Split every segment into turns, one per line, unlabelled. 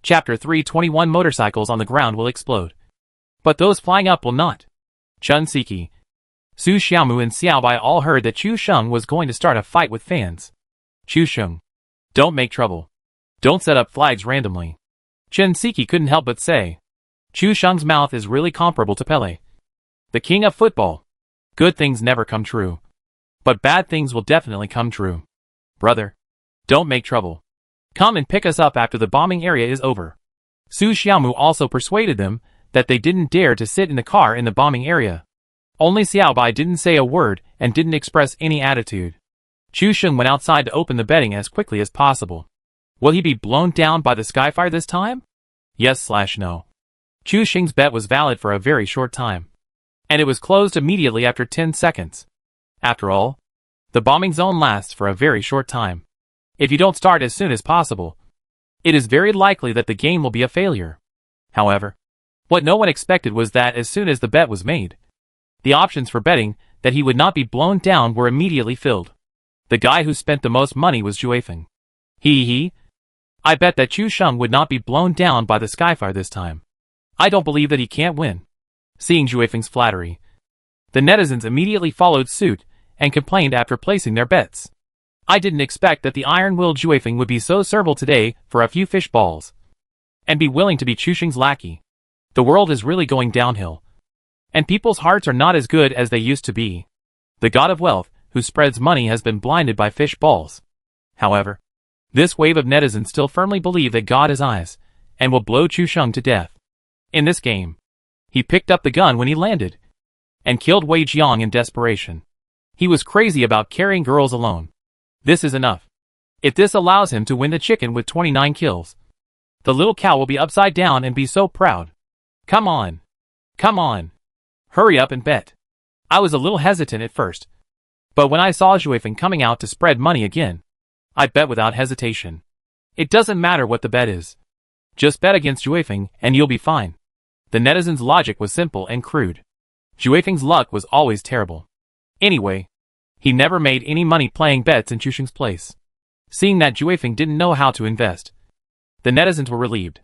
Chapter 321 Motorcycles on the ground will explode. But those flying up will not. Chun Siki, Su Xiaomu and Xiaobai all heard that Chu Sheng was going to start a fight with fans. Chu Sheng, don't make trouble. Don't set up flags randomly. Chun Siki couldn't help but say. Chu Sheng's mouth is really comparable to Pele, the king of football. Good things never come true. But bad things will definitely come true. Brother, don't make trouble. Come and pick us up after the bombing area is over. Su Xiaomu also persuaded them that they didn't dare to sit in the car in the bombing area. Only Xiaobai didn't say a word and didn't express any attitude. Chu Sheng went outside to open the bedding as quickly as possible. Will he be blown down by the skyfire this time? Yes/no. Chu Sheng's bet was valid for a very short time. And it was closed immediately after 10 seconds. After all, the bombing zone lasts for a very short time. If you don't start as soon as possible, it is very likely that the game will be a failure. However, what no one expected was that as soon as the bet was made, the options for betting that he would not be blown down were immediately filled. The guy who spent the most money was Juefeng. I bet that Chu Sheng would not be blown down by the skyfire this time. I don't believe that he can't win. Seeing Juefeng's flattery, the netizens immediately followed suit and complained after placing their bets. I didn't expect that the iron-willed Juefeng would be so servile today for a few fish balls, and be willing to be Chu Sheng's lackey. The world is really going downhill, and people's hearts are not as good as they used to be. The god of wealth, who spreads money, has been blinded by fish balls. However, this wave of netizens still firmly believe that God has eyes, and will blow Chu Sheng to death. In this game, he picked up the gun when he landed, and killed Wei Jiang in desperation. He was crazy about carrying girls alone. This is enough. If this allows him to win the chicken with 29 kills, the little cow will be upside down and be so proud. Come on. Come on. Hurry up and bet. I was a little hesitant at first, but when I saw Juefeng coming out to spread money again, I bet without hesitation. It doesn't matter what the bet is. Just bet against Juefeng and you'll be fine. The netizens' logic was simple and crude. Juefeng's luck was always terrible. Anyway, he never made any money playing bets in Chu Sheng's place. Seeing that Juefeng didn't know how to invest, the netizens were relieved.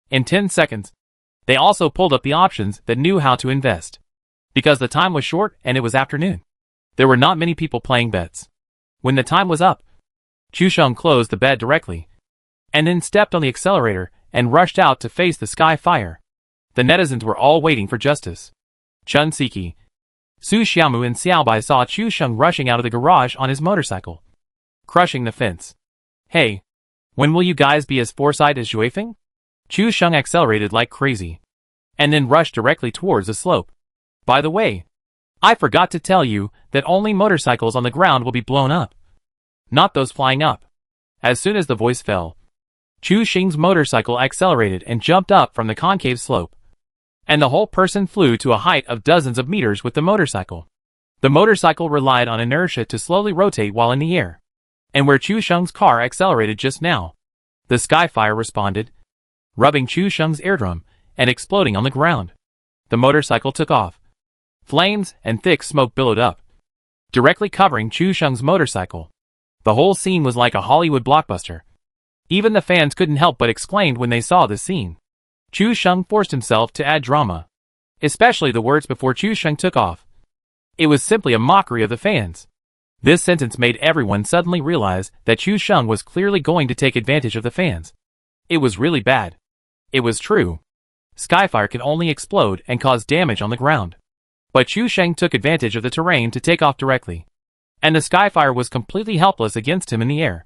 In 10 seconds, they also pulled up the options that knew how to invest. Because the time was short and it was afternoon, there were not many people playing bets. When the time was up, Chu Sheng closed the bet directly, and then stepped on the accelerator and rushed out to face the sky fire. The netizens were all waiting for justice. Chun Siki, Su Xiaomu and Xiaobai saw Chu Sheng rushing out of the garage on his motorcycle, crushing the fence. Hey, when will you guys be as foresight as Juefeng? Chu Sheng accelerated like crazy, and then rushed directly towards the slope. By the way, I forgot to tell you that only motorcycles on the ground will be blown up, not those flying up. As soon as the voice fell, Chu Sheng's motorcycle accelerated and jumped up from the concave slope, and the whole person flew to a height of dozens of meters with the motorcycle. The motorcycle relied on inertia to slowly rotate while in the air, and where Chu Sheng's car accelerated just now, the skyfire responded, rubbing Chu Sheng's eardrum and exploding on the ground. The motorcycle took off. Flames and thick smoke billowed up, directly covering Chu Sheng's motorcycle. The whole scene was like a Hollywood blockbuster. Even the fans couldn't help but exclaim when they saw the scene. Chu Sheng forced himself to add drama, especially the words before Chu Sheng took off. It was simply a mockery of the fans. This sentence made everyone suddenly realize that Chu Sheng was clearly going to take advantage of the fans. It was really bad. It was true. Skyfire can only explode and cause damage on the ground. But Chu Sheng took advantage of the terrain to take off directly, and the skyfire was completely helpless against him in the air.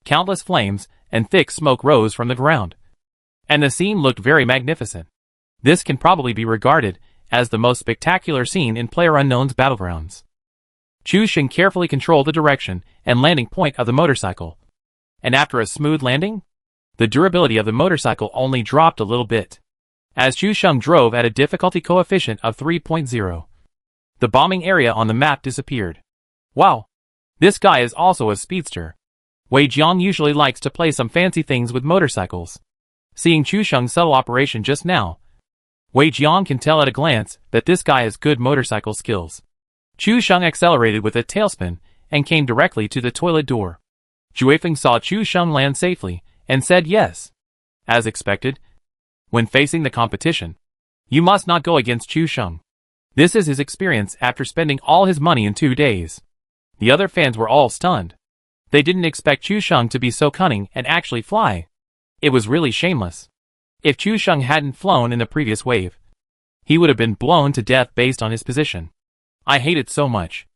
Countless flames and thick smoke rose from the ground, and the scene looked very magnificent. This can probably be regarded as the most spectacular scene in PlayerUnknown's Battlegrounds. Chu Sheng carefully controlled the direction and landing point of the motorcycle, and after a smooth landing, the durability of the motorcycle only dropped a little bit, as Chu Sheng drove at a difficulty coefficient of 3.0. The bombing area on the map disappeared. Wow! This guy is also a speedster. Wei Jiang usually likes to play some fancy things with motorcycles. Seeing Chu Sheng's subtle operation just now, Wei Jiang can tell at a glance that this guy has good motorcycle skills. Chu Sheng accelerated with a tailspin and came directly to the toilet door. Juefeng saw Chu Sheng land safely and said yes. As expected, when facing the competition, you must not go against Chu Sheng. This is his experience after spending all his money in 2 days. The other fans were all stunned. They didn't expect Chu Sheng to be so cunning and actually fly. It was really shameless. If Chu Sheng hadn't flown in the previous wave, he would have been blown to death based on his position. I hate it so much.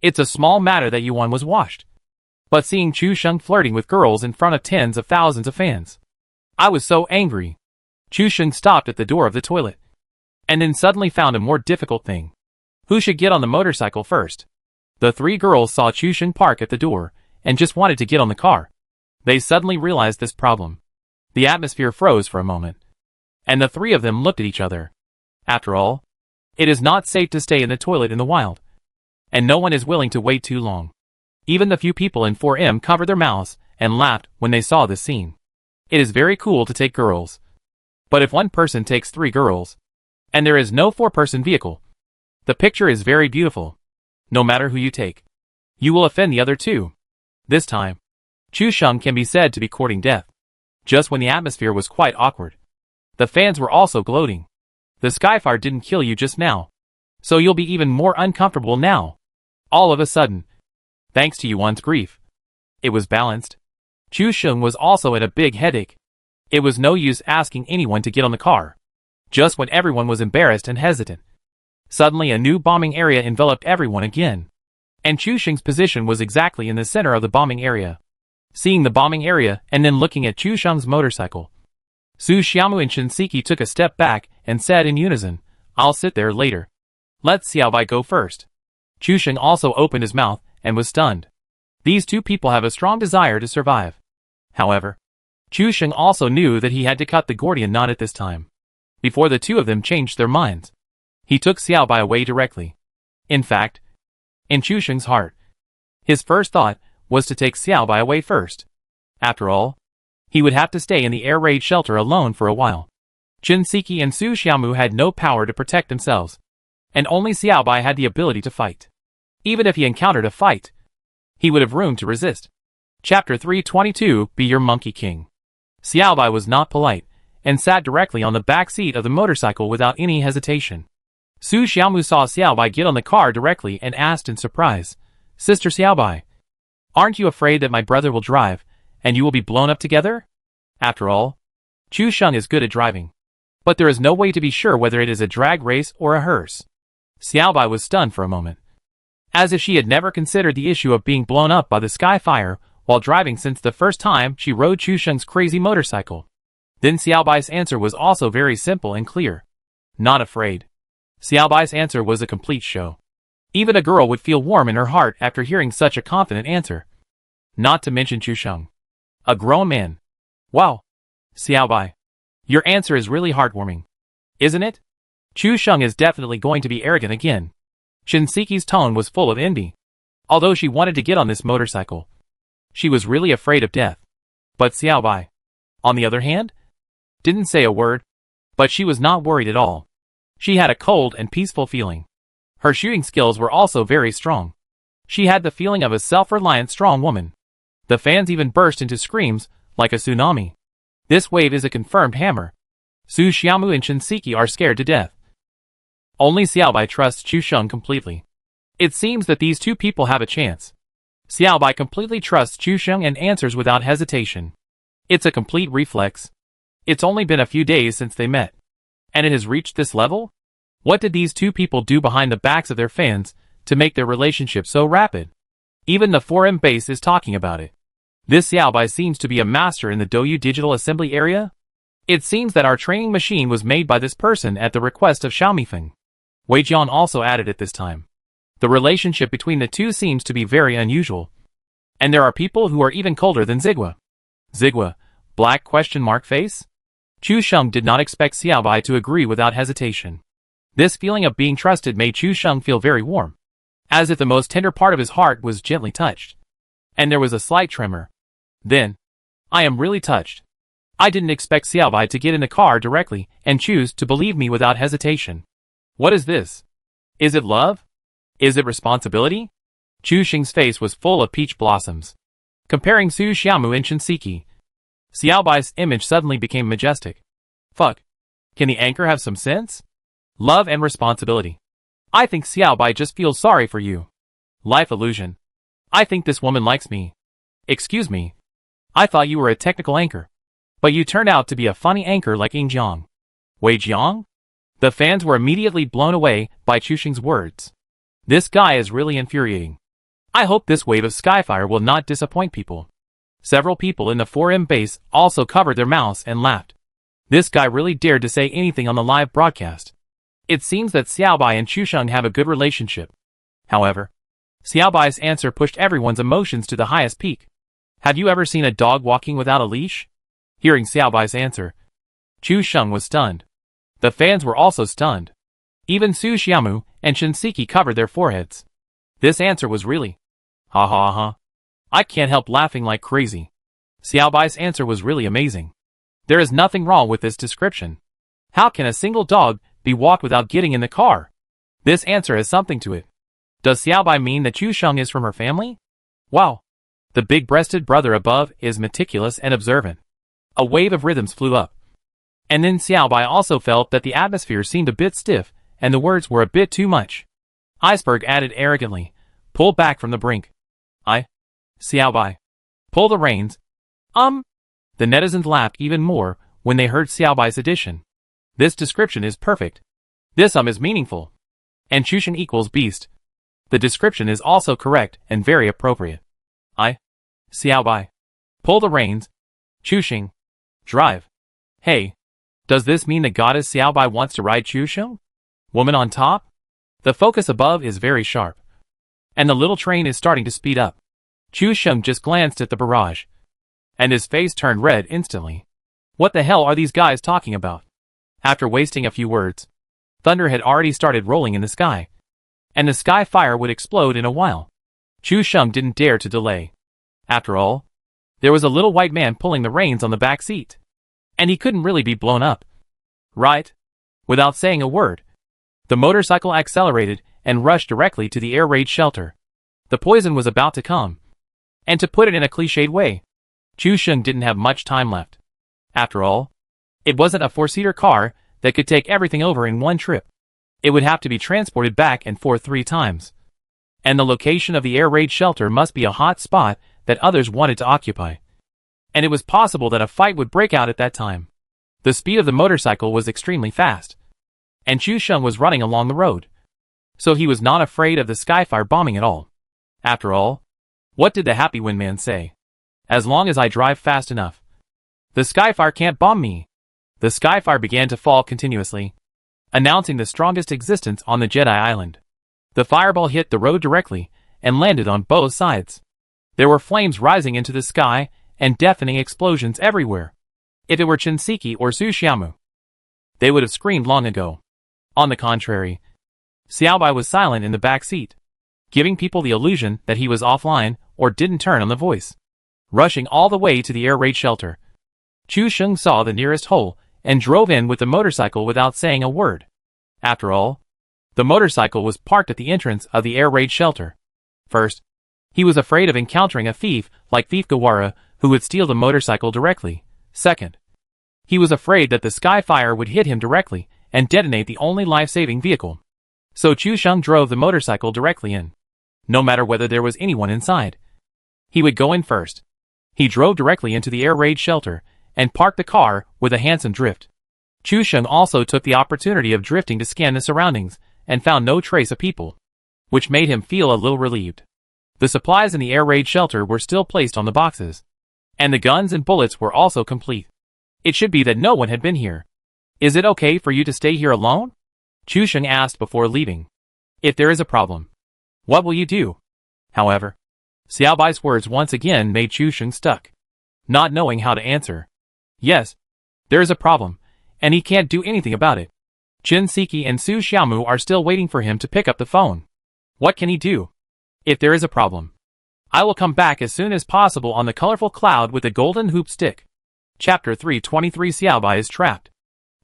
It's a small matter that Yuan was washed. But seeing Chu Sheng flirting with girls in front of tens of thousands of fans, I was so angry. Chu Sheng stopped at the door of the toilet, and then suddenly found a more difficult thing. Who should get on the motorcycle first? The 3 girls saw Chu Sheng park at the door, and just wanted to get on the car. They suddenly realized this problem. The atmosphere froze for a moment, and the 3 of them looked at each other. After all, it is not safe to stay in the toilet in the wild, and no one is willing to wait too long. Even the few people in 4M covered their mouths and laughed when they saw this scene. It is very cool to take girls. But if one person takes 3 girls, and there is no 4-person vehicle, the picture is very beautiful. No matter who you take, you will offend the other 2. This time, Chu Sheng can be said to be courting death. Just when the atmosphere was quite awkward, the fans were also gloating. The skyfire didn't kill you just now, so you'll be even more uncomfortable now. All of a sudden, thanks to Yuan's grief, it was balanced. Chu Sheng was also at a big headache. It was no use asking anyone to get on the car. Just when everyone was embarrassed and hesitant, suddenly a new bombing area enveloped everyone again. And Chu Sheng's position was exactly in the center of the bombing area. Seeing the bombing area and then looking at Chu Sheng's motorcycle, Su Xiaomu and Chen Siki took a step back and said in unison, "I'll sit there later. Let Xiaobai go first." Chu Sheng also opened his mouth and was stunned. These 2 people have a strong desire to survive. However, Chu Sheng also knew that he had to cut the Gordian knot at this time. Before the 2 of them changed their minds, he took Xiaobai away directly. In fact, in Chu Sheng's heart, his first thought was to take Xiaobai away first. After all, he would have to stay in the air raid shelter alone for a while. Chen Siki and Su Xiaomu had no power to protect themselves, and only Xiaobai had the ability to fight. Even if he encountered a fight, he would have room to resist. Chapter 322, Be Your Monkey King. Xiaobai was not polite, and sat directly on the back seat of the motorcycle without any hesitation. Su Xiaomu saw Xiaobai get on the car directly and asked in surprise, "Sister Xiaobai, aren't you afraid that my brother will drive, and you will be blown up together?" After all, Chu Sheng is good at driving, but there is no way to be sure whether it is a drag race or a hearse. Xiaobai was stunned for a moment, as if she had never considered the issue of being blown up by the sky fire while driving since the first time she rode Chu Sheng's crazy motorcycle. Then Xiaobai's answer was also very simple and clear. Not afraid. Xiaobai's answer was a complete show. Even a girl would feel warm in her heart after hearing such a confident answer. Not to mention Chu Sheng, a grown man. Wow. Xiaobai, your answer is really heartwarming, isn't it? Chu Sheng is definitely going to be arrogant again. Chen Siki's tone was full of envy. Although she wanted to get on this motorcycle, she was really afraid of death. But Xiaobai, on the other hand, didn't say a word, but she was not worried at all. She had a cold and peaceful feeling. Her shooting skills were also very strong. She had the feeling of a self-reliant strong woman. The fans even burst into screams, like a tsunami. This wave is a confirmed hammer. Su Xiaomu and Chen Siki are scared to death. Only Xiaobai trusts Chu Sheng completely. It seems that these 2 people have a chance. Xiaobai completely trusts Chu Sheng and answers without hesitation. It's a complete reflex. It's only been a few days since they met, and it has reached this level? What did these 2 people do behind the backs of their fans to make their relationship so rapid? Even the 4M base is talking about it. This Xiaobai seems to be a master in the Douyu digital assembly area. It seems that our training machine was made by this person at the request of Xiaomifeng. Wei Jian also added at this time. The relationship between the 2 seems to be very unusual. And there are people who are even colder than Zigua. Zigua, black question mark face? Chu Sheng did not expect Xiaobai to agree without hesitation. This feeling of being trusted made Chu Sheng feel very warm, as if the most tender part of his heart was gently touched. And there was a slight tremor. Then, I am really touched. I didn't expect Xiaobai to get in the car directly and choose to believe me without hesitation. What is this? Is it love? Is it responsibility? Chu Sheng's face was full of peach blossoms. Comparing Su Xiaomu and Chen Siki, Xiaobai's image suddenly became majestic. Fuck. Can the anchor have some sense? Love and responsibility. I think Xiaobai just feels sorry for you. Life illusion. I think this woman likes me. Excuse me. I thought you were a technical anchor. But you turned out to be a funny anchor like Ying Jiang. Wei Jiang? The fans were immediately blown away by Chushing's words. This guy is really infuriating. I hope this wave of skyfire will not disappoint people. Several people in the 4M base also covered their mouths and laughed. This guy really dared to say anything on the live broadcast. It seems that Xiaobai and Chusheng have a good relationship. However, Xiaobai's answer pushed everyone's emotions to the highest peak. Have you ever seen a dog walking without a leash? Hearing Xiaobai's answer, Chusheng was stunned. The fans were also stunned. Even Su Xiaomu and Shinseki covered their foreheads. This answer was really... Ha ha ha. I can't help laughing like crazy. Xiaobai's answer was really amazing. There is nothing wrong with this description. How can a single dog be walked without getting in the car? This answer has something to it. Does Xiaobai mean that Chusheng is from her family? Wow. The big-breasted brother above is meticulous and observant. A wave of rhythms flew up. And then Xiaobai also felt that the atmosphere seemed a bit stiff, and the words were a bit too much. Iceberg added arrogantly, pull back from the brink. Xiaobai. Pull the reins. The netizens laughed even more when they heard Xiaobai's addition. This description is perfect. This is meaningful. And Chushin equals beast. The description is also correct and very appropriate. Xiaobai. Pull the reins. Chushing. Drive. Hey. Does this mean the goddess Xiaobai wants to ride Chusheng? Woman on top? The focus above is very sharp. And the little train is starting to speed up. Chusheng just glanced at the barrage. And his face turned red instantly. What the hell are these guys talking about? After wasting a few words, thunder had already started rolling in the sky. And the sky fire would explode in a while. Chusheng didn't dare to delay. After all, there was a little white man pulling the reins on the back seat. And he couldn't really be blown up. Right? Without saying a word, the motorcycle accelerated and rushed directly to the air raid shelter. The poison was about to come. And to put it in a cliched way, Chusheng didn't have much time left. After all, it wasn't a four-seater car that could take everything over in one trip. It would have to be transported back and forth 3 times. And the location of the air raid shelter must be a hot spot that others wanted to occupy. And it was possible that a fight would break out at that time. The speed of the motorcycle was extremely fast. And Chusheng was running along the road. So he was not afraid of the skyfire bombing at all. After all, what did the Happy Windman say? As long as I drive fast enough, the skyfire can't bomb me. The skyfire began to fall continuously, announcing the strongest existence on the Jedi Island. The fireball hit the road directly and landed on both sides. There were flames rising into the sky and deafening explosions everywhere. If it were Shinseki or Su Xiaomu, they would have screamed long ago. On the contrary, Xiaobai was silent in the back seat, giving people the illusion that he was offline or didn't turn on the voice. Rushing all the way to the air raid shelter, Chusheng saw the nearest hole and drove in with the motorcycle without saying a word. After all, the motorcycle was parked at the entrance of the air raid shelter. First, he was afraid of encountering a thief like Thief Gawara who would steal the motorcycle directly. Second, he was afraid that the skyfire would hit him directly and detonate the only life-saving vehicle. So Chusheng drove the motorcycle directly in. No matter whether there was anyone inside, he would go in first. He drove directly into the air raid shelter and parked the car with a handsome drift. Chusheng also took the opportunity of drifting to scan the surroundings and found no trace of people, which made him feel a little relieved. The supplies in the air raid shelter were still placed on the boxes, and the guns and bullets were also complete. It should be that no one had been here. Is it okay for you to stay here alone? Chusheng asked before leaving. If there is a problem, what will you do? However, Xiaobai's words once again made Chusheng stuck, not knowing how to answer. Yes, there is a problem, and he can't do anything about it. Shinseki and Su Xiaomu are still waiting for him to pick up the phone. What can he do? If there is a problem, I will come back as soon as possible on the colorful cloud with the golden hoop stick. Chapter 323 Xiaobai is trapped.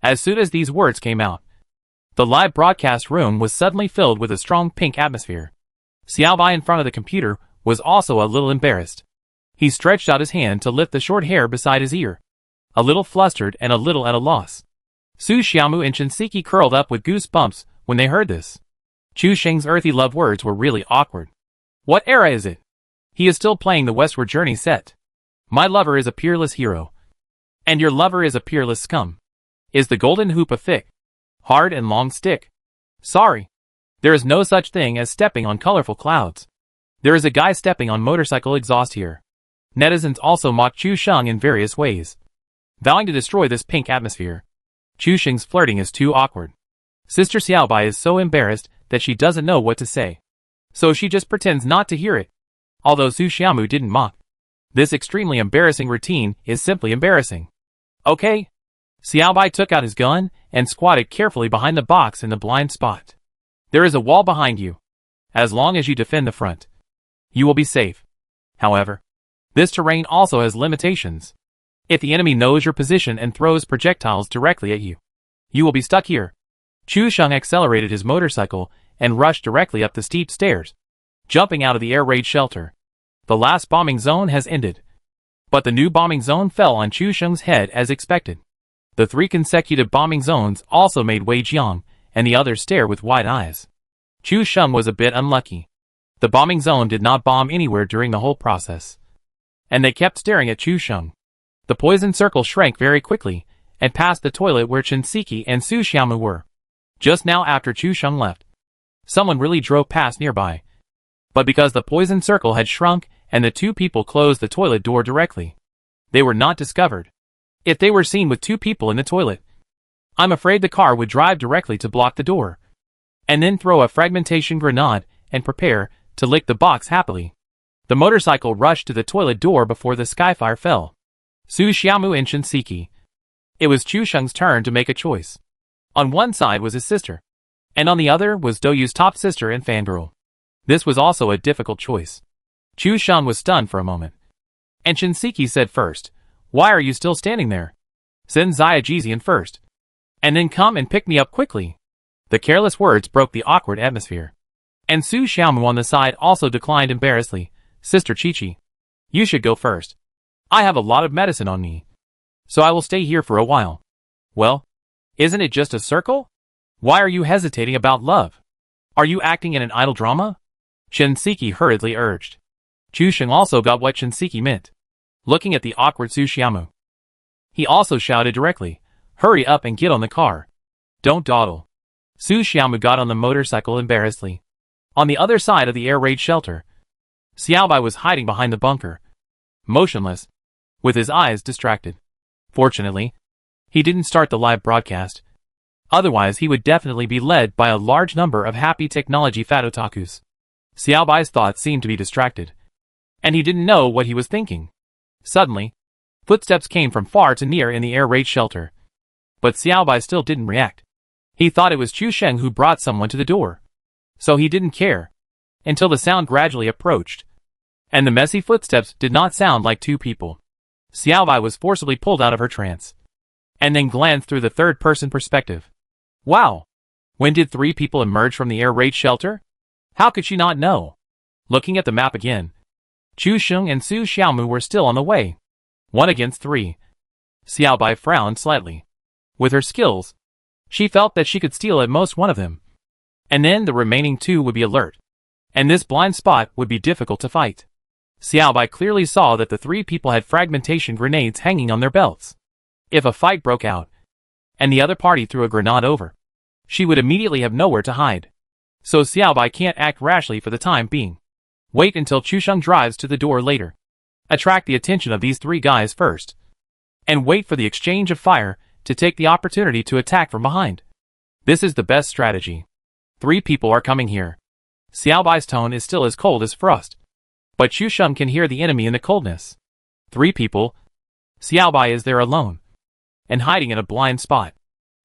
As soon as these words came out, the live broadcast room was suddenly filled with a strong pink atmosphere. Xiaobai in front of the computer was also a little embarrassed. He stretched out his hand to lift the short hair beside his ear, a little flustered and a little at a loss. Su Xiaomu and Chen Siki curled up with goosebumps when they heard this. Chu Sheng's earthy love words were really awkward. What era is it? He is still playing the Westward Journey set. My lover is a peerless hero. And your lover is a peerless scum. Is the golden hoop a thick, hard and long stick? Sorry. There is no such thing as stepping on colorful clouds. There is a guy stepping on motorcycle exhaust here. Netizens also mock Chu Sheng in various ways, vowing to destroy this pink atmosphere. Chu Sheng's flirting is too awkward. Sister Xiaobai is so embarrassed that she doesn't know what to say. So she just pretends not to hear it. Although Su Xiaomu didn't mock. This extremely embarrassing routine is simply embarrassing. Okay. Xiaobai took out his gun and squatted carefully behind the box in the blind spot. There is a wall behind you. As long as you defend the front, you will be safe. However, this terrain also has limitations. If the enemy knows your position and throws projectiles directly at you, you will be stuck here. Chu Sheng accelerated his motorcycle and rushed directly up the steep stairs, jumping out of the air raid shelter. The last bombing zone has ended. But the new bombing zone fell on Chu Sheng's head as expected. The 3 consecutive bombing zones also made Wei Jiang and the others stare with wide eyes. Chu Sheng was a bit unlucky. The bombing zone did not bomb anywhere during the whole process. And they kept staring at Chu Sheng. The poison circle shrank very quickly and passed the toilet where Chen Siki and Su Xiaomu were. Just now after Chu Sheng left, someone really drove past nearby. But because the poison circle had shrunk and the 2 people closed the toilet door directly, they were not discovered. If they were seen with 2 people in the toilet, I'm afraid the car would drive directly to block the door, and then throw a fragmentation grenade and prepare to lick the box happily. The motorcycle rushed to the toilet door before the skyfire fell. Su Xiaomu and Chen Siki. It was Chu Sheng's turn to make a choice. On one side was his sister, and on the other was Douyu's top sister and fangirl. This was also a difficult choice. Chu Sheng was stunned for a moment. And Chen Siki said first, "Why are you still standing there? Send Xia Jixian first. And then come and pick me up quickly." The careless words broke the awkward atmosphere. And Su Xiaomu on the side also declined embarrassedly. "Sister Qiqi, you should go first. I have a lot of medicine on me, so I will stay here for a while." "Well, isn't it just a circle? Why are you hesitating about love? Are you acting in an idle drama?" Chen Siki hurriedly urged. Chu Sheng also got what Chen Siki meant, looking at the awkward Su Xiaomu. He also shouted directly, "Hurry up and get on the car. Don't dawdle." Su Xiaomu got on the motorcycle embarrassedly. On the other side of the air raid shelter, Xiaobai was hiding behind the bunker, motionless, with his eyes distracted. Fortunately, he didn't start the live broadcast. Otherwise he would definitely be led by a large number of happy technology fat otakus. Xiaobai's thoughts seemed to be distracted, and he didn't know what he was thinking. Suddenly, footsteps came from far to near in the air raid shelter. But Xiaobai still didn't react. He thought it was Chu Sheng who brought someone to the door. So he didn't care, until the sound gradually approached. And the messy footsteps did not sound like 2 people. Xiaobai was forcibly pulled out of her trance, and then glanced through the third-person perspective. Wow! When did 3 people emerge from the air raid shelter? How could she not know? Looking at the map again, Chu Sheng and Su Xiaomu were still on the way. 1 against 3. Xiaobai frowned slightly. With her skills, she felt that she could steal at most 1 of them. And then the remaining 2 would be alert. And this blind spot would be difficult to fight. Xiaobai clearly saw that the 3 people had fragmentation grenades hanging on their belts. If a fight broke out, and the other party threw a grenade over, she would immediately have nowhere to hide. So Xiaobai can't act rashly for the time being. Wait until Chu Sheng drives to the door later. Attract the attention of these 3 guys first. And wait for the exchange of fire to take the opportunity to attack from behind. This is the best strategy. 3 people are coming here. Xiaobai's tone is still as cold as frost. But Chu Sheng can hear the enemy in the coldness. 3 people. Xiaobai is there alone, and hiding in a blind spot.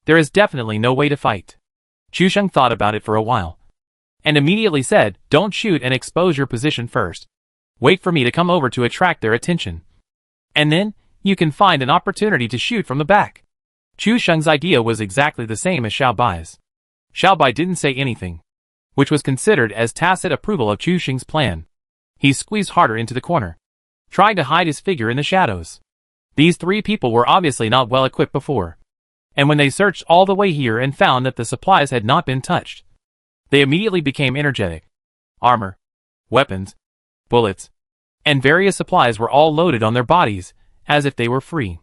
There is definitely no way to fight. Chu Sheng thought about it for a while, and immediately said, "Don't shoot and expose your position first. Wait for me to come over to attract their attention. And then, you can find an opportunity to shoot from the back." Chu Sheng's idea was exactly the same as Xiaobai's. Xiaobai didn't say anything, which was considered as tacit approval of Chu Sheng's plan. He squeezed harder into the corner, trying to hide his figure in the shadows. These three people were obviously not well equipped before, and when they searched all the way here and found that the supplies had not been touched, they immediately became energetic. Armor, weapons, bullets, and various supplies were all loaded on their bodies, as if they were free.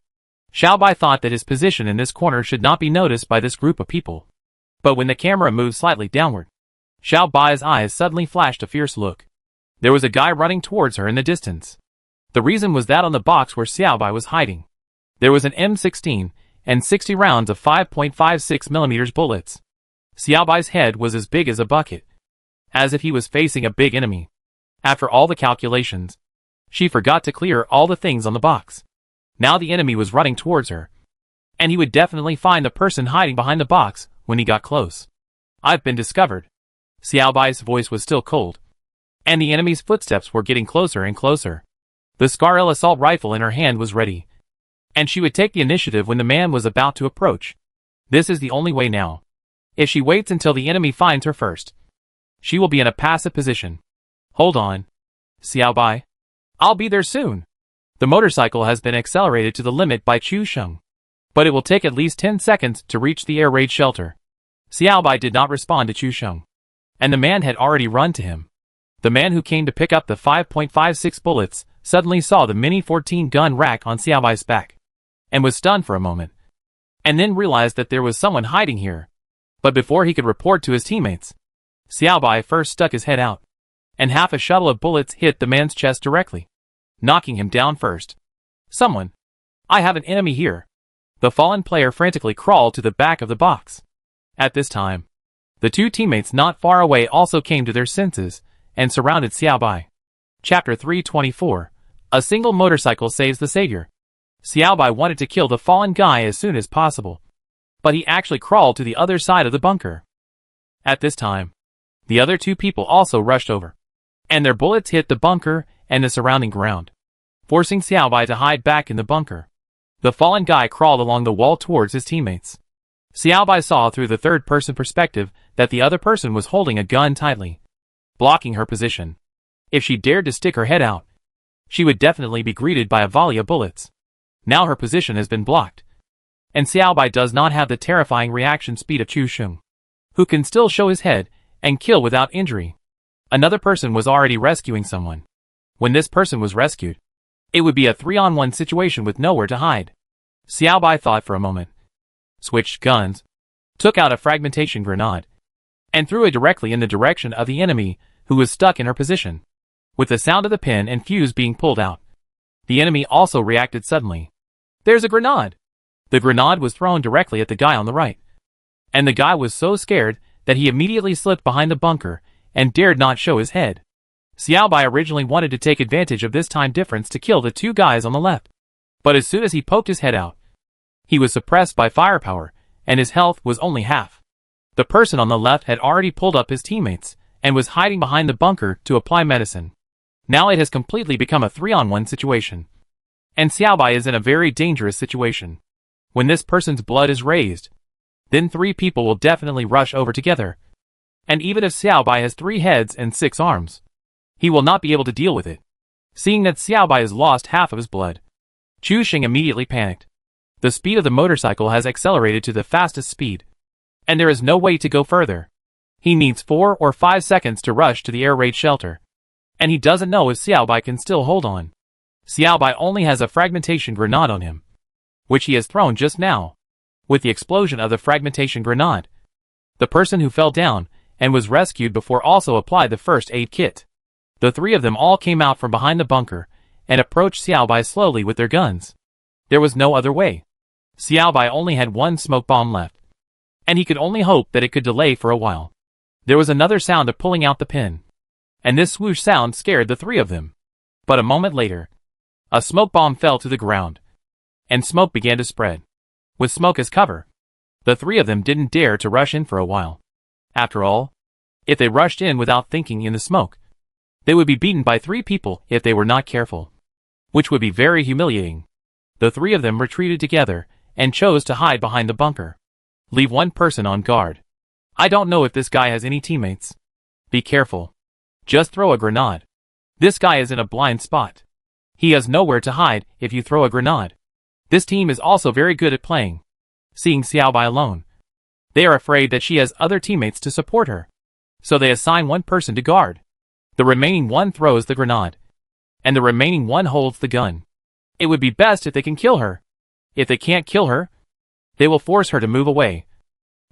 Xiaobai thought that his position in this corner should not be noticed by this group of people. But when the camera moved slightly downward, Xiaobai's eyes suddenly flashed a fierce look. There was a guy running towards her in the distance. The reason was that on the box where Xiaobai was hiding, there was an M16 and 60 rounds of 5.56mm bullets. Xiaobai's head was as big as a bucket, as if he was facing a big enemy. After all the calculations, she forgot to clear all the things on the box. Now the enemy was running towards her, and he would definitely find the person hiding behind the box when he got close. I've been discovered. Xiaobai's voice was still cold, and the enemy's footsteps were getting closer and closer. The Scarl assault rifle in her hand was ready, and she would take the initiative when the man was about to approach. This is the only way now. If she waits until the enemy finds her first, she will be in a passive position. Hold on, Xiaobai. I'll be there soon. The motorcycle has been accelerated to the limit by Chu Sheng, but it will take at least 10 seconds to reach the air raid shelter. Xiaobai did not respond to Chu Sheng, and the man had already run to him. The man who came to pick up the 5.56 bullets suddenly saw the Mini 14 gun rack on Xiaobai's back, and was stunned for a moment, and then realized that there was someone hiding here. But before he could report to his teammates, Xiaobai first stuck his head out, and half a shuttle of bullets hit the man's chest directly, knocking him down first. Someone! I have an enemy here! The fallen player frantically crawled to the back of the box. At this time, the two teammates not far away also came to their senses, and surrounded Xiaobai. Chapter 324. A single motorcycle saves the savior. Xiaobai wanted to kill the fallen guy as soon as possible, but he actually crawled to the other side of the bunker. At this time, the other two people also rushed over, and their bullets hit the bunker and the surrounding ground, forcing Xiaobai to hide back in the bunker. The fallen guy crawled along the wall towards his teammates. Xiaobai saw through the third-person perspective that the other person was holding a gun tightly, blocking her position. If she dared to stick her head out, she would definitely be greeted by a volley of bullets. Now her position has been blocked, and Xiaobai does not have the terrifying reaction speed of Chu Sheng, who can still show his head and kill without injury. Another person was already rescuing someone. When this person was rescued, it would be a 3-on-1 situation with nowhere to hide. Xiaobai thought for a moment, switched guns, took out a fragmentation grenade, and threw it directly in the direction of the enemy who was stuck in her position. With the sound of the pin and fuse being pulled out, the enemy also reacted suddenly. There's a grenade! The grenade was thrown directly at the guy on the right, and the guy was so scared that he immediately slipped behind the bunker and dared not show his head. Xiaobai originally wanted to take advantage of this time difference to kill the two guys on the left, but as soon as he poked his head out, he was suppressed by firepower, and his health was only half. The person on the left had already pulled up his teammates, and was hiding behind the bunker to apply medicine. Now it has completely become a 3-on-1 situation, and Xiaobai is in a very dangerous situation. When this person's blood is raised, then 3 people will definitely rush over together, and even if Xiaobai has 3 heads and 6 arms, he will not be able to deal with it. Seeing that Xiaobai has lost half of his blood, Chu Sheng immediately panicked. The speed of the motorcycle has accelerated to the fastest speed, and there is no way to go further. He needs 4 or 5 seconds to rush to the air raid shelter, and he doesn't know if Xiaobai can still hold on. Xiaobai only has a fragmentation grenade on him, which he has thrown just now. With the explosion of the fragmentation grenade, the person who fell down and was rescued before also applied the first aid kit. The 3 of them all came out from behind the bunker and approached Xiaobai slowly with their guns. There was no other way. Xiaobai only had 1 smoke bomb left, and he could only hope that it could delay for a while. There was another sound of pulling out the pin, and this swoosh sound scared the 3 of them. But a moment later, a smoke bomb fell to the ground, and smoke began to spread. With smoke as cover, the 3 of them didn't dare to rush in for a while. After all, if they rushed in without thinking in the smoke, they would be beaten by 3 people if they were not careful, which would be very humiliating. The 3 of them retreated together and chose to hide behind the bunker. Leave 1 person on guard. I don't know if this guy has any teammates. Be careful. Just throw a grenade. This guy is in a blind spot. He has nowhere to hide if you throw a grenade. This team is also very good at playing. Seeing Xiaobai alone, they are afraid that she has other teammates to support her. So they assign one person to guard. The remaining one throws the grenade. And the remaining one holds the gun. It would be best if they can kill her. If they can't kill her, they will force her to move away.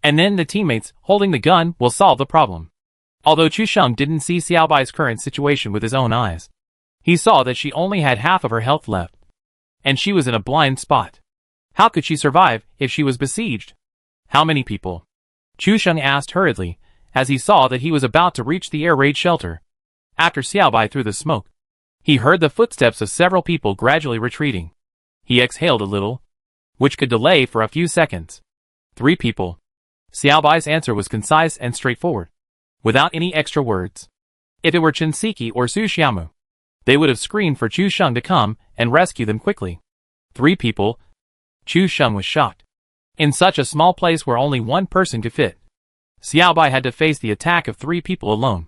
And then the teammates holding the gun will solve the problem. Although Chu Sheng didn't see Xiaobai's current situation with his own eyes, he saw that she only had half of her health left. And she was in a blind spot. How could she survive if she was besieged? How many people? Chu Sheng asked hurriedly, as he saw that he was about to reach the air raid shelter. After Xiaobai threw the smoke, he heard the footsteps of several people gradually retreating. He exhaled a little, which could delay for a few seconds. 3 people. Xiaobai's answer was concise and straightforward, without any extra words. If it were Chen Siki or Su Xiaomu, they would have screamed for Chu Sheng to come and rescue them quickly. 3 people. Chu Sheng was shocked. In such a small place where only one person could fit, Xiaobai had to face the attack of 3 people alone.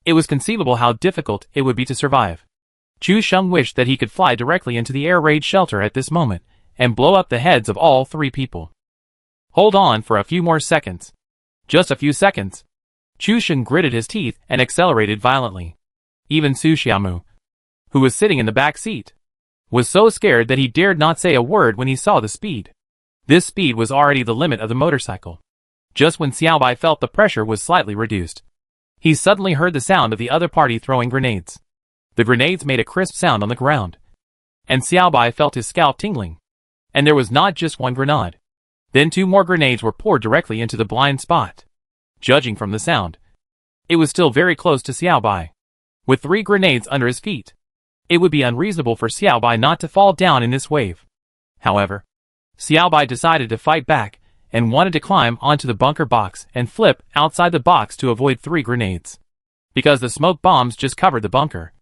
It was conceivable how difficult it would be to survive. Chu Sheng wished that he could fly directly into the air raid shelter at this moment and blow up the heads of all 3 people. Hold on for a few more seconds. Just a few seconds. Chu Sheng gritted his teeth and accelerated violently. Even Su Xiaomu, who was sitting in the back seat, was so scared that he dared not say a word when he saw the speed. This speed was already the limit of the motorcycle. Just when Xiaobai felt the pressure was slightly reduced, he suddenly heard the sound of the other party throwing grenades. The grenades made a crisp sound on the ground, and Xiaobai felt his scalp tingling. And there was not just one grenade. Then 2 more grenades were poured directly into the blind spot. Judging from the sound, it was still very close to Xiaobai. With 3 grenades under his feet, it would be unreasonable for Xiaobai not to fall down in this wave. However, Xiaobai decided to fight back and wanted to climb onto the bunker box and flip outside the box to avoid 3 grenades. Because the smoke bombs just covered the bunker,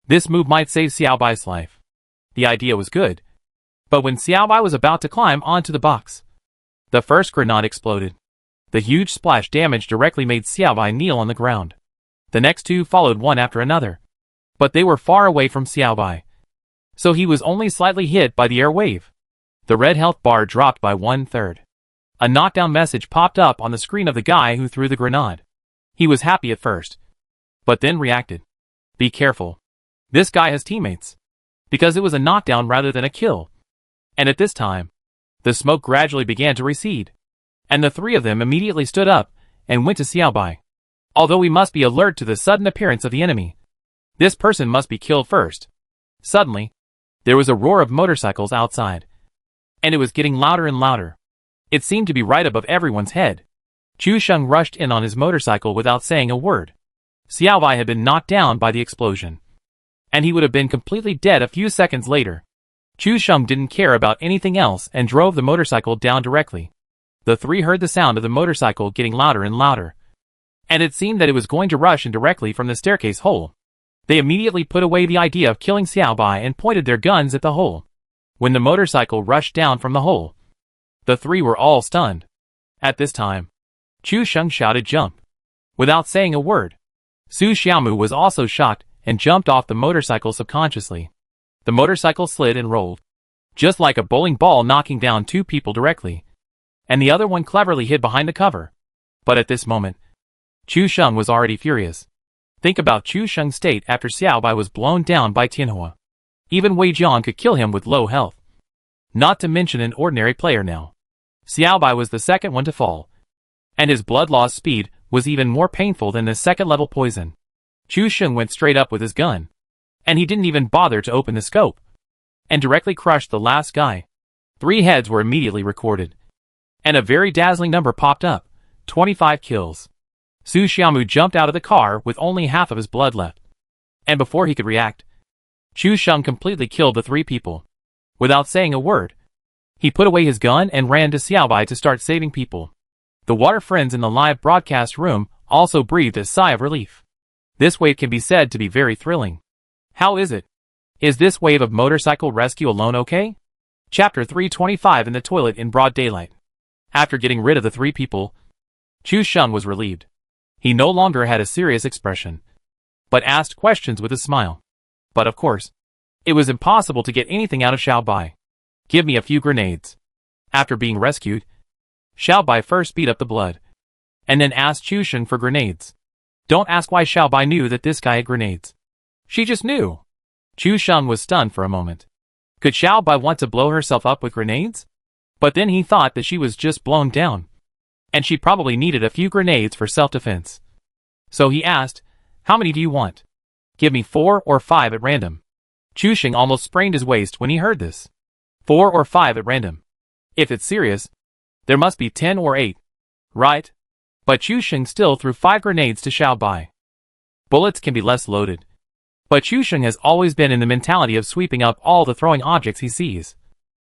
this move might save Xiaobai's life. The idea was good. But when Xiaobai was about to climb onto the box, the first grenade exploded. The huge splash damage directly made Xiaobai kneel on the ground. The next 2 followed one after another. But they were far away from Xiaobai, so he was only slightly hit by the air wave. The red health bar dropped by 1/3. A knockdown message popped up on the screen of the guy who threw the grenade. He was happy at first, but then reacted. Be careful. This guy has teammates. Because it was a knockdown rather than a kill. And at this time, the smoke gradually began to recede, and the 3 of them immediately stood up and went to Xiaobai. Although we must be alert to the sudden appearance of the enemy, this person must be killed first. Suddenly, there was a roar of motorcycles outside, and it was getting louder and louder. It seemed to be right above everyone's head. Chu Sheng rushed in on his motorcycle without saying a word. Xiaobai had been knocked down by the explosion, and he would have been completely dead a few seconds later. Chu Sheng didn't care about anything else and drove the motorcycle down directly. The 3 heard the sound of the motorcycle getting louder and louder, and it seemed that it was going to rush in directly from the staircase hole. They immediately put away the idea of killing Xiaobai and pointed their guns at the hole. When the motorcycle rushed down from the hole, the 3 were all stunned. At this time, Chu Sheng shouted jump, without saying a word. Su Xiaomu was also shocked and jumped off the motorcycle subconsciously. The motorcycle slid and rolled, just like a bowling ball, knocking down 2 people directly, and the other one cleverly hid behind the cover. But at this moment, Chu Sheng was already furious. Think about Chu Sheng's state after Xiaobai was blown down by Tianhua. Even Wei Jiang could kill him with low health. Not to mention an ordinary player now. Xiaobai was the second one to fall, and his blood loss speed was even more painful than the second-level poison. Chu Sheng went straight up with his gun, and he didn't even bother to open the scope, and directly crushed the last guy. 3 heads were immediately recorded, and a very dazzling number popped up, 25 kills. Su Xiaomu jumped out of the car with only half of his blood left, and before he could react, Chu Sheng completely killed the 3 people. Without saying a word, he put away his gun and ran to Xiaobai to start saving people. The water friends in the live broadcast room also breathed a sigh of relief. This wave can be said to be very thrilling. How is it? Is this wave of motorcycle rescue alone okay? Chapter 325 in the toilet in broad daylight. After getting rid of the 3 people, Chu Sheng was relieved. He no longer had a serious expression, but asked questions with a smile. But of course, It was impossible to get anything out of Xiaobai. Give me a few grenades. After being rescued, Xiaobai first beat up the blood, and then asked Chu Sheng for grenades. Don't ask why Xiaobai knew that this guy had grenades. She just knew. Chu Sheng was stunned for a moment. Could Xiaobai want to blow herself up with grenades? But then he thought that she was just blown down, and she probably needed a few grenades for self-defense. So he asked, how many do you want? Give me 4 or 5 at random. Chu Sheng almost sprained his waist when he heard this. 4 or 5 at random. If it's serious, there must be 10 or 8. Right? But Chu Sheng still threw 5 grenades to Xiaobai. Bullets can be less loaded. But Chu Sheng has always been in the mentality of sweeping up all the throwing objects he sees,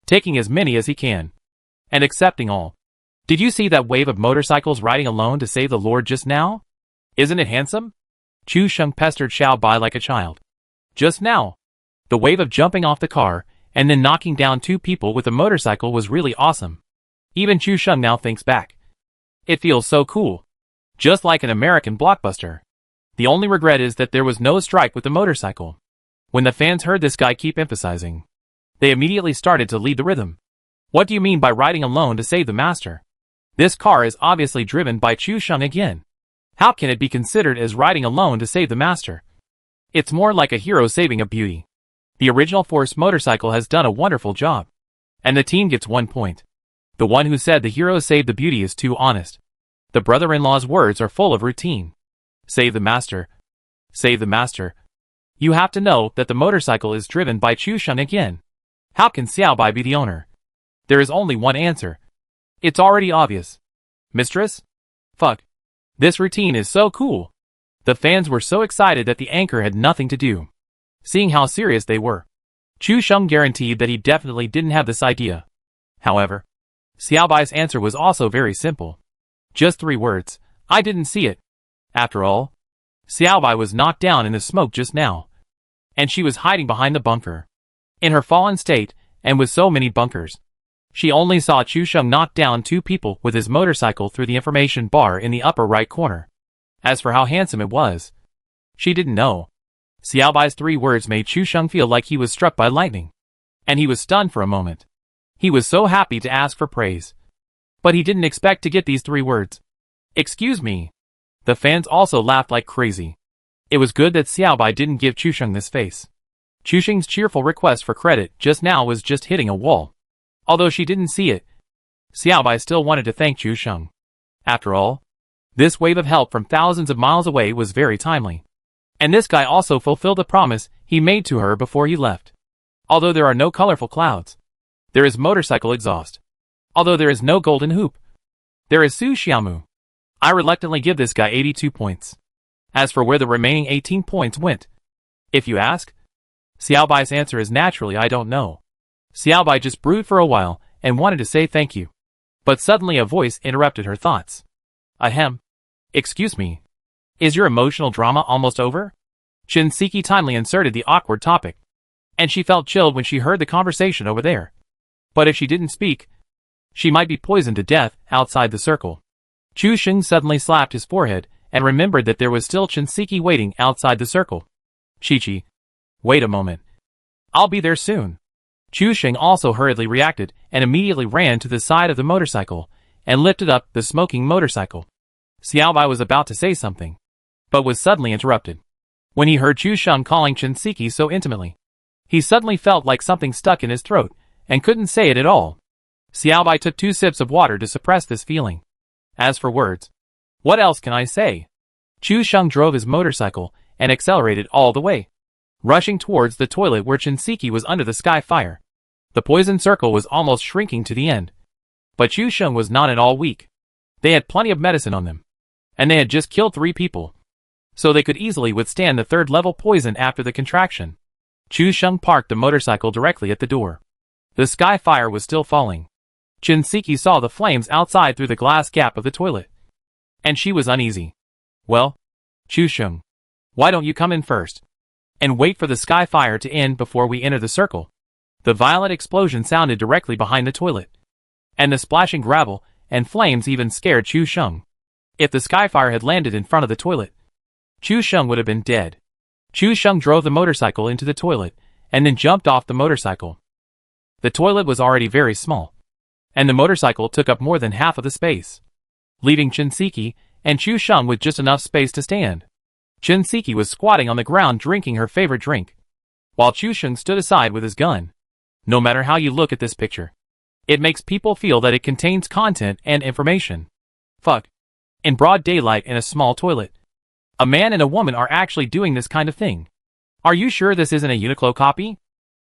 taking as many as he can, and accepting all. Did you see that wave of motorcycles riding alone to save the Lord just now? Isn't it handsome? Chu Sheng pestered Xiaobai like a child. Just now, the wave of jumping off the car and then knocking down 2 people with a motorcycle was really awesome. Even Chu Sheng now thinks back. It feels so cool. Just like an American blockbuster. The only regret is that there was no strike with the motorcycle. When the fans heard this guy keep emphasizing, they immediately started to lead the rhythm. What do you mean by riding alone to save the master? This car is obviously driven by Chu Sheng again. How can it be considered as riding alone to save the master? It's more like a hero saving a beauty. The original Force motorcycle has done a wonderful job. And the team gets 1 point. The one who said the hero saved the beauty is too honest. The brother-in-law's words are full of routine. Save the master. Save the master. You have to know that the motorcycle is driven by Chu Sheng again. How can Xiaobai be the owner? There is only one answer. It's already obvious. Mistress? Fuck. This routine is so cool. The fans were so excited that the anchor had nothing to do. Seeing how serious they were, Chu Sheng guaranteed that he definitely didn't have this idea. However, Xiaobai's answer was also very simple. Just 3 words. I didn't see it. After all, Xiaobai was knocked down in the smoke just now, and she was hiding behind the bunker. In her fallen state, and with so many bunkers, she only saw Chu Sheng knock down 2 people with his motorcycle through the information bar in the upper right corner. As for how handsome it was, she didn't know. Xiaobai's 3 words made Chu Sheng feel like he was struck by lightning, and he was stunned for a moment. He was so happy to ask for praise, but he didn't expect to get these 3 words. Excuse me. The fans also laughed like crazy. It was good that Xiaobai didn't give Chu Sheng this face. Chu Sheng's cheerful request for credit just now was just hitting a wall. Although she didn't see it, Xiaobai still wanted to thank Chu Sheng. After all, this wave of help from thousands of miles away was very timely. And this guy also fulfilled the promise he made to her before he left. Although there are no colorful clouds, there is motorcycle exhaust. Although there is no golden hoop, there is Su Xiaomu. I reluctantly give this guy 82 points. As for where the remaining 18 points went, if you ask, Xiaobai's answer is naturally I don't know. Xiaobai just brooded for a while and wanted to say thank you. But suddenly a voice interrupted her thoughts. Ahem. Excuse me. Is your emotional drama almost over? Shinseki timely inserted the awkward topic, and she felt chilled when she heard the conversation over there. But if she didn't speak, she might be poisoned to death outside the circle. Chu Sheng suddenly slapped his forehead and remembered that there was still Shinseki waiting outside the circle. Chi-Chi. Wait a moment. I'll be there soon. Chu Sheng also hurriedly reacted and immediately ran to the side of the motorcycle and lifted up the smoking motorcycle. Xiaobai was about to say something, but was suddenly interrupted. When he heard Chu Sheng calling Shinseki so intimately, he suddenly felt like something stuck in his throat and couldn't say it at all. Xiaobai took 2 sips of water to suppress this feeling. As for words, what else can I say? Chu Sheng drove his motorcycle and accelerated all the way, rushing towards the toilet where Shinseki was under the sky fire. The poison circle was almost shrinking to the end. But Chu Sheng was not at all weak. They had plenty of medicine on them, and they had just killed 3 people, so they could easily withstand the 3rd level poison after the contraction. Chu Sheng parked the motorcycle directly at the door. The sky fire was still falling. Shinseki saw the flames outside through the glass gap of the toilet, and she was uneasy. Well, Chu Sheng, why don't you come in first and wait for the sky fire to end before we enter the circle? The violent explosion sounded directly behind the toilet, and the splashing gravel and flames even scared Chu Sheng. If the sky fire had landed in front of the toilet, Chu Sheng would have been dead. Chu Sheng drove the motorcycle into the toilet and then jumped off the motorcycle. The toilet was already very small, and the motorcycle took up more than half of the space, leaving Shinseki and Chu Sheng with just enough space to stand. Shinseki was squatting on the ground drinking her favorite drink, while Chu Sheng stood aside with his gun. No matter how you look at this picture, it makes people feel that it contains content and information. Fuck. In broad daylight in a small toilet, a man and a woman are actually doing this kind of thing. Are you sure this isn't a Uniqlo copy?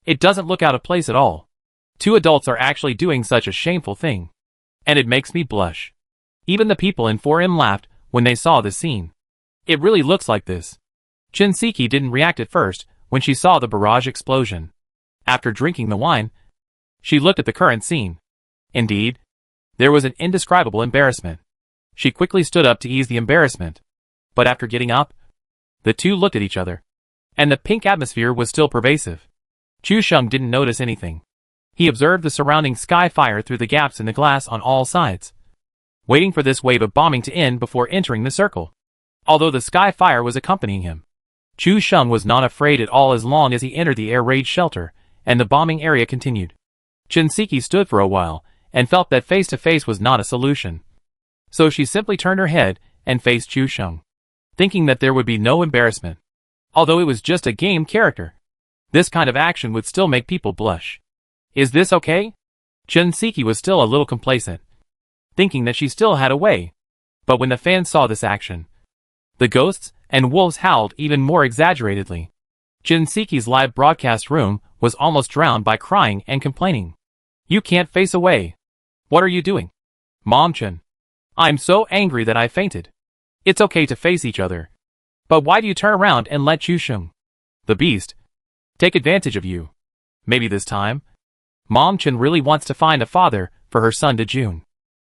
It doesn't look out of place at all. Two adults are actually doing such a shameful thing, and it makes me blush. Even the people in 4M laughed when they saw this scene. It really looks like this. Shinseki didn't react at first when she saw the barrage explosion. After drinking the wine, she looked at the current scene. Indeed, there was an indescribable embarrassment. She quickly stood up to ease the embarrassment. But after getting up, the two looked at each other, and the pink atmosphere was still pervasive. Chu Sheng didn't notice anything. He observed the surrounding sky fire through the gaps in the glass on all sides, waiting for this wave of bombing to end before entering the circle. Although the sky fire was accompanying him, Chu Sheng was not afraid at all as long as he entered the air raid shelter, and the bombing area continued. Shinseki stood for a while, and felt that face-to-face was not a solution. So she simply turned her head, and faced Chu Sheng, thinking that there would be no embarrassment. Although it was just a game character, this kind of action would still make people blush. Is this okay? Shinseki was still a little complacent, thinking that she still had a way. But when the fans saw this action, the ghosts and wolves howled even more exaggeratedly. Shinseki's live broadcast room was almost drowned by crying and complaining. You can't face away. What are you doing? Mom-chan. I'm so angry that I fainted. It's okay to face each other. But why do you turn around and let Chu Sheng, the beast, take advantage of you? Maybe this time, Mom-chan really wants to find a father for her son Dejun.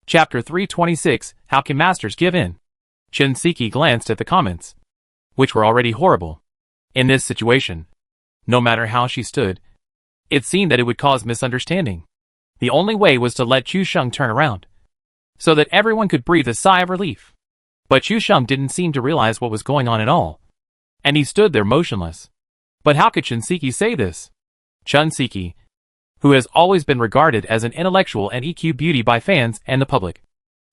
Chapter 326, How Can Masters Give In? Shinseki glanced at the comments, which were already horrible. In this situation, no matter how she stood, it seemed that it would cause misunderstanding. The only way was to let Chu Sheng turn around, so that everyone could breathe a sigh of relief. But Chu Sheng didn't seem to realize what was going on at all, and he stood there motionless. But how could Shinseki say this? Shinseki, who has always been regarded as an intellectual and EQ beauty by fans and the public,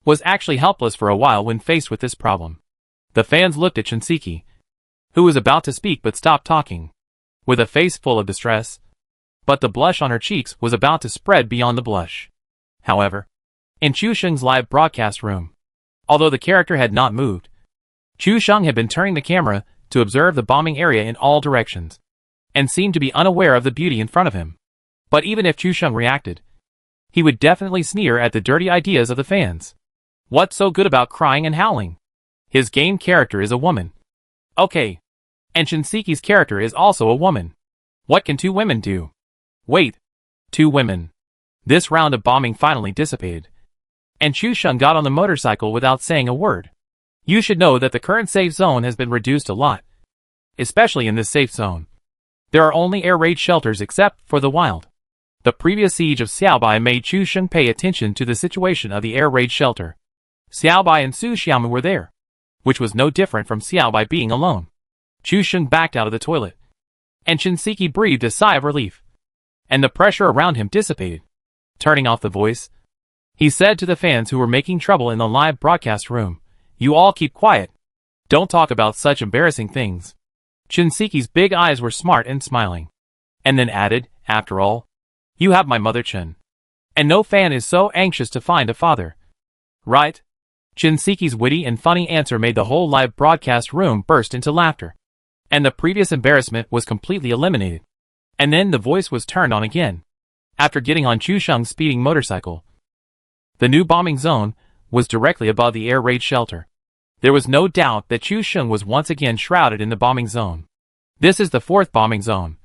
was actually helpless for a while when faced with this problem. The fans looked at Shinseki, who was about to speak but stopped talking, with a face full of distress. But the blush on her cheeks was about to spread beyond the blush. However, in Chu Sheng's live broadcast room, although the character had not moved, Chu Sheng had been turning the camera to observe the bombing area in all directions, and seemed to be unaware of the beauty in front of him. But even if Chu Sheng reacted, he would definitely sneer at the dirty ideas of the fans. What's so good about crying and howling? His game character is a woman. Okay. And Shinseki's character is also a woman. What can two women do? Wait. Two women. This round of bombing finally dissipated, and Chu Sheng got on the motorcycle without saying a word. You should know that the current safe zone has been reduced a lot. Especially in this safe zone, there are only air raid shelters except for the wild. The previous siege of Xiaobai made Chu Sheng pay attention to the situation of the air raid shelter. Xiaobai and Su Xiaomu were there, which was no different from Xiaobai being alone. Chu Sheng backed out of the toilet, and Shinseki breathed a sigh of relief, and the pressure around him dissipated. Turning off the voice, he said to the fans who were making trouble in the live broadcast room, "You all keep quiet. Don't talk about such embarrassing things." Shinseki's big eyes were smart and smiling, and then added, "After all, you have my mother-chan, and no fan is so anxious to find a father. Right?" Shinseki's witty and funny answer made the whole live broadcast room burst into laughter, and the previous embarrassment was completely eliminated. And then the voice was turned on again. After getting on Chu Sheng's speeding motorcycle, the new bombing zone was directly above the air raid shelter. There was no doubt that Chu Sheng was once again shrouded in the bombing zone. This is the fourth bombing zone,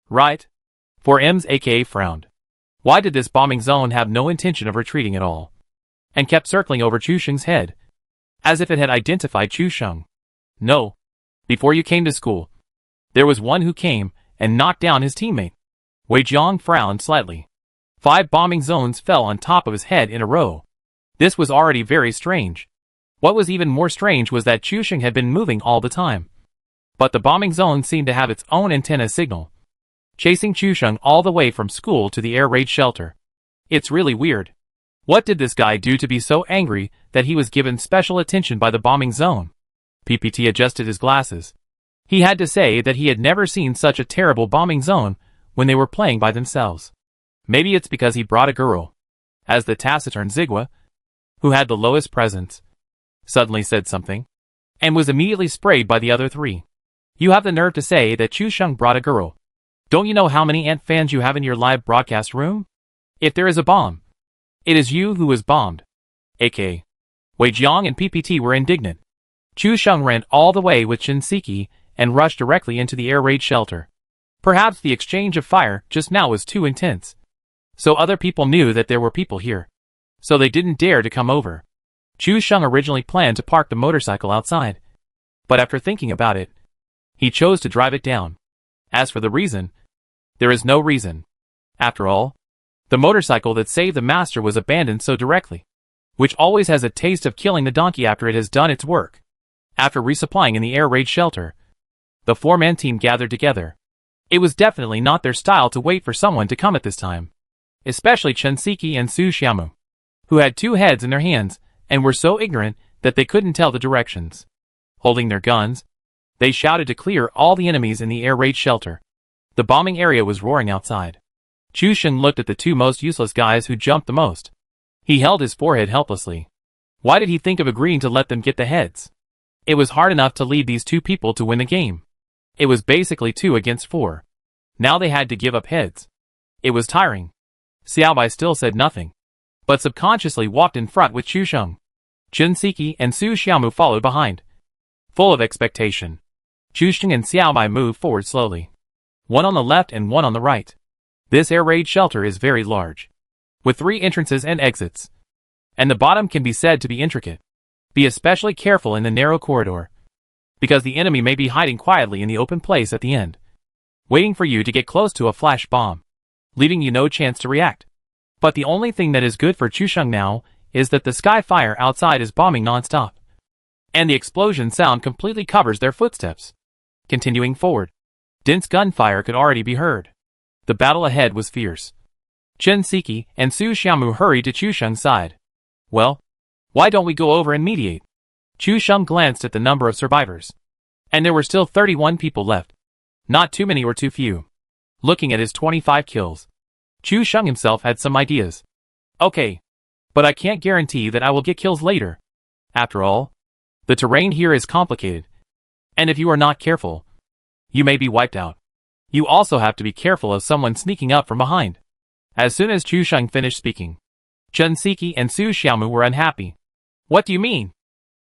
right? 4M's aka frowned. Why did this bombing zone have no intention of retreating at all, and kept circling over Chu Sheng's head, as if it had identified Chu Sheng? No. Before you came to school, there was one who came and knocked down his teammate. Wei Jiang frowned slightly. 5 bombing zones fell on top of his head in a row. This was already very strange. What was even more strange was that Chu Sheng had been moving all the time, but the bombing zone seemed to have its own antenna signal. chasing Chusheng all the way from school to the air raid shelter. It's really weird. What did this guy do to be so angry that he was given special attention by the bombing zone? PPT adjusted his glasses. He had to say that he had never seen such a terrible bombing zone when they were playing by themselves. Maybe it's because he brought a girl. As the taciturn Zigwa, who had the lowest presence, suddenly said something, and was immediately sprayed by the other three. You have the nerve to say that Chusheng brought a girl. Don't you know how many Ant fans you have in your live broadcast room? If there is a bomb, it is you who was bombed. AK. Wei Jiang and PPT were indignant. Chusheng ran all the way with Shinseki and rushed directly into the air raid shelter. Perhaps the exchange of fire just now was too intense. So other people knew that there were people here. So they didn't dare to come over. Chusheng originally planned to park the motorcycle outside. But after thinking about it, he chose to drive it down. As for the reason, there is no reason. After all, the motorcycle that saved the master was abandoned so directly, which always has a taste of killing the donkey after it has done its work. After resupplying in the air raid shelter, the four-man team gathered together. It was definitely not their style to wait for someone to come at this time. Especially Shinseki and Su Xiaomu, who had two heads in their hands and were so ignorant that they couldn't tell the directions. Holding their guns, they shouted to clear all the enemies in the air raid shelter. The bombing area was roaring outside. Chusheng looked at the two most useless guys who jumped the most. He held his forehead helplessly. Why did he think of agreeing to let them get the heads? It was hard enough to lead these two people to win the game. It was basically 2 against 4. Now they had to give up heads. It was tiring. Xiaobai still said nothing, but subconsciously walked in front with Chusheng. Shinseki and Su Xiaomu followed behind, full of expectation. Chusheng and Xiaobai moved forward slowly, one on the left and one on the right. This air raid shelter is very large, with 3 entrances and exits, and the bottom can be said to be intricate. Be especially careful in the narrow corridor, because the enemy may be hiding quietly in the open place at the end, waiting for you to get close to a flash bomb, leaving you no chance to react. But the only thing that is good for Chusheng now is that the sky fire outside is bombing non-stop, and the explosion sound completely covers their footsteps. Continuing forward, dense gunfire could already be heard. The battle ahead was fierce. Shinseki and Su Xiaomu hurried to Chusheng's side. Well, why don't we go over and mediate? Chusheng glanced at the number of survivors, and there were still 31 people left. Not too many or too few. Looking at his 25 kills, Chusheng himself had some ideas. Okay, but I can't guarantee that I will get kills later. After all, the terrain here is complicated, and if you are not careful, you may be wiped out. You also have to be careful of someone sneaking up from behind. As soon as Chusheng finished speaking, Shinseki and Su Xiaomu were unhappy. What do you mean?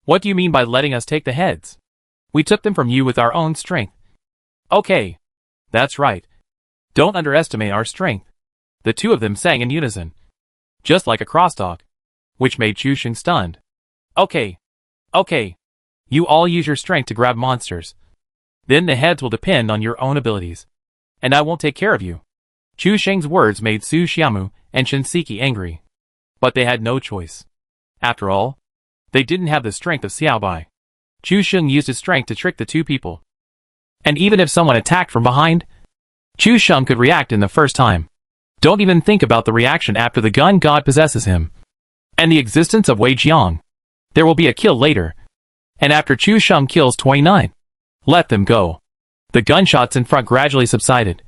What do you mean by letting us take the heads? We took them from you with our own strength. Okay. That's right. Don't underestimate our strength. The two of them sang in unison, just like a crosstalk, which made Chusheng stunned. Okay. Okay. You all use your strength to grab monsters. Then the heads will depend on your own abilities, and I won't take care of you. Chusheng's words made Su Xiaomu and Shinseki angry, but they had no choice. After all, they didn't have the strength of Xiaobai. Chusheng used his strength to trick the two people. And even if someone attacked from behind, Chusheng could react in the first time. Don't even think about the reaction after the gun god possesses him, and the existence of Wei Jiang. There will be a kill later, and after Chusheng kills 29, let them go. The gunshots in front gradually subsided,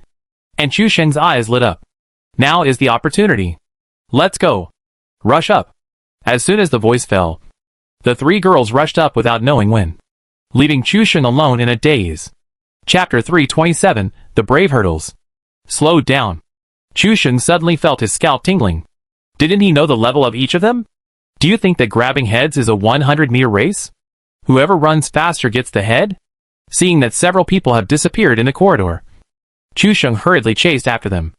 and Chusheng's eyes lit up. Now is the opportunity. Let's go. Rush up. As soon as the voice fell, the 3 girls rushed up without knowing when, leaving Chusheng alone in a daze. Chapter 327, The Brave Hurdles. Slowed down. Chusheng suddenly felt his scalp tingling. Didn't he know the level of each of them? Do you think that grabbing heads is a 100-meter race? Whoever runs faster gets the head? Seeing that several people have disappeared in the corridor, Chusheng hurriedly chased after them.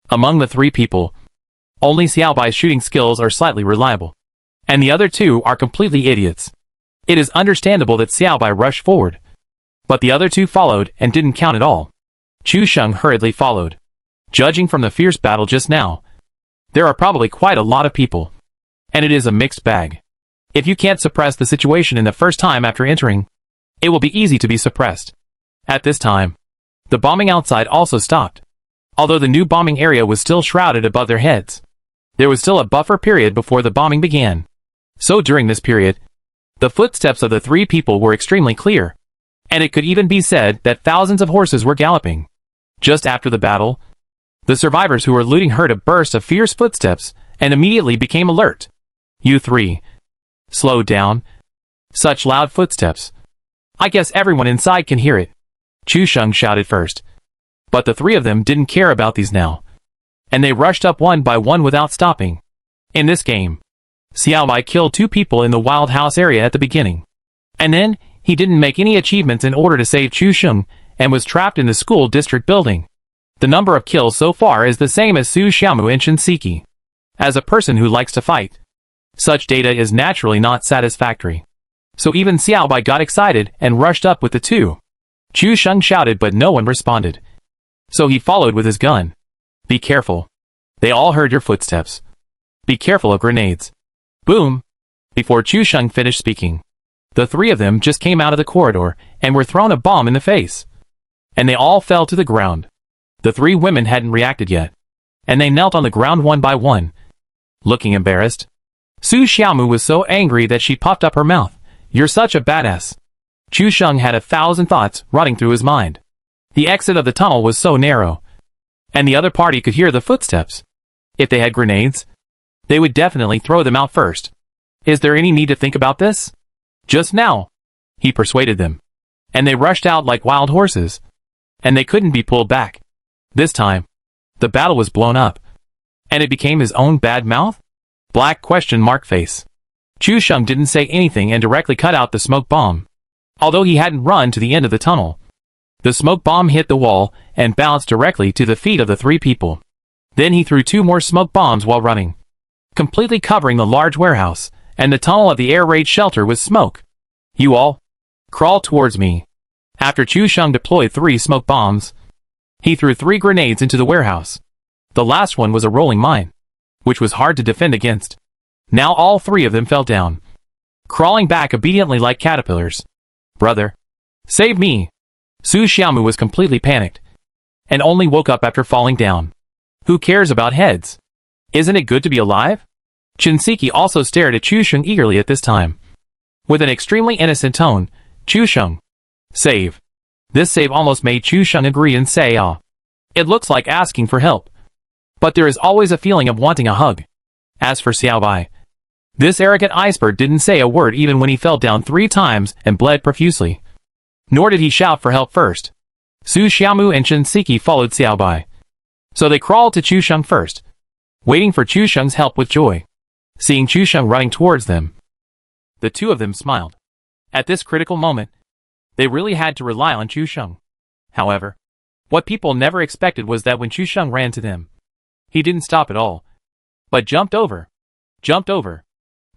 Among the 3 people, only Xiaobai's shooting skills are slightly reliable, and the other 2 are completely idiots. It is understandable that Xiaobai rushed forward, but the other 2 followed and didn't count at all. Chusheng hurriedly followed. Judging from the fierce battle just now, there are probably quite a lot of people, and it is a mixed bag. If you can't suppress the situation in the first time after entering, it will be easy to be suppressed. At this time, the bombing outside also stopped. Although the new bombing area was still shrouded above their heads, there was still a buffer period before the bombing began. So during this period, the footsteps of the three people were extremely clear, and it could even be said that thousands of horses were galloping. Just after the battle, the survivors who were looting heard a burst of fierce footsteps and immediately became alert. You three. Slow down. Such loud footsteps. I guess everyone inside can hear it. Chu Sheng shouted first. But the three of them didn't care about these now, and they rushed up one by one without stopping. In this game, Xiao Bai killed 2 people in the wild house area at the beginning. And then, he didn't make any achievements in order to save Chu Sheng, and was trapped in the school district building. The number of kills so far is the same as Su Xiaomu and Chen Siki. As a person who likes to fight, such data is naturally not satisfactory. So even Xiao Bai got excited and rushed up with the 2. Chu Sheng shouted but no one responded. So he followed with his gun. Be careful. They all heard your footsteps. Be careful of grenades. Boom! Before Chu Sheng finished speaking, the 3 of them just came out of the corridor and were thrown a bomb in the face. And they all fell to the ground. The 3 women hadn't reacted yet, and they knelt on the ground one by one, looking embarrassed. Su Xiaomu was so angry that she puffed up her mouth. You're such a badass. Chu Sheng had 1,000 thoughts running through his mind. The exit of the tunnel was so narrow, and the other party could hear the footsteps. If they had grenades, they would definitely throw them out first. Is there any need to think about this? Just now, he persuaded them, and they rushed out like wild horses, and they couldn't be pulled back. This time, the battle was blown up, and it became his own bad mouth? Black question mark face. Chu Sheng didn't say anything and directly cut out the smoke bomb. Although he hadn't run to the end of the tunnel, the smoke bomb hit the wall and bounced directly to the feet of the 3 people. Then he threw 2 more smoke bombs while running, completely covering the large warehouse and the tunnel of the air raid shelter with smoke. You all, crawl towards me. After Chu Sheng deployed 3 smoke bombs, he threw 3 grenades into the warehouse. The last one was a rolling mine, which was hard to defend against. Now all 3 of them fell down, crawling back obediently like caterpillars. Brother, save me! Su Xiaomu was completely panicked, and only woke up after falling down. Who cares about heads? Isn't it good to be alive? Chen Siki also stared at Chu Sheng eagerly at this time. With an extremely innocent tone, Chu Sheng, save. This save almost made Chu Sheng agree and say, ah. It looks like asking for help, but there is always a feeling of wanting a hug. As for Xiao Bai, this arrogant iceberg didn't say a word even when he fell down 3 times and bled profusely. Nor did he shout for help first. Su Xiaomu and Chen Siki followed Xiao Bai, so they crawled to Chu Sheng first, waiting for Chu Sheng's help with joy. Seeing Chu Sheng running towards them, the 2 of them smiled. At this critical moment, they really had to rely on Chu Sheng. However, what people never expected was that when Chu Sheng ran to them, he didn't stop at all, but jumped over.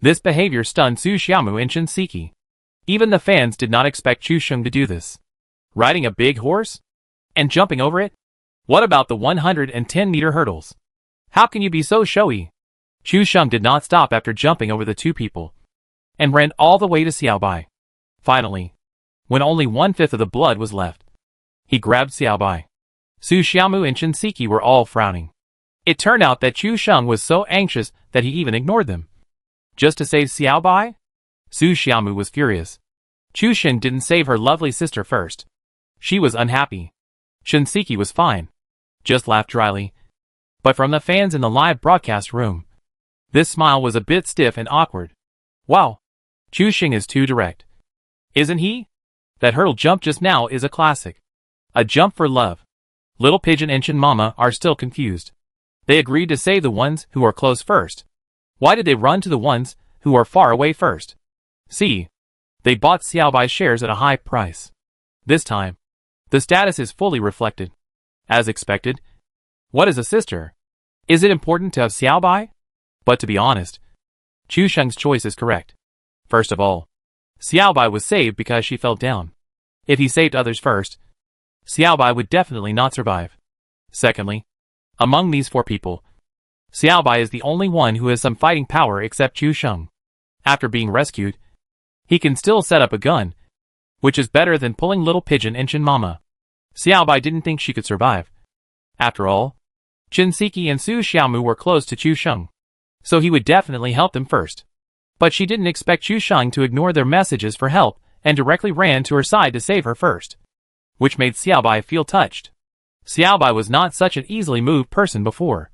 This behavior stunned Su Xiaomu and Chen Siki. Even the fans did not expect Chu Sheng to do this. Riding a big horse? And jumping over it? What about the 110-meter hurdles? How can you be so showy? Chu Sheng did not stop after jumping over the 2 people, and ran all the way to Xiao Bai. Finally, when only 1/5 of the blood was left, he grabbed Xiao Bai. Su Xiaomu and Chen Siki were all frowning. It turned out that Chu Sheng was so anxious that he even ignored them, just to save Xiao Bai? Su Xiaomu was furious. Chu Sheng didn't save her lovely sister first. She was unhappy. Chen Siki was fine, just laughed dryly. But from the fans in the live broadcast room, this smile was a bit stiff and awkward. Wow, Chu Sheng is too direct. Isn't he? That hurdle jump just now is a classic. A jump for love. Little Pigeon and Chen Mama are still confused. They agreed to save the ones who are close first. Why did they run to the ones who are far away first? See, they bought Xiao Bai's shares at a high price. This time, the status is fully reflected. As expected. What is a sister? Is it important to have Xiao Bai? But to be honest, Chu Sheng's choice is correct. First of all, Xiao Bai was saved because she fell down. If he saved others first, Xiao Bai would definitely not survive. Secondly, among these 4 people, Xiao Bai is the only one who has some fighting power except Chu Sheng. After being rescued, he can still set up a gun, which is better than pulling Little Pigeon and Chen Mama. Xiao Bai didn't think she could survive, After all, Chen Siki and Su Xiaomu were close to Chu Sheng, so he would definitely help them first. But she didn't expect Chu Sheng to ignore their messages for help and directly ran to her side to save her first, which made Xiaobai feel touched. Xiaobai was not such an easily moved person before.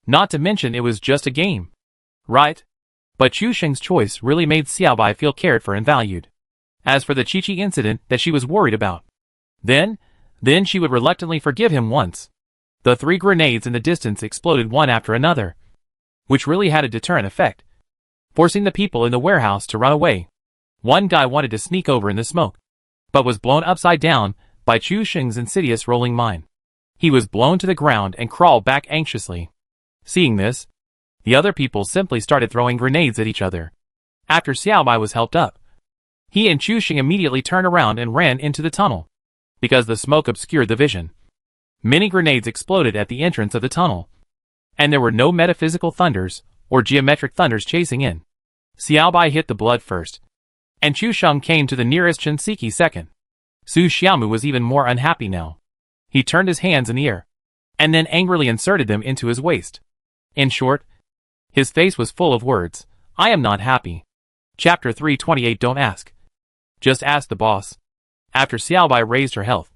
Not to mention it was just a game, right? But Chu Sheng's choice really made Xiaobai feel cared for and valued. As for the Qiqi incident that she was worried about, then she would reluctantly forgive him once. The 3 grenades in the distance exploded one after another, which really had a deterrent effect, forcing the people in the warehouse to run away. One guy wanted to sneak over in the smoke, but was blown upside down by Chu Sheng's insidious rolling mine. He was blown to the ground and crawled back anxiously. Seeing this, the other people simply started throwing grenades at each other. After Xiaobai was helped up, he and Chu Sheng immediately turned around and ran into the tunnel, because the smoke obscured the vision. Many grenades exploded at the entrance of the tunnel, and there were no metaphysical thunders or geometric thunders chasing in. Xiaobai hit the blood first, and Chu Sheng came to the nearest Chen Siki second. Su Xiaomu was even more unhappy now. He turned his hands in the air, and then angrily inserted them into his waist. In short, his face was full of words. I am not happy. Chapter 328. Don't ask. Just ask the boss. After Xiaobai raised her health,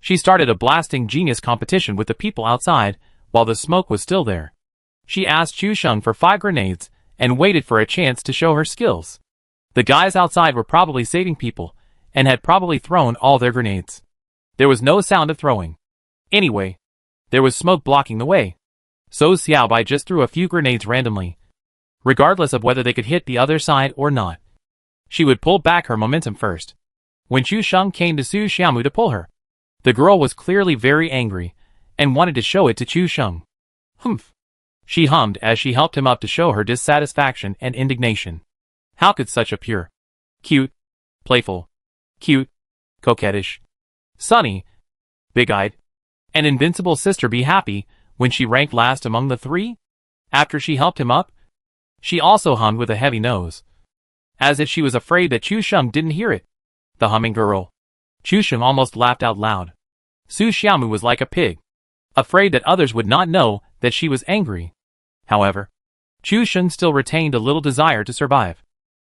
she started a blasting genius competition with the people outside while the smoke was still there. She asked Chu Sheng for 5 grenades and waited for a chance to show her skills. The guys outside were probably saving people and had probably thrown all their grenades. There was no sound of throwing. Anyway, there was smoke blocking the way, so Xiaobai just threw a few grenades randomly, regardless of whether they could hit the other side or not. She would pull back her momentum first. When Chu Sheng came to Su Xiaomu to pull her, the girl was clearly very angry and wanted to show it to Chu Sheng. Humph. She hummed as she helped him up to show her dissatisfaction and indignation. How could such a pure, cute, playful, cute, coquettish, sunny, big-eyed, and invincible sister be happy when she ranked last among the 3? After she helped him up, she also hummed with a heavy nose, as if she was afraid that Chu Sheng didn't hear it. The humming girl. Chu Sheng almost laughed out loud. Su Xiaomu was like a pig, afraid that others would not know that she was angry. However, Chu Sheng still retained a little desire to survive.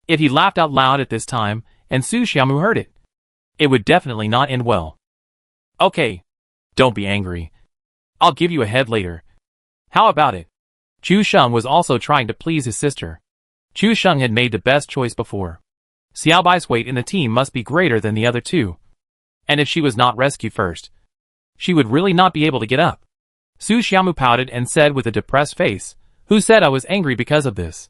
If he laughed out loud at this time and Su Xiaomu heard it, it would definitely not end well. Okay, don't be angry. I'll give you a head later. How about it? Chu Sheng was also trying to please his sister. Chu Sheng had made the best choice before. Xiaobai's weight in the team must be greater than the other 2. And if she was not rescued first, she would really not be able to get up. Su Xiaomu pouted and said with a depressed face, "Who said I was angry because of this?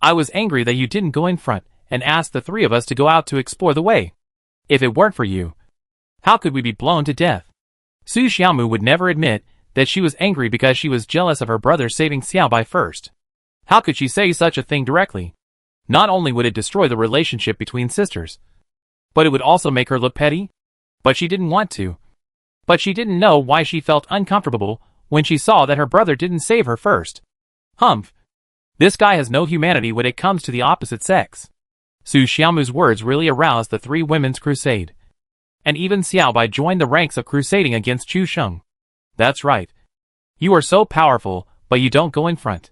I was angry that you didn't go in front and ask the 3 of us to go out to explore the way. If it weren't for you, how could we be blown to death?" Su Xiaomu would never admit that she was angry because she was jealous of her brother saving Xiaobai first. How could she say such a thing directly? Not only would it destroy the relationship between sisters, but it would also make her look petty. But she didn't want to. But she didn't know why she felt uncomfortable when she saw that her brother didn't save her first. Humph. This guy has no humanity when it comes to the opposite sex. Su Xiaomu's words really aroused the 3 women's crusade. And even Xiaobai joined the ranks of crusading against Chu Sheng. That's right. You are so powerful, but you don't go in front.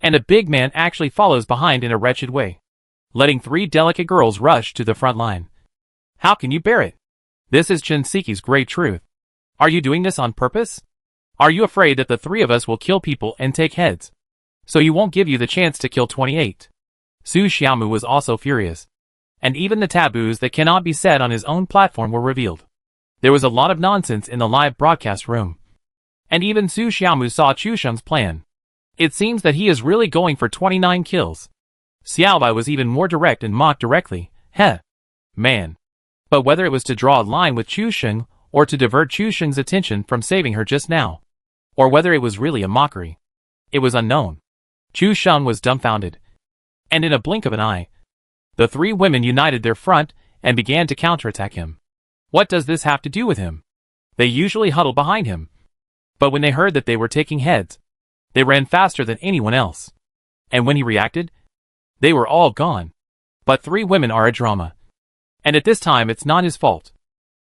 And a big man actually follows behind in a wretched way, letting 3 delicate girls rush to the front line. How can you bear it? This is Chen Siki's great truth. Are you doing this on purpose? Are you afraid that the 3 of us will kill people and take heads, so you won't give you the chance to kill 28? Su Xiaomu was also furious, and even the taboos that cannot be said on his own platform were revealed. There was a lot of nonsense in the live broadcast room, and even Su Xiaomu saw Chu Sheng's plan. It seems that he is really going for 29 kills. Xiaobai was even more direct and mocked directly. Heh. Man. But whether it was to draw a line with Chu Sheng, or to divert Chu Sheng's attention from saving her just now, or whether it was really a mockery, it was unknown. Chu Sheng was dumbfounded. And in a blink of an eye, the 3 women united their front and began to counterattack him. What does this have to do with him? They usually huddled behind him. But when they heard that they were taking heads, they ran faster than anyone else. And when he reacted, they were all gone. But 3 women are a drama. And at this time it's not his fault.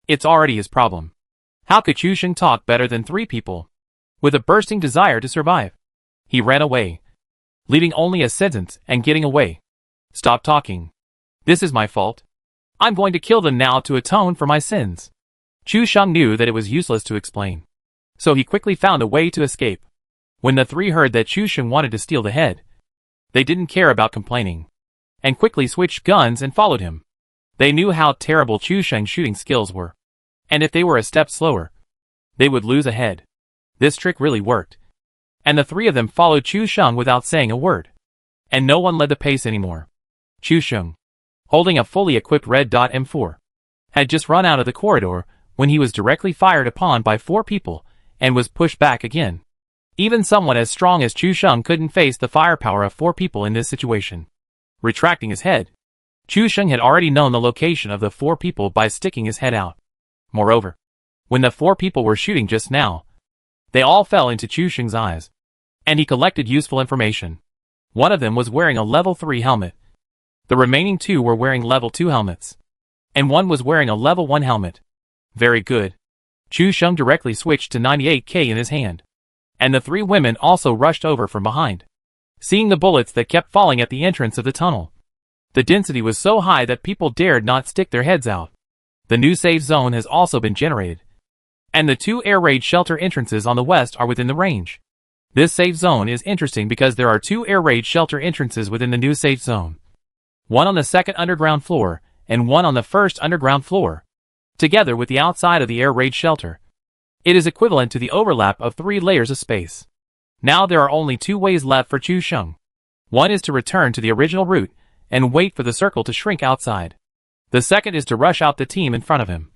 It's already his problem. How could Chu Sheng talk better than 3 people? with a bursting desire to survive. He ran away, leaving only a sentence and getting away. Stop talking. This is my fault. I'm going to kill them now to atone for my sins. Chu Sheng knew that it was useless to explain, so he quickly found a way to escape. When the three heard that Chu Sheng wanted to steal the head, they didn't care about complaining, and quickly switched guns and followed him. They knew how terrible Chu Sheng's shooting skills were, and if they were a step slower, they would lose a head. This trick really worked, and the three of them followed Chu Sheng without saying a word, and no one led the pace anymore. Chu Sheng, holding a fully equipped red dot M4, had just run out of the corridor when he was directly fired upon by 4 people and was pushed back again. Even someone as strong as Chu Sheng couldn't face the firepower of 4 people in this situation. Retracting his head, Chu Sheng had already known the location of the 4 people by sticking his head out. Moreover, when the 4 people were shooting just now, they all fell into Chu Sheng's eyes, and he collected useful information. One of them was wearing a level 3 helmet. The remaining 2 were wearing level 2 helmets, and one was wearing a level 1 helmet. Very good. Chu Sheng directly switched to 98K in his hand, and the 3 women also rushed over from behind, seeing the bullets that kept falling at the entrance of the tunnel. The density was so high that people dared not stick their heads out. The new safe zone has also been generated, and the 2 air raid shelter entrances on the west are within the range. This safe zone is interesting because there are 2 air raid shelter entrances within the new safe zone. One on the 2nd underground floor, and one on the 1st underground floor, together with the outside of the air raid shelter. It is equivalent to the overlap of 3 layers of space. Now there are only 2 ways left for Chu Sheng. One is to return to the original route and wait for the circle to shrink outside. The second is to rush out the team in front of him,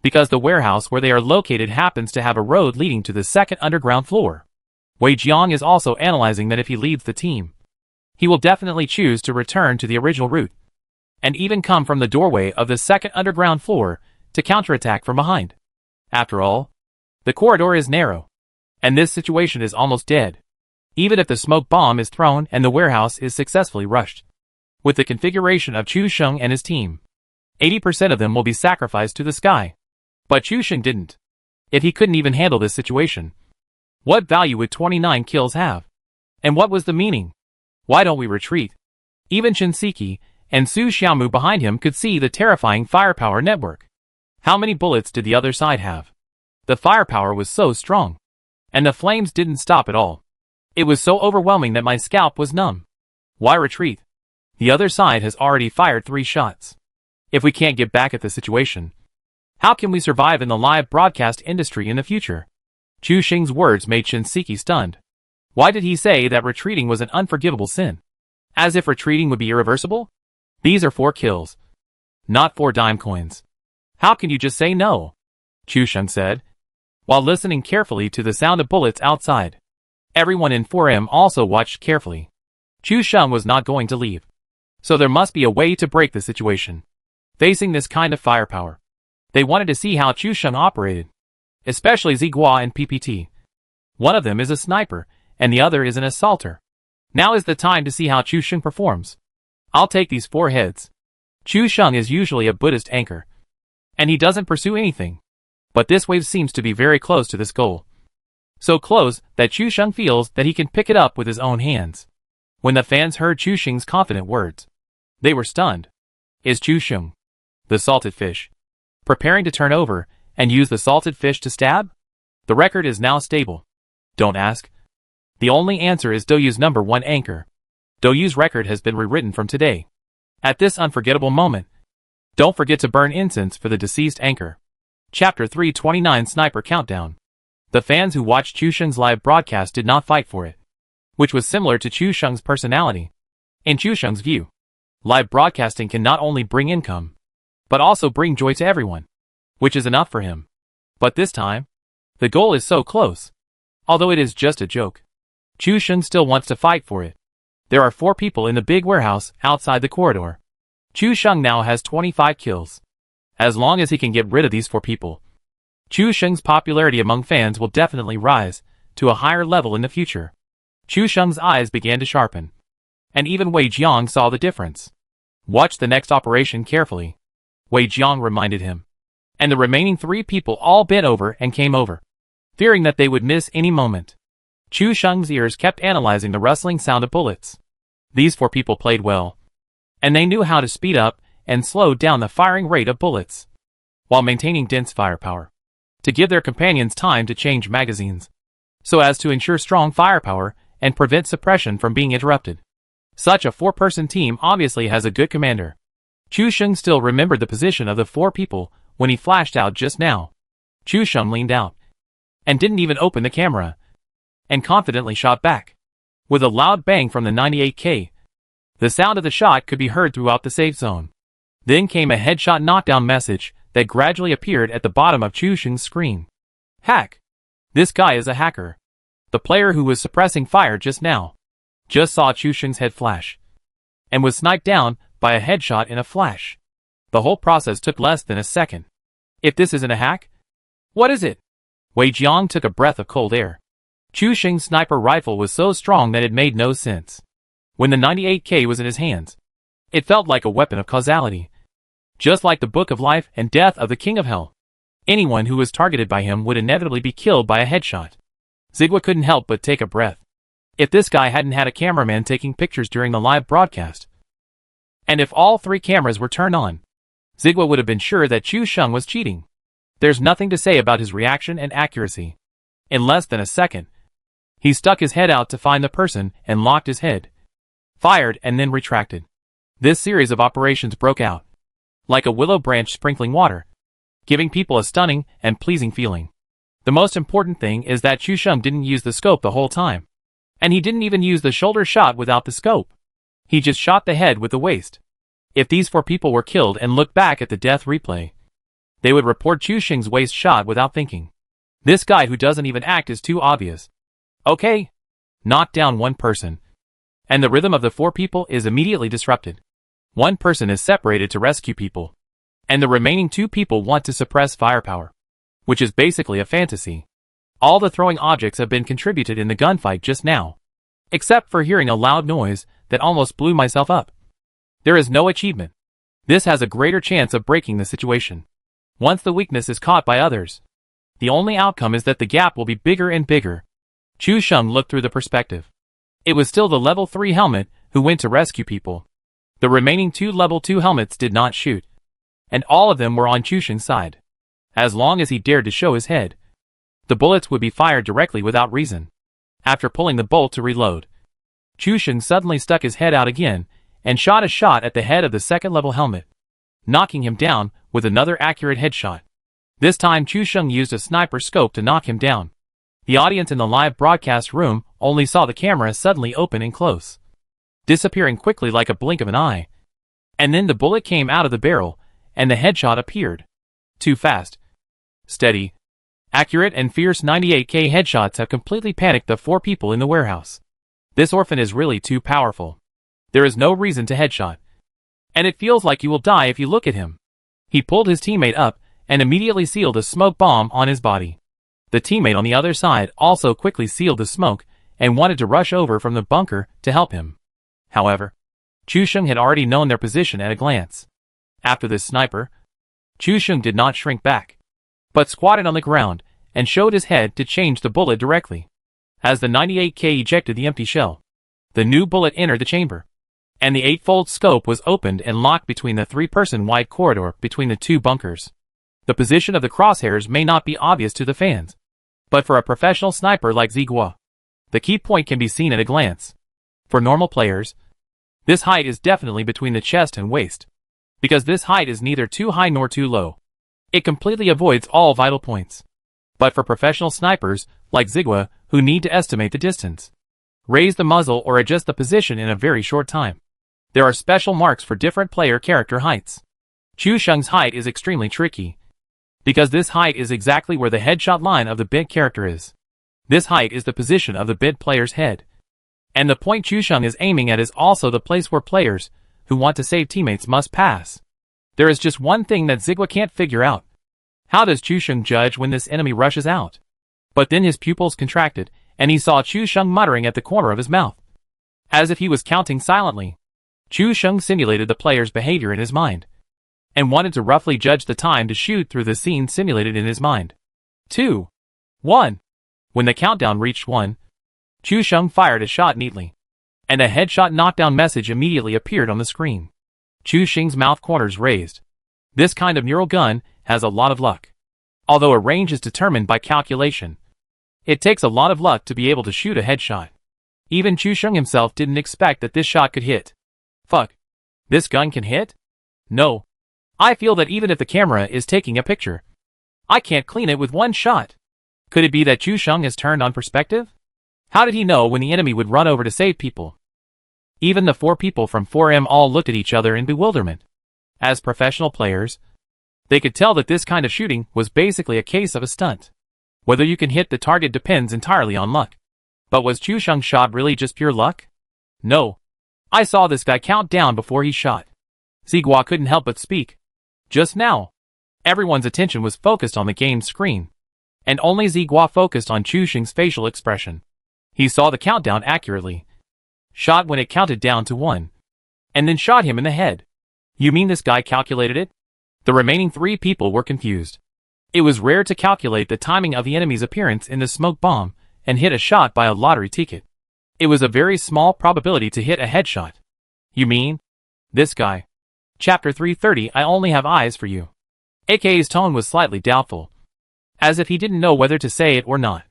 because the warehouse where they are located happens to have a road leading to the 2nd underground floor. Wei Jiang is also analyzing that if he leads the team, he will definitely choose to return to the original route, and even come from the doorway of the 2nd underground floor to counterattack from behind. After all, the corridor is narrow, and this situation is almost dead, even if the smoke bomb is thrown and the warehouse is successfully rushed. With the configuration of Chu Sheng and his team, 80% of them will be sacrificed to the sky. But Chu Sheng didn't. If he couldn't even handle this situation, what value would 29 kills have? And what was the meaning? Why don't we retreat? Even Chen Siki and Su Xiaomu behind him could see the terrifying firepower network. How many bullets did the other side have? The firepower was so strong, and the flames didn't stop at all. It was so overwhelming that my scalp was numb. Why retreat? The other side has already fired 3 shots. If we can't get back at the situation, how can we survive in the live broadcast industry in the future? Chu Sheng's words made Chen Siki stunned. Why did he say that retreating was an unforgivable sin? As if retreating would be irreversible? These are 4 kills, not 4 dime coins. How can you just say no? Chu Sheng said, while listening carefully to the sound of bullets outside. Everyone in 4M also watched carefully. Chu Sheng was not going to leave, so there must be a way to break the situation. Facing this kind of firepower, they wanted to see how Chu Sheng operated, especially Ziguo and PPT. One of them is a sniper, and the other is an assaulter. Now is the time to see how Chu Sheng performs. I'll take these 4 heads. Chu Sheng is usually a Buddhist anchor, and he doesn't pursue anything. But this wave seems to be very close to this goal. So close that Chu Sheng feels that he can pick it up with his own hands. When the fans heard Chu Sheng's confident words, they were stunned. Is Chu Sheng, the salted fish, preparing to turn over and use the salted fish to stab? The record is now stable. Don't ask. The only answer is Douyu's #1 anchor. Douyu's record has been rewritten from today. At this unforgettable moment, don't forget to burn incense for the deceased anchor. Chapter 329 Sniper Countdown. The fans who watched Chu Sheng's live broadcast did not fight for it, which was similar to Chu Sheng's personality. In Chu Sheng's view, live broadcasting can not only bring income, but also bring joy to everyone, which is enough for him. But this time, the goal is so close. Although it is just a joke, Chu Sheng still wants to fight for it. There are 4 people in the big warehouse outside the corridor. Chu Sheng now has 25 kills. As long as he can get rid of these 4 people, Chu Sheng's popularity among fans will definitely rise to a higher level in the future. Chu Sheng's eyes began to sharpen, and even Wei Jiang saw the difference. Watch the next operation carefully, Wei Jiang reminded him. And the remaining 3 people all bent over and came over. fearing that they would miss any moment. Chu Sheng's ears kept analyzing the rustling sound of bullets. These 4 people played well, and they knew how to speed up and slow down the firing rate of bullets, while maintaining dense firepower, to give their companions time to change magazines, so as to ensure strong firepower and prevent suppression from being interrupted. Such a 4-person team obviously has a good commander. Chu Sheng still remembered the position of the 4 people when he flashed out just now. Chu Sheng leaned out, and didn't even open the camera, and confidently shot back, with a loud bang from the 98K. The sound of the shot could be heard throughout the safe zone. Then came a headshot knockdown message that gradually appeared at the bottom of Chu Sheng's screen. Hack. This guy is a hacker. The player who was suppressing fire just now just saw Chu Sheng's head flash, and was sniped down by a headshot in a flash. The whole process took less than a second. If this isn't a hack, what is it? Wei Jiang took a breath of cold air. Chu Sheng's sniper rifle was so strong that it made no sense. When the 98K was in his hands, it felt like a weapon of causality. Just like the Book of Life and Death of the King of Hell. Anyone who was targeted by him would inevitably be killed by a headshot. Zigwa couldn't help but take a breath. If this guy hadn't had a cameraman taking pictures during the live broadcast, and if all 3 cameras were turned on, Zigwa would have been sure that Chu Sheng was cheating. There's nothing to say about his reaction and accuracy. In less than a second, he stuck his head out to find the person and locked his head, fired and then retracted. This series of operations broke out like a willow branch sprinkling water, giving people a stunning and pleasing feeling. The most important thing is that Chu Sheng didn't use the scope the whole time. And he didn't even use the shoulder shot without the scope. He just shot the head with the waist. If these 4 people were killed and looked back at the death replay, they would report Chu Sheng's waist shot without thinking. This guy who doesn't even act is too obvious. Okay. Knock down 1 person, and the rhythm of the 4 people is immediately disrupted. 1 person is separated to rescue people, and the remaining 2 people want to suppress firepower, which is basically a fantasy. All the throwing objects have been contributed in the gunfight just now, except for hearing a loud noise that almost blew myself up. There is no achievement. This has a greater chance of breaking the situation. Once the weakness is caught by others, the only outcome is that the gap will be bigger and bigger. Chu Sheng looked through the perspective. It was still the level 3 helmet who went to rescue people. The remaining 2 level 2 helmets did not shoot, and all of them were on Chu Sheng's side. As long as he dared to show his head, the bullets would be fired directly without reason. After pulling the bolt to reload, Chu Sheng suddenly stuck his head out again and shot a shot at the head of the 2nd level helmet, knocking him down with another accurate headshot. This time Chu Sheng used a sniper scope to knock him down. The audience in the live broadcast room only saw the camera suddenly open and close, disappearing quickly like a blink of an eye. And then the bullet came out of the barrel, and the headshot appeared. Too fast. Steady, accurate and fierce 98K headshots have completely panicked the 4 people in the warehouse. This orphan is really too powerful. There is no reason to headshot, and it feels like you will die if you look at him. He pulled his teammate up and immediately sealed a smoke bomb on his body. The teammate on the other side also quickly sealed the smoke and wanted to rush over from the bunker to help him. However, Chu Sheng had already known their position at a glance. After this sniper, Chu Sheng did not shrink back, but squatted on the ground and showed his head to change the bullet directly. As the 98K ejected the empty shell, the new bullet entered the chamber, and the 8-fold scope was opened and locked between the 3-person wide corridor between the 2 bunkers. The position of the crosshairs may not be obvious to the fans, but for a professional sniper like Zigua, the key point can be seen at a glance. For normal players, this height is definitely between the chest and waist, because this height is neither too high nor too low. It completely avoids all vital points. But for professional snipers, like Zigua, who need to estimate the distance, raise the muzzle or adjust the position in a very short time, there are special marks for different player character heights. Chu Sheng's height is extremely tricky, because this height is exactly where the headshot line of the bid character is. This height is the position of the bid player's head, and the point Chu Sheng is aiming at is also the place where players who want to save teammates must pass. There is just one thing that Zigua can't figure out. How does Chu Sheng judge when this enemy rushes out? But then his pupils contracted, and he saw Chu Sheng muttering at the corner of his mouth, as if he was counting silently. Chu Sheng simulated the player's behavior in his mind, and wanted to roughly judge the time to shoot through the scene simulated in his mind. 2, 1. When the countdown reached 1, Chu Sheng fired a shot neatly, and a headshot knockdown message immediately appeared on the screen. Chu Sheng's mouth corners raised. This kind of neural gun has a lot of luck. Although a range is determined by calculation, it takes a lot of luck to be able to shoot a headshot. Even Chu Sheng himself didn't expect that this shot could hit. Fuck. This gun can hit? No. I feel that even if the camera is taking a picture, I can't clean it with one shot. Could it be that Chu Sheng has turned on perspective? How did he know when the enemy would run over to save people? Even the 4 people from 4M all looked at each other in bewilderment. As professional players, they could tell that this kind of shooting was basically a case of a stunt. Whether you can hit the target depends entirely on luck. But was Chu Sheng's shot really just pure luck? No. I saw this guy count down before he shot. Ziguo couldn't help but speak. Just now, everyone's attention was focused on the game's screen, and only Ziguo focused on Chu Sheng's facial expression. He saw the countdown accurately, shot when it counted down to 1, and then shot him in the head. You mean this guy calculated it? The remaining 3 people were confused. It was rare to calculate the timing of the enemy's appearance in the smoke bomb and hit a shot by a lottery ticket. It was a very small probability to hit a headshot. You mean? This guy. Chapter 330 I Only Have Eyes for You. AK's tone was slightly doubtful, as if he didn't know whether to say it or not.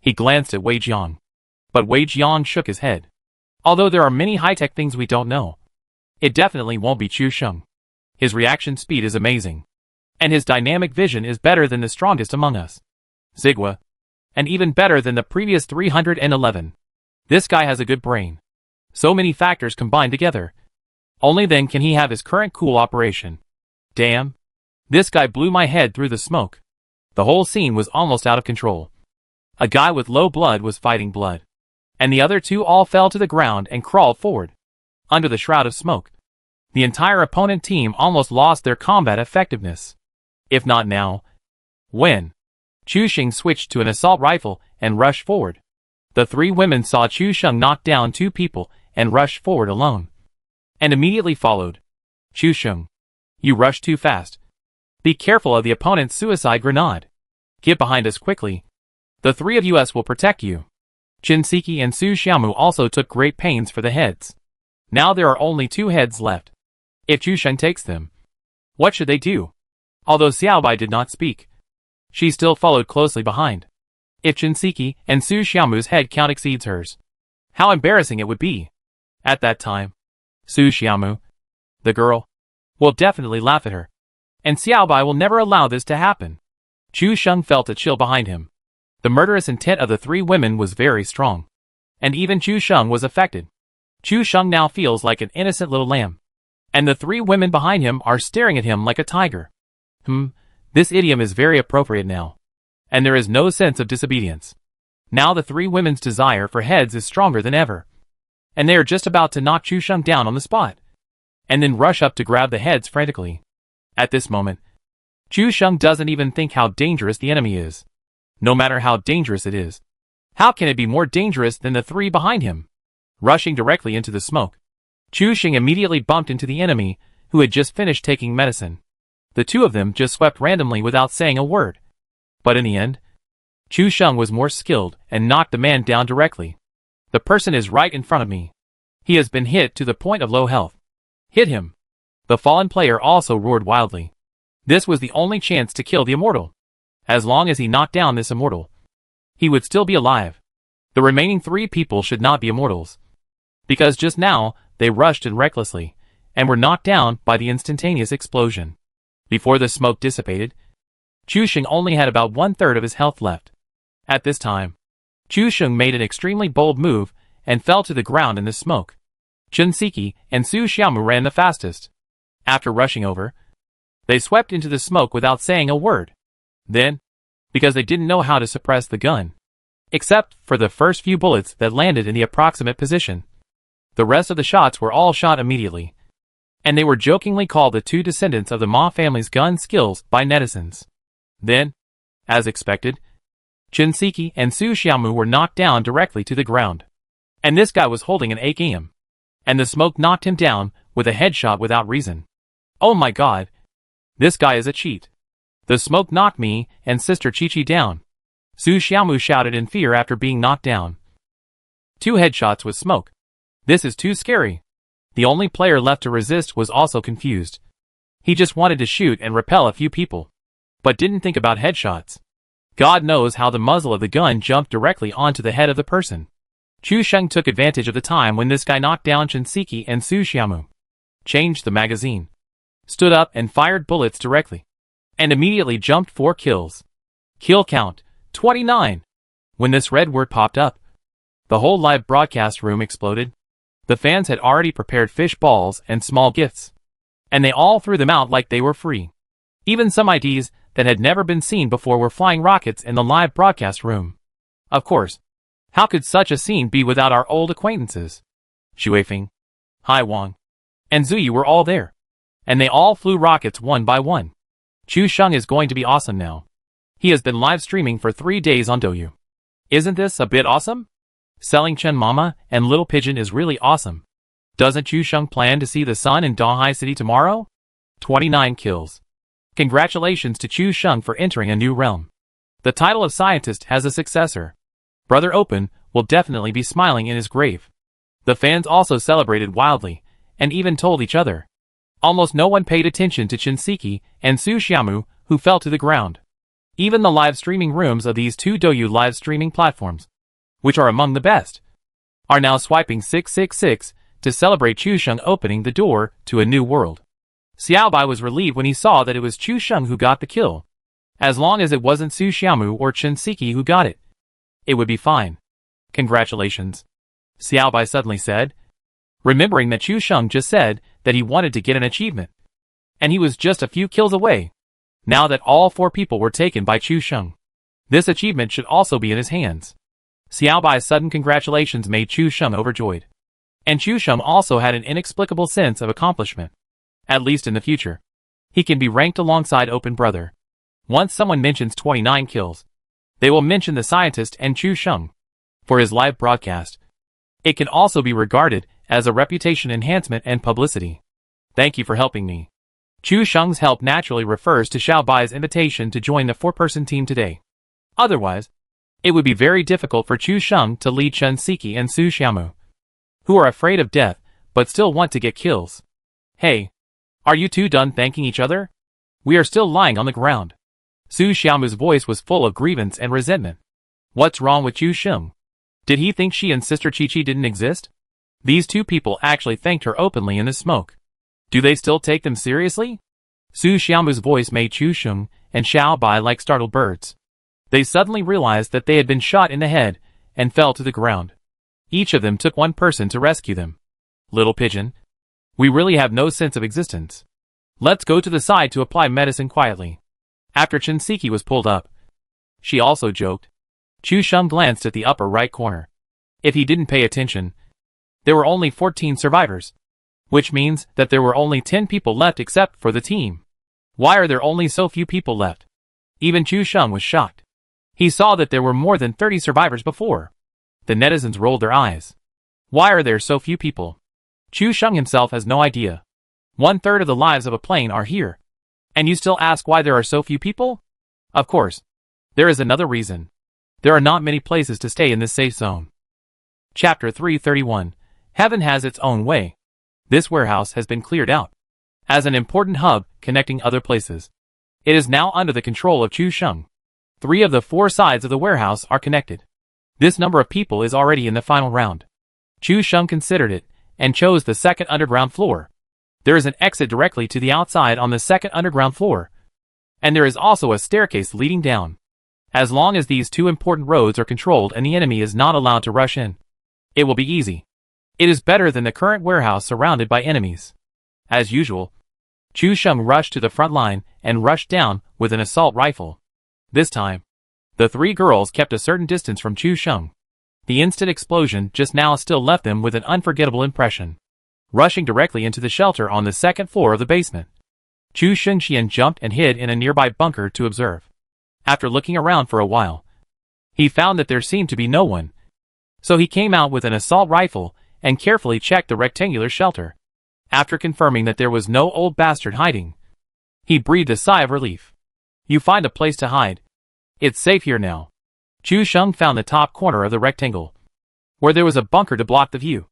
He glanced at Wei Jiang. But Wei Jiang shook his head. Although there are many high-tech things we don't know, it definitely won't be Chu Sheng. His reaction speed is amazing, and his dynamic vision is better than the strongest among us. Ziguo. And even better than the previous 311. This guy has a good brain. So many factors combined together. Only then can he have his current cool operation. Damn. This guy blew my head through the smoke. The whole scene was almost out of control. A guy with low blood was fighting blood, and the other 2 all fell to the ground and crawled forward, under the shroud of smoke. The entire opponent team almost lost their combat effectiveness. If not now, when? Chu Sheng switched to an assault rifle and rushed forward. The 3 women saw Chu Sheng knock down 2 people and rush forward alone, and immediately followed. Chu Sheng, you rushed too fast. Be careful of the opponent's suicide grenade. Get behind us quickly. The 3 of us will protect you. Chen Siki and Su Xiaomu also took great pains for the heads. Now there are only 2 heads left. If Chu Sheng takes them, what should they do? Although Xiaobai did not speak, she still followed closely behind. If Chen Siki and Su Xiaomu's head count exceeds hers, how embarrassing it would be. At that time, Su Xiaomu, the girl, will definitely laugh at her, and Xiaobai will never allow this to happen. Chu Sheng felt a chill behind him. The murderous intent of the 3 women was very strong, and even Chu Sheng was affected. Chu Sheng now feels like an innocent little lamb, and the 3 women behind him are staring at him like a tiger. This idiom is very appropriate now, and there is no sense of disobedience. Now the 3 women's desire for heads is stronger than ever, and they are just about to knock Chu Sheng down on the spot, and then rush up to grab the heads frantically. At this moment, Chu Sheng doesn't even think how dangerous the enemy is. No matter how dangerous it is, how can it be more dangerous than the 3 behind him? Rushing directly into the smoke, Chu Sheng immediately bumped into the enemy, who had just finished taking medicine. The 2 of them just swept randomly without saying a word. But in the end, Chu Sheng was more skilled and knocked the man down directly. The person is right in front of me. He has been hit to the point of low health. Hit him. The fallen player also roared wildly. This was the only chance to kill the immortal. As long as he knocked down this immortal, he would still be alive. The remaining 3 people should not be immortals, because just now they rushed in recklessly and were knocked down by the instantaneous explosion. Before the smoke dissipated, Chu Sheng only had about 1/3 of his health left. At this time, Chu Sheng made an extremely bold move and fell to the ground in the smoke. Chen Siki and Su Xiaomu ran the fastest. After rushing over, they swept into the smoke without saying a word. Then, because they didn't know how to suppress the gun, except for the first few bullets that landed in the approximate position, the rest of the shots were all shot immediately, and they were jokingly called the 2 descendants of the Ma family's gun skills by netizens. Then, as expected, Chen Siki and Su Xiaomu were knocked down directly to the ground. And this guy was holding an AK, and the smoke knocked him down with a headshot without reason. Oh my god. This guy is a cheat. The smoke knocked me and Sister Chi-Chi down. Su Xiaomu shouted in fear after being knocked down. 2 headshots with smoke. This is too scary. The only player left to resist was also confused. He just wanted to shoot and repel a few people, but didn't think about headshots. God knows how the muzzle of the gun jumped directly onto the head of the person. Chu Sheng took advantage of the time when this guy knocked down Shinseki and Su Xiaomu. Changed the magazine. Stood up and fired bullets directly. And immediately jumped 4 kills. Kill count, 29. When this red word popped up, the whole live broadcast room exploded. The fans had already prepared fish balls and small gifts, and they all threw them out like they were free. Even some IDs that had never been seen before were flying rockets in the live broadcast room. Of course, how could such a scene be without our old acquaintances? Xu Weifeng, Hai Wang, and Zuyi were all there, and they all flew rockets one by one. Chu Sheng is going to be awesome now. He has been live streaming for 3 days on Douyu. Isn't this a bit awesome? Selling Chen Mama and Little Pigeon is really awesome. Doesn't Chu Sheng plan to see the sun in Dahai City tomorrow? 29 kills. Congratulations to Chu Sheng for entering a new realm. The title of scientist has a successor. Brother Open will definitely be smiling in his grave. The fans also celebrated wildly, and even told each other. Almost no one paid attention to Shinseki and Su Xiaomu, who fell to the ground. Even the live streaming rooms of these 2 Douyu live streaming platforms, which are among the best, are now swiping 666 to celebrate Chu Sheng opening the door to a new world. Xiaobai was relieved when he saw that it was Chu Sheng who got the kill. As long as it wasn't Su Xiaomu or Shinseki who got it, it would be fine. Congratulations, Xiaobai suddenly said, remembering that Chu Sheng just said that he wanted to get an achievement, and he was just a few kills away. Now that all 4 people were taken by Chu Sheng, this achievement should also be in his hands. Xiaobai's sudden congratulations made Chu Sheng overjoyed. And Chu Sheng also had an inexplicable sense of accomplishment. At least in the future, he can be ranked alongside Open Brother. Once someone mentions 29 kills, they will mention the scientist and Chu Sheng for his live broadcast. It can also be regarded as a reputation enhancement and publicity. Thank you for helping me. Chu Sheng's help naturally refers to Xiaobai's invitation to join the 4-person team today. Otherwise, it would be very difficult for Chu Sheng to lead Shinseki and Su Xiaomu, who are afraid of death but still want to get kills. Hey, are you 2 done thanking each other? We are still lying on the ground. Su Xiaomu's voice was full of grievance and resentment. What's wrong with Chu Sheng? Did he think she and Sister Chi-Chi didn't exist? These 2 people actually thanked her openly in the smoke. Do they still take them seriously? Su Xiaomu's voice made Chu Sheng and Xiaobai like startled birds. They suddenly realized that they had been shot in the head and fell to the ground. Each of them took 1 person to rescue them. Little Pigeon, we really have no sense of existence. Let's go to the side to apply medicine quietly. After Shinseki was pulled up, she also joked. Chu Sheng glanced at the upper right corner. If he didn't pay attention, there were only 14 survivors, which means that there were only 10 people left except for the team. Why are there only so few people left? Even Chu Sheng was shocked. He saw that there were more than 30 survivors before. The netizens rolled their eyes. Why are there so few people? Chu Sheng himself has no idea. 1/3 of the lives of a plane are here. And you still ask why there are so few people? Of course, there is another reason. There are not many places to stay in this safe zone. Chapter 331. Heaven has its own way. This warehouse has been cleared out as an important hub connecting other places. It is now under the control of Chu Sheng. 3 of the 4 sides of the warehouse are connected. This number of people is already in the final round. Chu Sheng considered it and chose the 2nd underground floor. There is an exit directly to the outside on the 2nd underground floor, and there is also a staircase leading down. As long as these 2 important roads are controlled and the enemy is not allowed to rush in, it will be easy. It is better than the current warehouse surrounded by enemies. As usual, Chu Sheng rushed to the front line and rushed down with an assault rifle. This time, the 3 girls kept a certain distance from Chu Sheng. The instant explosion just now still left them with an unforgettable impression. Rushing directly into the shelter on the 2nd floor of the basement, Chu Shengxian jumped and hid in a nearby bunker to observe. After looking around for a while, he found that there seemed to be no one. So he came out with an assault rifle and carefully checked the rectangular shelter. After confirming that there was no old bastard hiding, he breathed a sigh of relief. You find a place to hide. It's safe here now. Chu Sheng found the top corner of the rectangle, where there was a bunker to block the view,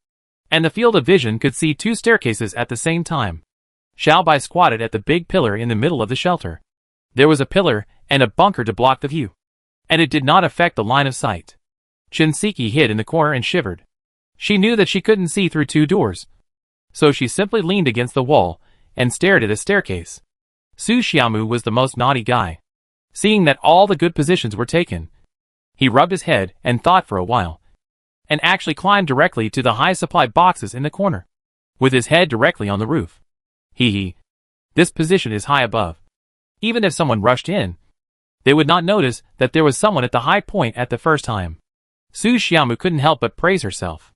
and the field of vision could see 2 staircases at the same time. Xiao Bai squatted at the big pillar in the middle of the shelter. There was a pillar and a bunker to block the view, and it did not affect the line of sight. Chen Siki hid in the corner and shivered. She knew that she couldn't see through 2 doors, so she simply leaned against the wall and stared at a staircase. Su Xiaomu was the most naughty guy. Seeing that all the good positions were taken, he rubbed his head and thought for a while, and actually climbed directly to the high supply boxes in the corner, with his head directly on the roof. Hee. This position is high above. Even if someone rushed in, they would not notice that there was someone at the high point at the first time. Su Xiaomu couldn't help but praise herself.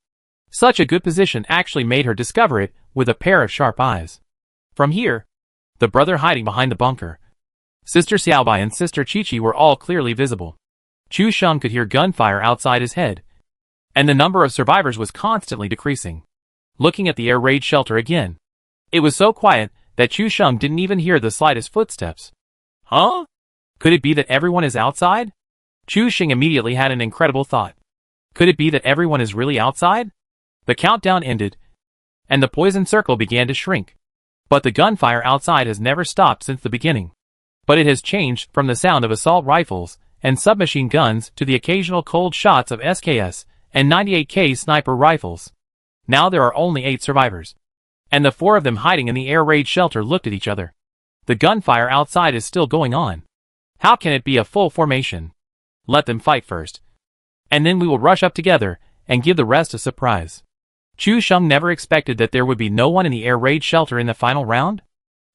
Such a good position actually made her discover it with a pair of sharp eyes. From here, the brother hiding behind the bunker, Sister Xiaobai and Sister Qiqi were all clearly visible. Chu Sheng could hear gunfire outside his head, and the number of survivors was constantly decreasing. Looking at the air raid shelter again, it was so quiet that Chu Sheng didn't even hear the slightest footsteps. Huh? Could it be that everyone is outside? Chu Sheng immediately had an incredible thought. Could it be that everyone is really outside? The countdown ended, and the poison circle began to shrink. But the gunfire outside has never stopped since the beginning. But it has changed from the sound of assault rifles and submachine guns to the occasional cold shots of SKS and 98K sniper rifles. Now there are only 8 survivors, and the 4 of them hiding in the air raid shelter looked at each other. The gunfire outside is still going on. How can it be a full formation? Let them fight first, and then we will rush up together and give the rest a surprise. Chu Sheng never expected that there would be no one in the air raid shelter in the final round.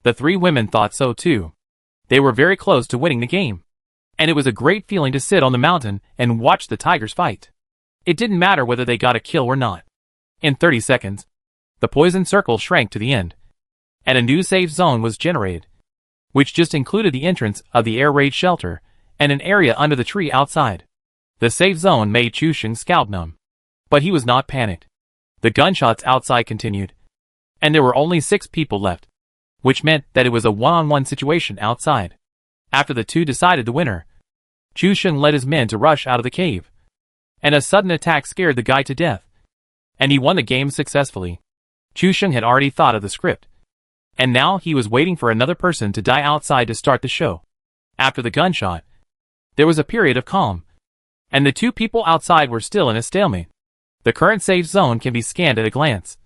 The 3 women thought so too. They were very close to winning the game, and it was a great feeling to sit on the mountain and watch the tigers fight. It didn't matter whether they got a kill or not. In 30 seconds, the poison circle shrank to the end, and a new safe zone was generated, which just included the entrance of the air raid shelter and an area under the tree outside. The safe zone made Chu Sheng's scalp numb, but he was not panicked. The gunshots outside continued, and there were only 6 people left, which meant that it was a one-on-one situation outside. After the 2 decided the winner, Chu Sheng led his men to rush out of the cave, and a sudden attack scared the guy to death, and he won the game successfully. Chu Sheng had already thought of the script, and now he was waiting for another person to die outside to start the show. After the gunshot, there was a period of calm, and the 2 people outside were still in a stalemate. The current safe zone can be scanned at a glance,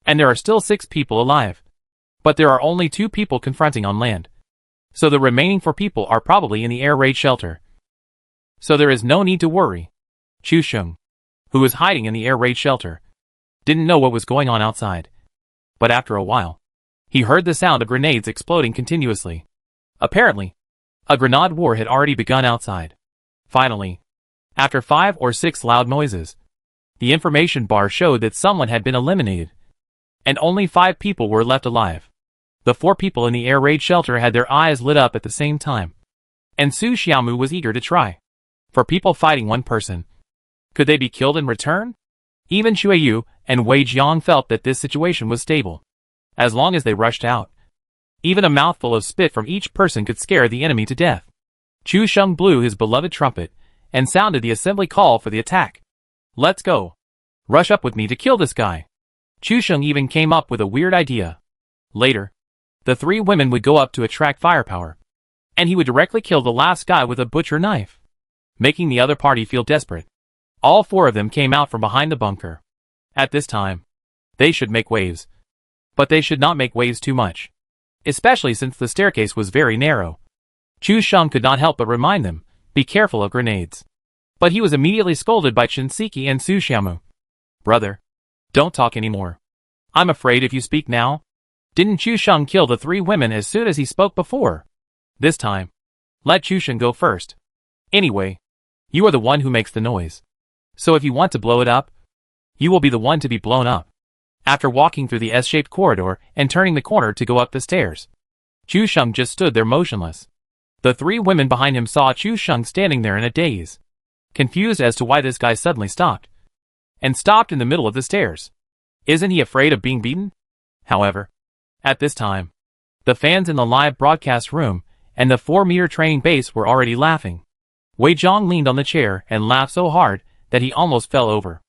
and there are still 6 people alive. But there are only 2 people confronting on land, so the remaining 4 people are probably in the air raid shelter. So there is no need to worry. Chu Sheng, who was hiding in the air raid shelter, didn't know what was going on outside. But after a while, he heard the sound of grenades exploding continuously. Apparently, a grenade war had already begun outside. Finally, after 5 or 6 loud noises, the information bar showed that someone had been eliminated, and only 5 people were left alive. The 4 people in the air raid shelter had their eyes lit up at the same time, and Su Xiaomu was eager to try. For people fighting one person, could they be killed in return? Even Xue Yu and Wei Jiang felt that this situation was stable. As long as they rushed out, even a mouthful of spit from each person could scare the enemy to death. Chu Sheng blew his beloved trumpet and sounded the assembly call for the attack. Let's go. Rush up with me to kill this guy. Chu Sheng even came up with a weird idea. Later, the 3 women would go up to attract firepower, and he would directly kill the last guy with a butcher knife, making the other party feel desperate. All 4 of them came out from behind the bunker. At this time, they should make waves, but they should not make waves too much, especially since the staircase was very narrow. Chu Sheng could not help but remind them, be careful of grenades. But he was immediately scolded by Chen Siki and Su Xiaomu. Brother, don't talk anymore. I'm afraid if you speak now. Didn't Chu Sheng kill the 3 women as soon as he spoke before? This time, let Chu Sheng go first. Anyway, you are the one who makes the noise. So if you want to blow it up, you will be the one to be blown up. After walking through the S-shaped corridor and turning the corner to go up the stairs, Chu Sheng just stood there motionless. The 3 women behind him saw Chu Sheng standing there in a daze, confused as to why this guy suddenly stopped, and stopped in the middle of the stairs. Isn't he afraid of being beaten? However, at this time, the fans in the live broadcast room and the 4-meter training base were already laughing. Wei Jiang leaned on the chair and laughed so hard that he almost fell over.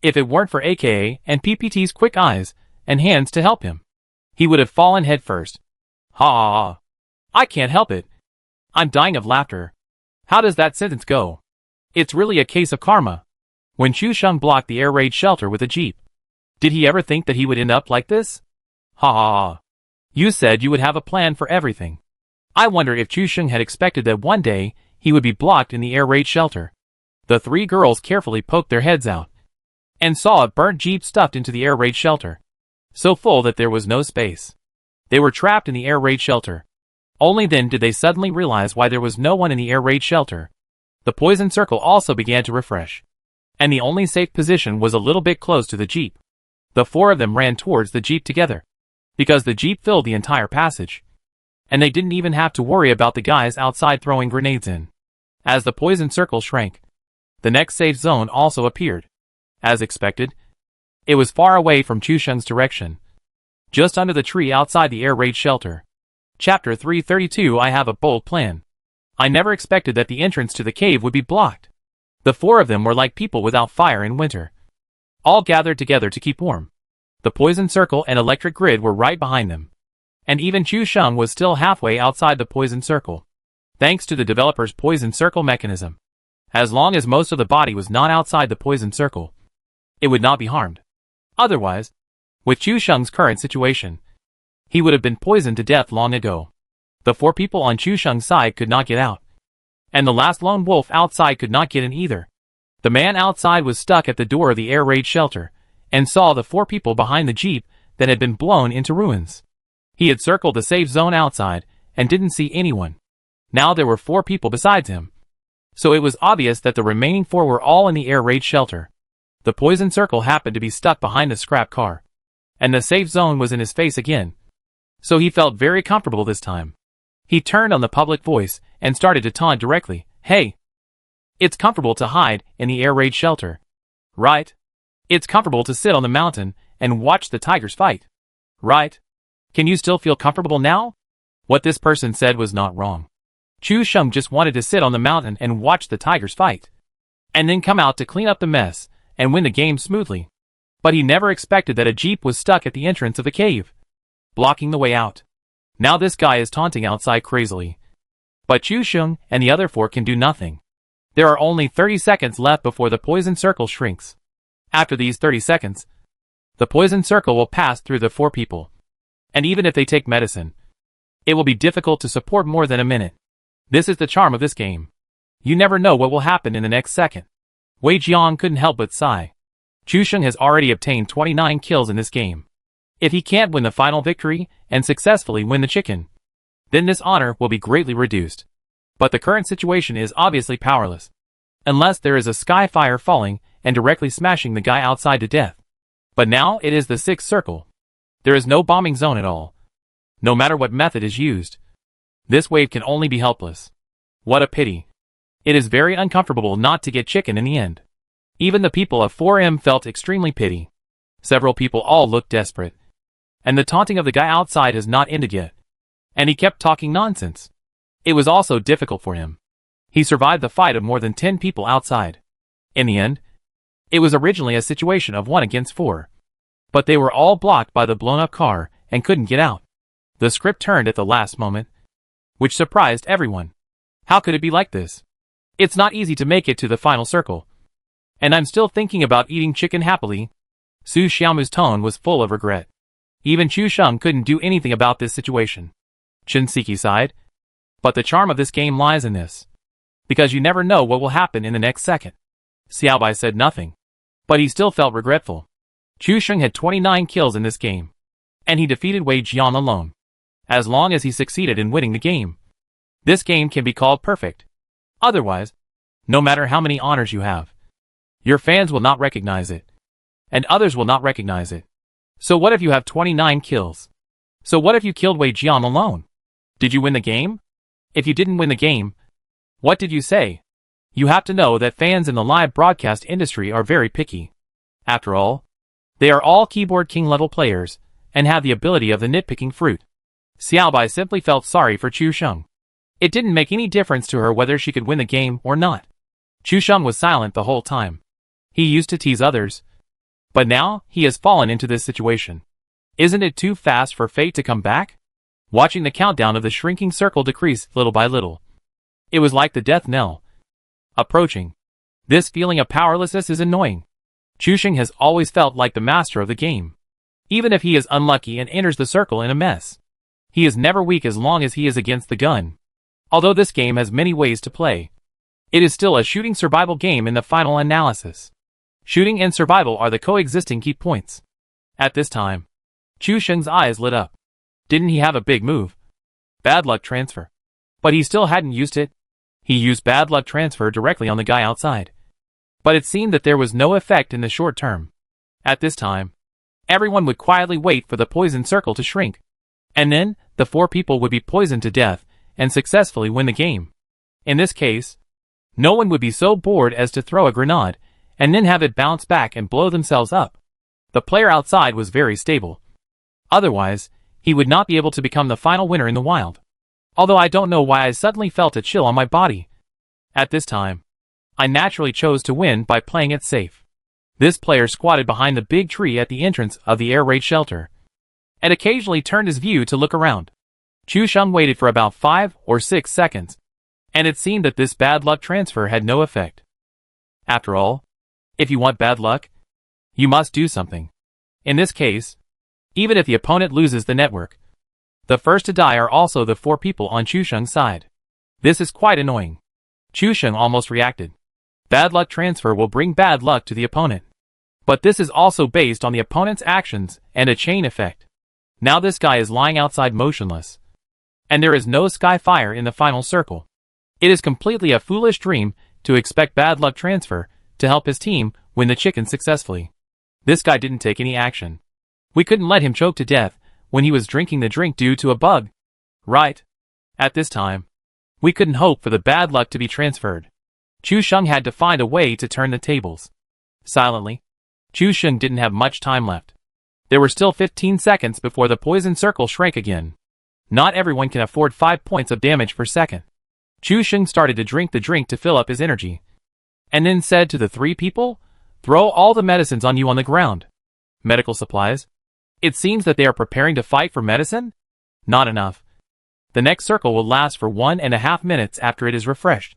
If it weren't for AKA and PPT's quick eyes and hands to help him, he would have fallen head first. Ha ha ha. I can't help it. I'm dying of laughter. How does that sentence go? It's really a case of karma. When Chu Sheng blocked the air raid shelter with a jeep, did he ever think that he would end up like this? Ha ha ha. You said you would have a plan for everything. I wonder if Chu Sheng had expected that one day he would be blocked in the air raid shelter. The three girls carefully poked their heads out and saw a burnt jeep stuffed into the air raid shelter, so full that there was no space. They were trapped in the air raid shelter. Only then did they suddenly realize why there was no one in the air raid shelter. The poison circle also began to refresh, and the only safe position was a little bit close to the jeep. The four of them ran towards the jeep together, because the jeep filled the entire passage, and they didn't even have to worry about the guys outside throwing grenades in. As the poison circle shrank, the next safe zone also appeared. As expected, it was far away from Chu Sheng's direction, just under the tree outside the air raid shelter. Chapter 332. I have a bold plan. I never expected that the entrance to the cave would be blocked. The four of them were like people without fire in winter, all gathered together to keep warm. The poison circle and electric grid were right behind them, and even Chu Sheng was still halfway outside the poison circle, thanks to the developer's poison circle mechanism. As long as most of the body was not outside the poison circle, it would not be harmed. Otherwise, with Chu Sheng's current situation, he would have been poisoned to death long ago. The four people on Chu Sheng's side could not get out, and the last lone wolf outside could not get in either. The man outside was stuck at the door of the air raid shelter, and saw the four people behind the jeep that had been blown into ruins. He had circled the safe zone outside, and didn't see anyone. Now there were four people besides him, so it was obvious that the remaining four were all in the air raid shelter. The poison circle happened to be stuck behind the scrap car, and the safe zone was in his face again, so he felt very comfortable this time. He turned on the public voice and started to taunt directly. Hey! It's comfortable to hide in the air raid shelter, right? It's comfortable to sit on the mountain and watch the tigers fight, right? Can you still feel comfortable now? What this person said was not wrong. Chu Sheng just wanted to sit on the mountain and watch the tigers fight, and then come out to clean up the mess and win the game smoothly. But he never expected that a jeep was stuck at the entrance of the cave, blocking the way out. Now this guy is taunting outside crazily, but Chu Sheng and the other four can do nothing. There are only 30 seconds left before the poison circle shrinks. After these 30 seconds, the poison circle will pass through the four people, and even if they take medicine, it will be difficult to support more than a minute. This is the charm of this game. You never know what will happen in the next second. Wei Jiang couldn't help but sigh. Chu Sheng has already obtained 29 kills in this game. If he can't win the final victory and successfully win the chicken, then this honor will be greatly reduced. But the current situation is obviously powerless, unless there is a sky fire falling and directly smashing the guy outside to death. But now it is the sixth circle. There is no bombing zone at all. No matter what method is used, this wave can only be helpless. What a pity. It is very uncomfortable not to get chicken in the end. Even the people of 4M felt extremely pity. Several people all looked desperate. And the taunting of the guy outside has not ended yet. And he kept talking nonsense. It was also difficult for him. He survived the fight of more than 10 people outside. In the end, it was originally a situation of 1 against 4. But they were all blocked by the blown-up car and couldn't get out. The script turned at the last moment, which surprised everyone. How could it be like this? It's not easy to make it to the final circle. And I'm still thinking about eating chicken happily. Su Xiaomu's tone was full of regret. Even Chu Sheng couldn't do anything about this situation. Chen Siki sighed. But the charm of this game lies in this, because you never know what will happen in the next second. Xiaobai said nothing, but he still felt regretful. Chu Sheng had 29 kills in this game, and he defeated Wei Jian alone. As long as he succeeded in winning the game, this game can be called perfect. Otherwise, no matter how many honors you have, your fans will not recognize it, and others will not recognize it. So what if you have 29 kills? So what if you killed Wei Jian alone? Did you win the game? If you didn't win the game, what did you say? You have to know that fans in the live broadcast industry are very picky. After all, they are all keyboard king level players, and have the ability of the nitpicking fruit. Xiaobai simply felt sorry for Chu Sheng. It didn't make any difference to her whether she could win the game or not. Chu Sheng was silent the whole time. He used to tease others. But now, he has fallen into this situation. Isn't it too fast for fate to come back? Watching the countdown of the shrinking circle decrease little by little. It was like the death knell. Approaching. This feeling of powerlessness is annoying. Chu Sheng has always felt like the master of the game. Even if he is unlucky and enters the circle in a mess. He is never weak as long as he is against the gun. Although this game has many ways to play, it is still a shooting survival game in the final analysis. Shooting and survival are the coexisting key points. At this time, Chu Sheng's eyes lit up. Didn't he have a big move? Bad luck transfer. But he still hadn't used it. He used bad luck transfer directly on the guy outside. But it seemed that there was no effect in the short term. At this time, everyone would quietly wait for the poison circle to shrink. And then, the 4 people would be poisoned to death and successfully win the game. In this case, no one would be so bored as to throw a grenade and then have it bounce back and blow themselves up. The player outside was very stable. Otherwise, he would not be able to become the final winner in the wild. Although I don't know why I suddenly felt a chill on my body. At this time, I naturally chose to win by playing it safe. This player squatted behind the big tree at the entrance of the air raid shelter, and occasionally turned his view to look around. Chu Sheng waited for about 5 or 6 seconds, and it seemed that this bad luck transfer had no effect. After all, if you want bad luck, you must do something. In this case, even if the opponent loses the network, the first to die are also the 4 people on Chu Sheng's side. This is quite annoying. Chu Sheng almost reacted. Bad luck transfer will bring bad luck to the opponent. But this is also based on the opponent's actions and a chain effect. Now this guy is lying outside motionless. And there is no sky fire in the final circle. It is completely a foolish dream to expect bad luck transfer to help his team win the chicken successfully. This guy didn't take any action. We couldn't let him choke to death when he was drinking the drink due to a bug. Right? At this time, we couldn't hope for the bad luck to be transferred. Chu Sheng had to find a way to turn the tables. Silently, Chu Sheng didn't have much time left. There were still 15 seconds before the poison circle shrank again. Not everyone can afford 5 points of damage per second. Chu Sheng started to drink the drink to fill up his energy, and then said to the 3 people, "Throw all the medicines on you on the ground." Medical supplies? It seems that they are preparing to fight for medicine? Not enough. The next circle will last for 1.5 minutes after it is refreshed,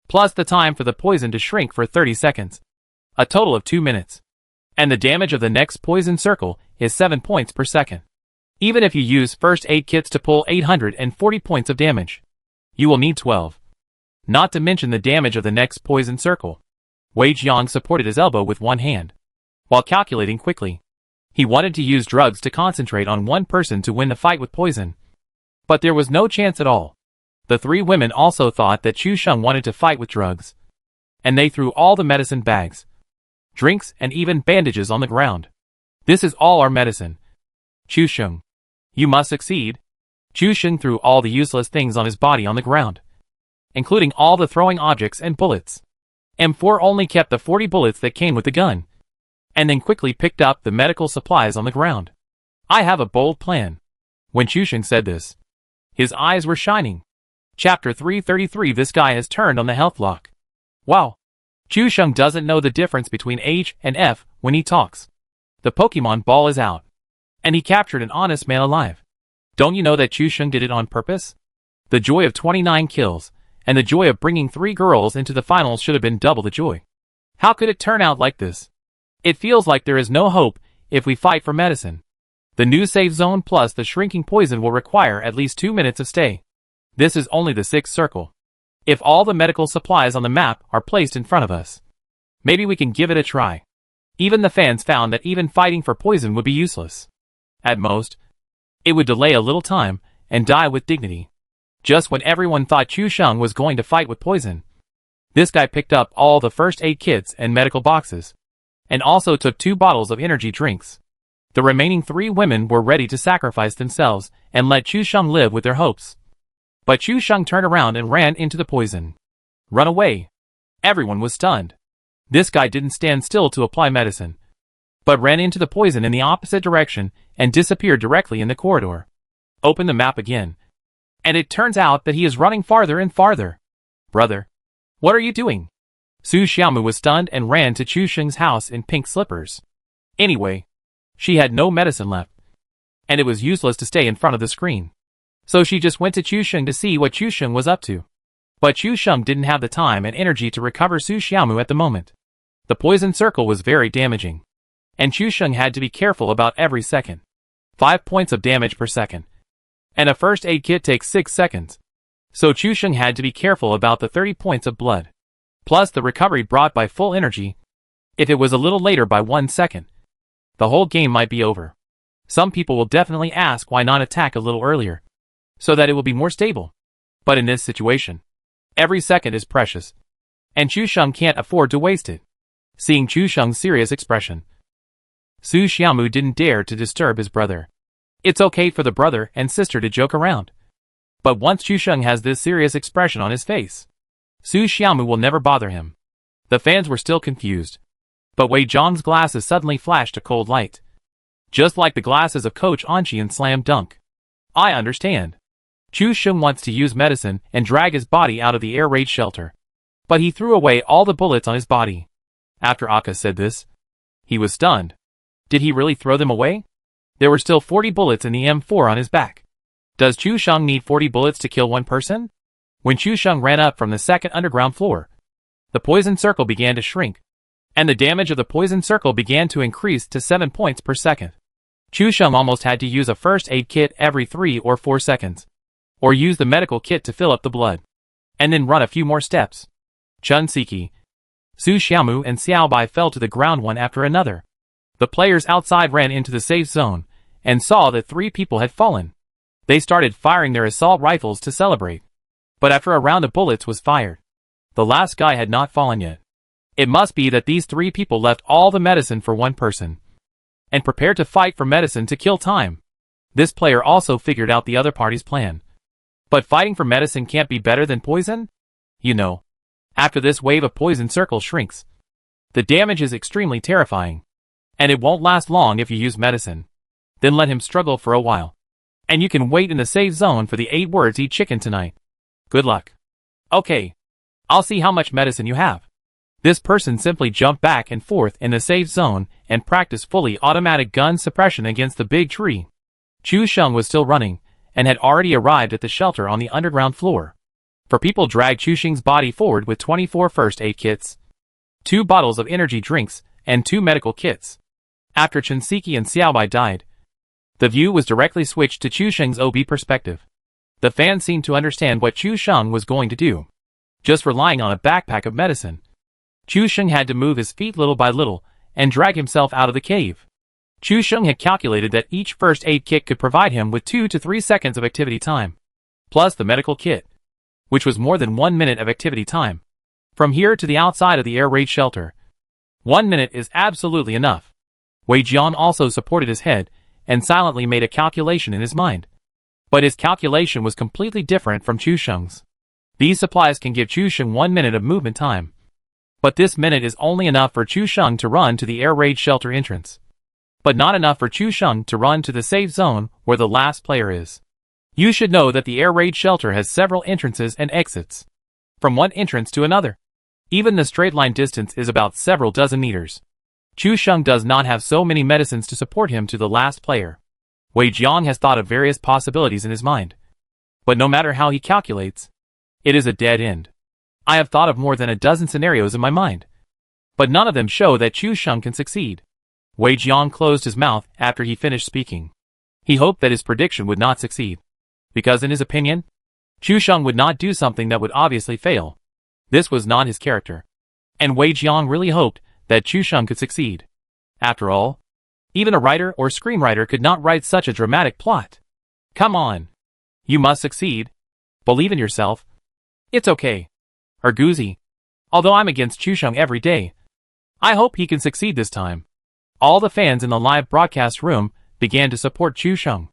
plus the time for the poison to shrink for 30 seconds. A total of 2 minutes. And the damage of the next poison circle is 7 points per second. Even if you use first aid kits to pull 840 points of damage, you will need 12. Not to mention the damage of the next poison circle. Wei Jiang supported his elbow with one hand, while calculating quickly. He wanted to use drugs to concentrate on one person to win the fight with poison. But there was no chance at all. The 3 women also thought that Chu Sheng wanted to fight with drugs, and they threw all the medicine bags, drinks, and even bandages on the ground. This is all our medicine. Chu Sheng, you must succeed. Chu Sheng threw all the useless things on his body on the ground, including all the throwing objects and bullets. M4 only kept the 40 bullets that came with the gun, and then quickly picked up the medical supplies on the ground. I have a bold plan. When Chu Sheng said this, his eyes were shining. Chapter 333. This guy has turned on the health lock. Wow. Chu Sheng doesn't know the difference between H and F when he talks. The Pokemon ball is out, and he captured an honest man alive. Don't you know that Chu Sheng did it on purpose? The joy of 29 kills, and the joy of bringing 3 girls into the finals should have been double the joy. How could it turn out like this? It feels like there is no hope if we fight for medicine. The new safe zone plus the shrinking poison will require at least 2 minutes of stay. This is only the 6th circle. If all the medical supplies on the map are placed in front of us, maybe we can give it a try. Even the fans found that even fighting for poison would be useless. At most, it would delay a little time and die with dignity. Just when everyone thought Chu Sheng was going to fight with poison, this guy picked up all the first aid kits and medical boxes, and also took 2 bottles of energy drinks. The remaining 3 women were ready to sacrifice themselves and let Chu Sheng live with their hopes. But Chu Sheng turned around and ran into the poison. Run away. Everyone was stunned. This guy didn't stand still to apply medicine, but ran into the poison in the opposite direction and disappeared directly in the corridor. Open the map again. And it turns out that he is running farther and farther. Brother, what are you doing? Su Xiaomu was stunned and ran to Chu Sheng's house in pink slippers. Anyway, she had no medicine left, and it was useless to stay in front of the screen. So she just went to Chu Sheng to see what Chu Sheng was up to. But Chu Sheng didn't have the time and energy to recover Su Xiaomu at the moment. The poison circle was very damaging, and Chu Sheng had to be careful about every second. 5 points of damage per second. And a first aid kit takes 6 seconds. So Chu Sheng had to be careful about the 30 points of blood. Plus the recovery brought by full energy. If it was a little later by 1 second, the whole game might be over. Some people will definitely ask why not attack a little earlier, so that it will be more stable. But in this situation, every second is precious, and Chu Sheng can't afford to waste it. Seeing Chu Sheng's serious expression, Su Xiaomu didn't dare to disturb his brother. It's okay for the brother and sister to joke around. But once Chu Sheng has this serious expression on his face, Su Xiaomu will never bother him. The fans were still confused, but Wei Zhang's glasses suddenly flashed a cold light. Just like the glasses of Coach Anqi in Slam Dunk. I understand. Chu Sheng wants to use medicine and drag his body out of the air raid shelter. But he threw away all the bullets on his body. After Aka said this, he was stunned. Did he really throw them away? There were still 40 bullets in the M4 on his back. Does Chu Sheng need 40 bullets to kill one person? When Chu Sheng ran up from the second underground floor, the poison circle began to shrink, and the damage of the poison circle began to increase to 7 points per second. Chu Sheng almost had to use a first aid kit every 3 or 4 seconds, or use the medical kit to fill up the blood, and then run a few more steps. Chun Siki, Su Xiaomu and Xiao Bai fell to the ground one after another. The players outside ran into the safe zone, and saw that 3 people had fallen. They started firing their assault rifles to celebrate. But after a round of bullets was fired, the last guy had not fallen yet. It must be that these 3 people left all the medicine for one person, and prepared to fight for medicine to kill time. This player also figured out the other party's plan. But fighting for medicine can't be better than poison? You know, after this wave of poison circle shrinks, the damage is extremely terrifying, and it won't last long if you use medicine. Then let him struggle for a while, and you can wait in the safe zone for the 8 words eat chicken tonight. Good luck. Okay, I'll see how much medicine you have. This person simply jumped back and forth in the safe zone and practiced fully automatic gun suppression against the big tree. Chu Sheng was still running, and had already arrived at the shelter on the underground floor. For people dragged Chu Sheng's body forward with 24 first aid kits, 2 bottles of energy drinks, and 2 medical kits. After Chen Siki and Xiaobai died, the view was directly switched to Chu Sheng's OB perspective. The fans seemed to understand what Chu Sheng was going to do. Just relying on a backpack of medicine, Chu Sheng had to move his feet little by little and drag himself out of the cave. Chu Sheng had calculated that each first aid kit could provide him with 2 to 3 seconds of activity time, plus the medical kit, which was more than 1 minute of activity time. From here to the outside of the air raid shelter, 1 minute is absolutely enough. Wei Jian also supported his head and silently made a calculation in his mind. But his calculation was completely different from Chu Sheng's. These supplies can give Chu Sheng 1 minute of movement time. But this minute is only enough for Chu Sheng to run to the air raid shelter entrance. But not enough for Chu Sheng to run to the safe zone where the last player is. You should know that the air raid shelter has several entrances and exits. From one entrance to another. Even the straight line distance is about several dozen meters. Chu Sheng does not have so many medicines to support him to the last player. Wei Jiang has thought of various possibilities in his mind. But no matter how he calculates, it is a dead end. I have thought of more than a dozen scenarios in my mind, but none of them show that Chu Sheng can succeed. Wei Jiang closed his mouth after he finished speaking. He hoped that his prediction would not succeed, because in his opinion, Chu Sheng would not do something that would obviously fail. This was not his character, and Wei Jiang really hoped that Chu Sheng could succeed. After all, even a writer or screenwriter could not write such a dramatic plot. Come on. You must succeed. Believe in yourself. It's okay. Erguzi. Although I'm against Chu Sheng every day, I hope he can succeed this time. All the fans in the live broadcast room began to support Chu Sheng.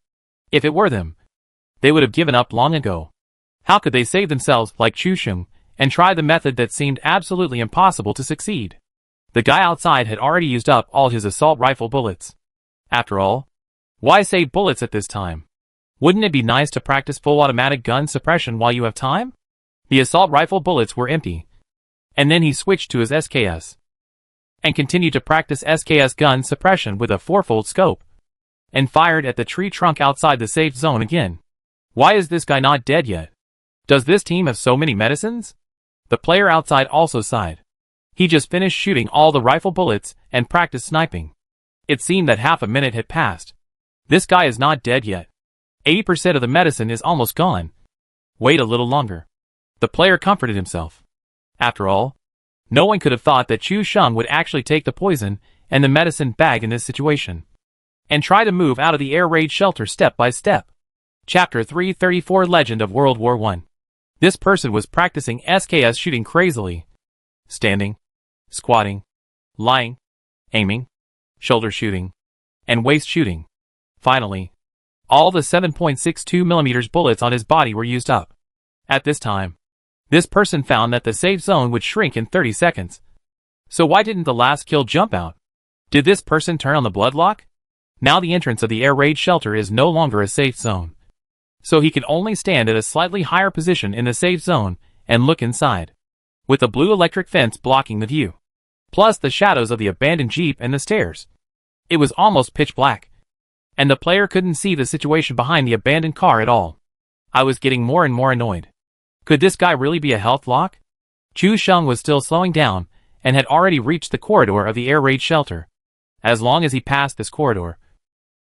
If it were them, they would have given up long ago. How could they save themselves like Chu Sheng and try the method that seemed absolutely impossible to succeed? The guy outside had already used up all his assault rifle bullets. After all, why save bullets at this time? Wouldn't it be nice to practice full automatic gun suppression while you have time? The assault rifle bullets were empty. And then he switched to his SKS. And continued to practice SKS gun suppression with a 4-fold scope. And fired at the tree trunk outside the safe zone again. Why is this guy not dead yet? Does this team have so many medicines? The player outside also sighed. He just finished shooting all the rifle bullets and practiced sniping. It seemed that half a minute had passed. This guy is not dead yet. 80% of the medicine is almost gone. Wait a little longer. The player comforted himself. After all, no one could have thought that Chu Sheng would actually take the poison and the medicine bag in this situation. And try to move out of the air raid shelter step by step. Chapter 334 Legend of World War I. This person was practicing SKS shooting crazily. Standing, squatting, lying, aiming, shoulder shooting, and waist shooting. Finally, all the 7.62mm bullets on his body were used up. At this time, this person found that the safe zone would shrink in 30 seconds. So why didn't the last kill jump out? Did this person turn on the blood lock? Now the entrance of the air raid shelter is no longer a safe zone. So he can only stand at a slightly higher position in the safe zone and look inside, with the blue electric fence blocking the view, plus the shadows of the abandoned jeep and the stairs. It was almost pitch black, and the player couldn't see the situation behind the abandoned car at all. I was getting more and more annoyed. Could this guy really be a health lock? Chu Sheng was still slowing down and had already reached the corridor of the air raid shelter. As long as he passed this corridor,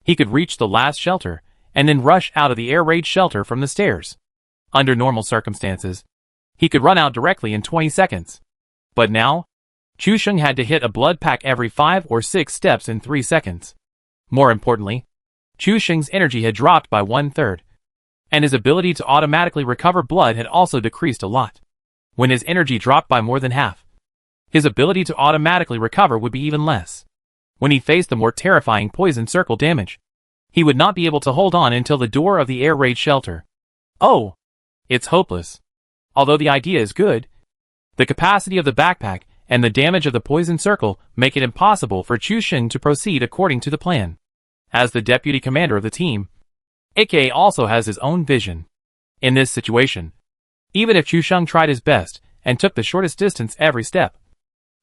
he could reach the last shelter and then rush out of the air raid shelter from the stairs. Under normal circumstances, he could run out directly in 20 seconds. But now, Chu Sheng had to hit a blood pack every 5 or 6 steps in 3 seconds. More importantly, Chu Sheng's energy had dropped by 1/3, and his ability to automatically recover blood had also decreased a lot. When his energy dropped by more than half, his ability to automatically recover would be even less. When he faced the more terrifying poison circle damage, he would not be able to hold on until the door of the air raid shelter. Oh, it's hopeless. Although the idea is good, the capacity of the backpack and the damage of the poison circle make it impossible for Chu Sheng to proceed according to the plan. As the deputy commander of the team, AK also has his own vision. In this situation, even if Chu Sheng tried his best and took the shortest distance every step,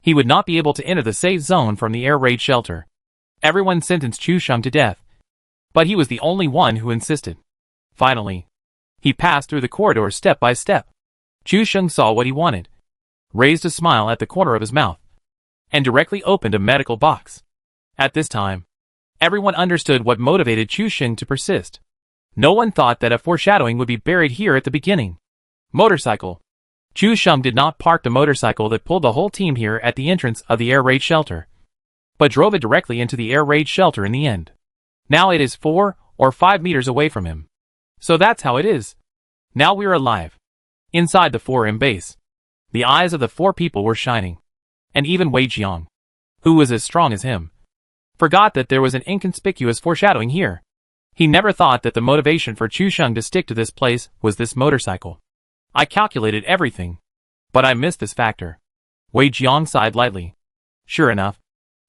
he would not be able to enter the safe zone from the air raid shelter. Everyone sentenced Chu Sheng to death, but he was the only one who insisted. Finally, he passed through the corridor step by step. Chu Sheng saw what he wanted, raised a smile at the corner of his mouth, and directly opened a medical box. At this time, everyone understood what motivated Chu Sheng to persist. No one thought that a foreshadowing would be buried here at the beginning. Motorcycle. Chu Sheng did not park the motorcycle that pulled the whole team here at the entrance of the air raid shelter, but drove it directly into the air raid shelter in the end. Now it is 4 or 5 meters away from him. So that's how it is. Now we're alive. Inside the 4M base, the eyes of the 4 people were shining. And even Wei Jiang, who was as strong as him, forgot that there was an inconspicuous foreshadowing here. He never thought that the motivation for Chu Sheng to stick to this place was this motorcycle. I calculated everything, but I missed this factor. Wei Jiang sighed lightly. Sure enough,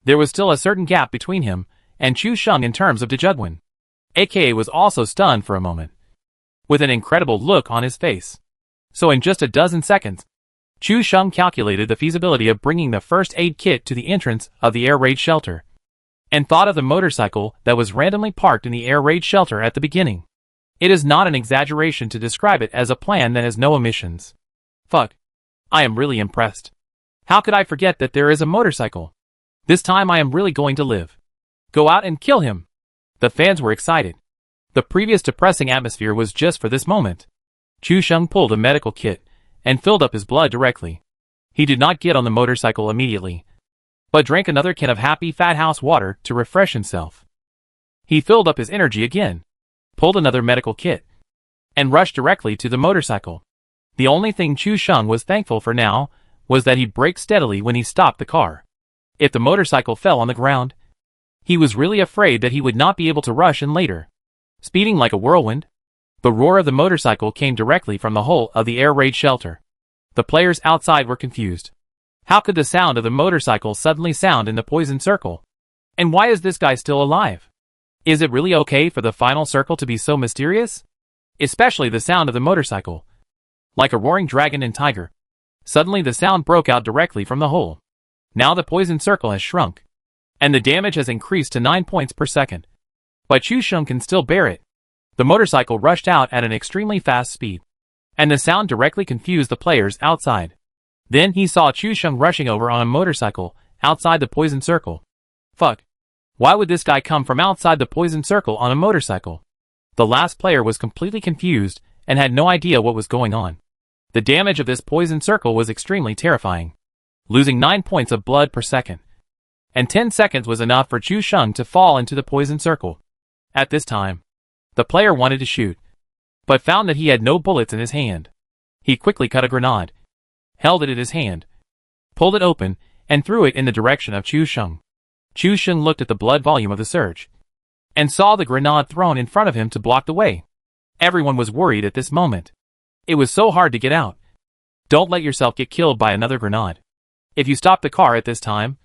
there was still a certain gap between him and Chu Sheng in terms of Dejudwin. AKA was also stunned for a moment, with an incredible look on his face. So in just a dozen seconds, Chu Sheng calculated the feasibility of bringing the first aid kit to the entrance of the air raid shelter, and thought of the motorcycle that was randomly parked in the air raid shelter at the beginning. It is not an exaggeration to describe it as a plan that has no omissions. Fuck. I am really impressed. How could I forget that there is a motorcycle? This time I am really going to live. Go out and kill him. The fans were excited. The previous depressing atmosphere was just for this moment. Chu Sheng pulled a medical kit and filled up his blood directly. He did not get on the motorcycle immediately, but drank another can of Happy Fat House water to refresh himself. He filled up his energy again, pulled another medical kit, and rushed directly to the motorcycle. The only thing Chu Sheng was thankful for now was that he braked steadily when he stopped the car. If the motorcycle fell on the ground, he was really afraid that he would not be able to rush in later. Speeding like a whirlwind, the roar of the motorcycle came directly from the hull of the air raid shelter. The players outside were confused. How could the sound of the motorcycle suddenly sound in the poison circle? And why is this guy still alive? Is it really okay for the final circle to be so mysterious? Especially the sound of the motorcycle. Like a roaring dragon and tiger. Suddenly the sound broke out directly from the hole. Now the poison circle has shrunk. And the damage has increased to 9 points per second. But Chu Sheng can still bear it. The motorcycle rushed out at an extremely fast speed. And the sound directly confused the players outside. Then he saw Chu Sheng rushing over on a motorcycle, outside the poison circle. Fuck. Why would this guy come from outside the poison circle on a motorcycle? The last player was completely confused, and had no idea what was going on. The damage of this poison circle was extremely terrifying. Losing 9 points of blood per second. And 10 seconds was enough for Chu Sheng to fall into the poison circle. At this time, the player wanted to shoot, but found that he had no bullets in his hand. He quickly cut a grenade, held it in his hand, pulled it open, and threw it in the direction of Chu Sheng. Chu Sheng looked at the blood volume of the surge, and saw the grenade thrown in front of him to block the way. Everyone was worried at this moment. It was so hard to get out. Don't let yourself get killed by another grenade. If you stop the car at this time,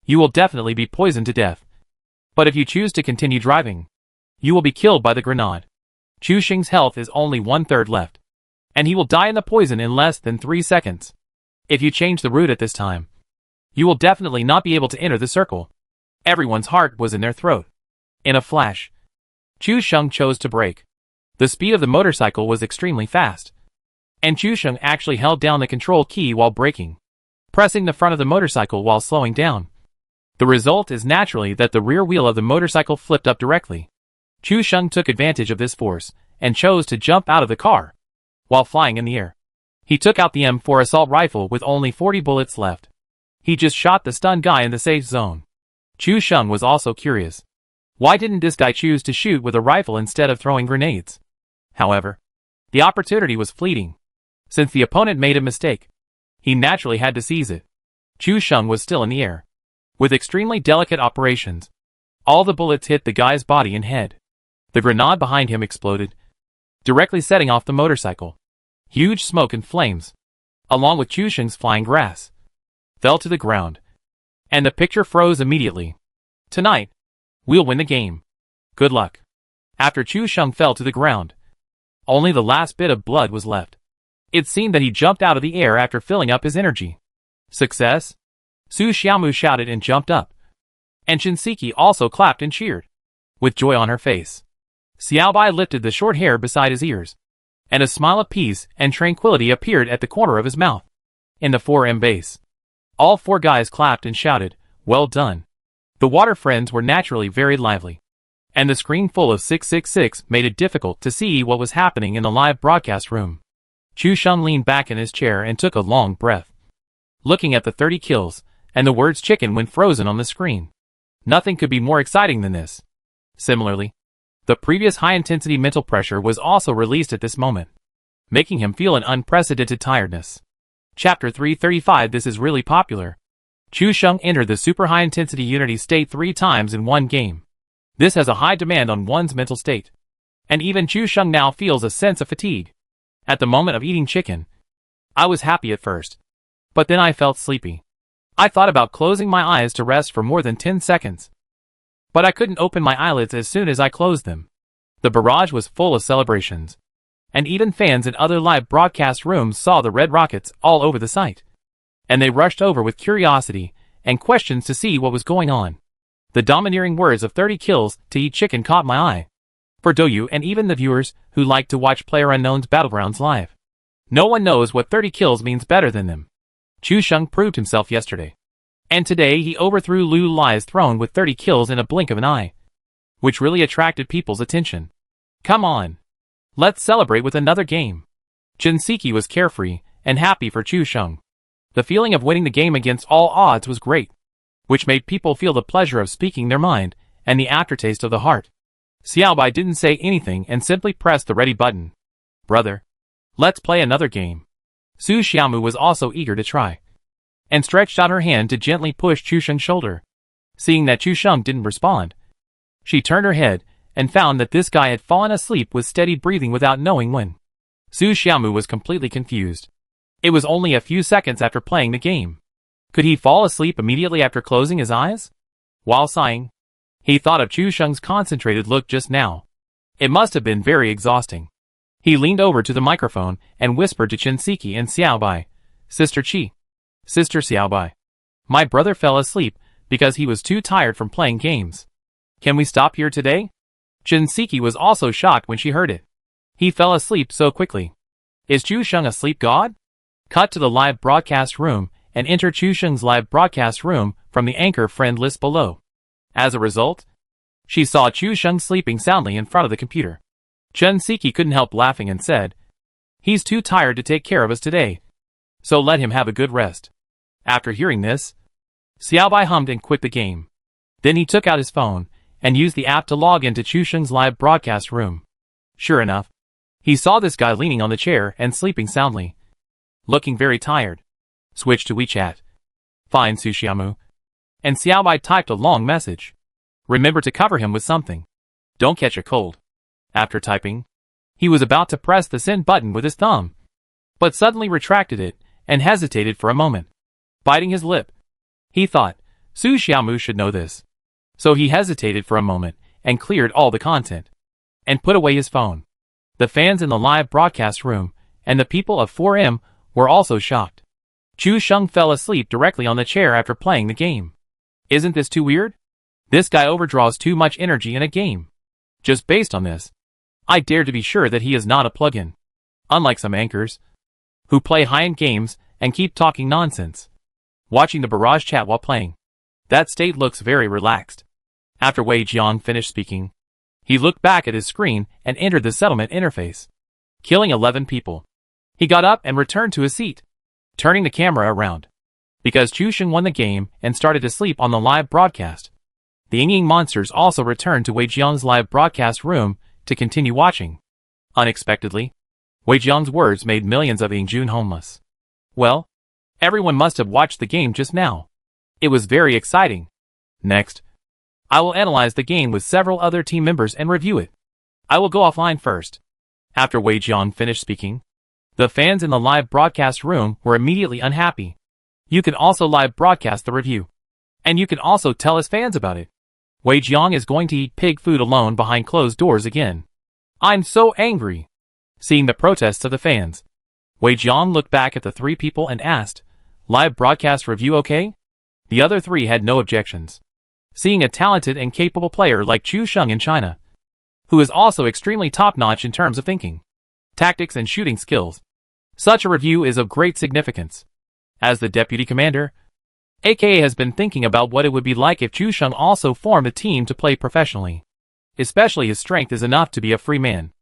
you will definitely be poisoned to death. But if you choose to continue driving, you will be killed by the grenade. Chu Sheng's health is only 1/3 left, and he will die in the poison in less than 3 seconds. If you change the route at this time, you will definitely not be able to enter the circle. Everyone's heart was in their throat. In a flash, Chu Sheng chose to brake. The speed of the motorcycle was extremely fast, and Chu Sheng actually held down the control key while braking, pressing the front of the motorcycle while slowing down. The result is naturally that the rear wheel of the motorcycle flipped up directly. Chu Sheng took advantage of this force, and chose to jump out of the car, while flying in the air. He took out the M4 assault rifle with only 40 bullets left. He just shot the stunned guy in the safe zone. Chu Sheng was also curious. Why didn't this guy choose to shoot with a rifle instead of throwing grenades? However, the opportunity was fleeting. Since the opponent made a mistake, he naturally had to seize it. Chu Sheng was still in the air. With extremely delicate operations, all the bullets hit the guy's body and head. The grenade behind him exploded, directly setting off the motorcycle. Huge smoke and flames, along with Chu Sheng's flying grass, fell to the ground, and the picture froze immediately. Tonight, we'll win the game. Good luck. After Chu Sheng fell to the ground, only the last bit of blood was left. It seemed that he jumped out of the air after filling up his energy. Success? Su Xiaomu shouted and jumped up. And Shinseki also clapped and cheered, with joy on her face. Xiaobai lifted the short hair beside his ears, and a smile of peace and tranquility appeared at the corner of his mouth. In the 4M base, all 4 guys clapped and shouted, "Well done." The water friends were naturally very lively, and the screen full of 666 made it difficult to see what was happening in the live broadcast room. Chu Sheng leaned back in his chair and took a long breath, looking at the 30 kills, and the words chicken went frozen on the screen. Nothing could be more exciting than this. Similarly, the previous high-intensity mental pressure was also released at this moment, making him feel an unprecedented tiredness. Chapter 335. This is really popular. Chu Sheng entered the super high-intensity unity state 3 times in one game. This has a high demand on one's mental state. And even Chu Sheng now feels a sense of fatigue. At the moment of eating chicken, I was happy at first, but then I felt sleepy. I thought about closing my eyes to rest for more than 10 seconds. But I couldn't open my eyelids as soon as I closed them. The barrage was full of celebrations, and even fans in other live broadcast rooms saw the red rockets all over the site. And they rushed over with curiosity and questions to see what was going on. The domineering words of 30 kills to eat chicken caught my eye. For Douyu and even the viewers who like to watch PlayerUnknown's Battlegrounds live, no one knows what 30 kills means better than them. Chu Sheng proved himself yesterday, and today he overthrew Lu Lai's throne with 30 kills in a blink of an eye, which really attracted people's attention. Come on, let's celebrate with another game. Shinseki was carefree and happy for Chu Sheng. The feeling of winning the game against all odds was great, which made people feel the pleasure of speaking their mind and the aftertaste of the heart. Xiaobai didn't say anything and simply pressed the ready button. Brother, let's play another game. Su Xiaomu was also eager to try, and stretched out her hand to gently push Chu Sheng's shoulder. Seeing that Chu Sheng didn't respond, she turned her head and found that this guy had fallen asleep with steady breathing without knowing when. Su Xiaomu was completely confused. It was only a few seconds after playing the game. Could he fall asleep immediately after closing his eyes? While sighing, He thought of Chu Sheng's concentrated look just now. It must have been very exhausting. He leaned over to the microphone and whispered to Chen Siki and Xiaobai, Sister Qi. Sister Xiaobai. My brother fell asleep because he was too tired from playing games. Can we stop here today? Chen Siki was also shocked when she heard it. He fell asleep so quickly. Is Chu Sheng a sleep god? Cut to the live broadcast room and enter Chu Sheng's live broadcast room from the anchor friend list below. As a result, she saw Chu Sheng sleeping soundly in front of the computer. Chen Siki couldn't help laughing and said, He's too tired to take care of us today, so let him have a good rest. After hearing this, Xiaobai hummed and quit the game. Then he took out his phone and used the app to log into Chu Sheng's live broadcast room. Sure enough, he saw this guy leaning on the chair and sleeping soundly, looking very tired. Switch to WeChat. Find Su Xiaomu. And Xiaobai typed a long message. Remember to cover him with something. Don't catch a cold. After typing, he was about to press the send button with his thumb, but suddenly retracted it and hesitated for a moment. Biting his lip, he thought, Su Xiaomu should know this. So he hesitated for a moment and cleared all the content, and put away his phone. The fans in the live broadcast room and the people of 4M were also shocked. Chu Sheng fell asleep directly on the chair after playing the game. Isn't this too weird? This guy overdraws too much energy in a game. Just based on this, I dare to be sure that he is not a plug-in. Unlike some anchors, who play high-end games and keep talking nonsense, watching the barrage chat while playing. That state looks very relaxed. After Wei Jiang finished speaking, he looked back at his screen and entered the settlement interface, killing 11 people. He got up and returned to his seat, turning the camera around. Because Chu Sheng won the game and started to sleep on the live broadcast, the Ying monsters also returned to Wei Jiang's live broadcast room to continue watching. Unexpectedly, Wei Jiang's words made millions of Yingjun homeless. Well, everyone must have watched the game just now. It was very exciting. Next, I will analyze the game with several other team members and review it. I will go offline first. After Wei Jiang finished speaking, the fans in the live broadcast room were immediately unhappy. You can also live broadcast the review. And you can also tell his fans about it. Wei Jiang is going to eat pig food alone behind closed doors again. I'm so angry. Seeing the protests of the fans, Wei Jiang looked back at the three people and asked, Live broadcast review okay? The other three had no objections. Seeing a talented and capable player like Chu Sheng in China, who is also extremely top-notch in terms of thinking, tactics and shooting skills, such a review is of great significance. As the deputy commander, aka has been thinking about what it would be like if Chu Sheng also formed a team to play professionally. Especially his strength is enough to be a free man,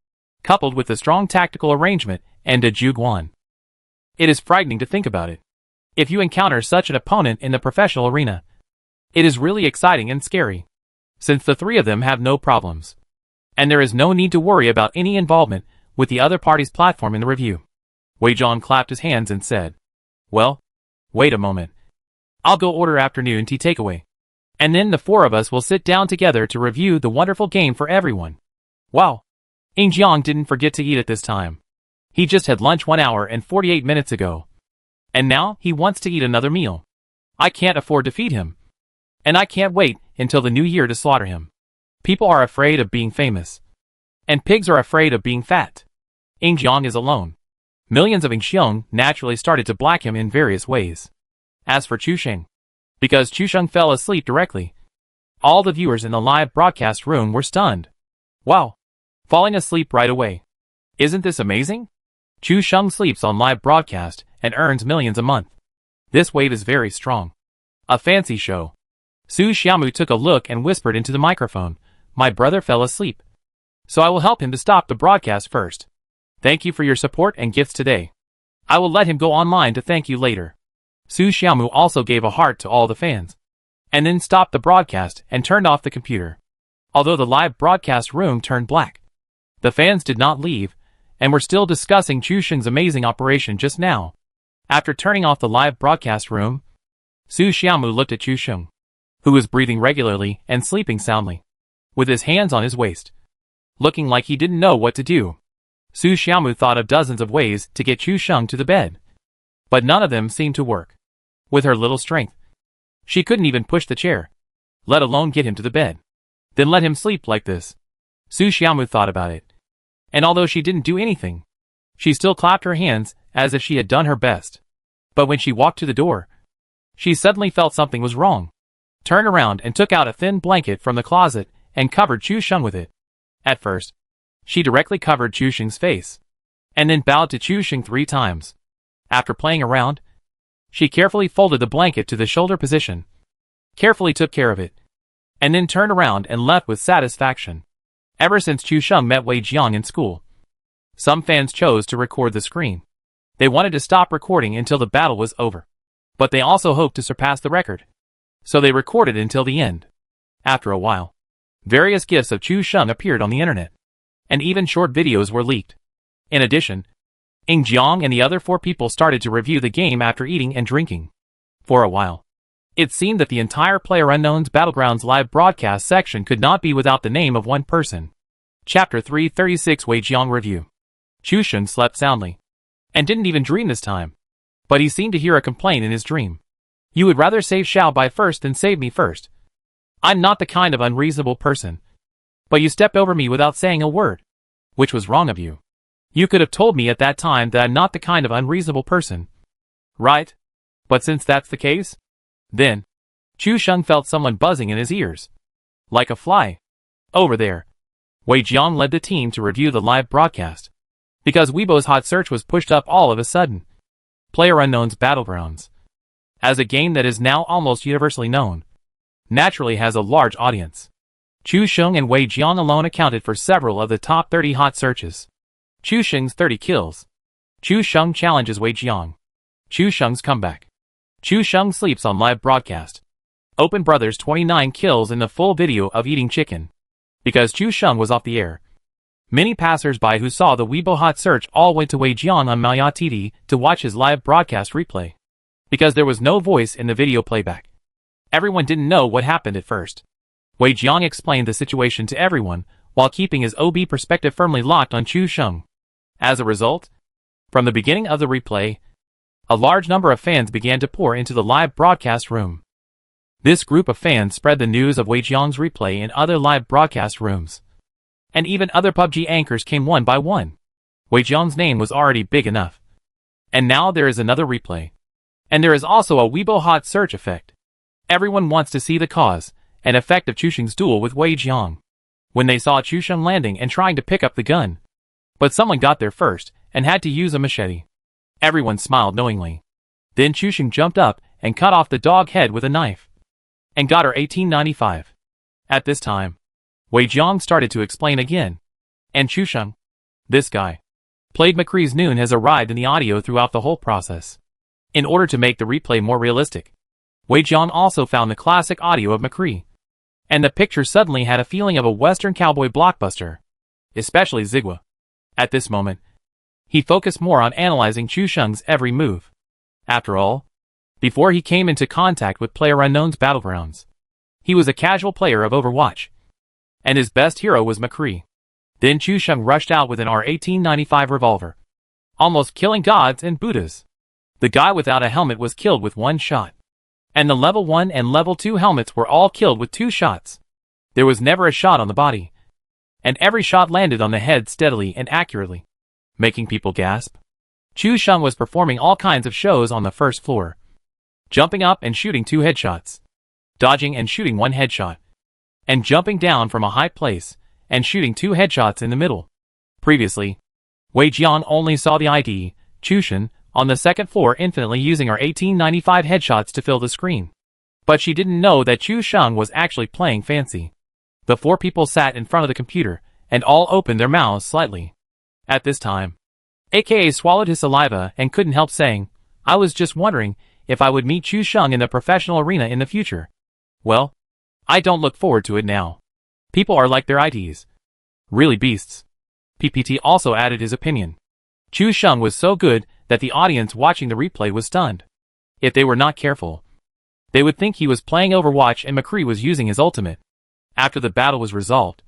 coupled with a strong tactical arrangement and a Juguan. It is frightening to think about it. If you encounter such an opponent in the professional arena, it is really exciting and scary, since the three of them have no problems, and there is no need to worry about any involvement with the other party's platform in the review. Wei Jiang clapped his hands and said, Well, wait a moment. I'll go order afternoon tea takeaway, and then the four of us will sit down together to review the wonderful game for everyone. Wow! Ying Jiang didn't forget to eat at this time. He just had lunch 1 hour and 48 minutes ago. And now he wants to eat another meal. I can't afford to feed him. And I can't wait until the new year to slaughter him. People are afraid of being famous. And pigs are afraid of being fat. Ying Jiang is alone. Millions of Yingxiong naturally started to black him in various ways. As for Chu Sheng, because Chu Sheng fell asleep directly, all the viewers in the live broadcast room were stunned. Wow! Falling asleep right away. Isn't this amazing? Chu Sheng sleeps on live broadcast and earns millions a month. This wave is very strong. A fancy show. Su Xiaomu took a look and whispered into the microphone, My brother fell asleep, so I will help him to stop the broadcast first. Thank you for your support and gifts today. I will let him go online to thank you later. Su Xiaomu also gave a heart to all the fans, and then stopped the broadcast and turned off the computer. Although the live broadcast room turned black, the fans did not leave, and were still discussing Chu Sheng's amazing operation just now. After turning off the live broadcast room, Su Xiaomu looked at Chu Sheng, who was breathing regularly and sleeping soundly, with his hands on his waist, looking like he didn't know what to do. Su Xiaomu thought of dozens of ways to get Chu Sheng to the bed, but none of them seemed to work. With her little strength, she couldn't even push the chair, let alone get him to the bed. Then let him sleep like this. Su Xiaomu thought about it. And although she didn't do anything, she still clapped her hands as if she had done her best. But when she walked to the door, she suddenly felt something was wrong. Turned around and took out a thin blanket from the closet and covered Chu Sheng with it. At first, she directly covered Chu Sheng's face, and then bowed to Chu Sheng 3 times. After playing around, she carefully folded the blanket to the shoulder position, carefully took care of it, and then turned around and left with satisfaction. Ever since Chu Sheng met Wei Jiang in school, some fans chose to record the screen. They wanted to stop recording until the battle was over, but they also hoped to surpass the record. So they recorded until the end. After a while, various gifs of Chu Sheng appeared on the internet, and even short videos were leaked. In addition, Ying Jiang and the other 4 people started to review the game after eating and drinking. For a while, it seemed that the entire PlayerUnknown's Battlegrounds live broadcast section could not be without the name of one person. Chapter 336 Wei Jiang Review. Chu Sheng slept soundly, and didn't even dream this time. But he seemed to hear a complaint in his dream. You would rather save Xiao Bai first than save me first. I'm not the kind of unreasonable person. But you stepped over me without saying a word, which was wrong of you. You could have told me at that time that I'm not the kind of unreasonable person. Right? But since that's the case, then, Chu Sheng felt someone buzzing in his ears. Like a fly. Over there. Wei Jiang led the team to review the live broadcast, because Weibo's hot search was pushed up all of a sudden. PlayerUnknown's Battlegrounds, as a game that is now almost universally known, naturally has a large audience. Chu Sheng and Wei Jiang alone accounted for several of the top 30 hot searches. Chu Sheng's 30 kills. Chu Sheng challenges Wei Jiang. Chu Sheng's comeback. Chu Sheng sleeps on live broadcast. Open Brothers 29 kills in the full video of eating chicken. Because Chu Sheng was off the air, many passers-by who saw the Weibo hot search all went to Wei Jiang on Maya TV to watch his live broadcast replay. Because there was no voice in the video playback, everyone didn't know what happened at first. Wei Jiang explained the situation to everyone, while keeping his OB perspective firmly locked on Chu Sheng. As a result, from the beginning of the replay, a large number of fans began to pour into the live broadcast room. This group of fans spread the news of Wei Jiang's replay in other live broadcast rooms. And even other PUBG anchors came one by one. Wei Jiang's name was already big enough. And now there is another replay. And there is also a Weibo hot search effect. Everyone wants to see the cause and effect of Chu Sheng's duel with Wei Jiang. When they saw Chu Sheng landing and trying to pick up the gun, but someone got there first and had to use a machete, everyone smiled knowingly. Then Chu Sheng jumped up and cut off the dog head with a knife, and got her 1895. At this time, Wei Jiang started to explain again. And Chu Sheng, this guy, played McCree's Noon has arrived in the audio throughout the whole process. In order to make the replay more realistic, Wei Jiang also found the classic audio of McCree. And the picture suddenly had a feeling of a Western cowboy blockbuster, especially Zigua. At this moment, he focused more on analyzing Chu Sheng's every move. After all, before he came into contact with PlayerUnknown's Battlegrounds, he was a casual player of Overwatch, and his best hero was McCree. Then Chu Sheng rushed out with an R1895 revolver, almost killing gods and Buddhas. The guy without a helmet was killed with 1 shot. And the level 1 and level 2 helmets were all killed with 2 shots. There was never a shot on the body. And every shot landed on the head steadily and accurately, making people gasp. Chu Sheng was performing all kinds of shows on the first floor, jumping up and shooting 2 headshots, dodging and shooting 1 headshot, and jumping down from a high place and shooting 2 headshots in the middle. Previously, Wei Jiang only saw the ID, Chu Sheng, on the second floor infinitely using her 1895 headshots to fill the screen. But she didn't know that Chu Sheng was actually playing fancy. The 4 people sat in front of the computer, and all opened their mouths slightly. At this time, AKA swallowed his saliva and couldn't help saying, I was just wondering if I would meet Chu Sheng in the professional arena in the future. Well, I don't look forward to it now. People are like their IDs. Really beasts. PPT also added his opinion. Chu Sheng was so good that the audience watching the replay was stunned. If they were not careful, they would think he was playing Overwatch and McCree was using his ultimate. After the battle was resolved,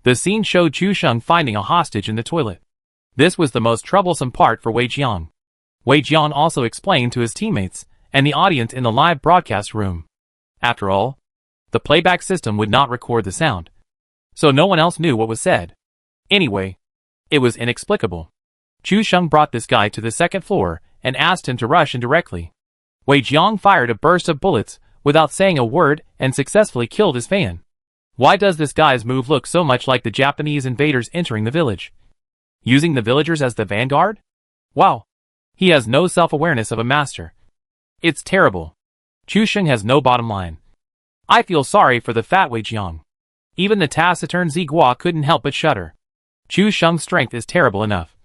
the scene showed Chu Sheng finding a hostage in the toilet. This was the most troublesome part for Wei Jiang. Wei Jiang also explained to his teammates and the audience in the live broadcast room. After all, the playback system would not record the sound, so no one else knew what was said. Anyway, it was inexplicable. Chu Sheng brought this guy to the second floor and asked him to rush in directly. Wei Jiang fired a burst of bullets without saying a word and successfully killed his fan. Why does this guy's move look so much like the Japanese invaders entering the village? Using the villagers as the vanguard? Wow. He has no self-awareness of a master. It's terrible. Chu Sheng has no bottom line. I feel sorry for the fat Wei Jiang. Even the taciturn Ziguo couldn't help but shudder. Chu Sheng's strength is terrible enough.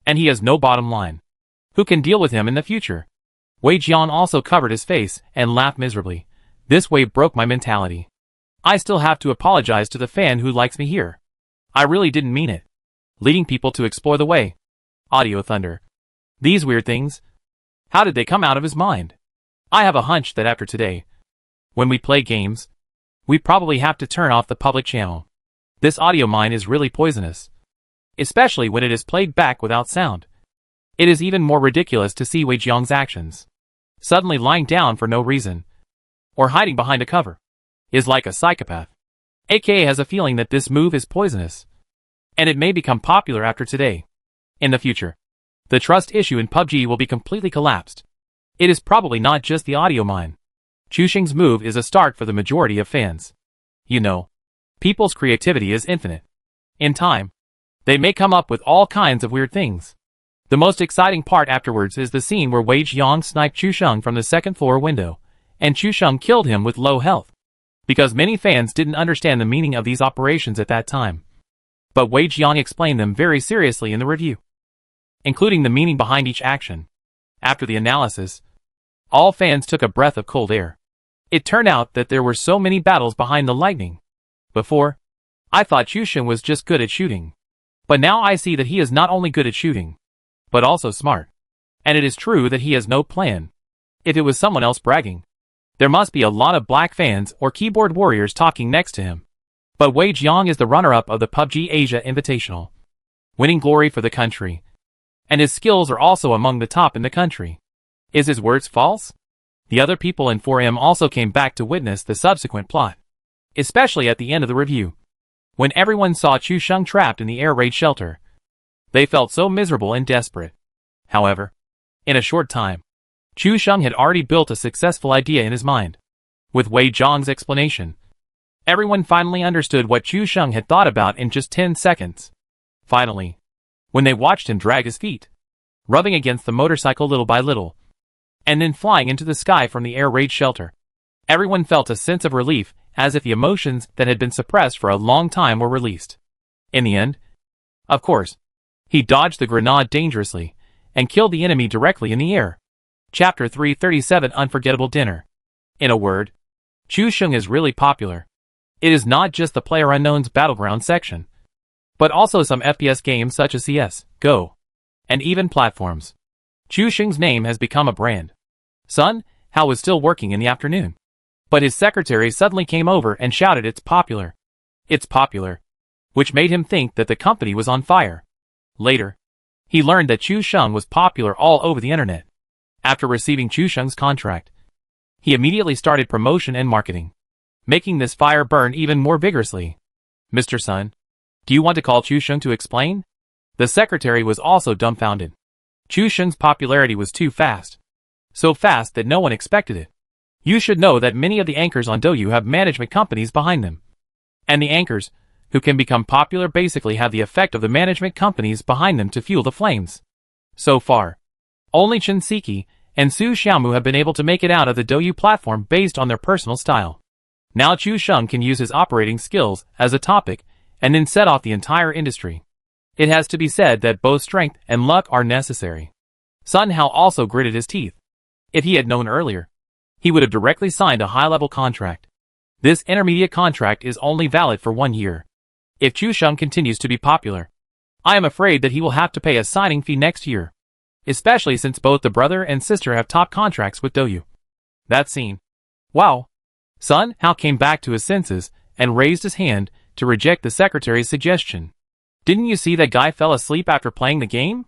And he has no bottom line. Who can deal with him in the future? Wei Jiang also covered his face and laughed miserably. This wave broke my mentality. I still have to apologize to the fan who likes me here. I really didn't mean it. Leading people to explore the way. Audio thunder. These weird things. How did they come out of his mind? I have a hunch that after today, when we play games, we probably have to turn off the public channel. This audio mine is really poisonous. Especially when it is played back without sound. It is even more ridiculous to see Wei Jiang's actions. Suddenly lying down for no reason, or hiding behind a cover, is like a psychopath. aka has a feeling that this move is poisonous. And it may become popular after today. In the future, the trust issue in PUBG will be completely collapsed. It is probably not just the audio mine. Chu Sheng's move is a start for the majority of fans. You know, people's creativity is infinite. In time, they may come up with all kinds of weird things. The most exciting part afterwards is the scene where Wei Jiang sniped Chu Sheng from the second floor window, and Chu Sheng killed him with low health. Because many fans didn't understand the meaning of these operations at that time. But Wei Jiang explained them very seriously in the review, including the meaning behind each action. After the analysis, all fans took a breath of cold air. It turned out that there were so many battles behind the lightning. Before, I thought Chu Sheng was just good at shooting. But now I see that he is not only good at shooting, but also smart. And it is true that he has no plan. If it was someone else bragging, there must be a lot of black fans or keyboard warriors talking next to him. But Wei Jiang is the runner-up of the PUBG Asia Invitational, winning glory for the country. And his skills are also among the top in the country. Is his words false? The other people in 4M also came back to witness the subsequent plot. Especially at the end of the review. When everyone saw Chu Sheng trapped in the air raid shelter, they felt so miserable and desperate. However, in a short time, Chu Sheng had already built a successful idea in his mind. With Wei Jiang's explanation, everyone finally understood what Chu Sheng had thought about in just 10 seconds. Finally, when they watched him drag his feet, rubbing against the motorcycle little by little, and then flying into the sky from the air raid shelter, everyone felt a sense of relief, as if the emotions that had been suppressed for a long time were released. In the end, of course, he dodged the grenade dangerously, and killed the enemy directly in the air. Chapter 337 Unforgettable Dinner. In a word, Chu Sheng is really popular. It is not just the PlayerUnknown's Battleground section, but also some FPS games such as CS, Go, and even platforms. Chu Sheng's name has become a brand. Sun Hao was still working in the afternoon, but his secretary suddenly came over and shouted, "It's popular. It's popular," which made him think that the company was on fire. Later, he learned that Chu Sheng was popular all over the internet. After receiving Chu Sheng's contract, he immediately started promotion and marketing, making this fire burn even more vigorously. "Mr. Sun, do you want to call Chu Sheng to explain?" The secretary was also dumbfounded. Chu Sheng's popularity was too fast. So fast that no one expected it. You should know that many of the anchors on Douyu have management companies behind them. And the anchors, who can become popular, basically have the effect of the management companies behind them to fuel the flames. So far, only Chen Siki and Su Xiaomu have been able to make it out of the Douyu platform based on their personal style. Now Chu Sheng can use his operating skills as a topic and then set off the entire industry. It has to be said that both strength and luck are necessary. Sun Hao also gritted his teeth. If he had known earlier, he would have directly signed a high-level contract. This intermediate contract is only valid for 1 year. If Chu Sheng continues to be popular, I am afraid that he will have to pay a signing fee next year, especially since both the brother and sister have top contracts with Douyu. That scene. Wow. Sun Hao came back to his senses and raised his hand to reject the secretary's suggestion. Didn't you see that guy fell asleep after playing the game?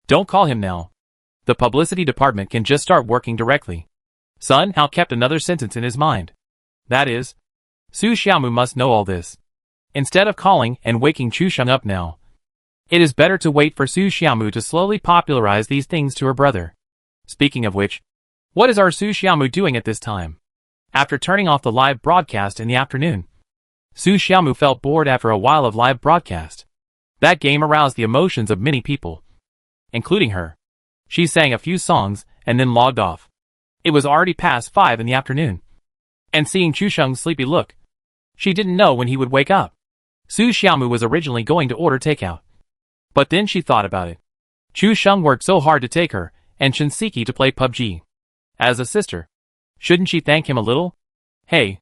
Don't call him now. The publicity department can just start working directly. Sun Hao kept another sentence in his mind. That is, Su Xiaomu must know all this. instead of calling and waking Chu Sheng up now. It is better to wait for Su Xiaomu to slowly popularize these things to her brother. Speaking of which, what is our Su Xiaomu doing at this time? After turning off the live broadcast in the afternoon, Su Xiaomu felt bored after a while of live broadcast. That game aroused the emotions of many people, including her. She sang a few songs and then logged off. It was already past 5 in the afternoon. And seeing Chu Sheng's sleepy look, she didn't know when he would wake up. Su Xiaomu was originally going to order takeout. But then she thought about it. Chu Sheng worked so hard to take her and Shinseki to play PUBG. As a sister, shouldn't she thank him a little? Hey,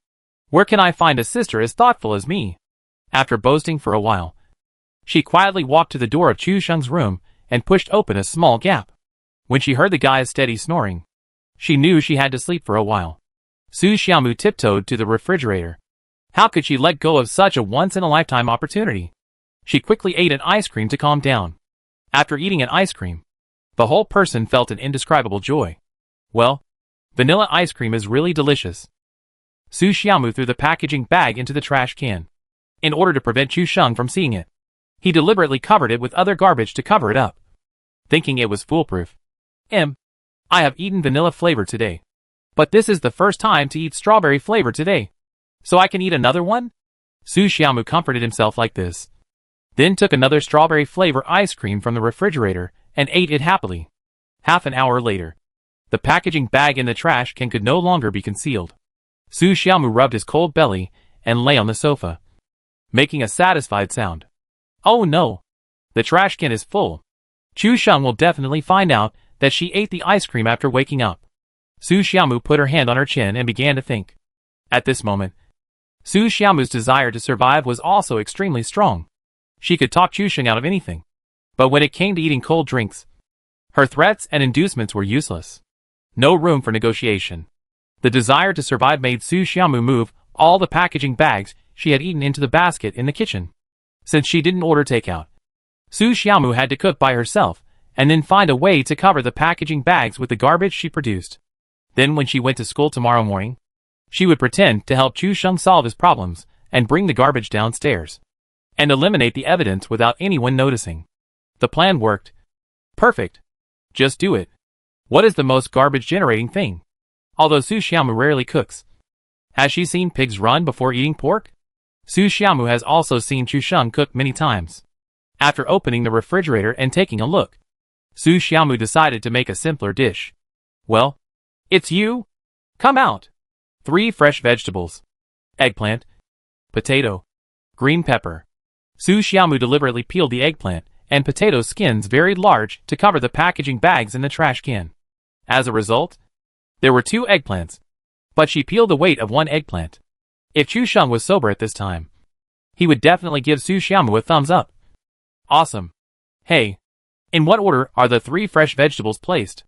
where can I find a sister as thoughtful as me? After boasting for a while, she quietly walked to the door of Chu Sheng's room and pushed open a small gap. When she heard the guy's steady snoring, she knew she had to sleep for a while. Su Xiaomu tiptoed to the refrigerator. How could she let go of such a once-in-a-lifetime opportunity? She quickly ate an ice cream to calm down. After eating an ice cream, the whole person felt an indescribable joy. Well, vanilla ice cream is really delicious. Su Xiaomu threw the packaging bag into the trash can. In order to prevent Chu Sheng from seeing it, he deliberately covered it with other garbage to cover it up, thinking it was foolproof. I have eaten vanilla flavor today. But this is the first time to eat strawberry flavor today. So I can eat another one? Su Xiaomu comforted himself like this. Then took another strawberry flavor ice cream from the refrigerator and ate it happily. Half an hour later, the packaging bag in the trash can could no longer be concealed. Su Xiaomu rubbed his cold belly and lay on the sofa, making a satisfied sound. Oh no! The trash can is full. Chu Sheng will definitely find out that she ate the ice cream after waking up. Su Xiaomu put her hand on her chin and began to think. At this moment, Su Xiaomu's desire to survive was also extremely strong. She could talk Chu Sheng out of anything. But when it came to eating cold drinks, her threats and inducements were useless. No room for negotiation. The desire to survive made Su Xiaomu move all the packaging bags she had eaten into the basket in the kitchen. Since she didn't order takeout, Su Xiaomu had to cook by herself and then find a way to cover the packaging bags with the garbage she produced. Then when she went to school tomorrow morning, she would pretend to help Chu Sheng solve his problems and bring the garbage downstairs and eliminate the evidence without anyone noticing. The plan worked. Perfect. Just do it. What is the most garbage-generating thing? Although Su Xiaomu rarely cooks, has she seen pigs run before eating pork? Su Xiaomu has also seen Chu Sheng cook many times. After opening the refrigerator and taking a look, Su Xiaomu decided to make a simpler dish. Well, it's you? Come out. 3 fresh vegetables. Eggplant. Potato. Green pepper. Su Xiaomu deliberately peeled the eggplant and potato skins very large to cover the packaging bags in the trash can. As a result, there were 2 eggplants, but she peeled the weight of 1 eggplant. If Chu Sheng was sober at this time, he would definitely give Su Xiaomu a thumbs up. Awesome. Hey, in what order are the 3 fresh vegetables placed?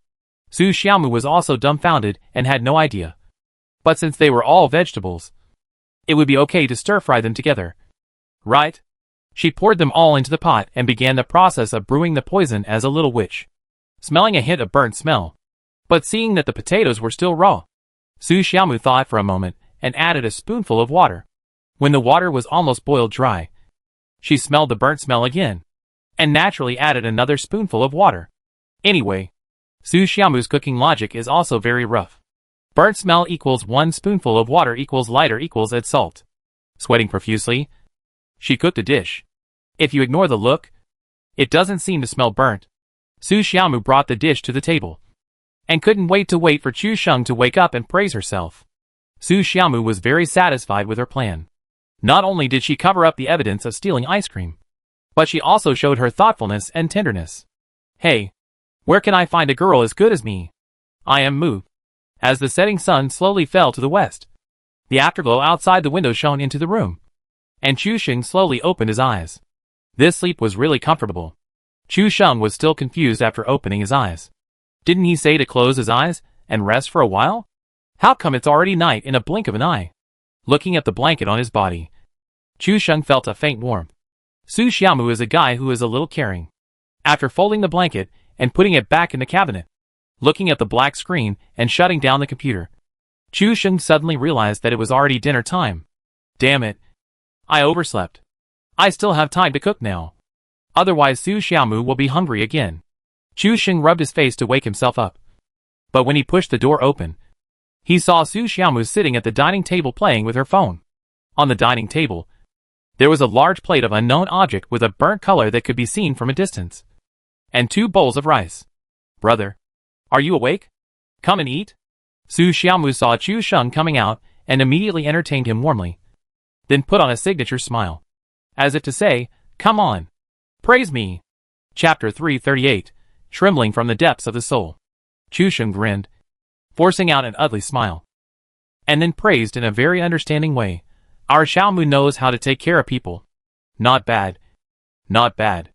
Su Xiaomu was also dumbfounded and had no idea. But since they were all vegetables, it would be okay to stir-fry them together. Right? She poured them all into the pot and began the process of brewing the poison as a little witch, smelling a hint of burnt smell. But seeing that the potatoes were still raw, Su Xiaomu thought for a moment and added a spoonful of water. When the water was almost boiled dry, she smelled the burnt smell again, and naturally added another spoonful of water. Anyway, Su Xiaomu's cooking logic is also very rough. Burnt smell equals 1 spoonful of water equals lighter equals add salt. Sweating profusely, she cooked a dish. If you ignore the look, it doesn't seem to smell burnt. Su Xiaomu brought the dish to the table, and couldn't wait for Chu Sheng to wake up and praise herself. Su Xiaomu was very satisfied with her plan. Not only did she cover up the evidence of stealing ice cream, but she also showed her thoughtfulness and tenderness. Hey, where can I find a girl as good as me? I am moved. As the setting sun slowly fell to the west, the afterglow outside the window shone into the room, and Chu Sheng slowly opened his eyes. This sleep was really comfortable. Chu Sheng was still confused after opening his eyes. Didn't he say to close his eyes and rest for a while? How come it's already night in a blink of an eye? Looking at the blanket on his body, Chu Sheng felt a faint warmth. Su Xiaomu is a guy who is a little caring. After folding the blanket and putting it back in the cabinet, looking at the black screen and shutting down the computer, Chu Sheng suddenly realized that it was already dinner time. Damn it. I overslept. I still have time to cook now. Otherwise Su Xiaomu will be hungry again. Chu Sheng rubbed his face to wake himself up. But when he pushed the door open, he saw Su Xiaomu sitting at the dining table playing with her phone. On the dining table, there was a large plate of unknown object with a burnt color that could be seen from a distance. And 2 bowls of rice. Brother, are you awake? Come and eat. Su Xiaomu saw Chu Sheng coming out and immediately entertained him warmly. Then put on a signature smile, as if to say, come on. Praise me. Chapter 338, Trembling from the Depths of the Soul. Chu Sheng grinned, forcing out an ugly smile. And then praised in a very understanding way. Our Xiaomu knows how to take care of people. Not bad. Not bad.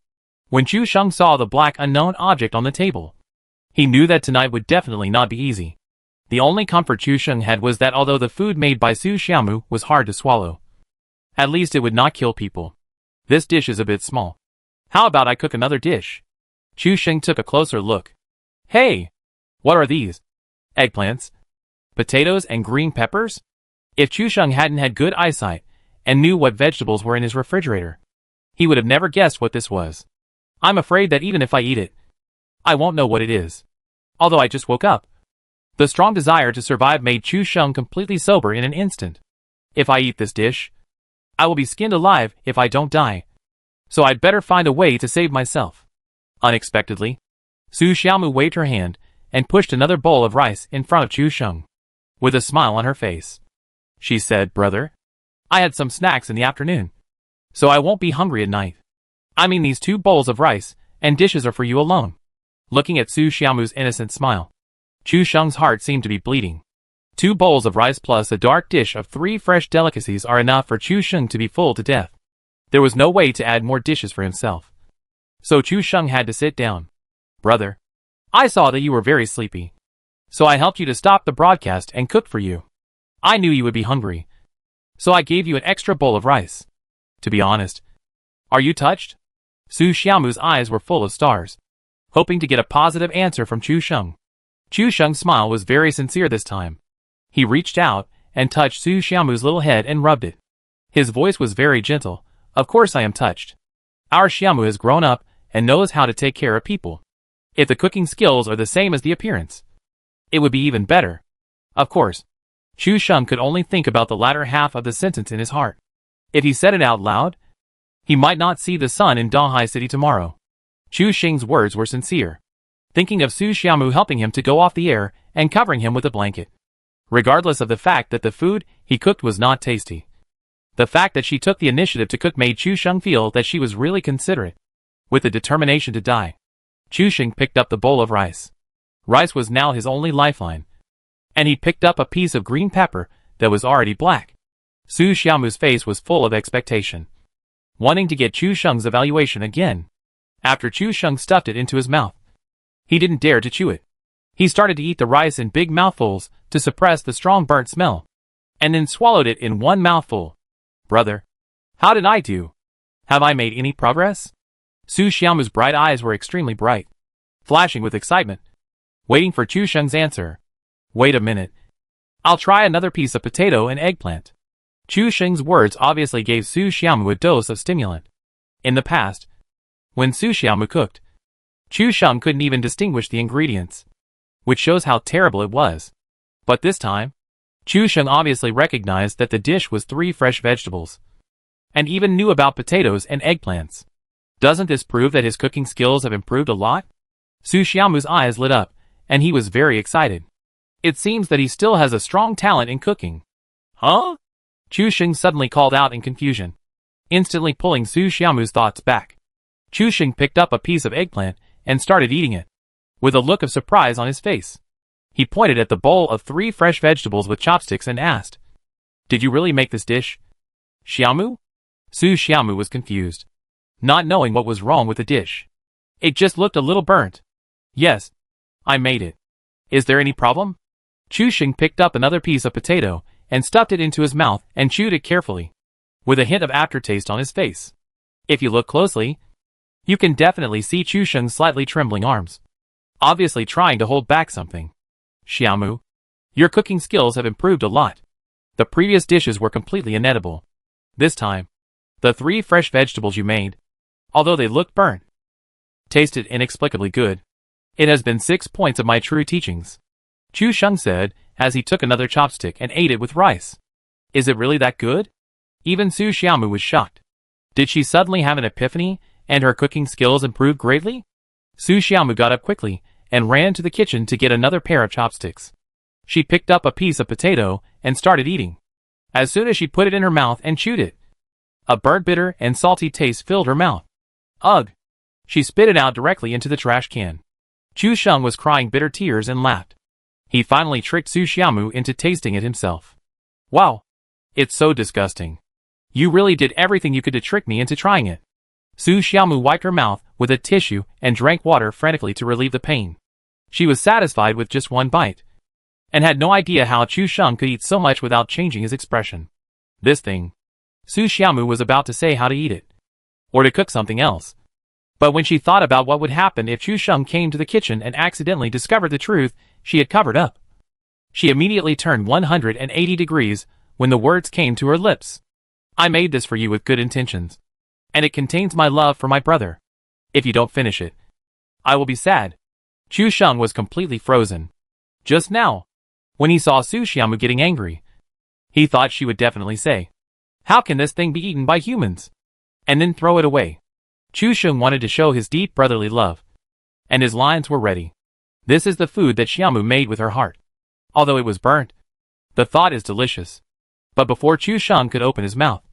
When Chu Sheng saw the black unknown object on the table, he knew that tonight would definitely not be easy. The only comfort Chu Sheng had was that although the food made by Su Xiaomu was hard to swallow, at least it would not kill people. This dish is a bit small. How about I cook another dish? Chu Sheng took a closer look. Hey! What are these? Eggplants? Potatoes and green peppers? If Chu Sheng hadn't had good eyesight and knew what vegetables were in his refrigerator, he would have never guessed what this was. I'm afraid that even if I eat it, I won't know what it is. Although I just woke up. The strong desire to survive made Chu Sheng completely sober in an instant. If I eat this dish, I will be skinned alive if I don't die. So I'd better find a way to save myself. Unexpectedly, Su Xiaomu waved her hand and pushed another bowl of rice in front of Chu Sheng. With a smile on her face, she said, Brother, I had some snacks in the afternoon, so I won't be hungry at night. I mean, these 2 bowls of rice and dishes are for you alone. Looking at Su Xiaomu's innocent smile, Chu Sheng's heart seemed to be bleeding. 2 bowls of rice plus a dark dish of 3 fresh delicacies are enough for Chu Sheng to be full to death. There was no way to add more dishes for himself. So Chu Sheng had to sit down. Brother, I saw that you were very sleepy, so I helped you to stop the broadcast and cooked for you. I knew you would be hungry, so I gave you an extra bowl of rice. To be honest, are you touched? Su Xiaomu's eyes were full of stars, hoping to get a positive answer from Chu Sheng. Chu Sheng's smile was very sincere this time. He reached out and touched Su Xiaomu's little head and rubbed it. His voice was very gentle. Of course I am touched. Our Xiaomu has grown up and knows how to take care of people. If the cooking skills are the same as the appearance, it would be even better. Of course, Chu Sheng could only think about the latter half of the sentence in his heart. If he said it out loud, he might not see the sun in Donghai City tomorrow. Chu Sheng's words were sincere, thinking of Su Xiaomu helping him to go off the air and covering him with a blanket. Regardless of the fact that the food he cooked was not tasty, the fact that she took the initiative to cook made Chu Sheng feel that she was really considerate. With the determination to die, Chu Sheng picked up the bowl of rice. Rice was now his only lifeline. And he picked up a piece of green pepper that was already black. Su Xiaomu's face was full of expectation, wanting to get Chu Sheng's evaluation again. After Chu Sheng stuffed it into his mouth, he didn't dare to chew it. He started to eat the rice in big mouthfuls to suppress the strong burnt smell, and then swallowed it in one mouthful. Brother, how did I do? Have I made any progress? Su Xiaomu's bright eyes were extremely bright, flashing with excitement, waiting for Chu Sheng's answer. Wait a minute. I'll try another piece of potato and eggplant. Chu Sheng's words obviously gave Su Xiaomu a dose of stimulant. In the past, when Su Xiaomu cooked, Chu Sheng couldn't even distinguish the ingredients, which shows how terrible it was. But this time, Chu Sheng obviously recognized that the dish was 3 fresh vegetables, and even knew about potatoes and eggplants. Doesn't this prove that his cooking skills have improved a lot? Su Xiaomu's eyes lit up, and he was very excited. It seems that he still has a strong talent in cooking. Huh? Chu Sheng suddenly called out in confusion, instantly pulling Su Xiaomu's thoughts back. Chu Sheng picked up a piece of eggplant and started eating it, with a look of surprise on his face. He pointed at the bowl of 3 fresh vegetables with chopsticks and asked, Did you really make this dish, Xiaomu? Su Xiaomu was confused, not knowing what was wrong with the dish. It just looked a little burnt. Yes, I made it. Is there any problem? Chu Sheng picked up another piece of potato and stuffed it into his mouth and chewed it carefully, with a hint of aftertaste on his face. If you look closely, you can definitely see Chu Sheng's slightly trembling arms, obviously trying to hold back something. Xiaomu, your cooking skills have improved a lot. The previous dishes were completely inedible. This time, The 3 fresh vegetables you made, although they looked burnt, tasted inexplicably good. It has been 6 points of my true teachings, Chu Sheng said, as he took another chopstick and ate it with rice. Is it really that good? Even Su Xiaomu was shocked. Did she suddenly have an epiphany, and her cooking skills improved greatly? Su Xiaomu got up quickly, and ran to the kitchen to get another pair of chopsticks. She picked up a piece of potato, and started eating. As soon as she put it in her mouth and chewed it, a burnt bitter and salty taste filled her mouth. Ugh! She spit it out directly into the trash can. Chu Sheng was crying bitter tears and laughed. He finally tricked Su Xiaomu into tasting it himself. Wow! It's so disgusting. You really did everything you could to trick me into trying it. Su Xiaomu wiped her mouth with a tissue and drank water frantically to relieve the pain. She was satisfied with just one bite, and had no idea how Chu Sheng could eat so much without changing his expression. This thing. Su Xiaomu was about to say how to eat it, or to cook something else. But when she thought about what would happen if Chu Sheng came to the kitchen and accidentally discovered the truth she had covered up, she immediately turned 180 degrees when the words came to her lips. I made this for you with good intentions, and it contains my love for my brother. If you don't finish it, I will be sad. Chu Sheng was completely frozen. Just now, when he saw Su Xiaomu getting angry, he thought she would definitely say, "How can this thing be eaten by humans?" and then throw it away. Chu Sheng wanted to show his deep brotherly love, and his lines were ready. This is the food that Xiaomu made with her heart. Although it was burnt, the thought is delicious. But before Chu Sheng could open his mouth,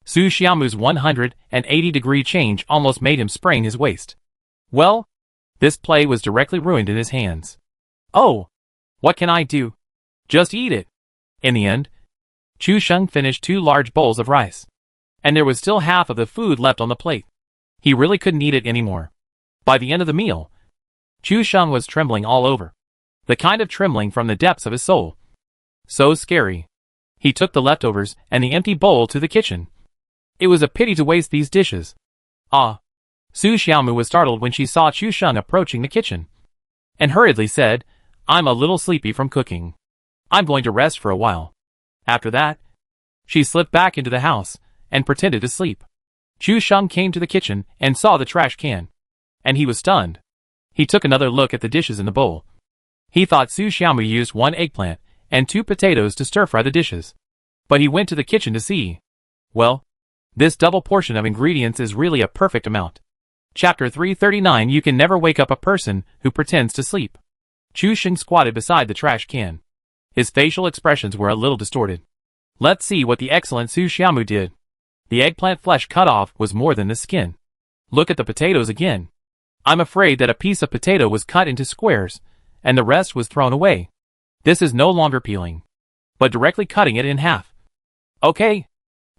Su Xiaomu's 180-degree change almost made him sprain his waist. Well, this play was directly ruined in his hands. Oh! What can I do? Just eat it. In the end, Chu Sheng finished 2 large bowls of rice, and there was still half of the food left on the plate. He really couldn't eat it anymore. By the end of the meal, Chu Sheng was trembling all over. The kind of trembling from the depths of his soul. So scary. He took the leftovers and the empty bowl to the kitchen. It was a pity to waste these dishes. Ah! Su Xiaomu was startled when she saw Chu Sheng approaching the kitchen, and hurriedly said, "I'm a little sleepy from cooking. I'm going to rest for a while." After that, she slipped back into the house and pretended to sleep. Chu Sheng came to the kitchen and saw the trash can, and he was stunned. He took another look at the dishes in the bowl. He thought Su Xiaomu used 1 eggplant and 2 potatoes to stir-fry the dishes. But he went to the kitchen to see. Well, this double portion of ingredients is really a perfect amount. Chapter 339. You can never wake up a person who pretends to sleep. Chu Sheng squatted beside the trash can. His facial expressions were a little distorted. Let's see what the excellent Su Xiaomu did. The eggplant flesh cut off was more than the skin. Look at the potatoes again. I'm afraid that a piece of potato was cut into squares, and the rest was thrown away. This is no longer peeling, but directly cutting it in half. Okay.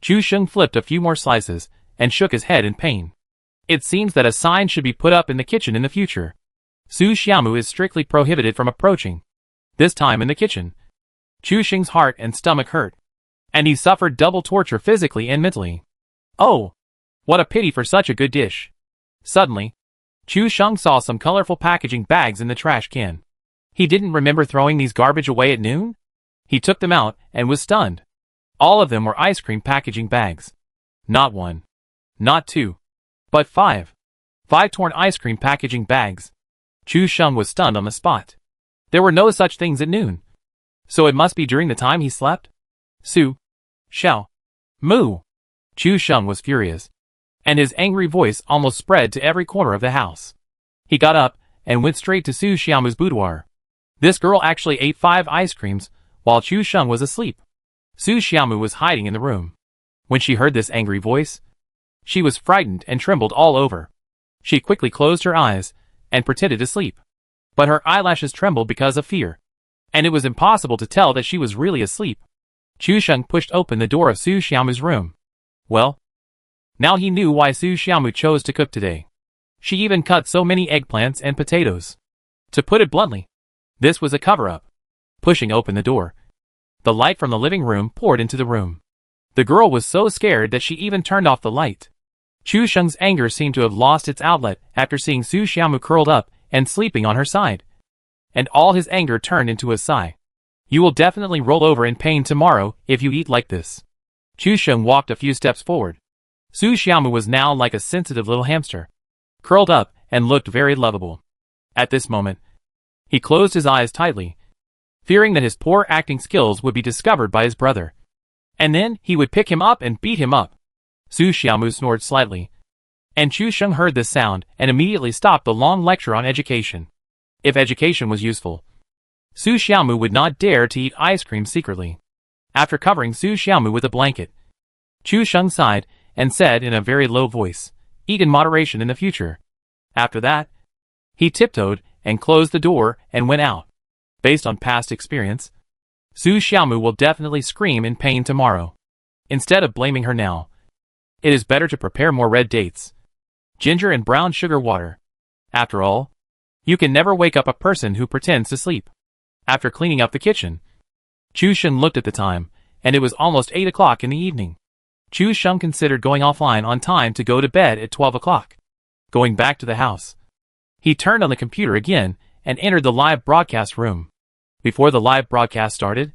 Chu Sheng flipped a few more slices, and shook his head in pain. It seems that a sign should be put up in the kitchen in the future. Su Xiaomu is strictly prohibited from approaching. This time in the kitchen, Chu Sheng's heart and stomach hurt, and he suffered double torture physically and mentally. Oh! What a pity for such a good dish. Suddenly, Chu Sheng saw some colorful packaging bags in the trash can. He didn't remember throwing these garbage away at noon? He took them out and was stunned. All of them were ice cream packaging bags. Not 1. Not 2. But 5. 5 torn ice cream packaging bags. Chu Sheng was stunned on the spot. There were no such things at noon. So it must be during the time he slept? Su. Xiao. Mu. Chu Sheng was furious, and his angry voice almost spread to every corner of the house. He got up and went straight to Su Xiaomu's boudoir. This girl actually ate 5 ice creams while Chu Sheng was asleep. Su Xiaomu was hiding in the room. When she heard this angry voice, she was frightened and trembled all over. She quickly closed her eyes and pretended to sleep. But her eyelashes trembled because of fear, and it was impossible to tell that she was really asleep. Chu Sheng pushed open the door of Su Xiaomu's room. Well, now he knew why Su Xiaomu chose to cook today. She even cut so many eggplants and potatoes. To put it bluntly, this was a cover-up. Pushing open the door, the light from the living room poured into the room. The girl was so scared that she even turned off the light. Chu Sheng's anger seemed to have lost its outlet after seeing Su Xiaomu curled up and sleeping on her side. And all his anger turned into a sigh. You will definitely roll over in pain tomorrow if you eat like this. Chu Sheng walked a few steps forward. Su Xiaomu was now like a sensitive little hamster, curled up and looked very lovable. At this moment, he closed his eyes tightly, fearing that his poor acting skills would be discovered by his brother. And then he would pick him up and beat him up. Su Xiaomu snored slightly, and Chu Sheng heard this sound and immediately stopped the long lecture on education. If education was useful, Su Xiaomu would not dare to eat ice cream secretly. After covering Su Xiaomu with a blanket, Chu Sheng sighed and said in a very low voice, "Eat in moderation in the future." After that, he tiptoed and closed the door and went out. Based on past experience, Su Xiaomu will definitely scream in pain tomorrow. Instead of blaming her now, it is better to prepare more red dates, ginger and brown sugar water. After all, you can never wake up a person who pretends to sleep. After cleaning up the kitchen, Chu Sheng looked at the time, and it was almost 8 o'clock in the evening. Chu Sheng considered going offline on time to go to bed at 12 o'clock. Going back to the house, he turned on the computer again and entered the live broadcast room. Before the live broadcast started,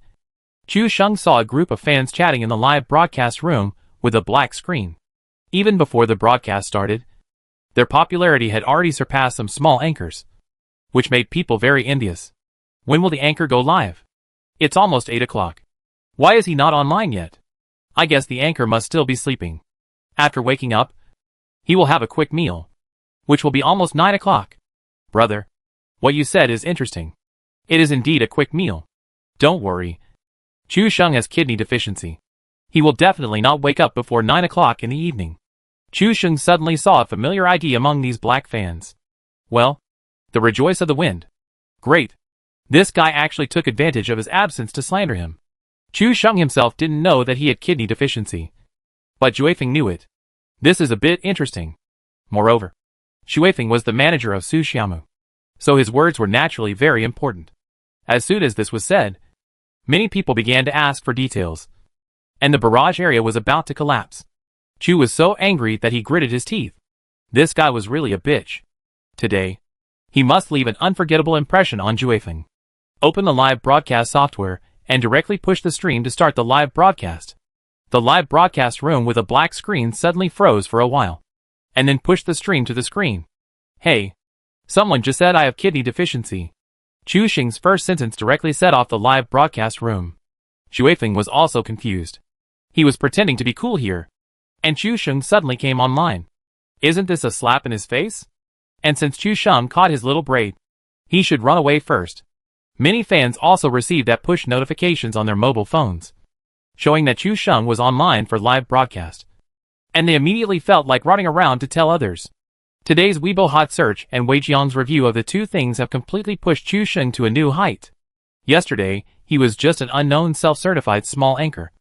Chu Sheng saw a group of fans chatting in the live broadcast room with a black screen. Even before the broadcast started, their popularity had already surpassed some small anchors, which made people very envious. When will the anchor go live? It's almost 8 o'clock. Why is he not online yet? I guess the anchor must still be sleeping. After waking up, he will have a quick meal, which will be almost 9 o'clock. Brother, what you said is interesting. It is indeed a quick meal. Don't worry. Chu Sheng has kidney deficiency. He will definitely not wake up before 9 o'clock in the evening. Chu Sheng suddenly saw a familiar ID among these black fans. Well, the Rejoice of the Wind. Great. This guy actually took advantage of his absence to slander him. Chu Sheng himself didn't know that he had kidney deficiency, but Juefeng knew it. This is a bit interesting. Moreover, Juefeng was the manager of Su Xiaomu, so his words were naturally very important. As soon as this was said, many people began to ask for details, and the barrage area was about to collapse. Chu was so angry that he gritted his teeth. This guy was really a bitch. Today, he must leave an unforgettable impression on Juefeng. Open the live broadcast software and directly push the stream to start the live broadcast. The live broadcast room with a black screen suddenly froze for a while, and then pushed the stream to the screen. Hey, someone just said I have kidney deficiency. Chu Sheng's first sentence directly set off the live broadcast room. Juefeng was also confused. He was pretending to be cool here, and Chu Sheng suddenly came online. Isn't this a slap in his face? And since Chu Sheng caught his little braid, he should run away first. Many fans also received that push notifications on their mobile phones, showing that Chu Sheng was online for live broadcast, and they immediately felt like running around to tell others. Today's Weibo Hot Search and Wei Jiang's review of the two things have completely pushed Chu Sheng to a new height. Yesterday, he was just an unknown self-certified small anchor,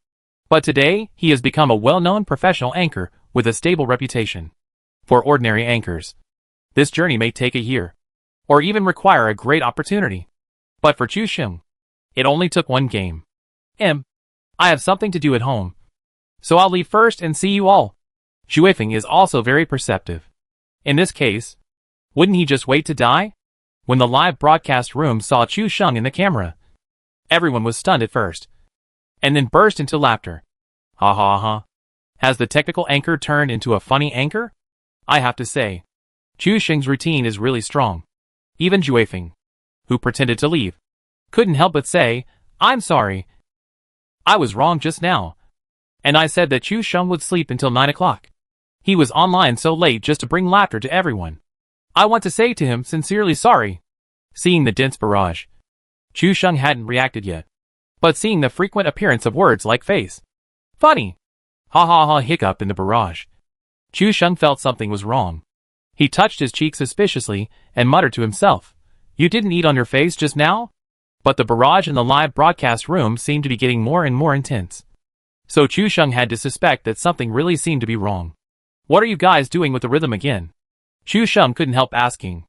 but today he has become a well-known professional anchor with a stable reputation. For ordinary anchors, this journey may take a year, or even require a great opportunity. But for Chu Sheng, it only took one game. I have something to do at home, so I'll leave first and see you all. Juefeng is also very perceptive. In this case, wouldn't he just wait to die? When the live broadcast room saw Chu Sheng in the camera, everyone was stunned at first, and then burst into laughter. Ha ha ha. Has the technical anchor turned into a funny anchor? I have to say, Chu Sheng's routine is really strong. Even Juefeng, who pretended to leave, couldn't help but say, I'm sorry. I was wrong just now, and I said that Chu Sheng would sleep until 9 o'clock. He was online so late just to bring laughter to everyone. I want to say to him sincerely sorry. Seeing the dense barrage, Chu Sheng hadn't reacted yet, but seeing the frequent appearance of words like face, funny, ha ha ha hiccup in the barrage, Chu Sheng felt something was wrong. He touched his cheek suspiciously and muttered to himself, You didn't eat on your face just now? But the barrage in the live broadcast room seemed to be getting more and more intense, so Chu Sheng had to suspect that something really seemed to be wrong. What are you guys doing with the rhythm again? Chu Sheng couldn't help asking,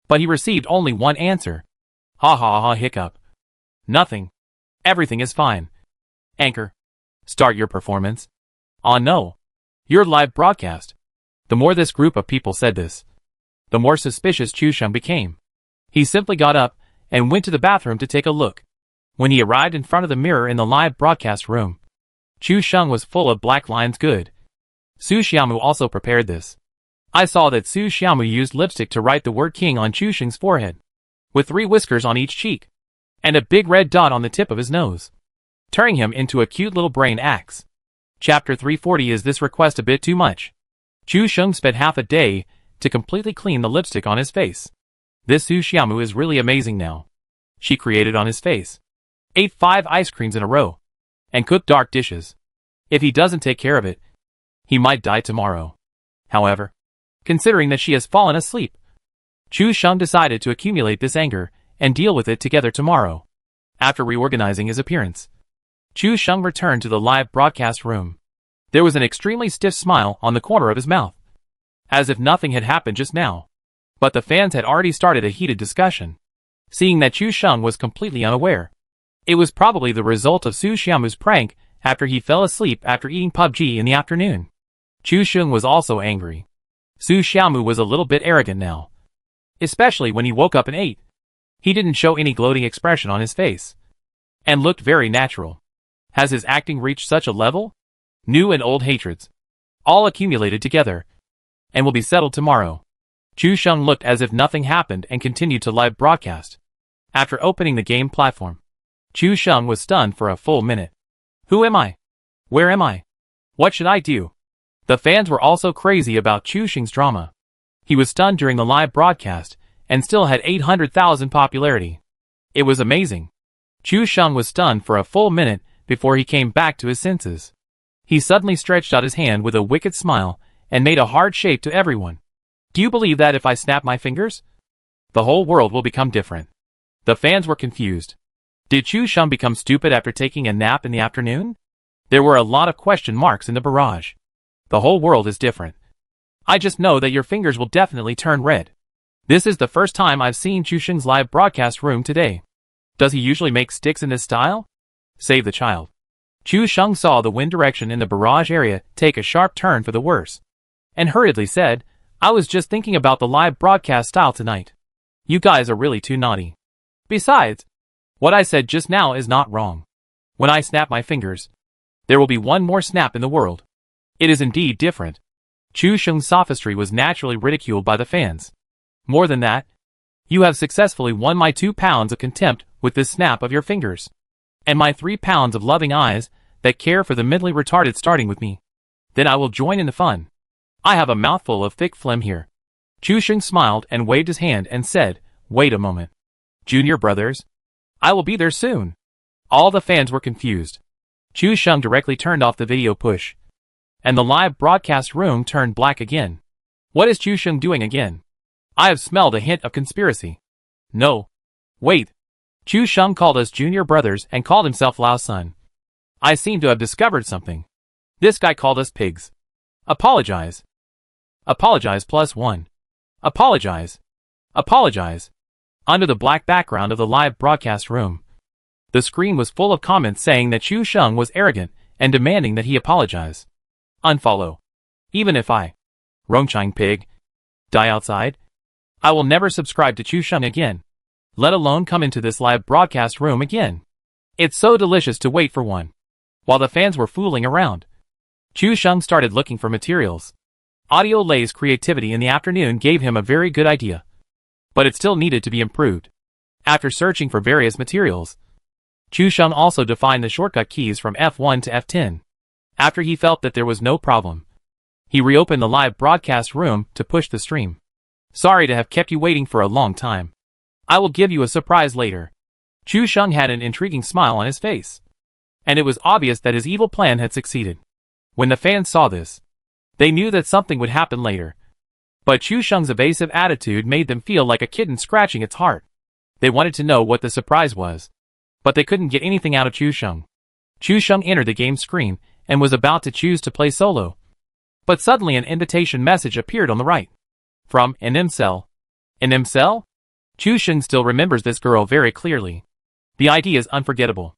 but he received only one answer. Ha ha ha hiccup. Nothing. Everything is fine. Anchor, start your performance. Oh no. Your live broadcast. The more this group of people said this, the more suspicious Chu Sheng became. He simply got up and went to the bathroom to take a look. When he arrived in front of the mirror in the live broadcast room, Chu Sheng was full of black lines. Good. Su Xiaomu also prepared this. I saw that Su Xiaomu used lipstick to write the word king on Chu Sheng's forehead, with 3 whiskers on each cheek, and a big red dot on the tip of his nose, turning him into a cute little brain axe. Chapter 340. Is this request a bit too much? Chu Sheng spent half a day to completely clean the lipstick on his face. This Su Xiaomu is really amazing now. She created on his face, ate 5 ice creams in a row, and cooked dark dishes. If he doesn't take care of it, he might die tomorrow. However, considering that she has fallen asleep, Chu Sheng decided to accumulate this anger and deal with it together tomorrow. After reorganizing his appearance, Chu Sheng returned to the live broadcast room. There was an extremely stiff smile on the corner of his mouth, as if nothing had happened just now. But the fans had already started a heated discussion. Seeing that Chu Sheng was completely unaware, it was probably the result of Su Xiaomu's prank after he fell asleep after eating PUBG in the afternoon. Chu Sheng was also angry. Su Xiaomu was a little bit arrogant now, especially when he woke up and ate. He didn't show any gloating expression on his face, and looked very natural. Has his acting reached such a level? New and old hatreds, all accumulated together, and will be settled tomorrow. Chu Sheng looked as if nothing happened and continued to live broadcast. After opening the game platform, Chu Sheng was stunned for a full minute. Who am I? Where am I? What should I do? The fans were also crazy about Chu Sheng's drama. He was stunned during the live broadcast and still had 800,000 popularity. It was amazing. Chu Sheng was stunned for a full minute before he came back to his senses. He suddenly stretched out his hand with a wicked smile and made a hard shape to everyone. Do you believe that if I snap my fingers, the whole world will become different? The fans were confused. Did Chu Sheng become stupid after taking a nap in the afternoon? There were a lot of question marks in the barrage. The whole world is different. I just know that your fingers will definitely turn red. This is the first time I've seen Chu Sheng's live broadcast room today. Does he usually make sticks in this style? Save the child. Chu Sheng saw the wind direction in the barrage area take a sharp turn for the worse, and hurriedly said, I was just thinking about the live broadcast style tonight. You guys are really too naughty. Besides, what I said just now is not wrong. When I snap my fingers, there will be one more snap in the world. It is indeed different. Chu Sheng's sophistry was naturally ridiculed by the fans. More than that, you have successfully won my 2 pounds of contempt with this snap of your fingers, and my 3 pounds of loving eyes that care for the mentally retarded starting with me. Then I will join in the fun. I have a mouthful of thick phlegm here. Chu Sheng smiled and waved his hand and said, wait a moment. Junior brothers? I will be there soon. All the fans were confused. Chu Sheng directly turned off the video push, and the live broadcast room turned black again. What is Chu Sheng doing again? I have smelled a hint of conspiracy. No. Wait. Chu Sheng called us junior brothers and called himself Lao Sun. I seem to have discovered something. This guy called us pigs. Apologize. Apologize +1. Apologize. Apologize. Under the black background of the live broadcast room, the screen was full of comments saying that Chu Sheng was arrogant and demanding that he apologize. Unfollow. Even if I, Rongchang pig, die outside, I will never subscribe to Chu Sheng again, let alone come into this live broadcast room again. It's so delicious to wait for one. While the fans were fooling around, Chu Sheng started looking for materials. Audio Lay's creativity in the afternoon gave him a very good idea, but it still needed to be improved. After searching for various materials, Chu Sheng also defined the shortcut keys from F1 to F10. After he felt that there was no problem, he reopened the live broadcast room to push the stream. Sorry to have kept you waiting for a long time. I will give you a surprise later. Chu Sheng had an intriguing smile on his face, and it was obvious that his evil plan had succeeded. When the fans saw this, they knew that something would happen later. But Chu Sheng's evasive attitude made them feel like a kitten scratching its heart. They wanted to know what the surprise was, but they couldn't get anything out of Chu Sheng. Chu Sheng entered the game screen and was about to choose to play solo, but suddenly an invitation message appeared on the right. From an Cell. An Cell? Chu Sheng still remembers this girl very clearly. The ID is unforgettable.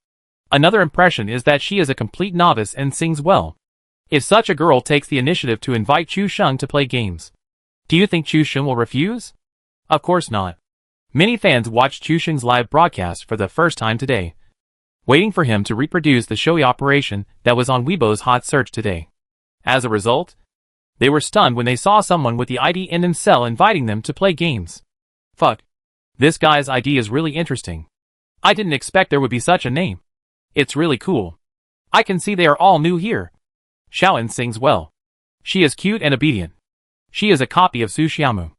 Another impression is that she is a complete novice and sings well. If such a girl takes the initiative to invite Chu Sheng to play games, do you think Chu Sheng will refuse? Of course not. Many fans watched Chu Sheng's live broadcast for the first time today, waiting for him to reproduce the showy operation that was on Weibo's hot search today. As a result, They were stunned when they saw someone with the ID in and cell inviting them to play games. Fuck. This guy's ID is really interesting. I didn't expect there would be such a name. It's really cool. I can see they are all new here. Xiaoan sings well. She is cute and obedient. She is a copy of Su Xiaomu.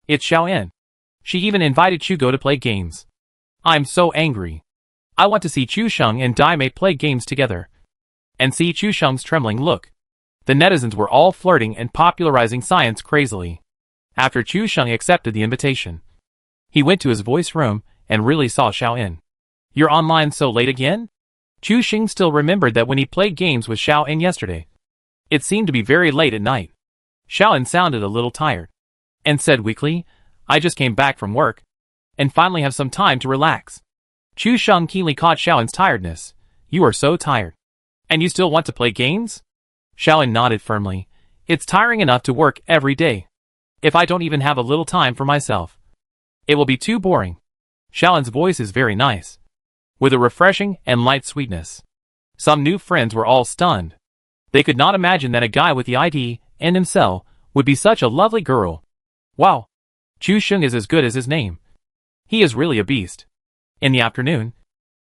It's Xiaoan. She even invited Chugo to play games. I'm so angry. I want to see Chu Sheng and Dai Mei play games together. And see Chu Sheng's trembling look. The netizens were all flirting and popularizing science crazily. After Chu Sheng accepted the invitation, he went to his voice room and really saw Xiaoan. You're online so late again? Chu Sheng still remembered that when he played games with Xiaoan yesterday. It seemed to be very late at night. Xiaoan sounded a little tired and said weakly, I just came back from work and finally have some time to relax. Chu Sheng keenly caught Xiaoan's tiredness. You are so tired. And you still want to play games? Xiaoan nodded firmly. It's tiring enough to work every day. If I don't even have a little time for myself, it will be too boring. Xiaoan's voice is very nice, with a refreshing and light sweetness. Some new friends were all stunned. They could not imagine that a guy with the ID and himself would be such a lovely girl. Wow. Chu Sheng is as good as his name. He is really a beast. In the afternoon,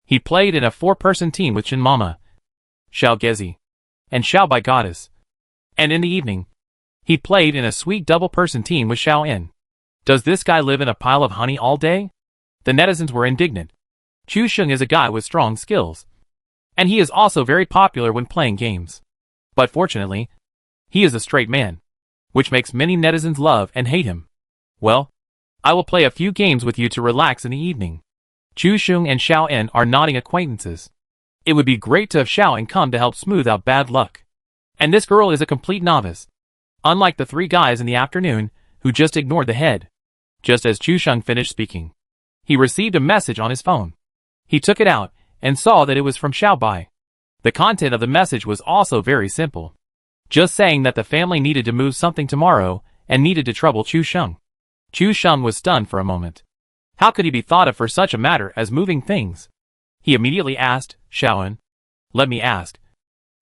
he played in a 4-person team with Chin Mama, Xiao Gezi, and Xiao Bai Goddess. And in the evening, he played in a sweet double-person team with Xiao In. Does this guy live in a pile of honey all day? The netizens were indignant. Chu Sheng is a guy with strong skills. And he is also very popular when playing games. But fortunately, he is a straight man, which makes many netizens love and hate him. Well, I will play a few games with you to relax in the evening. Chu Sheng and Xiao En are nodding acquaintances. It would be great to have Xiao En come to help smooth out bad luck. And this girl is a complete novice. Unlike the 3 guys in the afternoon, who just ignored the head. Just as Chu Sheng finished speaking, he received a message on his phone. He took it out and saw that it was from Xiao Bai. The content of the message was also very simple. Just saying that the family needed to move something tomorrow and needed to trouble Chu Sheng. Chu Sheng was stunned for a moment. How could he be thought of for such a matter as moving things? He immediately asked, Xiaoan, let me ask.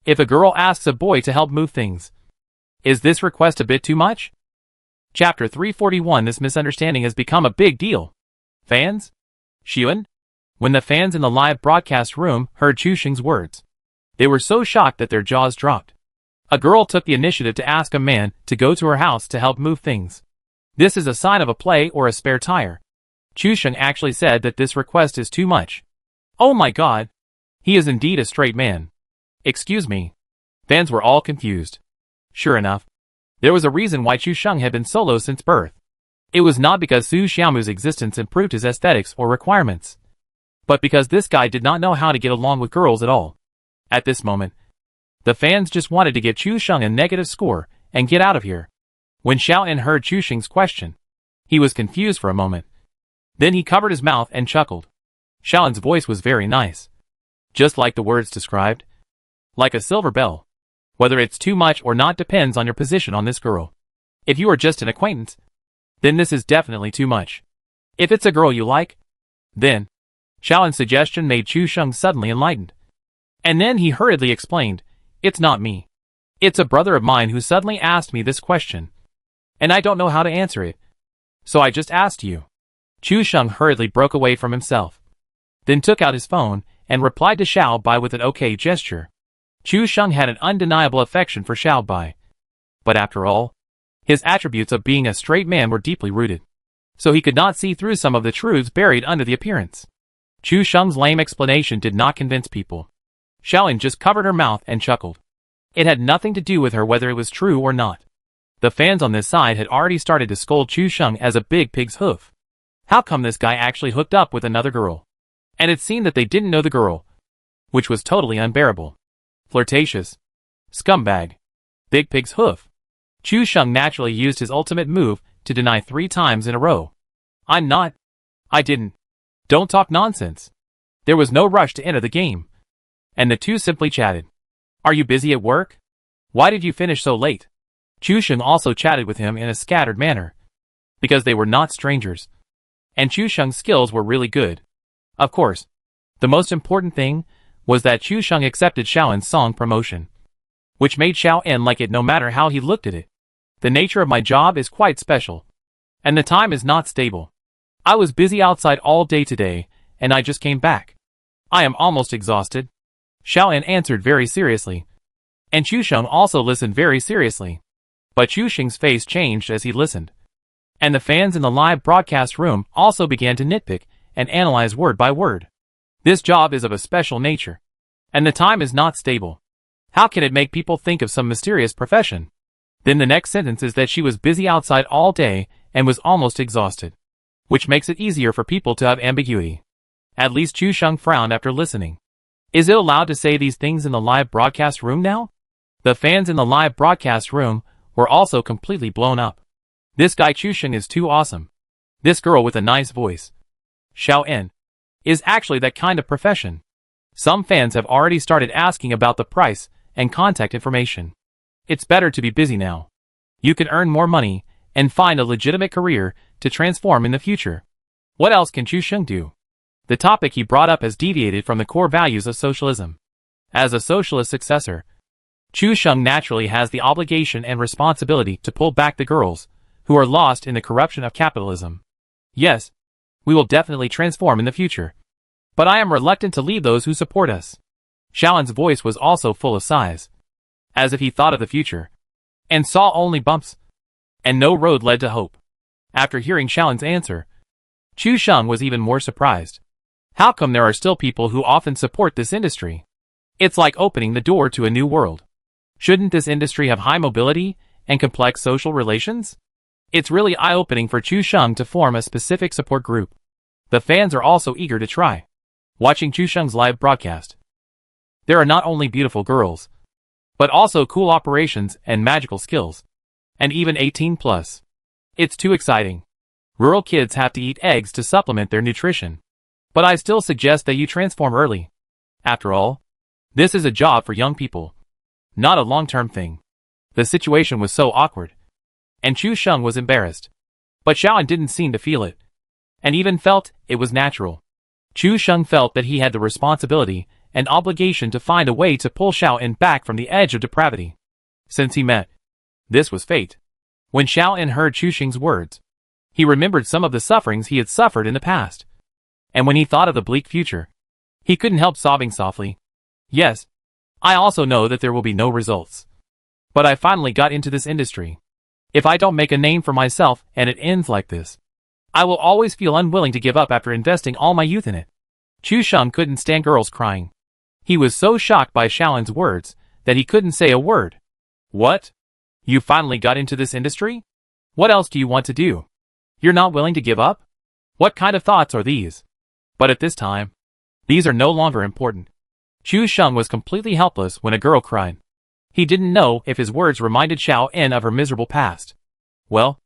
If a girl asks a boy to help move things, is this request a bit too much? Chapter 341. This misunderstanding has become a big deal. Fans? Xiaoan? When the fans in the live broadcast room heard Chu Sheng's words, they were so shocked that their jaws dropped. A girl took the initiative to ask a man to go to her house to help move things. This is a sign of a play or a spare tire. Chu Sheng actually said that this request is too much. Oh my god. He is indeed a straight man. Excuse me. Fans were all confused. Sure enough, there was a reason why Chu Sheng had been solo since birth. It was not because Su Xiaomu's existence improved his aesthetics or requirements, but because this guy did not know how to get along with girls at all. At this moment, the fans just wanted to give Chu Sheng a negative score and get out of here. When Xiao En heard Chu Sheng's question, he was confused for a moment. Then he covered his mouth and chuckled. Xiao En's voice was very nice. Just like the words described. Like a silver bell. Whether it's too much or not depends on your position on this girl. If you are just an acquaintance, then this is definitely too much. If it's a girl you like, then... Xiao En's suggestion made Chu Sheng suddenly enlightened. And then he hurriedly explained, it's not me. It's a brother of mine who suddenly asked me this question. And I don't know how to answer it. So I just asked you. Chu Sheng hurriedly broke away from himself. Then took out his phone and replied to Xiao Bai with an okay gesture. Chu Sheng had an undeniable affection for Xiao Bai. But after all, his attributes of being a straight man were deeply rooted. So he could not see through some of the truths buried under the appearance. Chu Sheng's lame explanation did not convince people. Xiao En just covered her mouth and chuckled. It had nothing to do with her whether it was true or not. The fans on this side had already started to scold Chu Sheng as a big pig's hoof. How come this guy actually hooked up with another girl? And it seemed that they didn't know the girl, which was totally unbearable. Flirtatious. Scumbag. Big pig's hoof. Chu Sheng naturally used his ultimate move to deny 3 times in a row. I'm not. I didn't. Don't talk nonsense. There was no rush to enter the game. And the two simply chatted. Are you busy at work? Why did you finish so late? Chu Sheng also chatted with him in a scattered manner. Because they were not strangers. And Chu Sheng's skills were really good. Of course, the most important thing was that Chu Sheng accepted Xiao En's song promotion, which made Xiao En like it no matter how he looked at it. The nature of my job is quite special. And the time is not stable. I was busy outside all day today, and I just came back. I am almost exhausted. Xiao En answered very seriously. And Chu Sheng also listened very seriously. But Chu Sheng's face changed as he listened. And the fans in the live broadcast room also began to nitpick and analyze word by word. This job is of a special nature. And the time is not stable. How can it make people think of some mysterious profession? Then the next sentence is that she was busy outside all day and was almost exhausted. Which makes it easier for people to have ambiguity. At least Chu Sheng frowned after listening. Is it allowed to say these things in the live broadcast room now? The fans in the live broadcast room were also completely blown up. This guy Chu Sheng is too awesome. This girl with a nice voice, Xiao En, is actually that kind of profession. Some fans have already started asking about the price and contact information. It's better to be busy now. You can earn more money and find a legitimate career to transform in the future. What else can Chu Sheng do? The topic he brought up has deviated from the core values of socialism. As a socialist successor, Chu Sheng naturally has the obligation and responsibility to pull back the girls who are lost in the corruption of capitalism. Yes, we will definitely transform in the future. But I am reluctant to leave those who support us. Xiao En's voice was also full of sighs, as if he thought of the future, and saw only bumps, and no road led to hope. After hearing Xiao En's answer, Chu Sheng was even more surprised. How come there are still people who often support this industry? It's like opening the door to a new world. Shouldn't this industry have high mobility and complex social relations? It's really eye-opening for Chu Sheng to form a specific support group. The fans are also eager to try watching Chu Sheng's live broadcast. There are not only beautiful girls, but also cool operations and magical skills. And even 18+. It's too exciting. Rural kids have to eat eggs to supplement their nutrition. But I still suggest that you transform early. After all, this is a job for young people, not a long-term thing. The situation was so awkward, and Chu Sheng was embarrassed. But Xiao En didn't seem to feel it, and even felt it was natural. Chu Sheng felt that he had the responsibility and obligation to find a way to pull Xiao En back from the edge of depravity. Since he met, this was fate. When Xiao En heard Chu Sheng's words, he remembered some of the sufferings he had suffered in the past. And when he thought of the bleak future, he couldn't help sobbing softly. Yes, I also know that there will be no results. But I finally got into this industry. If I don't make a name for myself and it ends like this, I will always feel unwilling to give up after investing all my youth in it. Chu Sheng couldn't stand girls crying. He was so shocked by Xiao En's words that he couldn't say a word. What? You finally got into this industry? What else do you want to do? You're not willing to give up? What kind of thoughts are these? But at this time, these are no longer important. Chu Sheng was completely helpless when a girl cried. He didn't know if his words reminded Xiao En of her miserable past. Well,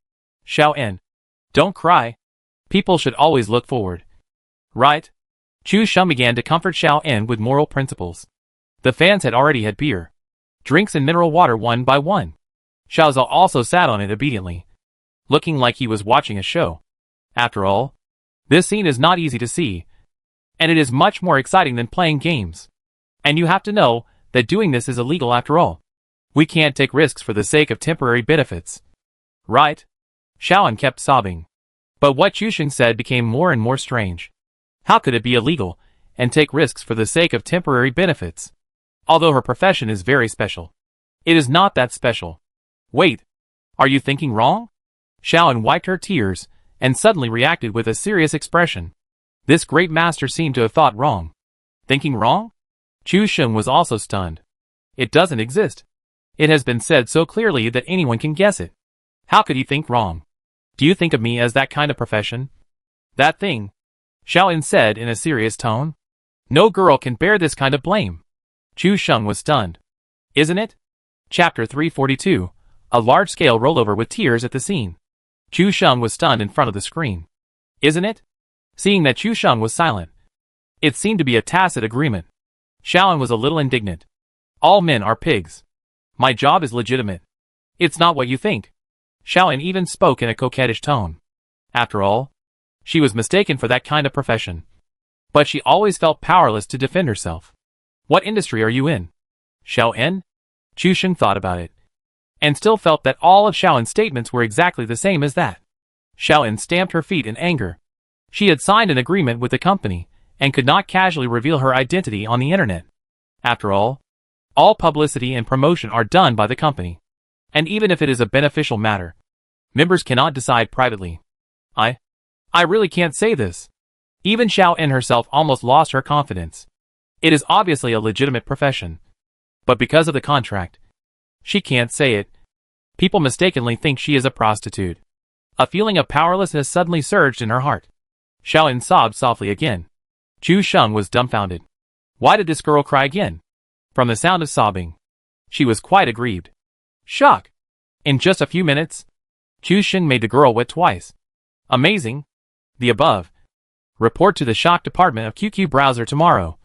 Xiao En, don't cry. People should always look forward. Right? Chu Sheng began to comfort Xiao En with moral principles. The fans had already had beer, drinks and mineral water one by one. Xiao Zhao also sat on it obediently, looking like he was watching a show. After all, this scene is not easy to see, and it is much more exciting than playing games. And you have to know that doing this is illegal after all. We can't take risks for the sake of temporary benefits. Right? Xiao En kept sobbing. But what Chu Sheng said became more and more strange. How could it be illegal and take risks for the sake of temporary benefits? Although her profession is very special, it is not that special. Wait, are you thinking wrong? Xiao En wiped her tears and suddenly reacted with a serious expression. This great master seemed to have thought wrong. Thinking wrong? Chu Sheng was also stunned. It doesn't exist. It has been said so clearly that anyone can guess it. How could he think wrong? Do you think of me as that kind of profession? That thing, Xiao En said in a serious tone. No girl can bear this kind of blame. Chu Sheng was stunned. Isn't it? Chapter 342, a large-scale rollover with tears at the scene. Chu Sheng was stunned in front of the screen. Isn't it? Seeing that Chu Sheng was silent, it seemed to be a tacit agreement. Xiao En was a little indignant. All men are pigs. My job is legitimate. It's not what you think. Xiao En even spoke in a coquettish tone. After all, she was mistaken for that kind of profession. But she always felt powerless to defend herself. What industry are you in? Xiao En? Chu Sheng thought about it. and still felt that all of Xiaoen's statements were exactly the same as that. Xiaoen stamped her feet in anger. She had signed an agreement with the company, and could not casually reveal her identity on the internet. After all publicity and promotion are done by the company. And even if it is a beneficial matter, members cannot decide privately. I really can't say this. Even Xiaoen herself almost lost her confidence. It is obviously a legitimate profession. But because of the contract, she can't say it. People mistakenly think she is a prostitute. A feeling of powerlessness suddenly surged in her heart. Xiaoen sobbed softly again. Chu Sheng was dumbfounded. Why did this girl cry again? From the sound of sobbing, she was quite aggrieved. Shock! In just a few minutes, Chu Sheng made the girl wet twice. Amazing! The above. Report to the shock department of QQ Browser tomorrow.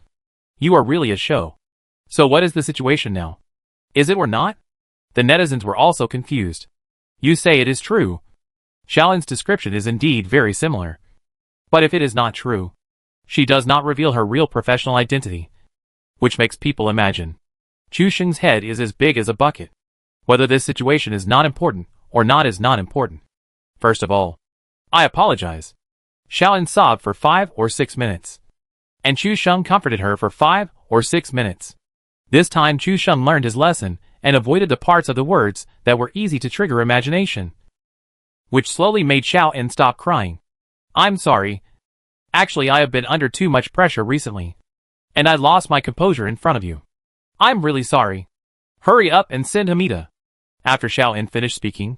You are really a show. So what is the situation now? Is it or not? The netizens were also confused. You say it is true. Xiaoen's description is indeed very similar. But if it is not true, she does not reveal her real professional identity, which makes people imagine Chu Sheng's head is as big as a bucket. Whether this situation is not important or not is not important. First of all, I apologize. Xiaoen sobbed for 5 or 6 minutes. And Chu Sheng comforted her for 5 or 6 minutes. This time Chu Sheng learned his lesson and avoided the parts of the words that were easy to trigger imagination, which slowly made Xiaoen stop crying. I'm sorry. Actually, I have been under too much pressure recently, and I lost my composure in front of you. I'm really sorry. Hurry up and send Hamida. After Xiaoen finished speaking,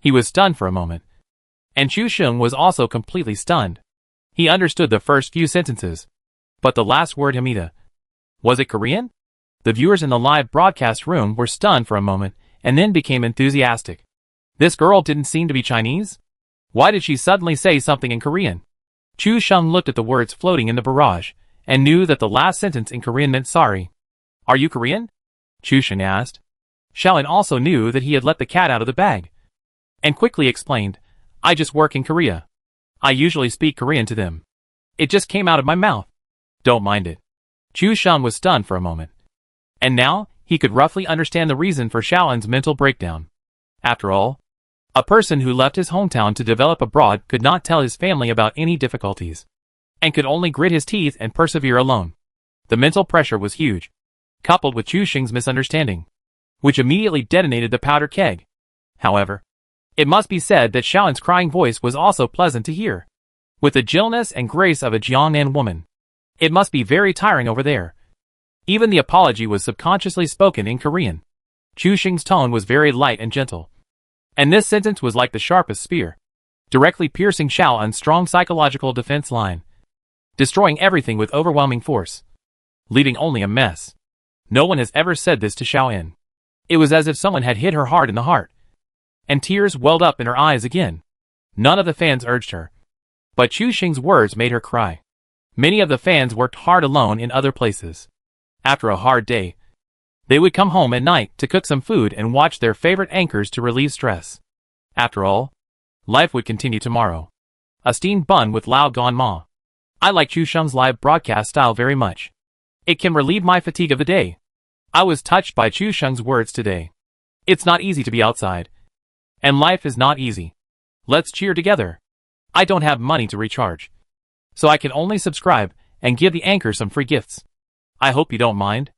he was stunned for a moment. And Chu Sheng was also completely stunned. He understood the first few sentences, but the last word Hamida. Was it Korean? The viewers in the live broadcast room were stunned for a moment, and then became enthusiastic. This girl didn't seem to be Chinese? Why did she suddenly say something in Korean? Chu Sheng looked at the words floating in the barrage, and knew that the last sentence in Korean meant sorry. Are you Korean? Chu Sheng asked. Xiaoen also knew that he had let the cat out of the bag, and quickly explained, I just work in Korea. I usually speak Korean to them. It just came out of my mouth. Don't mind it. Chu Sheng was stunned for a moment. And now, he could roughly understand the reason for Xiaoen's mental breakdown. After all, a person who left his hometown to develop abroad could not tell his family about any difficulties, and could only grit his teeth and persevere alone. The mental pressure was huge, coupled with Chu Sheng's misunderstanding, which immediately detonated the powder keg. However, it must be said that Xiaoen's crying voice was also pleasant to hear. With the gentleness and grace of a Jiangnan woman, it must be very tiring over there. Even the apology was subconsciously spoken in Korean. Chu Sheng's tone was very light and gentle. And this sentence was like the sharpest spear, directly piercing Xiaoen's strong psychological defense line, destroying everything with overwhelming force, leaving only a mess. No one has ever said this to Xiaoen. It was as if someone had hit her hard in the heart, and tears welled up in her eyes again. None of the fans urged her, but Chu Sheng's words made her cry. Many of the fans worked hard alone in other places. After a hard day, they would come home at night to cook some food and watch their favorite anchors to relieve stress. After all, life would continue tomorrow. A steamed bun with Lao Gan Ma. I like Chu Sheng's live broadcast style very much. It can relieve my fatigue of the day. I was touched by Chu Sheng's words today. It's not easy to be outside, and life is not easy. Let's cheer together. I don't have money to recharge, so I can only subscribe and give the anchor some free gifts. I hope you don't mind.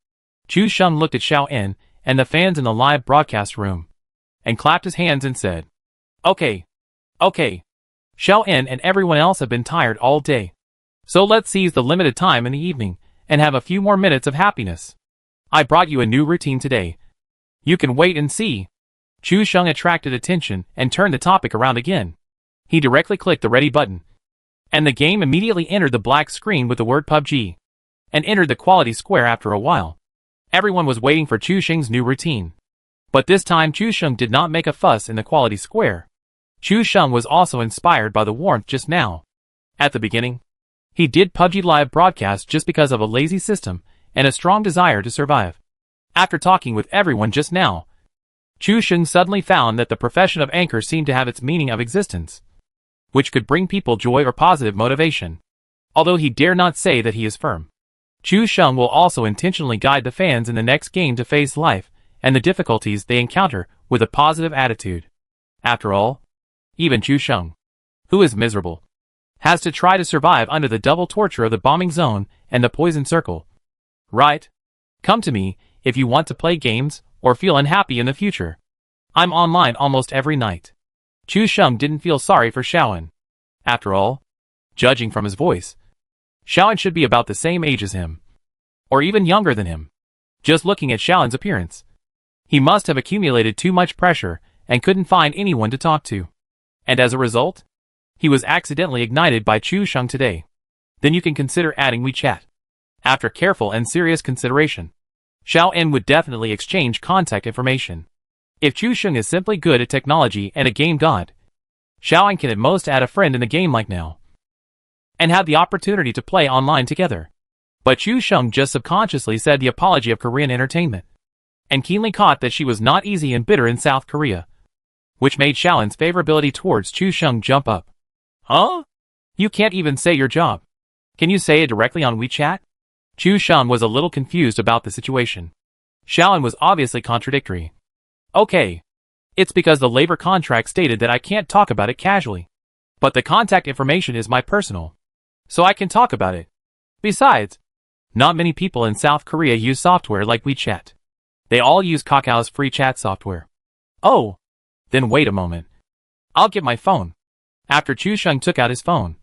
Chu Sheng looked at Xiaoen and the fans in the live broadcast room, and clapped his hands and said, Okay. Xiaoen and everyone else have been tired all day, so let's seize the limited time in the evening and have a few more minutes of happiness. I brought you a new routine today. You can wait and see. Chu Sheng attracted attention and turned the topic around again. He directly clicked the ready button, and the game immediately entered the black screen with the word PUBG, and entered the quality square after a while. Everyone was waiting for Chu Sheng's new routine. But this time Chu Sheng did not make a fuss in the quality square. Chu Sheng was also inspired by the warmth just now. At the beginning, he did PUBG live broadcast just because of a lazy system and a strong desire to survive. After talking with everyone just now, Chu Sheng suddenly found that the profession of anchor seemed to have its meaning of existence, which could bring people joy or positive motivation. Although he dare not say that he is firm, Chu Sheng will also intentionally guide the fans in the next game to face life and the difficulties they encounter with a positive attitude. After all, even Chu Sheng, who is miserable, has to try to survive under the double torture of the bombing zone and the poison circle. Right? Come to me if you want to play games or feel unhappy in the future. I'm online almost every night. Chu Sheng didn't feel sorry for Xiaoan. After all, judging from his voice, Xiaoan should be about the same age as him, or even younger than him. Just looking at Xiaoan's appearance, he must have accumulated too much pressure and couldn't find anyone to talk to. And as a result, he was accidentally ignited by Chu Sheng today. Then you can consider adding WeChat. After careful and serious consideration, Xiaoan would definitely exchange contact information. If Chu Sheng is simply good at technology and a game god, Xiaoan can at most add a friend in the game like now, and have the opportunity to play online together. But Chu Sheng just subconsciously said the apology of Korean entertainment, and keenly caught that she was not easy and bitter in South Korea, which made Xiaoan's favorability towards Chu Sheng jump up. Huh? You can't even say your job. Can you say it directly on WeChat? Chu Sheng was a little confused about the situation. Xiaoan was obviously contradictory. Okay. It's because the labor contract stated that I can't talk about it casually. But the contact information is my personal, so I can talk about it. Besides, not many people in South Korea use software like WeChat. They all use Kakao's free chat software. Oh, then wait a moment. I'll get my phone. After Chu Sheng took out his phone,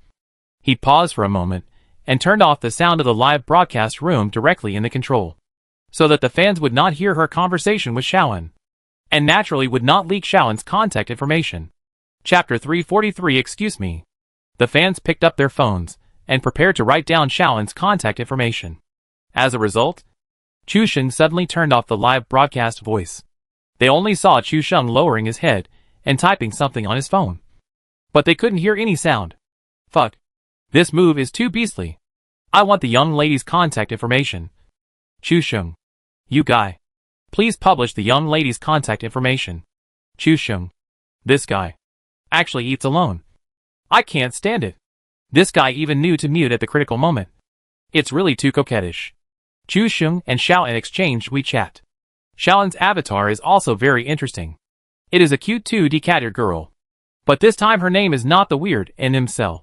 he paused for a moment and turned off the sound of the live broadcast room directly in the control, so that the fans would not hear her conversation with Xiaoan, and naturally would not leak Xiaoan's contact information. Chapter 343. Excuse me. The fans picked up their phones and prepared to write down Xiaoan's contact information. As a result, Chu Sheng suddenly turned off the live broadcast voice. They only saw Chu Sheng lowering his head and typing something on his phone. But they couldn't hear any sound. Fuck. This move is too beastly. I want the young lady's contact information. Chu Sheng. You guy. Please publish the young lady's contact information. Chu Sheng. This guy actually eats alone. I can't stand it. This guy even knew to mute at the critical moment. It's really too coquettish. Chu Sheng and Xiaoan exchanged WeChat. Xiaoan's avatar is also very interesting. It is a cute 2D cat-eared girl. But this time her name is not the weird NM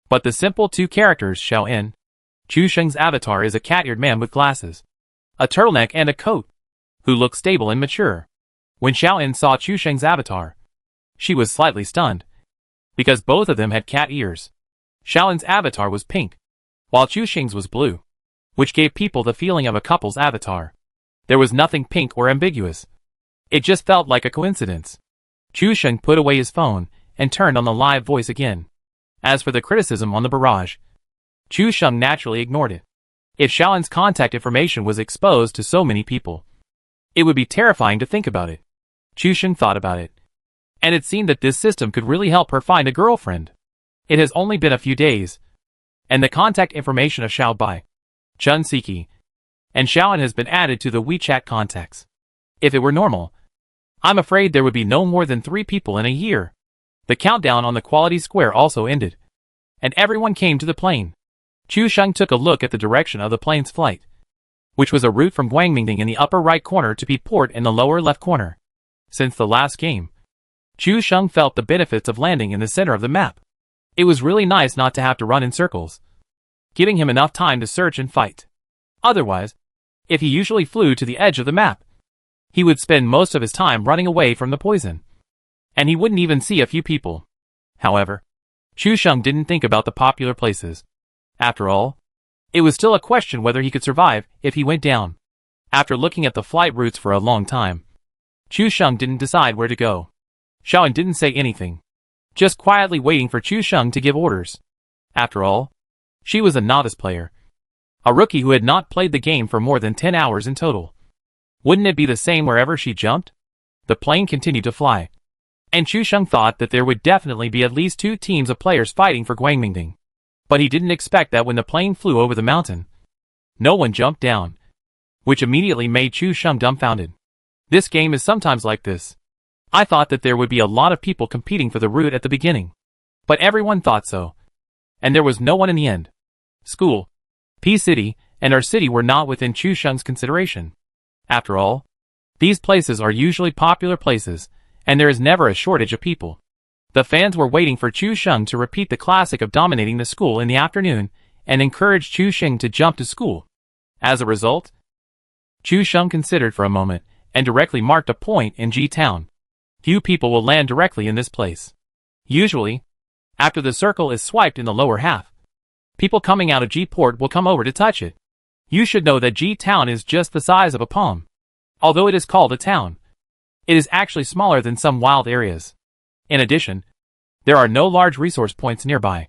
but the simple two characters Xiaoan. Chu Sheng's avatar is a cat-eared man with glasses, a turtleneck and a coat, who looks stable and mature. When Xiaoan saw Chu Sheng's avatar, she was slightly stunned, because both of them had cat ears. Xiaoan's avatar was pink, while Chu Sheng's was blue, which gave people the feeling of a couple's avatar. There was nothing pink or ambiguous. It just felt like a coincidence. Chu Sheng put away his phone and turned on the live voice again. As for the criticism on the barrage, Chu Sheng naturally ignored it. If Xiaoan's contact information was exposed to so many people, it would be terrifying to think about it. Chu Sheng thought about it, and it seemed that this system could really help her find a girlfriend. It has only been a few days, and the contact information of Xiao Bai, Chun Siki, and Xiaoan has been added to the WeChat contacts. If it were normal, I'm afraid there would be no more than 3 people in a year. The countdown on the quality square also ended, and everyone came to the plane. Chu Sheng took a look at the direction of the plane's flight, which was a route from Guangmingding in the upper right corner to Port in the lower left corner. Since the last game, Chu Sheng felt the benefits of landing in the center of the map. It was really nice not to have to run in circles, giving him enough time to search and fight. Otherwise, if he usually flew to the edge of the map, he would spend most of his time running away from the poison, and he wouldn't even see a few people. However, Chu Sheng didn't think about the popular places. After all, it was still a question whether he could survive if he went down. After looking at the flight routes for a long time, Chu Sheng didn't decide where to go. Xiaoan didn't say anything, just quietly waiting for Chu Sheng to give orders. After all, she was a novice player, a rookie who had not played the game for more than 10 hours in total. Wouldn't it be the same wherever she jumped? The plane continued to fly, and Chu Sheng thought that there would definitely be at least 2 teams of players fighting for Guangmingding. But he didn't expect that when the plane flew over the mountain, no one jumped down, which immediately made Chu Sheng dumbfounded. This game is sometimes like this. I thought that there would be a lot of people competing for the route at the beginning, but everyone thought so, and there was no one in the end. School, P City, and our city were not within Chu Sheng's consideration. After all, These places are usually popular places, and there is never a shortage of people. The fans were waiting for Chu Sheng to repeat the classic of dominating the school in the afternoon and encouraged Chu Sheng to jump to school. As a result, Chu Sheng considered for a moment and directly marked a point in G-Town. Few people will land directly in this place. Usually, after the circle is swiped in the lower half, people coming out of G-Port will come over to touch it. You should know that G-Town is just the size of a palm. Although it is called a town, it is actually smaller than some wild areas. In addition, there are no large resource points nearby,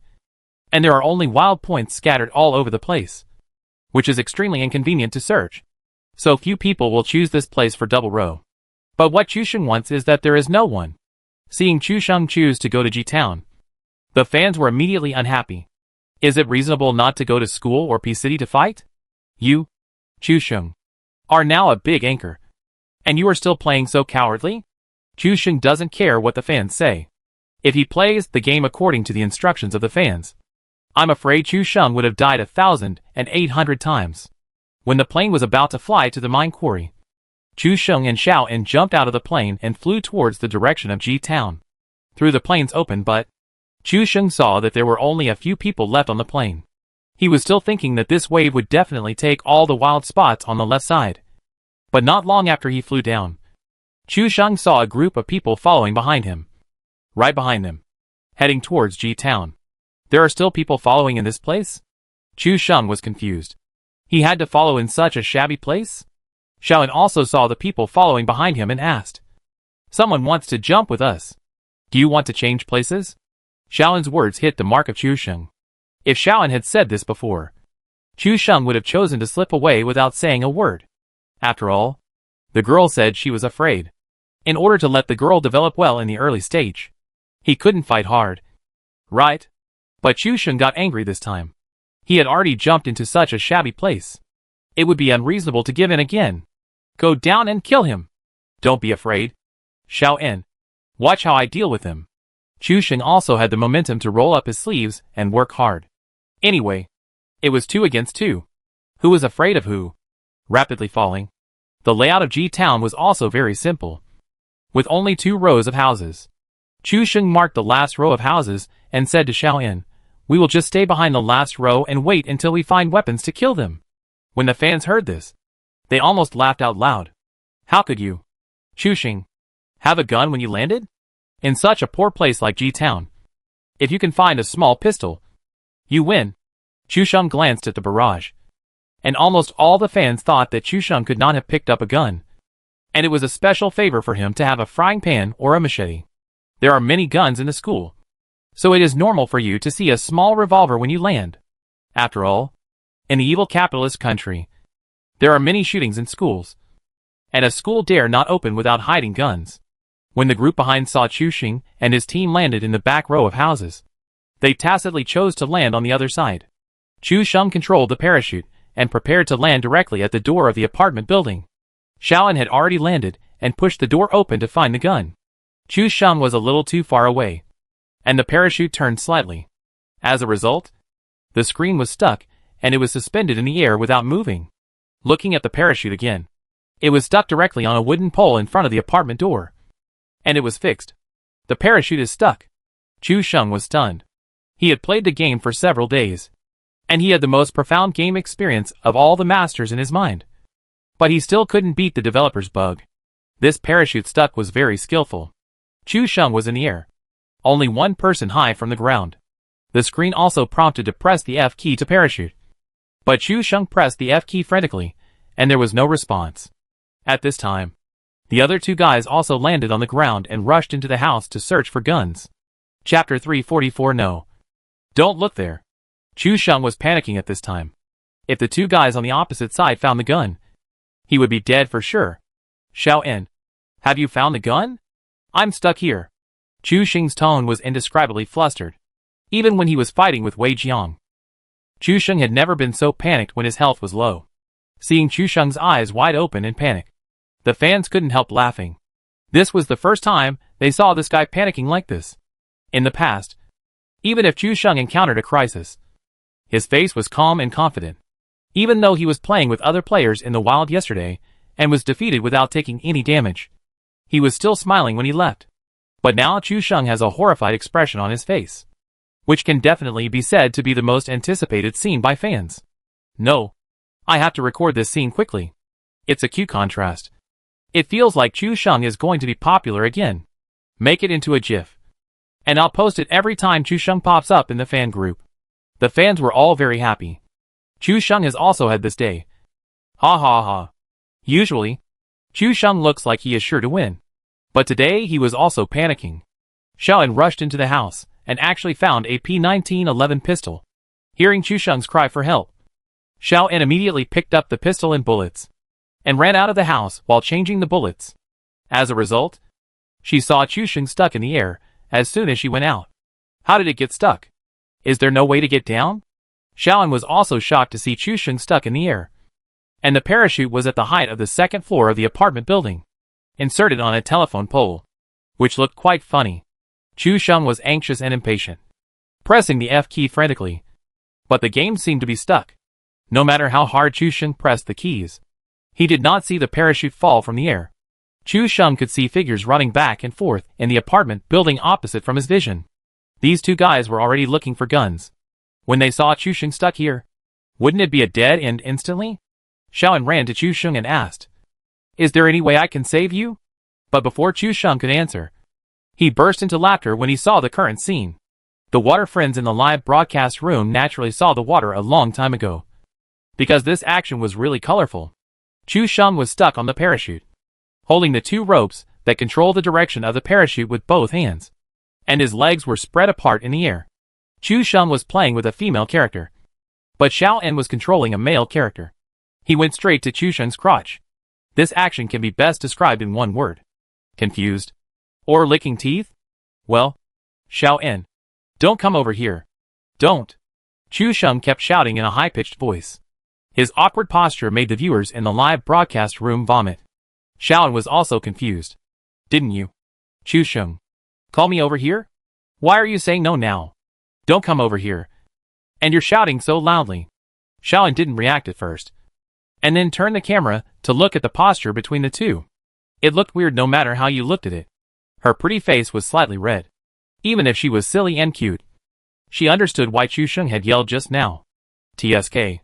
and there are only wild points scattered all over the place, which is extremely inconvenient to search. So few people will choose this place for double row. But what Chu Sheng wants is that there is no one. Seeing Chu Sheng choose to go to G-Town, the fans were immediately unhappy. Is it reasonable not to go to school or P-City to fight? You, Chu Sheng, are now a big anchor, and you are still playing so cowardly? Chu Sheng doesn't care what the fans say. If he plays the game according to the instructions of the fans, I'm afraid Chu Sheng would have died 1,800 times. When the plane was about to fly to the mine quarry, Chu Sheng and Xiao En jumped out of the plane and flew towards the direction of G-Town. Through the plane's open butt, Chu Sheng saw that there were only a few people left on the plane. He was still thinking that this wave would definitely take all the wild spots on the left side. But not long after he flew down, Chu Sheng saw a group of people following behind him. Right behind them, heading towards G-Town. There are still people following in this place? Chu Sheng was confused. He had to follow in such a shabby place? Xiao En also saw the people following behind him and asked, "Someone wants to jump with us. Do you want to change places?" Xiao En's words hit the mark of Chu Sheng. If Xiao En had said this before, Chu Sheng would have chosen to slip away without saying a word. After all, the girl said she was afraid. In order to let the girl develop well in the early stage, he couldn't fight hard. Right? But Chu Sheng got angry this time. He had already jumped into such a shabby place. It would be unreasonable to give in again. Go down and kill him. Don't be afraid. Xiao En. Watch how I deal with him. Chu Sheng also had the momentum to roll up his sleeves and work hard. Anyway, it was 2 against 2. Who was afraid of who? Rapidly falling. The layout of G-Town was also very simple, with only 2 rows of houses. Chu Sheng marked the last row of houses and said to Xiao En, "We will just stay behind the last row and wait until we find weapons to kill them." When the fans heard this, they almost laughed out loud. How could you, Chu Sheng, have a gun when you landed? In such a poor place like G-Town. If you can find a small pistol, you win. Chu Sheng glanced at the barrage, and almost all the fans thought that Chu Sheng could not have picked up a gun, and it was a special favor for him to have a frying pan or a machete. There are many guns in the school, so it is normal for you to see a small revolver when you land. After all, in the evil capitalist country, there are many shootings in schools, and a school dare not open without hiding guns. When the group behind saw Chu Sheng and his team landed in the back row of houses, they tacitly chose to land on the other side. Chu Sheng controlled the parachute and prepared to land directly at the door of the apartment building. Xiao En had already landed and pushed the door open to find the gun. Chu Sheng was a little too far away, and the parachute turned slightly. As a result, the screen was stuck, and it was suspended in the air without moving. Looking at the parachute again, it was stuck directly on a wooden pole in front of the apartment door, and it was fixed. The parachute is stuck. Chu Sheng was stunned. He had played the game for several days, and he had the most profound game experience of all the masters in his mind. But he still couldn't beat the developer's bug. This parachute stuck was very skillful. Chu Sheng was in the air, only 1 person high from the ground. The screen also prompted to press the F key to parachute. But Chu Sheng pressed the F key frantically, and there was no response. At this time, the other 2 guys also landed on the ground and rushed into the house to search for guns. Chapter 344. No. Don't look there. Chu Sheng was panicking at this time. If the 2 guys on the opposite side found the gun, he would be dead for sure. Xiao En, have you found the gun? I'm stuck here. Chu Sheng's tone was indescribably flustered, even when he was fighting with Wei Jiang. Chu Sheng had never been so panicked when his health was low. Seeing Chu Sheng's eyes wide open in panic, the fans couldn't help laughing. This was the first time they saw this guy panicking like this. In the past, even if Chu Sheng encountered a crisis, his face was calm and confident. Even though he was playing with other players in the wild yesterday, and was defeated without taking any damage. He was still smiling when he left. But now Chu Sheng has a horrified expression on his face, which can definitely be said to be the most anticipated scene by fans. No. I have to record this scene quickly. It's a cute contrast. It feels like Chu Sheng is going to be popular again. Make it into a GIF. And I'll post it every time Chu Sheng pops up in the fan group. The fans were all very happy. Chu Sheng has also had this day. Ha ha ha. Usually, Chu Sheng looks like he is sure to win. But today he was also panicking. Xiaoan rushed into the house and actually found a P1911 pistol. Hearing Chu Sheng's cry for help, Xiaoan immediately picked up the pistol and bullets and ran out of the house while changing the bullets. As a result, she saw Chu Sheng stuck in the air as soon as she went out. How did it get stuck? Is there no way to get down? Xiaoan was also shocked to see Chu Sheng stuck in the air. And the parachute was at the height of the second floor of the apartment building, inserted on a telephone pole, which looked quite funny. Chu Sheng was anxious and impatient, pressing the F key frantically. But the game seemed to be stuck. No matter how hard Chu Sheng pressed the keys, he did not see the parachute fall from the air. Chu Sheng could see figures running back and forth in the apartment building opposite from his vision. These two guys were already looking for guns. When they saw Chu Sheng stuck here, wouldn't it be a dead end instantly? Xiaoan ran to Chu Sheng and asked, "Is there any way I can save you?" But before Chu Sheng could answer, he burst into laughter when he saw the current scene. The water friends in the live broadcast room naturally saw the water a long time ago, because this action was really colorful. Chu Sheng was stuck on the parachute, holding the two ropes that control the direction of the parachute with both hands, and his legs were spread apart in the air. Chu Sheng was playing with a female character, but Xiaoan was controlling a male character. He went straight to Chu Sheng's crotch. This action can be best described in one word: confused. Or licking teeth? Well, Xiaoan, don't come over here. Don't. Chu Sheng kept shouting in a high-pitched voice. His awkward posture made the viewers in the live broadcast room vomit. Xiaoan was also confused. Didn't you, Chu Sheng, call me over here? Why are you saying no now? Don't come over here. And you're shouting so loudly. Xiaoan didn't react at first, and then turned the camera to look at the posture between the two. It looked weird no matter how you looked at it. Her pretty face was slightly red. Even if she was silly and cute, she understood why Chu Sheng had yelled just now. TSK.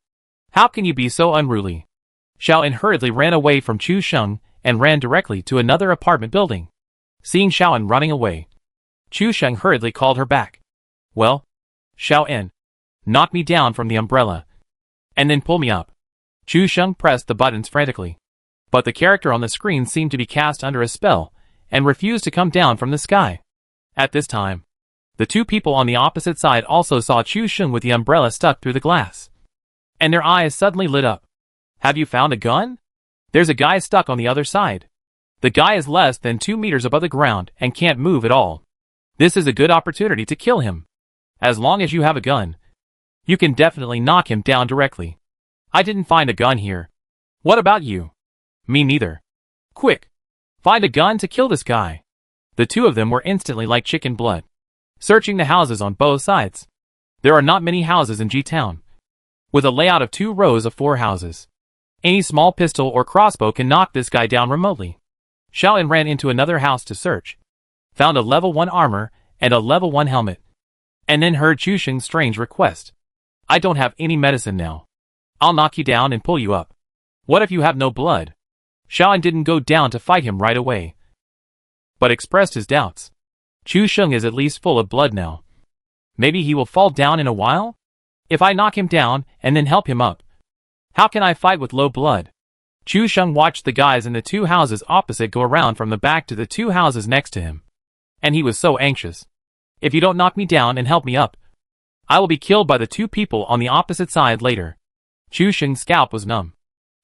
How can you be so unruly? Xiaoan hurriedly ran away from Chu Sheng and ran directly to another apartment building. Seeing Xiaoan running away, Chu Sheng hurriedly called her back. Well, Xiaoan, knock me down from the umbrella, and then pull me up. Chu Sheng pressed the buttons frantically, but the character on the screen seemed to be cast under a spell and refused to come down from the sky. At this time, the two people on the opposite side also saw Chu Sheng with the umbrella stuck through the glass, and their eyes suddenly lit up. Have you found a gun? There's a guy stuck on the other side. The guy is less than 2 meters above the ground and can't move at all. This is a good opportunity to kill him. As long as you have a gun, you can definitely knock him down directly. I didn't find a gun here. What about you? Me neither. Quick, find a gun to kill this guy. The two of them were instantly like chicken blood, searching the houses on both sides. There are not many houses in G-Town, with a layout of 2 rows of 4 houses. Any small pistol or crossbow can knock this guy down remotely. Xiaoan ran into another house to search, found a level 1 armor and a level 1 helmet, and then heard Chu Sheng's strange request. I don't have any medicine now. I'll knock you down and pull you up. What if you have no blood? Xiaoan didn't go down to fight him right away, but expressed his doubts. Chu Sheng is at least full of blood now. Maybe he will fall down in a while? If I knock him down and then help him up, how can I fight with low blood? Chu Sheng watched the guys in the 2 houses opposite go around from the back to the 2 houses next to him, and he was so anxious. If you don't knock me down and help me up, I will be killed by the 2 people on the opposite side later. Chu Sheng's scalp was numb.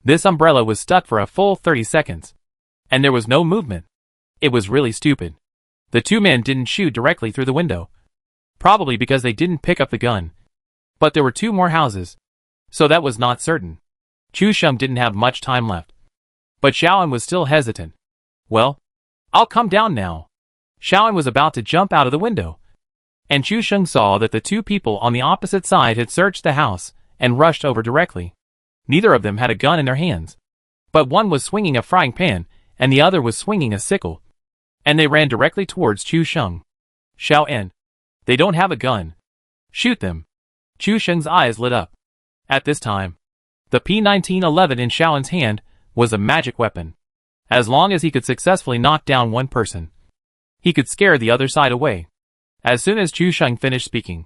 This umbrella was stuck for a full 30 seconds, and there was no movement. It was really stupid. The 2 men didn't shoot directly through the window, probably because they didn't pick up the gun. But there were 2 more houses, so that was not certain. Chu Sheng didn't have much time left, but Xiaoan was still hesitant. Well, I'll come down now. Xiaoan was about to jump out of the window, and Chu Sheng saw that the 2 people on the opposite side had searched the house and rushed over directly. Neither of them had a gun in their hands, But one was swinging a frying pan, and the other was swinging a sickle. And they ran directly towards Chu Sheng. Xiao En. They don't have a gun. Shoot them. Chu Sheng's eyes lit up. At this time, the P1911 in Xiao En's hand was a magic weapon. As long as he could successfully knock down one person, he could scare the other side away. As soon as Chu Sheng finished speaking,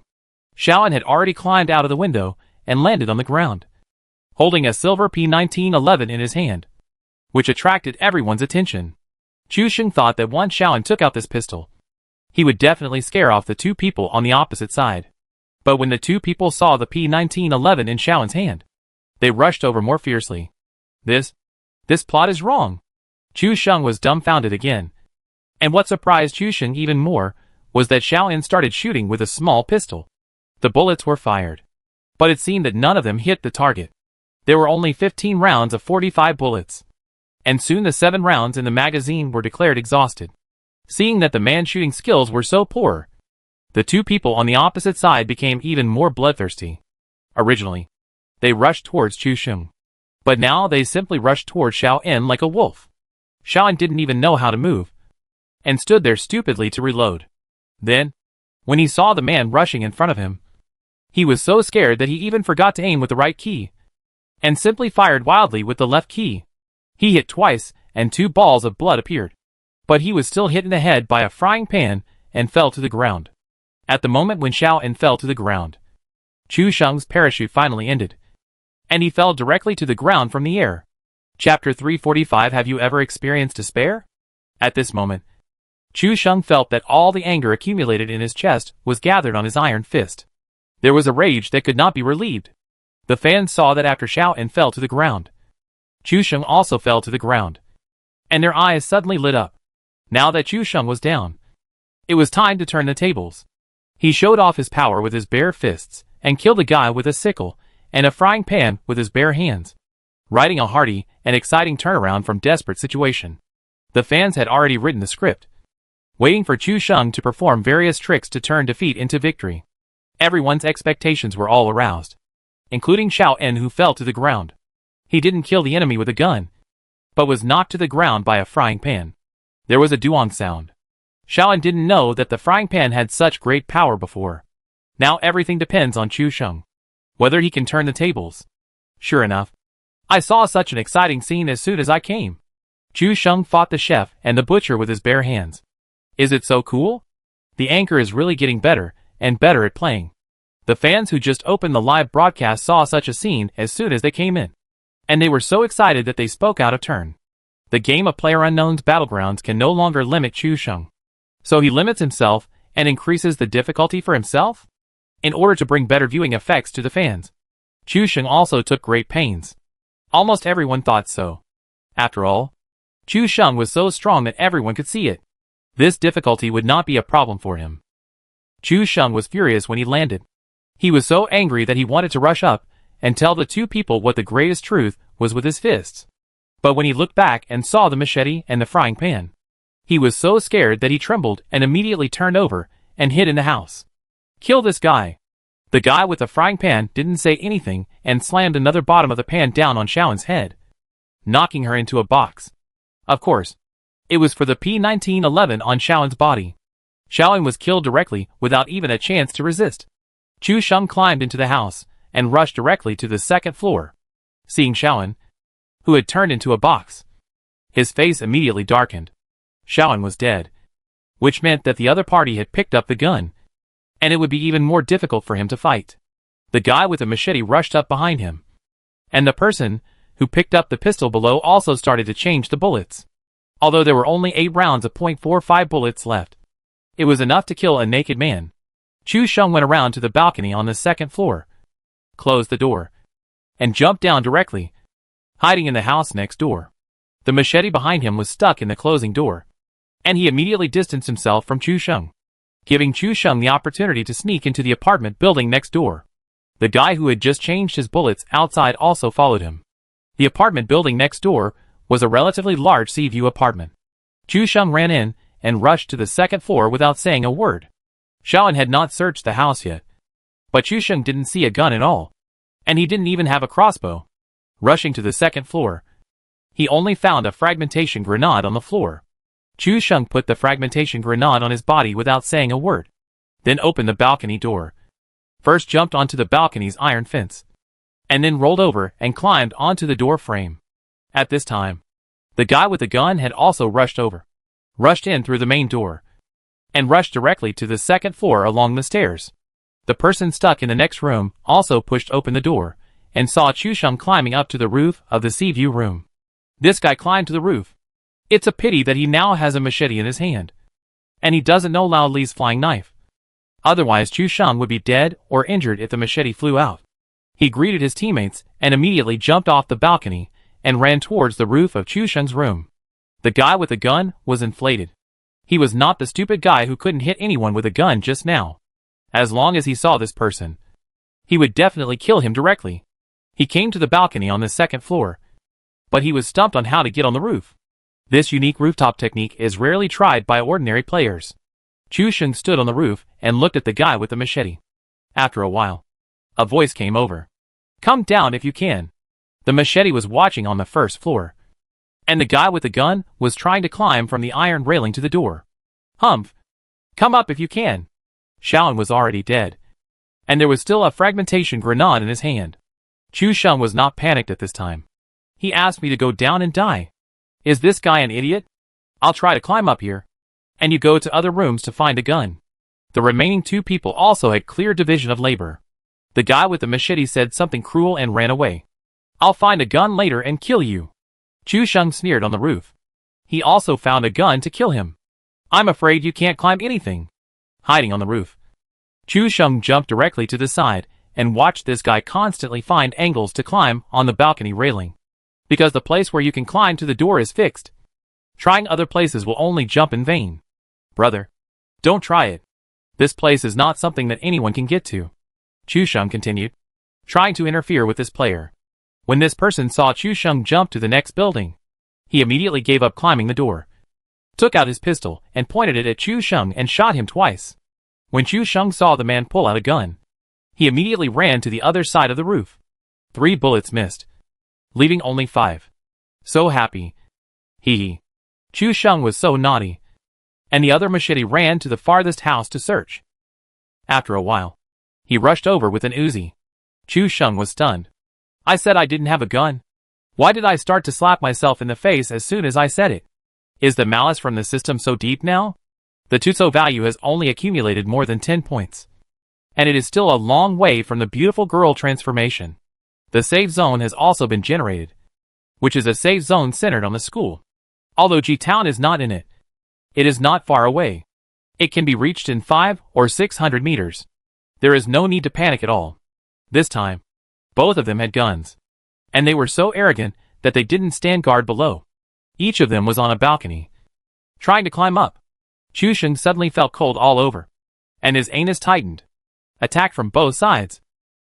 Xiao En had already climbed out of the window and landed on the ground, holding a silver P1911 in his hand, which attracted everyone's attention. Chu Sheng thought that once Xiao En took out this pistol, he would definitely scare off the two people on the opposite side. But when the two people saw the P1911 in Xiao En's hand, they rushed over more fiercely. This plot is wrong. Chu Sheng was dumbfounded again. And what surprised Chu Sheng even more was that Xiao En started shooting with a small pistol. The bullets were fired, but it seemed that none of them hit the target. There were only 15 rounds of 45 bullets, and soon the 7 rounds in the magazine were declared exhausted. Seeing that the man's shooting skills were so poor, the two people on the opposite side became even more bloodthirsty. Originally, they rushed towards Chu Sheng, but now they simply rushed towards Xiao En like a wolf. Xiao En didn't even know how to move, and stood there stupidly to reload. Then, when he saw the man rushing in front of him, he was so scared that he even forgot to aim with the right key, and simply fired wildly with the left key. He hit twice, and 2 balls of blood appeared. But he was still hit in the head by a frying pan, and fell to the ground. At the moment when Xiao En fell to the ground, Chu Sheng's parachute finally ended, and he fell directly to the ground from the air. Chapter 345. Have you ever experienced despair? At this moment, Chu Sheng felt that all the anger accumulated in his chest was gathered on his iron fist. There was a rage that could not be relieved. The fans saw that after Xiao En fell to the ground, Chu Sheng also fell to the ground, and their eyes suddenly lit up. Now that Chu Sheng was down, it was time to turn the tables. He showed off his power with his bare fists, and killed a guy with a sickle and a frying pan with his bare hands, writing a hearty and exciting turnaround from desperate situation. The fans had already written the script, waiting for Chu Sheng to perform various tricks to turn defeat into victory. Everyone's expectations were all aroused, including Xiao En, who fell to the ground. He didn't kill the enemy with a gun, but was knocked to the ground by a frying pan. There was a duong sound. Xiao En didn't know that the frying pan had such great power before. Now everything depends on Chu Sheng, whether he can turn the tables. Sure enough, I saw such an exciting scene as soon as I came. Chu Sheng fought the chef and the butcher with his bare hands. Is it so cool? The anchor is really getting better and better at playing. The fans who just opened the live broadcast saw such a scene as soon as they came in, and they were so excited that they spoke out of turn. The game of PlayerUnknown's Battlegrounds can no longer limit Chu Sheng, so he limits himself and increases the difficulty for himself in order to bring better viewing effects to the fans. Chu Sheng also took great pains. Almost everyone thought so. After all, Chu Sheng was so strong that everyone could see it. This difficulty would not be a problem for him. Chu Sheng was furious when he landed. He was so angry that he wanted to rush up and tell the two people what the greatest truth was with his fists. But when he looked back and saw the machete and the frying pan, he was so scared that he trembled and immediately turned over and hid in the house. Kill this guy. The guy with the frying pan didn't say anything and slammed another bottom of the pan down on Xiao En's head, knocking her into a box. Of course, it was for the P1911 on Xiao En's body. Xiao En was killed directly without even a chance to resist. Chu Sheng climbed into the house and rushed directly to the 2nd floor. Seeing Xiao En, who had turned into a box, his face immediately darkened. Xiao En was dead, which meant that the other party had picked up the gun, and it would be even more difficult for him to fight. The guy with the machete rushed up behind him, and the person who picked up the pistol below also started to change the bullets. Although there were only 8 rounds of .45 bullets left, it was enough to kill a naked man. Chu Sheng went around to the balcony on the 2nd floor, closed the door, and jumped down directly, hiding in the house next door. The machete behind him was stuck in the closing door, and he immediately distanced himself from Chu Sheng, giving Chu Sheng the opportunity to sneak into the apartment building next door. The guy who had just changed his bullets outside also followed him. The apartment building next door was a relatively large sea-view apartment. Chu Sheng ran in and rushed to the 2nd floor without saying a word. Xiao En had not searched the house yet, but Chu Sheng didn't see a gun at all, and he didn't even have a crossbow. Rushing to the 2nd floor, He only found a fragmentation grenade on the floor. Chu Sheng put the fragmentation grenade on his body without saying a word. Then opened the balcony door. First jumped onto the balcony's iron fence. And then rolled over and climbed onto the door frame. At this time, the guy with the gun had also rushed in through the main door, and rushed directly to the second floor along the stairs. The person stuck in the next room also pushed open the door, and saw Chu Sheng climbing up to the roof of the sea view room. This guy climbed to the roof. It's a pity that he now has a machete in his hand. And he doesn't know Lao Li's flying knife. Otherwise Chu Sheng would be dead or injured if the machete flew out. He greeted his teammates and immediately jumped off the balcony and ran towards the roof of Chu Sheng's room. The guy with the gun was inflated. He was not the stupid guy who couldn't hit anyone with a gun just now. As long as he saw this person, he would definitely kill him directly. He came to the balcony on the second floor, but he was stumped on how to get on the roof. This unique rooftop technique is rarely tried by ordinary players. Chu Sheng stood on the roof and looked at the guy with the machete. After a while, a voice came over. "Come down if you can." The machete was watching on the first floor, and the guy with the gun was trying to climb from the iron railing to the door. "Humph! Come up if you can." Shaolin was already dead, and there was still a fragmentation grenade in his hand. Chu Sheng was not panicked at this time. He asked me to go down and die. Is this guy an idiot? I'll try to climb up here. And you go to other rooms to find a gun. The remaining two people also had clear division of labor. The guy with the machete said something cruel and ran away. "I'll find a gun later and kill you." Chu Sheng sneered on the roof. He also found a gun to kill him. "I'm afraid you can't climb anything." Hiding on the roof, Chu Sheng jumped directly to the side and watched this guy constantly find angles to climb on the balcony railing. Because the place where you can climb to the door is fixed. Trying other places will only jump in vain. "Brother, don't try it. This place is not something that anyone can get to," Chu Sheng continued, trying to interfere with this player. When this person saw Chu Sheng jump to the next building, he immediately gave up climbing the door, took out his pistol and pointed it at Chu Sheng and shot him twice. When Chu Sheng saw the man pull out a gun, he immediately ran to the other side of the roof. 3 bullets missed, leaving only 5. So happy. Hee. Chu Sheng was so naughty. And the other machete ran to the farthest house to search. After a while, he rushed over with an Uzi. Chu Sheng was stunned. "I said I didn't have a gun. Why did I start to slap myself in the face as soon as I said it? Is the malice from the system so deep now? The Tutso value has only accumulated more than 10 points. And it is still a long way from the beautiful girl transformation. The save zone has also been generated, which is a save zone centered on the school. Although G-Town is not in it, it is not far away. It can be reached in 500 or 600 meters. There is no need to panic at all. This time, both of them had guns. And they were so arrogant that they didn't stand guard below. Each of them was on a balcony, trying to climb up. Chu Sheng suddenly felt cold all over, and his anus tightened. Attacked from both sides.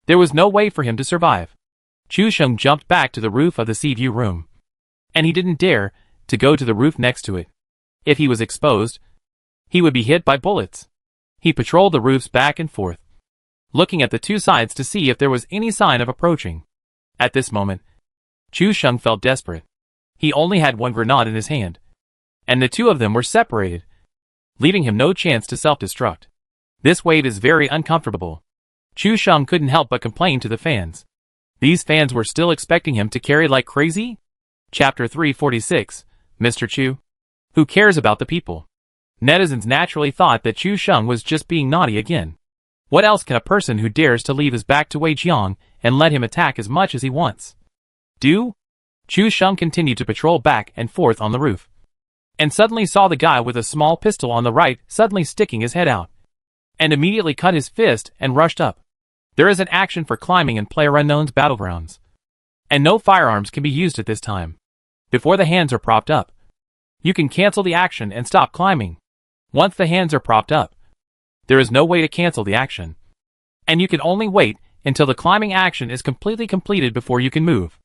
There was no way for him to survive. Chu Sheng jumped back to the roof of the sea view room. And he didn't dare to go to the roof next to it. If he was exposed, he would be hit by bullets. He patrolled the roofs back and forth, looking at the two sides to see if there was any sign of approaching. At this moment, Chu Sheng felt desperate. He only had 1 grenade in his hand, and the two of them were separated, leaving him no chance to self-destruct. This wave is very uncomfortable. Chu Sheng couldn't help but complain to the fans. These fans were still expecting him to carry like crazy? Chapter 346, Mr. Chu. Who cares about the people? Netizens naturally thought that Chu Sheng was just being naughty again. What else can a person who dares to leave his back to Wei Jiang and let him attack as much as he wants do? Chu Sheng continued to patrol back and forth on the roof, and suddenly saw the guy with a small pistol on the right suddenly sticking his head out, and immediately cut his fist and rushed up. There is an action for climbing in PlayerUnknown's Battlegrounds, and no firearms can be used at this time. Before the hands are propped up, you can cancel the action and stop climbing. Once the hands are propped up, there is no way to cancel the action, and you can only wait until the climbing action is completely completed before you can move.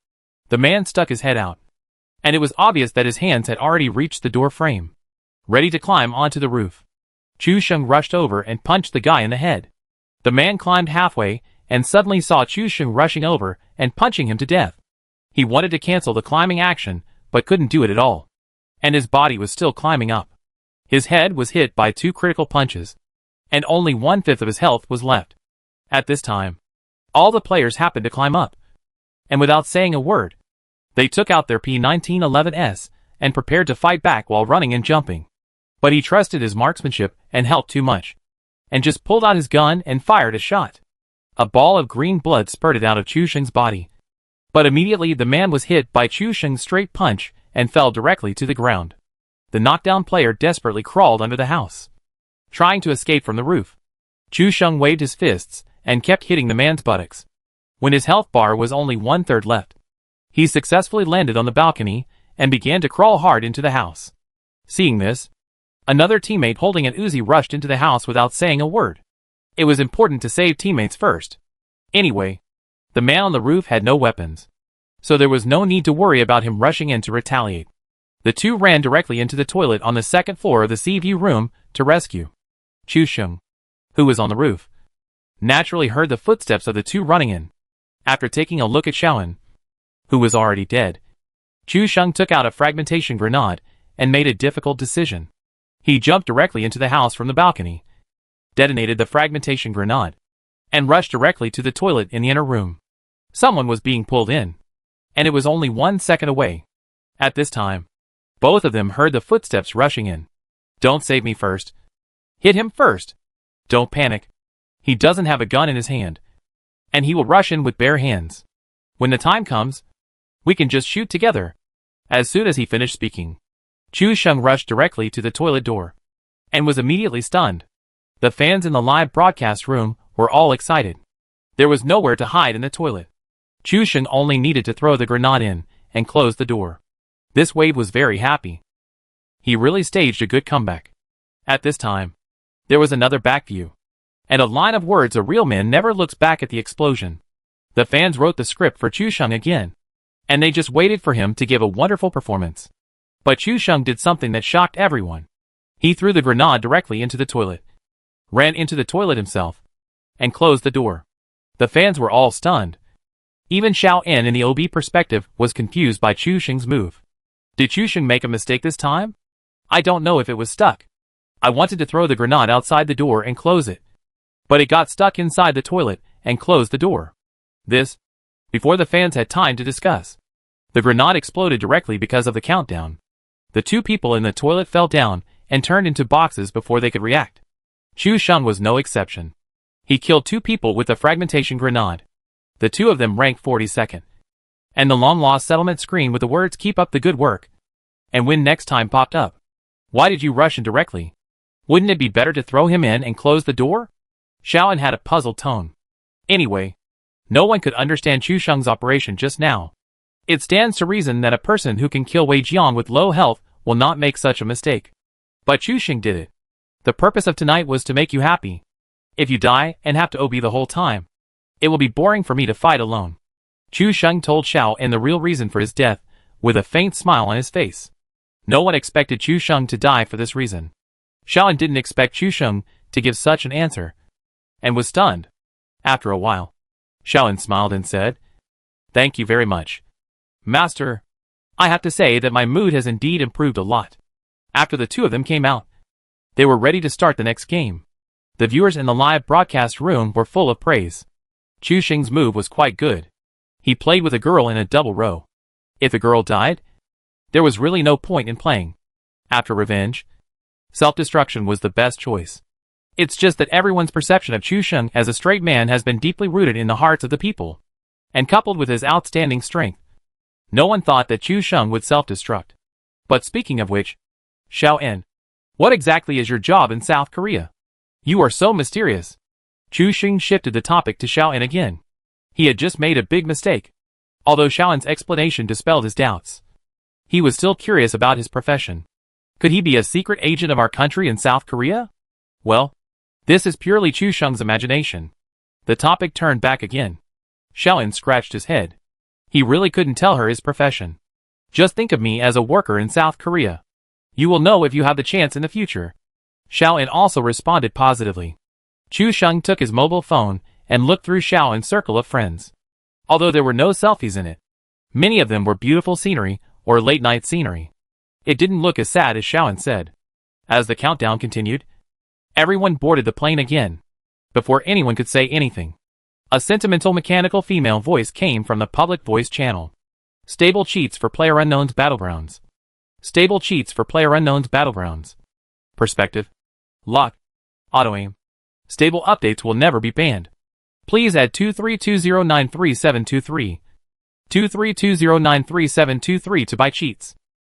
The man stuck his head out, and it was obvious that his hands had already reached the door frame, ready to climb onto the roof. Chu Sheng rushed over and punched the guy in the head. The man climbed halfway and suddenly saw Chu Sheng rushing over and punching him to death. He wanted to cancel the climbing action, but couldn't do it at all. And his body was still climbing up. His head was hit by 2 critical punches, and only 1/5 of his health was left. At this time, all the players happened to climb up, and without saying a word, they took out their P1911s and prepared to fight back while running and jumping. But he trusted his marksmanship and helped too much, and just pulled out his gun and fired a shot. A ball of green blood spurted out of Chu Sheng's body, but immediately the man was hit by Chu Sheng's straight punch and fell directly to the ground. The knockdown player desperately crawled under the house, trying to escape from the roof. Chu Sheng waved his fists and kept hitting the man's buttocks. When his health bar was only 1/3 left, he successfully landed on the balcony and began to crawl hard into the house. Seeing this, another teammate holding an Uzi rushed into the house without saying a word. It was important to save teammates first. Anyway, the man on the roof had no weapons, so there was no need to worry about him rushing in to retaliate. The two ran directly into the toilet on the second floor of the sea view room to rescue Chu Sheng, who was on the roof. Naturally heard the footsteps of the two running in. After taking a look at Xiaoan, who was already dead, Chu Sheng took out a fragmentation grenade and made a difficult decision. He jumped directly into the house from the balcony, detonated the fragmentation grenade, and rushed directly to the toilet in the inner room. Someone was being pulled in, and it was only 1 second away. At this time, both of them heard the footsteps rushing in. Don't save me first. Hit him first. Don't panic. He doesn't have a gun in his hand, and he will rush in with bare hands. When the time comes, we can just shoot together. As soon as he finished speaking, Chu Sheng rushed directly to the toilet door, and was immediately stunned. The fans in the live broadcast room were all excited. There was nowhere to hide in the toilet. Chu Sheng only needed to throw the grenade in and close the door. This wave was very happy. He really staged a good comeback. At this time, there was another back view, and a line of words: "A real man never looks back" at the explosion. The fans wrote the script for Chu Sheng again, and they just waited for him to give a wonderful performance. But Chu Sheng did something that shocked everyone. He threw the grenade directly into the toilet, ran into the toilet himself, and closed the door. The fans were all stunned. Even Xiao En in the OB perspective was confused by Chu Sheng's move. Did Chu Sheng make a mistake this time? I don't know if it was stuck. I wanted to throw the grenade outside the door and close it, but it got stuck inside the toilet and closed the door. This, before the fans had time to discuss. The grenade exploded directly because of the countdown. The two people in the toilet fell down and turned into boxes before they could react. Chu Sheng was no exception. He killed 2 people with the fragmentation grenade. The 2 of them ranked 42nd. And the long-lost settlement screen with the words "Keep up the good work" and "Win next time" popped up. Why did you rush in directly? Wouldn't it be better to throw him in and close the door? Xiaoan had a puzzled tone. Anyway, no one could understand Chu Sheng's operation just now. It stands to reason that a person who can kill Wei Jian with low health will not make such a mistake. But Chu Sheng did it. The purpose of tonight was to make you happy. If you die and have to OB the whole time, it will be boring for me to fight alone. Chu Sheng told Xiao En the real reason for his death, with a faint smile on his face. No one expected Chu Sheng to die for this reason. Xiao En didn't expect Chu Sheng to give such an answer, and was stunned. After a while, Xiao En smiled and said, "Thank you very much, Master. I have to say that my mood has indeed improved a lot." After the two of them came out, they were ready to start the next game. The viewers in the live broadcast room were full of praise. Chu Sheng's move was quite good. He played with a girl in a double row. If the girl died, there was really no point in playing. After revenge, self-destruction was the best choice. It's just that everyone's perception of Chu Sheng as a straight man has been deeply rooted in the hearts of the people, and coupled with his outstanding strength, no one thought that Chu Sheng would self-destruct. But speaking of which, Xiao En, what exactly is your job in South Korea? You are so mysterious. Chu Sheng shifted the topic to Xiao En again. He had just made a big mistake. Although Xiao En's explanation dispelled his doubts, he was still curious about his profession. Could he be a secret agent of our country in South Korea? Well, this is purely Chu Sheng's imagination. The topic turned back again. Xiao En scratched his head. He really couldn't tell her his profession. Just think of me as a worker in South Korea. You will know if you have the chance in the future. Xiao En also responded positively. Chu Sheng took his mobile phone and looked through Xiao En's circle of friends. Although there were no selfies in it, many of them were beautiful scenery or late-night scenery. It didn't look as sad as Xiaoan said. As the countdown continued, everyone boarded the plane again. Before anyone could say anything, a sentimental mechanical female voice came from the public voice channel. Stable cheats for PlayerUnknown's Battlegrounds. Stable cheats for PlayerUnknown's Battlegrounds. Perspective. Lock. Auto-aim. Stable updates will never be banned. Please add 23209373. 23209373 to buy cheats.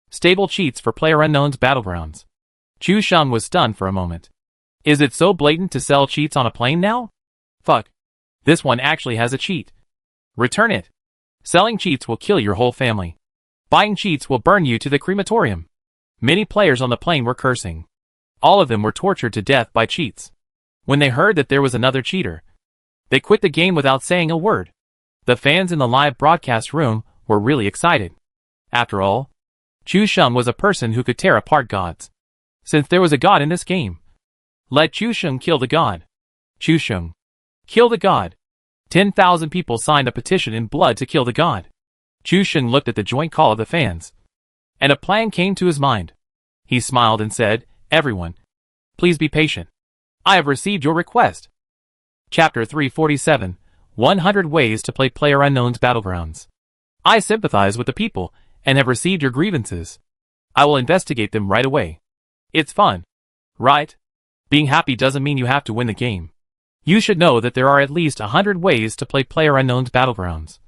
Stable cheats for PlayerUnknown's Battlegrounds. Chu Sheng was stunned for a moment. Is it so blatant to sell cheats on a plane now? Fuck. This one actually has a cheat. Return it. Selling cheats will kill your whole family. Buying cheats will burn you to the crematorium. Many players on the plane were cursing. All of them were tortured to death by cheats. When they heard that there was another cheater, they quit the game without saying a word. The fans in the live broadcast room were really excited. After all, Chu Sheng was a person who could tear apart gods. Since there was a god in this game, let Chu Sheng kill the god. Chu Sheng. Kill the god. 10,000 people signed a petition in blood to kill the god. Chu Sheng looked at the joint call of the fans, and a plan came to his mind. He smiled and said, "Everyone, please be patient. I have received your request." Chapter 347, 100 Ways to Play PlayerUnknown's Battlegrounds. I sympathize with the people, and have received your grievances. I will investigate them right away. It's fun, right? Being happy doesn't mean you have to win the game. You should know that there are at least 100 ways to play PlayerUnknown's Battlegrounds.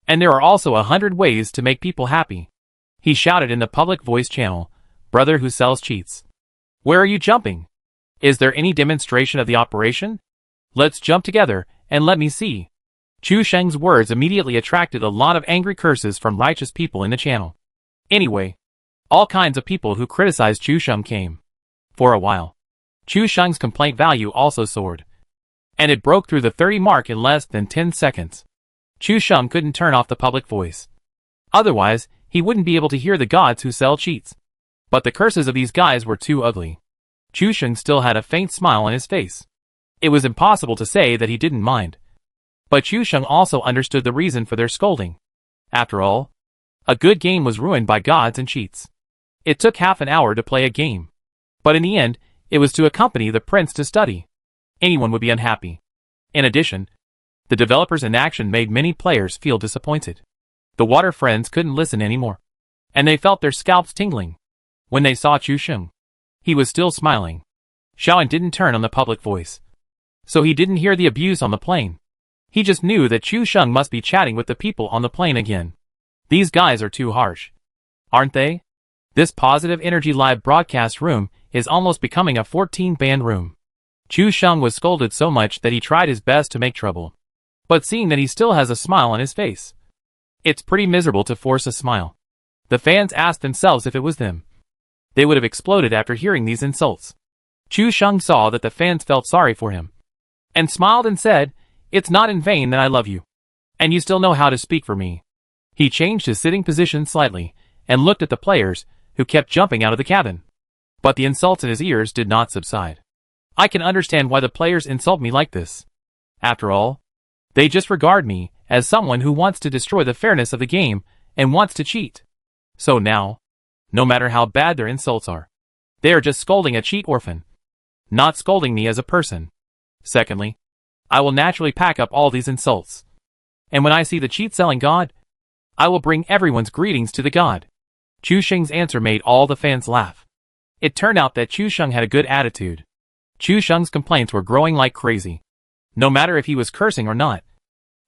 And there are also 100 ways to make people happy. He shouted in the public voice channel, "Brother who sells cheats. Where are you jumping? Is there any demonstration of the operation? Let's jump together, and let me see." Chu Sheng's words immediately attracted a lot of angry curses from righteous people in the channel. Anyway, all kinds of people who criticized Chu Sheng came. For a while, Chu Sheng's complaint value also soared, and it broke through the 30 mark in less than 10 seconds. Chu Sheng couldn't turn off the public voice. Otherwise, he wouldn't be able to hear the gods who sell cheats. But the curses of these guys were too ugly. Chu Sheng still had a faint smile on his face. It was impossible to say that he didn't mind. But Chu Sheng also understood the reason for their scolding. After all, a good game was ruined by gods and cheats. It took half an hour to play a game. But in the end, it was to accompany the prince to study. Anyone would be unhappy. In addition, the developers' inaction made many players feel disappointed. The water friends couldn't listen anymore, and they felt their scalps tingling when they saw Chu Sheng. He was still smiling. Xiaoan didn't turn on the public voice, so he didn't hear the abuse on the plane. He just knew that Chu Sheng must be chatting with the people on the plane again. These guys are too harsh, aren't they? This positive energy live broadcast room is almost becoming a 14-band room. Chu Sheng was scolded so much that he tried his best to make trouble. But seeing that he still has a smile on his face, it's pretty miserable to force a smile. The fans asked themselves if it was them. They would have exploded after hearing these insults. Chu Sheng saw that the fans felt sorry for him, and smiled and said, "It's not in vain that I love you, and you still know how to speak for me." He changed his sitting position slightly, and looked at the players, who kept jumping out of the cabin. But the insults in his ears did not subside. I can understand why the players insult me like this. After all, they just regard me as someone who wants to destroy the fairness of the game and wants to cheat. So now, no matter how bad their insults are, they are just scolding a cheat orphan, not scolding me as a person. Secondly, I will naturally pack up all these insults. And when I see the cheat-selling god, I will bring everyone's greetings to the god. Chu Sheng's answer made all the fans laugh. It turned out that Chu Sheng had a good attitude. Chu Sheng's complaints were growing like crazy. No matter if he was cursing or not,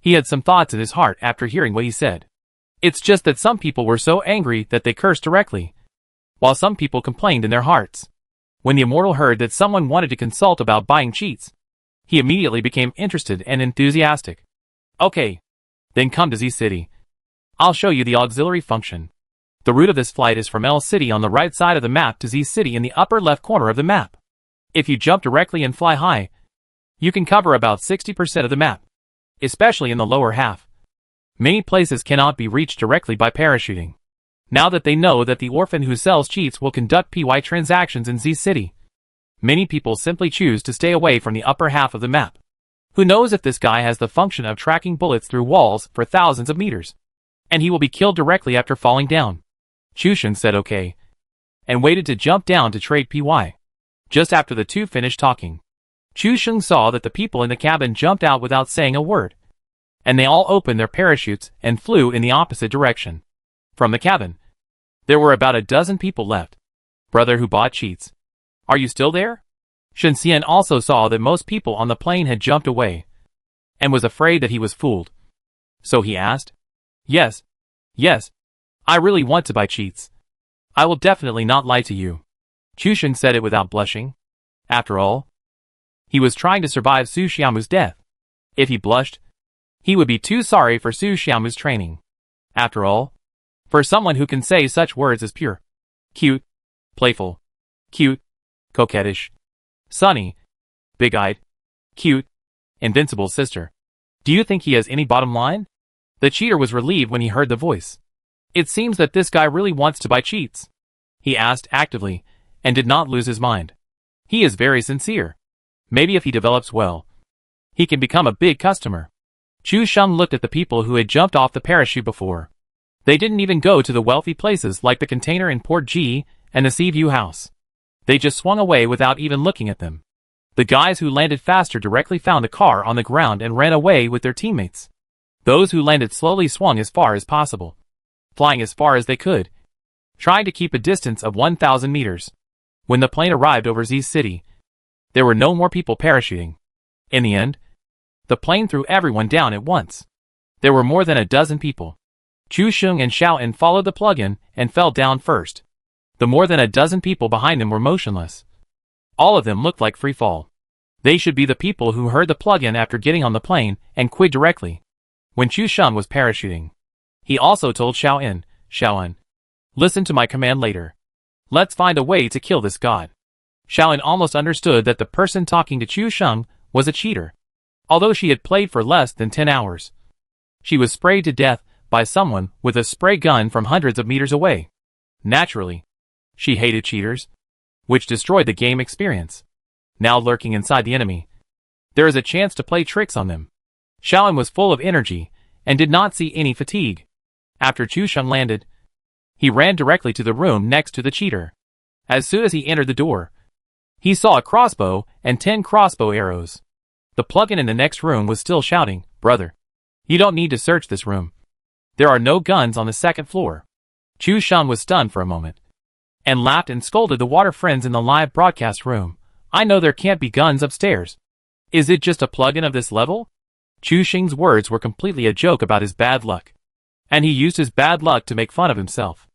he had some thoughts in his heart after hearing what he said. It's just that some people were so angry that they cursed directly, while some people complained in their hearts. When the immortal heard that someone wanted to consult about buying cheats, he immediately became interested and enthusiastic. "Okay, then come to Z City. I'll show you the auxiliary function." The route of this flight is from L City on the right side of the map to Z City in the upper left corner of the map. If you jump directly and fly high, you can cover about 60% of the map, especially in the lower half. Many places cannot be reached directly by parachuting. Now that they know that the orphan who sells cheats will conduct PY transactions in Z City, many people simply choose to stay away from the upper half of the map. Who knows if this guy has the function of tracking bullets through walls for thousands of meters, and he will be killed directly after falling down. Chu Sheng said okay, and waited to jump down to trade PY. Just after the two finished talking, Chu Sheng saw that the people in the cabin jumped out without saying a word, and they all opened their parachutes and flew in the opposite direction. From the cabin, there were about a dozen people left. Brother who bought cheats, are you still there? Shen Xian also saw that most people on the plane had jumped away, and was afraid that he was fooled. So he asked, Yes, I really want to buy cheats. I will definitely not lie to you. Chu Sheng said it without blushing. After all, he was trying to survive Su Xiaomu's death. If he blushed, he would be too sorry for Su Xiaomu's training. After all, for someone who can say such words as pure, cute, playful, cute, coquettish, sunny, big-eyed, cute, invincible sister. Do you think he has any bottom line? The cheater was relieved when he heard the voice. It seems that this guy really wants to buy cheats, he asked actively, and did not lose his mind. He is very sincere. Maybe if he develops well, he can become a big customer. Chu Sheng looked at the people who had jumped off the parachute before. They didn't even go to the wealthy places like the container in Port G and the Sea View house. They just swung away without even looking at them. The guys who landed faster directly found the car on the ground and ran away with their teammates. Those who landed slowly swung as far as possible, flying as far as they could, trying to keep a distance of 1,000 meters. When the plane arrived over Z City, there were no more people parachuting. In the end, the plane threw everyone down at once. There were more than a dozen people. Chu Sheng and Xiao En followed the plug-in and fell down first. The more than a dozen people behind them were motionless. All of them looked like free fall. They should be the people who heard the plug-in after getting on the plane and quit directly. When Chu Sheng was parachuting, he also told Xiao En, listen to my command later. Let's find a way to kill this god. Xiao En almost understood that the person talking to Chu Sheng was a cheater. Although she had played for less than 10 hours, she was sprayed to death by someone with a spray gun from hundreds of meters away. Naturally, she hated cheaters, which destroyed the game experience. Now lurking inside the enemy, there is a chance to play tricks on them. Xiao En was full of energy and did not see any fatigue. After Chu Sheng landed, he ran directly to the room next to the cheater. As soon as he entered the door, he saw a crossbow and 10 crossbow arrows. The plug-in in the next room was still shouting, Brother, you don't need to search this room. There are no guns on the second floor. Chu Sheng was stunned for a moment, and laughed and scolded the water friends in the live broadcast room. I know there can't be guns upstairs. Is it just a plug-in of this level? Chu Sheng's words were completely a joke about his bad luck, and he used his bad luck to make fun of himself.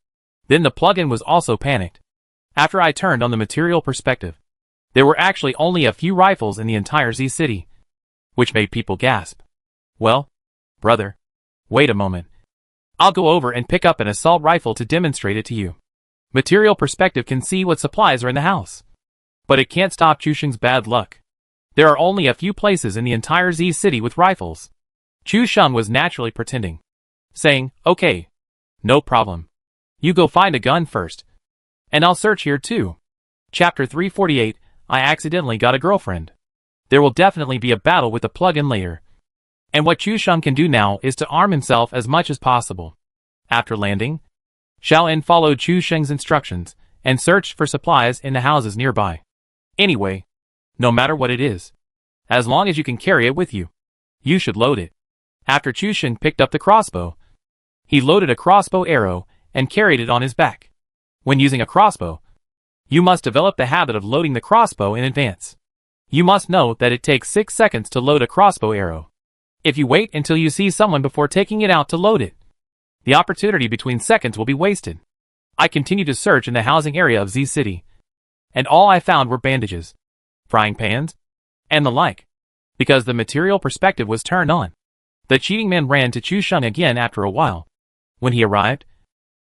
Then the plug-in was also panicked. After I turned on the material perspective, there were actually only a few rifles in the entire Z City, which made people gasp. Well, brother, wait a moment. I'll go over and pick up an assault rifle to demonstrate it to you. Material perspective can see what supplies are in the house, but it can't stop Chu Sheng's bad luck. There are only a few places in the entire Z City with rifles. Chu Sheng was naturally pretending, saying, Okay, no problem. You go find a gun first, and I'll search here too. Chapter 348, I accidentally got a girlfriend. There will definitely be a battle with the plug-in later, and what Chu Sheng can do now is to arm himself as much as possible. After landing, Xiao En followed Chu Sheng's instructions and searched for supplies in the houses nearby. Anyway, no matter what it is, as long as you can carry it with you, you should load it. After Chu Sheng picked up the crossbow, he loaded a crossbow arrow and carried it on his back. When using a crossbow, you must develop the habit of loading the crossbow in advance. You must know that it takes 6 seconds to load a crossbow arrow. If you wait until you see someone before taking it out to load it, the opportunity between seconds will be wasted. I continued to search in the housing area of Z City, and all I found were bandages, frying pans, and the like, because the material perspective was turned on. The cheating man ran to Chu Sheng again after a while. When he arrived,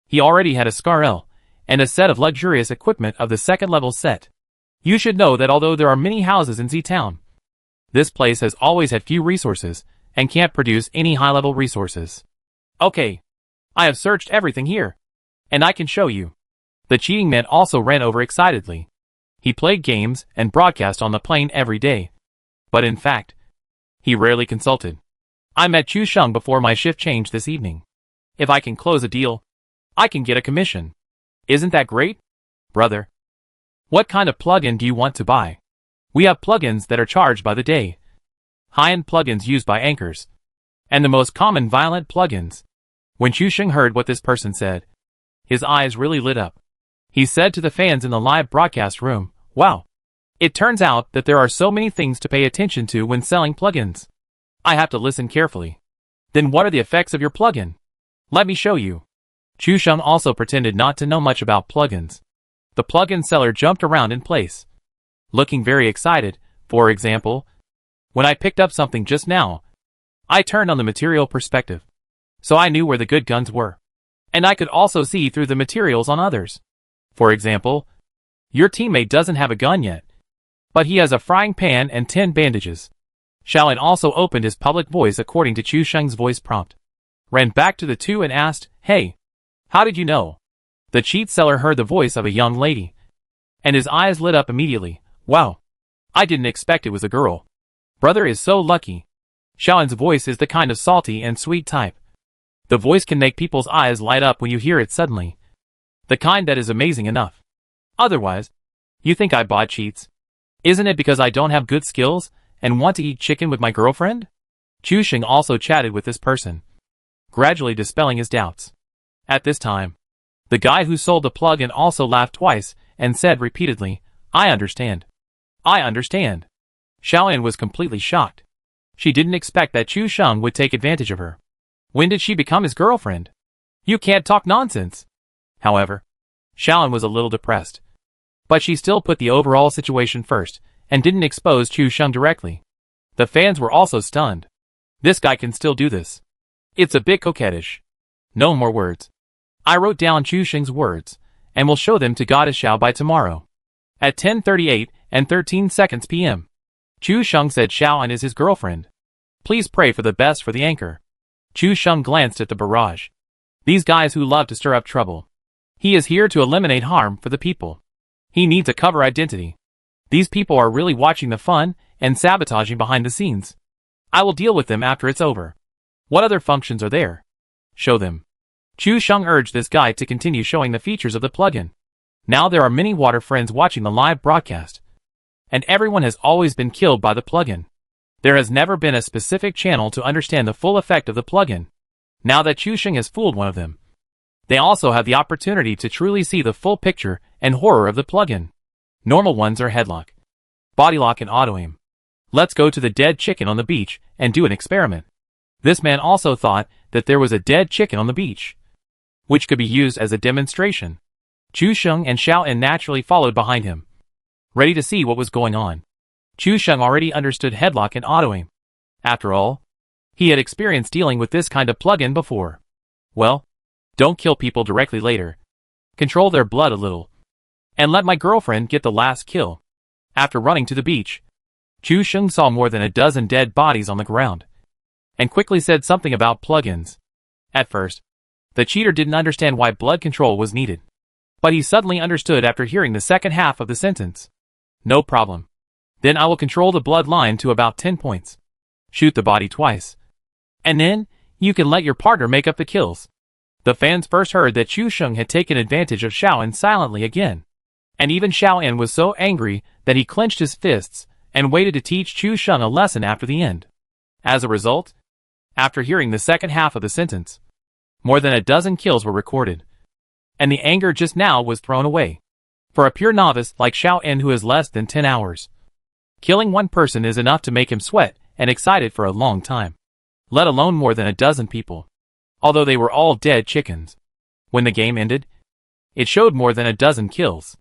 he already had a Scar-L and a set of luxurious equipment of the second level set. You should know that although there are many houses in Z-Town, this place has always had few resources and can't produce any high-level resources. Okay, I have searched everything here, and I can show you. The cheating man also ran over excitedly. He played games and broadcast on the plane every day, but in fact, he rarely consulted. I met Chu Sheng before my shift changed this evening. If I can close a deal, I can get a commission. Isn't that great? Brother, what kind of plugin do you want to buy? We have plugins that are charged by the day. High-end plugins used by anchors. And the most common violent plugins. When Chusheng heard what this person said, his eyes really lit up. He said to the fans in the live broadcast room, "Wow. It turns out that there are so many things to pay attention to when selling plugins. I have to listen carefully. Then what are the effects of your plugin? Let me show you." Chusheng also pretended not to know much about plugins. The plugin seller jumped around in place, looking very excited. For example, when I picked up something just now, I turned on the material perspective, so I knew where the good guns were. And I could also see through the materials on others. For example, your teammate doesn't have a gun yet, but he has a frying pan and 10 bandages. Shaolin also opened his public voice according to Chusheng's voice prompt, ran back to the two and asked, "Hey, how did you know?" The cheat seller heard the voice of a young lady, and his eyes lit up immediately. "Wow, I didn't expect it was a girl. Brother is so lucky." Shaolin's voice is the kind of salty and sweet type. The voice can make people's eyes light up when you hear it suddenly. The kind that is amazing enough. Otherwise, you think I bought cheats? Isn't it because I don't have good skills and want to eat chicken with my girlfriend? Chusheng also chatted with this person, gradually dispelling his doubts. At this time, the guy who sold the plug-in also laughed twice and said repeatedly, "I understand. I understand." Shaolin was completely shocked. She didn't expect that Chusheng would take advantage of her. When did she become his girlfriend? You can't talk nonsense. However, Shaolin was a little depressed. But she still put the overall situation first, and didn't expose Chusheng directly. The fans were also stunned. This guy can still do this. It's a bit coquettish. No more words. I wrote down Chusheng's words, and will show them to Goddess Xiao by tomorrow. At 10:38 and 13 seconds p.m. Chusheng said Shaolin is his girlfriend. Please pray for the best for the anchor. Chusheng glanced at the barrage. These guys who love to stir up trouble. He is here to eliminate harm for the people. He needs a cover identity. These people are really watching the fun and sabotaging behind the scenes. I will deal with them after it's over. What other functions are there? Show them. Chusheng urged this guy to continue showing the features of the plugin. Now there are many water friends watching the live broadcast. And everyone has always been killed by the plugin. There has never been a specific channel to understand the full effect of the plugin. Now that Chusheng has fooled one of them, they also have the opportunity to truly see the full picture and horror of the plugin. Normal ones are headlock, body lock and auto aim. Let's go to the dead chicken on the beach and do an experiment. This man also thought that there was a dead chicken on the beach, which could be used as a demonstration. Chusheng and Shaolin naturally followed behind him, ready to see what was going on. Chusheng already understood headlock and auto aim. After all, he had experience dealing with this kind of plugin before. Well, don't kill people directly later. Control their blood a little. And let my girlfriend get the last kill. After running to the beach, Chusheng saw more than a dozen dead bodies on the ground, and quickly said something about plugins. At first, the cheater didn't understand why blood control was needed. But he suddenly understood after hearing the second half of the sentence. No problem. Then I will control the blood line to about 10 points. Shoot the body twice. And then, you can let your partner make up the kills. The fans first heard that Chusheng had taken advantage of Shaolin silently again. And even Shaolin was so angry that he clenched his fists and waited to teach Chusheng a lesson after the end. As a result, after hearing the second half of the sentence, more than a dozen kills were recorded. And the anger just now was thrown away. For a pure novice like Shaolin who has less than 10 hours, killing one person is enough to make him sweat and excited for a long time, let alone more than a dozen people. Although they were all dead chickens. When the game ended, it showed more than a dozen kills.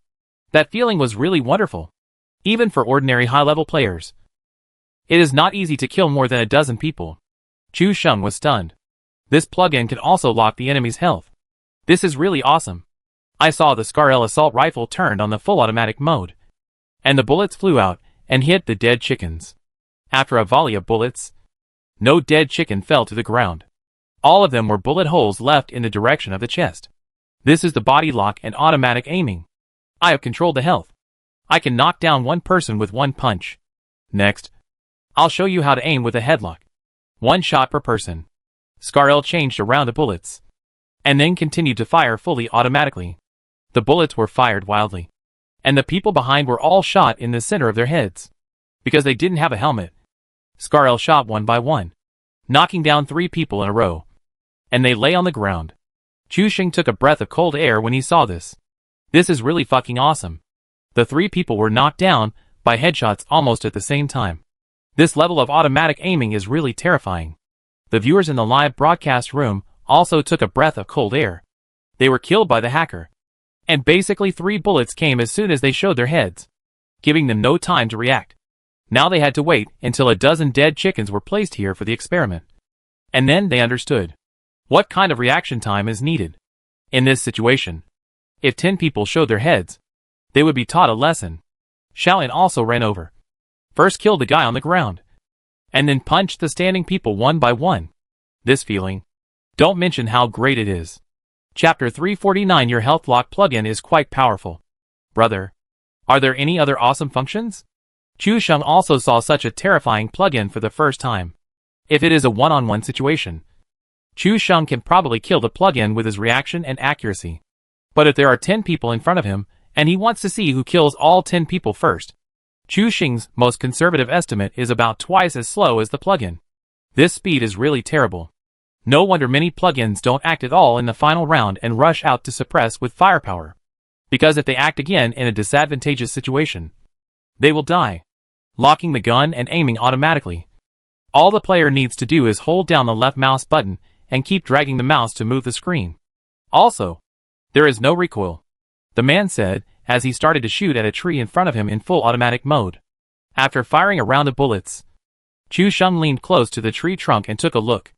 That feeling was really wonderful, even for ordinary high-level players. It is not easy to kill more than a dozen people. Chusheng was stunned. This plugin can also lock the enemy's health. This is really awesome. I saw the Scarl assault rifle turned on the full automatic mode, and the bullets flew out and hit the dead chickens. After a volley of bullets, no dead chicken fell to the ground. All of them were bullet holes left in the direction of the chest. This is the body lock and automatic aiming. I have controlled the health. I can knock down one person with one punch. Next, I'll show you how to aim with a headlock. One shot per person. Scarl changed around the bullets, and then continued to fire fully automatically. The bullets were fired wildly, and the people behind were all shot in the center of their heads. Because they didn't have a helmet, Scarl shot one by one, knocking down 3 people in a row, and they lay on the ground. Chu Xing took a breath of cold air when he saw this. This is really fucking awesome. The 3 people were knocked down by headshots almost at the same time. This level of automatic aiming is really terrifying. The viewers in the live broadcast room also took a breath of cold air. They were killed by the hacker. And basically 3 bullets came as soon as they showed their heads, giving them no time to react. Now they had to wait until a dozen dead chickens were placed here for the experiment. And then they understood what kind of reaction time is needed. In this situation, if 10 people showed their heads, they would be taught a lesson. Xiaoyan also ran over. First killed the guy on the ground, and then punched the standing people one by one. This feeling, don't mention how great it is. Chapter 349. Your health lock plugin is quite powerful. Brother, are there any other awesome functions? Chu Sheng also saw such a terrifying plugin for the first time. If it is a one-on-one situation, Chu Sheng can probably kill the plugin with his reaction and accuracy. But if there are 10 people in front of him, and he wants to see who kills all 10 people first, Chu Xing's most conservative estimate is about twice as slow as the plugin. This speed is really terrible. No wonder many plugins don't act at all in the final round and rush out to suppress with firepower. Because if they act again in a disadvantageous situation, they will die. Locking the gun and aiming automatically. All the player needs to do is hold down the left mouse button and keep dragging the mouse to move the screen. Also, there is no recoil, the man said as he started to shoot at a tree in front of him in full automatic mode. After firing a round of bullets, Chu Sheng leaned close to the tree trunk and took a look.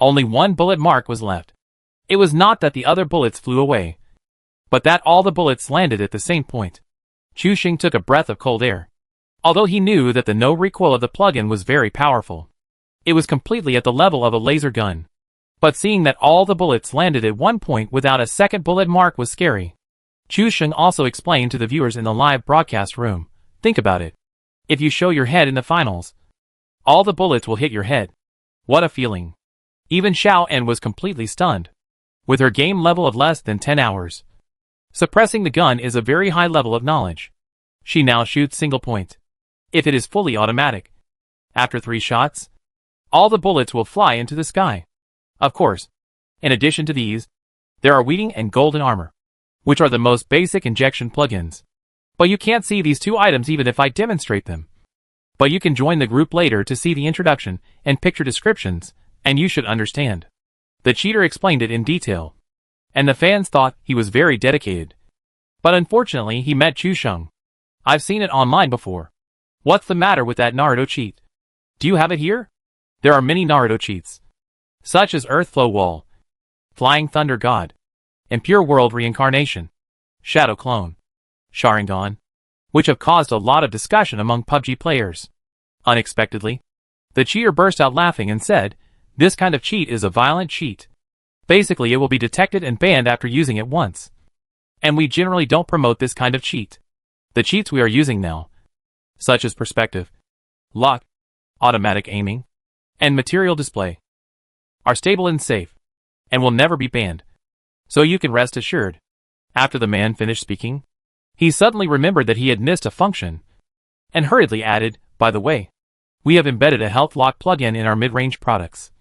Only 1 bullet mark was left. It was not that the other bullets flew away, but that all the bullets landed at the same point. Chu Xing took a breath of cold air. Although he knew that the no recoil of the plugin was very powerful, it was completely at the level of a laser gun. But seeing that all the bullets landed at one point without a second bullet mark was scary. Chu Xing also explained to the viewers in the live broadcast room, think about it. If you show your head in the finals, all the bullets will hit your head. What a feeling. Even Xiaoyan was completely stunned. With her game level of less than 10 hours, suppressing the gun is a very high level of knowledge. She now shoots single point. If it is fully automatic, after 3 shots, all the bullets will fly into the sky. Of course, in addition to these, there are Weeding and Golden Armor, which are the most basic injection plugins. But you can't see these 2 items even if I demonstrate them. But you can join the group later to see the introduction and picture descriptions, and you should understand. The cheater explained it in detail, and the fans thought he was very dedicated. But unfortunately he met Chu Sheng. I've seen it online before. What's the matter with that Naruto cheat? Do you have it here? There are many Naruto cheats, such as Earth Flow Wall, Flying Thunder God, and Pure World Reincarnation, Shadow Clone, Sharingan, which have caused a lot of discussion among PUBG players. Unexpectedly, the cheater burst out laughing and said, this kind of cheat is a violent cheat. Basically it will be detected and banned after using it once. And we generally don't promote this kind of cheat. The cheats we are using now, such as perspective, lock, automatic aiming, and material display, are stable and safe, and will never be banned. So you can rest assured. After the man finished speaking, he suddenly remembered that he had missed a function, and hurriedly added, by the way, we have embedded a health lock plugin in our mid-range products,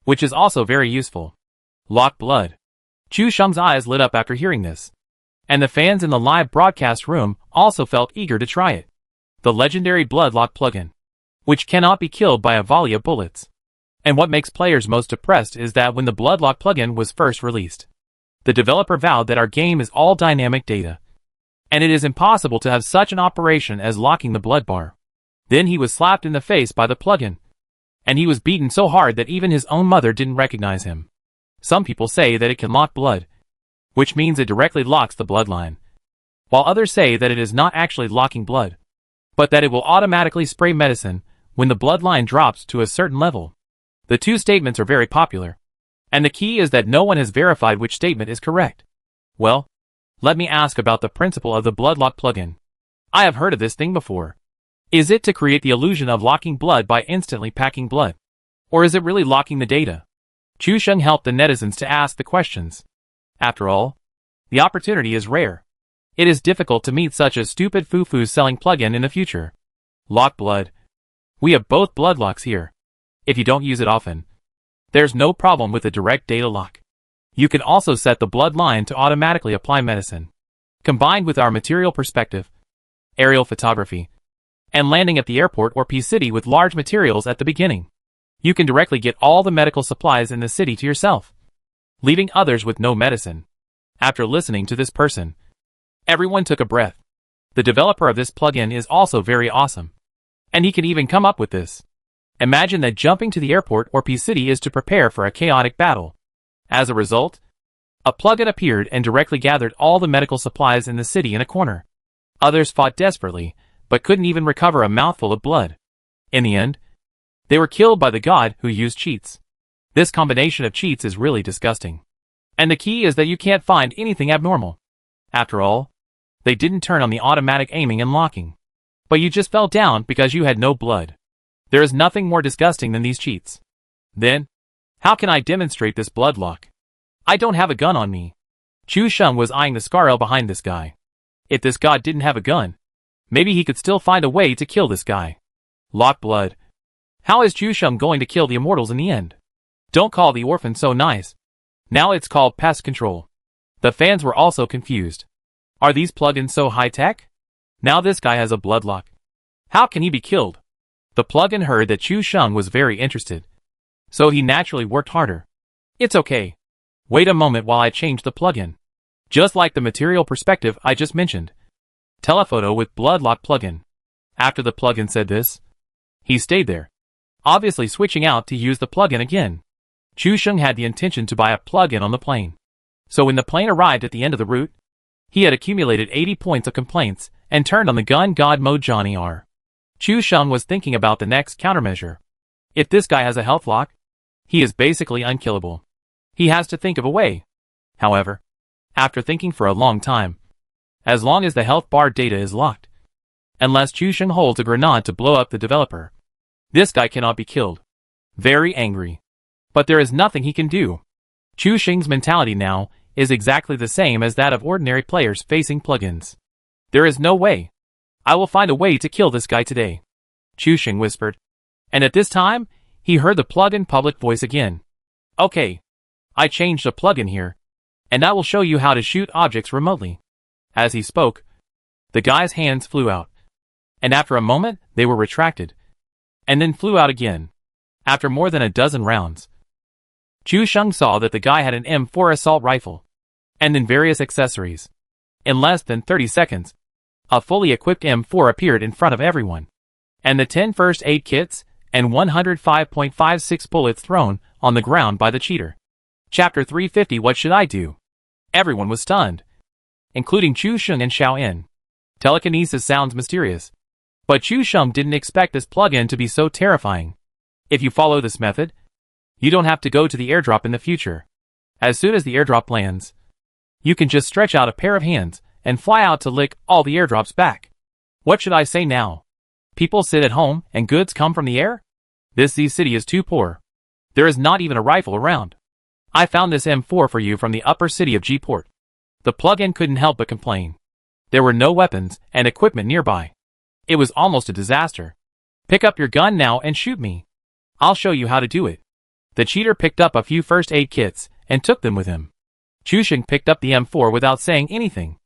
which is also very useful. Lock Blood. Chu Sheng's eyes lit up after hearing this, and the fans in the live broadcast room also felt eager to try it. The legendary Blood Lock plugin, which cannot be killed by a volley of bullets. And what makes players most depressed is that when the Blood Lock plugin was first released, the developer vowed that our game is all dynamic data, and it is impossible to have such an operation as locking the blood bar. Then he was slapped in the face by the plugin, and he was beaten so hard that even his own mother didn't recognize him. Some people say that it can lock blood, which means it directly locks the bloodline, while others say that it is not actually locking blood, but that it will automatically spray medicine when the bloodline drops to a certain level. The 2 statements are very popular, and the key is that no one has verified which statement is correct. Well, let me ask about the principle of the Bloodlock plugin. I have heard of this thing before. Is it to create the illusion of locking blood by instantly packing blood? Or is it really locking the data? Chu Sheng helped the netizens to ask the questions. After all, The opportunity is rare. It is difficult to meet such a stupid foo-foo selling plugin in the future. Lock blood. We have both blood locks here. If you don't use it often, there's no problem with the direct data lock. You can also set the blood line to automatically apply medicine. Combined with our material perspective, aerial photography, and landing at the airport or P-City with large materials at the beginning, you can directly get all the medical supplies in the city to yourself, leaving others with no medicine. After listening to this person, everyone took a breath. The developer of this plugin is also very awesome, and he can even come up with this. Imagine that jumping to the airport or P-City is to prepare for a chaotic battle. As a result, a plugin appeared and directly gathered all the medical supplies in the city in a corner. Others fought desperately, but couldn't even recover a mouthful of blood. In the end, they were killed by the god who used cheats. This combination of cheats is really disgusting. And the key is that you can't find anything abnormal. After all, they didn't turn on the automatic aiming and locking. But you just fell down because you had no blood. There is nothing more disgusting than these cheats. Then, how can I demonstrate this blood lock? I don't have a gun on me. Chu Sheng was eyeing the Scarl behind this guy. If this god didn't have a gun, maybe he could still find a way to kill this guy. Lock blood. How is Chu Sheng going to kill the immortals in the end? Don't call the orphan so nice. Now it's called pest control. The fans were also confused. Are these plugins so high-tech? Now this guy has a blood lock. How can he be killed? The plugin heard that Chu Sheng was very interested, so he naturally worked harder. It's okay. Wait a moment while I change the plugin. Just like the material perspective I just mentioned. Telephoto with blood lock plugin. After the plugin said this, he stayed there, obviously switching out to use the plugin again. Chu Sheng had the intention to buy a plugin on the plane. So when the plane arrived at the end of the route, he had accumulated 80 points of complaints and turned on the gun god mode Johnny R. Chu Sheng was thinking about the next countermeasure. If this guy has a health lock, he is basically unkillable. He has to think of a way. However, after thinking for a long time, as long as the health bar data is locked, unless Chu Sheng holds a grenade to blow up the developer, this guy cannot be killed. Very angry. But there is nothing he can do. Chu Sheng's mentality now is exactly the same as that of ordinary players facing plugins. There is no way. I will find a way to kill this guy today, Chu Sheng whispered. And at this time, he heard the plugin public voice again. Okay. I changed a plugin here, and I will show you how to shoot objects remotely. As he spoke, the guy's hands flew out, and after a moment, they were retracted, and then flew out again. After more than a dozen rounds, Chu Sheng saw that the guy had an M4 assault rifle, and then various accessories. In less than 30 seconds, a fully equipped M4 appeared in front of everyone, and the 10 first aid kits and 105.56 bullets thrown on the ground by the cheater. Chapter 350. What should I do? Everyone was stunned, including Chu Sheng and Xiao En. Telekinesis sounds mysterious, but Chu Sheng didn't expect this plugin to be so terrifying. If you follow this method, you don't have to go to the airdrop in the future. As soon as the airdrop lands, you can just stretch out a pair of hands and fly out to lick all the airdrops back. What should I say now? People sit at home and goods come from the air? This Z city is too poor. There is not even a rifle around. I found this M4 for you from the upper city of G-Port. The plugin couldn't help but complain. There were no weapons and equipment nearby. It was almost a disaster. Pick up your gun now and shoot me. I'll show you how to do it. The cheater picked up a few first aid kits and took them with him. Chu Sheng picked up the M4 without saying anything.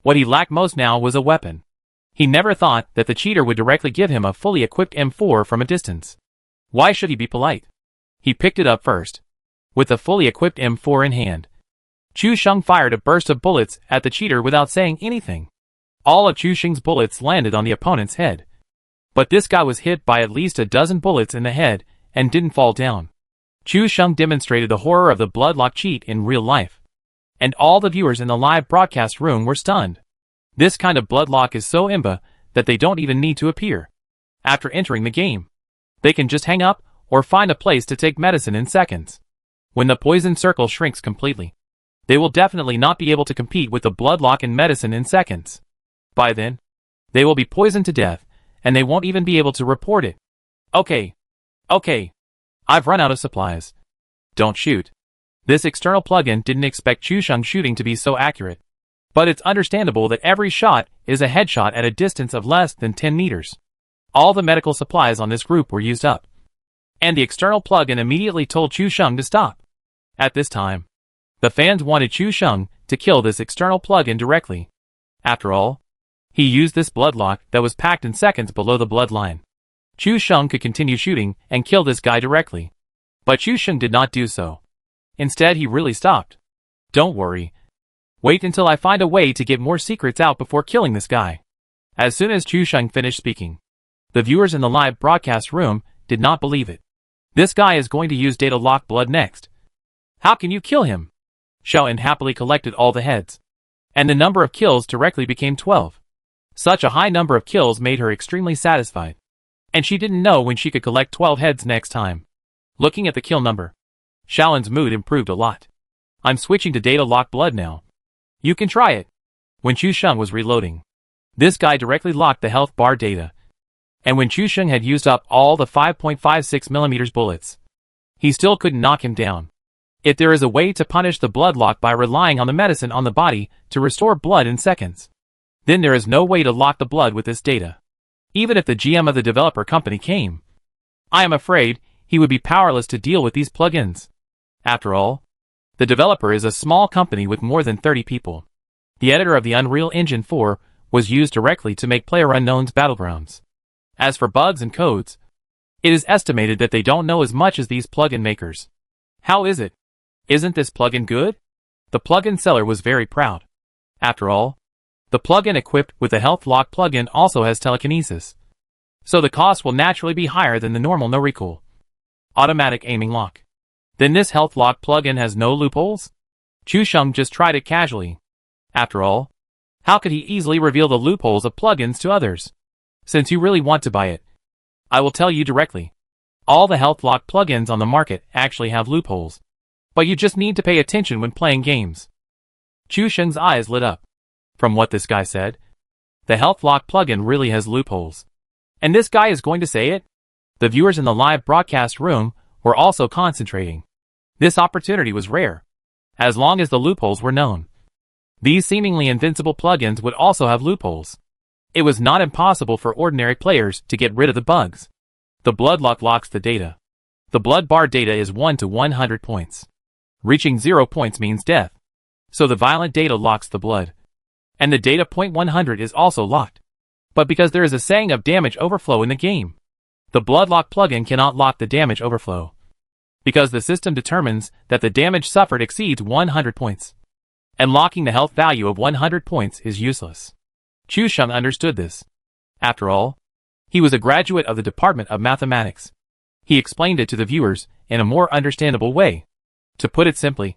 What he lacked most now was a weapon. He never thought that the cheater would directly give him a fully equipped M4 from a distance. Why should he be polite? He picked it up first. With the fully equipped M4 in hand, Chu Sheng fired a burst of bullets at the cheater without saying anything. All of Chu Sheng's bullets landed on the opponent's head. But this guy was hit by at least a dozen bullets in the head and didn't fall down. Chu Sheng demonstrated the horror of the bloodlock cheat in real life, and all the viewers in the live broadcast room were stunned. This kind of bloodlock is so imba that they don't even need to appear. After entering the game, they can just hang up or find a place to take medicine in seconds. When the poison circle shrinks completely, they will definitely not be able to compete with the bloodlock in medicine in seconds. By then, they will be poisoned to death, and they won't even be able to report it. Okay. I've run out of supplies. Don't shoot. This external plugin didn't expect Chu Sheng shooting to be so accurate. But it's understandable that every shot is a headshot at a distance of less than 10 meters. All the medical supplies on this group were used up. And the external plug-in immediately told Chu Sheng to stop. At this time, the fans wanted Chu Sheng to kill this external plug-in directly. After all, he used this bloodlock that was packed in seconds below the bloodline. Chu Sheng could continue shooting and kill this guy directly. But Chu Sheng did not do so. Instead, he really stopped. Don't worry. Wait until I find a way to get more secrets out before killing this guy. As soon as Chu Sheng finished speaking, the viewers in the live broadcast room did not believe it. This guy is going to use data lock blood next. How can you kill him? Xiaoyan happily collected all the heads. And the number of kills directly became 12. Such a high number of kills made her extremely satisfied. And she didn't know when she could collect 12 heads next time. Looking at the kill number, Xiaoyan's mood improved a lot. I'm switching to data lock blood now. You can try it. When Chu Sheng was reloading, this guy directly locked the health bar data. And when Chu Sheng had used up all the 5.56mm bullets, he still couldn't knock him down. If there is a way to punish the blood lock by relying on the medicine on the body to restore blood in seconds, then there is no way to lock the blood with this data. Even if the GM of the developer company came, I am afraid he would be powerless to deal with these plugins. After all, the developer is a small company with more than 30 people. The editor of the Unreal Engine 4 was used directly to make PlayerUnknown's Battlegrounds. As for bugs and codes, it is estimated that they don't know as much as these plugin makers. How is it? Isn't this plugin good? The plugin seller was very proud. After all, the plugin equipped with the Health Lock plugin also has telekinesis. So the cost will naturally be higher than the normal no recoil automatic aiming lock. Then this Health Lock plugin has no loopholes? Chu Sheng just tried it casually. After all, how could he easily reveal the loopholes of plugins to others? Since you really want to buy it, I will tell you directly. All the Health Lock plugins on the market actually have loopholes. But you just need to pay attention when playing games. Chu Sheng's eyes lit up. From what this guy said, the Health Lock plugin really has loopholes. And this guy is going to say it? The viewers in the live broadcast room were also concentrating. This opportunity was rare, as long as the loopholes were known. These seemingly invincible plugins would also have loopholes. It was not impossible for ordinary players to get rid of the bugs. The bloodlock locks the data. The blood bar data is 1 to 100 points. Reaching 0 points means death. So the violent data locks the blood. And the data point 100 is also locked. But because there is a saying of damage overflow in the game, the bloodlock plugin cannot lock the damage overflow. Because the system determines that the damage suffered exceeds 100 points. And locking the health value of 100 points is useless. Chu Sheng understood this. After all, he was a graduate of the Department of Mathematics. He explained it to the viewers in a more understandable way. To put it simply,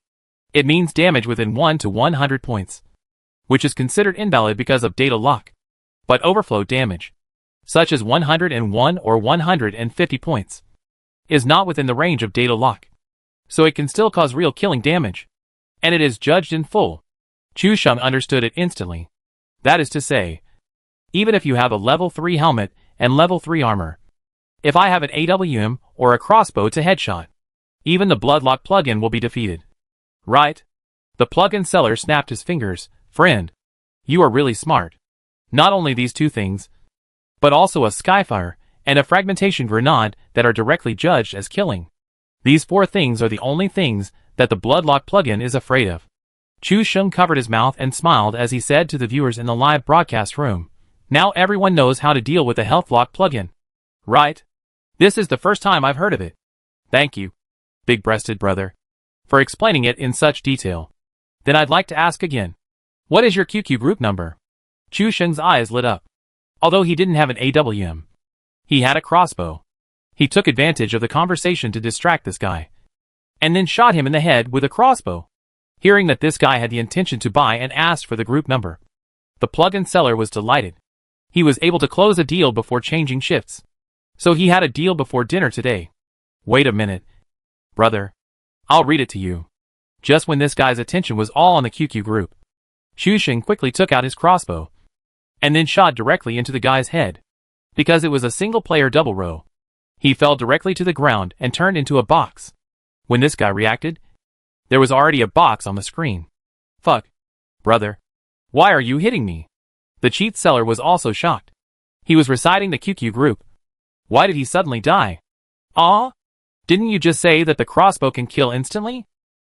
it means damage within 1 to 100 points, which is considered invalid because of data lock. But overflow damage, such as 101 or 150 points, is not within the range of data lock. So it can still cause real killing damage. And it is judged in full. Chu Sheng understood it instantly. That is to say, even if you have a level 3 helmet and level 3 armor, if I have an AWM or a crossbow to headshot, even the bloodlock plugin will be defeated. Right? The plugin seller snapped his fingers. Friend, you are really smart. Not only these two things, but also a skyfire and a fragmentation grenade that are directly judged as killing. These 4 things are the only things that the bloodlock plugin is afraid of. Chu Sheng covered his mouth and smiled as he said to the viewers in the live broadcast room, now everyone knows how to deal with the Health Lock plugin. Right? This is the first time I've heard of it. Thank you, big-breasted brother, for explaining it in such detail. Then I'd like to ask again. What is your QQ group number? Chu Sheng's eyes lit up. Although he didn't have an AWM, he had a crossbow. He took advantage of the conversation to distract this guy, and then shot him in the head with a crossbow. Hearing that this guy had the intention to buy and asked for the group number, the plugin seller was delighted. He was able to close a deal before changing shifts. So he had a deal before dinner today. Wait a minute, brother. I'll read it to you. Just when this guy's attention was all on the QQ group, Chu Sheng quickly took out his crossbow, and then shot directly into the guy's head. Because it was a single-player double row, he fell directly to the ground and turned into a box. When this guy reacted, there was already a box on the screen. Fuck, brother. Why are you hitting me? The cheat seller was also shocked. He was reciting the QQ group. Why did he suddenly die? Ah? Didn't you just say that the crossbow can kill instantly?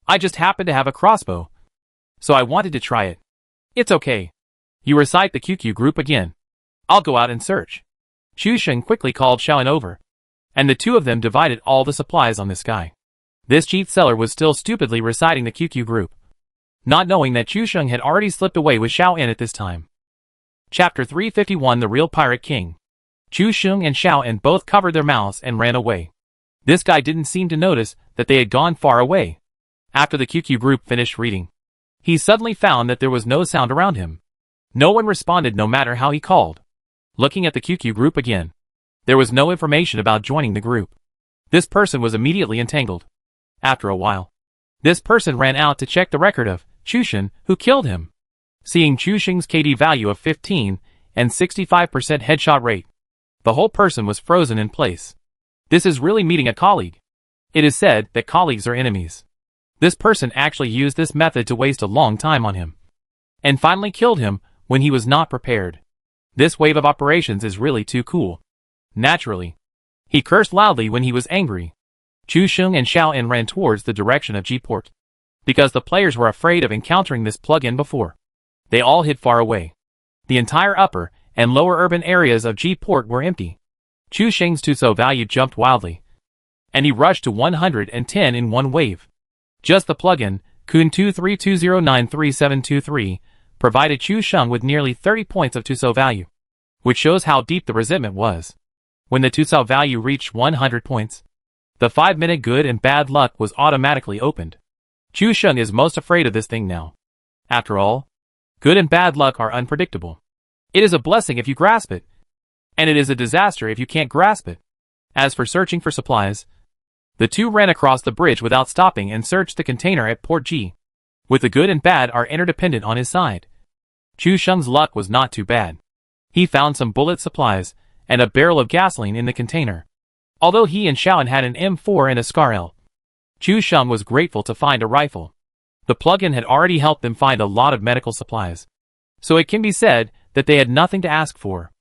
I just happen to have a crossbow, so I wanted to try it. It's okay. You recite the QQ group again. I'll go out and search. Chu Sheng quickly called Xiaoan over, and the two of them divided all the supplies on this guy. This cheat seller was still stupidly reciting the QQ group, not knowing that Chu Sheng had already slipped away with Xiaoan at this time. Chapter 351 The Real Pirate King. Chu Sheng and Xiaoan both covered their mouths and ran away. This guy didn't seem to notice that they had gone far away. After the QQ group finished reading, he suddenly found that there was no sound around him. No one responded no matter how he called. Looking at the QQ group again, there was no information about joining the group. This person was immediately entangled. After a while, this person ran out to check the record of Chu Sheng, who killed him. Seeing Chu Sheng's KD value of 15 and 65% headshot rate, the whole person was frozen in place. This is really meeting a colleague. It is said that colleagues are enemies. This person actually used this method to waste a long time on him, and finally killed him when he was not prepared. This wave of operations is really too cool. Naturally, he cursed loudly when he was angry. Chu Sheng and Xiaoan ran towards the direction of G-Port, because the players were afraid of encountering this plugin before. They all hid far away. The entire upper and lower urban areas of G-Port were empty. Chu Sheng's Tuso value jumped wildly, and he rushed to 110 in one wave. Just the plugin, Kun 2320937323, provided Chu Sheng with nearly 30 points of Tuso value, which shows how deep the resentment was. When the Tuso value reached 100 points, the 5-minute good and bad luck was automatically opened. Chu Sheng is most afraid of this thing now. After all, good and bad luck are unpredictable. It is a blessing if you grasp it, and it is a disaster if you can't grasp it. As for searching for supplies, the two ran across the bridge without stopping and searched the container at Port G. With the good and bad are interdependent on his side. Chu Sheng's luck was not too bad. He found some bullet supplies and a barrel of gasoline in the container. Although he and Xiaoan had an M4 and a Scar L, Chu Sheng was grateful to find a rifle. The plugin had already helped them find a lot of medical supplies, so it can be said that they had nothing to ask for.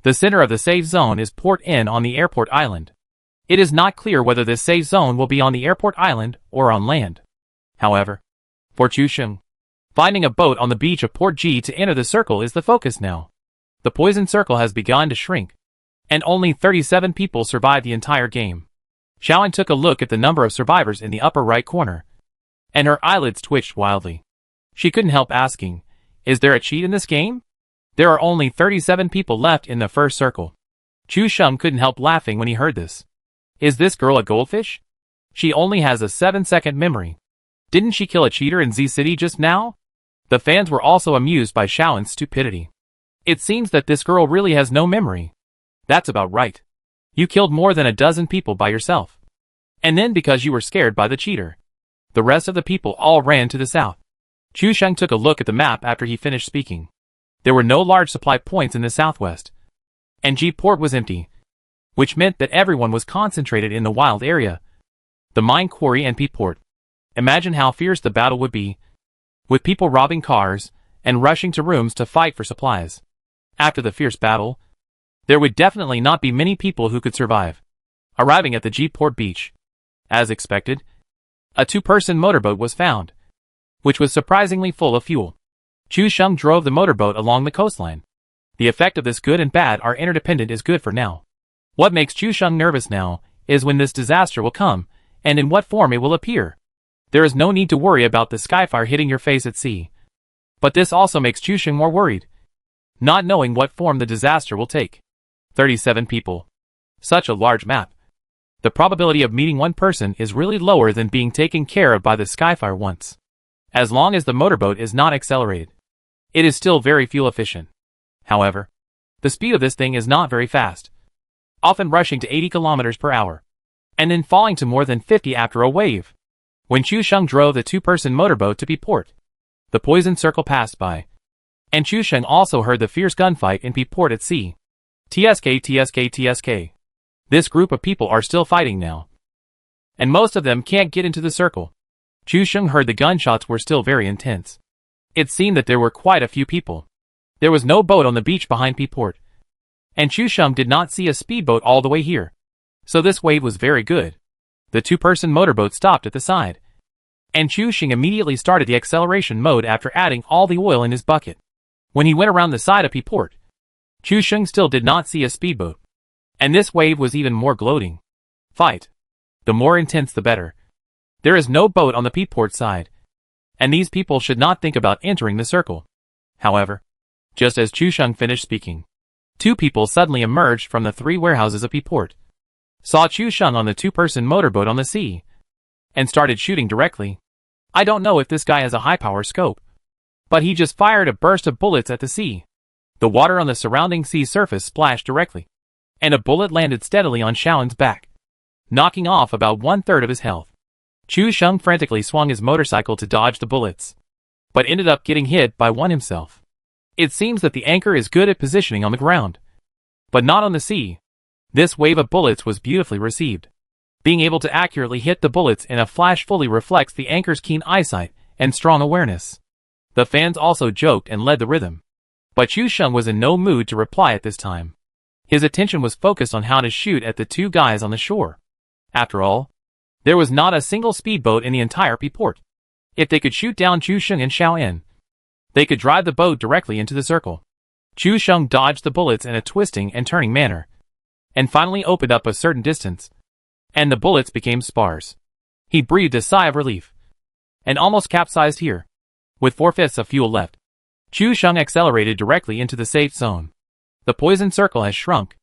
The center of the safe zone is Port N on the airport island. It is not clear whether this safe zone will be on the airport island or on land. However, for Chu Sheng, finding a boat on the beach of Port G to enter the circle is the focus now. The poison circle has begun to shrink, and only 37 people survived the entire game. Xiaoan took a look at the number of survivors in the upper right corner, and her eyelids twitched wildly. She couldn't help asking, is there a cheat in this game? There are only 37 people left in the first circle. Chu Sheng couldn't help laughing when he heard this. Is this girl a goldfish? She only has a 7-second memory. Didn't she kill a cheater in Z City just now? The fans were also amused by Xiaoan's stupidity. It seems that this girl really has no memory. That's about right. You killed more than a dozen people by yourself. And then because you were scared by the cheater. The rest of the people all ran to the south. Chu Sheng took a look at the map after he finished speaking. There were no large supply points in the southwest, and G-Port was empty, which meant that everyone was concentrated in the wild area, the mine quarry and P-Port. Imagine how fierce the battle would be, with people robbing cars and rushing to rooms to fight for supplies. After the fierce battle, there would definitely not be many people who could survive. Arriving at the G-Port beach, as expected, a 2-person motorboat was found, which was surprisingly full of fuel. Chu Sheng drove the motorboat along the coastline. The effect of this good and bad are interdependent is good for now. What makes Chu Sheng nervous now is when this disaster will come, and in what form it will appear. There is no need to worry about the skyfire hitting your face at sea. But this also makes Chu Sheng more worried, not knowing what form the disaster will take. 37 people. Such a large map. The probability of meeting one person is really lower than being taken care of by the skyfire once. As long as the motorboat is not accelerated, it is still very fuel efficient. However, the speed of this thing is not very fast, often rushing to 80 kilometers per hour, and then falling to more than 50 after a wave. When Chu Sheng drove the 2-person motorboat to P-Port, the poison circle passed by, and Chu Sheng also heard the fierce gunfight in P-Port at sea. TSK. This group of people are still fighting now, and most of them can't get into the circle. Chu Sheng heard the gunshots were still very intense. It seemed that there were quite a few people. There was no boat on the beach behind P-port. And Chu Sheng did not see a speedboat all the way here. So this wave was very good. The two-person motorboat stopped at the side. And Chu Sheng immediately started the acceleration mode after adding all the oil in his bucket. When he went around the side of P-port, Chu Sheng still did not see a speedboat. And this wave was even more gloating. Fight. The more intense the better. There is no boat on the P-port side. And these people should not think about entering the circle. However, just as Chu Sheng finished speaking, two people suddenly emerged from the three warehouses of P-port, saw Chu Sheng on the two-person motorboat on the sea, and started shooting directly. I don't know if this guy has a high-power scope, but he just fired a burst of bullets at the sea. The water on the surrounding sea surface splashed directly, and a bullet landed steadily on Xiaoen's back, knocking off about 1/3 of his health. Chu Sheng frantically swung his motorcycle to dodge the bullets, but ended up getting hit by one himself. It seems that the anchor is good at positioning on the ground, but not on the sea. This wave of bullets was beautifully received. Being able to accurately hit the bullets in a flash fully reflects the anchor's keen eyesight and strong awareness. The fans also joked and led the rhythm. But Chu Sheng was in no mood to reply at this time. His attention was focused on how to shoot at the two guys on the shore. After all, there was not a single speedboat in the entire P-port. If they could shoot down Chu Sheng and Xiaoen, they could drive the boat directly into the circle. Chu Sheng dodged the bullets in a twisting and turning manner, and finally opened up a certain distance, and the bullets became sparse. He breathed a sigh of relief, and almost capsized here. With 4/5 of fuel left, Chu Sheng accelerated directly into the safe zone. The poison circle has shrunk,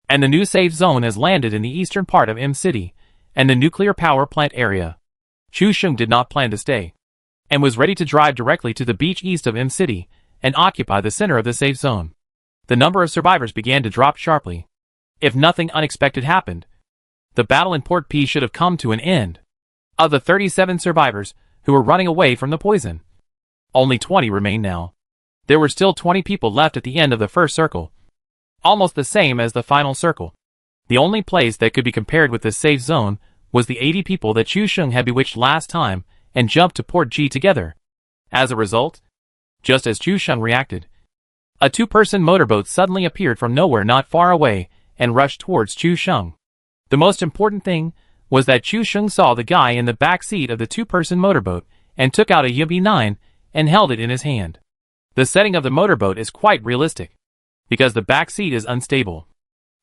and the new safe zone has landed in the eastern part of M City, and the nuclear power plant area. Chu Sheng did not plan to stay, and was ready to drive directly to the beach east of M City, and occupy the center of the safe zone. The number of survivors began to drop sharply. If nothing unexpected happened, the battle in Port P should have come to an end. Of the 37 survivors who were running away from the poison, only 20 remained now. There were still 20 people left at the end of the first circle, almost the same as the final circle. The only place that could be compared with this safe zone was the 80 people that Chu Sheng had bewitched last time and jumped to Port G together. As a result, just as Chu Sheng reacted, a two-person motorboat suddenly appeared from nowhere not far away and rushed towards Chu Sheng. The most important thing was that Chu Sheng saw the guy in the back seat of the two-person motorboat and took out a EP321 and held it in his hand. The setting of the motorboat is quite realistic, because the back seat is unstable.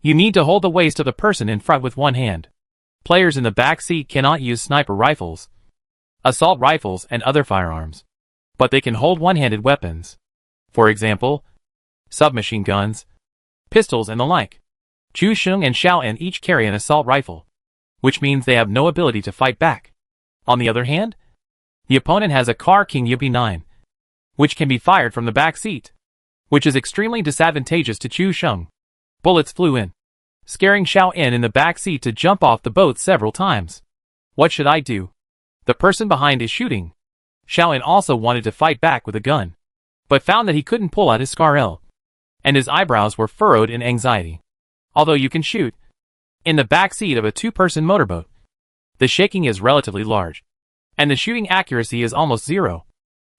You need to hold the waist of the person in front with one hand. Players in the back seat cannot use sniper rifles, assault rifles, and other firearms, but they can hold one-handed weapons. For example, submachine guns, pistols, and the like. Chu Sheng and Xiaoen each carry an assault rifle, which means they have no ability to fight back. On the other hand, the opponent has a Car King EP9, which can be fired from the back seat, which is extremely disadvantageous to Chu Sheng. Bullets flew in, scaring Xiaoen in the back seat to jump off the boat several times. What should I do? The person behind is shooting. Xiaoen also wanted to fight back with a gun, but found that he couldn't pull out his SCAR-L, and his eyebrows were furrowed in anxiety. Although you can shoot in the back seat of a two-person motorboat, the shaking is relatively large, and the shooting accuracy is almost zero,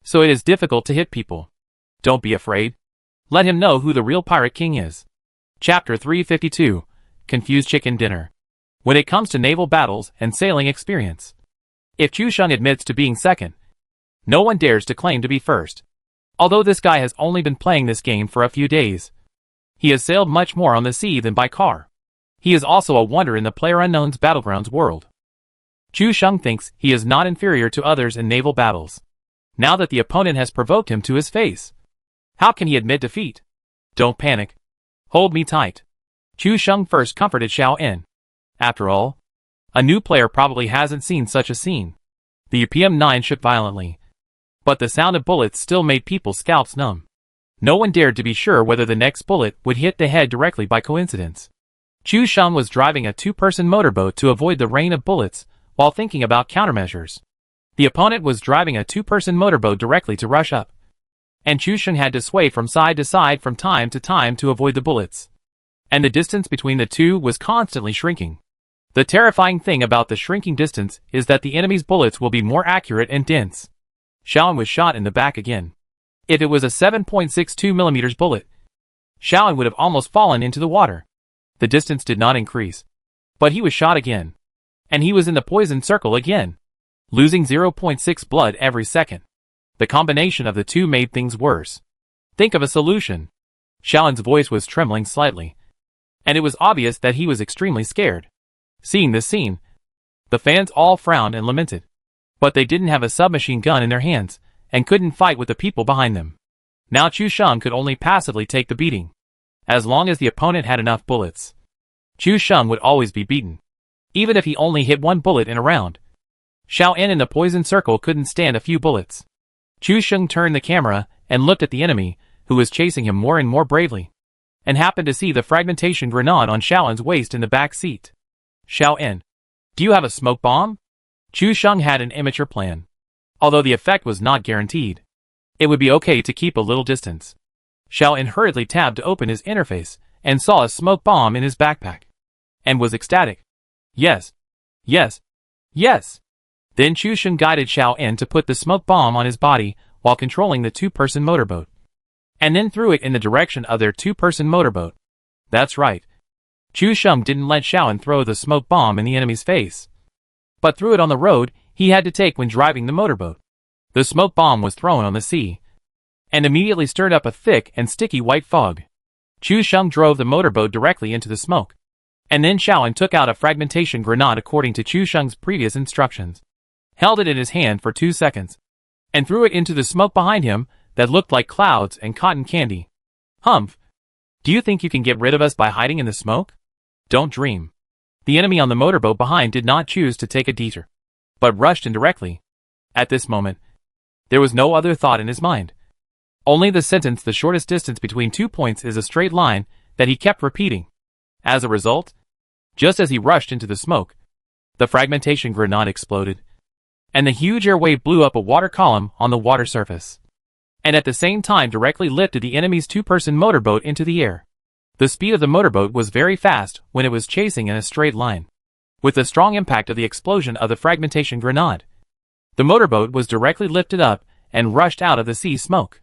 so it is difficult to hit people. Don't be afraid. Let him know who the real Pirate King is. Chapter 352, Confused Chicken Dinner. When it comes to naval battles and sailing experience, if Chu Sheng admits to being second, no one dares to claim to be first. Although this guy has only been playing this game for a few days, he has sailed much more on the sea than by car. He is also a wonder in the PlayerUnknown's Battlegrounds world. Chu Sheng thinks he is not inferior to others in naval battles, now that the opponent has provoked him to his face. How can he admit defeat? Don't panic. Hold me tight. Chu Sheng first comforted Xiaoen. After all, a new player probably hasn't seen such a scene. The PM9 shook violently, but the sound of bullets still made people's scalps numb. No one dared to be sure whether the next bullet would hit the head directly by coincidence. Chu Sheng was driving a two-person motorboat to avoid the rain of bullets while thinking about countermeasures. The opponent was driving a two-person motorboat directly to rush up, and Chu Sheng had to sway from side to side from time to time to avoid the bullets. And the distance between the two was constantly shrinking. The terrifying thing about the shrinking distance is that the enemy's bullets will be more accurate and dense. Xiaoen was shot in the back again, If it was a 7.62mm bullet, Xiaoan would have almost fallen into the water. The distance did not increase. But he was shot again. And he was in the poison circle again, losing 0.6 blood every second. The combination of the two made things worse. Think of a solution. Xiaoan's voice was trembling slightly, and it was obvious that he was extremely scared. Seeing this scene, the fans all frowned and lamented. But they didn't have a submachine gun in their hands, and couldn't fight with the people behind them. Now Chu Sheng could only passively take the beating. As long as the opponent had enough bullets, Chu Sheng would always be beaten, even if he only hit one bullet in a round. Xiaoan in the poison circle couldn't stand a few bullets. Chu Sheng turned the camera and looked at the enemy, who was chasing him more and more bravely, and happened to see the fragmentation grenade on Xiaoan's waist in the back seat. Xiaoan, do you have a smoke bomb? Chu Sheng had an immature plan. Although the effect was not guaranteed, it would be okay to keep a little distance. Xiaoan hurriedly tabbed to open his interface and saw a smoke bomb in his backpack, and was ecstatic. Yes. Yes. Yes. Then Chu Sheng guided Xiaoan to put the smoke bomb on his body while controlling the two-person motorboat, and then threw it in the direction of their two-person motorboat. That's right. Chu Sheng didn't let Xiaoan throw the smoke bomb in the enemy's face, but threw it on the road he had to take when driving the motorboat. The smoke bomb was thrown on the sea, and immediately stirred up a thick and sticky white fog. Chu Sheng drove the motorboat directly into the smoke, and then Xiaoan took out a fragmentation grenade according to Chu Sheng's previous instructions, held it in his hand for 2 seconds, and threw it into the smoke behind him that looked like clouds and cotton candy. Humph! Do you think you can get rid of us by hiding in the smoke? Don't dream. The enemy on the motorboat behind did not choose to take a detour, but rushed in directly. At this moment, there was no other thought in his mind. Only the sentence, "the shortest distance between 2 points is a straight line," that he kept repeating. As a result, just as he rushed into the smoke, the fragmentation grenade exploded, and the huge air wave blew up a water column on the water surface, and at the same time directly lifted the enemy's two-person motorboat into the air. The speed of the motorboat was very fast when it was chasing in a straight line. With the strong impact of the explosion of the fragmentation grenade, the motorboat was directly lifted up and rushed out of the sea smoke.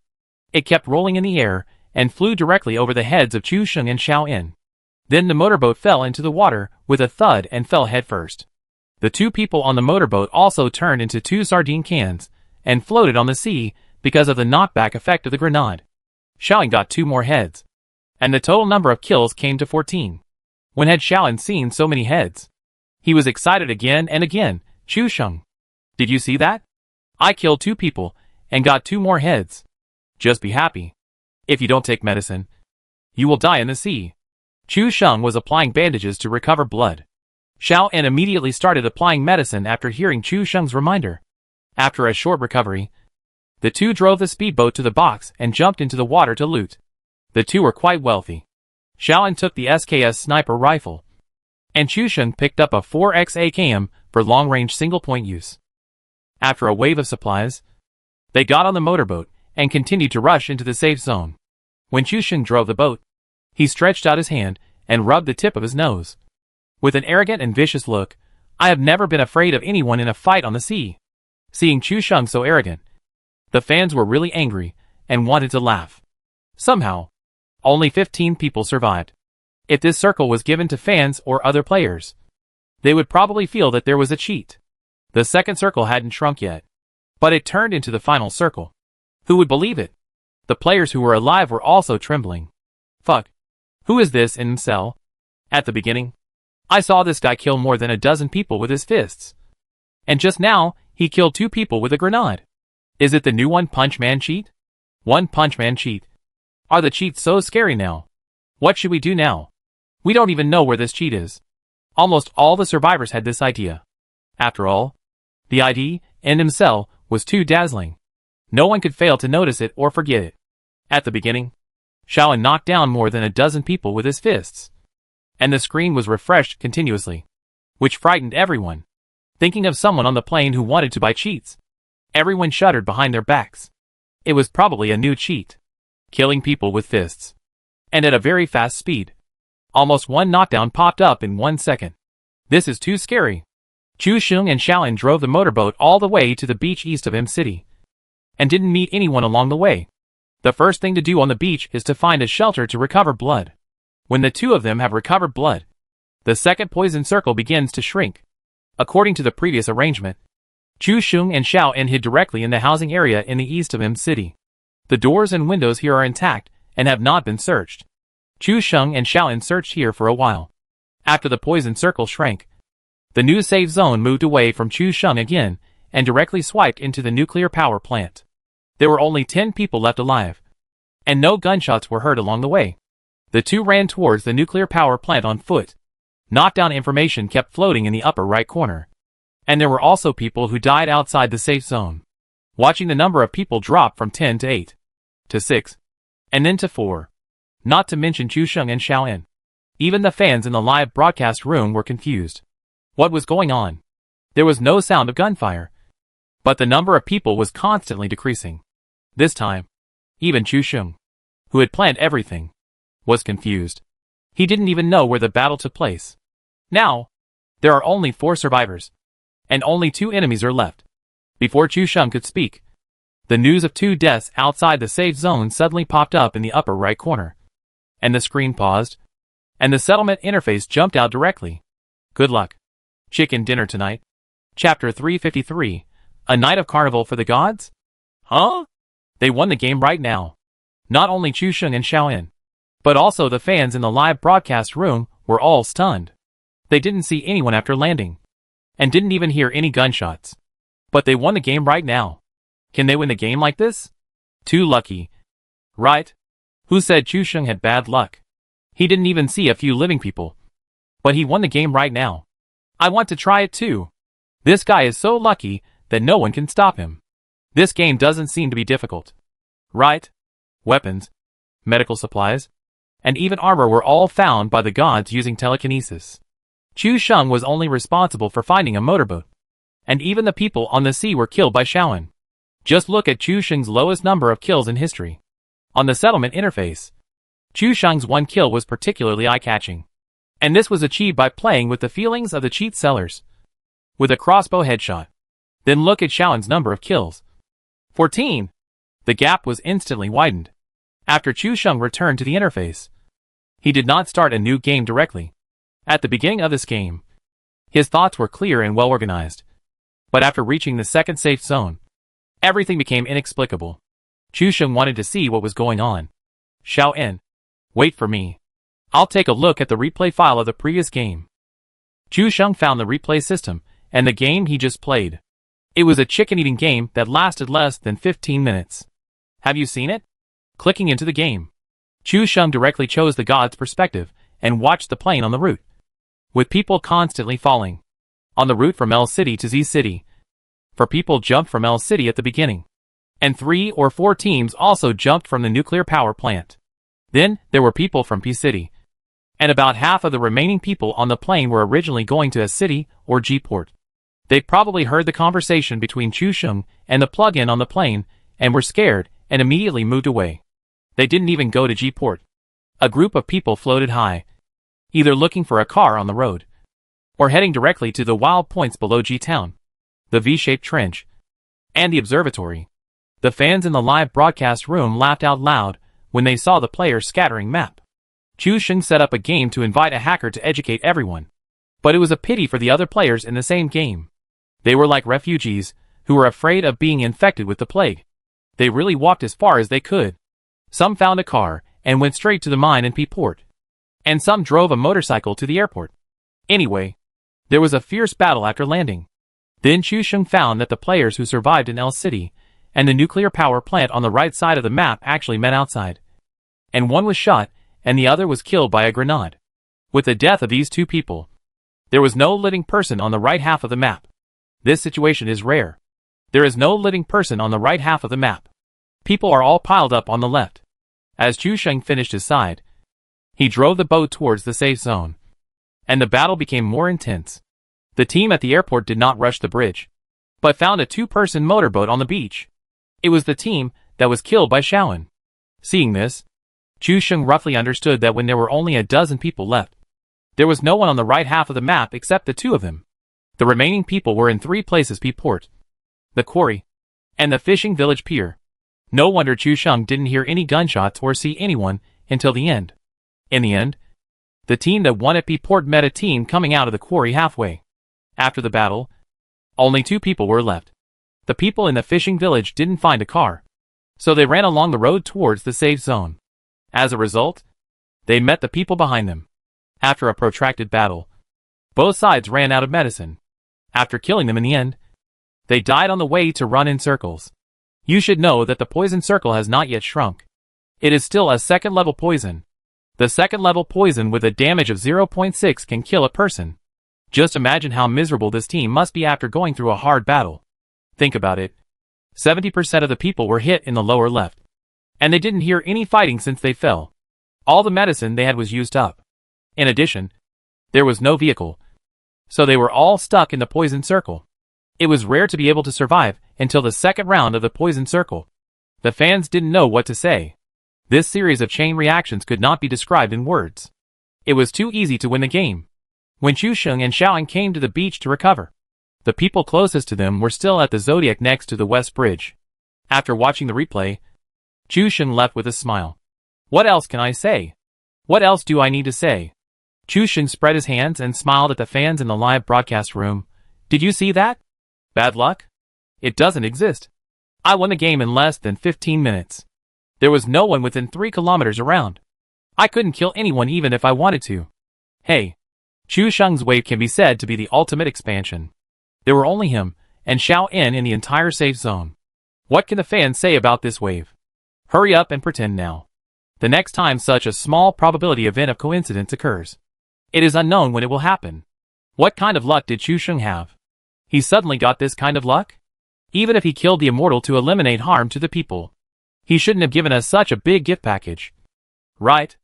It kept rolling in the air and flew directly over the heads of Chu Sheng and Xiaoan. Then the motorboat fell into the water with a thud and fell headfirst. The two people on the motorboat also turned into two sardine cans and floated on the sea because of the knockback effect of the grenade. Xiaoan got 2 more heads, and the total number of kills came to 14. When had Xiaoan seen so many heads? He was excited again and again. Chu Sheng, did you see that? I killed 2 people and got 2 more heads. Just be happy. If you don't take medicine, you will die in the sea. Chu Sheng was applying bandages to recover blood. Xiaoan immediately started applying medicine after hearing Chu Sheng's reminder. After a short recovery, the two drove the speedboat to the box and jumped into the water to loot. The two were quite wealthy. Xiaoan took the SKS sniper rifle, and Chu Sheng picked up a 4X AKM for long-range single-point use. After a wave of supplies, they got on the motorboat and continued to rush into the safe zone. When Chu Sheng drove the boat, he stretched out his hand and rubbed the tip of his nose. With an arrogant and vicious look, "I have never been afraid of anyone in a fight on the sea." Seeing Chu Sheng so arrogant, the fans were really angry and wanted to laugh. Somehow, only 15 people survived. If this circle was given to fans or other players, they would probably feel that there was a cheat. The second circle hadn't shrunk yet, but it turned into the final circle. Who would believe it? The players who were alive were also trembling. Fuck. Who is this in cell? At the beginning, I saw this guy kill more than a dozen people with his fists. And just now, he killed 2 people with a grenade. Is it the new One Punch Man cheat? One Punch Man cheat. Are the cheats so scary now? What should we do now? We don't even know where this cheat is. Almost all the survivors had this idea. After all, the ID in himself was too dazzling. No one could fail to notice it or forget it. At the beginning, Xiaoan knocked down more than a dozen people with his fists, and the screen was refreshed continuously, which frightened everyone. Thinking of someone on the plane who wanted to buy cheats, everyone shuddered behind their backs. It was probably a new cheat, killing people with fists, and at a very fast speed. Almost one knockdown popped up in 1 second. This is too scary. Chu Sheng and Xiaoan drove the motorboat all the way to the beach east of M City, and didn't meet anyone along the way. The first thing to do on the beach is to find a shelter to recover blood. When the two of them have recovered blood, the second poison circle begins to shrink. According to the previous arrangement, Chu Sheng and Xiao En hid directly in the housing area in the east of M City. The doors and windows here are intact and have not been searched. Chu Sheng and Xiao En searched here for a while. After the poison circle shrank, the new safe zone moved away from Chu Sheng again and directly swiped into the nuclear power plant. There were only 10 people left alive, and no gunshots were heard along the way. The two ran towards the nuclear power plant on foot. Knockdown information kept floating in the upper right corner. And there were also people who died outside the safe zone. Watching the number of people drop from 10 to 8, to 6, and then to 4. Not to mention Chu Sheng and Xiao En. Even the fans in the live broadcast room were confused. What was going on? There was no sound of gunfire, but the number of people was constantly decreasing. This time, even Chu Sheng, who had planned everything, was confused. He didn't even know where the battle took place. Now, there are only 4 survivors, and only 2 enemies are left. Before Chu Sheng could speak, the news of 2 deaths outside the safe zone suddenly popped up in the upper right corner. And the screen paused, and the settlement interface jumped out directly. Good luck. Chicken dinner tonight. Chapter 353, A Night of Carnival for the Gods? Huh? They won the game right now. Not only Chu Sheng and Xiao En, but also the fans in the live broadcast room were all stunned. They didn't see anyone after landing, and didn't even hear any gunshots. But they won the game right now. Can they win the game like this? Too lucky. Right? Who said Chu Sheng had bad luck? He didn't even see a few living people. But he won the game right now. I want to try it too. This guy is so lucky that no one can stop him. This game doesn't seem to be difficult. Right? Weapons, medical supplies, and even armor were all found by the gods using telekinesis. Chu Sheng was only responsible for finding a motorboat. And even the people on the sea were killed by Xiao En. Just look at Chu Sheng's lowest number of kills in history. On the settlement interface, Chu Sheng's 1 kill was particularly eye-catching. And this was achieved by playing with the feelings of the cheat sellers. With a crossbow headshot. Then look at Xiao En's number of kills. 14. The gap was instantly widened. After Chu Sheng returned to the interface, he did not start a new game directly. At the beginning of this game, his thoughts were clear and well organized. But after reaching the second safe zone, everything became inexplicable. Chu Sheng wanted to see what was going on. Xiao En, wait for me. I'll take a look at the replay file of the previous game. Chu Sheng found the replay system, and the game he just played. It was a chicken-eating game that lasted less than 15 minutes. Have you seen it? Clicking into the game, Chu Sheng directly chose the god's perspective, and watched the plane on the route. With people constantly falling. On the route from L City to Z City. For people jumped from L City at the beginning. And 3 or 4 teams also jumped from the nuclear power plant. Then, there were people from P City. And about half of the remaining people on the plane were originally going to S City or G Port. They probably heard the conversation between Chu Sheng and the plug-in on the plane, and were scared, and immediately moved away. They didn't even go to G Port. A group of people floated high, either looking for a car on the road, or heading directly to the wild points below G Town, the V-shaped trench, and the observatory. The fans in the live broadcast room laughed out loud when they saw the players scattering map. Chu Sheng set up a game to invite a hacker to educate everyone. But it was a pity for the other players in the same game. They were like refugees, who were afraid of being infected with the plague. They really walked as far as they could. Some found a car, and went straight to the mine in P Port. And some drove a motorcycle to the airport. Anyway, there was a fierce battle after landing. Then Chu Sheng found that the players who survived in L City, and the nuclear power plant on the right side of the map actually met outside. And one was shot, and the other was killed by a grenade. With the death of these 2 people, there was no living person on the right half of the map. This situation is rare. There is no living person on the right half of the map. People are all piled up on the left. As Chu Sheng finished his side, he drove the boat towards the safe zone. And the battle became more intense. The team at the airport did not rush the bridge, but found a 2-person motorboat on the beach. It was the team that was killed by Xiao En. Seeing this, Chu Sheng roughly understood that when there were only a dozen people left, there was no one on the right half of the map except the 2 of them. The remaining people were in 3 places: P Port, the quarry, and the fishing village pier. No wonder Chu Sheng didn't hear any gunshots or see anyone until the end. In the end, the team that won at P-Port met a team coming out of the quarry halfway. After the battle, only 2 people were left. The people in the fishing village didn't find a car, so they ran along the road towards the safe zone. As a result, they met the people behind them. After a protracted battle, both sides ran out of medicine. After killing them in the end, they died on the way to run in circles. You should know that the poison circle has not yet shrunk. It is still a 2nd level poison. The 2nd level poison with a damage of 0.6 can kill a person. Just imagine how miserable this team must be after going through a hard battle. Think about it. 70% of the people were hit in the lower left. And they didn't hear any fighting since they fell. All the medicine they had was used up. In addition, there was no vehicle, so they were all stuck in the poison circle. It was rare to be able to survive until the 2nd round of the poison circle. The fans didn't know what to say. This series of chain reactions could not be described in words. It was too easy to win the game. When Chu Sheng and Xiaoan came to the beach to recover, the people closest to them were still at the Zodiac next to the West Bridge. After watching the replay, Chu Sheng left with a smile. What else can I say? What else do I need to say? Chu Sheng spread his hands and smiled at the fans in the live broadcast room. Did you see that? Bad luck? It doesn't exist. I won the game in less than 15 minutes. There was no one within 3 kilometers around. I couldn't kill anyone even if I wanted to. Hey, Chu Sheng's wave can be said to be the ultimate expansion. There were only him and Xiao En in the entire safe zone. What can the fans say about this wave? Hurry up and pretend now. The next time such a small probability event of coincidence occurs, it is unknown when it will happen. What kind of luck did Chu Sheng have? He suddenly got this kind of luck? Even if he killed the immortal to eliminate harm to the people, he shouldn't have given us such a big gift package. Right?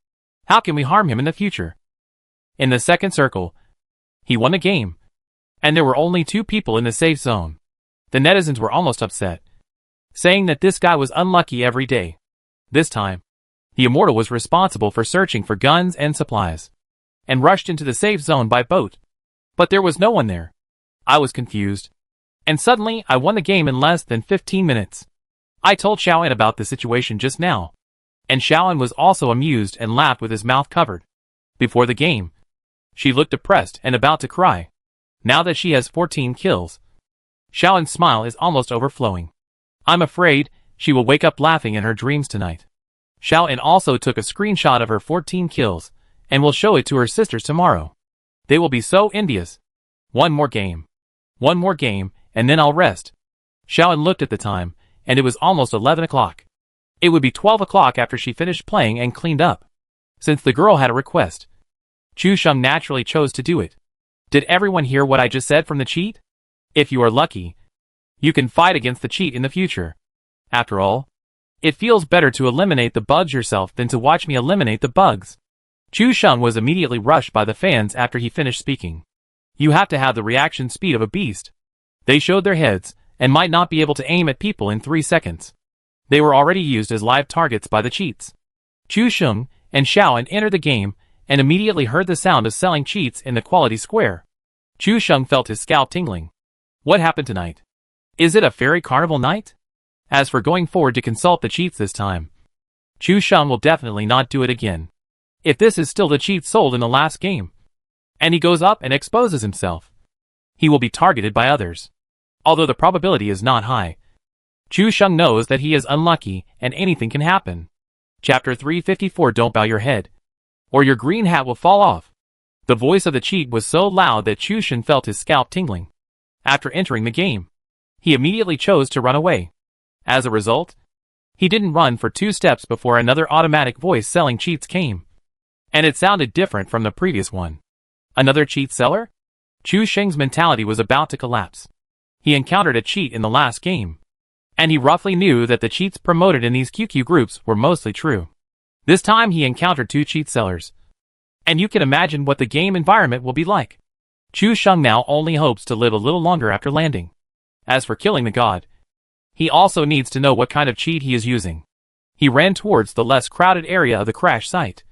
How can we harm him in the future? In the 2nd circle, he won the game. And there were only 2 people in the safe zone. The netizens were almost upset, saying that this guy was unlucky every day. This time, the immortal was responsible for searching for guns and supplies, and rushed into the safe zone by boat. But there was no one there. I was confused. And suddenly, I won the game in less than 15 minutes. I told Xiaoan about the situation just now, and Xiaoan was also amused and laughed with his mouth covered. Before the game, she looked depressed and about to cry. Now that she has 14 kills, Xiaoan's smile is almost overflowing. I'm afraid she will wake up laughing in her dreams tonight. Xiaoan also took a screenshot of her 14 kills and will show it to her sisters tomorrow. They will be so envious. One more game, and then I'll rest. Xiaoan looked at the time, and it was almost 11 o'clock. It would be 12 o'clock after she finished playing and cleaned up. Since the girl had a request, Chu Sheng naturally chose to do it. Did everyone hear what I just said from the cheat? If you are lucky, you can fight against the cheat in the future. After all, it feels better to eliminate the bugs yourself than to watch me eliminate the bugs. Chu Sheng was immediately rushed by the fans after he finished speaking. You have to have the reaction speed of a beast. They showed their heads, and might not be able to aim at people in 3 seconds. They were already used as live targets by the cheats. Chu Sheng and Xiaoan entered the game, and immediately heard the sound of selling cheats in the quality square. Chu Sheng felt his scalp tingling. What happened tonight? Is it a fairy carnival night? As for going forward to consult the cheats this time, Chu Sheng will definitely not do it again. If this is still the cheat sold in the last game, and he goes up and exposes himself, he will be targeted by others. Although the probability is not high, Chu Sheng knows that he is unlucky and anything can happen. Chapter 354. Don't bow your head, or your green hat will fall off. The voice of the cheat was so loud that Chu Sheng felt his scalp tingling. After entering the game, he immediately chose to run away. As a result, he didn't run for 2 steps before another automatic voice selling cheats came. And it sounded different from the previous one. Another cheat seller? Chu Sheng's mentality was about to collapse. He encountered a cheat in the last game, and he roughly knew that the cheats promoted in these QQ groups were mostly true. This time he encountered 2 cheat sellers, and you can imagine what the game environment will be like. Chu Sheng now only hopes to live a little longer after landing. As for killing the god, he also needs to know what kind of cheat he is using. He ran towards the less crowded area of the crash site,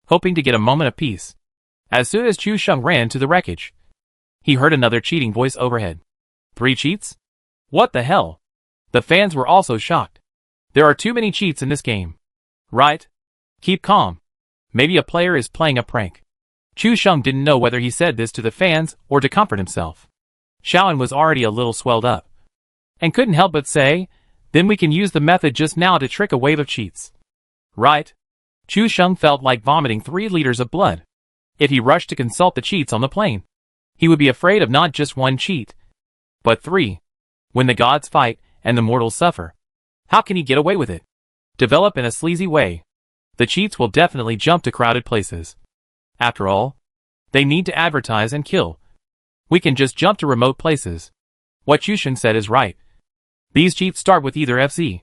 hoping to get a moment of peace. As soon as Chu Sheng ran to the wreckage, he heard another cheating voice overhead. 3 cheats? What the hell? The fans were also shocked. There are too many cheats in this game. Right? Keep calm. Maybe a player is playing a prank. Chu Sheng didn't know whether he said this to the fans or to comfort himself. Xiaoan was already a little swelled up, and couldn't help but say, then we can use the method just now to trick a wave of cheats. Right? Chu Sheng felt like vomiting 3 liters of blood. If he rushed to consult the cheats on the plane, he would be afraid of not just 1 cheat, but 3. When the gods fight and the mortals suffer, how can he get away with it? Develop in a sleazy way. The cheats will definitely jump to crowded places. After all, they need to advertise and kill. We can just jump to remote places. What Chu Sheng said is right. These cheats start with either FC,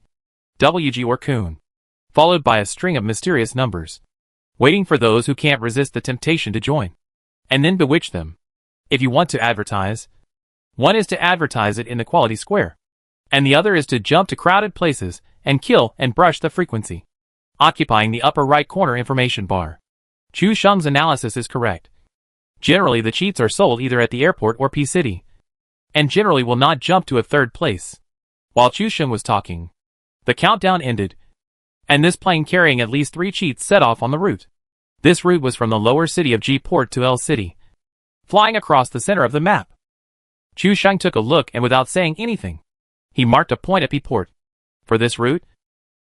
WG or Kun, followed by a string of mysterious numbers, waiting for those who can't resist the temptation to join, and then bewitch them. If you want to advertise, one is to advertise it in the quality square, and the other is to jump to crowded places and kill and brush the frequency, occupying the upper right corner information bar. Chu Sheng's analysis is correct. Generally the cheats are sold either at the airport or P-City, and generally will not jump to a 3rd place. While Chu Sheng was talking, the countdown ended, and this plane carrying at least 3 cheats set off on the route. This route was from the lower city of G Port to L City, flying across the center of the map. Chu Sheng took a look and without saying anything, he marked a point at P Port. For this route,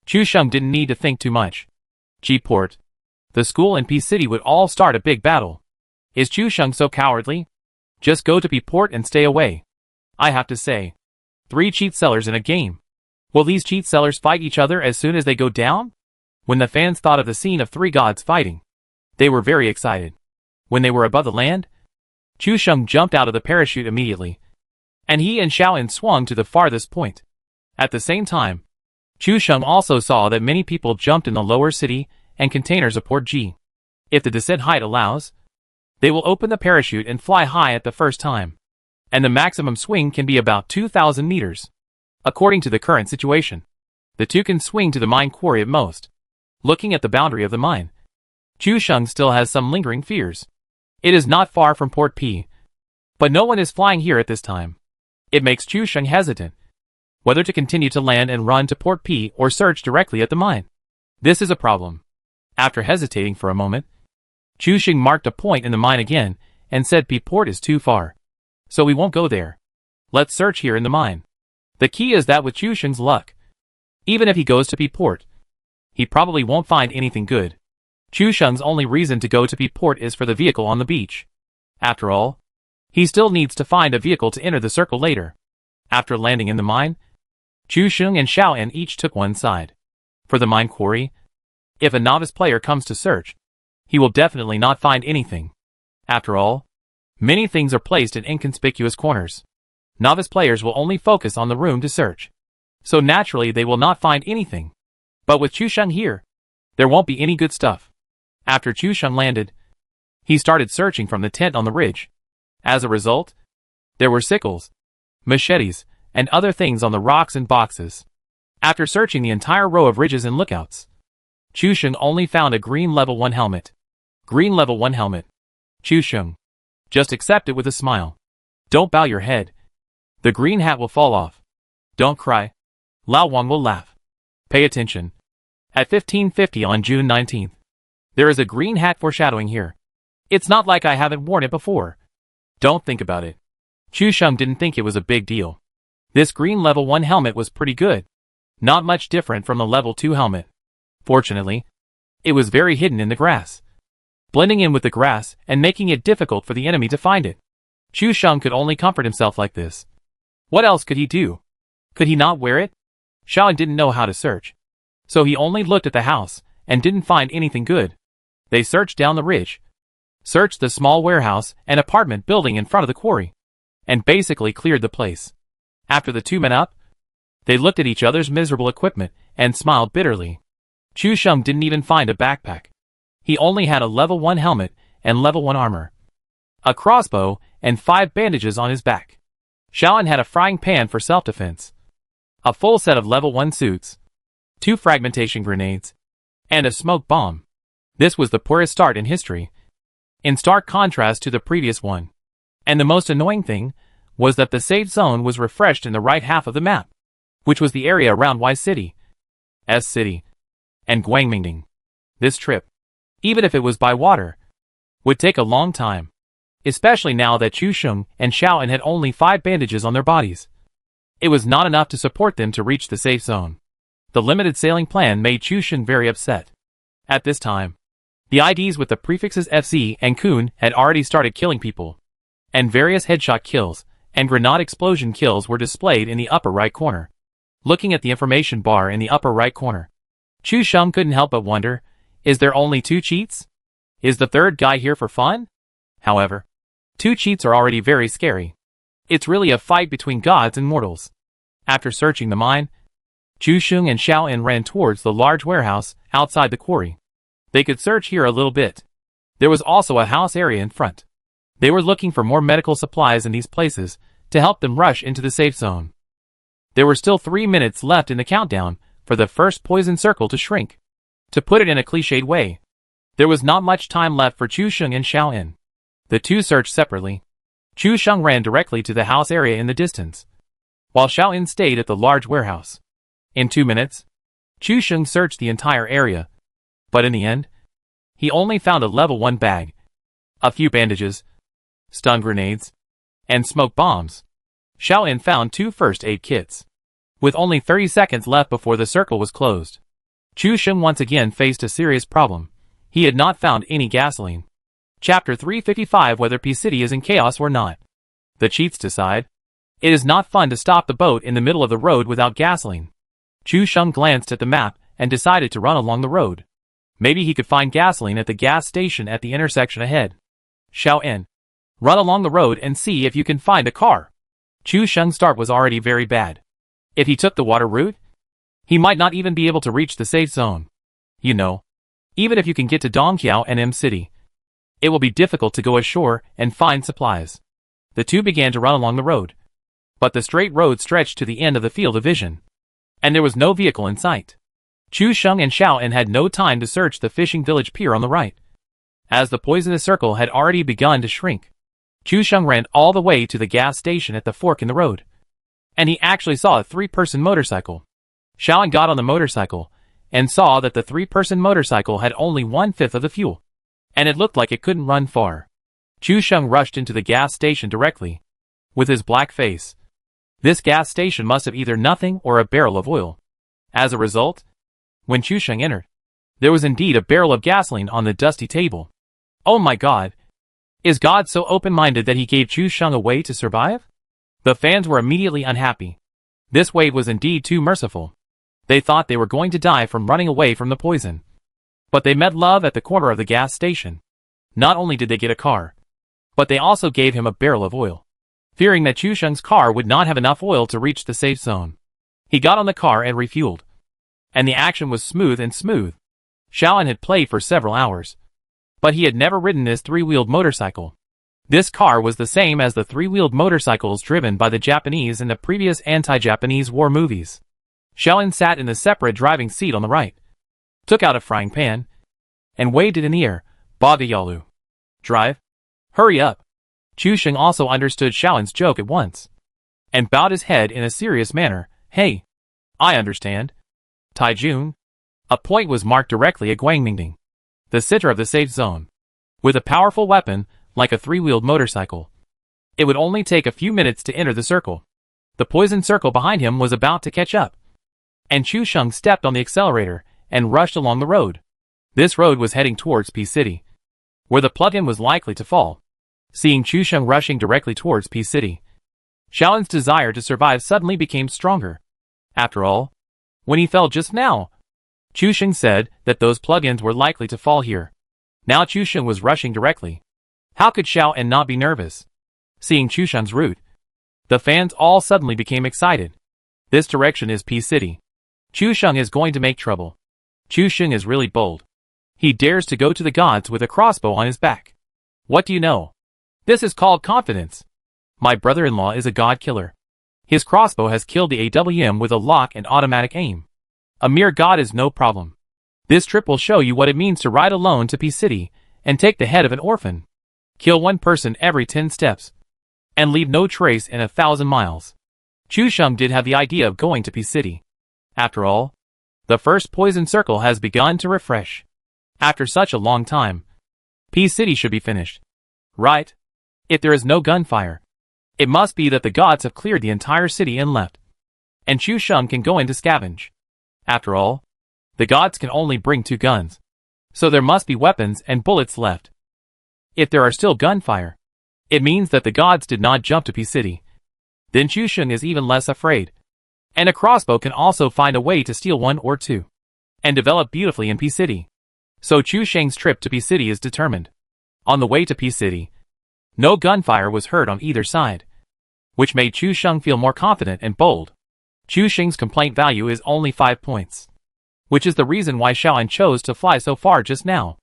Chu Sheng didn't need to think too much. G Port, the school and P City would all start a big battle. Is Chu Sheng so cowardly? Just go to P Port and stay away. I have to say, 3 cheat sellers in a game. Will these cheat sellers fight each other as soon as they go down? When the fans thought of the scene of 3 gods fighting, they were very excited. When they were above the land, Chu Sheng jumped out of the parachute immediately, and he and Xiaoan swung to the farthest point. At the same time, Chu Sheng also saw that many people jumped in the lower city and containers of Port G. If the descent height allows, they will open the parachute and fly high at the first time, and the maximum swing can be about 2,000 meters. According to the current situation, the 2 can swing to the mine quarry at most. Looking at the boundary of the mine, Chu Sheng still has some lingering fears. It is not far from Port P, but no one is flying here at this time. It makes Chu Sheng hesitant, whether to continue to land and run to Port P or search directly at the mine. This is a problem. After hesitating for a moment, Chu Sheng marked a point in the mine again and said P Port is too far, so we won't go there. Let's search here in the mine. The key is that with Chu Sheng's luck, even if he goes to P Port, he probably won't find anything good. Chu Sheng's only reason to go to P Port is for the vehicle on the beach. After all, he still needs to find a vehicle to enter the circle later. After landing in the mine, Chu Sheng and Xiaoan each took one side. For the mine quarry, if a novice player comes to search, he will definitely not find anything. After all, many things are placed in inconspicuous corners. Novice players will only focus on the room to search, so naturally they will not find anything. But with Chu Sheng here, there won't be any good stuff. After Chu Sheng landed, he started searching from the tent on the ridge. As a result, there were sickles, machetes, and other things on the rocks and boxes. After searching the entire row of ridges and lookouts, Chu Sheng only found a green level 1 helmet. Green level 1 helmet. Chu Sheng, just accept it with a smile. Don't bow your head. The green hat will fall off. Don't cry. Lao Wang will laugh. Pay attention. At 1550 on June 19th, there is a green hat foreshadowing here. It's not like I haven't worn it before. Don't think about it. Chu Sheng didn't think it was a big deal. This green level 1 helmet was pretty good. Not much different from the level 2 helmet. Fortunately, it was very hidden in the grass, blending in with the grass and making it difficult for the enemy to find it. Chu Sheng could only comfort himself like this. What else could he do? Could he not wear it? Xiaoan didn't know how to search, so he only looked at the house and didn't find anything good. They searched down the ridge, searched the small warehouse and apartment building in front of the quarry, and basically cleared the place. After the 2 met up, they looked at each other's miserable equipment and smiled bitterly. Chu Sheng didn't even find a backpack. He only had a level 1 helmet and level 1 armor, a crossbow, and 5 bandages on his back. Xiaoan had a frying pan for self-defense, a full set of level 1 suits, 2 fragmentation grenades, and a smoke bomb. This was the poorest start in history, in stark contrast to the previous one. And the most annoying thing was that the safe zone was refreshed in the right half of the map, which was the area around Y City. S City, and Guangmingding. This trip, even if it was by water, would take a long time, especially now that Chu Sheng and Xiao En had only 5 bandages on their bodies. It was not enough to support them to reach the safe zone. The limited sailing plan made Chu Sheng very upset. At this time, the IDs with the prefixes FC and Kun had already started killing people, and various headshot kills and grenade explosion kills were displayed in the upper right corner. Looking at the information bar in the upper right corner, Chu Sheng couldn't help but wonder, is there only 2 cheats? Is the third guy here for fun? However, 2 cheats are already very scary. It's really a fight between gods and mortals. After searching the mine, Chu Sheng and Xiao En ran towards the large warehouse outside the quarry. They could search here a little bit. There was also a house area in front. They were looking for more medical supplies in these places to help them rush into the safe zone. There were still 3 minutes left in the countdown for the first poison circle to shrink. To put it in a cliched way, there was not much time left for Chu Sheng and Xiao En. The two searched separately. Chu Sheng ran directly to the house area in the distance, while Xiao En stayed at the large warehouse. In 2 minutes, Chu Sheng searched the entire area, but in the end, he only found a level 1 bag, a few bandages, stun grenades, and smoke bombs. Xiao En found 2 first aid kits. With only 30 seconds left before the circle was closed, Chu Sheng once again faced a serious problem. He had not found any gasoline. Chapter 355, whether P-City is in chaos or not. The cheats decide. It is not fun to stop the boat in the middle of the road without gasoline. Chu Sheng glanced at the map and decided to run along the road. Maybe he could find gasoline at the gas station at the intersection ahead. Xiao En, run along the road and see if you can find a car. Chu Sheng's start was already very bad. If he took the water route, he might not even be able to reach the safe zone. You know, even if you can get to Dongqiao and M City, it will be difficult to go ashore and find supplies. The two began to run along the road, but the straight road stretched to the end of the field of vision, and there was no vehicle in sight. Chu Sheng and Xiao En had no time to search the fishing village pier on the right, as the poisonous circle had already begun to shrink. Chu Sheng ran all the way to the gas station at the fork in the road, and he actually saw a 3-person motorcycle. Xiao En got on the motorcycle and saw that the 3-person motorcycle had only 1/5 of the fuel, and it looked like it couldn't run far. Chu Sheng rushed into the gas station directly, with his black face. This gas station must have either nothing or a barrel of oil. As a result, when Chu Sheng entered, there was indeed a barrel of gasoline on the dusty table. Oh my God! Is God so open-minded that he gave Chu Sheng a way to survive? The fans were immediately unhappy. This way was indeed too merciful. They thought they were going to die from running away from the poison. But they met love at the corner of the gas station. Not only did they get a car, but they also gave him a barrel of oil, fearing that Chu Sheng's car would not have enough oil to reach the safe zone. He got on the car and refueled, and the action was smooth and smooth. Xiao En had played for several hours, but he had never ridden this 3-wheeled motorcycle. This car was the same as the 3-wheeled motorcycles driven by the Japanese in the previous anti-Japanese war movies. Xiao En sat in the separate driving seat on the right, took out a frying pan, and waved it in the air. Bagayalu. Drive? Hurry up. Chu Sheng also understood Xiao En's joke at once, and bowed his head in a serious manner. Hey. I understand. Taijun. A point was marked directly at Guangmingding, the center of the safe zone. With a powerful weapon, like a 3-wheeled motorcycle, it would only take a few minutes to enter the circle. The poison circle behind him was about to catch up, and Chu Sheng stepped on the accelerator and rushed along the road. This road was heading towards P-City, where the plug-in was likely to fall. Seeing Chu Sheng rushing directly towards P-City, Xiao En's desire to survive suddenly became stronger. After all, when he fell just now, Chu Sheng said that those plug-ins were likely to fall here. Now Chu Sheng was rushing directly. How could Xiao En not be nervous? Seeing Chu Sheng's route, the fans all suddenly became excited. This direction is P-City. Chu Sheng is going to make trouble. Chu Sheng is really bold. He dares to go to the gods with a crossbow on his back. What do you know? This is called confidence. My brother-in-law is a god killer. His crossbow has killed the AWM with a lock and automatic aim. A mere god is no problem. This trip will show you what it means to ride alone to P-City and take the head of an orphan. Kill 1 person every 10 steps, and leave no trace in 1,000 miles. Chu Sheng did have the idea of going to P-City. After all, The first poison circle has begun to refresh. After such a long time, Peace City should be finished. Right? If there is no gunfire, it must be that the gods have cleared the entire city and left. And Chu Sheng can go in to scavenge. After all, the gods can only bring 2 guns. So there must be weapons and bullets left. If there are still gunfire, it means that the gods did not jump to Peace City. Then Chu Sheng is even less afraid. And a crossbow can also find a way to steal 1 or 2. And develop beautifully in Peace City. So Chu Sheng's trip to Peace City is determined. On the way to Peace City, no gunfire was heard on either side, which made Chu Sheng feel more confident and bold. Chu Sheng's complaint value is only 5 points, which is the reason why Xiaoan chose to fly so far just now.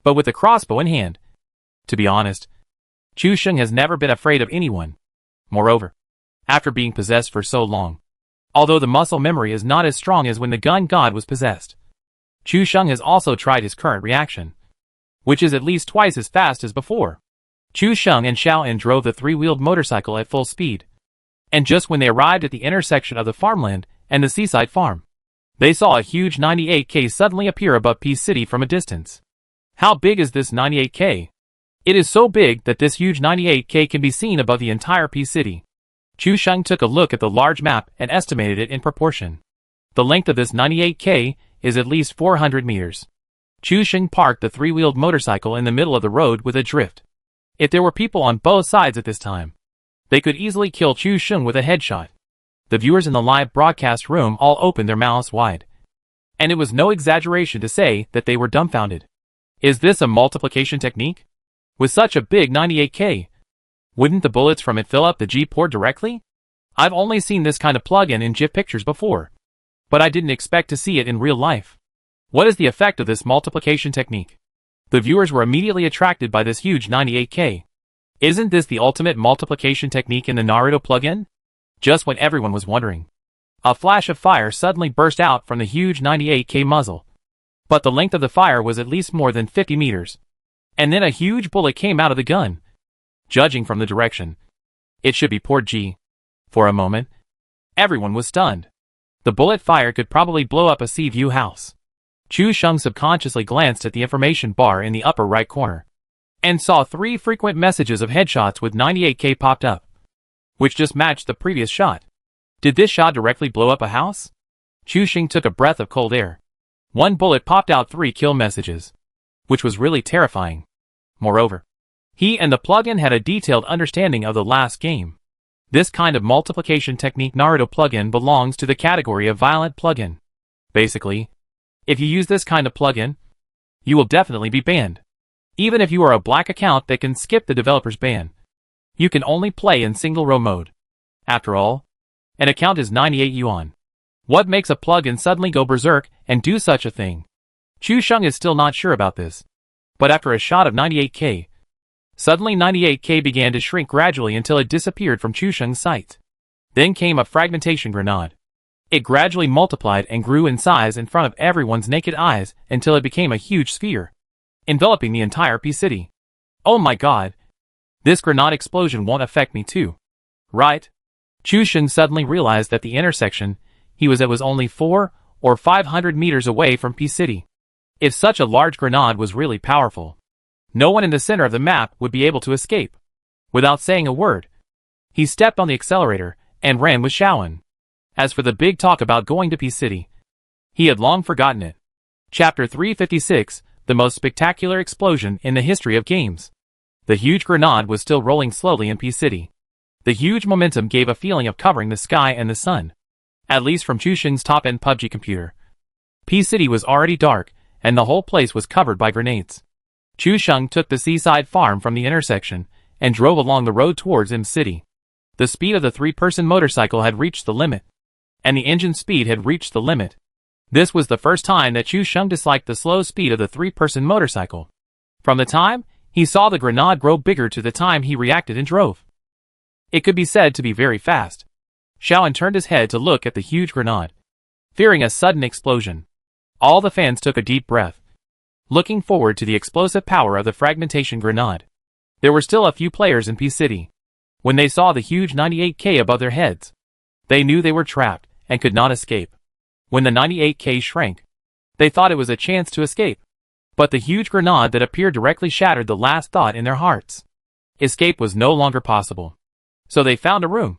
But with the crossbow in hand, to be honest, Chu Sheng has never been afraid of anyone. Moreover, after being possessed for so long, although the muscle memory is not as strong as when the gun god was possessed, Chu Sheng has also tried his current reaction, which is at least twice as fast as before. Chu Sheng and Xiaoan drove the 3-wheeled motorcycle at full speed. And just when they arrived at the intersection of the farmland and the seaside farm, they saw a huge 98K suddenly appear above Peace City from a distance. How big is this 98K? It is so big that this huge 98K can be seen above the entire Peace City. Chu Sheng took a look at the large map and estimated it in proportion. The length of this 98K is at least 400 meters. Chu Sheng parked the 3-wheeled motorcycle in the middle of the road with a drift. If there were people on both sides at this time, they could easily kill Chu Sheng with a headshot. The viewers in the live broadcast room all opened their mouths wide. And it was no exaggeration to say that they were dumbfounded. Is this a multiplication technique? With such a big 98K, wouldn't the bullets from it fill up the G port directly? I've only seen this kind of plug-in in GIF pictures before, but I didn't expect to see it in real life. What is the effect of this multiplication technique? The viewers were immediately attracted by this huge 98K. Isn't this the ultimate multiplication technique in the Naruto plugin? Just when everyone was wondering, a flash of fire suddenly burst out from the huge 98K muzzle. But the length of the fire was at least more than 50 meters. And then a huge bullet came out of the gun. Judging from the direction, it should be port G. For a moment, everyone was stunned. The bullet fire could probably blow up a sea view house. Chu Sheng subconsciously glanced at the information bar in the upper right corner, and saw 3 frequent messages of headshots with 98K popped up, which just matched the previous shot. Did this shot directly blow up a house? Chu Sheng took a breath of cold air. 1 bullet popped out 3 kill messages, which was really terrifying. Moreover, he and the plugin had a detailed understanding of the last game. This kind of multiplication technique Naruto plugin belongs to the category of violent plugin. Basically, if you use this kind of plugin, you will definitely be banned. Even if you are a black account that can skip the developer's ban, you can only play in single row mode. After all, an account is 98 yuan. What makes a plugin suddenly go berserk and do such a thing? Chu Sheng is still not sure about this. But after a shot of 98K, suddenly 98K began to shrink gradually until it disappeared from Chu Sheng's sight. Then came a fragmentation grenade. It gradually multiplied and grew in size in front of everyone's naked eyes until it became a huge sphere, enveloping the entire Peace City. Oh my god! This grenade explosion won't affect me too, right? Chu Sheng suddenly realized that the intersection he was at was only 400 or 500 meters away from Peace City. If such a large grenade was really powerful, no one in the center of the map would be able to escape. Without saying a word, he stepped on the accelerator and ran with Xiaoan. As for the big talk about going to Peace City, he had long forgotten it. Chapter 356, the most spectacular explosion in the history of games. The huge grenade was still rolling slowly in Peace City. The huge momentum gave a feeling of covering the sky and the sun. At least from Chu Sheng's top-end PUBG computer. Peace City was already dark, and the whole place was covered by grenades. Chu Sheng took the seaside farm from the intersection, and drove along the road towards M City. The speed of the 3-person motorcycle had reached the limit, and the engine speed had reached the limit. This was the first time that Chu Sheng disliked the slow speed of the 3-person motorcycle. From the time he saw the grenade grow bigger to the time he reacted and drove, it could be said to be very fast. Xiaoan turned his head to look at the huge grenade, fearing a sudden explosion. All the fans took a deep breath, looking forward to the explosive power of the fragmentation grenade. There were still a few players in Peace City. When they saw the huge 98K above their heads, they knew they were trapped and could not escape. When the 98K shrank, they thought it was a chance to escape. But the huge grenade that appeared directly shattered the last thought in their hearts. Escape was no longer possible. So they found a room,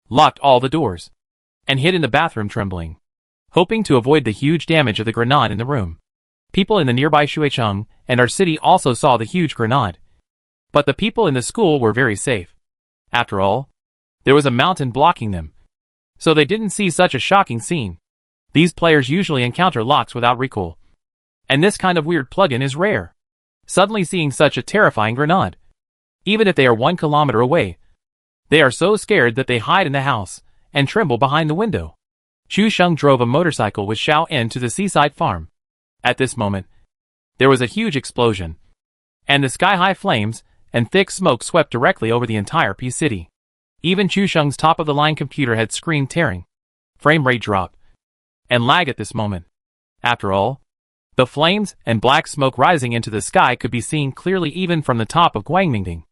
locked all the doors, and hid in the bathroom trembling, hoping to avoid the huge damage of the grenade in the room. People in the nearby Shuicheng and our city also saw the huge grenade. But the people in the school were very safe. After all, there was a mountain blocking them. So they didn't see such a shocking scene. These players usually encounter locks without recoil. And this kind of weird plugin is rare. Suddenly seeing such a terrifying grenade. Even if they are 1 kilometer away, they are so scared that they hide in the house and tremble behind the window. Chu Sheng drove a motorcycle with Xiao En to the seaside farm. At this moment, there was a huge explosion, and the sky-high flames and thick smoke swept directly over the entire P city. Even Chu Sheng's top-of-the-line computer had screen tearing, frame rate drop, and lag at this moment. After all, the flames and black smoke rising into the sky could be seen clearly even from the top of Guangmingding.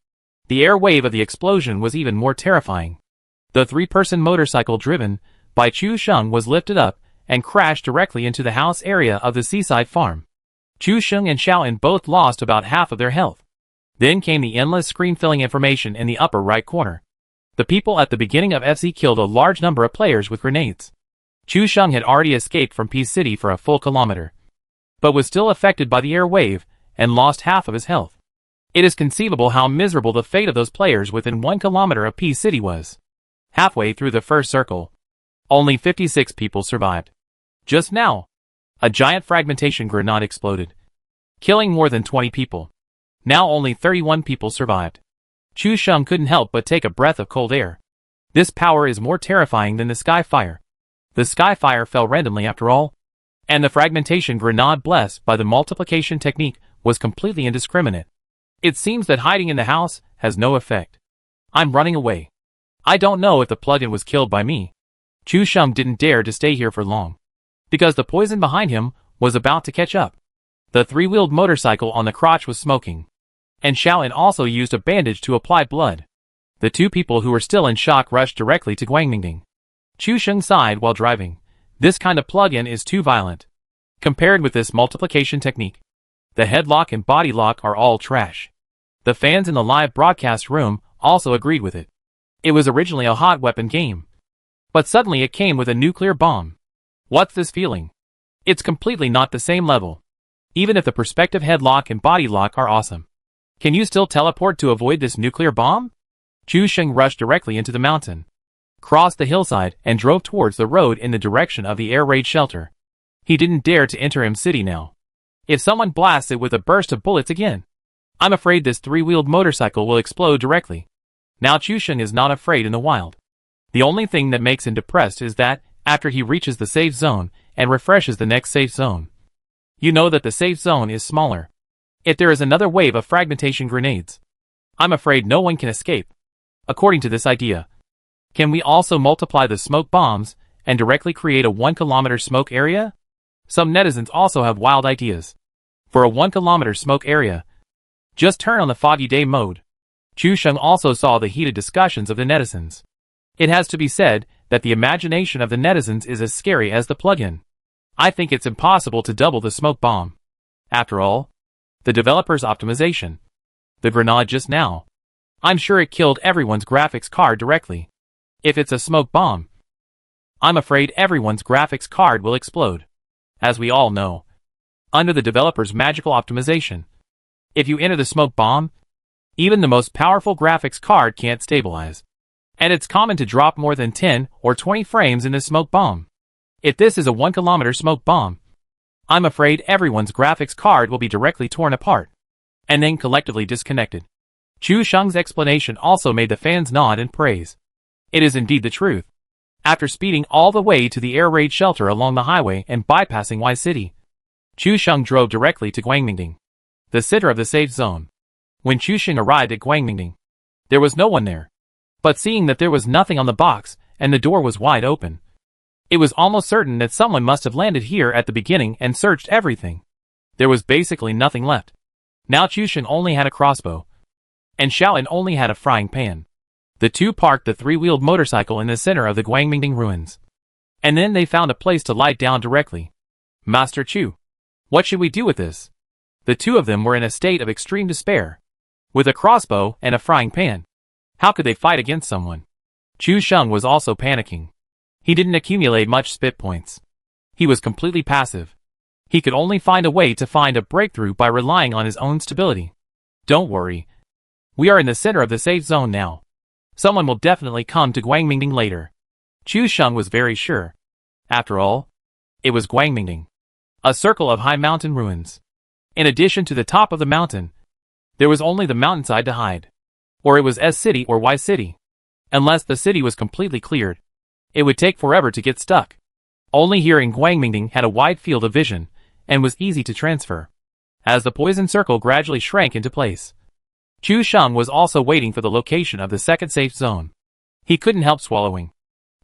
The air wave of the explosion was even more terrifying. The 3-person motorcycle driven by Chu Sheng was lifted up and crashed directly into the house area of the seaside farm. Chu Sheng and Xiao En both lost about half of their health. Then came the endless screen-filling information in the upper right corner. The people at the beginning of FC killed a large number of players with grenades. Chu Sheng had already escaped from Peace City for a full kilometer, but was still affected by the air wave and lost half of his health. It is conceivable how miserable the fate of those players within 1 kilometer of Peace City was. Halfway through the first circle, only 56 people survived. Just now, a giant fragmentation grenade exploded, killing more than 20 people. Now only 31 people survived. Chu Sheng couldn't help but take a breath of cold air. This power is more terrifying than the sky fire. The sky fire fell randomly after all, and the fragmentation grenade, blessed by the multiplication technique, was completely indiscriminate. It seems that hiding in the house has no effect. I'm running away. I don't know if the plugin was killed by me. Chu Sheng didn't dare to stay here for long, because the poison behind him was about to catch up. The 3-wheeled motorcycle on the crotch was smoking, and Xiao En also used a bandage to apply blood. The 2 people who were still in shock rushed directly to Guangmingding. Chu Sheng sighed while driving. This kind of plug-in is too violent. Compared with this multiplication technique, the headlock and body lock are all trash. The fans in the live broadcast room also agreed with it. It was originally a hot weapon game, but suddenly it came with a nuclear bomb. What's this feeling? It's completely not the same level. Even if the perspective headlock and body lock are awesome, can you still teleport to avoid this nuclear bomb? Chu Sheng rushed directly into the mountain, crossed the hillside, and drove towards the road in the direction of the air raid shelter. He didn't dare to enter M City now. If someone blasts it with a burst of bullets again, I'm afraid this 3-wheeled motorcycle will explode directly. Now Chu Sheng is not afraid in the wild. The only thing that makes him depressed is that, after he reaches the safe zone and refreshes the next safe zone, you know that the safe zone is smaller. If there is another wave of fragmentation grenades, I'm afraid no one can escape. According to this idea, can we also multiply the smoke bombs and directly create a 1 kilometer smoke area? Some netizens also have wild ideas. For a 1 kilometer smoke area, just turn on the foggy day mode. Chu Sheng also saw the heated discussions of the netizens. It has to be said that the imagination of the netizens is as scary as the plugin. I think it's impossible to double the smoke bomb. After all, the developer's optimization, the grenade just now, I'm sure it killed everyone's graphics card directly. If it's a smoke bomb, I'm afraid everyone's graphics card will explode. As we all know, under the developer's magical optimization, if you enter the smoke bomb, even the most powerful graphics card can't stabilize. And it's common to drop more than 10 or 20 frames in the smoke bomb. If this is a 1 kilometer smoke bomb, I'm afraid everyone's graphics card will be directly torn apart, and then collectively disconnected. Chu Sheng's explanation also made the fans nod in praise. It is indeed the truth. After speeding all the way to the air raid shelter along the highway and bypassing Y City, Chu Sheng drove directly to Guangmingding, the center of the safe zone. When Chu Sheng arrived at Guangmingding, there was no one there. But seeing that there was nothing on the box and the door was wide open, it was almost certain that someone must have landed here at the beginning and searched everything. There was basically nothing left. Now Chu Sheng only had a crossbow, and Xiao En only had a frying pan. The 2 parked the 3-wheeled motorcycle in the center of the Guangmingding ruins. And then they found a place to lie down directly. Master Chu, what should we do with this? The two of them were in a state of extreme despair. With a crossbow and a frying pan, how could they fight against someone? Chu Sheng was also panicking. He didn't accumulate much spit points. He was completely passive. He could only find a way to find a breakthrough by relying on his own stability. Don't worry. We are in the center of the safe zone now. Someone will definitely come to Guangmingding later. Chu Sheng was very sure. After all, it was Guangmingding, a circle of high mountain ruins. In addition to the top of the mountain, there was only the mountainside to hide. Or it was S City or Y City. Unless the city was completely cleared, it would take forever to get stuck. Only here in Guangmingding had a wide field of vision, and was easy to transfer. As the poison circle gradually shrank into place, Chu Sheng was also waiting for the location of the second safe zone. He couldn't help swallowing,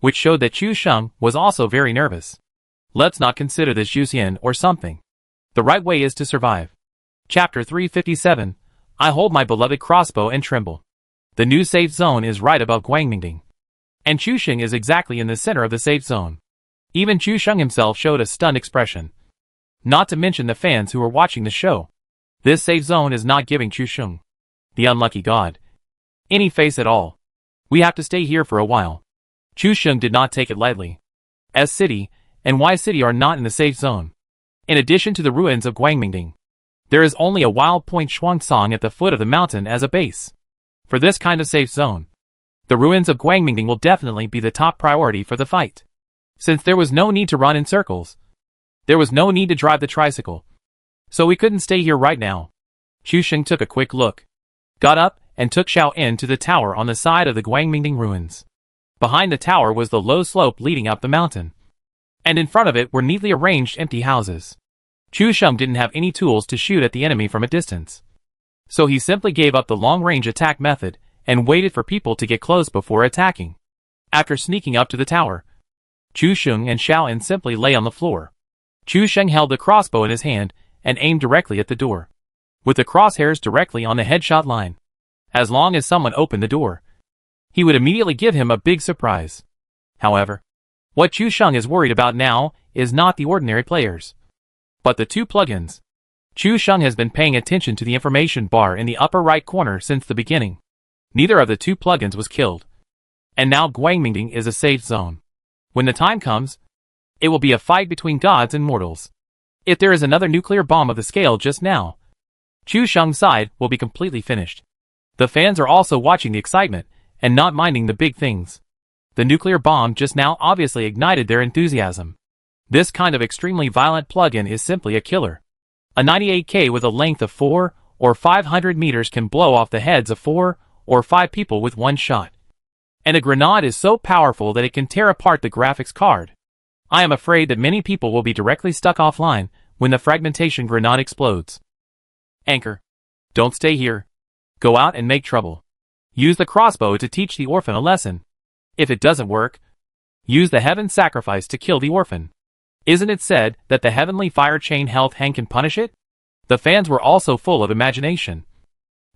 which showed that Chu Sheng was also very nervous. Let's not consider this Yuxian or something. The right way is to survive. Chapter 357, I hold my beloved crossbow and tremble. The new safe zone is right above Guangmingding, and Chu Sheng is exactly in the center of the safe zone. Even Chu Sheng himself showed a stunned expression. Not to mention the fans who were watching the show. This safe zone is not giving Chu Sheng, the unlucky god, any face at all. We have to stay here for a while. Chu Sheng did not take it lightly. S City and Y City are not in the safe zone. In addition to the ruins of Guangmingding, there is only a wild point Shuangsong at the foot of the mountain as a base. For this kind of safe zone, the ruins of Guangmingding will definitely be the top priority for the fight. Since there was no need to run in circles, there was no need to drive the tricycle, so we couldn't stay here right now. Chu Sheng took a quick look, got up, and took Xiao In to the tower on the side of the Guangmingding ruins. Behind the tower was the low slope leading up the mountain, and in front of it were neatly arranged empty houses. Chu Sheng didn't have any tools to shoot at the enemy from a distance, so he simply gave up the long-range attack method and waited for people to get close before attacking. After sneaking up to the tower, Chu Sheng and Xiao In simply lay on the floor. Chu Sheng held the crossbow in his hand and aimed directly at the door, with the crosshairs directly on the headshot line. As long as someone opened the door, he would immediately give him a big surprise. However, what Chu Sheng is worried about now is not the ordinary players, but the two plugins. Chu Sheng has been paying attention to the information bar in the upper right corner since the beginning. Neither of the two plugins was killed, and now Guangmingding is a safe zone. When the time comes, it will be a fight between gods and mortals. If there is another nuclear bomb of the scale just now, Chu Sheng's side will be completely finished. The fans are also watching the excitement and not minding the big things. The nuclear bomb just now obviously ignited their enthusiasm. This kind of extremely violent plug-in is simply a killer. A 98K with a length of 4 or 500 meters can blow off the heads of 4 or 5 people with one shot. And a grenade is so powerful that it can tear apart the graphics card. I am afraid that many people will be directly stuck offline when the fragmentation grenade explodes. Anchor, don't stay here. Go out and make trouble. Use the crossbow to teach the orphan a lesson. If it doesn't work, use the heaven sacrifice to kill the orphan. Isn't it said that the heavenly fire chain health hang can punish it? The fans were also full of imagination,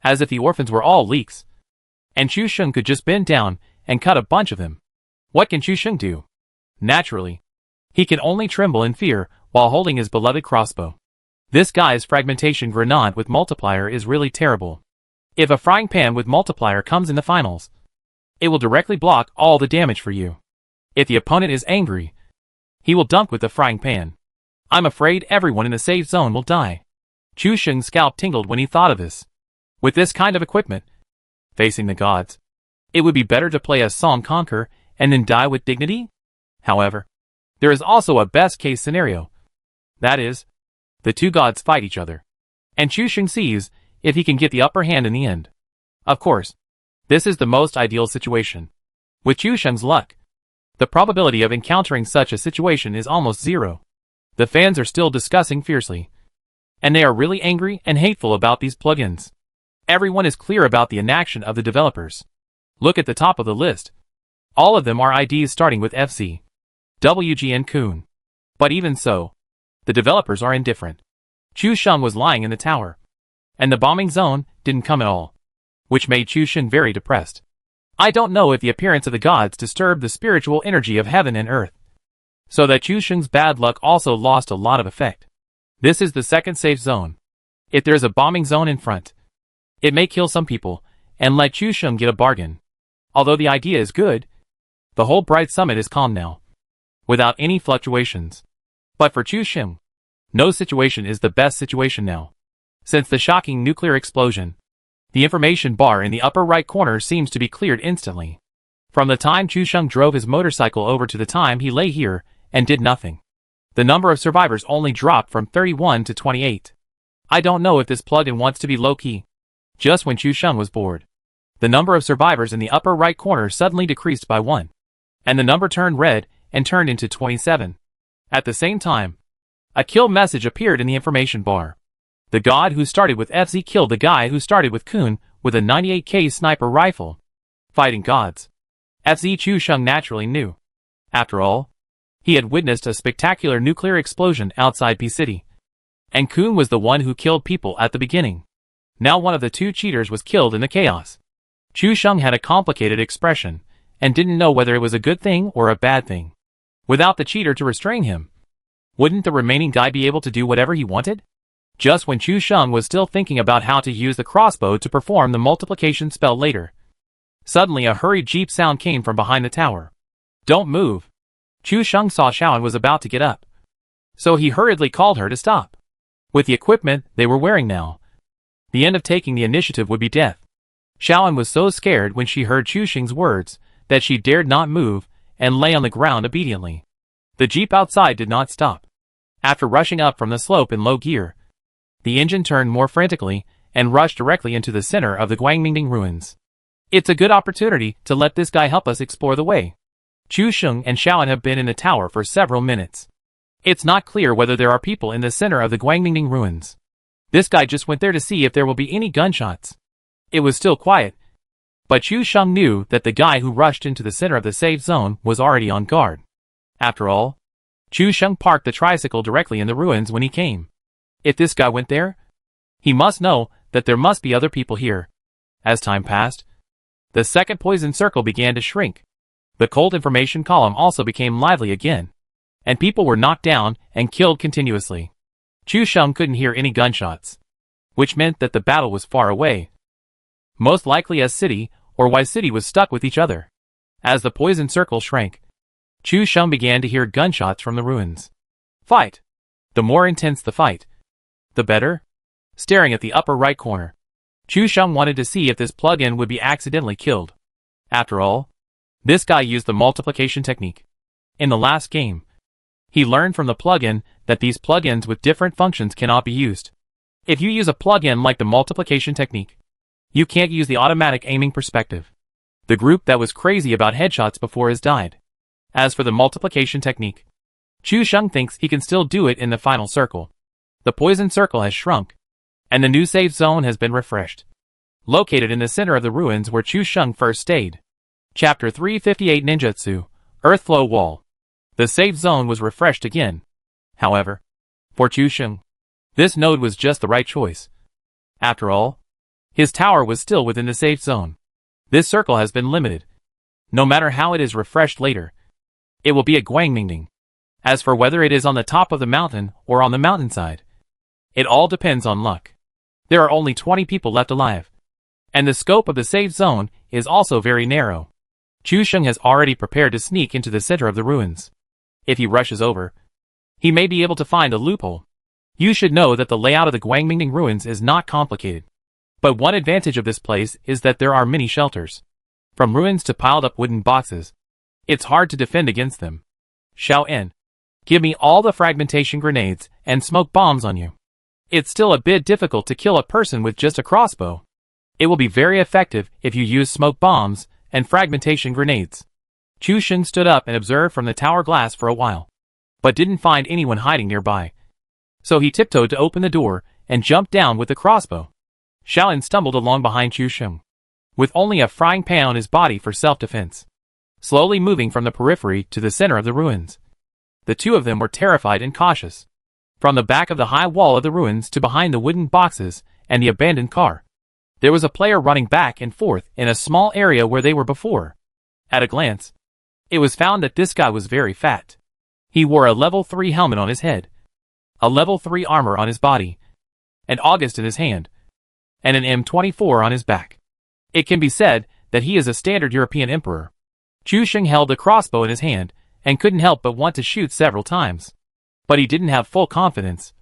as if the orphans were all leaks, and Chu Sheng could just bend down and cut a bunch of them. What can Chu Sheng do? Naturally, he can only tremble in fear while holding his beloved crossbow. This guy's fragmentation grenade with multiplier is really terrible. If a frying pan with multiplier comes in the finals, it will directly block all the damage for you. If the opponent is angry, he will dunk with the frying pan. I'm afraid everyone in the safe zone will die. Chu Sheng's scalp tingled when he thought of this. With this kind of equipment, facing the gods, it would be better to play as Song Conquer and then die with dignity? However, there is also a best-case scenario. That is, the two gods fight each other, and Chu Sheng sees if he can get the upper hand in the end. Of course, this is the most ideal situation. With Chu Sheng's luck, the probability of encountering such a situation is almost zero. The fans are still discussing fiercely, and they are really angry and hateful about these plugins. Everyone is clear about the inaction of the developers. Look at the top of the list. All of them are IDs starting with FC, WG and Kun. But even so, the developers are indifferent. Chu Sheng was lying in the tower, and the bombing zone didn't come at all, which made Chu Sheng very depressed. I don't know if the appearance of the gods disturbed the spiritual energy of heaven and earth. so that Chu Sheng's bad luck also lost a lot of effect. This is the second safe zone. If there's a bombing zone in front, it may kill some people, and let Chu Sheng get a bargain. Although the idea is good, the whole Bright Summit is calm now, without any fluctuations. But for Chu Sheng, no situation is the best situation now. Since the shocking nuclear explosion, the information bar in the upper right corner seems to be cleared instantly. From the time Chu Sheng drove his motorcycle over to the time he lay here and did nothing, the number of survivors only dropped from 31 to 28. I don't know if this plug-in wants to be low-key. Just when Chu Sheng was bored, the number of survivors in the upper right corner suddenly decreased by 1. And the number turned red and turned into 27. At the same time, a kill message appeared in the information bar. The god who started with FZ killed the guy who started with Kun with a 98K sniper rifle. Fighting gods. FZ Chu Sheng naturally knew. After all, he had witnessed a spectacular nuclear explosion outside P City. And Kun was the one who killed people at the beginning. Now one of the two cheaters was killed in the chaos. Chu Sheng had a complicated expression, and didn't know whether it was a good thing or a bad thing. Without the cheater to restrain him, wouldn't the remaining guy be able to do whatever he wanted? Just when Chu Sheng was still thinking about how to use the crossbow to perform the multiplication spell later, suddenly a hurried jeep sound came from behind the tower. Don't move. Chu Sheng saw Xiaoan was about to get up, so he hurriedly called her to stop. With the equipment they were wearing now, the end of taking the initiative would be death. Xiaoan was so scared when she heard Chu Sheng's words that she dared not move and lay on the ground obediently. The jeep outside did not stop. After rushing up from the slope in low gear, the engine turned more frantically and rushed directly into the center of the Guangmingding ruins. It's a good opportunity to let this guy help us explore the way. Chu Sheng and Xiaoan have been in the tower for several minutes. It's not clear whether there are people in the center of the Guangmingding ruins. This guy just went there to see if there will be any gunshots. It was still quiet, but Chu Sheng knew that the guy who rushed into the center of the safe zone was already on guard. After all, Chu Sheng parked the tricycle directly in the ruins when he came. If this guy went there, he must know that there must be other people here. As time passed, the second poison circle began to shrink. The cold information column also became lively again, and people were knocked down and killed continuously. Chu Sheng couldn't hear any gunshots, which meant that the battle was far away. Most likely S City or Y City was stuck with each other. As the poison circle shrank, Chu Sheng began to hear gunshots from the ruins. Fight! The more intense the fight, the better. Staring at the upper right corner, Chu Sheng wanted to see if this plug-in would be accidentally killed. After all, this guy used the multiplication technique. In the last game, he learned from the plug-in that these plug-ins with different functions cannot be used. If you use a plug-in like the multiplication technique, you can't use the automatic aiming perspective. The group that was crazy about headshots before has died. As for the multiplication technique, Chu Sheng thinks he can still do it in the final circle. The poison circle has shrunk, and the new safe zone has been refreshed. Located in the center of the ruins where Chu Sheng first stayed. Chapter 358 Ninjutsu, Earthflow Wall. The safe zone was refreshed again. However, for Chu Sheng, this node was just the right choice. After all, his tower was still within the safe zone. This circle has been limited. No matter how it is refreshed later, it will be at Guangmingding. As for whether it is on the top of the mountain or on the mountainside, it all depends on luck. There are only 20 people left alive, and the scope of the safe zone is also very narrow. Chu Sheng has already prepared to sneak into the center of the ruins. If he rushes over, he may be able to find a loophole. You should know that the layout of the Guangmingding ruins is not complicated. But one advantage of this place is that there are many shelters. From ruins to piled up wooden boxes, it's hard to defend against them. Xiaoan, give me all the fragmentation grenades and smoke bombs on you. It's still a bit difficult to kill a person with just a crossbow. It will be very effective if you use smoke bombs and fragmentation grenades. Chu Sheng stood up and observed from the tower glass for a while, but didn't find anyone hiding nearby. So he tiptoed to open the door and jumped down with the crossbow. Xiaoan stumbled along behind Chu Sheng, with only a frying pan on his body for self-defense, slowly moving from the periphery to the center of the ruins. The two of them were terrified and cautious. From the back of the high wall of the ruins to behind the wooden boxes and the abandoned car, there was a player running back and forth in a small area where they were before. At a glance, it was found that this guy was very fat. He wore a level 3 helmet on his head, a level 3 armor on his body, an August in his hand, and an M24 on his back. It can be said that he is a standard European emperor. Chu Sheng held a crossbow in his hand and couldn't help but want to shoot several times. But he didn't have full confidence,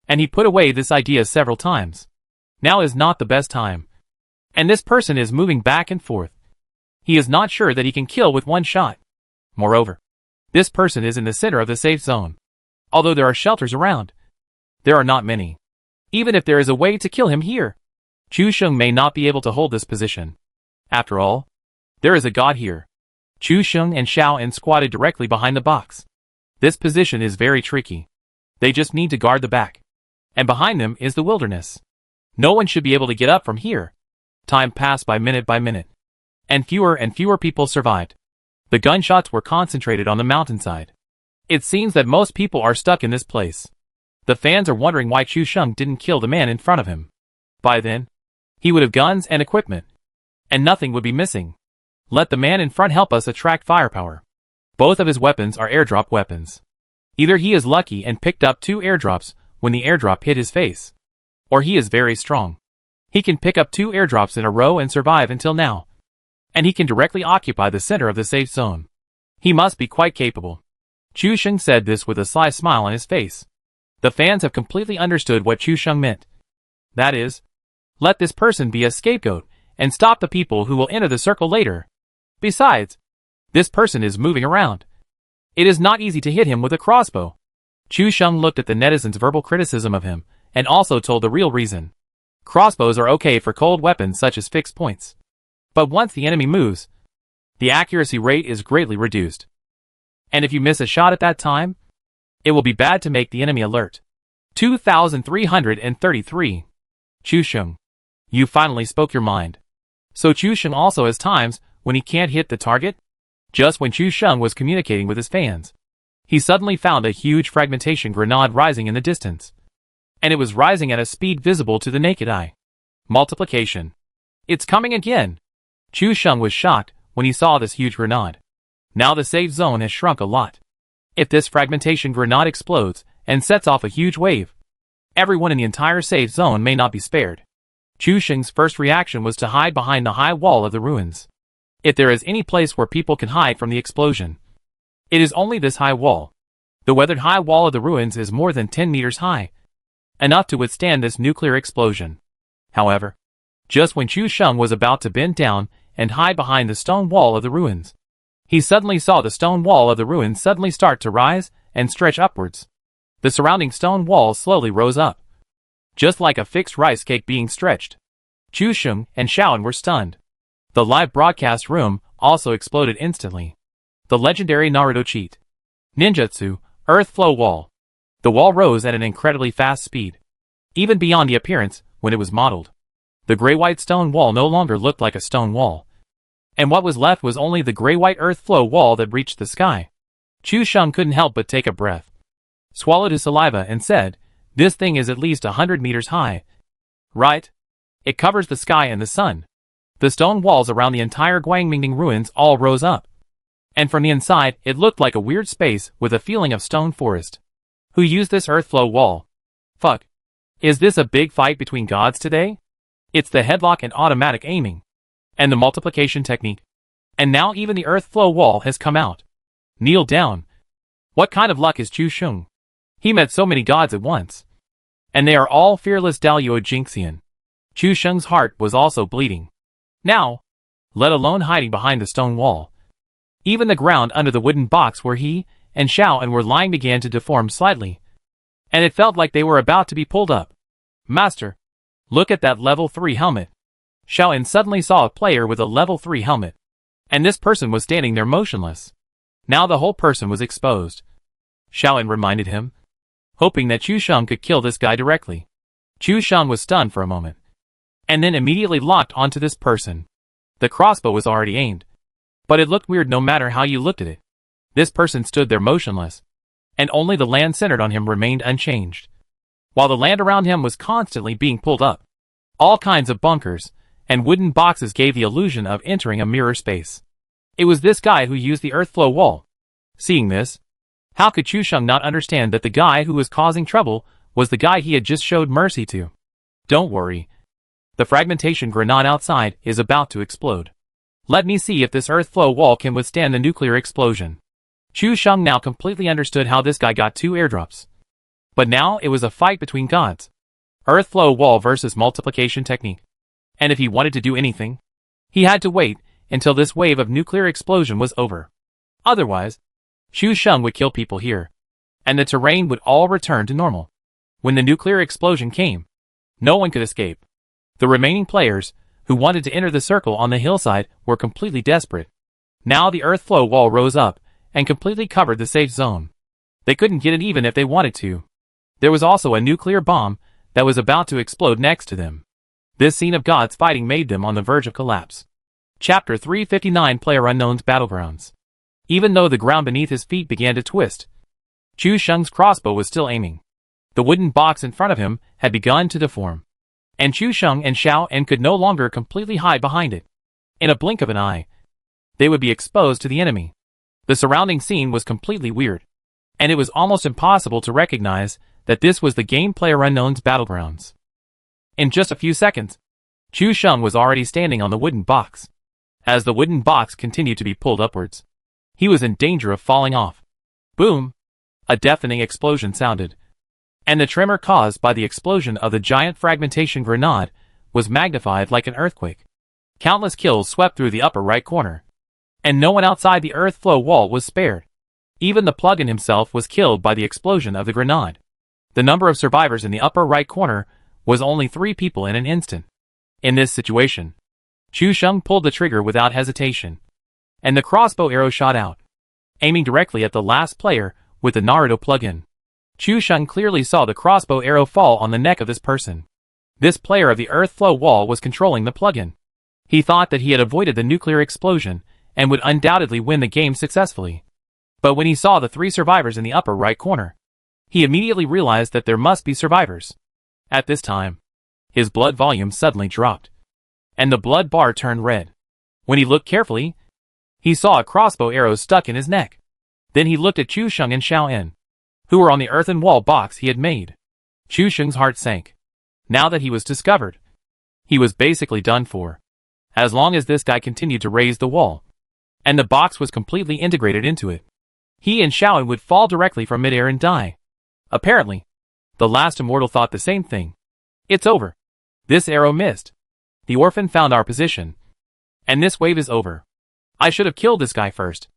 and he put away this idea several times. Now is not the best time. And this person is moving back and forth. He is not sure that he can kill with one shot. Moreover, this person is in the center of the safe zone. Although there are shelters around, there are not many. Even if there is a way to kill him here, Chu Sheng may not be able to hold this position. After all, there is a god here. Chu Sheng and Xiao En squatted directly behind the box. This position is very tricky. They just need to guard the back. And behind them is the wilderness. No one should be able to get up from here. Time passed by minute, and fewer people survived. The gunshots were concentrated on the mountainside. It seems that most people are stuck in this place. The fans are wondering why Chu Sheng didn't kill the man in front of him. By then, he would have guns and equipment, and nothing would be missing. Let the man in front help us attract firepower. Both of his weapons are airdrop weapons. Either he is lucky and picked up 2 airdrops when the airdrop hit his face, or he is very strong. He can pick up 2 airdrops in a row and survive until now. And he can directly occupy the center of the safe zone. He must be quite capable. Chu Sheng said this with a sly smile on his face. The fans have completely understood what Chu Sheng meant. That is, let this person be a scapegoat and stop the people who will enter the circle later. Besides, this person is moving around. It is not easy to hit him with a crossbow. Chu Sheng looked at the netizens' verbal criticism of him and also told the real reason. Crossbows are okay for cold weapons such as fixed points. But once the enemy moves, the accuracy rate is greatly reduced. And if you miss a shot at that time, it will be bad to make the enemy alert. 2333. Chu Sheng, you finally spoke your mind. So Chu Sheng also has times when he can't hit the target? Just when Chu Sheng was communicating with his fans, he suddenly found a huge fragmentation grenade rising in the distance. And it was rising at a speed visible to the naked eye. Multiplication. It's coming again. Chu Sheng was shocked when he saw this huge grenade. Now the safe zone has shrunk a lot. If this fragmentation grenade explodes and sets off a huge wave, everyone in the entire safe zone may not be spared. Chu Sheng's first reaction was to hide behind the high wall of the ruins. If there is any place where people can hide from the explosion, it is only this high wall. The weathered high wall of the ruins is more than 10 meters high, enough to withstand this nuclear explosion. However, just when Chu Sheng was about to bend down and hide behind the stone wall of the ruins, he suddenly saw the stone wall of the ruins suddenly start to rise and stretch upwards. The surrounding stone wall slowly rose up, just like a fixed rice cake being stretched. Chu Sheng and Xiaoan were stunned. The live broadcast room also exploded instantly. The legendary Naruto cheat. Ninjutsu, Earth Flow Wall. The wall rose at an incredibly fast speed, even beyond the appearance when it was modeled. The gray-white stone wall no longer looked like a stone wall, and what was left was only the gray-white earth flow wall that reached the sky. Chu Sheng couldn't help but take a breath, swallowed his saliva and said, "This thing is at least 100 meters high. Right? It covers the sky and the sun." The stone walls around the entire Guangmingning ruins all rose up, and from the inside it looked like a weird space with a feeling of stone forest. Who used this earth flow wall? Fuck. Is this a big fight between gods today? It's the headlock and automatic aiming, and the multiplication technique. And now even the earth flow wall has come out. Kneel down. What kind of luck is Chu Sheng? He met so many gods at once, and they are all fearless Daluo Jinxian. Chu Sheng's heart was also bleeding. Now, let alone hiding behind the stone wall. Even the ground under the wooden box where he and Xiaoan were lying began to deform slightly, and it felt like they were about to be pulled up. Master, look at that level 3 helmet. Xiaoan suddenly saw a player with a level 3 helmet, and this person was standing there motionless. Now the whole person was exposed. Xiaoan reminded him, hoping that Chu Sheng could kill this guy directly. Chu Sheng was stunned for a moment, and then immediately locked onto this person. The crossbow was already aimed, but it looked weird no matter how you looked at it. This person stood there motionless, and only the land centered on him remained unchanged, while the land around him was constantly being pulled up. All kinds of bunkers and wooden boxes gave the illusion of entering a mirror space. It was this guy who used the earth flow wall. Seeing this, How could Chu Sheng not understand that the guy who was causing trouble was the guy he had just showed mercy to? Don't worry. The fragmentation grenade outside is about to explode. Let me see if this earth flow wall can withstand the nuclear explosion. Chu Sheng now completely understood how this guy got 2 airdrops. But now it was a fight between gods. Earth flow wall versus multiplication technique. And if he wanted to do anything, he had to wait until this wave of nuclear explosion was over. Otherwise, Chu Sheng would kill people here, and the terrain would all return to normal. When the nuclear explosion came, no one could escape. The remaining players, who wanted to enter the circle on the hillside, were completely desperate. Now the earth flow wall rose up and completely covered the safe zone. They couldn't get it even if they wanted to. There was also a nuclear bomb that was about to explode next to them. This scene of gods fighting made them on the verge of collapse. Chapter 359 PlayerUnknown's Battlegrounds. Even though the ground beneath his feet began to twist, Chu Sheng's crossbow was still aiming. The wooden box in front of him had begun to deform, and Chu Sheng and Xiao En could no longer completely hide behind it. In a blink of an eye, they would be exposed to the enemy. The surrounding scene was completely weird, and it was almost impossible to recognize that this was the game PlayerUnknown's Battlegrounds. In just a few seconds, Chu Sheng was already standing on the wooden box. As the wooden box continued to be pulled upwards, he was in danger of falling off. Boom! A deafening explosion sounded, and the tremor caused by the explosion of the giant fragmentation grenade was magnified like an earthquake. Countless kills swept through the upper right corner, and no one outside the earth flow wall was spared. Even the plugin himself was killed by the explosion of the grenade. The number of survivors in the upper right corner was only 3 people in an instant. In this situation, Chu Sheng pulled the trigger without hesitation, and the crossbow arrow shot out, aiming directly at the last player with the Naruto plugin. Chu Sheng clearly saw the crossbow arrow fall on the neck of this person. This player of the earth flow wall was controlling the plugin. He thought that he had avoided the nuclear explosion and would undoubtedly win the game successfully. But when he saw the 3 survivors in the upper right corner, he immediately realized that there must be survivors. At this time, his blood volume suddenly dropped, and the blood bar turned red. When he looked carefully, he saw a crossbow arrow stuck in his neck. Then he looked at Chu Sheng and Xiao En, who were on the earthen wall box he had made. Chu Sheng's heart sank. Now that he was discovered, he was basically done for. As long as this guy continued to raise the wall, and the box was completely integrated into it, he and Xiao En would fall directly from midair and die. Apparently, the last immortal thought the same thing. It's over. This arrow missed. The orphan found our position, and this wave is over. I should have killed this guy first.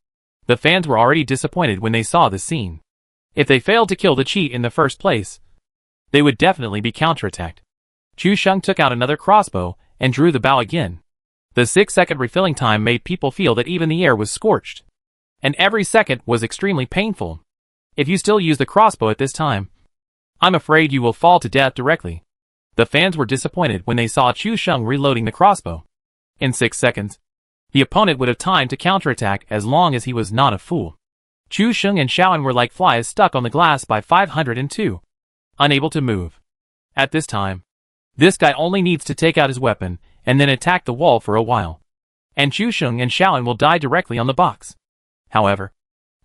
The fans were already disappointed when they saw this scene. If they failed to kill the cheat in the first place, they would definitely be counterattacked. Chu Sheng took out another crossbow and drew the bow again. The 6-second refilling time made people feel that even the air was scorched, and every second was extremely painful. If you still use the crossbow at this time, I'm afraid you will fall to death directly. The fans were disappointed when they saw Chu Sheng reloading the crossbow. In 6 seconds, the opponent would have time to counterattack as long as he was not a fool. Chu Sheng and Xiao En were like flies stuck on the glass by 502, unable to move. At this time, this guy only needs to take out his weapon and then attack the wall for a while, and Chu Sheng and Xiao En will die directly on the box. However,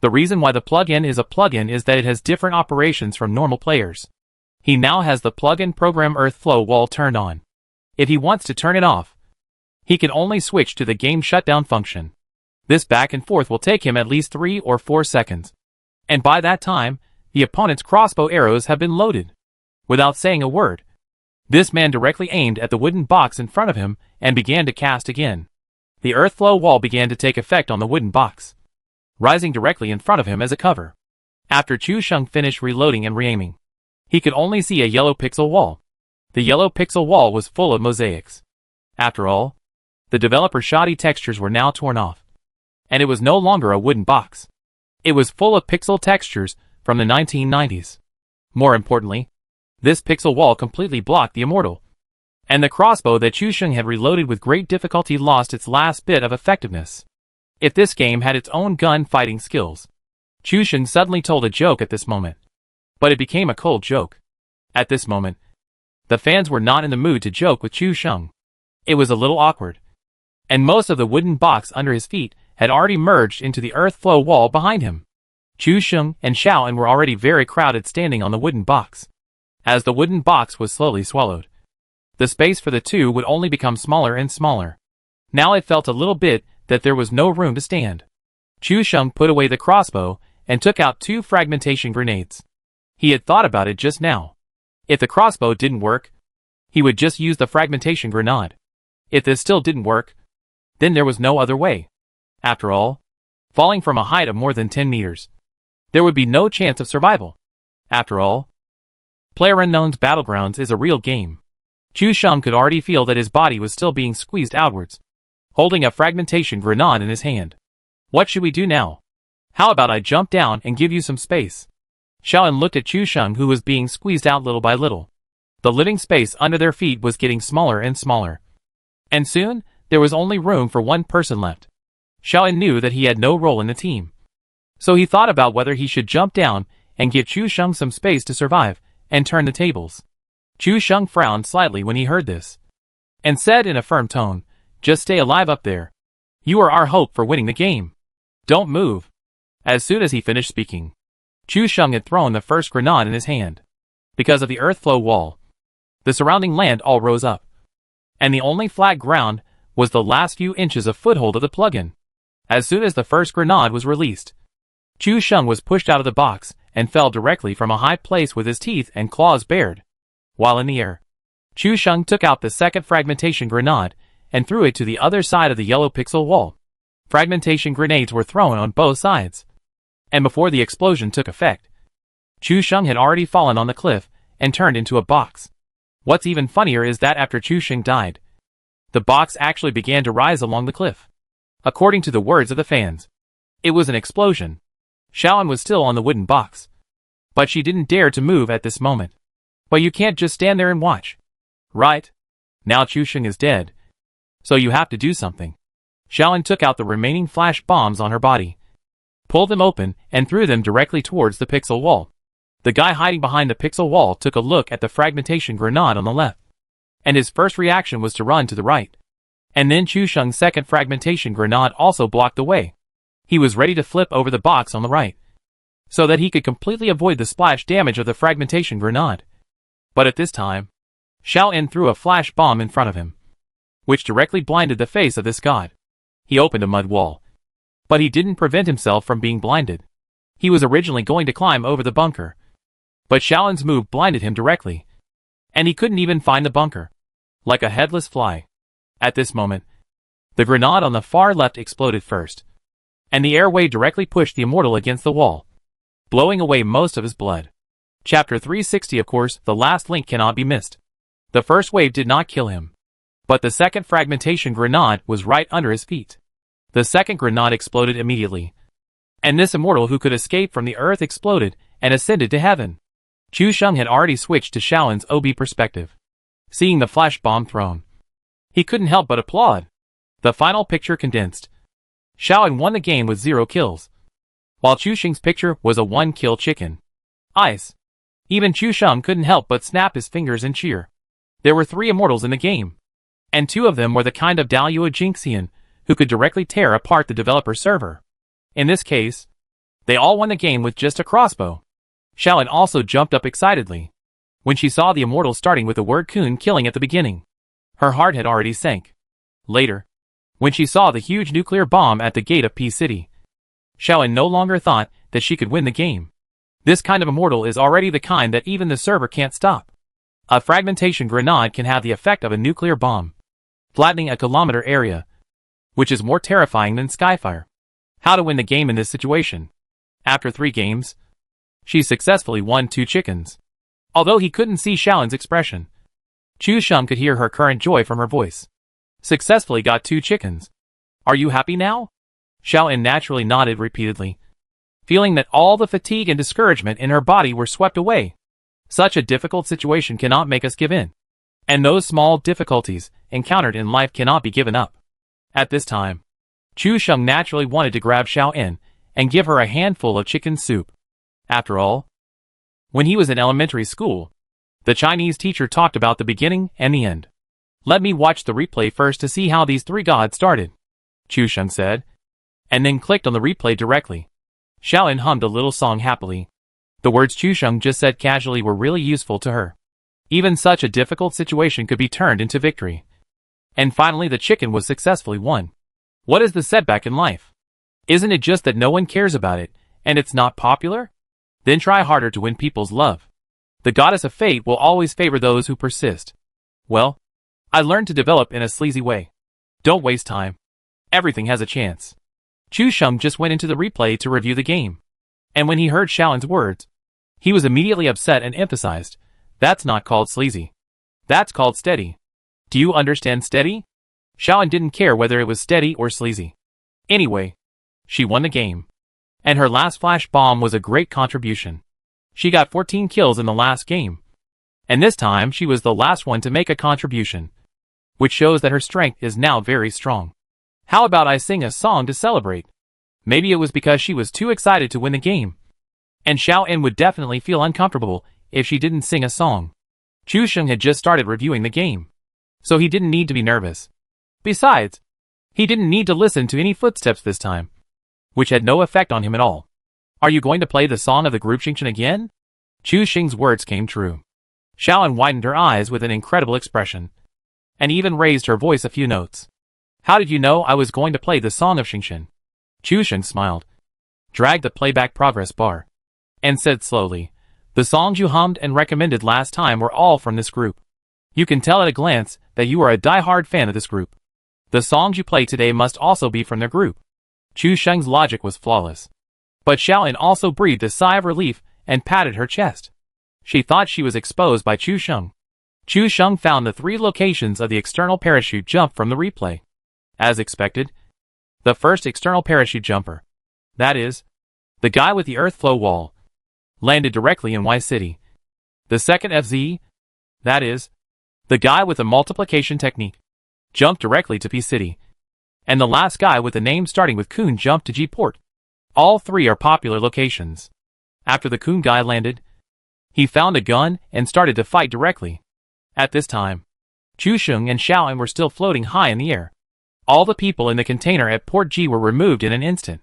the reason why the plugin is a plugin is that it has different operations from normal players. He now has the plugin program Earth Flow Wall turned on. If he wants to turn it off, he can only switch to the game shutdown function. This back and forth will take him at least 3 or 4 seconds. And by that time, the opponent's crossbow arrows have been loaded. Without saying a word, this man directly aimed at the wooden box in front of him and began to cast again. The Earth Flow Wall began to take effect on the wooden box, rising directly in front of him as a cover. After Chu Sheng finished reloading and re-aiming, he could only see a yellow pixel wall. The yellow pixel wall was full of mosaics. After all, the developer's shoddy textures were now torn off, and it was no longer a wooden box. It was full of pixel textures from the 1990s. More importantly, this pixel wall completely blocked the immortal, and the crossbow that Chu Sheng had reloaded with great difficulty lost its last bit of effectiveness. If this game had its own gun-fighting skills, Chu Sheng suddenly told a joke at this moment. But it became a cold joke. At this moment, the fans were not in the mood to joke with Chu Sheng. It was a little awkward, and most of the wooden box under his feet had already merged into the Earth Flow Wall behind him. Chu Sheng and Xiao En were already very crowded standing on the wooden box. As the wooden box was slowly swallowed, the space for the two would only become smaller and smaller. Now it felt a little bit that there was no room to stand. Chu Sheng put away the crossbow and took out 2 fragmentation grenades. He had thought about it just now. If the crossbow didn't work, he would just use the fragmentation grenade. If this still didn't work, then there was no other way. After all, falling from a height of more than 10 meters, there would be no chance of survival. After all, PlayerUnknown's Battlegrounds is a real game. Chu Sheng could already feel that his body was still being squeezed outwards, holding a fragmentation grenade in his hand. What should we do now? How about I jump down and give you some space? Xiao En looked at Chu Sheng, who was being squeezed out little by little. The living space under their feet was getting smaller and smaller. And soon, there was only room for one person left. Xiao En knew that he had no role in the team. So he thought about whether he should jump down and give Chu Sheng some space to survive and turn the tables. Chu Sheng frowned slightly when he heard this, and said in a firm tone, "Just stay alive up there. You are our hope for winning the game. Don't move." As soon as he finished speaking, Chu Sheng had thrown the first grenade in his hand. Because of the earth flow wall, the surrounding land all rose up, and the only flat ground was the last few inches of foothold of the plug-in. As soon as the first grenade was released, Chu Sheng was pushed out of the box and fell directly from a high place with his teeth and claws bared. While in the air, Chu Sheng took out the second fragmentation grenade and threw it to the other side of the yellow pixel wall. Fragmentation grenades were thrown on both sides, and before the explosion took effect, Chu Sheng had already fallen on the cliff and turned into a box. What's even funnier is that after Chu Sheng died, the box actually began to rise along the cliff. According to the words of the fans, it was an explosion. Xiao En was still on the wooden box, but she didn't dare to move at this moment. But you can't just stand there and watch, right? Now Chu Sheng is dead, so you have to do something. Xiao En took out the remaining flash bombs on her body, pulled them open, and threw them directly towards the pixel wall. The guy hiding behind the pixel wall took a look at the fragmentation grenade on the left, and his first reaction was to run to the right. And then Chu Sheng's second fragmentation grenade also blocked the way. He was ready to flip over the box on the right, so that he could completely avoid the splash damage of the fragmentation grenade. But at this time, Xiao En threw a flash bomb in front of him, which directly blinded the face of this god. He opened a mud wall, but he didn't prevent himself from being blinded. He was originally going to climb over the bunker, but Xiao En's move blinded him directly, and he couldn't even find the bunker. Like a headless fly. At this moment, the grenade on the far left exploded first, and the air wave directly pushed the immortal against the wall, blowing away most of his blood. Chapter 360. Of course, the last link cannot be missed. The first wave did not kill him, but the second fragmentation grenade was right under his feet. The second grenade exploded immediately, and this immortal who could escape from the earth exploded and ascended to heaven. Chu Sheng had already switched to Xiao En's OB perspective. Seeing the flash bomb thrown, he couldn't help but applaud. The final picture condensed. Xiao En won the game with 0 kills, while Chu Sheng's picture was a 1-kill chicken. Ice. Even Chu Sheng couldn't help but snap his fingers and cheer. There were 3 immortals in the game, and 2 of them were the kind of Daluo Jinxian who could directly tear apart the developer server. In this case, they all won the game with just a crossbow. Xiao En also jumped up excitedly when she saw the immortal starting with the word Kun killing at the beginning. Her heart had already sank. Later, when she saw the huge nuclear bomb at the gate of P City, Xiao En no longer thought that she could win the game. This kind of immortal is already the kind that even the server can't stop. A fragmentation grenade can have the effect of a nuclear bomb, flattening a kilometer area, which is more terrifying than Skyfire. How to win the game in this situation? After 3 games, she successfully won 2 chickens. Although he couldn't see Xiao En's expression, Chu Sheng could hear her current joy from her voice. Successfully got 2 chickens. Are you happy now? Xiao En naturally nodded repeatedly, feeling that all the fatigue and discouragement in her body were swept away. Such a difficult situation cannot make us give in, and those small difficulties encountered in life cannot be given up. At this time, Chu Sheng naturally wanted to grab Xiao En and give her a handful of chicken soup. After all, when he was in elementary school, the Chinese teacher talked about the beginning and the end. Let me watch the replay first to see how these 3 gods started, Chu Sheng said, and then clicked on the replay directly. Xiaoan hummed a little song happily. The words Chusheng just said casually were really useful to her. Even such a difficult situation could be turned into victory. And finally the chicken was successfully won. What is the setback in life? Isn't it just that no one cares about it, and it's not popular? Then try harder to win people's love. The goddess of fate will always favor those who persist. Well, I learned to develop in a sleazy way. Don't waste time. Everything has a chance. Chusheng just went into the replay to review the game. And when he heard Xiaoan's words, he was immediately upset and emphasized, "That's not called sleazy. That's called steady. Do you understand steady?" Xiaoan didn't care whether it was steady or sleazy. Anyway, she won the game. And her last flash bomb was a great contribution. She got 14 kills in the last game. And this time she was the last one to make a contribution, which shows that her strength is now very strong. How about I sing a song to celebrate? Maybe it was because she was too excited to win the game. And Xiaoan would definitely feel uncomfortable if she didn't sing a song. Chusheng had just started reviewing the game, so he didn't need to be nervous. Besides, he didn't need to listen to any footsteps this time, which had no effect on him at all. Are you going to play the song of the group Xingchen again? Chusheng's words came true. Xiaoan widened her eyes with an incredible expression, and even raised her voice a few notes. How did you know I was going to play the song of Xingchen? Chusheng smiled, dragged the playback progress bar, and said slowly, the songs you hummed and recommended last time were all from this group. You can tell at a glance that you are a die-hard fan of this group. The songs you play today must also be from their group. Chusheng's logic was flawless. But Xiaoan also breathed a sigh of relief and patted her chest. She thought she was exposed by Chusheng. Chusheng found the 3 locations of the external parachute jump from the replay. As expected, the first external parachute jumper, that is, the guy with the earth flow wall, landed directly in Y City. The second FZ, that is, the guy with the multiplication technique, jumped directly to P City. And the last guy with the name starting with Kun jumped to G Port. All 3 are popular locations. After the Kun guy landed, he found a gun and started to fight directly. At this time, Chusheng and Xiaoan were still floating high in the air. All the people in the container at Port G were removed in an instant.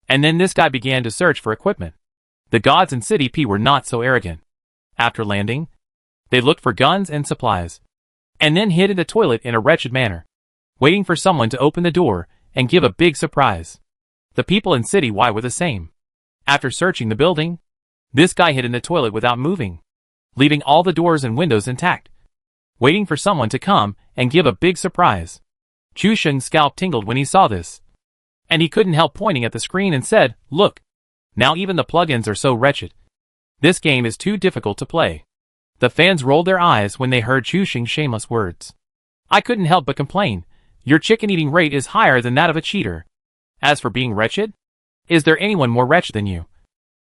And then this guy began to search for equipment. The gods in City P were not so arrogant. After landing, they looked for guns and supplies, and then hid in the toilet in a wretched manner, waiting for someone to open the door and give a big surprise. The people in City Y were the same. After searching the building, this guy hid in the toilet without moving, leaving all the doors and windows intact, waiting for someone to come and give a big surprise. Chusheng's scalp tingled when he saw this, and he couldn't help pointing at the screen and said, "Look, now even the plugins are so wretched. This game is too difficult to play." The fans rolled their eyes when they heard Chusheng's shameless words. I couldn't help but complain, your chicken eating rate is higher than that of a cheater. As for being wretched, is there anyone more wretched than you?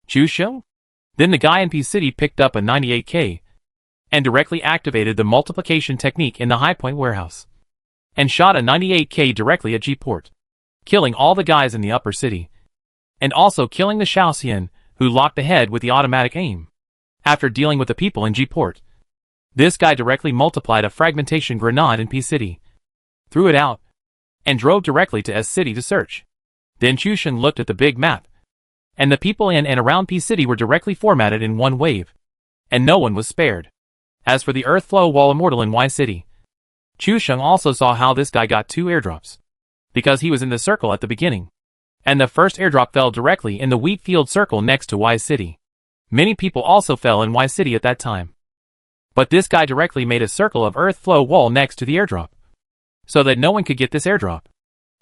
Chusheng? Then the guy in P City picked up a 98K and directly activated the multiplication technique in the High Point warehouse, and shot a 98K directly at G Port, killing all the guys in the upper city, and also killing the Shaoxian, who locked ahead with the automatic aim. After dealing with the people in G Port, this guy directly multiplied a fragmentation grenade in P City, threw it out, and drove directly to S City to search. Then Chusheng looked at the big map, and the people in and around P City were directly formatted in one wave, and no one was spared. As for the earth flow wall immortal in Y City, Chusheng also saw how this guy got 2 airdrops, because he was in the circle at the beginning, and the first airdrop fell directly in the wheat field circle next to Y City. Many people also fell in Y City at that time, but this guy directly made a circle of earth flow wall next to the airdrop, so that no one could get this airdrop.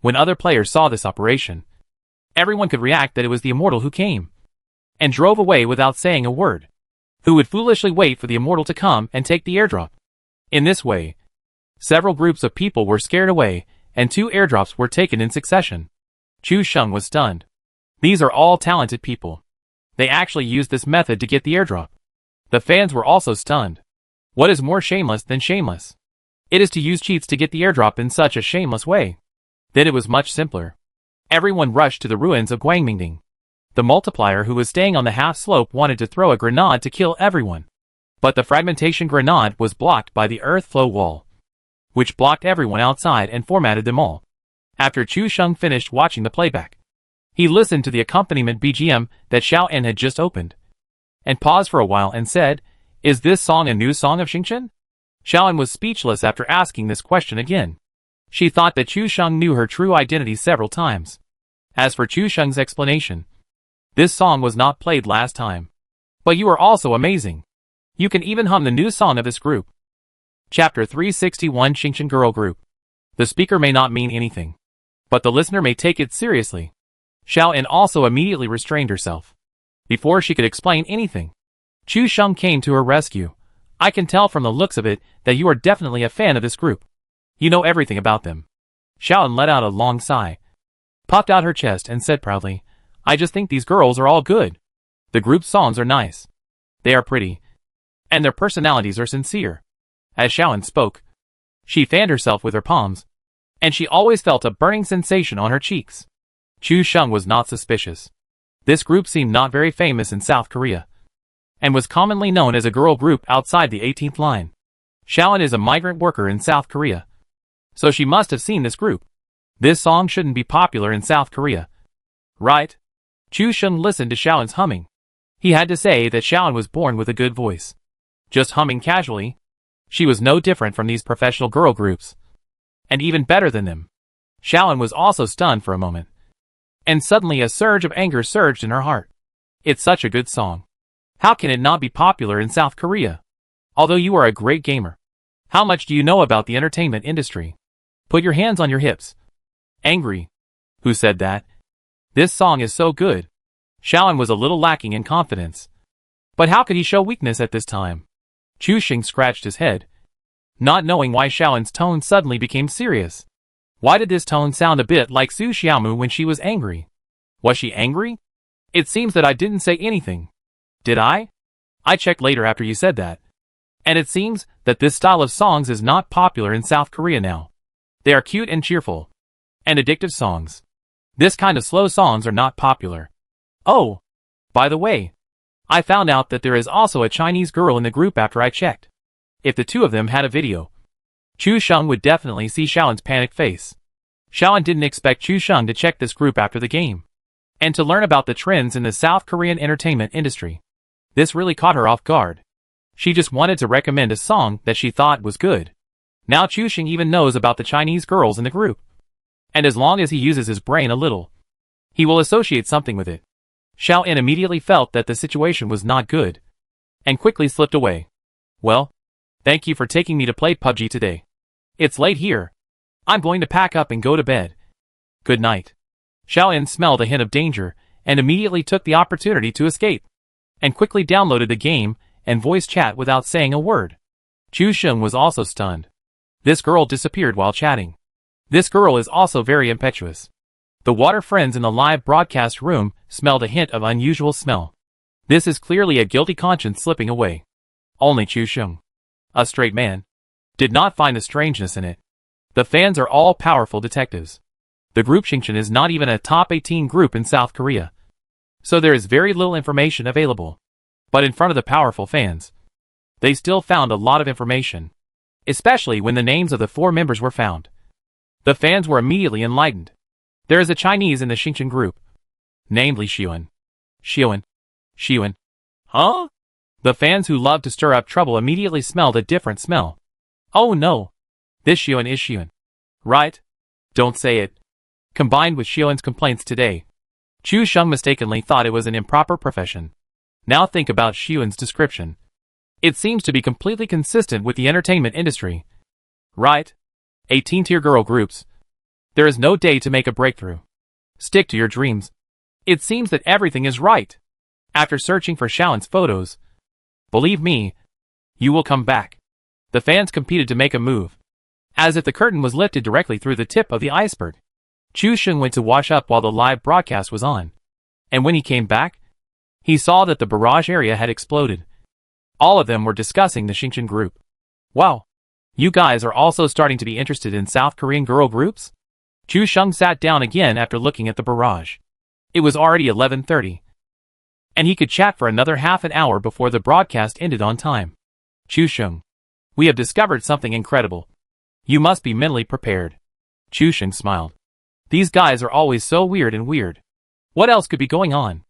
When other players saw this operation, everyone could react that it was the immortal who came, and drove away without saying a word, who would foolishly wait for the immortal to come and take the airdrop. In this way, several groups of people were scared away, and 2 airdrops were taken in succession. Chusheng was stunned. These are all talented people. They actually used this method to get the airdrop. The fans were also stunned. What is more shameless than shameless? It is to use cheats to get the airdrop in such a shameless way. Then it was much simpler. Everyone rushed to the ruins of Guangmingding. The multiplier who was staying on the half slope wanted to throw a grenade to kill everyone, but the fragmentation grenade was blocked by the earth flow wall, which blocked everyone outside and formatted them all. After Chusheng finished watching the playback, He listened to the accompaniment BGM that Xiao En had just opened, and paused for a while and said, "Is this song a new song of Xingchen?" Xiao En was speechless after asking this question again. She thought that Chu Sheng knew her true identity several times. As for Chu Sheng's explanation, this song was not played last time. But you are also amazing. You can even hum the new song of this group. Chapter 361 Xingchen Girl Group. The speaker may not mean anything, but the listener may take it seriously. Xiao En also immediately restrained herself. Before she could explain anything, Chu Sheng came to her rescue. "I can tell from the looks of it that you are definitely a fan of this group. You know everything about them." Xiao En let out a long sigh, puffed out her chest and said proudly, "I just think these girls are all good. The group's songs are nice. They are pretty. And their personalities are sincere." As Xiao En spoke, she fanned herself with her palms, and she always felt a burning sensation on her cheeks. Chu Sheng was not suspicious. This group seemed not very famous in South Korea, and was commonly known as a girl group outside the 18th line. Xiao En is a migrant worker in South Korea, so she must have seen this group. This song shouldn't be popular in South Korea, right? Chu Sheng listened to Xiao En's humming. He had to say that Xiao En was born with a good voice. Just humming casually, she was no different from these professional girl groups, and even better than them. Xiao En was also stunned for a moment, and suddenly a surge of anger surged in her heart. It's such a good song. How can it not be popular in South Korea? Although you are a great gamer, how much do you know about the entertainment industry? Put your hands on your hips. Angry. Who said that? This song is so good. Xiao En was a little lacking in confidence. But how could he show weakness at this time? Chu Sheng scratched his head, not knowing why Xiao En's tone suddenly became serious. Why did this tone sound a bit like Su Xiaomu when she was angry? Was she angry? It seems that I didn't say anything. Did I? I checked later after you said that. And it seems that this style of songs is not popular in South Korea now. They are cute and cheerful, and addictive songs. This kind of slow songs are not popular. Oh, by the way, I found out that there is also a Chinese girl in the group after I checked. If the two of them had a video, Chu Sheng would definitely see Xiao En's panicked face. Xiao En didn't expect Chu Sheng to check this group after the game, and to learn about the trends in the South Korean entertainment industry. This really caught her off guard. She just wanted to recommend a song that she thought was good. Now Chu Sheng even knows about the Chinese girls in the group. And as long as he uses his brain a little, he will associate something with it. Xiao En immediately felt that the situation was not good, and quickly slipped away. Well, thank you for taking me to play PUBG today. It's late here. I'm going to pack up and go to bed. Good night. Xiao En smelled a hint of danger, and immediately took the opportunity to escape, and quickly downloaded the game and voice chat without saying a word. Chu Sheng was also stunned. This girl disappeared while chatting. This girl is also very impetuous. The water friends in the live broadcast room smelled a hint of unusual smell. This is clearly a guilty conscience slipping away. Only Chu Sheng, a straight man, did not find the strangeness in it. The fans are all powerful detectives. The group Xingchen is not even a top 18 group in South Korea, so there is very little information available. But in front of the powerful fans, they still found a lot of information, especially when the names of the 4 members were found. The fans were immediately enlightened. There is a Chinese in the Xingchen group, namely Xiuan. Xiuan. Huh? The fans who love to stir up trouble immediately smelled a different smell. Oh no! This Xiuan is Xiuan. Right? Don't say it. Combined with Xiuan's complaints today, Chu Sheng mistakenly thought it was an improper profession. Now think about Xiuan's description. It seems to be completely consistent with the entertainment industry. Right? 18-tier girl groups. There is no day to make a breakthrough. Stick to your dreams. It seems that everything is right. After searching for Xiao En's photos, believe me, you will come back. The fans competed to make a move, as if the curtain was lifted directly through the tip of the iceberg. Chu Sheng went to wash up while the live broadcast was on, and when he came back, he saw that the barrage area had exploded. All of them were discussing the Xingchen group. Wow! You guys are also starting to be interested in South Korean girl groups? Chu Sheng sat down again after looking at the barrage. It was already 11:30, and he could chat for another half an hour before the broadcast ended on time. Chu Sheng, we have discovered something incredible. You must be mentally prepared. Chu Sheng smiled. These guys are always so weird and weird. What else could be going on?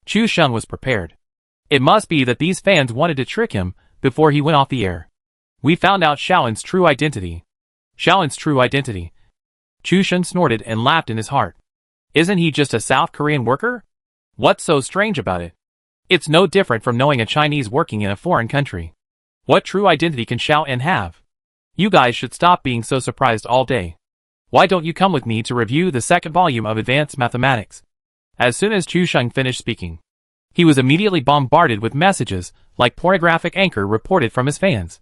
Chu Sheng was prepared. It must be that these fans wanted to trick him before he went off the air. We found out Xiaoan's true identity. Xiaoan's true identity. Chu Sheng snorted and laughed in his heart. Isn't he just a South Korean worker? What's so strange about it? It's no different from knowing a Chinese working in a foreign country. What true identity can Xiaoan have? You guys should stop being so surprised all day. Why don't you come with me to review the second volume of Advanced Mathematics? As soon as Chu Sheng finished speaking, he was immediately bombarded with messages like pornographic anchor reported from his fans,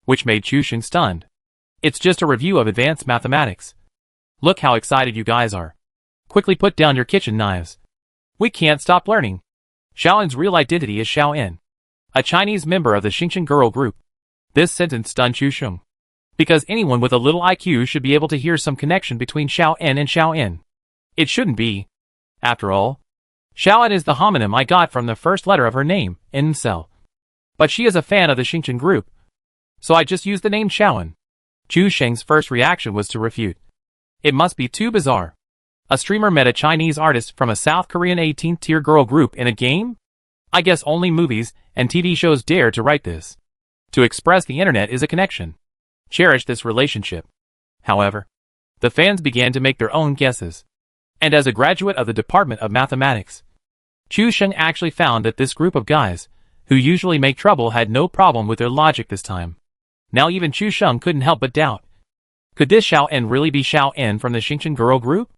which made Chu Sheng stunned. It's just a review of Advanced Mathematics. Look how excited you guys are. Quickly put down your kitchen knives. We can't stop learning. Xiaoan's real identity is Xiaoan, a Chinese member of the Xingqiang girl group. This sentence stunned Chu Sheng, because anyone with a little IQ should be able to hear some connection between Xiaoan and Xiaoan. It shouldn't be. After all, Xiaoan is the homonym I got from the first letter of her name, Ncel. But she is a fan of the Xingqiang group, so I just used the name Xiaoan. Chu Sheng's first reaction was to refute. It must be too bizarre. A streamer met a Chinese artist from a South Korean 18th tier girl group in a game? I guess only movies and TV shows dare to write this. To express the internet is a connection. Cherish this relationship. However, the fans began to make their own guesses. And as a graduate of the Department of Mathematics, Chu Sheng actually found that this group of guys, who usually make trouble, had no problem with their logic this time. Now even Chu Sheng couldn't help but doubt. Could this Xiaoan really be Xiaoan from the Xingqiang girl group?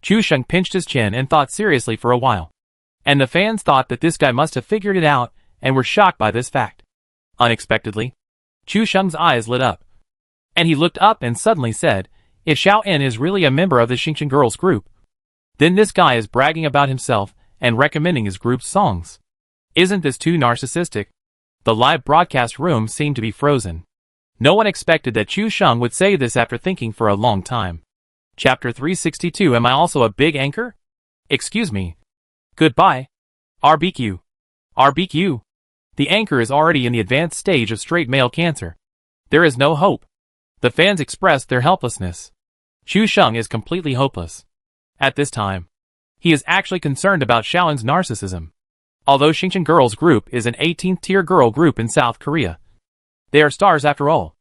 Chu Sheng pinched his chin and thought seriously for a while. And the fans thought that this guy must have figured it out and were shocked by this fact. Unexpectedly, Chu Sheng's eyes lit up. And he looked up and suddenly said, if Xiaoan is really a member of the Xingqiang girls group, then this guy is bragging about himself and recommending his group's songs. Isn't this too narcissistic? The live broadcast room seemed to be frozen. No one expected that Chu Sheng would say this after thinking for a long time. Chapter 362. Am I also a big anchor? Excuse me. Goodbye. RBQ. RBQ. The anchor is already in the advanced stage of straight male cancer. There is no hope. The fans expressed their helplessness. Chu Sheng is completely hopeless. At this time, he is actually concerned about Xiaoan's narcissism. Although Xingqiang Girls Group is an 18th tier girl group in South Korea, they are stars after all.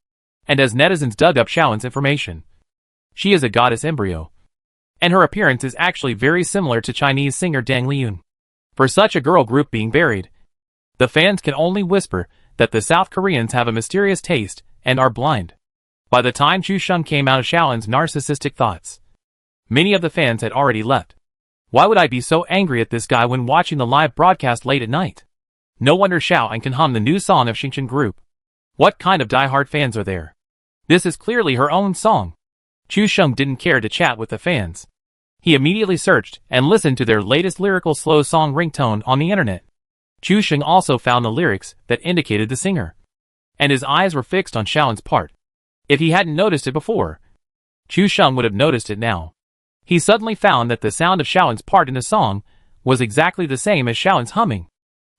And as netizens dug up Xiaoan's information, she is a goddess embryo. And her appearance is actually very similar to Chinese singer Dang Liun. For such a girl group being buried, the fans can only whisper that the South Koreans have a mysterious taste and are blind. By the time Chu Sheng came out of Xiaoan's narcissistic thoughts, many of the fans had already left. Why would I be so angry at this guy when watching the live broadcast late at night? No wonder Xiaoan can hum the new song of Xingqiang group. What kind of die-hard fans are there? This is clearly her own song. Chu Sheng didn't care to chat with the fans. He immediately searched and listened to their latest lyrical slow song ringtone on the internet. Chu Sheng also found the lyrics that indicated the singer. And his eyes were fixed on Xiaoan's part. If he hadn't noticed it before, Chu Sheng would have noticed it now. He suddenly found that the sound of Xiaoan's part in the song was exactly the same as Xiaoan's humming.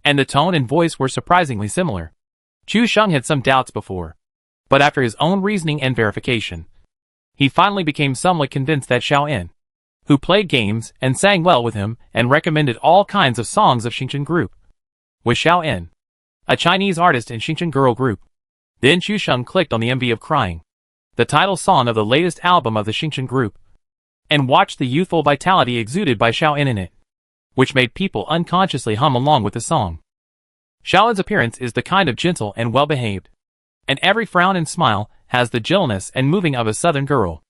And the tone and voice were surprisingly similar. Chu Sheng had some doubts before, but after his own reasoning and verification, he finally became somewhat convinced that Xiaoan, who played games and sang well with him and recommended all kinds of songs of Xingqiang group, was Xiaoan, a Chinese artist in Xingqiang girl group. Then Chu Sheng clicked on the MV of Crying, the title song of the latest album of the Xingqiang group, and watched the youthful vitality exuded by Xiaoan in it, which made people unconsciously hum along with the song. Xiaoan's appearance is the kind of gentle and well-behaved, and every frown and smile has the gentleness and moving of a southern girl,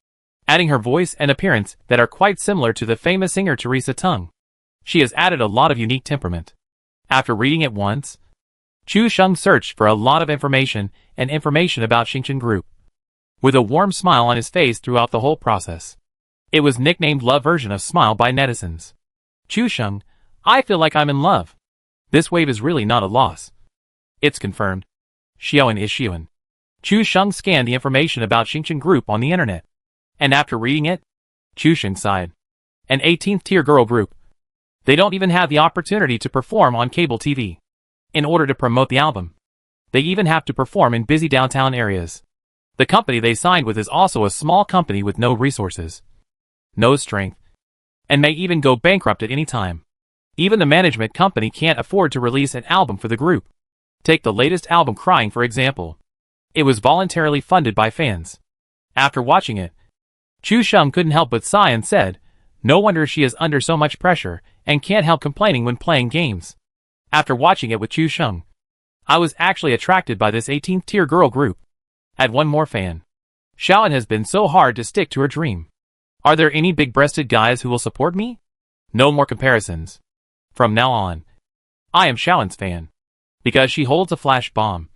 adding her voice and appearance that are quite similar to the famous singer Teresa Tung. She has added a lot of unique temperament. After reading it once, Chu Sheng searched for a lot of information about Xingqiang group, with a warm smile on his face throughout the whole process. It was nicknamed Love version of Smile by netizens. Chu Sheng, I feel like I'm in love. This wave is really not a loss. It's confirmed. Xiaoan is Xiaoan. Chu Sheng scanned the information about Xingqiang group on the internet. And after reading it, Chu Sheng sighed. An 18th tier girl group. They don't even have the opportunity to perform on cable TV. In order to promote the album, they even have to perform in busy downtown areas. The company they signed with is also a small company with no resources, no strength, and may even go bankrupt at any time. Even the management company can't afford to release an album for the group. Take the latest album Crying for example. It was voluntarily funded by fans. After watching it, Chu Sheng couldn't help but sigh and said, "No wonder she is under so much pressure and can't help complaining when playing games." After watching it with Chu Sheng, I was actually attracted by this 18th tier girl group. Add one more fan. Xiaoan has been so hard to stick to her dream. Are there any big-breasted guys who will support me? No more comparisons. From now on, I am Xiaoan's fan. Because she holds a flash bomb.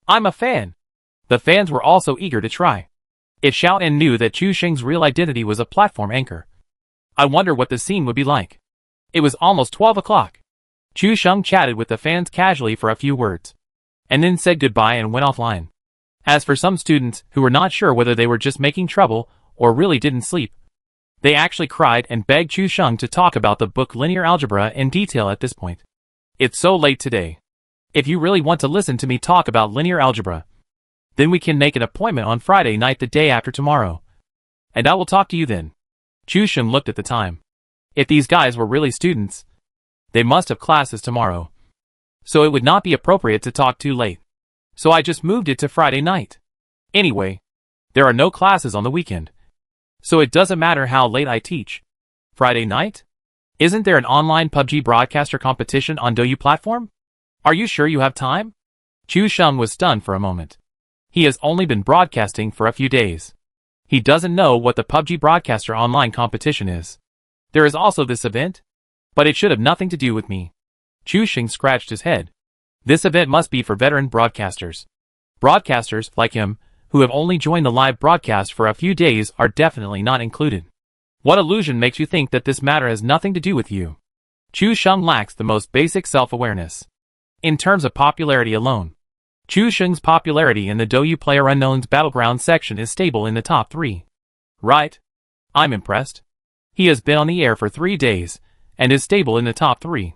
I'm a fan. The fans were also eager to try. If Xiaoan knew that Chu Sheng's real identity was a platform anchor, I wonder what the scene would be like. It was almost 12 o'clock. Chu Sheng chatted with the fans casually for a few words, and then said goodbye and went offline. As for some students who were not sure whether they were just making trouble or really didn't sleep, they actually cried and begged Chu Sheng to talk about the book Linear Algebra in detail at this point. It's so late today. If you really want to listen to me talk about linear algebra, then we can make an appointment on Friday night the day after tomorrow. And I will talk to you then. Chu Sheng looked at the time. If these guys were really students, they must have classes tomorrow. So it would not be appropriate to talk too late. So I just moved it to Friday night. Anyway, there are no classes on the weekend. So it doesn't matter how late I teach. Friday night? Isn't there an online PUBG broadcaster competition on Douyu platform? Are you sure you have time? Chu Sheng was stunned for a moment. He has only been broadcasting for a few days. He doesn't know what the PUBG broadcaster online competition is. There is also this event, but it should have nothing to do with me. Chu Sheng scratched his head. This event must be for veteran broadcasters. Broadcasters, like him, who have only joined the live broadcast for a few days are definitely not included. What illusion makes you think that this matter has nothing to do with you? Chu Sheng lacks the most basic self-awareness. In terms of popularity alone, Chu Sheng's popularity in the Douyu PlayerUnknown's Battleground section is stable in the top 3. Right? I'm impressed. He has been on the air for 3 days, and is stable in the top 3.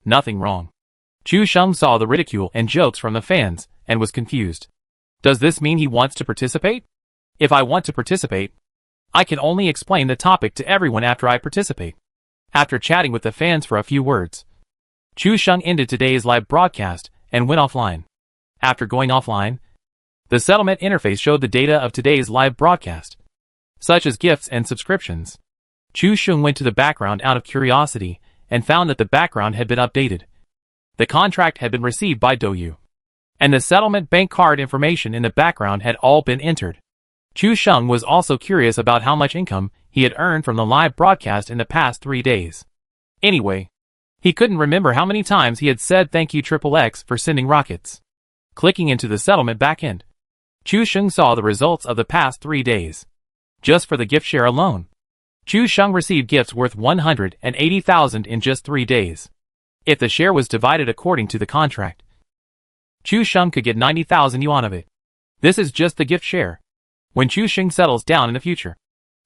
Nothing wrong. Chu Sheng saw the ridicule and jokes from the fans, and was confused. Does this mean he wants to participate? If I want to participate, I can only explain the topic to everyone after I participate. After chatting with the fans for a few words, Chu Sheng ended today's live broadcast and went offline. After going offline, the settlement interface showed the data of today's live broadcast, such as gifts and subscriptions. Chu Sheng went to the background out of curiosity and found that the background had been updated. The contract had been received by Douyu, and the settlement bank card information in the background had all been entered. Chu Sheng was also curious about how much income he had earned from the live broadcast in the past 3 days. Anyway, he couldn't remember how many times he had said thank you XXX for sending rockets. Clicking into the settlement backend, Chu Sheng saw the results of the past 3 days. Just for the gift share alone, Chu Sheng received gifts worth 180,000 in just 3 days. If the share was divided according to the contract, Chu Sheng could get 90,000 yuan of it. This is just the gift share. When Chu Sheng settles down in the future,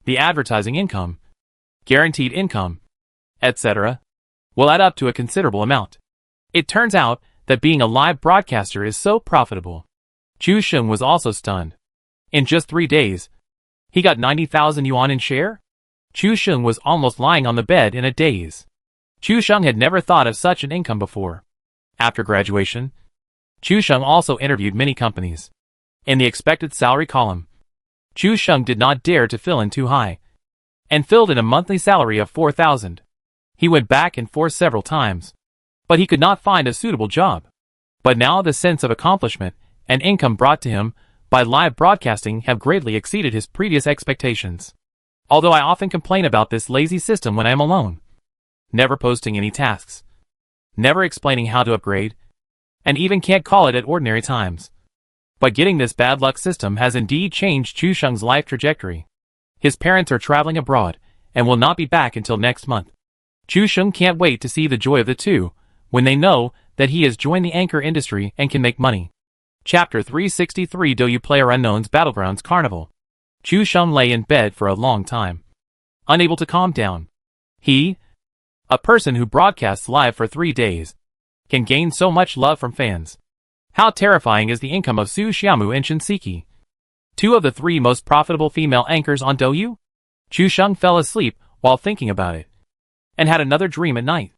the advertising income, guaranteed income, etc., will add up to a considerable amount. It turns out that being a live broadcaster is so profitable. Chu Sheng was also stunned. In just 3 days, he got 90,000 yuan in share? Chu Sheng was almost lying on the bed in a daze. Chu Sheng had never thought of such an income before. After graduation, Chu Sheng also interviewed many companies. In the expected salary column, Chu Sheng did not dare to fill in too high, and filled in a monthly salary of 4,000. He went back and forth several times, but he could not find a suitable job. But now the sense of accomplishment and income brought to him by live broadcasting have greatly exceeded his previous expectations. Although I often complain about this lazy system when I am alone, never posting any tasks, never explaining how to upgrade, and even can't call it at ordinary times. But getting this bad luck system has indeed changed Chu Sheng's life trajectory. His parents are traveling abroad and will not be back until next month. Chu Sheng can't wait to see the joy of the two when they know that he has joined the anchor industry and can make money. Chapter 363 Douyu PlayerUnknown's Battlegrounds Carnival. Chu Sheng lay in bed for a long time, unable to calm down. He, a person who broadcasts live for 3 days, can gain so much love from fans. How terrifying is the income of Su Xiaomu and Chen Siki, 2 of the 3 most profitable female anchors on Douyu? Chu Sheng fell asleep while thinking about it. and had another dream at night.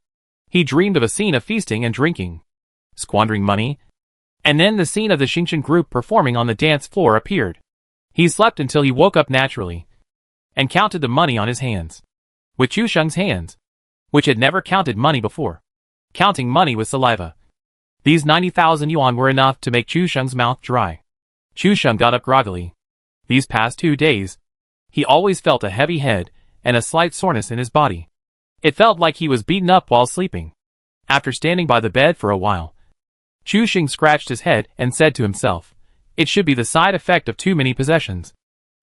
He dreamed of a scene of feasting and drinking, squandering money, and then the scene of the Xingchen group performing on the dance floor appeared. He slept until he woke up naturally, and counted the money on his hands. With Chu Sheng's hands, which had never counted money before, counting money with saliva. These 90,000 yuan were enough to make Chu Sheng's mouth dry. Chu Sheng got up groggily. These past 2 days, he always felt a heavy head and a slight soreness in his body. It felt like he was beaten up while sleeping. After standing by the bed for a while, Chu Sheng scratched his head and said to himself, "It should be the side effect of too many possessions.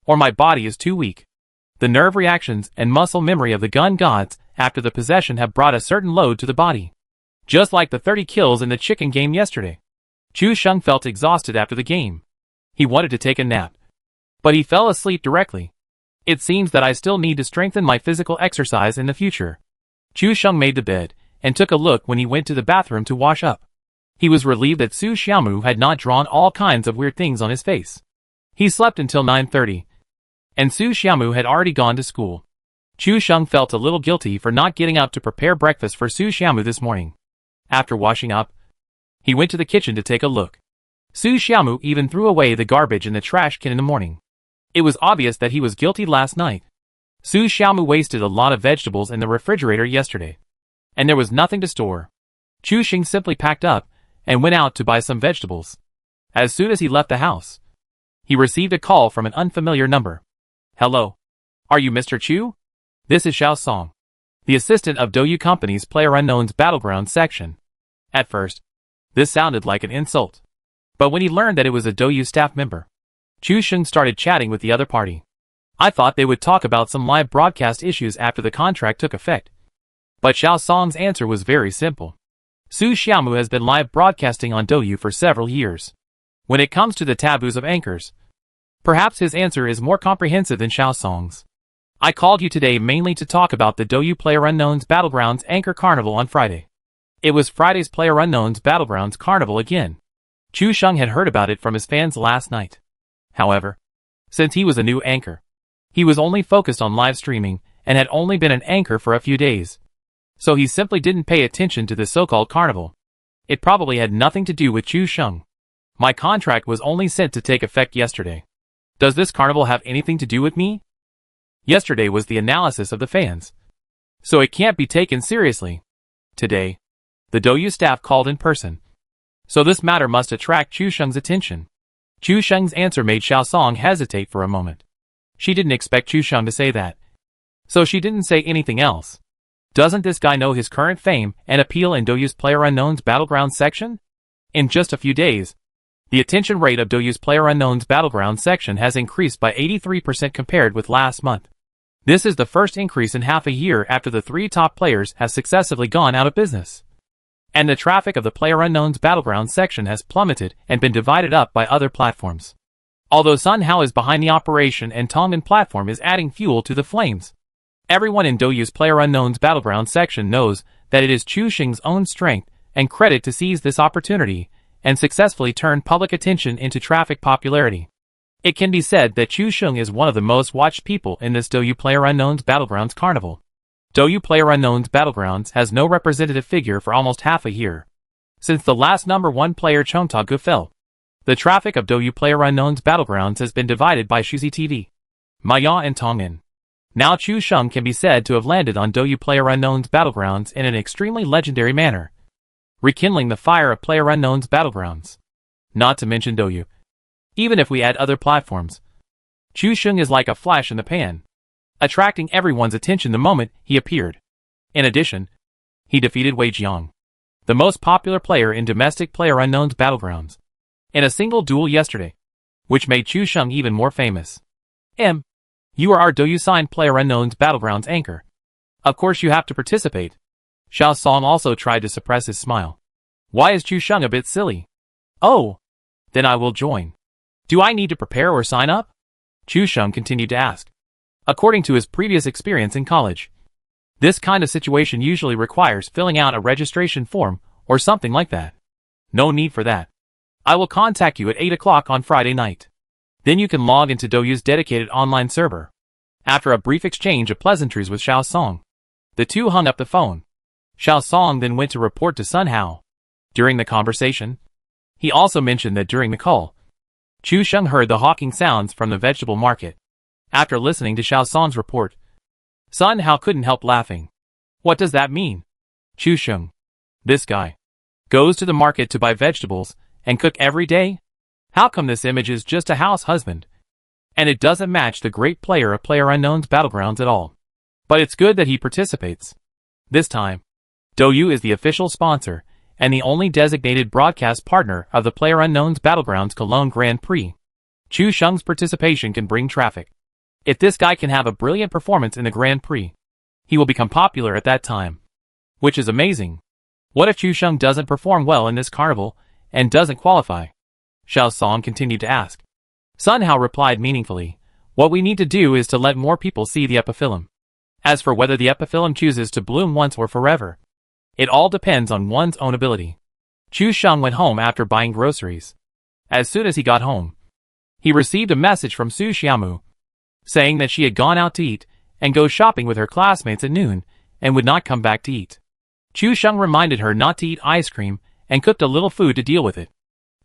Or my body is too weak." The nerve reactions and muscle memory of the gun gods after the possession have brought a certain load to the body. Just like the 30 kills in the chicken game yesterday. Chu Sheng felt exhausted after the game. He wanted to take a nap, but he fell asleep directly. It seems that I still need to strengthen my physical exercise in the future. Chu Sheng made the bed and took a look when he went to the bathroom to wash up. He was relieved that Su Xiaomu had not drawn all kinds of weird things on his face. He slept until 9:30, and Su Xiaomu had already gone to school. Chu Sheng felt a little guilty for not getting up to prepare breakfast for Su Xiaomu this morning. After washing up, he went to the kitchen to take a look. Su Xiaomu even threw away the garbage in the trash can in the morning. It was obvious that he was guilty last night. Su Xiaomu wasted a lot of vegetables in the refrigerator yesterday, and there was nothing to store. Chu Sheng simply packed up and went out to buy some vegetables. As soon as he left the house, he received a call from an unfamiliar number. "Hello. Are you Mr. Chu? This is Xiao Song, the assistant of Douyu Company's PlayerUnknown's Battleground section." At first, this sounded like an insult. But when he learned that it was a Douyu staff member, Chu Sheng started chatting with the other party. I thought they would talk about some live broadcast issues after the contract took effect. But Xiao Song's answer was very simple. Su Xiaomu has been live broadcasting on Douyu for several years. When it comes to the taboos of anchors, perhaps his answer is more comprehensive than Xiao Song's. I called you today mainly to talk about the Douyu PlayerUnknown's Battlegrounds Anchor Carnival on Friday. It was Friday's PlayerUnknown's Battlegrounds Carnival again. Chu Sheng had heard about it from his fans last night. However, since he was a new anchor, he was only focused on live streaming and had only been an anchor for a few days. So he simply didn't pay attention to the so-called carnival. It probably had nothing to do with Chu Sheng. My contract was only sent to take effect yesterday. Does this carnival have anything to do with me? Yesterday was the analysis of the fans, so it can't be taken seriously. Today, the Douyu staff called in person, so this matter must attract Chu Sheng's attention. Chu Sheng's answer made Xiao Song hesitate for a moment. She didn't expect Chu Sheng to say that, so she didn't say anything else. Doesn't this guy know his current fame and appeal in Douyu's PlayerUnknown's Battleground section? In just a few days, the attention rate of Douyu's PlayerUnknown's Battleground section has increased by 83% compared with last month. This is the first increase in half a year after the 3 top players have successively gone out of business. And the traffic of the PlayerUnknown's Battleground section has plummeted and been divided up by other platforms. Although Sun Hao is behind the operation and Tongmen platform is adding fuel to the flames, everyone in Douyu's PlayerUnknown's Battleground section knows that it is Chu Sheng's own strength and credit to seize this opportunity and successfully turn public attention into traffic popularity. It can be said that Chu Sheng is one of the most watched people in this Douyu PlayerUnknown's Battlegrounds Carnival. Douyu PlayerUnknown's Battlegrounds has no representative figure for almost half a year. Since the last #1 player Chongta Gu fell, the traffic of Douyu PlayerUnknown's Battlegrounds has been divided by Shuzi TV, Maya and Tongmen. Now Chu Sheng can be said to have landed on Douyu PlayerUnknown's Battlegrounds in an extremely legendary manner, rekindling the fire of PlayerUnknown's Battlegrounds. Not to mention Douyu. Even if we add other platforms, Chu Sheng is like a flash in the pan, attracting everyone's attention the moment he appeared. In addition, he defeated Wei Jiang, the most popular player in domestic PlayerUnknown's Battlegrounds, in a single duel yesterday, which made Chu Sheng even more famous. You are our Douyu signed PlayerUnknown's Battlegrounds anchor. Of course you have to participate. Xiao Song also tried to suppress his smile. Why is Chu Sheng a bit silly? Oh, then I will join. Do I need to prepare or sign up? Chu Sheng continued to ask. According to his previous experience in college, this kind of situation usually requires filling out a registration form or something like that. No need for that. I will contact you at 8 o'clock on Friday night. Then you can log into Douyu's dedicated online server. After a brief exchange of pleasantries with Xiao Song, The two hung up the phone. Xiao Song then went to report to Sun Hao. During the conversation, he also mentioned that during the call, Chu Sheng heard the hawking sounds from the vegetable market. After listening to Xiao Song's report, Sun Hao couldn't help laughing. What does that mean? Chu Sheng, this guy, goes to the market to buy vegetables and cook every day? How come this image is just a house husband? And it doesn't match the great player of PlayerUnknown's Battlegrounds at all. But it's good that he participates. This time, Douyu is the official sponsor and the only designated broadcast partner of the PlayerUnknown's Battlegrounds Cologne Grand Prix. Chu Sheng's participation can bring traffic. If this guy can have a brilliant performance in the Grand Prix, he will become popular at that time. Which is amazing. What if Chu Sheng doesn't perform well in this carnival and doesn't qualify? Xiao Song continued to ask. Sun Hao replied meaningfully, what we need to do is to let more people see the epiphyllum. As for whether the epiphyllum chooses to bloom once or forever, it all depends on one's own ability. Chu Sheng went home after buying groceries. As soon as he got home, he received a message from Su Xiaomu, saying that she had gone out to eat and go shopping with her classmates at noon and would not come back to eat. Chu Sheng reminded her not to eat ice cream and cooked a little food to deal with it.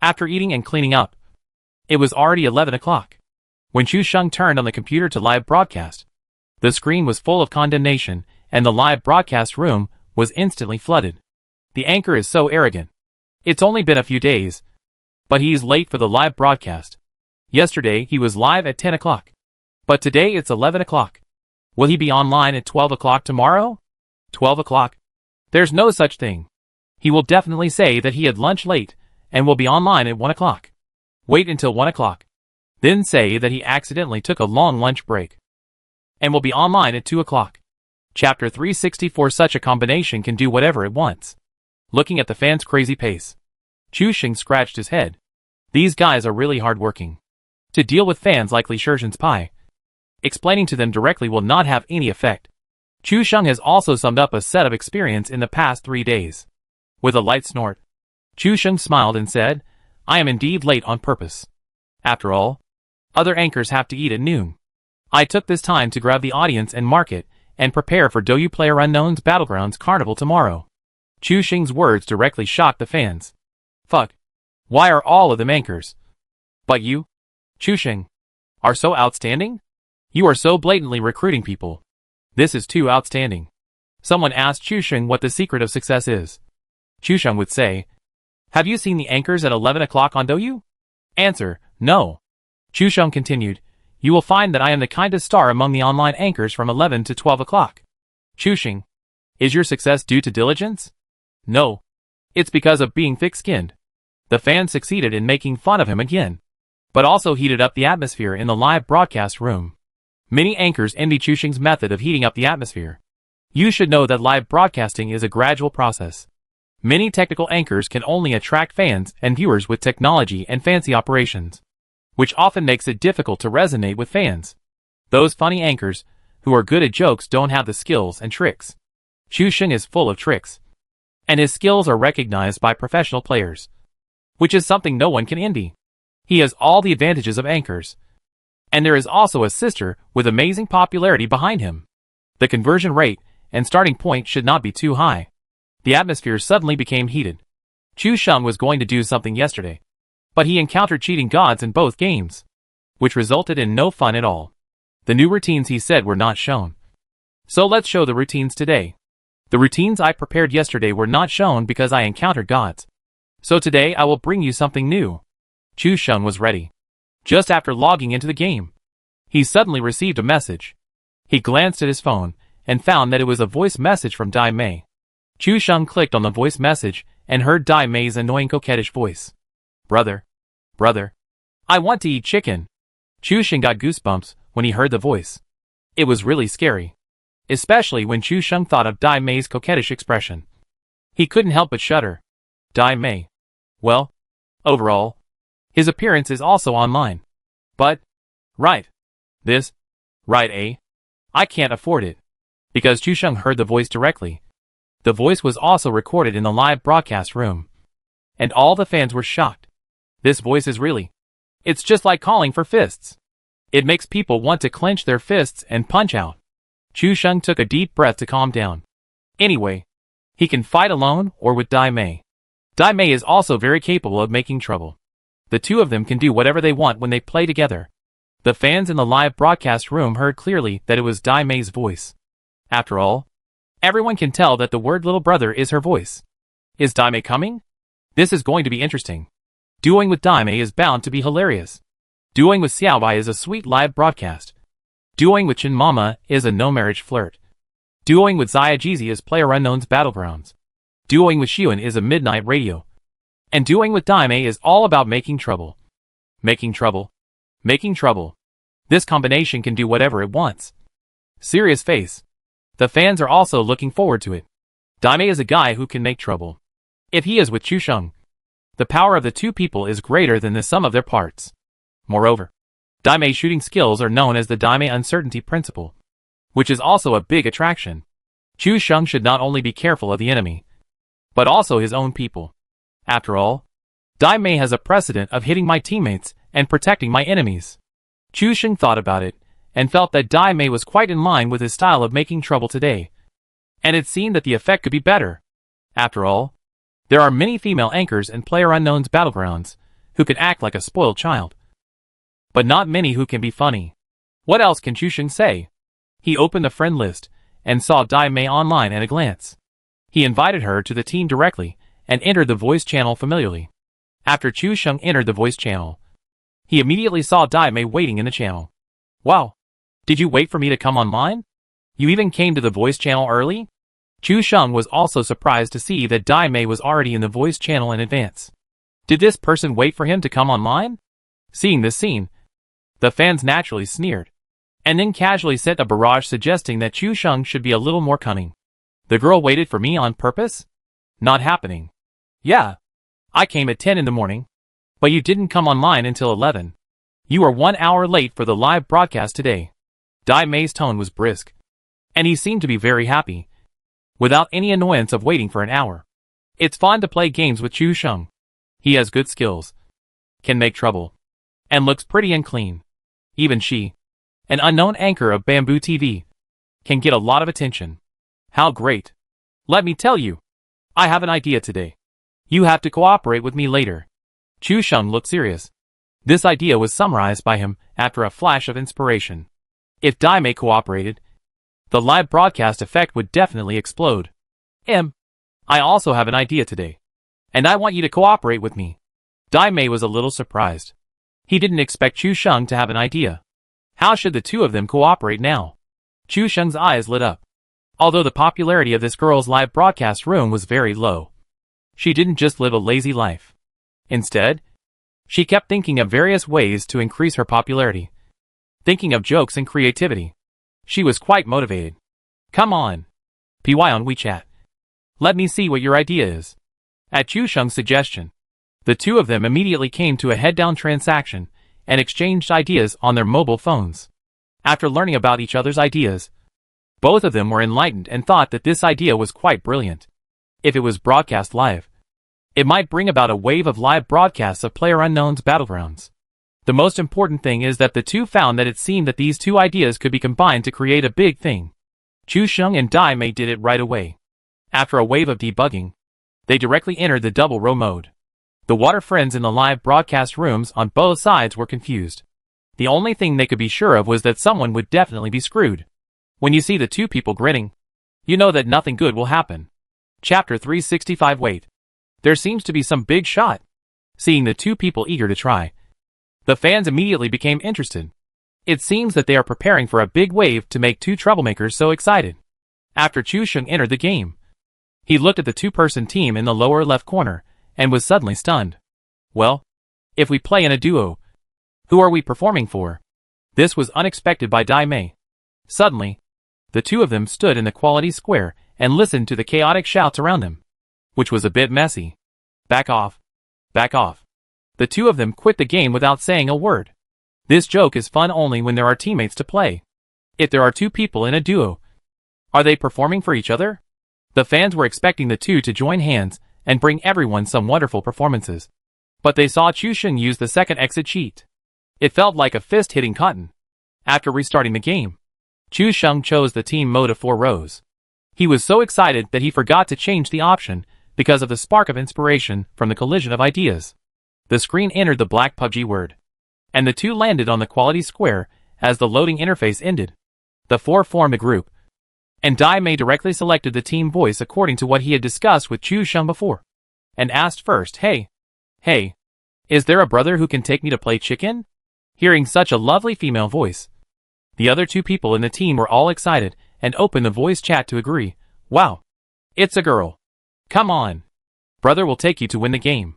After eating and cleaning up, it was already 11 o'clock. When Chu Sheng turned on the computer to live broadcast, the screen was full of condemnation and the live broadcast room was instantly flooded. The anchor is so arrogant. It's only been a few days, but he's late for the live broadcast. Yesterday he was live at 10 o'clock. But today it's 11 o'clock. Will he be online at 12 o'clock tomorrow? 12 o'clock? There's no such thing. He will definitely say that he had lunch late and will be online at 1 o'clock. Wait until 1 o'clock. Then say that he accidentally took a long lunch break and will be online at 2 o'clock. Chapter 364. Such a combination can do whatever it wants. Looking at the fans' crazy pace, Chu Sheng scratched his head. These guys are really hardworking. To deal with fans like Li Shizhen's Pai, explaining to them directly will not have any effect. Chu Sheng has also summed up a set of experience in the past 3 days. With a light snort, Chu Sheng smiled and said, I am indeed late on purpose. After all, other anchors have to eat at noon. I took this time to grab the audience and market and prepare for Douyu PlayerUnknown's Battlegrounds Carnival tomorrow. Chu Sheng's words directly shocked the fans. Fuck. Why are all of them anchors? But you, Chu Sheng, are so outstanding? You are so blatantly recruiting people. This is too outstanding. Someone asked Chu Sheng what the secret of success is. Chu Sheng would say, have you seen the anchors at 11 o'clock on Douyu? Answer, no. Chu Sheng continued, you will find that I am the kindest star among the online anchors from 11 to 12 o'clock. Chu Sheng, is your success due to diligence? No. It's because of being thick-skinned. The fans succeeded in making fun of him again, but also heated up the atmosphere in the live broadcast room. Many anchors envy Chu Sheng's method of heating up the atmosphere. You should know that live broadcasting is a gradual process. Many technical anchors can only attract fans and viewers with technology and fancy operations, which often makes it difficult to resonate with fans. Those funny anchors, who are good at jokes, don't have the skills and tricks. Chu Sheng is full of tricks, and his skills are recognized by professional players, which is something no one can envy. He has all the advantages of anchors, and there is also a sister with amazing popularity behind him. The conversion rate and starting point should not be too high. The atmosphere suddenly became heated. Chu Sheng was going to do something yesterday, but he encountered cheating gods in both games, which resulted in no fun at all. The new routines he said were not shown. So let's show the routines today. The routines I prepared yesterday were not shown because I encountered gods. So today I will bring you something new. Chu Sheng was ready. Just after logging into the game, he suddenly received a message. He glanced at his phone and found that it was a voice message from Dai Mei. Chu Sheng clicked on the voice message and heard Dai Mei's annoying coquettish voice. Brother, I want to eat chicken. Chu Sheng got goosebumps when he heard the voice. It was really scary, especially when Chu Sheng thought of Dai Mei's coquettish expression. He couldn't help but shudder. Dai Mei. Well, overall, his appearance is also online. But, right. I can't afford it. Because Chu Sheng heard the voice directly. The voice was also recorded in the live broadcast room. And all the fans were shocked. This voice is really. It's just like calling for fists. It makes people want to clench their fists and punch out. Chu Sheng took a deep breath to calm down. Anyway, he can fight alone or with Dai Mei. Dai Mei is also very capable of making trouble. The two of them can do whatever they want when they play together. The fans in the live broadcast room heard clearly that it was Dai Mei's voice. After all, everyone can tell that the word little brother is her voice. Is Dai Mei coming? This is going to be interesting. Dueling with Dai Mei is bound to be hilarious. Dueling with Xiaobai is a sweet live broadcast. Dueling with Chin Mama is a no-marriage flirt. Dueling with Xia Jizi is PlayerUnknown's Battlegrounds. Dueling with Xiuan is a midnight radio. And dueling with Dai Mei is all about making trouble. Making trouble. Making trouble. This combination can do whatever it wants. Serious face. The fans are also looking forward to it. Dai Mei is a guy who can make trouble. If he is with Chu Sheng, the power of the two people is greater than the sum of their parts. Moreover, Dai Mei's shooting skills are known as the Dai Mei uncertainty principle, which is also a big attraction. Chu Sheng should not only be careful of the enemy, but also his own people. After all, Dai Mei has a precedent of hitting my teammates and protecting my enemies. Chu Sheng thought about it, and felt that Dai Mei was quite in line with his style of making trouble today. And it seemed that the effect could be better. After all, there are many female anchors in PlayerUnknown's Battlegrounds who can act like a spoiled child. But not many who can be funny. What else can Chu Sheng say? He opened the friend list and saw Dai Mei online at a glance. He invited her to the team directly and entered the voice channel familiarly. After Chu Sheng entered the voice channel, he immediately saw Dai Mei waiting in the channel. Wow! Did you wait for me to come online? You even came to the voice channel early? Chu Sheng was also surprised to see that Dai Mei was already in the voice channel in advance. Did this person wait for him to come online? Seeing this scene, the fans naturally sneered, and then casually sent a barrage suggesting that Chu Sheng should be a little more cunning. The girl waited for me on purpose? Not happening. Yeah. I came at 10 in the morning, but you didn't come online until 11. You are 1 hour late for the live broadcast today. Dai Mei's tone was brisk, and he seemed to be very happy, without any annoyance of waiting for an hour. It's fun to play games with Chu Sheng. He has good skills, can make trouble, and looks pretty and clean. Even she, an unknown anchor of Bamboo TV, can get a lot of attention. How great. Let me tell you, I have an idea today. You have to cooperate with me later. Chu Sheng looked serious. This idea was summarized by him after a flash of inspiration. If Dai Mei cooperated, the live broadcast effect would definitely explode. I also have an idea today, and I want you to cooperate with me. Dai Mei was a little surprised. He didn't expect Chu Sheng to have an idea. How should the two of them cooperate now? Chu Sheng's eyes lit up. Although the popularity of this girl's live broadcast room was very low, she didn't just live a lazy life. Instead, she kept thinking of various ways to increase her popularity. Thinking of jokes and creativity. She was quite motivated. Come on. PY on WeChat. Let me see what your idea is. At Chu Sheng's suggestion, the two of them immediately came to a head-down transaction and exchanged ideas on their mobile phones. After learning about each other's ideas, both of them were enlightened and thought that this idea was quite brilliant. If it was broadcast live, it might bring about a wave of live broadcasts of PlayerUnknown's Battlegrounds. The most important thing is that the two found that it seemed that these two ideas could be combined to create a big thing. Chu Sheng and Dai Mei did it right away. After a wave of debugging, they directly entered the double row mode. The water friends in the live broadcast rooms on both sides were confused. The only thing they could be sure of was that someone would definitely be screwed. When you see the two people grinning, you know that nothing good will happen. Chapter 365. Wait. There seems to be some big shot. Seeing the two people eager to try, the fans immediately became interested. It seems that they are preparing for a big wave to make two troublemakers so excited. After Chu Sheng entered the game, he looked at the two-person team in the lower left corner and was suddenly stunned. Well, if we play in a duo, who are we performing for? This was unexpected by Dai Mei. Suddenly, the two of them stood in the quality square and listened to the chaotic shouts around them, which was a bit messy. Back off. Back off. The two of them quit the game without saying a word. This joke is fun only when there are teammates to play. If there are two people in a duo, are they performing for each other? The fans were expecting the two to join hands and bring everyone some wonderful performances. But they saw Chu Sheng use the second exit cheat. It felt like a fist hitting cotton. After restarting the game, Chu Sheng chose the team mode of 4 rows. He was so excited that he forgot to change the option because of the spark of inspiration from the collision of ideas. The screen entered the black PUBG word, and the 2 landed on the quality square as the loading interface ended. The 4 formed a group, and Dai Mei directly selected the team voice according to what he had discussed with Chu Sheng before, and asked first, Hey, is there a brother who can take me to play chicken? Hearing such a lovely female voice, the other 2 people in the team were all excited and opened the voice chat to agree. Wow, it's a girl. Come on. Brother will take you to win the game.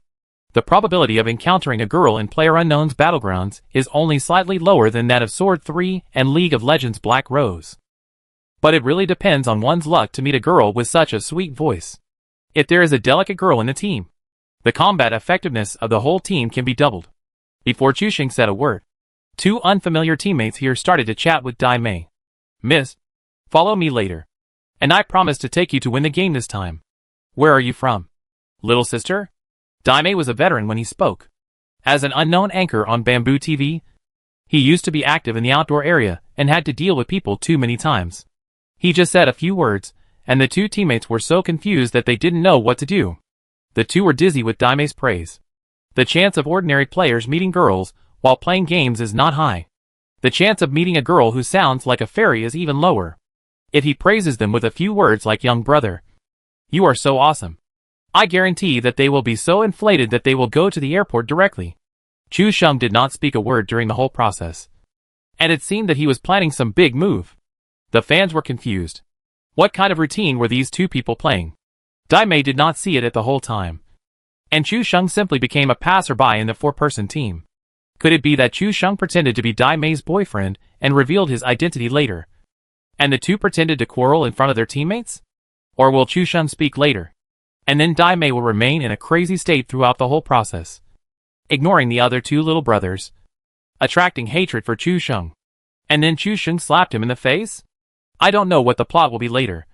The probability of encountering a girl in PlayerUnknown's Battlegrounds is only slightly lower than that of Sword 3 and League of Legends Black Rose. But it really depends on one's luck to meet a girl with such a sweet voice. If there is a delicate girl in the team, the combat effectiveness of the whole team can be doubled. Before Chu Sheng said a word, 2 unfamiliar teammates here started to chat with Dai Mei. Miss, follow me later, and I promise to take you to win the game this time. Where are you from? Little sister? Dai Mei was a veteran when he spoke. As an unknown anchor on Bamboo TV, he used to be active in the outdoor area and had to deal with people too many times. He just said a few words, and the 2 teammates were so confused that they didn't know what to do. The 2 were dizzy with Dai Mei's praise. The chance of ordinary players meeting girls while playing games is not high. The chance of meeting a girl who sounds like a fairy is even lower. If he praises them with a few words like young brother, you are so awesome, I guarantee that they will be so inflated that they will go to the airport directly. Chu Sheng did not speak a word during the whole process, and it seemed that he was planning some big move. The fans were confused. What kind of routine were these 2 people playing? Dai Mei did not see it at the whole time, and Chu Sheng simply became a passerby in the 4-person team. Could it be that Chu Sheng pretended to be Dai Mei's boyfriend and revealed his identity later, and the 2 pretended to quarrel in front of their teammates? Or will Chu Sheng speak later, and then Dai Mei will remain in a crazy state throughout the whole process, ignoring the other 2 little brothers, attracting hatred for Chu Sheng, and then Chu Sheng slapped him in the face? I don't know what the plot will be later,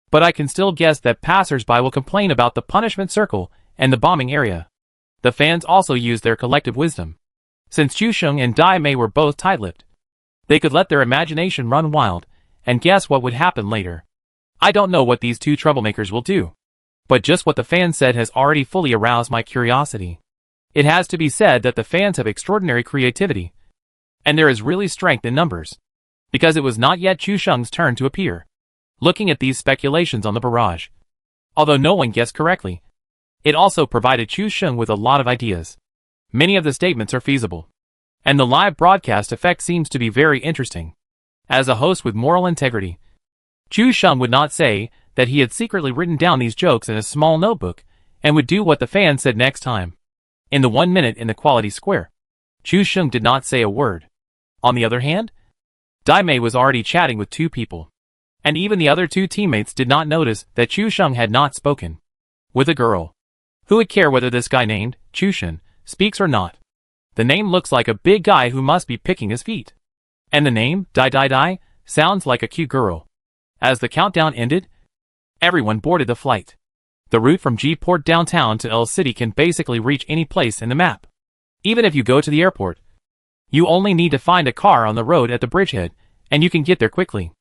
but I can still guess that passers-by will complain about the punishment circle and the bombing area. The fans also used their collective wisdom. Since Chu Sheng and Dai Mei were both tight-lipped, they could let their imagination run wild and guess what would happen later. I don't know what these 2 troublemakers will do, but just what the fans said has already fully aroused my curiosity. It has to be said that the fans have extraordinary creativity, and there is really strength in numbers, because it was not yet Chu Sheng's turn to appear. Looking at these speculations on the barrage, although no one guessed correctly, it also provided Chu Sheng with a lot of ideas. Many of the statements are feasible, and the live broadcast effect seems to be very interesting. As a host with moral integrity, Chu Sheng would not say that he had secretly written down these jokes in a small notebook and would do what the fans said next time. In the 1 minute in the quality square, Chu Sheng did not say a word. On the other hand, Dai Mei was already chatting with 2 people, and even the other 2 teammates did not notice that Chu Sheng had not spoken with a girl. Who would care whether this guy named Chu Sheng speaks or not? The name looks like a big guy who must be picking his feet, and the name Dai sounds like a cute girl. As the countdown ended, everyone boarded the flight. The route from G-Port downtown to L City can basically reach any place in the map. Even if you go to the airport, you only need to find a car on the road at the bridgehead, and you can get there quickly.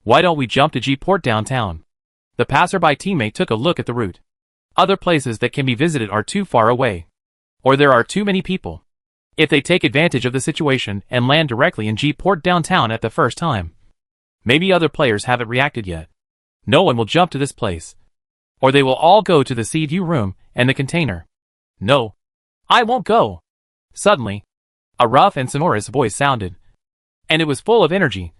Why don't we jump to G-Port downtown? The passerby teammate took a look at the route. Other places that can be visited are too far away, or there are too many people. If they take advantage of the situation and land directly in G-Port downtown at the first time, maybe other players haven't reacted yet. No one will jump to this place, or they will all go to the sea view room and the container. No, I won't go. Suddenly, a rough and sonorous voice sounded, and it was full of energy,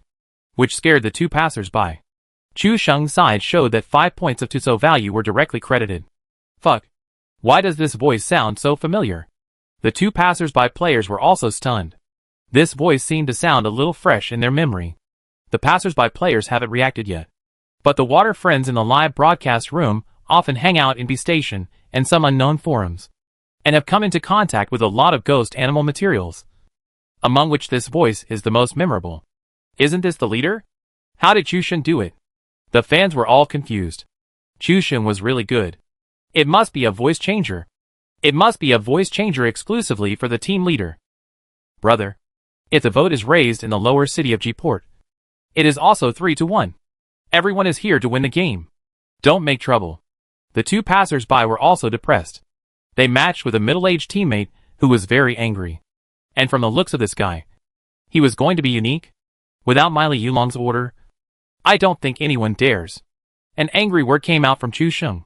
which scared the 2 passers-by. Chu Sheng's side showed that 5 points of Tuso value were directly credited. Fuck. Why does this voice sound so familiar? The 2 passers-by players were also stunned. This voice seemed to sound a little fresh in their memory. The passers-by players haven't reacted yet, but the water friends in the live broadcast room often hang out in B Station and some unknown forums, and have come into contact with a lot of ghost animal materials, among which this voice is the most memorable. Isn't this the leader? How did Chu Sheng do it? The fans were all confused. Chu Sheng was really good. It must be a voice changer. It must be a voice changer exclusively for the team leader. Brother, if the vote is raised in the lower city of G-Port, It is also 3-1. Everyone is here to win the game. Don't make trouble. The two passers-by were also depressed. They matched with a middle-aged teammate who was very angry. And from the looks of this guy, he was going to be unique. Without Miley Yulong's order, I don't think anyone dares. An angry word came out from Chu Sheng,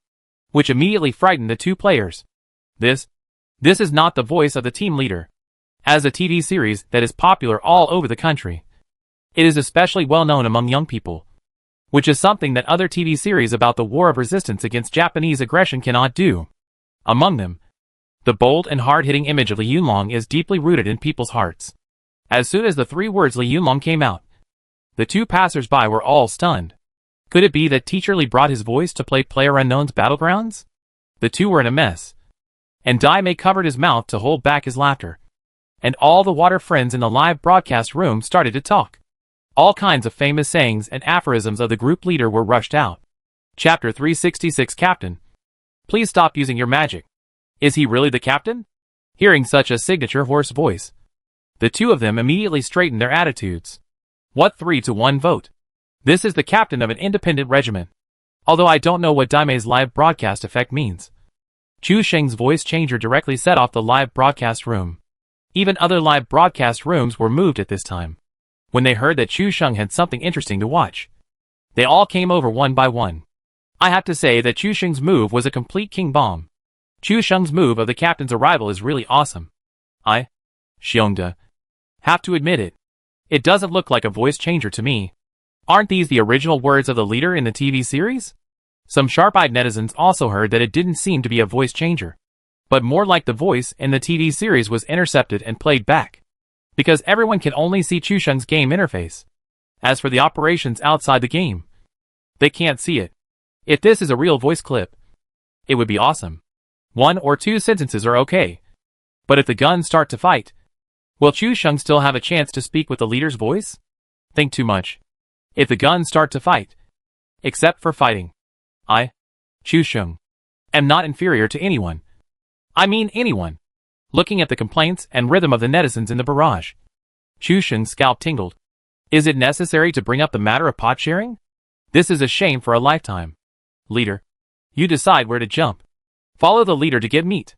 which immediately frightened the two players. This is not the voice of the team leader. As a TV series that is popular all over the country, it is especially well known among young people, which is something that other TV series about the war of resistance against Japanese aggression cannot do. Among them, the bold and hard-hitting image of Li Yunlong is deeply rooted in people's hearts. As soon as the three words Li Yunlong came out, the two passers-by were all stunned. Could it be that Teacher Li brought his voice to play PlayerUnknown's Battlegrounds? The two were in a mess, and Dai Mei covered his mouth to hold back his laughter. And all the water friends in the live broadcast room started to talk. All kinds of famous sayings and aphorisms of the group leader were rushed out. Chapter 366 Captain. Please stop using your magic. Is he really the captain? Hearing such a signature hoarse voice, the two of them immediately straightened their attitudes. What 3-1 vote? This is the captain of an independent regiment. Although I don't know what Dai Mei's live broadcast effect means. Chu Sheng's voice changer directly set off the live broadcast room. Even other live broadcast rooms were moved at this time. When they heard that Chu Sheng had something interesting to watch, they all came over one by one. I have to say that Chu Sheng's move was a complete king bomb. Chu Sheng's move of the captain's arrival is really awesome. I, Xiongda, have to admit it. It doesn't look like a voice changer to me. Aren't these the original words of the leader in the TV series? Some sharp-eyed netizens also heard that it didn't seem to be a voice changer, but more like the voice in the TV series was intercepted and played back, because everyone can only see Chu Sheng's game interface. As for the operations outside the game, they can't see it. If this is a real voice clip, it would be awesome. 1 or 2 sentences are okay, but if the guns start to fight, will Chu Sheng still have a chance to speak with the leader's voice? Think too much. If the guns start to fight, except for fighting, I, Chu Sheng, am not inferior to anyone. I mean anyone. Looking at the complaints and rhythm of the netizens in the barrage, Chu Sheng's scalp tingled. Is it necessary to bring up the matter of pot sharing? This is a shame for a lifetime. Leader, you decide where to jump. Follow the leader to get meat.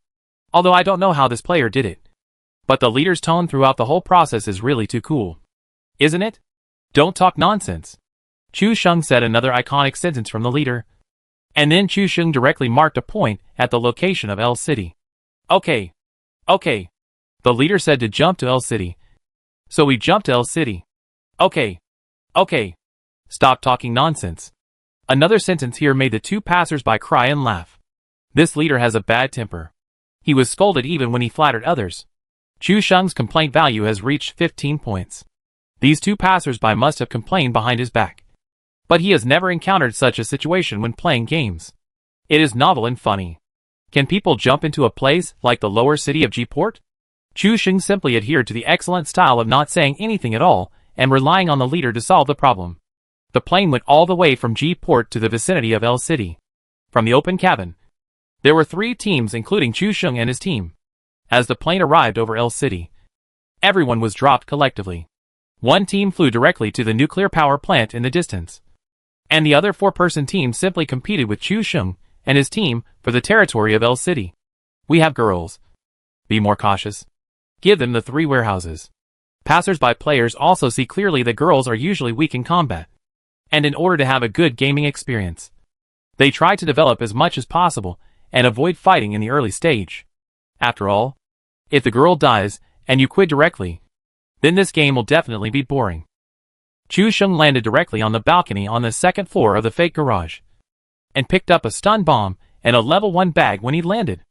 Although I don't know how this player did it, but the leader's tone throughout the whole process is really too cool. Isn't it? Don't talk nonsense. Chu Sheng said another iconic sentence from the leader. And then Chu Sheng directly marked a point at the location of L City. Okay. The leader said to jump to L City. So we jumped to L City. Okay. Stop talking nonsense. Another sentence here made the two passers-by cry and laugh. This leader has a bad temper. He was scolded even when he flattered others. Chu Sheng's complaint value has reached 15 points. These two passers-by must have complained behind his back. But he has never encountered such a situation when playing games. It is novel and funny. Can people jump into a place like the lower city of G-Port? Chu Sheng simply adhered to the excellent style of not saying anything at all and relying on the leader to solve the problem. The plane went all the way from G-Port to the vicinity of L City. From the open cabin, there were 3 teams including Chu Sheng and his team. As the plane arrived over L City, everyone was dropped collectively. One team flew directly to the nuclear power plant in the distance, and the other 4-person team simply competed with Chu Sheng and his team for the territory of L City. We have girls. Be more cautious. Give them the 3 warehouses. Passers-by players also see clearly that girls are usually weak in combat, and in order to have a good gaming experience, they try to develop as much as possible and avoid fighting in the early stage. After all, if the girl dies and you quit directly, then this game will definitely be boring. Chu Sheng landed directly on the balcony on the 2nd floor of the fake garage, and picked up a stun bomb and a level 1 bag when he landed.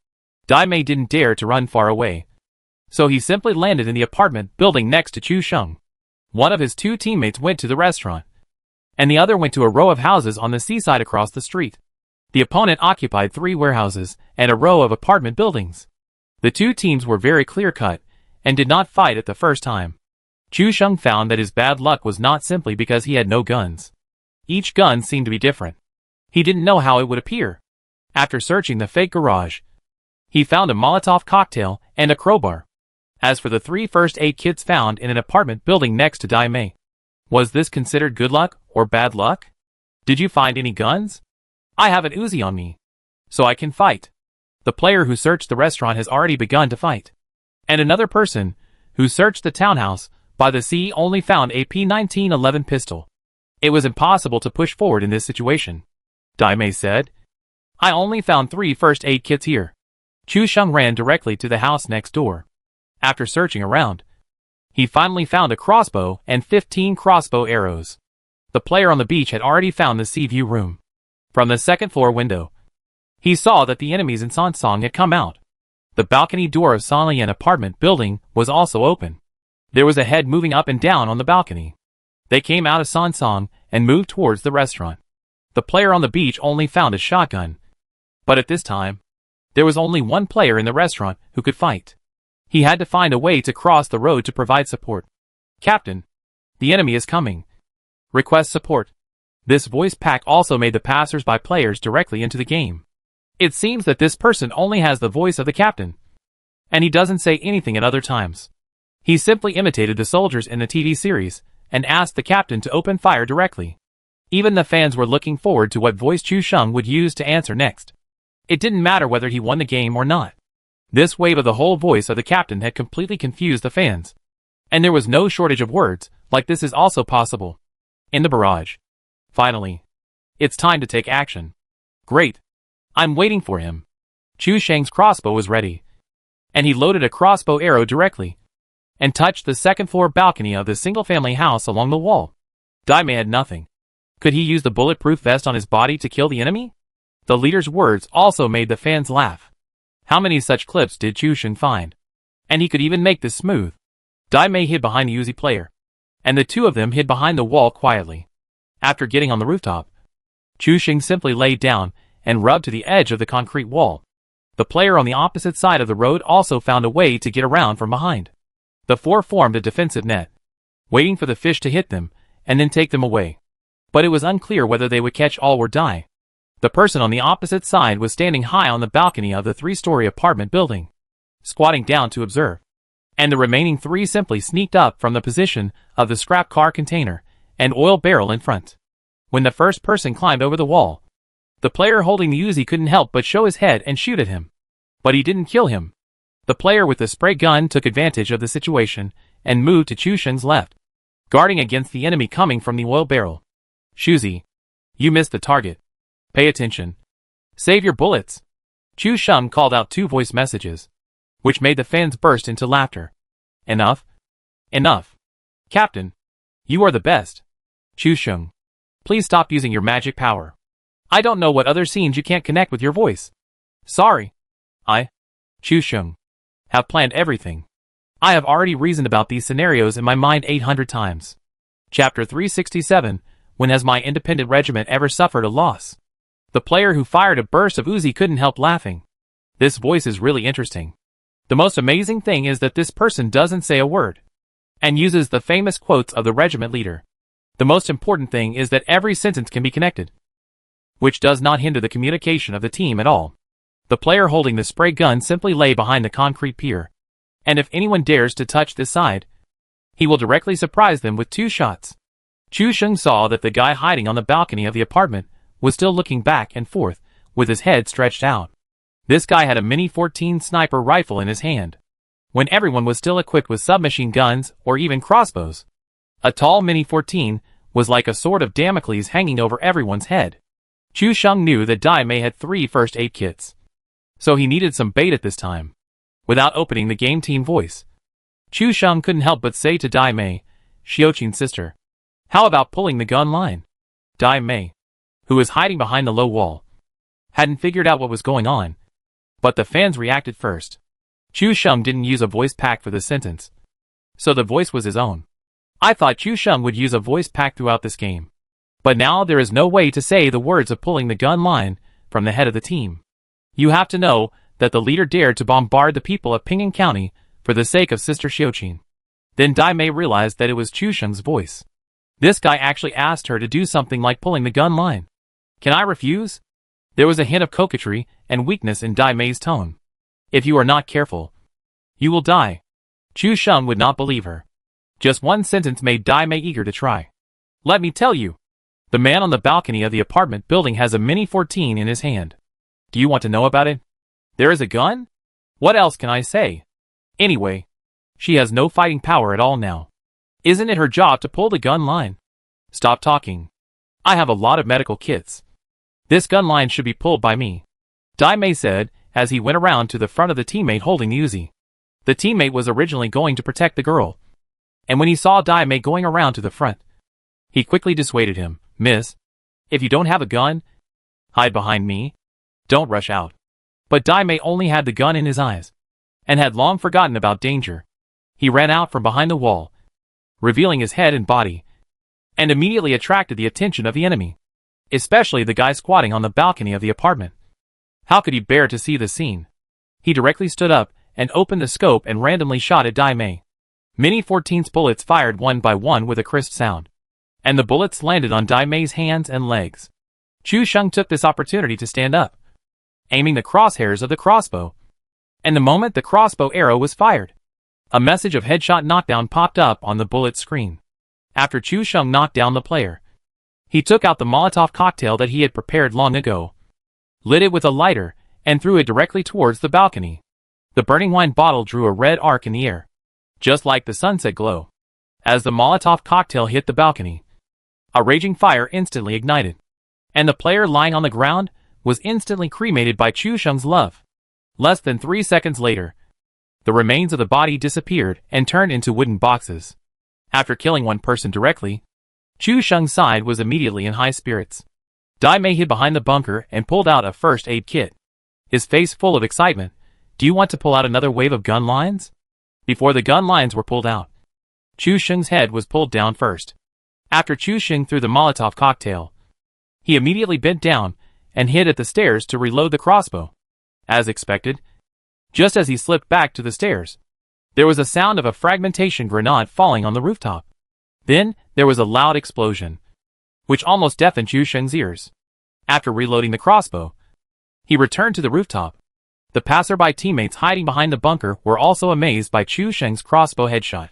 Dai Mei didn't dare to run far away, so he simply landed in the apartment building next to Chu Sheng. One of his 2 teammates went to the restaurant, and the other went to a row of houses on the seaside across the street. The opponent occupied 3 warehouses and a row of apartment buildings. The 2 teams were very clear-cut and did not fight at the first time. Chu Sheng found that his bad luck was not simply because he had no guns. Each gun seemed to be different. He didn't know how it would appear. After searching the fake garage, he found a Molotov cocktail and a crowbar. As for the 3 first aid kits found in an apartment building next to Dai Mei, Was this considered good luck or bad luck? Did you find any guns? I have an Uzi on me, so I can fight. The player who searched the restaurant has already begun to fight. And another person, who searched the townhouse by the sea, only found a P1911 pistol. It was impossible to push forward in this situation. Daimei said, I only found 3 first aid kits here. Chu Sheng ran directly to the house next door. After searching around, he finally found a crossbow and 15 crossbow arrows. The player on the beach had already found the sea view room. From the second floor window, he saw that the enemies in Sansong had come out. The balcony door of Sanlian apartment building was also open. There was a head moving up and down on the balcony. They came out of Sansong and moved towards the restaurant. The player on the beach only found a shotgun. But at this time, there was only one player in the restaurant who could fight. He had to find a way to cross the road to provide support. Captain, the enemy is coming. Request support. This voice pack also made the passers-by players directly into the game. It seems that this person only has the voice of the captain, and he doesn't say anything at other times. He simply imitated the soldiers in the TV series and asked the captain to open fire directly. Even the fans were looking forward to what voice Chu Sheng would use to answer next. It didn't matter whether he won the game or not. This wave of the whole voice of the captain had completely confused the fans. And there was no shortage of words, like this is also possible. In the barrage. Finally. It's time to take action. Great. I'm waiting for him. Chu Sheng's crossbow was ready. And he loaded a crossbow arrow directly. And touched the second floor balcony of the single-family house along the wall. Daimei had nothing. Could he use the bulletproof vest on his body to kill the enemy? The leader's words also made the fans laugh. How many such clips did Chu Sheng find? And he could even make this smooth. Daimei hid behind the Uzi player. And the two of them hid behind the wall quietly. After getting on the rooftop, Chu Sheng simply laid down and rubbed to the edge of the concrete wall. The player on the opposite side of the road also found a way to get around from behind. The four formed a defensive net, waiting for the fish to hit them and then take them away. But it was unclear whether they would catch all or die. The person on the opposite side was standing high on the balcony of the 3-story apartment building, squatting down to observe. And the remaining 3 simply sneaked up from the position of the scrap car container and oil barrel in front. When the first person climbed over the wall, the player holding the Uzi couldn't help but show his head and shoot at him. But he didn't kill him. The player with the spray gun took advantage of the situation and moved to Chu Sheng's left, guarding against the enemy coming from the oil barrel. Shuzi, you missed the target. Pay attention. Save your bullets. Chu Sheng called out 2 voice messages, which made the fans burst into laughter. Enough. Enough. Captain, you are the best. Chu Sheng, please stop using your magic power. I don't know what other scenes you can't connect with your voice. Sorry. Chu Sheng, have planned everything. I have already reasoned about these scenarios in my mind 800 times. Chapter 367, When has my independent regiment ever suffered a loss? The player who fired a burst of Uzi couldn't help laughing. This voice is really interesting. The most amazing thing is that this person doesn't say a word, and uses the famous quotes of the regiment leader. The most important thing is that every sentence can be connected, which does not hinder the communication of the team at all. The player holding the spray gun simply lay behind the concrete pier, and if anyone dares to touch this side, he will directly surprise them with 2 shots. Chu Sheng saw that the guy hiding on the balcony of the apartment was still looking back and forth, with his head stretched out. This guy had a Mini-14 sniper rifle in his hand, when everyone was still equipped with submachine guns or even crossbows. A tall Mini-14 was like a sword of Damocles hanging over everyone's head. Chu Sheng knew that Daimei had 3 first aid kits, so he needed some bait at this time. Without opening the game team voice, Chu Sheng couldn't help but say to Daimei, Xiaoqin's sister, how about pulling the gun line? Daimei, who was hiding behind the low wall, hadn't figured out what was going on, but the fans reacted first. Chu Sheng didn't use a voice pack for this sentence, so the voice was his own. I thought Chu Sheng would use a voice pack throughout this game, but now there is no way to say the words of pulling the gun line from the head of the team. You have to know that the leader dared to bombard the people of Ping'an County for the sake of Sister Xiaoqin. Then Daimei realized that it was Chu Sheng's voice. This guy actually asked her to do something like pulling the gun line. Can I refuse? There was a hint of coquetry and weakness in Daimei's tone. If you are not careful, you will die. Chu Sheng would not believe her. Just one sentence made Daimei eager to try. Let me tell you. The man on the balcony of the apartment building has a Mini 14 in his hand. Do you want to know about it? There is a gun? What else can I say? Anyway, she has no fighting power at all now. Isn't it her job to pull the gun line? Stop talking. I have a lot of medical kits. This gun line should be pulled by me. Daimei said, as he went around to the front of the teammate holding the Uzi. The teammate was originally going to protect the girl. And when he saw Daimei going around to the front, he quickly dissuaded him. Miss, if you don't have a gun, hide behind me. Don't rush out. But Daimei only had the gun in his eyes, and had long forgotten about danger. He ran out from behind the wall, revealing his head and body, and immediately attracted the attention of the enemy, especially the guy squatting on the balcony of the apartment. How could he bear to see the scene? He directly stood up and opened the scope and randomly shot at Daimei. Mini 14's bullets fired one by one with a crisp sound, and the bullets landed on Daimei's hands and legs. Chu Sheng took this opportunity to stand up, aiming the crosshairs of the crossbow. And the moment the crossbow arrow was fired, a message of headshot knockdown popped up on the bullet screen. After Chu Sheng knocked down the player, he took out the Molotov cocktail that he had prepared long ago, lit it with a lighter, and threw it directly towards the balcony. The burning wine bottle drew a red arc in the air, just like the sunset glow. As the Molotov cocktail hit the balcony, a raging fire instantly ignited, and the player lying on the ground was instantly cremated by Chu Sheng's love. Less than 3 seconds later, the remains of the body disappeared and turned into wooden boxes. After killing one person directly, Chu Sheng's side was immediately in high spirits. Daimei hid behind the bunker and pulled out a first aid kit, his face full of excitement. Do you want to pull out another wave of gun lines? Before the gun lines were pulled out, Chu Sheng's head was pulled down first. After Chu Sheng threw the Molotov cocktail, he immediately bent down and hid at the stairs to reload the crossbow. As expected, just as he slipped back to the stairs, there was a sound of a fragmentation grenade falling on the rooftop. Then, there was a loud explosion, which almost deafened Chu Sheng's ears. After reloading the crossbow, he returned to the rooftop. The passerby teammates hiding behind the bunker were also amazed by Chu Sheng's crossbow headshot.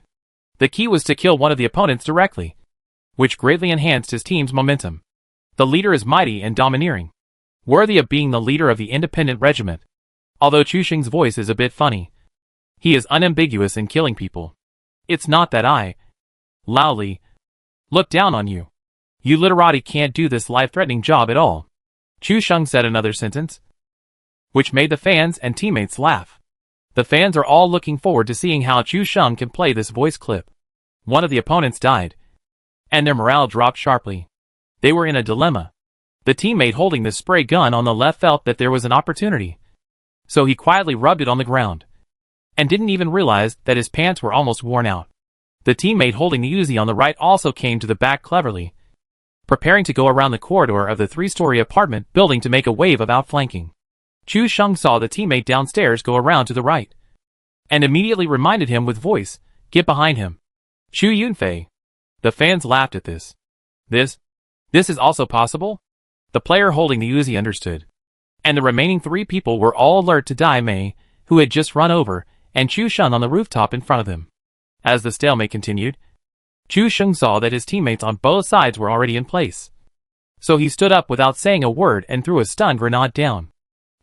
The key was to kill one of the opponents directly, which greatly enhanced his team's momentum. The leader is mighty and domineering, worthy of being the leader of the independent regiment. Although Chu Sheng's voice is a bit funny, he is unambiguous in killing people. It's not that I, loudly, look down on you. You literati can't do this life-threatening job at all. Chu Sheng said another sentence, which made the fans and teammates laugh. The fans are all looking forward to seeing how Chu Sheng can play this voice clip. One of the opponents died, and their morale dropped sharply. They were in a dilemma. The teammate holding the spray gun on the left felt that there was an opportunity, so he quietly rubbed it on the ground, and didn't even realize that his pants were almost worn out. The teammate holding the Uzi on the right also came to the back cleverly, preparing to go around the corridor of the 3-story apartment building to make a wave of outflanking. Chu Sheng saw the teammate downstairs go around to the right, and immediately reminded him with voice, "Get behind him." Chu Yunfei. The fans laughed at this. This is also possible? The player holding the Uzi understood, and the remaining 3 people were all alert to Daimei, who had just run over, and Chu Sheng on the rooftop in front of them. As the stalemate continued, Chu Sheng saw that his teammates on both sides were already in place. So he stood up without saying a word and threw a stun grenade down.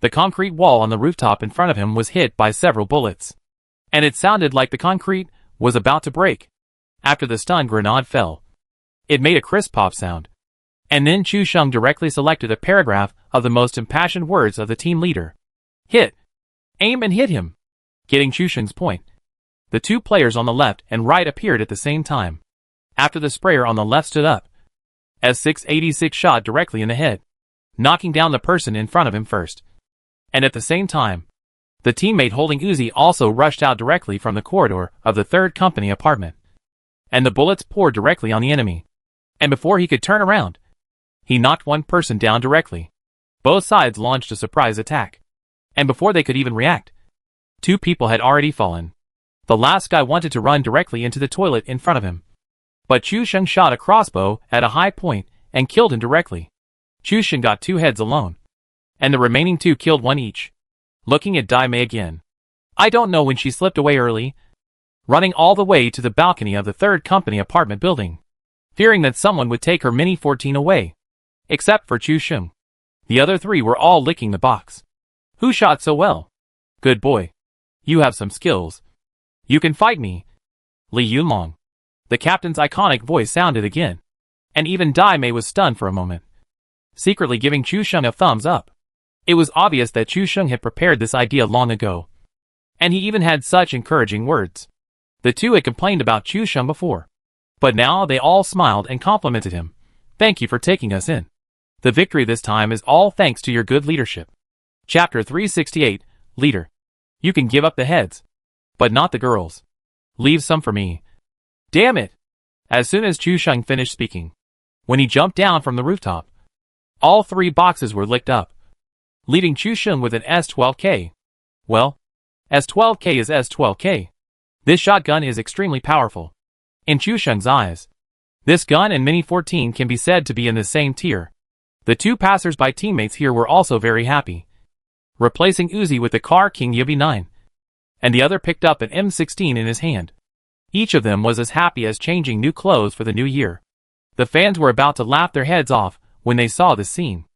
The concrete wall on the rooftop in front of him was hit by several bullets, and it sounded like the concrete was about to break. After the stun grenade fell, it made a crisp pop sound. And then Chu Sheng directly selected a paragraph of the most impassioned words of the team leader. Hit. Aim and hit him. Getting Chu Sheng's point, the 2 players on the left and right appeared at the same time. After the sprayer on the left stood up, S686 shot directly in the head, knocking down the person in front of him first. And at the same time, the teammate holding Uzi also rushed out directly from the corridor of the 3rd company apartment. And the bullets poured directly on the enemy. And before he could turn around, he knocked one person down directly. Both sides launched a surprise attack, and before they could even react, 2 people had already fallen. The last guy wanted to run directly into the toilet in front of him, but Chu Sheng shot a crossbow at a high point and killed him directly. Chu Sheng got 2 heads alone, and the remaining 2 killed 1 each. Looking at Daimei again, I don't know when she slipped away early, running all the way to the balcony of the 3rd company apartment building. fearing that someone would take her Mini 14 away. Except for Chu Sheng. The other three were all licking the box. Who shot so well? Good boy. You have some skills. You can fight me. Li Yunlong. The captain's iconic voice sounded again. And even Dai Mei was stunned for a moment, secretly giving Chu Sheng a thumbs up. It was obvious that Chu Sheng had prepared this idea long ago. And he even had such encouraging words. The two had complained about Chu Sheng before. But now they all smiled and complimented him. Thank you for taking us in. The victory this time is all thanks to your good leadership. Chapter 368, Leader. You can give up the heads. But not the girls. Leave some for me. Damn it! As soon as Chu Sheng finished speaking, when he jumped down from the rooftop, all three boxes were licked up, leaving Chu Sheng with an S12K. Well, S12K is S12K. This shotgun is extremely powerful. In Chu Sheng's eyes, this gun and Mini 14 can be said to be in the same tier. The two passers-by teammates here were also very happy, replacing Uzi with the Car King EP9, and the other picked up an M16 in his hand. Each of them was as happy as changing new clothes for the new year. The fans were about to laugh their heads off when they saw this scene.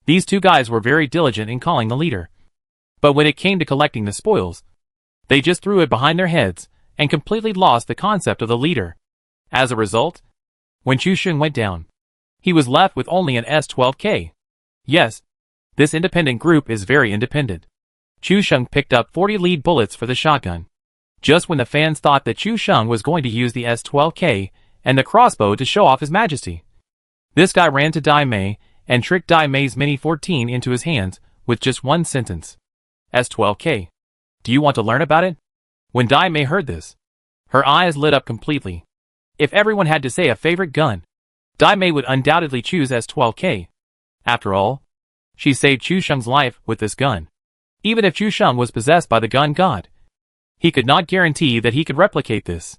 These two guys were very diligent in calling the leader. But when it came to collecting the spoils, they just threw it behind their heads and completely lost the concept of the leader. As a result, when Chu Sheng went down, he was left with only an S12K. Yes, this independent group is very independent. Chu Sheng picked up 40 lead bullets for the shotgun, just when the fans thought that Chu Sheng was going to use the S12K and the crossbow to show off his majesty. This guy ran to Dai Mei and tricked Dai Mei's Mini 14 into his hands with just one sentence. S12K. Do you want to learn about it? When Dai Mei heard this, her eyes lit up completely. If everyone had to say a favorite gun, Dai Mei would undoubtedly choose S12K. After all, she saved Chu Sheng's life with this gun. Even if Chu Sheng was possessed by the gun god, he could not guarantee that he could replicate this.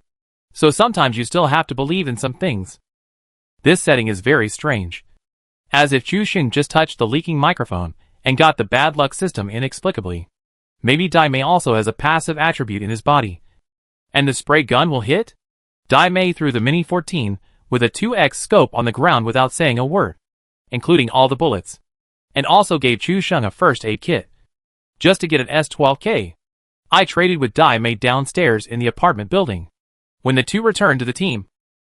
So sometimes you still have to believe in some things. This setting is very strange. As if Chu Sheng just touched the leaking microphone and got the bad luck system inexplicably. Maybe Dai Mei also has a passive attribute in his body. And the spray gun will hit? Dai Mei threw the Mini 14 with a 2x scope on the ground without saying a word, including all the bullets, and also gave Chu Sheng a first aid kit, just to get an S12K. I traded with Dai Mei downstairs in the apartment building. When the two returned to the team,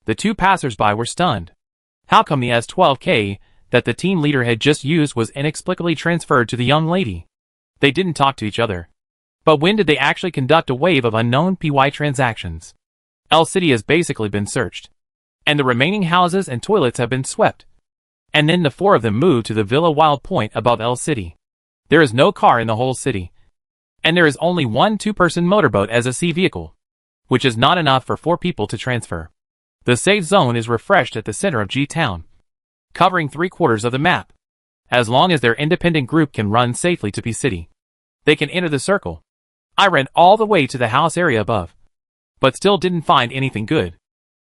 the two passers-by were stunned. How come the S12K that the team leader had just used was inexplicably transferred to the young lady? They didn't talk to each other. But when did they actually conduct a wave of unknown PY transactions? L City has basically been searched, and the remaining houses and toilets have been swept. And then the four of them moved to the Villa Wild Point above L City. There is no car in the whole city. And there is only one two-person motorboat as a sea vehicle, which is not enough for 4 people to transfer. The safe zone is refreshed at the center of G-Town, covering 3/4 of the map. As long as their independent group can run safely to P City, they can enter the circle. I ran all the way to the house area above, but still didn't find anything good.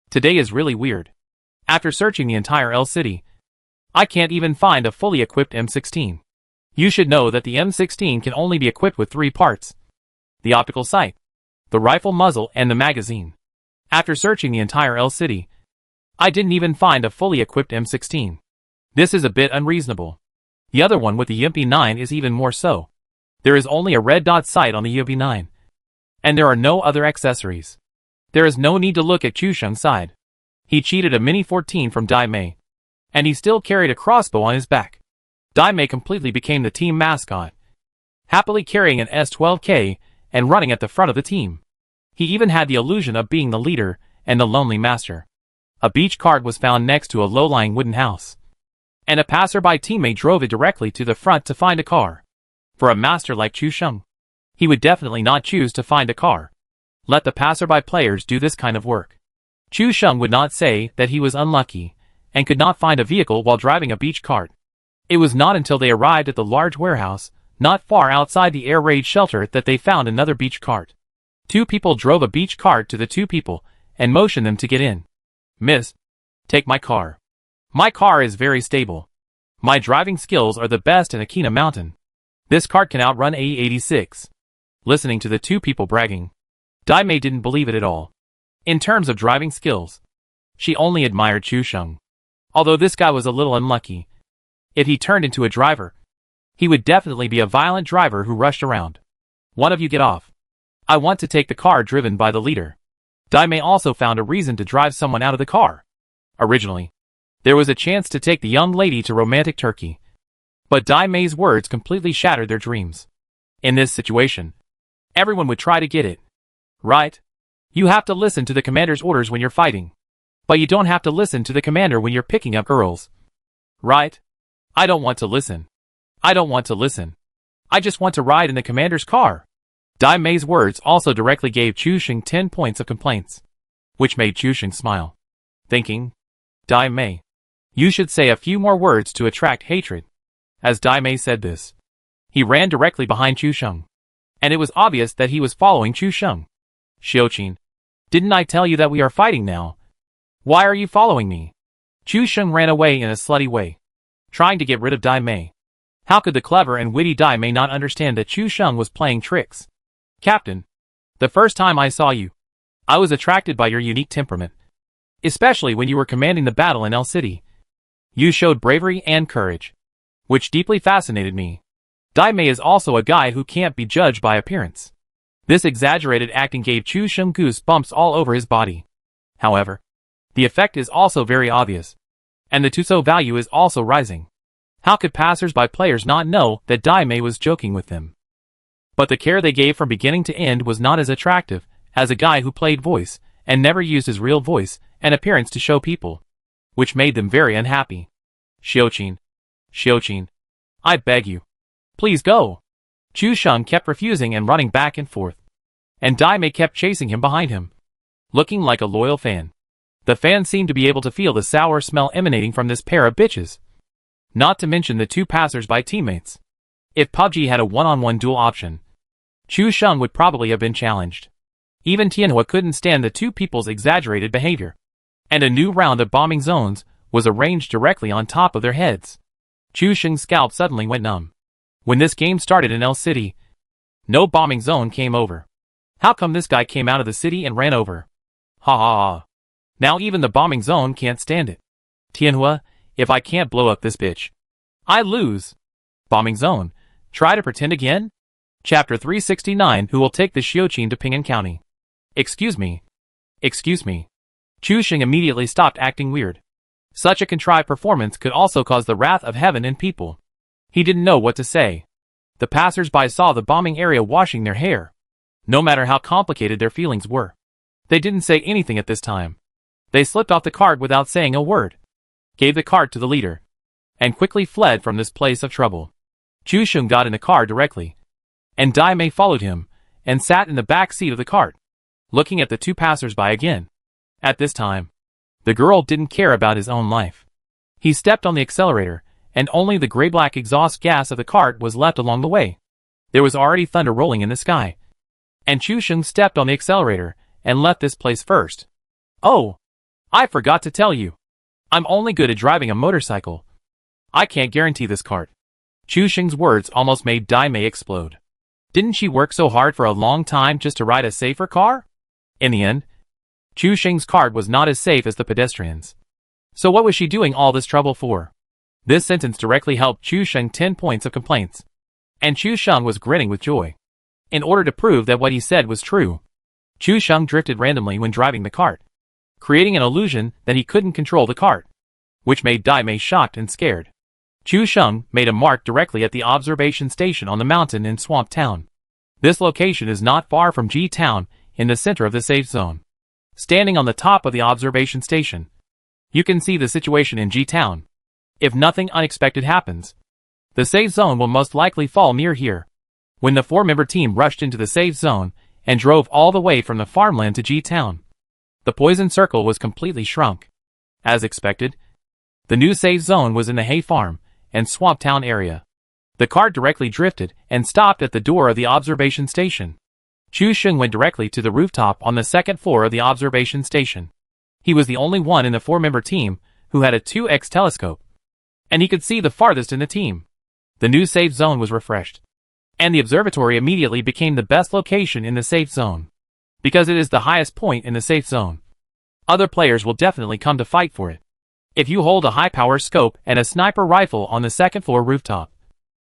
Today is really weird. After searching the entire L City, I can't even find a fully equipped M16. You should know that the M16 can only be equipped with 3 parts: the optical sight, the rifle muzzle, and the magazine. After searching the entire L City, I didn't even find a fully equipped M16. This is a bit unreasonable. The other one with the EP9 is even more so. There is only a red dot sight on the EP9, and there are no other accessories. There is no need to look at Chu Sheng's side. He cheated a Mini 14 from Dai Mei, and he still carried a crossbow on his back. Dai Mei completely became the team mascot, happily carrying an S12K and running at the front of the team. He even had the illusion of being the leader and the lonely master. A beach cart was found next to a low-lying wooden house, and a passerby teammate drove it directly to the front to find a car. For a master like Chu Sheng, he would definitely not choose to find a car. Let the passerby players do this kind of work. Chu Sheng would not say that he was unlucky and could not find a vehicle while driving a beach cart. It was not until they arrived at the large warehouse, not far outside the air raid shelter, that they found another beach cart. 2 people drove a beach cart to the 2 people and motioned them to get in. Miss, take my car. My car is very stable. My driving skills are the best in Akina Mountain. This cart can outrun A86. Listening to the 2 people bragging, Dai Mei didn't believe it at all. In terms of driving skills, She only admired Chu Sheng. Although this guy was a little unlucky. If he turned into a driver, he would definitely be a violent driver who rushed around. One of you get off. I want to take the car driven by the leader. Dai Mei also found a reason to drive someone out of the car. Originally, there was a chance to take the young lady to romantic Turkey. But Dai Mei's words completely shattered their dreams. In this situation, everyone would try to get it. Right? You have to listen to the commander's orders when you're fighting. But you don't have to listen to the commander when you're picking up girls. Right? I don't want to listen. I don't want to listen. I just want to ride in the commander's car. Dai Mei's words also directly gave Chu Sheng 10 points of complaints, which made Chu Sheng smile, thinking, Dai Mei, you should say a few more words to attract hatred. As Dai Mei said this, he ran directly behind Chu Sheng, and it was obvious that he was following Chu Sheng. Xiuqin, didn't I tell you that we are fighting now? Why are you following me? Chu Sheng ran away in a slutty way, trying to get rid of Dai Mei. How could the clever and witty Dai Mei not understand that Chu Sheng was playing tricks? Captain, the first time I saw you, I was attracted by your unique temperament. Especially when you were commanding the battle in El City. You showed bravery and courage, which deeply fascinated me. Dai Mei is also a guy who can't be judged by appearance. This exaggerated acting gave Chu Sheng goosebumps all over his body. However, the effect is also very obvious, and the Tuso value is also rising. How could passers-by players not know that Dai Mei was joking with them? But the care they gave from beginning to end was not as attractive as a guy who played voice and never used his real voice and appearance to show people, which made them very unhappy. Xiuqin, I beg you, please go. Chu Sheng kept refusing and running back and forth, and Dai Mei kept chasing him behind him, looking like a loyal fan. The fan seemed to be able to feel the sour smell emanating from this pair of bitches. Not to mention the two passers-by teammates. If PUBG had a one-on-one duel option, Chu Sheng would probably have been challenged. Even Tianhua couldn't stand the two people's exaggerated behavior. And a new round of bombing zones was arranged directly on top of their heads. Chu Sheng's scalp suddenly went numb. When this game started in El City, no bombing zone came over. How come this guy came out of the city and ran over? Ha ha ha. Now even the bombing zone can't stand it. Tianhua, if I can't blow up this bitch, I lose. Bombing zone, try to pretend again? Chapter 369 Who will take the Xiuqin to Ping'an County? Excuse me. Excuse me. Chu Sheng immediately stopped acting weird. Such a contrived performance could also cause the wrath of heaven and people. He didn't know what to say. The passers-by saw the bombing area washing their hair. No matter how complicated their feelings were, they didn't say anything at this time. They slipped off the cart without saying a word, gave the cart to the leader, and quickly fled from this place of trouble. Chu Sheng got in the car directly, and Dai Mei followed him, and sat in the back seat of the cart, looking at the two passers-by again. At this time, the girl didn't care about his own life. He stepped on the accelerator, and only the gray-black exhaust gas of the cart was left along the way. There was already thunder rolling in the sky, and Chu Sheng stepped on the accelerator, and left this place first. Oh! I forgot to tell you. I'm only good at driving a motorcycle. I can't guarantee this cart. Chu Sheng's words almost made Dai Mei explode. Didn't she work so hard for a long time just to ride a safer car? In the end, Chu Sheng's cart was not as safe as the pedestrians. So what was she doing all this trouble for? This sentence directly helped Chu Sheng 10 points of complaints. And Chu Sheng was grinning with joy. In order to prove that what he said was true, Chu Sheng drifted randomly when driving the cart, creating an illusion that he couldn't control the cart, which made Dai Mei shocked and scared. Chu Sheng made a mark directly at the observation station on the mountain in Swamp Town. This location is not far from G Town, in the center of the safe zone. Standing on the top of the observation station, you can see the situation in G Town. If nothing unexpected happens, the safe zone will most likely fall near here. When the 4-member team rushed into the safe zone and drove all the way from the farmland to G Town, the poison circle was completely shrunk. As expected, the new safe zone was in the hay farm and Swamp Town area. The car directly drifted and stopped at the door of the observation station. Chu Sheng went directly to the rooftop on the second floor of the observation station. He was the only one in the 4-member team who had a 2x telescope, and he could see the farthest in the team. The new safe zone was refreshed, and the observatory immediately became the best location in the safe zone, because it is the highest point in the safe zone. Other players will definitely come to fight for it. If you hold a high-power scope and a sniper rifle on the second-floor rooftop,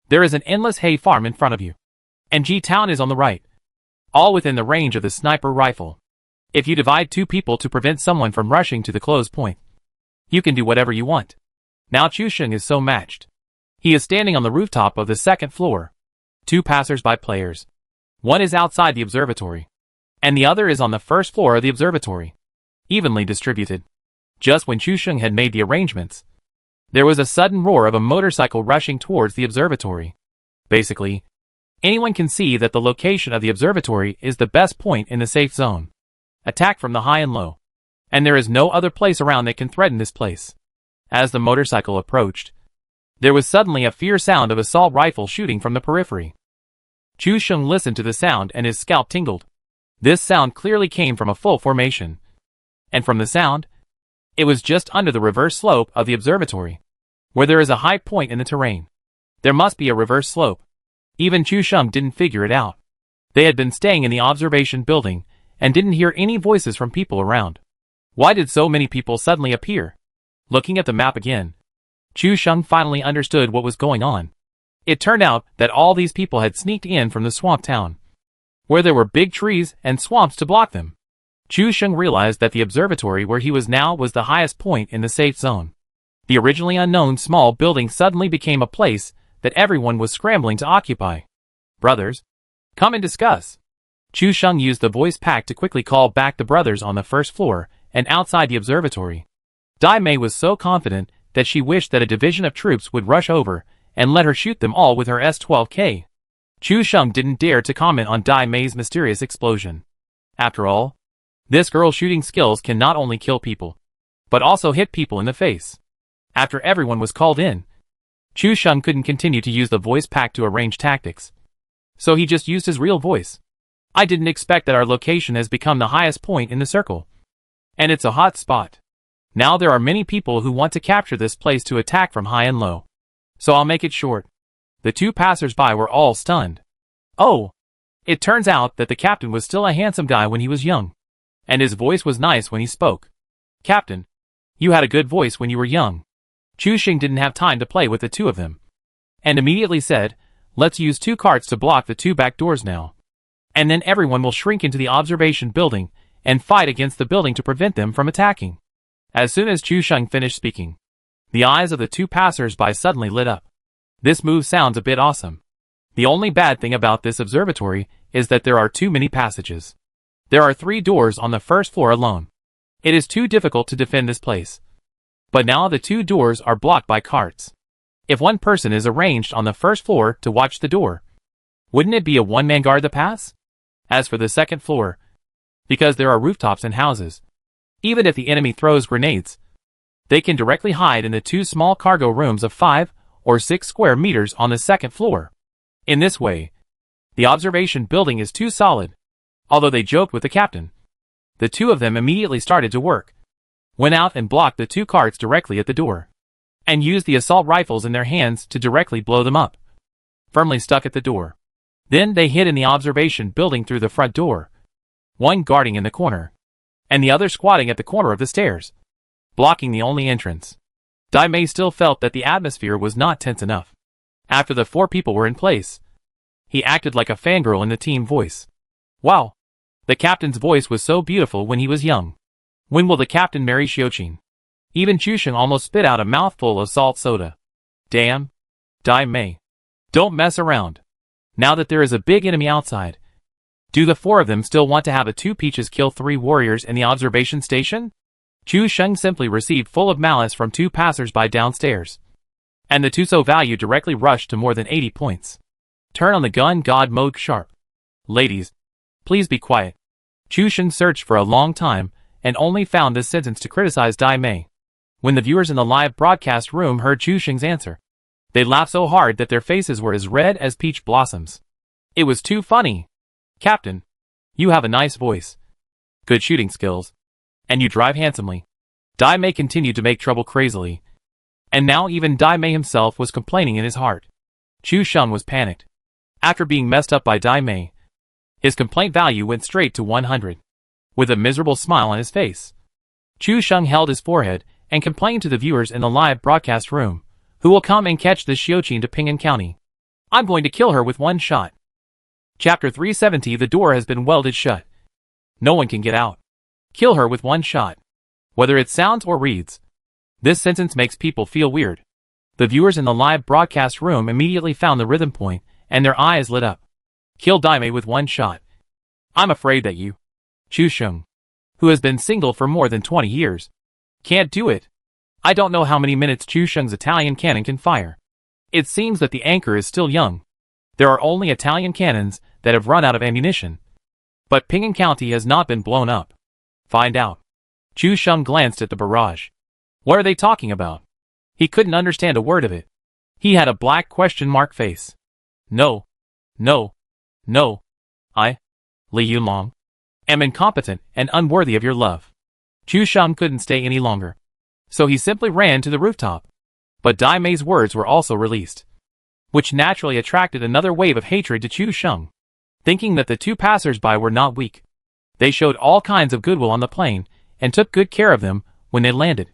there is an endless hay farm in front of you. And G-Town is on the right, all within the range of the sniper rifle. If you divide two people to prevent someone from rushing to the close point, you can do whatever you want. Now Chu Sheng is so matched. He is standing on the rooftop of the second floor. Two passers-by players. One is outside the observatory, and the other is on the first floor of the observatory, evenly distributed. Just when Chu Sheng had made the arrangements, there was a sudden roar of a motorcycle rushing towards the observatory. Basically, anyone can see that the location of the observatory is the best point in the safe zone. Attack from the high and low. And there is no other place around that can threaten this place. As the motorcycle approached, there was suddenly a fierce sound of assault rifle shooting from the periphery. Chu Sheng listened to the sound and his scalp tingled. This sound clearly came from a full formation. And from the sound, it was just under the reverse slope of the observatory, where there is a high point in the terrain. There must be a reverse slope. Even Chu Sheng didn't figure it out. They had been staying in the observation building and didn't hear any voices from people around. Why did so many people suddenly appear? Looking at the map again, Chu Sheng finally understood what was going on. It turned out that all these people had sneaked in from the swamp town, where there were big trees and swamps to block them. Chu Sheng realized that the observatory where he was now was the highest point in the safe zone. The originally unknown small building suddenly became a place that everyone was scrambling to occupy. Brothers, come and discuss. Chu Sheng used the voice pack to quickly call back the brothers on the first floor and outside the observatory. Dai Mei was so confident that she wished that a division of troops would rush over and let her shoot them all with her S-12K. Chu Sheng didn't dare to comment on Dai Mei's mysterious explosion. After all, this girl's shooting skills can not only kill people, but also hit people in the face. After everyone was called in, Chu Sheng couldn't continue to use the voice pack to arrange tactics, so he just used his real voice. I didn't expect that our location has become the highest point in the circle. And it's a hot spot. Now there are many people who want to capture this place to attack from high and low. So I'll make it short. The two passers-by were all stunned. Oh! It turns out that the captain was still a handsome guy when he was young. And his voice was nice when he spoke. Captain, you had a good voice when you were young. Chu Sheng didn't have time to play with the two of them, and immediately said, let's use two carts to block the two back doors now. And then everyone will shrink into the observation building and fight against the building to prevent them from attacking. As soon as Chu Sheng finished speaking, the eyes of the two passers-by suddenly lit up. This move sounds a bit awesome. The only bad thing about this observatory is that there are too many passages. There are 3 doors on the first floor alone. It is too difficult to defend this place. But now the 2 doors are blocked by carts. If one person is arranged on the first floor to watch the door, wouldn't it be a one-man guard the pass? As for the second floor, because there are rooftops and houses, even if the enemy throws grenades, they can directly hide in the 2 small cargo rooms of 5 or 6 square meters on the second floor. In this way, the observation building is too solid. Although they joked with the captain, the two of them immediately started to work, went out and blocked the 2 carts directly at the door, and used the assault rifles in their hands to directly blow them up, firmly stuck at the door. Then they hid in the observation building through the front door, one guarding in the corner, and the other squatting at the corner of the stairs, blocking the only entrance. Dai Mei still felt that the atmosphere was not tense enough. After the 4 people were in place, he acted like a fangirl in the team voice. Wow! The captain's voice was so beautiful when he was young. When will the captain marry Xiuqin? Even Chu Sheng almost spit out a mouthful of salt soda. Damn! Dai Mei. Don't mess around. Now that there is a big enemy outside, do the 4 of them still want to have a 2 peaches kill 3 warriors in the observation station? Chu Sheng simply received full of malice from 2 passers-by downstairs, and the Tuso value directly rushed to more than 80 points. Turn on the gun god mode sharp. Ladies, please be quiet. Chu Sheng searched for a long time and only found this sentence to criticize Dai Mei. When the viewers in the live broadcast room heard Chu Sheng's answer, they laughed so hard that their faces were as red as peach blossoms. It was too funny. Captain, you have a nice voice, good shooting skills, and you drive handsomely. Dai Mei continued to make trouble crazily, and now even Dai Mei himself was complaining in his heart. Chu Sheng was panicked. After being messed up by Dai Mei, his complaint value went straight to 100. With a miserable smile on his face, Chu Sheng held his forehead and complained to the viewers in the live broadcast room, "Who will come and catch this Xiuqin to Ping'an County? I'm going to kill her with one shot." Chapter 370. The door has been welded shut. No one can get out. Kill her with one shot. Whether it sounds or reads, this sentence makes people feel weird. The viewers in the live broadcast room immediately found the rhythm point, and their eyes lit up. Kill Daimei with one shot. I'm afraid that you, Chu Sheng, who has been single for more than 20 years, can't do it. I don't know how many minutes Chu Sheng's Italian cannon can fire. It seems that the anchor is still young. There are only Italian cannons that have run out of ammunition. But Ping'an County has not been blown up. Find out. Chu Sheng glanced at the barrage. What are they talking about? He couldn't understand a word of it. He had a black question mark face. No. No. No. I, Li Yunlong, am incompetent and unworthy of your love. Chu Sheng couldn't stay any longer. So he simply ran to the rooftop. But Daimei's words were also released, which naturally attracted another wave of hatred to Chu Sheng. Thinking that the two passers-by were not weak, they showed all kinds of goodwill on the plane and took good care of them when they landed.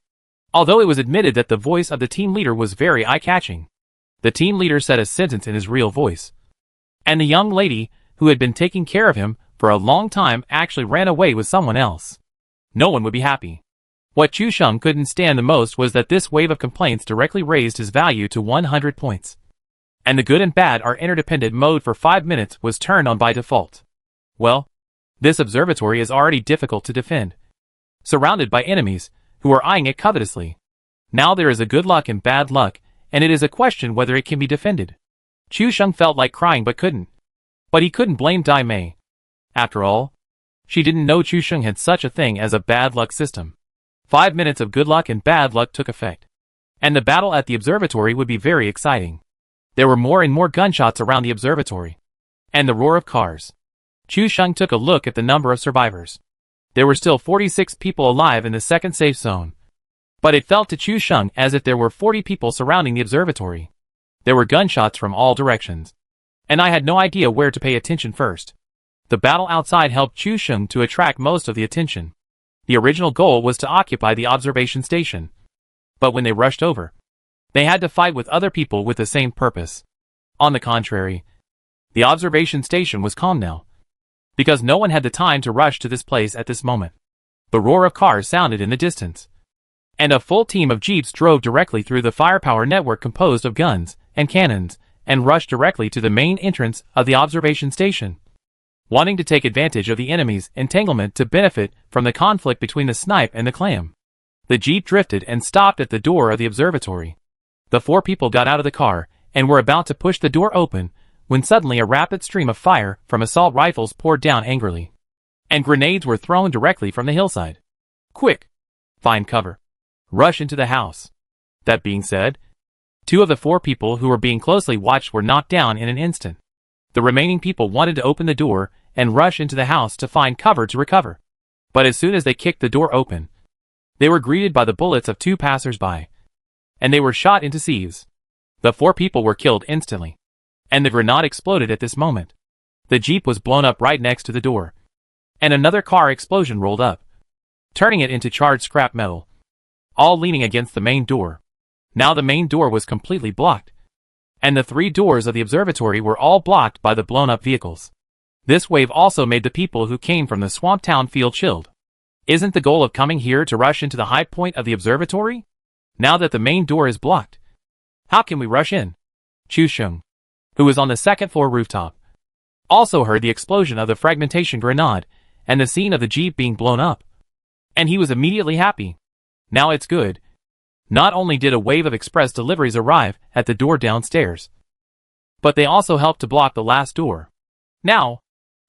Although it was admitted that the voice of the team leader was very eye-catching, the team leader said a sentence in his real voice. And the young lady, who had been taking care of him for a long time, actually ran away with someone else. No one would be happy. What Chu Sheng couldn't stand the most was that this wave of complaints directly raised his value to 100 points. And the good and bad are interdependent mode for 5 minutes was turned on by default. Well, this observatory is already difficult to defend, surrounded by enemies who are eyeing it covetously. Now there is a good luck and bad luck, and it is a question whether it can be defended. Chu Sheng felt like crying but couldn't. But he couldn't blame Daimei. After all, she didn't know Chu Sheng had such a thing as a bad luck system. 5 minutes of good luck and bad luck took effect, and the battle at the observatory would be very exciting. There were more and more gunshots around the observatory, and the roar of cars. Chu Sheng took a look at the number of survivors. There were still 46 people alive in the second safe zone. But it felt to Chu Sheng as if there were 40 people surrounding the observatory. There were gunshots from all directions, and I had no idea where to pay attention first. The battle outside helped Chu Sheng to attract most of the attention. The original goal was to occupy the observation station. But when they rushed over, they had to fight with other people with the same purpose. On the contrary, the observation station was calm now, because no one had the time to rush to this place at this moment. The roar of cars sounded in the distance, and a full team of jeeps drove directly through the firepower network composed of guns and cannons, and rushed directly to the main entrance of the observation station, wanting to take advantage of the enemy's entanglement to benefit from the conflict between the snipe and the clam. The jeep drifted and stopped at the door of the observatory. The 4 people got out of the car and were about to push the door open when suddenly a rapid stream of fire from assault rifles poured down angrily, and grenades were thrown directly from the hillside. Quick! Find cover. Rush into the house. That being said, 2 of the 4 people who were being closely watched were knocked down in an instant. The remaining people wanted to open the door and rush into the house to find cover to recover. But as soon as they kicked the door open, they were greeted by the bullets of 2 passers-by, and they were shot into sieves. The 4 people were killed instantly, and the grenade exploded at this moment. The jeep was blown up right next to the door, and another car explosion rolled up, turning it into charred scrap metal, all leaning against the main door. Now the main door was completely blocked, and the 3 doors of the observatory were all blocked by the blown-up vehicles. This wave also made the people who came from the swamp town feel chilled. Isn't the goal of coming here to rush into the high point of the observatory? Now that the main door is blocked, how can we rush in? Chu Sheng, who was on the second floor rooftop, also heard the explosion of the fragmentation grenade and the scene of the jeep being blown up, and he was immediately happy. Now it's good. Not only did a wave of express deliveries arrive at the door downstairs, but they also helped to block the last door. Now,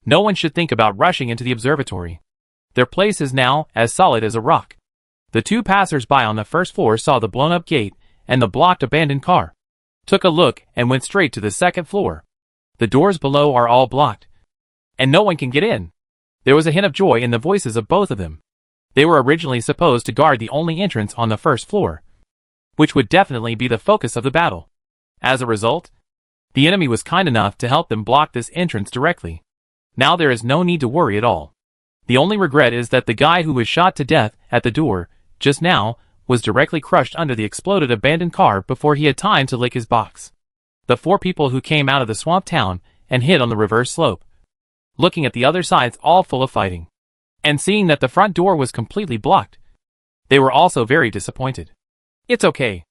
no one should think about rushing into the observatory. Their place is now as solid as a rock. The 2 passers-by on the first floor saw the blown-up gate and the blocked abandoned car, took a look and went straight to the second floor. The doors below are all blocked, and no one can get in. There was a hint of joy in the voices of both of them. They were originally supposed to guard the only entrance on the first floor, which would definitely be the focus of the battle. As a result, the enemy was kind enough to help them block this entrance directly. Now there is no need to worry at all. The only regret is that the guy who was shot to death at the door, just now, was directly crushed under the exploded abandoned car before he had time to lick his box. The 4 people who came out of the swamp town and hid on the reverse slope, looking at the other sides all full of fighting, and seeing that the front door was completely blocked, they were also very disappointed. It's okay.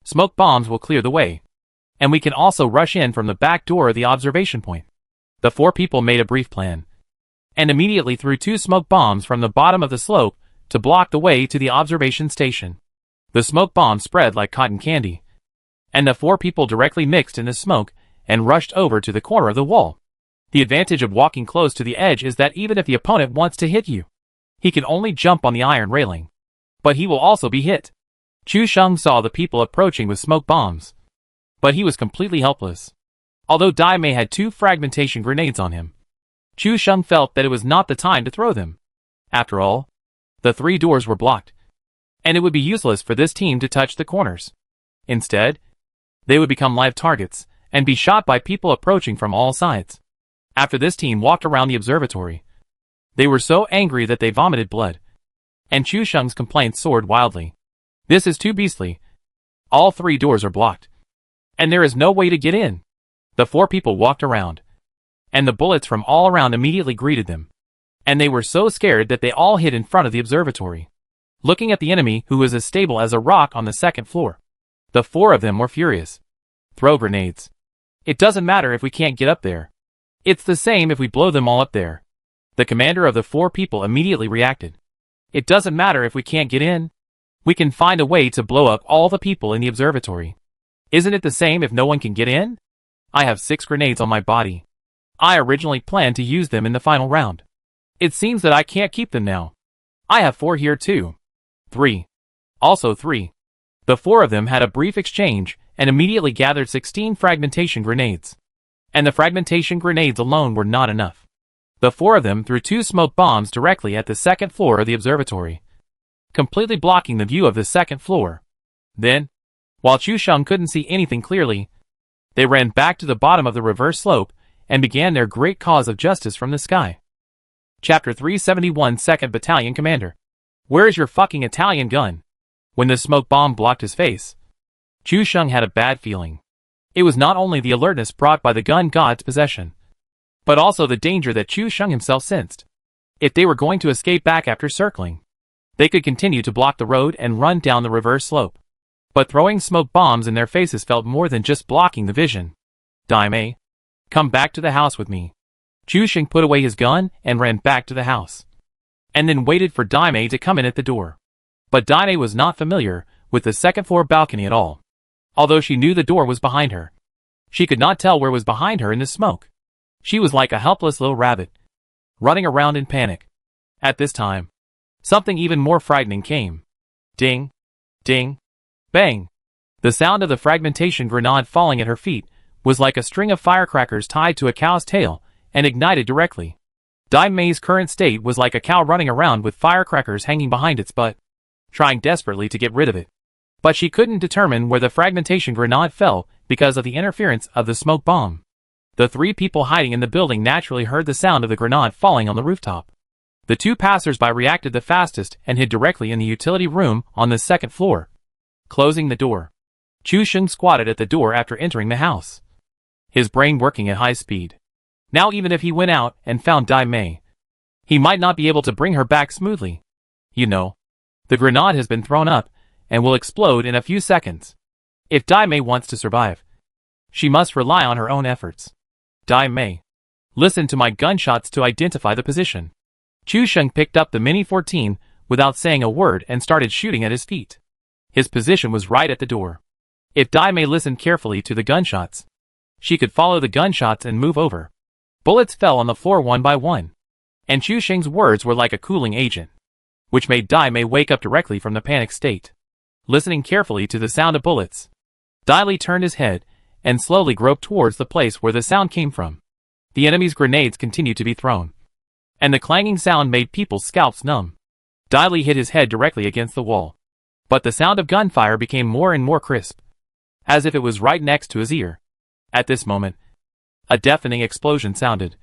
Smoke bombs will clear the way, and we can also rush in from the back door of the observation point. The 4 people made a brief plan, and immediately threw 2 smoke bombs from the bottom of the slope to block the way to the observation station. The smoke bombs spread like cotton candy, and the 4 people directly mixed in the smoke and rushed over to the corner of the wall. The advantage of walking close to the edge is that even if the opponent wants to hit you, he can only jump on the iron railing, but he will also be hit. Chu Sheng saw the people approaching with smoke bombs, but he was completely helpless. Although Dai Mei had 2 fragmentation grenades on him, Chu Sheng felt that it was not the time to throw them. After all, the 3 doors were blocked, and it would be useless for this team to touch the corners. Instead, they would become live targets and be shot by people approaching from all sides. After this team walked around the observatory, they were so angry that they vomited blood, and Chu Sheng's complaints soared wildly. This is too beastly. All 3 doors are blocked, and there is no way to get in. The 4 people walked around, and the bullets from all around immediately greeted them, and they were so scared that they all hid in front of the observatory, looking at the enemy who was as stable as a rock on the 2nd floor. The 4 of them were furious. Throw grenades. It doesn't matter if we can't get up there. It's the same if we blow them all up there. The commander of the 4 people immediately reacted. It doesn't matter if we can't get in. We can find a way to blow up all the people in the observatory. Isn't it the same if no one can get in? I have 6 grenades on my body. I originally planned to use them in the final round. It seems that I can't keep them now. I have 4 here too. 3. Also 3. The 4 of them had a brief exchange and immediately gathered 16 fragmentation grenades. And the fragmentation grenades alone were not enough. The 4 of them threw 2 smoke bombs directly at the 2nd floor of the observatory, completely blocking the view of the 2nd floor. Then, while Chu Sheng couldn't see anything clearly, they ran back to the bottom of the reverse slope and began their great cause of justice from the sky. Chapter 371 2nd Battalion Commander. Where is your fucking Italian gun? When the smoke bomb blocked his face, Chu Sheng had a bad feeling. It was not only the alertness brought by the gun god's possession, but also the danger that Chu Sheng himself sensed. If they were going to escape back after circling, they could continue to block the road and run down the reverse slope. But throwing smoke bombs in their faces felt more than just blocking the vision. Dai Mei, come back to the house with me. Chu Sheng put away his gun and ran back to the house, and then waited for Dai Mei to come in at the door. But Dai Mei was not familiar with the 2nd floor balcony at all. Although she knew the door was behind her, she could not tell where was behind her in the smoke. She was like a helpless little rabbit, running around in panic. At this time, something even more frightening came. Ding, ding, bang. The sound of the fragmentation grenade falling at her feet was like a string of firecrackers tied to a cow's tail and ignited directly. Dai Mei's current state was like a cow running around with firecrackers hanging behind its butt, trying desperately to get rid of it. But she couldn't determine where the fragmentation grenade fell because of the interference of the smoke bomb. The 3 people hiding in the building naturally heard the sound of the grenade falling on the rooftop. The 2 passers-by reacted the fastest and hid directly in the utility room on the 2nd floor. Closing the door, Chu Sheng squatted at the door after entering the house, his brain working at high speed. Now even if he went out and found Dai Mei, he might not be able to bring her back smoothly. You know, the grenade has been thrown up and will explode in a few seconds. If Dai Mei wants to survive, she must rely on her own efforts. Dai Mei, listen to my gunshots to identify the position. Chu Sheng picked up the Mini-14 without saying a word and started shooting at his feet. His position was right at the door. If Dai Mei listened carefully to the gunshots, she could follow the gunshots and move over. Bullets fell on the floor one by one, and Chu Sheng's words were like a cooling agent, which made Dai Mei wake up directly from the panic state. Listening carefully to the sound of bullets, Dai Li turned his head and slowly groped towards the place where the sound came from. The enemy's grenades continued to be thrown, and the clanging sound made people's scalps numb. Dai Li hit his head directly against the wall, but the sound of gunfire became more and more crisp, as if it was right next to his ear. At this moment, a deafening explosion sounded.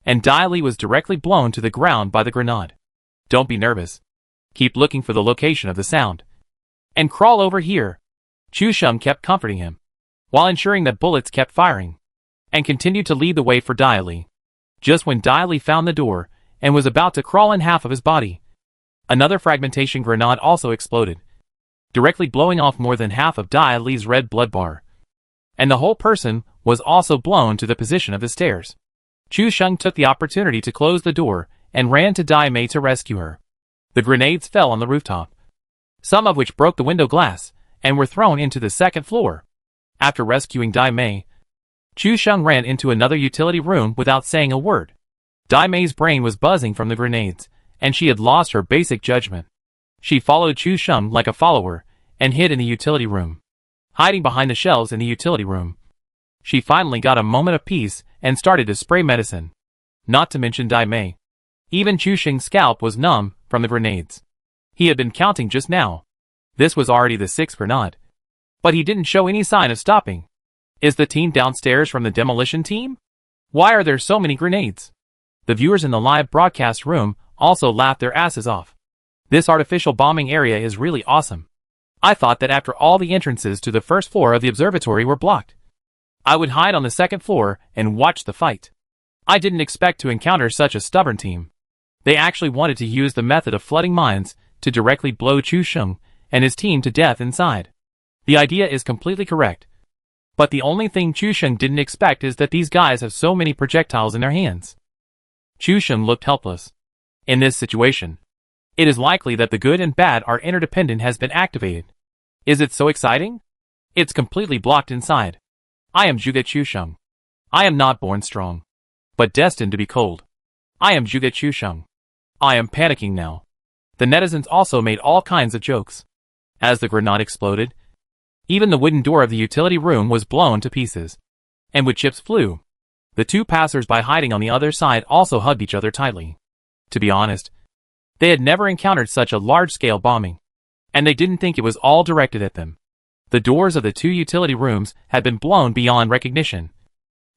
and Dai was directly blown to the ground by the grenade. Don't be nervous. Keep looking for the location of the sound. And crawl over here. Chu Sheng kept comforting him, while ensuring that bullets kept firing, and continued to lead the way for Dai. Just when Dai found the door, and was about to crawl in half of his body, another fragmentation grenade also exploded, directly blowing off more than half of Dai's red blood bar. And the whole person was also blown to the position of the stairs. Chu Sheng took the opportunity to close the door and ran to Dai Mei to rescue her. The grenades fell on the rooftop, some of which broke the window glass and were thrown into the second floor. After rescuing Dai Mei, Chu Sheng ran into another utility room without saying a word. Dai Mei's brain was buzzing from the grenades, and she had lost her basic judgment. She followed Chu Sheng like a follower and hid in the utility room, hiding behind the shelves in the utility room. She finally got a moment of peace and started to spray medicine. Not to mention Dai Mei. Even Chu Sheng's scalp was numb from the grenades. He had been counting just now. This was already the 6th grenade. But he didn't show any sign of stopping. Is the team downstairs from the demolition team? Why are there so many grenades? The viewers in the live broadcast room also laughed their asses off. This artificial bombing area is really awesome. I thought that after all the entrances to the first floor of the observatory were blocked, I would hide on the second floor and watch the fight. I didn't expect to encounter such a stubborn team. They actually wanted to use the method of flooding mines to directly blow Chu Sheng and his team to death inside. The idea is completely correct. But the only thing Chu Sheng didn't expect is that these guys have so many projectiles in their hands. Chu Sheng looked helpless. In this situation, it is likely that the good and bad are interdependent has been activated. Is it so exciting? It's completely blocked inside. I am Zhuge Chu Sheng. I am not born strong, but destined to be cold. I am Zhuge Chu Sheng. I am panicking now. The netizens also made all kinds of jokes. As the grenade exploded, even the wooden door of the utility room was blown to pieces, and wood chips flew. The two passers-by hiding on the other side also hugged each other tightly. To be honest, they had never encountered such a large-scale bombing, and they didn't think it was all directed at them. The doors of the two utility rooms had been blown beyond recognition,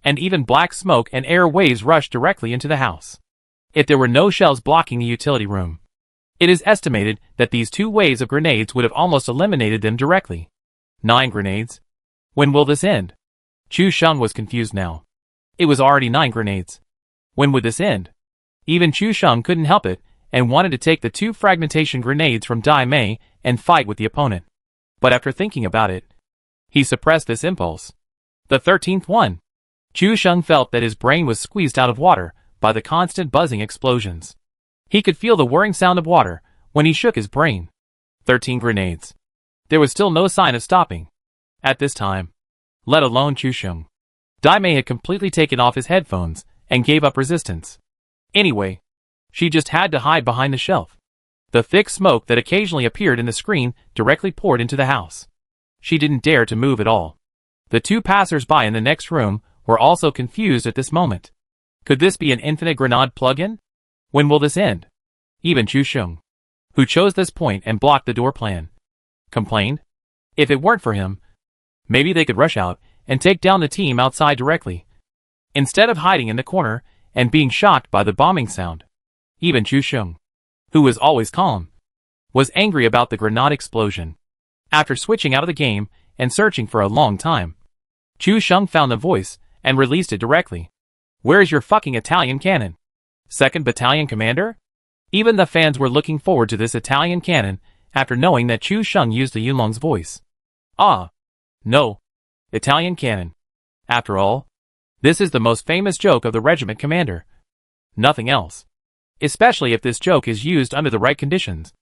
and even black smoke and air waves rushed directly into the house. If there were no shells blocking the utility room, it is estimated that these two waves of grenades would have almost eliminated them directly. 9 grenades? When will this end? Chu Sheng was confused now. It was already 9 grenades. When would this end? Even Chu Sheng couldn't help it and wanted to take the 2 fragmentation grenades from Dai Mei and fight with the opponent. But after thinking about it, he suppressed this impulse. The 13th one. Chu Sheng felt that his brain was squeezed out of water by the constant buzzing explosions. He could feel the whirring sound of water when he shook his brain. 13 grenades. There was still no sign of stopping. At this time, let alone Chu Sheng. Dai Mei had completely taken off his headphones and gave up resistance. Anyway, she just had to hide behind the shelf. The thick smoke that occasionally appeared in the screen directly poured into the house. She didn't dare to move at all. The two passers-by in the next room were also confused at this moment. Could this be an infinite grenade plug-in? When will this end? Even Chu Sheng, who chose this point and blocked the door plan, complained. If it weren't for him, maybe they could rush out and take down the team outside directly, instead of hiding in the corner and being shocked by the bombing sound. Even Chu Sheng, who was always calm, was angry about the grenade explosion. After switching out of the game and searching for a long time, Chu Sheng found the voice and released it directly. Where's your fucking Italian cannon? 2nd Battalion Commander? Even the fans were looking forward to this Italian cannon after knowing that Chu Sheng used the Yunlong's voice. Ah, no. Italian cannon. After all, this is the most famous joke of the regiment commander. Nothing else. Especially if this joke is used under the right conditions.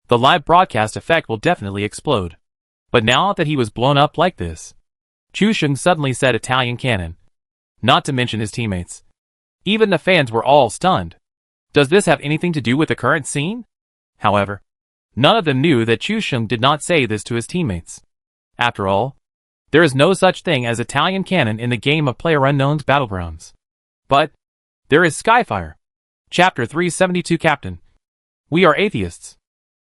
The live broadcast effect will definitely explode. But now that he was blown up like this, Chu Sheng suddenly said Italian cannon. Not to mention his teammates. Even the fans were all stunned. Does this have anything to do with the current scene? However, none of them knew that Chu Sheng did not say this to his teammates. After all, there is no such thing as Italian cannon in the game of PlayerUnknown's Battlegrounds. But there is Skyfire. Chapter 372 Captain. We are atheists.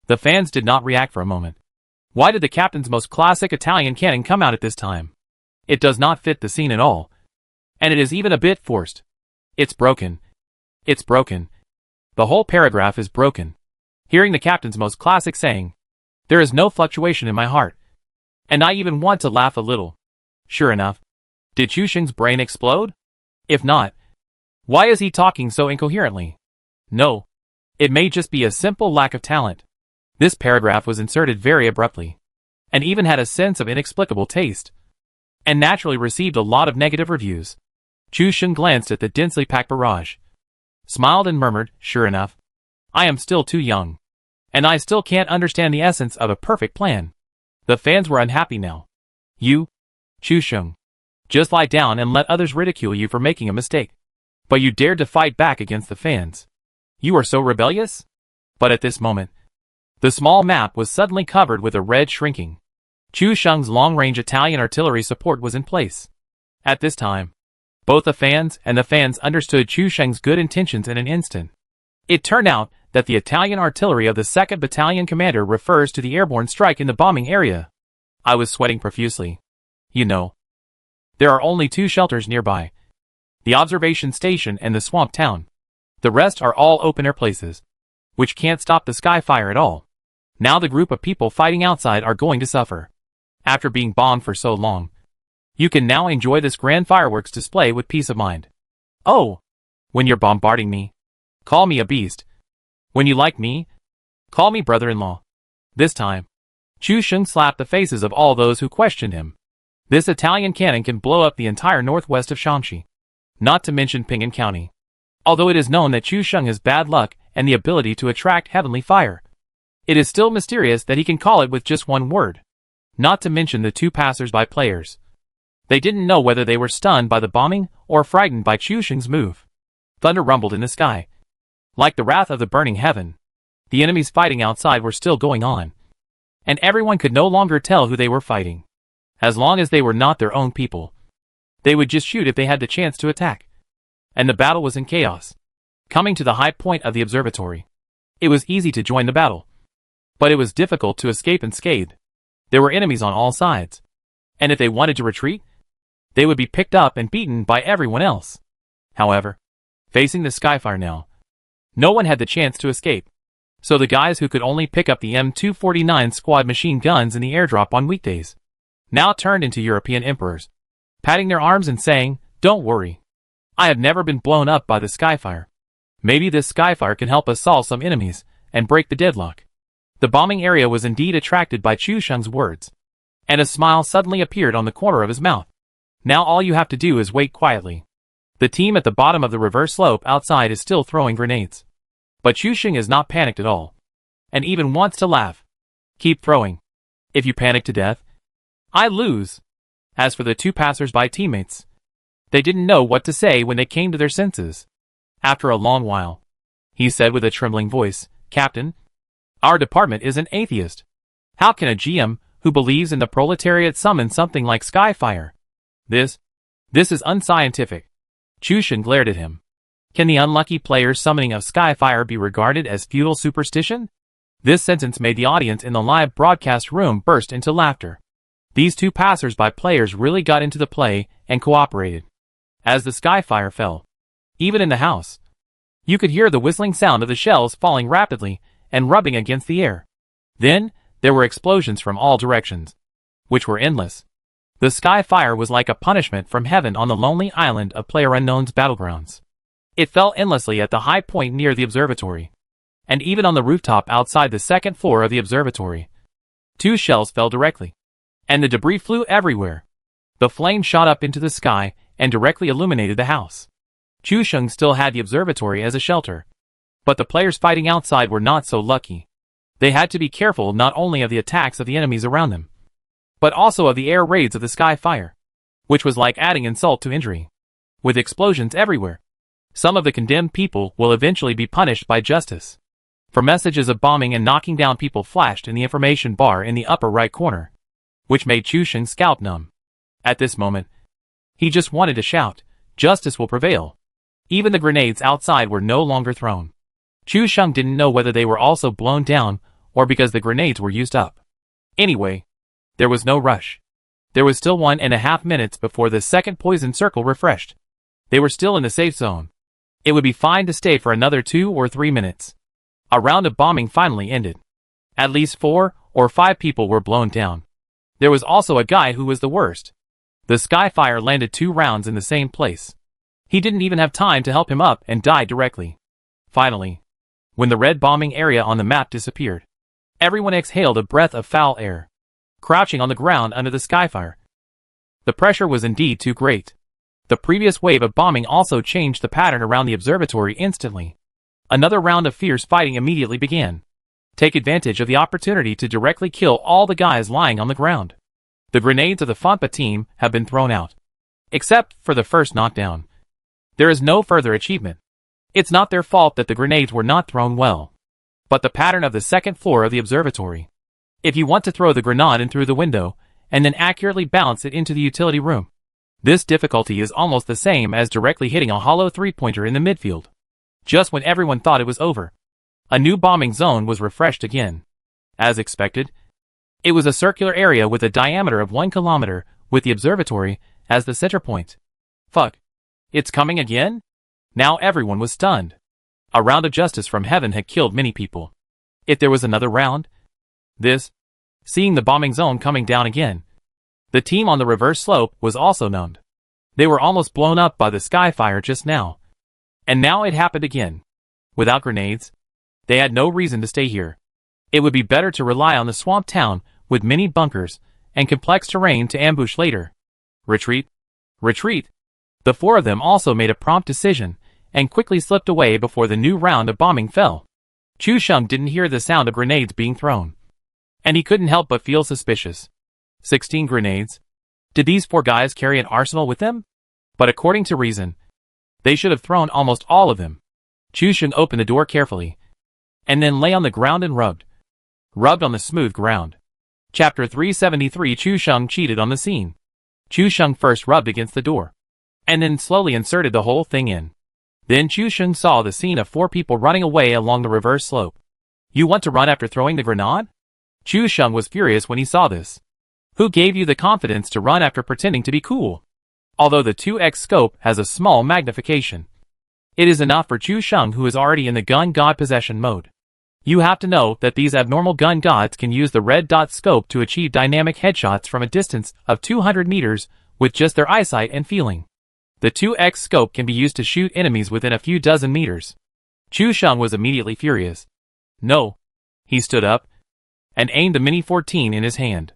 The fans did not react for a moment. Why did the captain's most classic Italian cannon come out at this time? It does not fit the scene at all. And it is even a bit forced. It's broken. It's broken. The whole paragraph is broken. Hearing the captain's most classic saying, there is no fluctuation in my heart. And I even want to laugh a little. Sure enough. Did Chu Sheng's brain explode? If not, why is he talking so incoherently? No. It may just be a simple lack of talent. This paragraph was inserted very abruptly, and even had a sense of inexplicable taste, and naturally received a lot of negative reviews. Chu Sheng glanced at the densely packed barrage, smiled and murmured, sure enough. I am still too young, and I still can't understand the essence of a perfect plan. The fans were unhappy now. You, Chu Sheng, just lie down and let others ridicule you for making a mistake. But you dared to fight back against the fans. You are so rebellious? But at this moment, the small map was suddenly covered with a red shrinking. Chu Sheng's long-range Italian artillery support was in place. At this time, both the fans and the fans understood Chu Sheng's good intentions in an instant. It turned out that the Italian artillery of the 2nd Battalion commander refers to the airborne strike in the bombing area. I was sweating profusely. You know, there are only 2 shelters nearby. The observation station and the swamp town. The rest are all open-air places, which can't stop the sky fire at all. Now the group of people fighting outside are going to suffer. After being bombed for so long, you can now enjoy this grand fireworks display with peace of mind. Oh! When you're bombarding me, call me a beast. When you like me, call me brother-in-law. This time, Chu Sheng slapped the faces of all those who questioned him. This Italian cannon can blow up the entire northwest of Shanxi, not to mention Ping'an County. Although it is known that Chu Sheng has bad luck and the ability to attract heavenly fire, it is still mysterious that he can call it with just one word. Not to mention the 2 passers-by players. They didn't know whether they were stunned by the bombing or frightened by Chu Sheng's move. Thunder rumbled in the sky. Like the wrath of the burning heaven, the enemies fighting outside were still going on, and everyone could no longer tell who they were fighting. As long as they were not their own people, they would just shoot if they had the chance to attack. And the battle was in chaos. Coming to the high point of the observatory, it was easy to join the battle, but it was difficult to escape unscathed. There were enemies on all sides, and if they wanted to retreat, they would be picked up and beaten by everyone else. However, facing the skyfire now, no one had the chance to escape. So the guys who could only pick up the M249 squad machine guns in the airdrop on weekdays now turned into European emperors, patting their arms and saying, don't worry. I have never been blown up by the skyfire. Maybe this skyfire can help us solve some enemies and break the deadlock. The bombing area was indeed attracted by Chu Sheng's words, and a smile suddenly appeared on the corner of his mouth. Now all you have to do is wait quietly. The team at the bottom of the reverse slope outside is still throwing grenades. But Chu Sheng is not panicked at all, and even wants to laugh. Keep throwing. If you panic to death, I lose. As for the 2 passers-by teammates, they didn't know what to say when they came to their senses. After a long while, he said with a trembling voice, Captain, our department is an atheist. How can a GM who believes in the proletariat summon something like skyfire? This is unscientific. Chu Sheng glared at him. Can the unlucky player's summoning of skyfire be regarded as feudal superstition? This sentence made the audience in the live broadcast room burst into laughter. These 2 passers-by players really got into the play and cooperated. As the skyfire fell, even in the house, you could hear the whistling sound of the shells falling rapidly and rubbing against the air. Then, there were explosions from all directions, which were endless. The skyfire was like a punishment from heaven on the lonely island of PlayerUnknown's battlegrounds. It fell endlessly at the high point near the observatory, and even on the rooftop outside the 2nd floor of the observatory. 2 shells fell directly, and the debris flew everywhere. The flame shot up into the sky and directly illuminated the house. Chu Sheng still had the observatory as a shelter, but the players fighting outside were not so lucky. They had to be careful not only of the attacks of the enemies around them, but also of the air raids of the skyfire, which was like adding insult to injury. With explosions everywhere, some of the condemned people will eventually be punished by justice. For messages of bombing and knocking down people flashed in the information bar in the upper right corner, which made Chu Sheng's scalp numb. At this moment, he just wanted to shout, justice will prevail. Even the grenades outside were no longer thrown. Chu Sheng didn't know whether they were also blown down or because the grenades were used up. Anyway, there was no rush. There was still 1.5 minutes before the second poison circle refreshed. They were still in the safe zone. It would be fine to stay for another 2 or 3 minutes. A round of bombing finally ended. At least 4 or 5 people were blown down. There was also a guy who was the worst. The Skyfire landed 2 rounds in the same place. He didn't even have time to help him up and died directly. Finally, when the red bombing area on the map disappeared, everyone exhaled a breath of foul air, crouching on the ground under the Skyfire. The pressure was indeed too great. The previous wave of bombing also changed the pattern around the observatory instantly. Another round of fierce fighting immediately began. Take advantage of the opportunity to directly kill all the guys lying on the ground. The grenades of the Fonpa team have been thrown out. Except for the first knockdown. There is no further achievement. It's not their fault that the grenades were not thrown well, but the pattern of the second floor of the observatory. If you want to throw the grenade in through the window, and then accurately bounce it into the utility room, this difficulty is almost the same as directly hitting a hollow three-pointer in the midfield. Just when everyone thought it was over, a new bombing zone was refreshed again. As expected, it was a circular area with a diameter of 1 kilometer, with the observatory as the center point. Fuck. It's coming again? Now everyone was stunned. A round of justice from heaven had killed many people. If there was another round? Seeing the bombing zone coming down again, the team on the reverse slope was also numbed. They were almost blown up by the Skyfire just now. And now it happened again. Without grenades, they had no reason to stay here. It would be better to rely on the swamp town with many bunkers and complex terrain to ambush later. Retreat. Retreat. The 4 of them also made a prompt decision and quickly slipped away before the new round of bombing fell. Chu Sheng didn't hear the sound of grenades being thrown, and he couldn't help but feel suspicious. 16 grenades? Did these 4 guys carry an arsenal with them? But according to reason, they should have thrown almost all of them. Chu Sheng opened the door carefully, and then lay on the ground and rubbed on the smooth ground. Chapter 373. Chu Sheng cheated on the scene. Chu Sheng first rubbed against the door, and then slowly inserted the whole thing in. Then Chu Sheng saw the scene of 4 people running away along the reverse slope. You want to run after throwing the grenade? Chu Sheng was furious when he saw this. Who gave you the confidence to run after pretending to be cool? Although the 2x scope has a small magnification, it is enough for Chu Sheng, who is already in the gun god possession mode. You have to know that these abnormal gun gods can use the red dot scope to achieve dynamic headshots from a distance of 200 meters with just their eyesight and feeling. The 2x scope can be used to shoot enemies within a few dozen meters. Chu Sheng was immediately furious. No. He stood up and aimed the Mini 14 in his hand.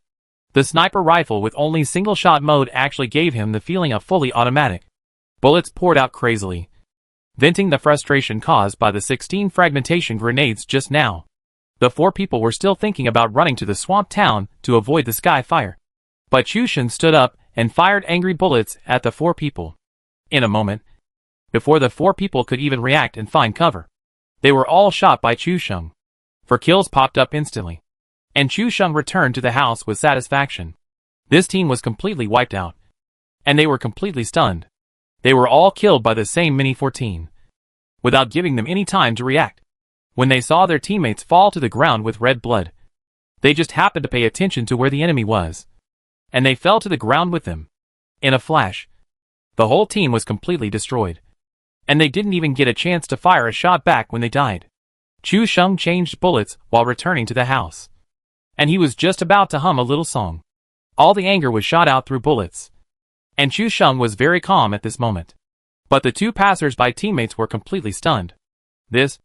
The sniper rifle with only single-shot mode actually gave him the feeling of fully automatic. Bullets poured out crazily, venting the frustration caused by the 16 fragmentation grenades just now. The 4 people were still thinking about running to the swamp town to avoid the Skyfire. But Chu Sheng stood up and fired angry bullets at the 4 people. In a moment, before the 4 people could even react and find cover, they were all shot by Chu Sheng. 4 kills popped up instantly, and Chu Sheng returned to the house with satisfaction. This team was completely wiped out, and they were completely stunned. They were all killed by the same Mini 14, without giving them any time to react. When they saw their teammates fall to the ground with red blood, they just happened to pay attention to where the enemy was, and they fell to the ground with them. In a flash, the whole team was completely destroyed, and they didn't even get a chance to fire a shot back when they died. Chu Sheng changed bullets while returning to the house, and he was just about to hum a little song. All the anger was shot out through bullets, and Chu Sheng was very calm at this moment. But the 2 passers-by teammates were completely stunned. This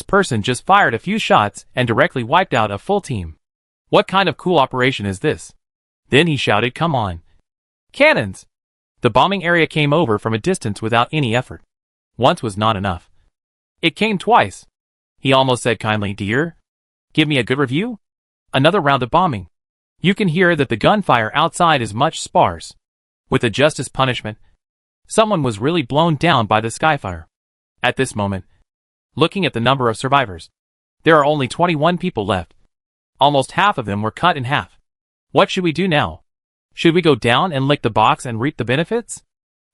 person just fired a few shots and directly wiped out a full team. What kind of cool operation is this? Then he shouted, "Come on. Cannons!" The bombing area came over from a distance without any effort. Once was not enough. It came twice. He almost said kindly, "Dear, give me a good review?" Another round of bombing. You can hear that the gunfire outside is much sparse. With the justice punishment, someone was really blown down by the Skyfire. At this moment, looking at the number of survivors, there are only 21 people left. Almost half of them were cut in half. What should we do now? Should we go down and lick the box and reap the benefits?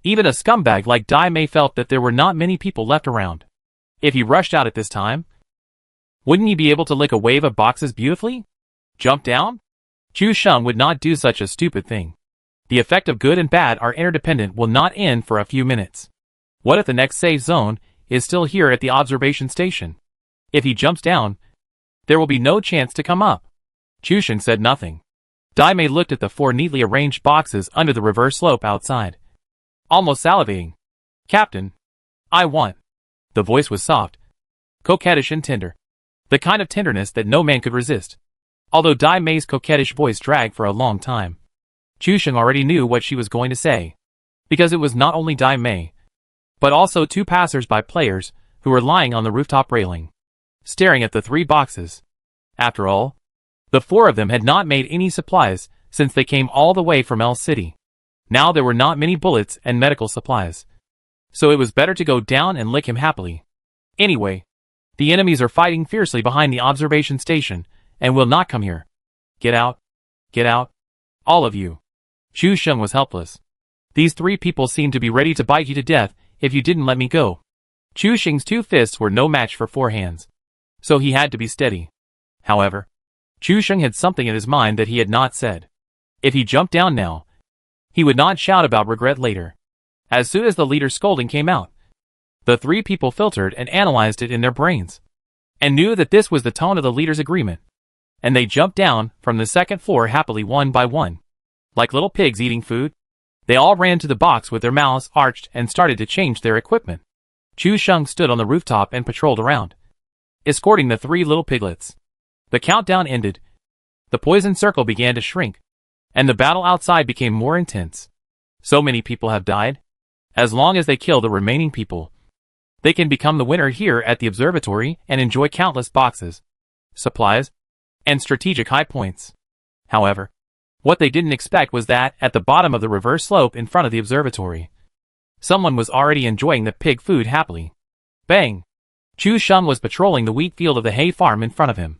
Even a scumbag like Dai Mei felt that there were not many people left around. If he rushed out at this time, wouldn't he be able to lick a wave of boxes beautifully? Jump down? Chu Sheng would not do such a stupid thing. The effect of good and bad are interdependent will not end for a few minutes. What if the next safe zone is still here at the observation station. If he jumps down, there will be no chance to come up. Chusheng said nothing. Dai Mei looked at the 4 neatly arranged boxes under the reverse slope outside, almost salivating. Captain, I want. The voice was soft, coquettish and tender. The kind of tenderness that no man could resist. Although Dai Mei's coquettish voice dragged for a long time, Chusheng already knew what she was going to say. Because it was not only Dai Mei, but also 2 passers-by players who were lying on the rooftop railing, staring at the 3 boxes. After all, the 4 of them had not made any supplies since they came all the way from El City. Now there were not many bullets and medical supplies. So it was better to go down and lick him happily. Anyway, the enemies are fighting fiercely behind the observation station and will not come here. Get out. Get out. All of you. Chusheng was helpless. These 3 people seemed to be ready to bite you to death if you didn't let me go. Chusheng's 2 fists were no match for 4 hands. So he had to be steady. However, Chusheng had something in his mind that he had not said. If he jumped down now, he would not shout about regret later. As soon as the leader's scolding came out, the 3 people filtered and analyzed it in their brains, and knew that this was the tone of the leader's agreement. And they jumped down from the 2nd floor happily one by one. Like little pigs eating food, they all ran to the box with their mouths arched and started to change their equipment. Chusheng stood on the rooftop and patrolled around, escorting the 3 little piglets. The countdown ended. The poison circle began to shrink, and the battle outside became more intense. So many people have died. As long as they kill the remaining people, they can become the winner here at the observatory and enjoy countless boxes, supplies, and strategic high points. However, what they didn't expect was that, at the bottom of the reverse slope in front of the observatory, someone was already enjoying the pig food happily. Bang! Chusheng was patrolling the wheat field of the hay farm in front of him.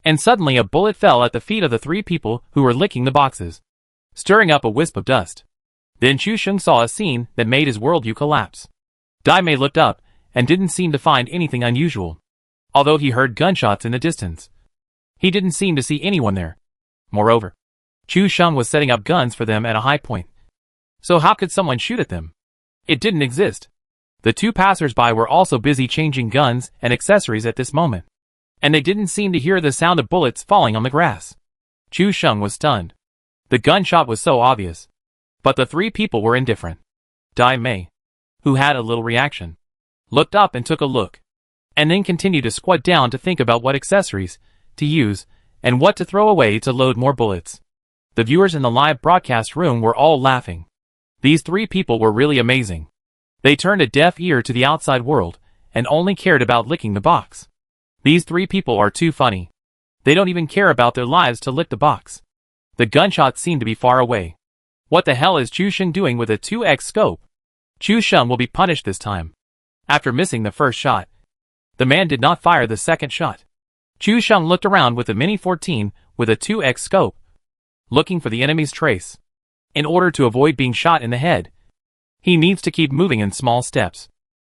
And suddenly a bullet fell at the feet of the 3 people who were licking the boxes, stirring up a wisp of dust. Then Chusheng saw a scene that made his worldview collapse. Dai Mei looked up and didn't seem to find anything unusual. Although he heard gunshots in the distance, he didn't seem to see anyone there. Moreover, Chusheng was setting up guns for them at a high point. So how could someone shoot at them? It didn't exist. The 2 passers-by were also busy changing guns and accessories at this moment, and they didn't seem to hear the sound of bullets falling on the grass. Chusheng was stunned. The gunshot was so obvious. But the 3 people were indifferent. Dai Mei, who had a little reaction, looked up and took a look, and then continued to squat down to think about what accessories to use and what to throw away to load more bullets. The viewers in the live broadcast room were all laughing. These 3 people were really amazing. They turned a deaf ear to the outside world and only cared about licking the box. These 3 people are too funny. They don't even care about their lives to lick the box. The gunshots seem to be far away. What the hell is Chusheng doing with a 2x scope? Chusheng will be punished this time. After missing the first shot, the man did not fire the second shot. Chusheng looked around with the Mini 14 with a 2x scope, looking for the enemy's trace. In order to avoid being shot in the head, he needs to keep moving in small steps.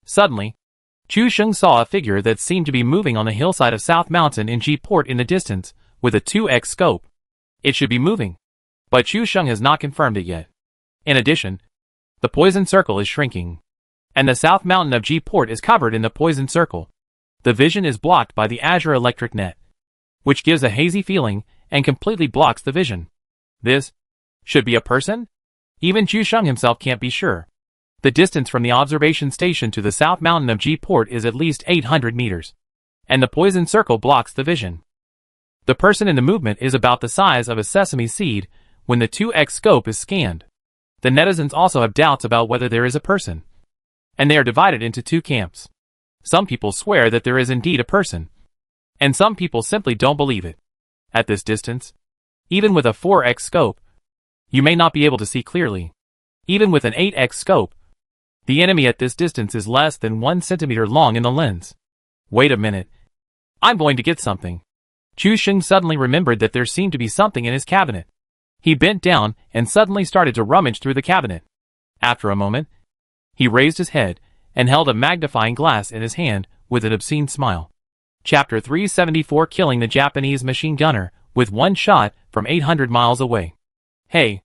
Suddenly, Chusheng saw a figure that seemed to be moving on the hillside of South Mountain in G-Port in the distance with a 2x scope. It should be moving, but Chusheng has not confirmed it yet. In addition, the poison circle is shrinking, and the South Mountain of G-Port is covered in the poison circle. The vision is blocked by the Azure electric net, which gives a hazy feeling and completely blocks the vision. This should be a person? Even Chusheng himself can't be sure. The distance from the observation station to the South Mountain of G-Port is at least 800 meters, and the poison circle blocks the vision. The person in the movement is about the size of a sesame seed when the 2x scope is scanned. The netizens also have doubts about whether there is a person, and they are divided into 2 camps. Some people swear that there is indeed a person, and some people simply don't believe it. At this distance, even with a 4x scope, you may not be able to see clearly. Even with an 8x scope, the enemy at this distance is less than 1 centimeter long in the lens. Wait a minute. I'm going to get something. Chusheng suddenly remembered that there seemed to be something in his cabinet. He bent down and suddenly started to rummage through the cabinet. After a moment, he raised his head and held a magnifying glass in his hand with an obscene smile. Chapter 374: Killing the Japanese machine gunner with 1 shot from 800 miles away. Hey,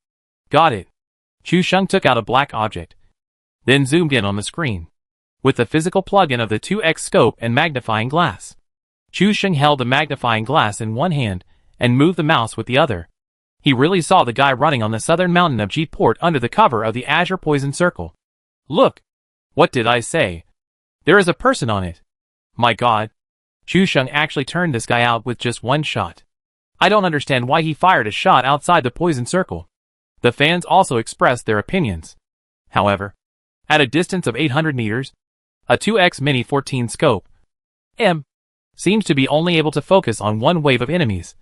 got it. Chusheng took out a black object, then zoomed in on the screen. with the physical plug-in of the 2x scope and magnifying glass. Chu Sheng held the magnifying glass in one hand and moved the mouse with the other. He really saw the guy running on the southern mountain of G-Port under the cover of the Azure Poison Circle. Look! What did I say? There is a person on it. My god. Chu Sheng actually turned this guy out with just one shot. I don't understand why he fired a shot outside the poison circle. The fans also expressed their opinions. However, at a distance of 800 meters, a 2x Mini 14 scope M seems to be only able to focus on one wave of enemies,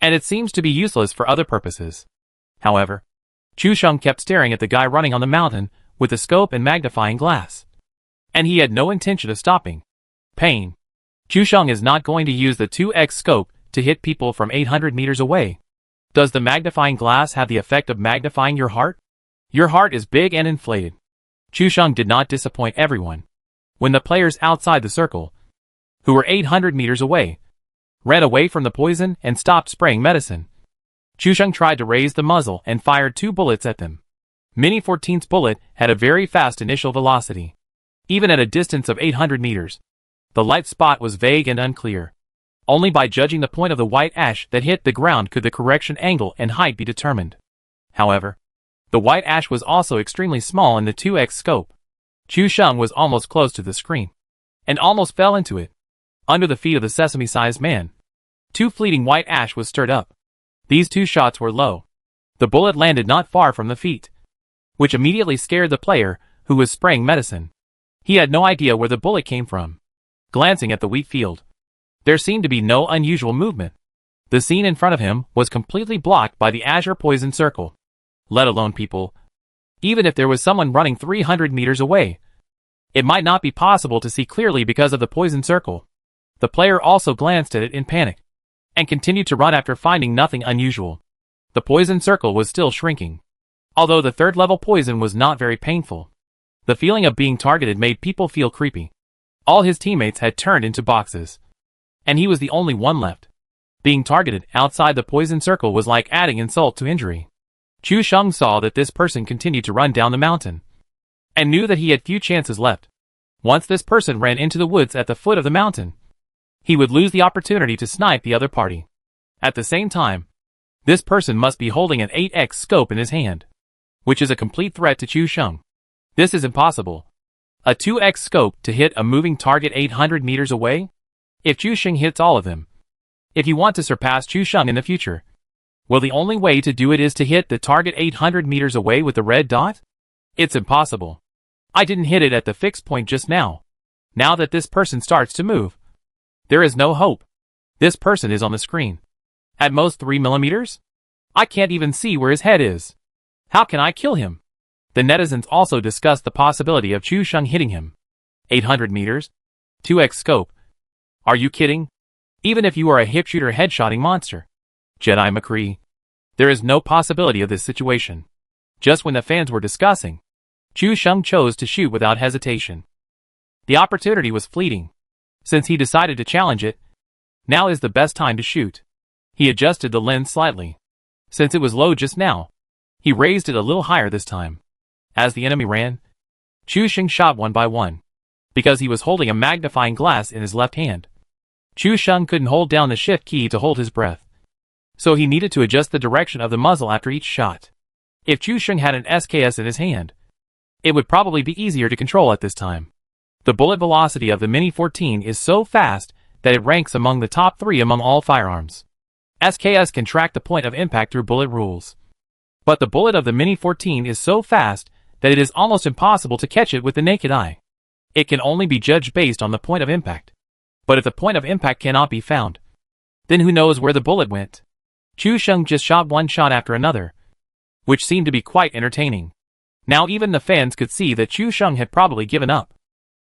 and it seems to be useless for other purposes. However, Chu Sheng kept staring at the guy running on the mountain with the scope and magnifying glass, and he had no intention of stopping. Pain. Chu Sheng is not going to use the 2x scope to hit people from 800 meters away. Does the magnifying glass have the effect of magnifying your heart? Your heart is big and inflated. Chu Sheng did not disappoint everyone. When the players outside the circle, who were 800 meters away, ran away from the poison and stopped spraying medicine, Chu Sheng tried to raise the muzzle and fired 2 bullets at them. Mini 14's bullet had a very fast initial velocity. Even at a distance of 800 meters, the light spot was vague and unclear. Only by judging the point of the white ash that hit the ground could the correction angle and height be determined. However, the white ash was also extremely small in the 2x scope. Chu Sheng was almost close to the screen, and almost fell into it. Under the feet of the sesame-sized man, 2 fleeting white ash was stirred up. These 2 shots were low. The bullet landed not far from the feet, which immediately scared the player who was spraying medicine. He had no idea where the bullet came from. Glancing at the wheat field, there seemed to be no unusual movement. The scene in front of him was completely blocked by the Azure Poison Circle. Let alone people. Even if there was someone running 300 meters away, it might not be possible to see clearly because of the poison circle. The player also glanced at it in panic, and continued to run after finding nothing unusual. The poison circle was still shrinking. Although the 3rd level poison was not very painful, the feeling of being targeted made people feel creepy. All his teammates had turned into boxes, and he was the only one left. Being targeted outside the poison circle was like adding insult to injury. Chu Sheng saw that this person continued to run down the mountain, and knew that he had few chances left. Once this person ran into the woods at the foot of the mountain, he would lose the opportunity to snipe the other party. At the same time, this person must be holding an 8x scope in his hand, which is a complete threat to Chu Sheng. This is impossible. A 2x scope to hit a moving target 800 meters away? If Chu Sheng hits all of them. If you want to surpass Chu Sheng in the future, well, the only way to do it is to hit the target 800 meters away with the red dot? It's impossible. I didn't hit it at the fixed point just now. Now that this person starts to move, there is no hope. This person is on the screen. At most 3 millimeters? I can't even see where his head is. How can I kill him? The netizens also discussed the possibility of Chu Sheng hitting him. 800 meters? 2x scope? Are you kidding? Even if you are a hip-shooter headshotting monster, Jedi McCree, there is no possibility of this situation. Just when the fans were discussing, Chu Sheng chose to shoot without hesitation. The opportunity was fleeting. Since he decided to challenge it, now is the best time to shoot. He adjusted the lens slightly. Since it was low just now, he raised it a little higher this time. As the enemy ran, Chu Sheng shot one by one. Because he was holding a magnifying glass in his left hand, Chu Sheng couldn't hold down the shift key to hold his breath, so he needed to adjust the direction of the muzzle after each shot. If Chu Sheng had an SKS in his hand, it would probably be easier to control at this time. The bullet velocity of the Mini 14 is so fast that it ranks among the top 3 among all firearms. SKS can track the point of impact through bullet rules, but the bullet of the Mini 14 is so fast that it is almost impossible to catch it with the naked eye. It can only be judged based on the point of impact. But if the point of impact cannot be found, then who knows where the bullet went? Chu Sheng just shot one shot after another, which seemed to be quite entertaining. Now even the fans could see that Chu Sheng had probably given up.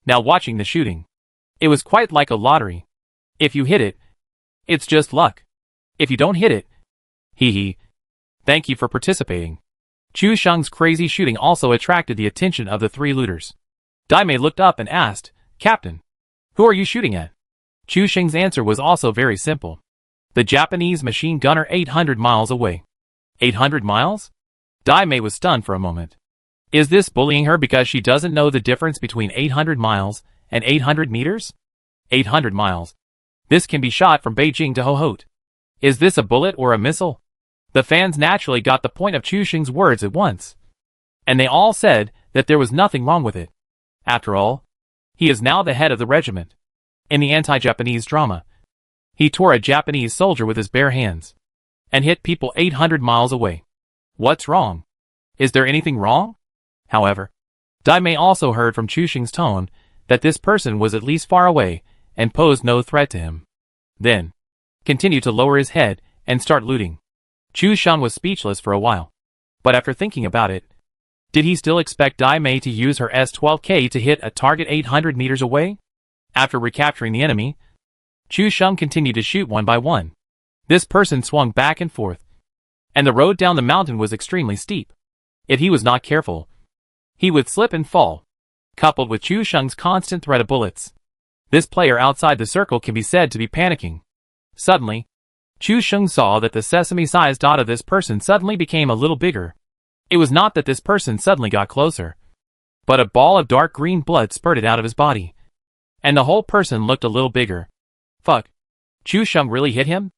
Now watching the shooting, it was quite like a lottery. If you hit it, it's just luck. If you don't hit it, hee hee. Thank you for participating. Chu Sheng's crazy shooting also attracted the attention of the 3 looters. Daimei looked up and asked, "Captain, who are you shooting at?" Chu Sheng's answer was also very simple. The Japanese machine gunner 800 miles away. 800 miles? Daimei was stunned for a moment. Is this bullying her because she doesn't know the difference between 800 miles and 800 meters? 800 miles. This can be shot from Beijing to Hohhot. Is this a bullet or a missile? The fans naturally got the point of Chu Xing's words at once. And they all said that there was nothing wrong with it. After all, he is now the head of the regiment. In the anti-Japanese drama, he tore a Japanese soldier with his bare hands and hit people 800 miles away. What's wrong? Is there anything wrong? However, Dai Mei also heard from Chu Xing's tone that this person was at least far away and posed no threat to him. Then, continued to lower his head and start looting. Chu Xing was speechless for a while. But after thinking about it, did he still expect Dai Mei to use her S-12K to hit a target 800 meters away? After recapturing the enemy, Chu Xing continued to shoot one by one. This person swung back and forth, and the road down the mountain was extremely steep. If he was not careful, he would slip and fall, coupled with Chu Xing's constant threat of bullets. This player outside the circle can be said to be panicking. Suddenly, Chu Xing saw that the sesame-sized dot of this person suddenly became a little bigger. It was not that this person suddenly got closer, but a ball of dark green blood spurted out of his body, and the whole person looked a little bigger. Fuck. Chu Xing really hit him?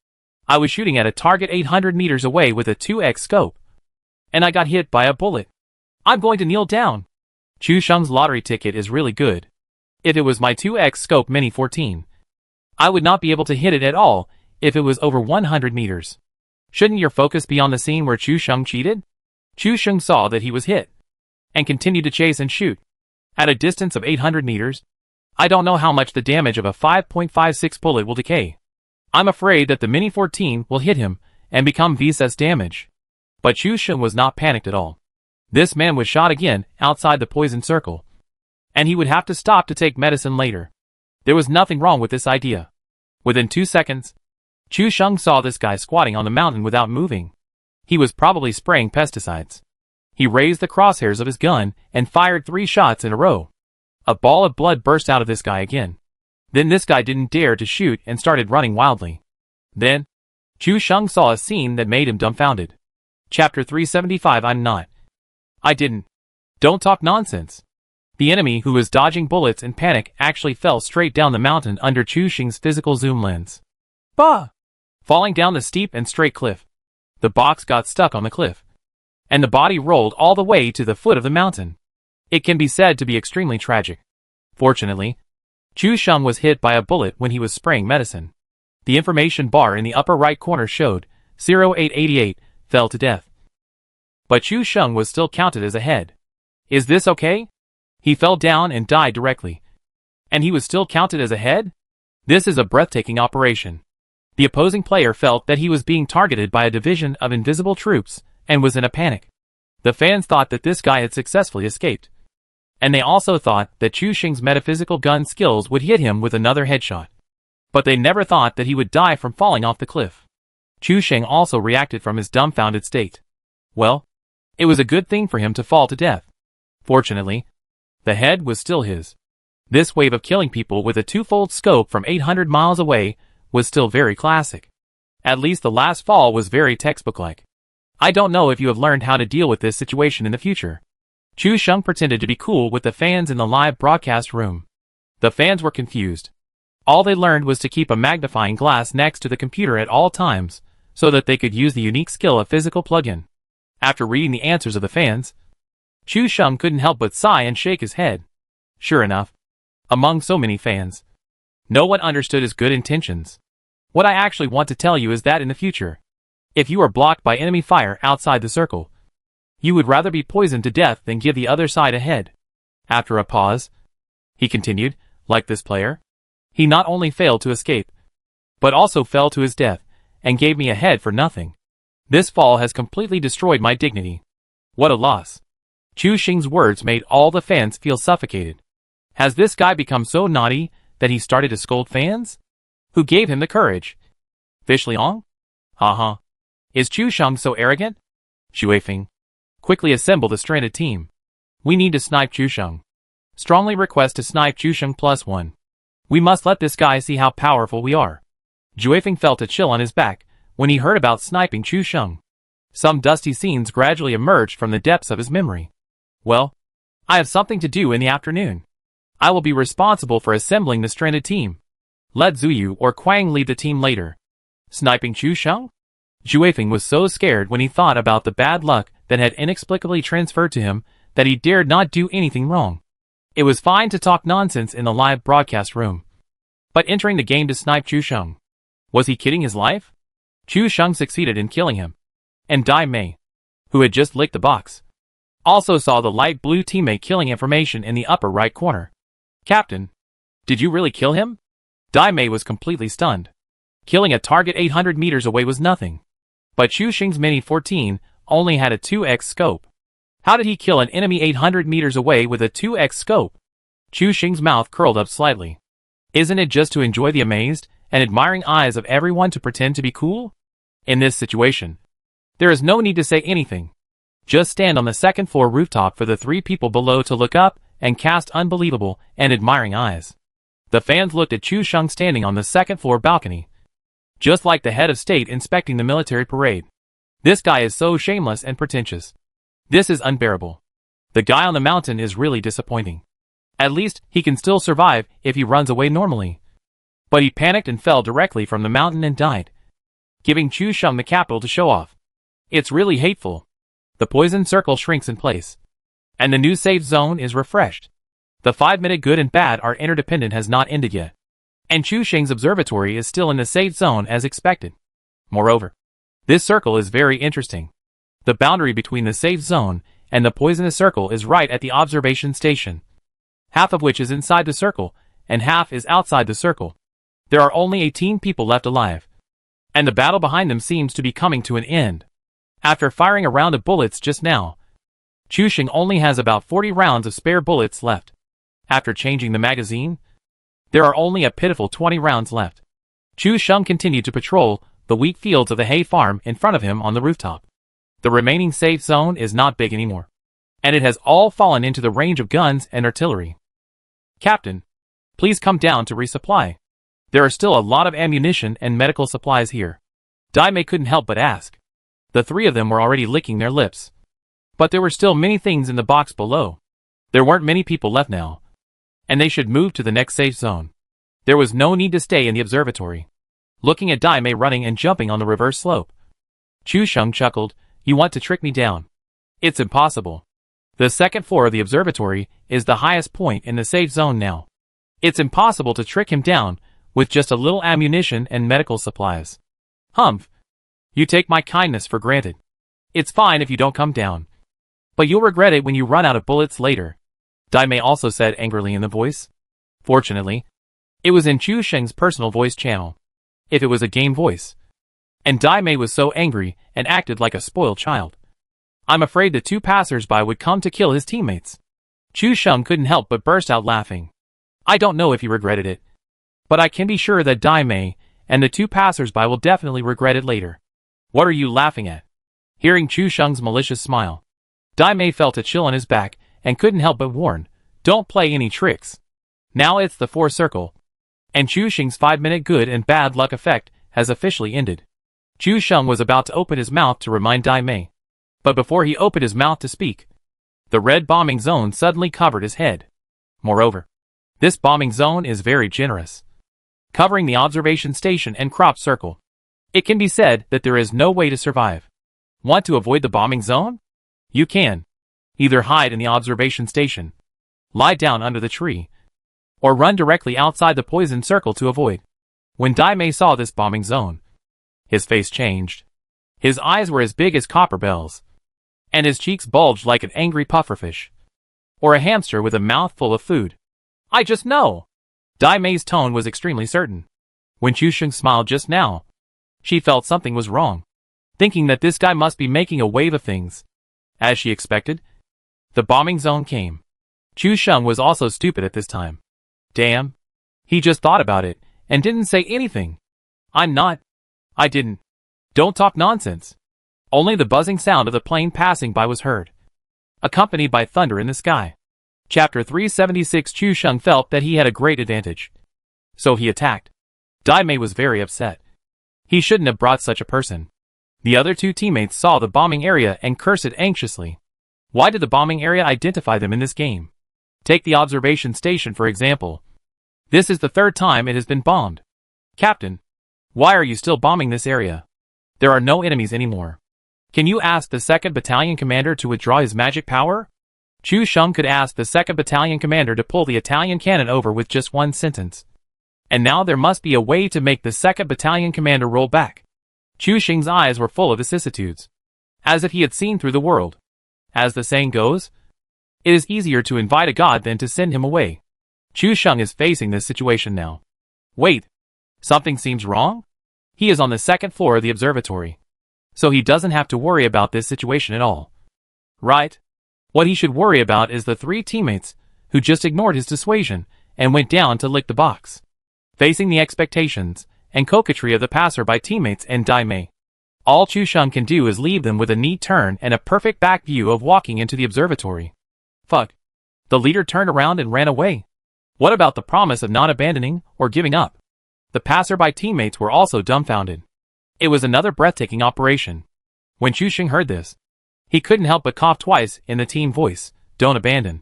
I was shooting at a target 800 meters away with a 2x scope, and I got hit by a bullet. I'm going to kneel down. Chu Xing's lottery ticket is really good. If it was my 2x scope Mini 14, I would not be able to hit it at all if it was over 100 meters. Shouldn't your focus be on the scene where Chu Xing cheated? Chu Xing saw that he was hit, and continued to chase and shoot. At a distance of 800 meters, I don't know how much the damage of a 5.56 bullet will decay. I'm afraid that the Mini 14 will hit him and become VSS damage. But Chu Xing was not panicked at all. This man was shot again outside the poison circle, and he would have to stop to take medicine later. There was nothing wrong with this idea. Within 2 seconds, Chu Xing saw this guy squatting on the mountain without moving. He was probably spraying pesticides. He raised the crosshairs of his gun and fired 3 shots in a row. A ball of blood burst out of this guy again. Then this guy didn't dare to shoot and started running wildly. Then, Chu Xing saw a scene that made him dumbfounded. Chapter 375 I didn't. Don't talk nonsense. The enemy who was dodging bullets in panic actually fell straight down the mountain under Chu Xing's physical zoom lens. Bah! Falling down the steep and straight cliff. The box got stuck on the cliff, and the body rolled all the way to the foot of the mountain. It can be said to be extremely tragic. Fortunately, Chu Xing was hit by a bullet when he was spraying medicine. The information bar in the upper right corner showed 0888 fell to death. But Chu Xing was still counted as a head. Is this okay? He fell down and died directly. And he was still counted as a head? This is a breathtaking operation. The opposing player felt that he was being targeted by a division of invisible troops and was in a panic. The fans thought that this guy had successfully escaped. And they also thought that Chu Xing's metaphysical gun skills would hit him with another headshot. But they never thought that he would die from falling off the cliff. Chu Xing also reacted from his dumbfounded state. Well, it was a good thing for him to fall to death. Fortunately, the head was still his. This wave of killing people with a 2-fold scope from 800 miles away was still very classic. At least the last fall was very textbook-like. I don't know if you have learned how to deal with this situation in the future. Chu Xing pretended to be cool with the fans in the live broadcast room. The fans were confused. All they learned was to keep a magnifying glass next to the computer at all times, so that they could use the unique skill of physical plug-in. After reading the answers of the fans, Chu Xing couldn't help but sigh and shake his head. Sure enough, among so many fans, no one understood his good intentions. What I actually want to tell you is that in the future, if you are blocked by enemy fire outside the circle, you would rather be poisoned to death than give the other side a head. After a pause, he continued, like this player, he not only failed to escape, but also fell to his death, and gave me a head for nothing. This fall has completely destroyed my dignity. What a loss. Chu Xing's words made all the fans feel suffocated. Has this guy become so naughty that he started to scold fans? Who gave him the courage? Fish Liang? Haha. Is Chu Xing so arrogant? Xu Weifeng. Quickly assemble the stranded team. We need to snipe Chu Xing. Strongly request to snipe Chu Xing +1. We must let this guy see how powerful we are. Xu Weifeng felt a chill on his back when he heard about sniping Chu Xing. Some dusty scenes gradually emerged from the depths of his memory. Well, I have something to do in the afternoon. I will be responsible for assembling the stranded team. Let Zuyu or Quang lead the team later. Sniping Chu Sheng? Juefeng was so scared when he thought about the bad luck that had inexplicably transferred to him that he dared not do anything wrong. It was fine to talk nonsense in the live broadcast room. But entering the game to snipe Chu Sheng? Was he kidding his life? Chu Sheng succeeded in killing him. And Dai Mei, who had just licked the box, also saw the light blue teammate killing information in the upper right corner. Captain, did you really kill him? Dai Mei was completely stunned. Killing a target 800 meters away was nothing. But Chu Sheng's Mini 14 only had a 2x scope. How did he kill an enemy 800 meters away with a 2x scope? Chu Sheng's mouth curled up slightly. Isn't it just to enjoy the amazed and admiring eyes of everyone to pretend to be cool? In this situation, there is no need to say anything. Just stand on the second floor rooftop for the 3 people below to look up and cast unbelievable and admiring eyes. The fans looked at Chu Sheng standing on the second floor balcony, just like the head of state inspecting the military parade. This guy is so shameless and pretentious. This is unbearable. The guy on the mountain is really disappointing. At least, he can still survive if he runs away normally. But he panicked and fell directly from the mountain and died, giving Chu Sheng the capital to show off. It's really hateful. The poison circle shrinks in place, and the new safe zone is refreshed. The 5-minute good and bad are interdependent has not ended yet, and Chu Sheng's observatory is still in the safe zone as expected. Moreover, this circle is very interesting. The boundary between the safe zone and the poisonous circle is right at the observation station, half of which is inside the circle, and half is outside the circle. There are only 18 people left alive, and the battle behind them seems to be coming to an end. After firing a round of bullets just now, Chu Sheng only has about 40 rounds of spare bullets left. After changing the magazine, there are only a pitiful 20 rounds left. Chu Sheng continued to patrol the wheat fields of the hay farm in front of him on the rooftop. The remaining safe zone is not big anymore, and it has all fallen into the range of guns and artillery. Captain, please come down to resupply. There are still a lot of ammunition and medical supplies here. Dai Mei couldn't help but ask. The 3 of them were already licking their lips. But there were still many things in the box below. There weren't many people left now, and they should move to the next safe zone. There was no need to stay in the observatory, looking at Dai Mei running and jumping on the reverse slope. Chu Sheng chuckled, "You want to trick me down? It's impossible. The second floor of the observatory is the highest point in the safe zone now. It's impossible to trick him down with just a little ammunition and medical supplies. Humph. You take my kindness for granted. It's fine if you don't come down, but you'll regret it when you run out of bullets later," Dai Mei also said angrily in the voice. Fortunately, it was in Chu Sheng's personal voice channel, if it was a game voice. And Dai Mei was so angry and acted like a spoiled child. I'm afraid the 2 passers-by would come to kill his teammates. Chu Sheng couldn't help but burst out laughing. I don't know if he regretted it, but I can be sure that Dai Mei and the 2 passers-by will definitely regret it later. What are you laughing at? Hearing Chu Sheng's malicious smile, Dai Mei felt a chill on his back and couldn't help but warn, don't play any tricks. Now it's the 4 circle, and Chu Sheng's 5-minute good and bad luck effect has officially ended. Chu Sheng was about to open his mouth to remind Dai Mei, but before he opened his mouth to speak, the red bombing zone suddenly covered his head. Moreover, this bombing zone is very generous, covering the observation station and crop circle. It can be said that there is no way to survive. Want to avoid the bombing zone? You can. Either hide in the observation station, lie down under the tree, or run directly outside the poison circle to avoid. When Dai Mei saw this bombing zone, his face changed. His eyes were as big as copper bells, and his cheeks bulged like an angry pufferfish, or a hamster with a mouth full of food. I just know. Dai Mei's tone was extremely certain. When Chu Sheng smiled just now, she felt something was wrong, thinking that this guy must be making a wave of things. As she expected, the bombing zone came. Chu Sheng was also stupid at this time. Damn. He just thought about it, and didn't say anything. I didn't. Don't talk nonsense. Only the buzzing sound of the plane passing by was heard, accompanied by thunder in the sky. Chapter 376. Chu Sheng felt that he had a great advantage, so he attacked. Dai Mei was very upset. He shouldn't have brought such a person. The other 2 teammates saw the bombing area and cursed anxiously. Why did the bombing area identify them in this game? Take the observation station for example. This is the third time it has been bombed. Captain, why are you still bombing this area? There are no enemies anymore. Can you ask the 2nd Battalion commander to withdraw his magic power? Chu Sheng could ask the 2nd Battalion commander to pull the Italian cannon over with just one sentence. And now there must be a way to make the 2nd Battalion commander roll back. Chu Sheng's eyes were full of vicissitudes, as if he had seen through the world. As the saying goes, it is easier to invite a god than to send him away. Chu Sheng is facing this situation now. Wait, something seems wrong? He is on the 2nd floor of the observatory, so he doesn't have to worry about this situation at all. Right? What he should worry about is the 3 teammates who just ignored his dissuasion and went down to lick the box. Facing the expectations and coquetry of the passerby teammates and Dai Mei, all Chu Sheng can do is leave them with a neat turn and a perfect back view of walking into the observatory. Fuck. The leader turned around and ran away. What about the promise of not abandoning or giving up? The passerby teammates were also dumbfounded. It was another breathtaking operation. When Chu Sheng heard this, he couldn't help but cough twice in the team voice. Don't abandon.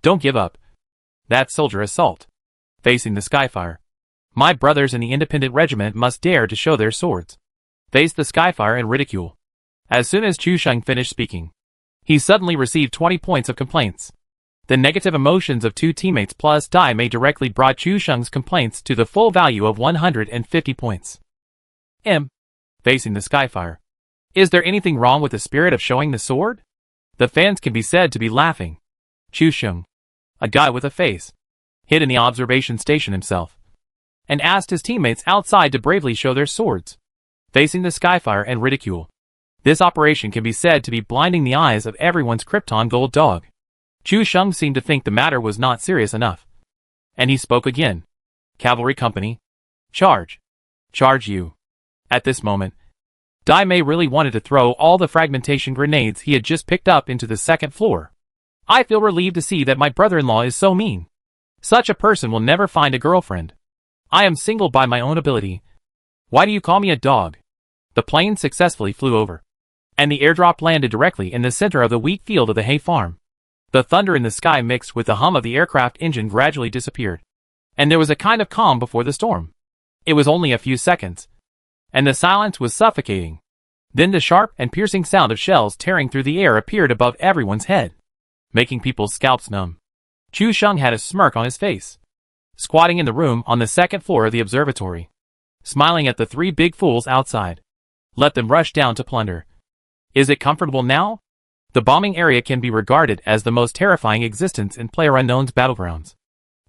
Don't give up. That's soldier assault. Facing the Skyfire. My brothers in the independent regiment must dare to show their swords. Face the Skyfire and ridicule. As soon as Chu Sheng finished speaking, he suddenly received 20 points of complaints. The negative emotions of 2 teammates plus Dai Mei directly brought Chu Sheng's complaints to the full value of 150 points. Facing the Skyfire. Is there anything wrong with the spirit of showing the sword? The fans can be said to be laughing. Chu Sheng, a guy with a face, hid in the observation station himself, and asked his teammates outside to bravely show their swords. Facing the Skyfire and ridicule. This operation can be said to be blinding the eyes of everyone's Krypton gold dog. Chu Sheng seemed to think the matter was not serious enough. And he spoke again. Cavalry company. Charge. Charge you. At this moment, Dai Mei really wanted to throw all the fragmentation grenades he had just picked up into the 2nd floor. I feel relieved to see that my brother-in-law is so mean. Such a person will never find a girlfriend. I am single by my own ability. Why do you call me a dog? The plane successfully flew over, and the airdrop landed directly in the center of the wheat field of the hay farm. The thunder in the sky mixed with the hum of the aircraft engine gradually disappeared, and there was a kind of calm before the storm. It was only a few seconds, and the silence was suffocating. Then the sharp and piercing sound of shells tearing through the air appeared above everyone's head, making people's scalps numb. Chu Sheng had a smirk on his face, squatting in the room on the 2nd floor of the observatory, smiling at the 3 big fools outside. Let them rush down to plunder. Is it comfortable now? The bombing area can be regarded as the most terrifying existence in PlayerUnknown's battlegrounds,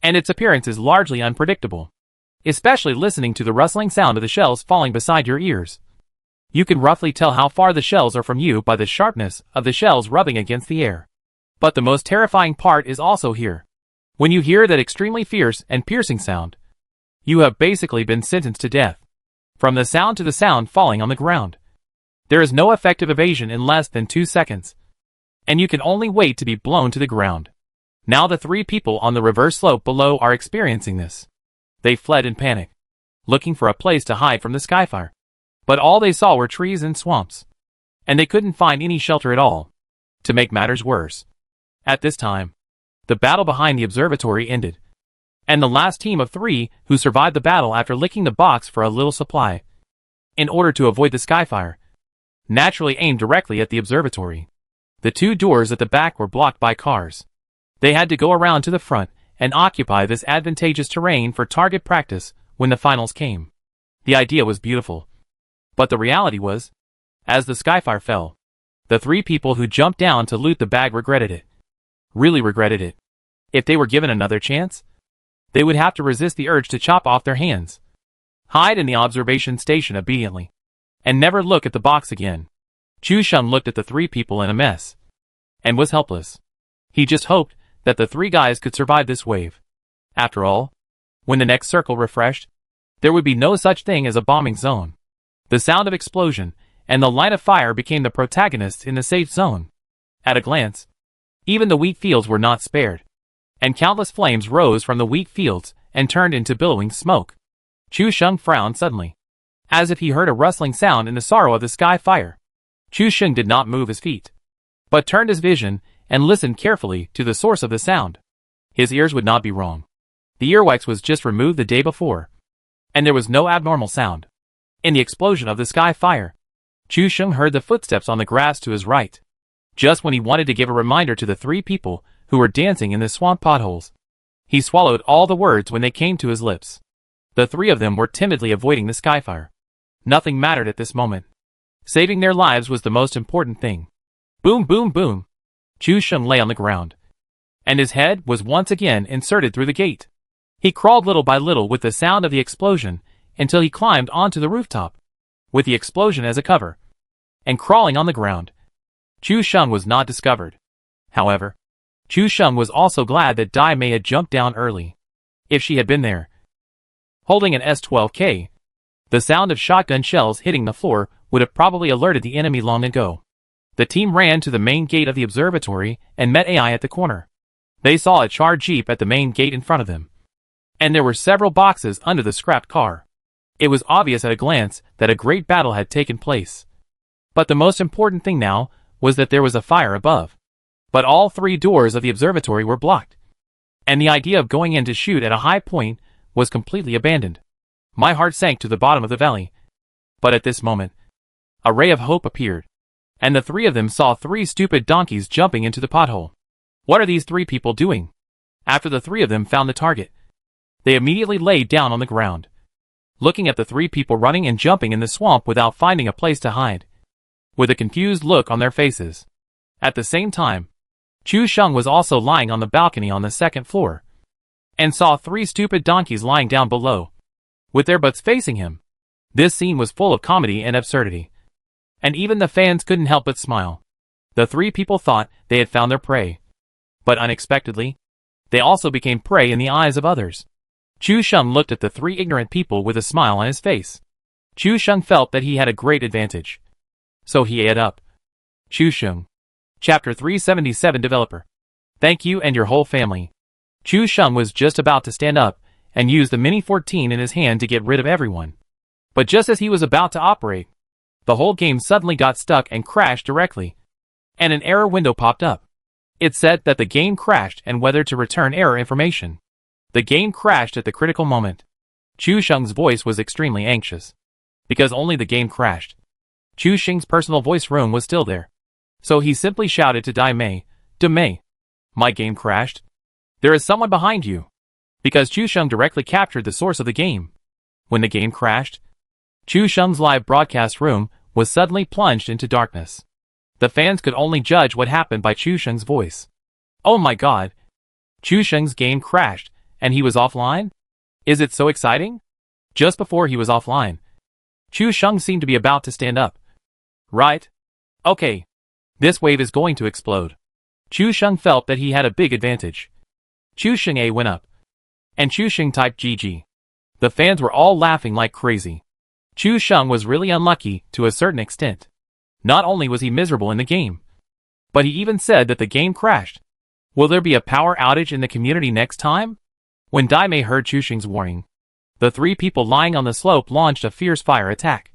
and its appearance is largely unpredictable, especially listening to the rustling sound of the shells falling beside your ears. You can roughly tell how far the shells are from you by the sharpness of the shells rubbing against the air. But the most terrifying part is also here. When you hear that extremely fierce and piercing sound, you have basically been sentenced to death. From the sound to the sound falling on the ground, there is no effective evasion in less than 2 seconds, and you can only wait to be blown to the ground. Now the 3 people on the reverse slope below are experiencing this. They fled in panic, looking for a place to hide from the Skyfire. But all they saw were trees and swamps, and they couldn't find any shelter at all. To make matters worse, at this time, the battle behind the observatory ended, and the last team of 3 who survived the battle after licking the box for a little supply, in order to avoid the Skyfire, naturally aimed directly at the observatory. The 2 doors at the back were blocked by cars. They had to go around to the front and occupy this advantageous terrain for target practice when the finals came. The idea was beautiful, but the reality was, as the Skyfire fell, the 3 people who jumped down to loot the bag regretted it. Really regretted it. If they were given another chance, they would have to resist the urge to chop off their hands, hide in the observation station obediently, and never look at the box again. Chu Sheng looked at the 3 people in a mess, and was helpless. He just hoped that the 3 guys could survive this wave. After all, when the next circle refreshed, there would be no such thing as a bombing zone. The sound of explosion and the line of fire became the protagonists in the safe zone. At a glance, even the wheat fields were not spared, and countless flames rose from the wheat fields and turned into billowing smoke. Chu Sheng frowned suddenly, as if he heard a rustling sound in the sorrow of the Skyfire. Chu Sheng did not move his feet. but turned his vision and listened carefully to the source of the sound. His ears would not be wrong. The earwax was just removed the day before, and there was no abnormal sound. In the explosion of the sky fire, Chu Sheng heard the footsteps on the grass to his right. Just when he wanted to give a reminder to the three people who were dancing in the swamp potholes, he swallowed all the words when they came to his lips. The three of them were timidly avoiding the skyfire. Nothing mattered at this moment. Saving their lives was the most important thing. Boom, boom, boom. Chu Sheng lay on the ground, and his head was once again inserted through the gate. He crawled little by little with the sound of the explosion until he climbed onto the rooftop, with the explosion as a cover, and crawling on the ground. Chu Sheng was not discovered. However, Chu Sheng was also glad that Dai Mei had jumped down early. If she had been there, holding an S-12K, the sound of shotgun shells hitting the floor would have probably alerted the enemy long ago. The team ran to the main gate of the observatory and met AI at the corner. They saw a charred jeep at the main gate in front of them, and there were several boxes under the scrapped car. It was obvious at a glance that a great battle had taken place. But the most important thing now was that there was a fire above. But all three doors of the observatory were blocked, and the idea of going in to shoot at a high point was completely abandoned. My heart sank to the bottom of the valley. But at this moment, a ray of hope appeared, and the three of them saw three stupid donkeys jumping into the pothole. What are these three people doing? After the three of them found the target, they immediately laid down on the ground, looking at the three people running and jumping in the swamp without finding a place to hide, with a confused look on their faces. At the same time, Chu Sheng was also lying on the balcony on the second floor, and saw three stupid donkeys lying down below, with their butts facing him. This scene was full of comedy and absurdity, and even the fans couldn't help but smile. The three people thought they had found their prey, but unexpectedly, they also became prey in the eyes of others. Chu Sheng looked at the three ignorant people with a smile on his face. Chu Sheng felt that he had a great advantage, so he ate up. Chu Sheng. Chapter 377 Developer. Thank you and your whole family. Chu Sheng was just about to stand up and use the Mini 14 in his hand to get rid of everyone. But just as he was about to operate, the whole game suddenly got stuck and crashed directly, and an error window popped up. It said that the game crashed and whether to return error information. The game crashed at the critical moment. Chu Sheng's voice was extremely anxious, because only the game crashed. Chu Sheng's personal voice room was still there, so he simply shouted to Dai Mei, "Da Mei, my game crashed. There is someone behind you." Because Chu Sheng directly captured the source of the game. When the game crashed, Chu Sheng's live broadcast room was suddenly plunged into darkness. The fans could only judge what happened by Chu Sheng's voice. Oh my god! Chu Sheng's game crashed, and he was offline? Is it so exciting? Just before he was offline, Chu Sheng seemed to be about to stand up. Right? Okay. This wave is going to explode. Chu Sheng felt that he had a big advantage. Chu Sheng A went up, and Chu Sheng typed GG. The fans were all laughing like crazy. Chu Sheng was really unlucky to a certain extent. Not only was he miserable in the game, but he even said that the game crashed. Will there be a power outage in the community next time? When Dai Mei heard Chu Sheng's warning, the three people lying on the slope launched a fierce fire attack,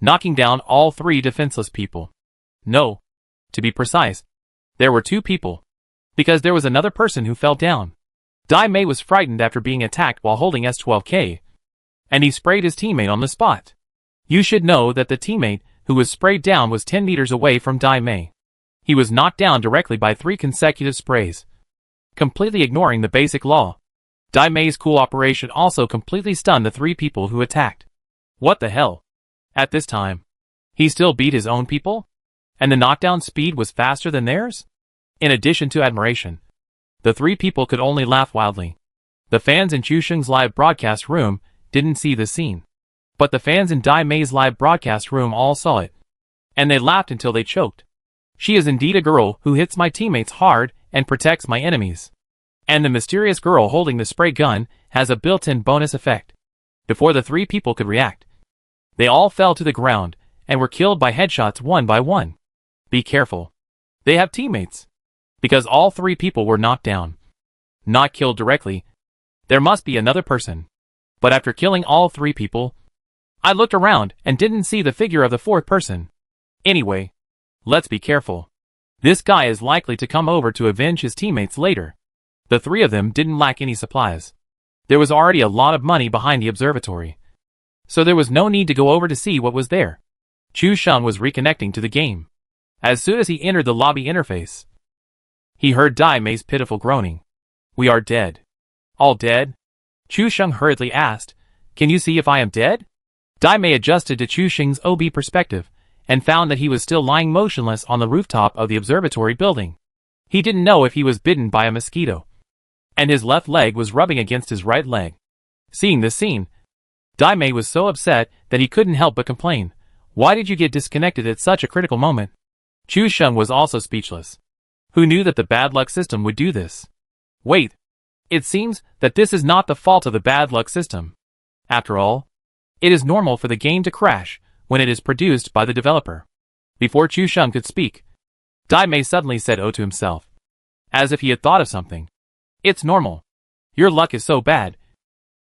knocking down all three defenseless people. No, to be precise, there were two people, because there was another person who fell down. Dai Mei was frightened after being attacked while holding S-12K, and he sprayed his teammate on the spot. You should know that the teammate who was sprayed down was 10 meters away from Dai Mei. He was knocked down directly by 3 consecutive sprays, completely ignoring the basic law. Dai Mei's cool operation also completely stunned the 3 people who attacked. What the hell? At this time, he still beat his own people? And the knockdown speed was faster than theirs? In addition to admiration, the 3 people could only laugh wildly. The fans in Chu Sheng's live broadcast room didn't see the scene, but the fans in Dai Mei's live broadcast room all saw it, and they laughed until they choked. She is indeed a girl who hits my teammates hard and protects my enemies. And the mysterious girl holding the spray gun has a built-in bonus effect. Before the 3 people could react, they all fell to the ground and were killed by headshots one by one. Be careful. They have teammates. Because all 3 people were knocked down. Not killed directly. There must be another person. But after killing all 3 people, I looked around and didn't see the figure of the 4th person. Anyway, let's be careful. This guy is likely to come over to avenge his teammates later. The three of them didn't lack any supplies. There was already a lot of money behind the observatory, so there was no need to go over to see what was there. Chu Sheng was reconnecting to the game. As soon as he entered the lobby interface, he heard Dai Mei's pitiful groaning. "We are dead." "All dead?" Chu Sheng hurriedly asked. "Can you see if I am dead?" Dai Mei adjusted to Chu Sheng's OB perspective, and found that he was still lying motionless on the rooftop of the observatory building. He didn't know if he was bitten by a mosquito, and his left leg was rubbing against his right leg. Seeing this scene, Dai Mei was so upset that he couldn't help but complain. "Why did you get disconnected at such a critical moment?" Chu Sheng was also speechless. Who knew that the bad luck system would do this? Wait. It seems that this is not the fault of the bad luck system. After all, it is normal for the game to crash when it is produced by the developer. Before Chu Sheng could speak, Dai Mei suddenly said "oh" to himself, as if he had thought of something. "It's normal. Your luck is so bad.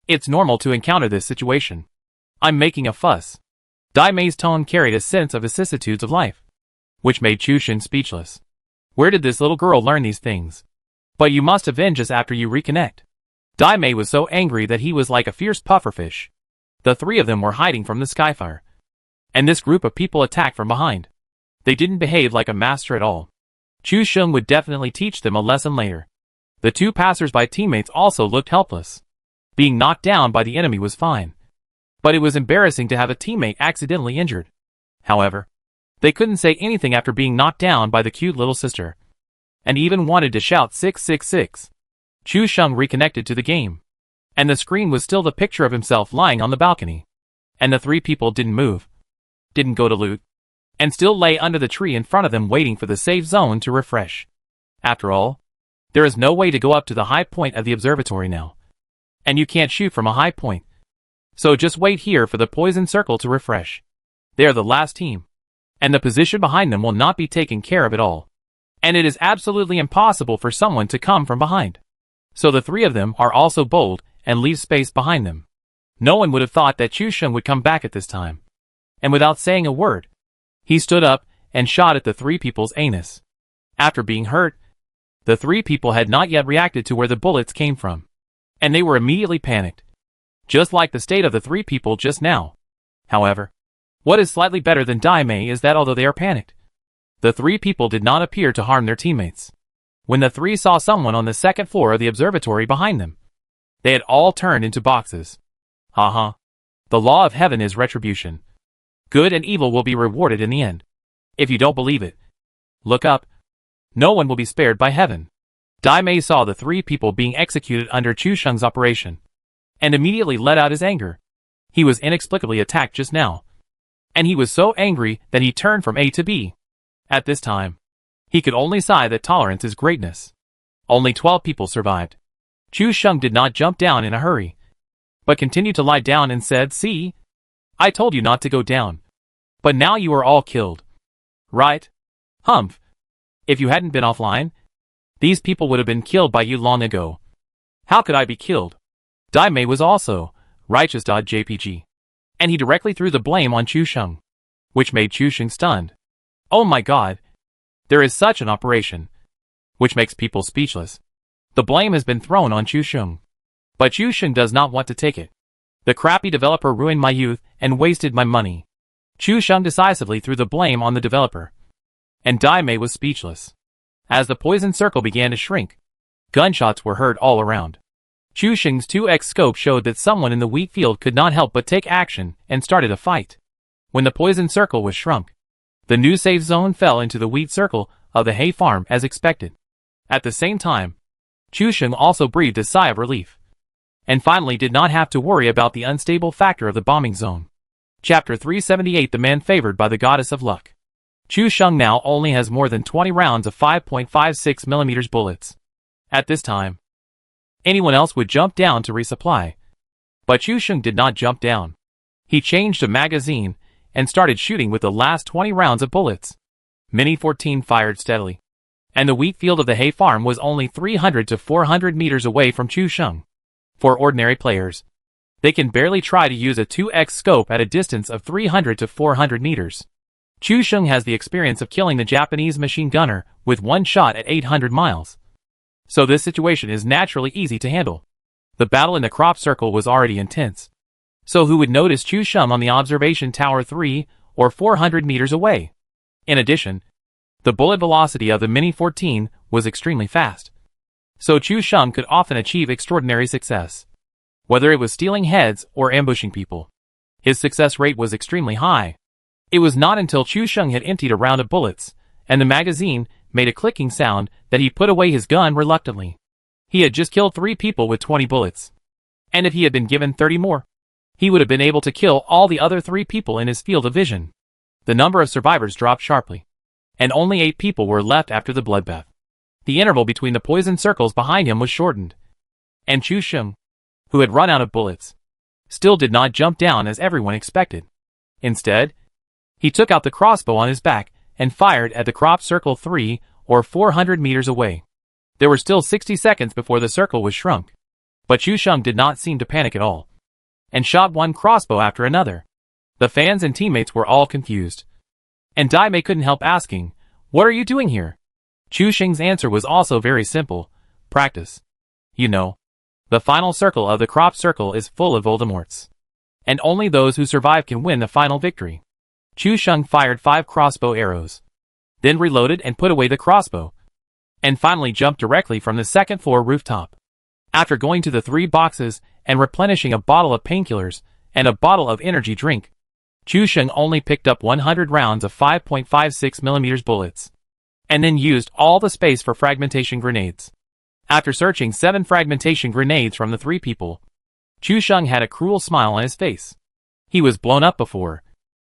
It's normal to encounter this situation. I'm making a fuss." Dai Mei's tone carried a sense of vicissitudes of life, which made Chu Sheng speechless. Where did this little girl learn these things? "But you must avenge us after you reconnect." Dai Mei was so angry that he was like a fierce pufferfish. The three of them were hiding from the skyfire, and this group of people attacked from behind. They didn't behave like a master at all. Chu Sheng would definitely teach them a lesson later. The two passers-by teammates also looked helpless. Being knocked down by the enemy was fine, but it was embarrassing to have a teammate accidentally injured. However, they couldn't say anything after being knocked down by the cute little sister, and even wanted to shout 666. Chu Sheng reconnected to the game, and the screen was still the picture of himself lying on the balcony. And the three people didn't move, didn't go to loot, and still lay under the tree in front of them waiting for the safe zone to refresh. After all, there is no way to go up to the high point of the observatory now, and you can't shoot from a high point. So just wait here for the poison circle to refresh. They are the last team, and the position behind them will not be taken care of at all. And it is absolutely impossible for someone to come from behind. So the three of them are also bold and leave space behind them. No one would have thought that Chu Sheng would come back at this time. And without saying a word, he stood up and shot at the three people's anus. After being hurt, the three people had not yet reacted to where the bullets came from, and they were immediately panicked, just like the state of the three people just now. However, what is slightly better than Dai Mei is that although they are panicked, the three people did not appear to harm their teammates. When the three saw someone on the second floor of the observatory behind them, they had all turned into boxes. Haha. The law of heaven is retribution. Good and evil will be rewarded in the end. If you don't believe it, look up. No one will be spared by heaven. Dai Mei saw the three people being executed under Chu Sheng's operation, and immediately let out his anger. He was inexplicably attacked just now, and he was so angry that he turned from A to B. At this time, he could only sigh that tolerance is greatness. Only 12 people survived. Chu Sheng did not jump down in a hurry, but continued to lie down and said, "See? I told you not to go down. But now you are all killed. Right? Humph. If you hadn't been offline, these people would have been killed by you long ago. How could I be killed?" Dai Mei was also righteous.jpg, and he directly threw the blame on Chu Sheng, which made Chu Sheng stunned. Oh my god. There is such an operation, which makes people speechless. The blame has been thrown on Chu Sheng, but Chu Sheng does not want to take it. The crappy developer ruined my youth and wasted my money. Chu Sheng decisively threw the blame on the developer, and Dai Mei was speechless. As the poison circle began to shrink, gunshots were heard all around. Chu Sheng's 2x scope showed that someone in the wheat field could not help but take action and started a fight. When the poison circle was shrunk, the new safe zone fell into the wheat circle of the hay farm as expected. At the same time, Chu Sheng also breathed a sigh of relief, and finally did not have to worry about the unstable factor of the bombing zone. Chapter 378 The Man Favored by the Goddess of Luck. Chu Sheng now only has more than 20 rounds of 5.56mm bullets. At this time, anyone else would jump down to resupply, but Chu Sheng did not jump down. He changed a magazine and started shooting with the last 20 rounds of bullets. Mini 14 fired steadily, and the wheat field of the hay farm was only 300 to 400 meters away from Chu Sheng. For ordinary players, they can barely try to use a 2x scope at a distance of 300 to 400 meters. Chu Sheng has the experience of killing the Japanese machine gunner with one shot at 800 miles. So this situation is naturally easy to handle. The battle in the crop circle was already intense. So who would notice Chu Sheng on the observation tower 3 or 400 meters away? In addition, the bullet velocity of the Mini-14 was extremely fast. So Chu Sheng could often achieve extraordinary success. Whether it was stealing heads or ambushing people, his success rate was extremely high. It was not until Chu Sheng had emptied a round of bullets, and the magazine made a clicking sound, that he put away his gun reluctantly. He had just killed 3 people with 20 bullets. And if he had been given 30 more, he would have been able to kill all the other 3 people in his field of vision. The number of survivors dropped sharply, and only 8 people were left after the bloodbath. The interval between the poison circles behind him was shortened. And Chu Sheng, who had run out of bullets, still did not jump down as everyone expected. Instead, he took out the crossbow on his back and fired at the crop circle 3 or 400 meters away. There were still 60 seconds before the circle was shrunk. But Chu Sheng did not seem to panic at all, and shot one crossbow after another. The fans and teammates were all confused. And Dai Mei couldn't help asking, "What are you doing here?" Chu Sheng's answer was also very simple: practice. You know, the final circle of the crop circle is full of Voldemorts, and only those who survive can win the final victory. Chu Sheng fired 5 crossbow arrows, then reloaded and put away the crossbow, and finally jumped directly from the second floor rooftop. After going to the 3 boxes and replenishing a bottle of painkillers and a bottle of energy drink, Chu Sheng only picked up 100 rounds of 5.56mm bullets, and then used all the space for fragmentation grenades. After searching 7 fragmentation grenades from the 3 people, Chu Sheng had a cruel smile on his face. He was blown up before,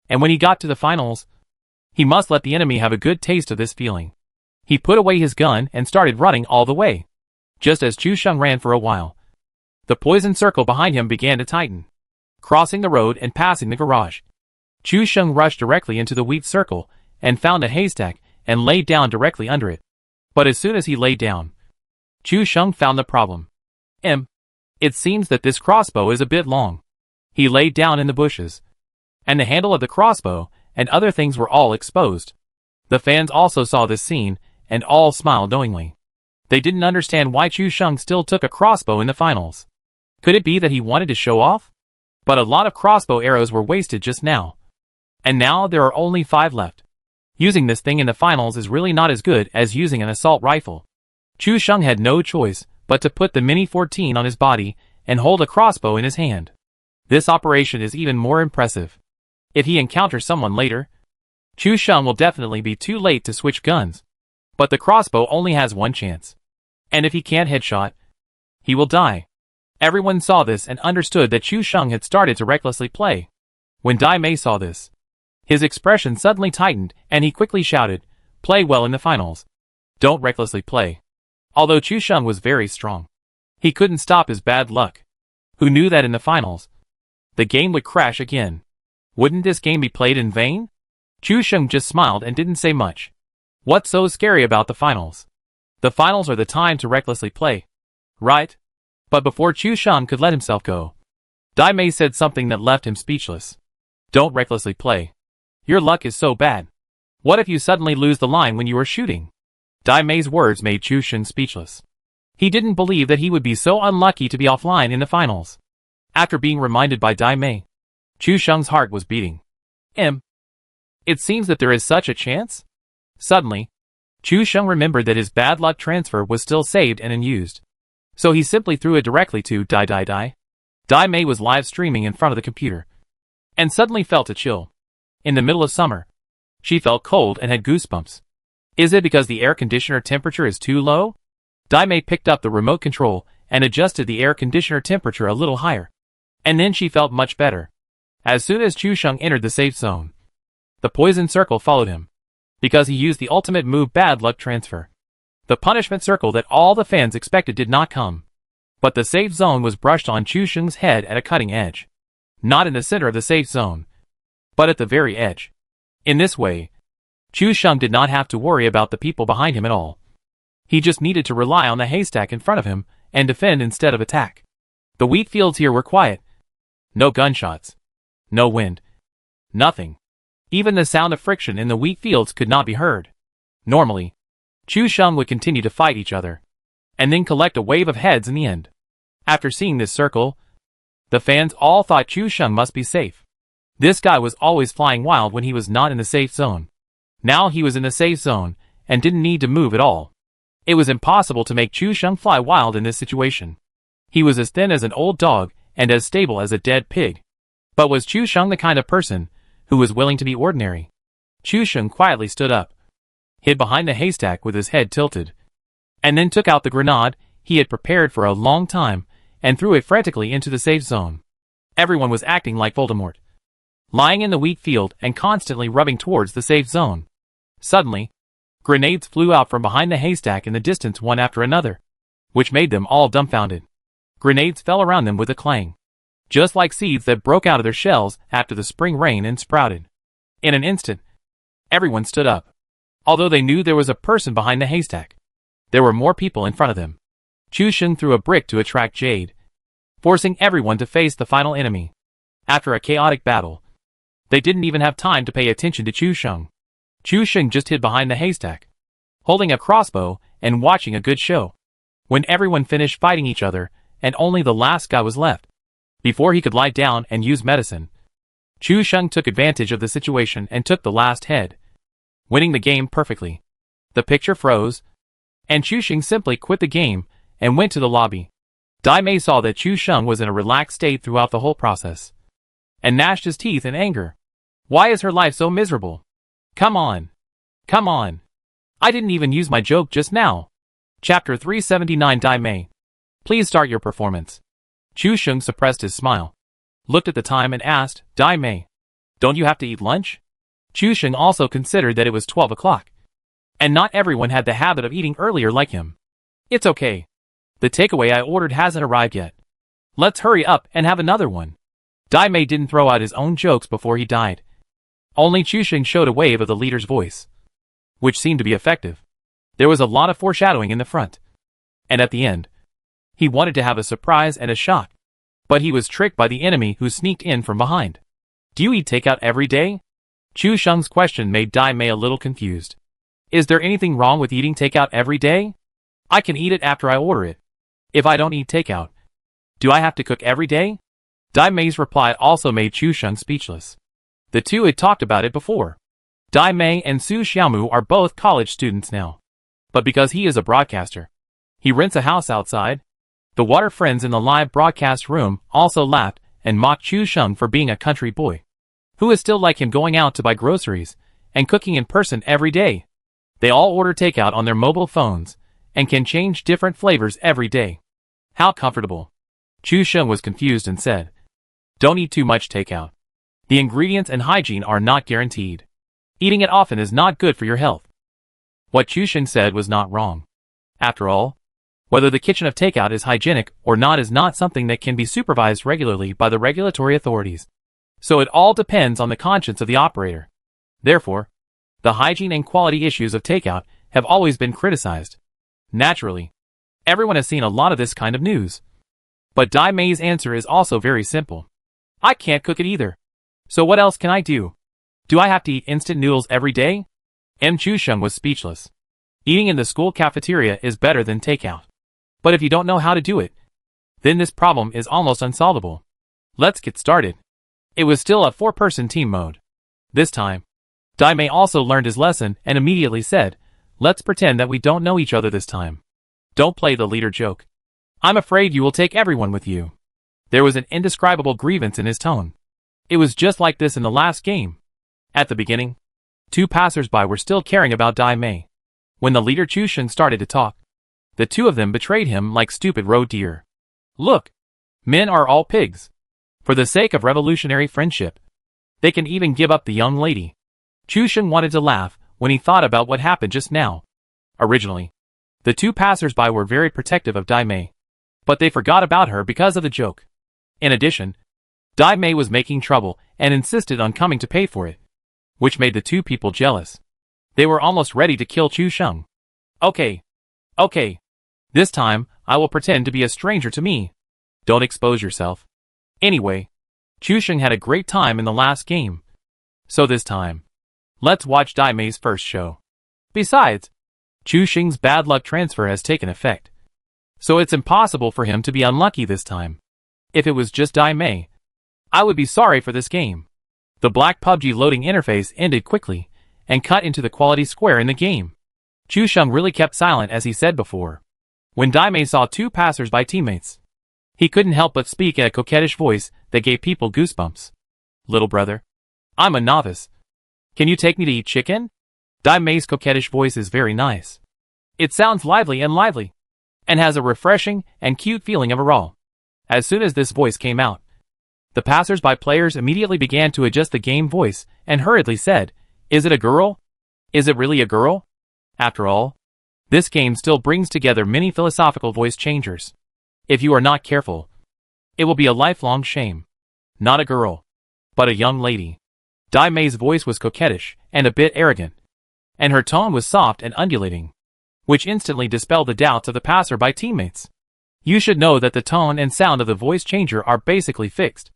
and when he got to the finals, he must let the enemy have a good taste of this feeling. He put away his gun and started running all the way. Just as Chu Sheng ran for a while, the poison circle behind him began to tighten. Crossing the road and passing the garage, Chu Sheng rushed directly into the wheat circle and found a haystack and laid down directly under it. But as soon as he lay down, Chu Sheng found the problem. It seems that this crossbow is a bit long. He laid down in the bushes, and the handle of the crossbow and other things were all exposed. The fans also saw this scene, and all smiled knowingly. They didn't understand why Chu Sheng still took a crossbow in the finals. Could it be that he wanted to show off? But a lot of crossbow arrows were wasted just now. And now there are only 5 left. Using this thing in the finals is really not as good as using an assault rifle. Chu Sheng had no choice but to put the Mini-14 on his body and hold a crossbow in his hand. This operation is even more impressive. If he encounters someone later, Chu Sheng will definitely be too late to switch guns. But the crossbow only has 1 chance. And if he can't headshot, he will die. Everyone saw this and understood that Chu Sheng had started to recklessly play. When Dai Mei saw this, his expression suddenly tightened and he quickly shouted, "Play well in the finals. Don't recklessly play." Although Chu Sheng was very strong, he couldn't stop his bad luck. Who knew that in the finals, the game would crash again? Wouldn't this game be played in vain? Chu Sheng just smiled and didn't say much. What's so scary about the finals? The finals are the time to recklessly play, right? But before Chu Sheng could let himself go, Dai Mei said something that left him speechless. Don't recklessly play. Your luck is so bad. What if you suddenly lose the line when you are shooting? Dai Mei's words made Chu Sheng speechless. He didn't believe that he would be so unlucky to be offline in the finals. After being reminded by Dai Mei, Chu Sheng's heart was beating. It seems that there is such a chance? Suddenly, Chu Sheng remembered that his bad luck transfer was still saved and unused. So he simply threw it directly to Dai. Dai Mei was live streaming in front of the computer, and suddenly felt a chill. In the middle of summer, she felt cold and had goosebumps. Is it because the air conditioner temperature is too low? Dai Mei picked up the remote control and adjusted the air conditioner temperature a little higher. And then she felt much better. As soon as Chu Sheng entered the safe zone, the poison circle followed him, because he used the ultimate move bad luck transfer. The punishment circle that all the fans expected did not come. But the safe zone was brushed on Chu Sheng's head at a cutting edge. Not in the center of the safe zone, but at the very edge. In this way, Chu Sheng did not have to worry about the people behind him at all. He just needed to rely on the haystack in front of him and defend instead of attack. The wheat fields here were quiet. No gunshots. No wind. Nothing. Even the sound of friction in the wheat fields could not be heard. Normally, Chu Sheng would continue to fight each other, and then collect a wave of heads in the end. After seeing this circle, the fans all thought Chu Sheng must be safe. This guy was always flying wild when he was not in the safe zone. Now he was in the safe zone, and didn't need to move at all. It was impossible to make Chu Sheng fly wild in this situation. He was as thin as an old dog, and as stable as a dead pig. But was Chu Sheng the kind of person who was willing to be ordinary? Chu Sheng quietly stood up, hid behind the haystack with his head tilted, and then took out the grenade he had prepared for a long time, and threw it frantically into the safe zone. Everyone was acting like Voldemort, lying in the wheat field and constantly rubbing towards the safe zone. Suddenly, grenades flew out from behind the haystack in the distance one after another, which made them all dumbfounded. Grenades fell around them with a clang, just like seeds that broke out of their shells after the spring rain and sprouted. In an instant, everyone stood up. Although they knew there was a person behind the haystack, there were more people in front of them. Chu Sheng threw a brick to attract Jade, forcing everyone to face the final enemy. After a chaotic battle, they didn't even have time to pay attention to Chu Sheng. Chu Sheng just hid behind the haystack, holding a crossbow and watching a good show. When everyone finished fighting each other, and only the last guy was left, before he could lie down and use medicine, Chu Sheng took advantage of the situation and took the last head, winning the game perfectly. The picture froze, and Chu Sheng simply quit the game and went to the lobby. Dai Mei saw that Chu Sheng was in a relaxed state throughout the whole process, and gnashed his teeth in anger. Why is her life so miserable? Come on. Come on. I didn't even use my joke just now. Chapter 379 Dai Mei. Please start your performance. Chu Sheng suppressed his smile, looked at the time and asked, Dai Mei, don't you have to eat lunch? Chu Sheng also considered that it was 12 o'clock, and not everyone had the habit of eating earlier like him. It's okay. The takeaway I ordered hasn't arrived yet. Let's hurry up and have another one. Dai Mei didn't throw out his own jokes before he died. Only Chu Sheng showed a wave of the leader's voice, which seemed to be effective. There was a lot of foreshadowing in the front, and at the end, he wanted to have a surprise and a shock, but he was tricked by the enemy who sneaked in from behind. Do you eat takeout every day? Chu Sheng's question made Dai Mei a little confused. Is there anything wrong with eating takeout every day? I can eat it after I order it. If I don't eat takeout, do I have to cook every day? Dai Mei's reply also made Chu Sheng speechless. The two had talked about it before. Dai Mei and Su Xiaomu are both college students now. But because he is a broadcaster, he rents a house outside. The water friends in the live broadcast room also laughed and mocked Chu Sheng for being a country boy, who is still like him going out to buy groceries and cooking in person every day. They all order takeout on their mobile phones and can change different flavors every day. How comfortable. Chu Sheng was confused and said, don't eat too much takeout. The ingredients and hygiene are not guaranteed. Eating it often is not good for your health. What Chu Sheng said was not wrong. After all, whether the kitchen of takeout is hygienic or not is not something that can be supervised regularly by the regulatory authorities. So it all depends on the conscience of the operator. Therefore, the hygiene and quality issues of takeout have always been criticized. Naturally, everyone has seen a lot of this kind of news. But Dai Mei's answer is also very simple. I can't cook it either. So what else can I do? Do I have to eat instant noodles every day? Chu Sheng was speechless. Eating in the school cafeteria is better than takeout. But if you don't know how to do it, then this problem is almost unsolvable. Let's get started. It was still a 4-person team mode. This time, Dai Mei also learned his lesson and immediately said, let's pretend that we don't know each other this time. Don't play the leader joke. I'm afraid you will take everyone with you. There was an indescribable grievance in his tone. It was just like this in the last game. At the beginning, 2 passers-by were still caring about Dai Mei. When the leader Chu Sheng started to talk, the 2 of them betrayed him like stupid roe deer. Look, men are all pigs. For the sake of revolutionary friendship, they can even give up the young lady. Chu Sheng wanted to laugh when he thought about what happened just now. Originally, the 2 passers-by were very protective of Dai Mei, but they forgot about her because of the joke. In addition, Dai Mei was making trouble and insisted on coming to pay for it, which made the 2 people jealous. They were almost ready to kill Chu Sheng. Okay. This time, I will pretend to be a stranger to me. Don't expose yourself. Anyway, Chu Sheng had a great time in the last game. So this time, Let's watch Dai Mei's first show. Besides, Chu Xing's bad luck transfer has taken effect, so it's impossible for him to be unlucky this time. If it was just Dai Mei, I would be sorry for this game. The black PUBG loading interface ended quickly and cut into the quality square in the game. Chu Sheng really kept silent as he said before. When Dai Mei saw two passers-by teammates, he couldn't help but speak in a coquettish voice that gave people goosebumps. Little brother, I'm a novice. Can you take me to eat chicken? Dai Mei's coquettish voice is very nice. It sounds lively, and has a refreshing and cute feeling overall. As soon as this voice came out, the passers-by players immediately began to adjust the game voice and hurriedly said, "Is it a girl? Is it really a girl?" After all, this game still brings together many philosophical voice changers. If you are not careful, it will be a lifelong shame. Not a girl, but a young lady. Dai Mei's voice was coquettish and a bit arrogant, and her tone was soft and undulating, which instantly dispelled the doubts of the passer-by teammates. You should know that the tone and sound of the voice changer are basically fixed,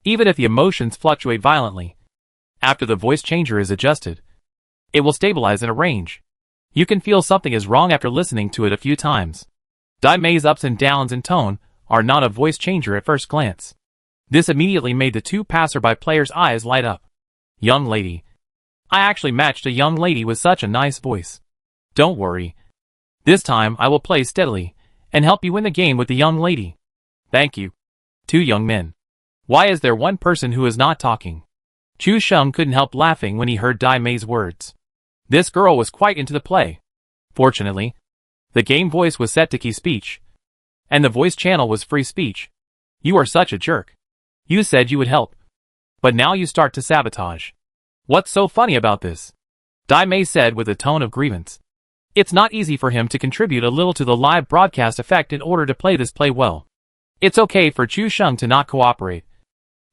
even if the emotions fluctuate violently. After the voice changer is adjusted, it will stabilize in a range. You can feel something is wrong after listening to it a few times. Dai Mei's ups and downs in tone are not a voice changer at first glance. This immediately made the two passer-by players' eyes light up. Young lady. I actually matched a young lady with such a nice voice. Don't worry. This time I will play steadily and help you win the game with the young lady. Thank you. Two young men. Why is there one person who is not talking? Chu Sheng couldn't help laughing when he heard Dai Mei's words. This girl was quite into the play. Fortunately, the game voice was set to key speech, and the voice channel was free speech. You are such a jerk. You said you would help, but now you start to sabotage. What's so funny about this? Dai Mei said with a tone of grievance. It's not easy for him to contribute a little to the live broadcast effect in order to play this play well. It's okay for Chu Sheng to not cooperate,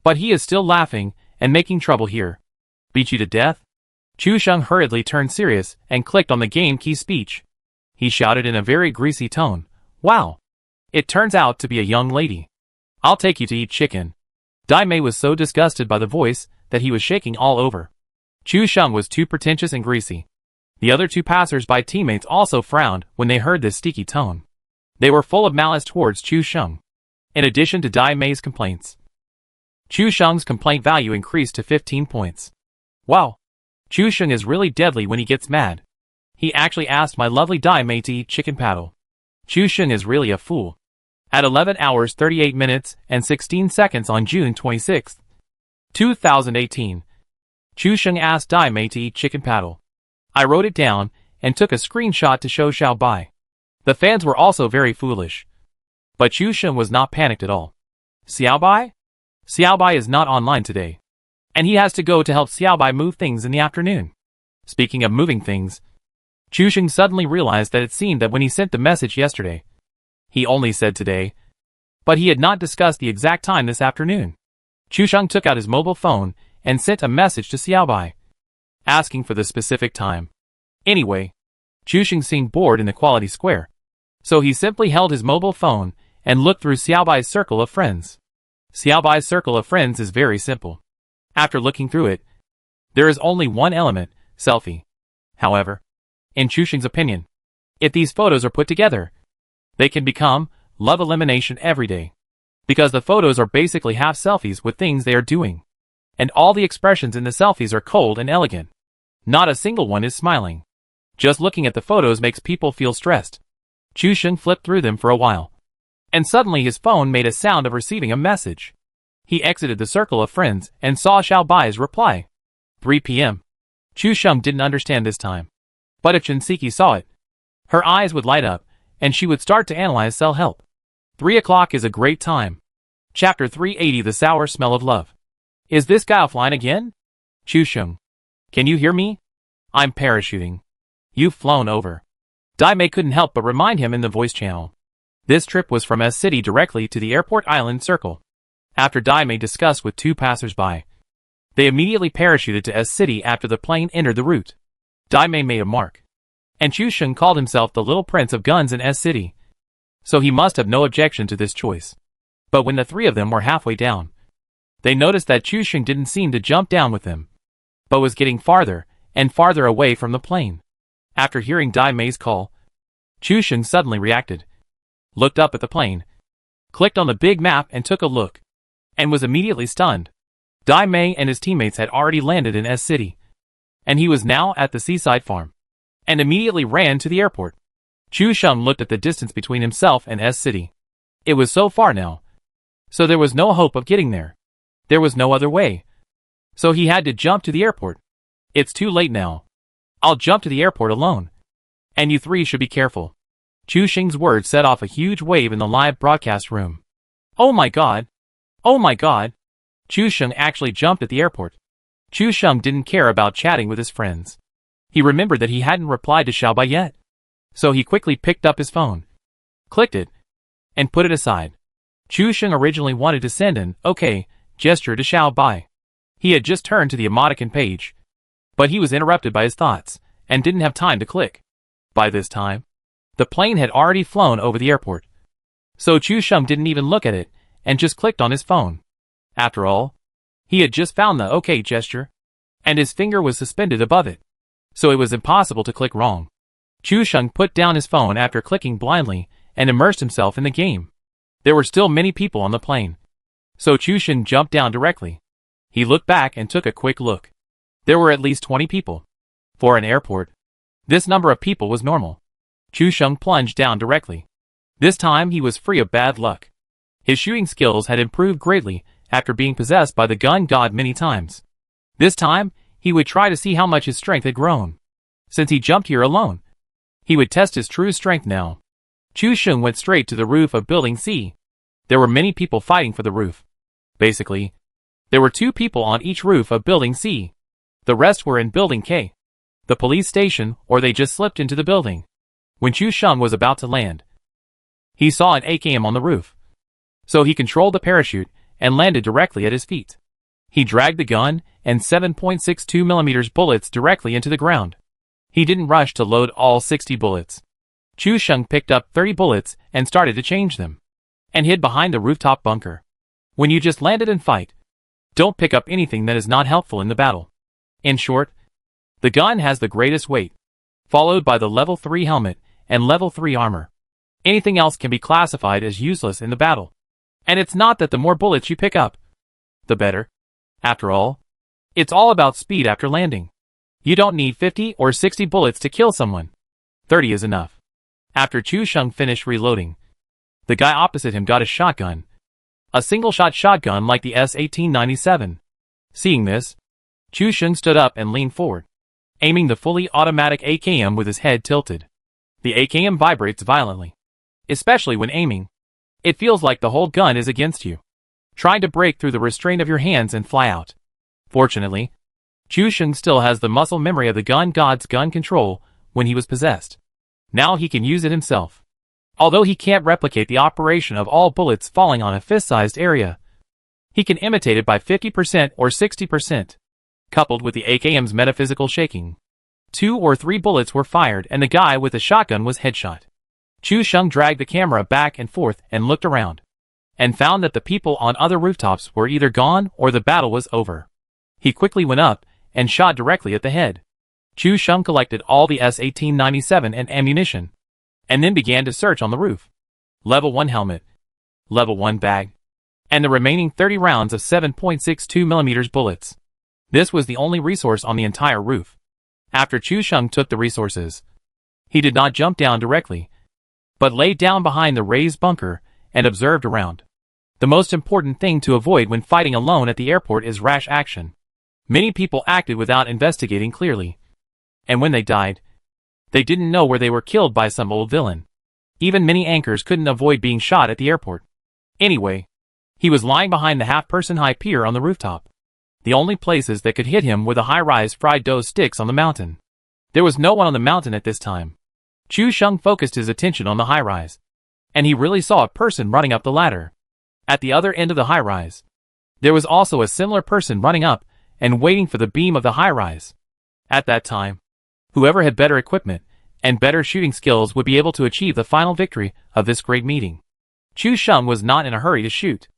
but he is still laughing and making trouble here. Beat you to death? Chu Sheng hurriedly turned serious and clicked on the game key speech. He shouted in a very greasy tone, "Wow! It turns out to be a young lady. I'll take you to eat chicken." Dai Mei was so disgusted by the voice that he was shaking all over. Chu Sheng was too pretentious and greasy. The other two passers-by teammates also frowned when they heard this sticky tone. They were full of malice towards Chu Sheng. In addition to Dai Mei's complaints, Chu Sheng's complaint value increased to 15 points. Wow! Chu Sheng is really deadly when he gets mad. He actually asked my lovely Dai Mei to eat chicken paddle. Chu Sheng is really a fool. At 11 hours 38 minutes and 16 seconds on June 26, 2018, Chu Sheng asked Dai Mei to eat chicken paddle. I wrote it down and took a screenshot to show Xiao Bai. The fans were also very foolish, but Chu Sheng was not panicked at all. Xiao Bai? Xiao Bai is not online today, and he has to go to help Xiao Bai move things in the afternoon. Speaking of moving things, Chu Sheng suddenly realized that it seemed that when he sent the message yesterday, he only said today, but he had not discussed the exact time this afternoon. Chu Sheng took out his mobile phone and sent a message to Xiao Bai, asking for the specific time. Anyway, Chu Sheng seemed bored in the quality square, so he simply held his mobile phone and looked through Xiao Bai's circle of friends. Xiao Bai's circle of friends is very simple. After looking through it, there is only one element, selfie. However, in Chu Sheng's opinion, if these photos are put together, they can become love elimination every day. Because the photos are basically half selfies with things they are doing. And all the expressions in the selfies are cold and elegant. Not a single one is smiling. Just looking at the photos makes people feel stressed. Chu Sheng flipped through them for a while, and suddenly his phone made a sound of receiving a message. He exited the circle of friends and saw Xiao Bai's reply. 3 p.m. Chu Sheng didn't understand this time. But if Shinseki saw it, her eyes would light up, and she would start to analyze self-help. 3 o'clock is a great time. Chapter 380 The Sour Smell of Love. Is this guy offline again? Chu Sheng. Can you hear me? I'm parachuting. You've flown over. Dai Mei couldn't help but remind him in the voice channel. This trip was from S City directly to the airport island circle. After Dai Mei discussed with two passers-by, they immediately parachuted to S City after the plane entered the route. Dai Mei made a mark, and Chu Sheng called himself the Little Prince of Guns in S City, so he must have no objection to this choice. But when the three of them were halfway down, they noticed that Chu Sheng didn't seem to jump down with them, but was getting farther and farther away from the plane. After hearing Dai Mei's call, Chu Sheng suddenly reacted, looked up at the plane, clicked on the big map and took a look, and was immediately stunned. Dai Mei and his teammates had already landed in S City, and he was now at the seaside farm, and immediately ran to the airport. Chu Sheng looked at the distance between himself and S City. It was so far now, so there was no hope of getting there. There was no other way. So he had to jump to the airport. It's too late now. I'll jump to the airport alone. And you three should be careful. Chu Sheng's words set off a huge wave in the live broadcast room. Oh my god! Oh my god! Chu Sheng actually jumped at the airport. Chu Sheng didn't care about chatting with his friends. He remembered that he hadn't replied to Xiao Bai yet. So he quickly picked up his phone, clicked it, and put it aside. Chu Sheng originally wanted to send an okay gesture to Xiao Bai. He had just turned to the emoticon page, but he was interrupted by his thoughts, and didn't have time to click. By this time, the plane had already flown over the airport. So Chu Sheng didn't even look at it, and just clicked on his phone. After all, he had just found the OK gesture, and his finger was suspended above it, so it was impossible to click wrong. Chu Sheng put down his phone after clicking blindly, and immersed himself in the game. There were still many people on the plane, so Chu Sheng jumped down directly. He looked back and took a quick look. There were at least 20 people. For an airport, this number of people was normal. Chu Sheng plunged down directly. This time he was free of bad luck. His shooting skills had improved greatly after being possessed by the gun god many times. This time, he would try to see how much his strength had grown. Since he jumped here alone, he would test his true strength now. Chu Sheng went straight to the roof of Building C. There were many people fighting for the roof. Basically, there were 2 people on each roof of Building C. The rest were in Building K, the police station, or they just slipped into the building. When Chu Sheng was about to land, he saw an AKM on the roof. So he controlled the parachute and landed directly at his feet. He dragged the gun and 7.62mm bullets directly into the ground. He didn't rush to load all 60 bullets. Chu Sheng picked up 30 bullets and started to change them, and hid behind the rooftop bunker. When you just landed and fight, don't pick up anything that is not helpful in the battle. In short, the gun has the greatest weight, followed by the level 3 helmet and level 3 armor. Anything else can be classified as useless in the battle. And it's not that the more bullets you pick up, the better. After all, it's all about speed after landing. You don't need 50 or 60 bullets to kill someone. 30 is enough. After Chu Sheng finished reloading, the guy opposite him got a shotgun. A single-shot shotgun like the S-1897. Seeing this, Chu Sheng stood up and leaned forward, aiming the fully automatic AKM with his head tilted. The AKM vibrates violently, especially when aiming. It feels like the whole gun is against you, trying to break through the restraint of your hands and fly out. Fortunately, Chu Sheng still has the muscle memory of the gun god's gun control when he was possessed. Now he can use it himself. Although he can't replicate the operation of all bullets falling on a fist-sized area, he can imitate it by 50% or 60%. Coupled with the AKM's metaphysical shaking, 2 or 3 bullets were fired and the guy with the shotgun was headshot. Chu Sheng dragged the camera back and forth and looked around, and found that the people on other rooftops were either gone or the battle was over. He quickly went up and shot directly at the head. Chu Sheng collected all the S-1897 and ammunition, and then began to search on the roof. Level 1 helmet, Level 1 bag, and the remaining 30 rounds of 7.62mm bullets. This was the only resource on the entire roof. After Chu Sheng took the resources, he did not jump down directly, but lay down behind the raised bunker and observed around. The most important thing to avoid when fighting alone at the airport is rash action. Many people acted without investigating clearly, and when they died, they didn't know where they were killed by some old villain. Even many anchors couldn't avoid being shot at the airport. Anyway, he was lying behind the half-person high pier on the rooftop. The only places that could hit him were the high-rise fried dough sticks on the mountain. There was no one on the mountain at this time. Chu Sheng focused his attention on the high-rise, and he really saw a person running up the ladder. At the other end of the high-rise, there was also a similar person running up and waiting for the beam of the high-rise. At that time, whoever had better equipment and better shooting skills would be able to achieve the final victory of this great meeting. Chu Sheng was not in a hurry to shoot.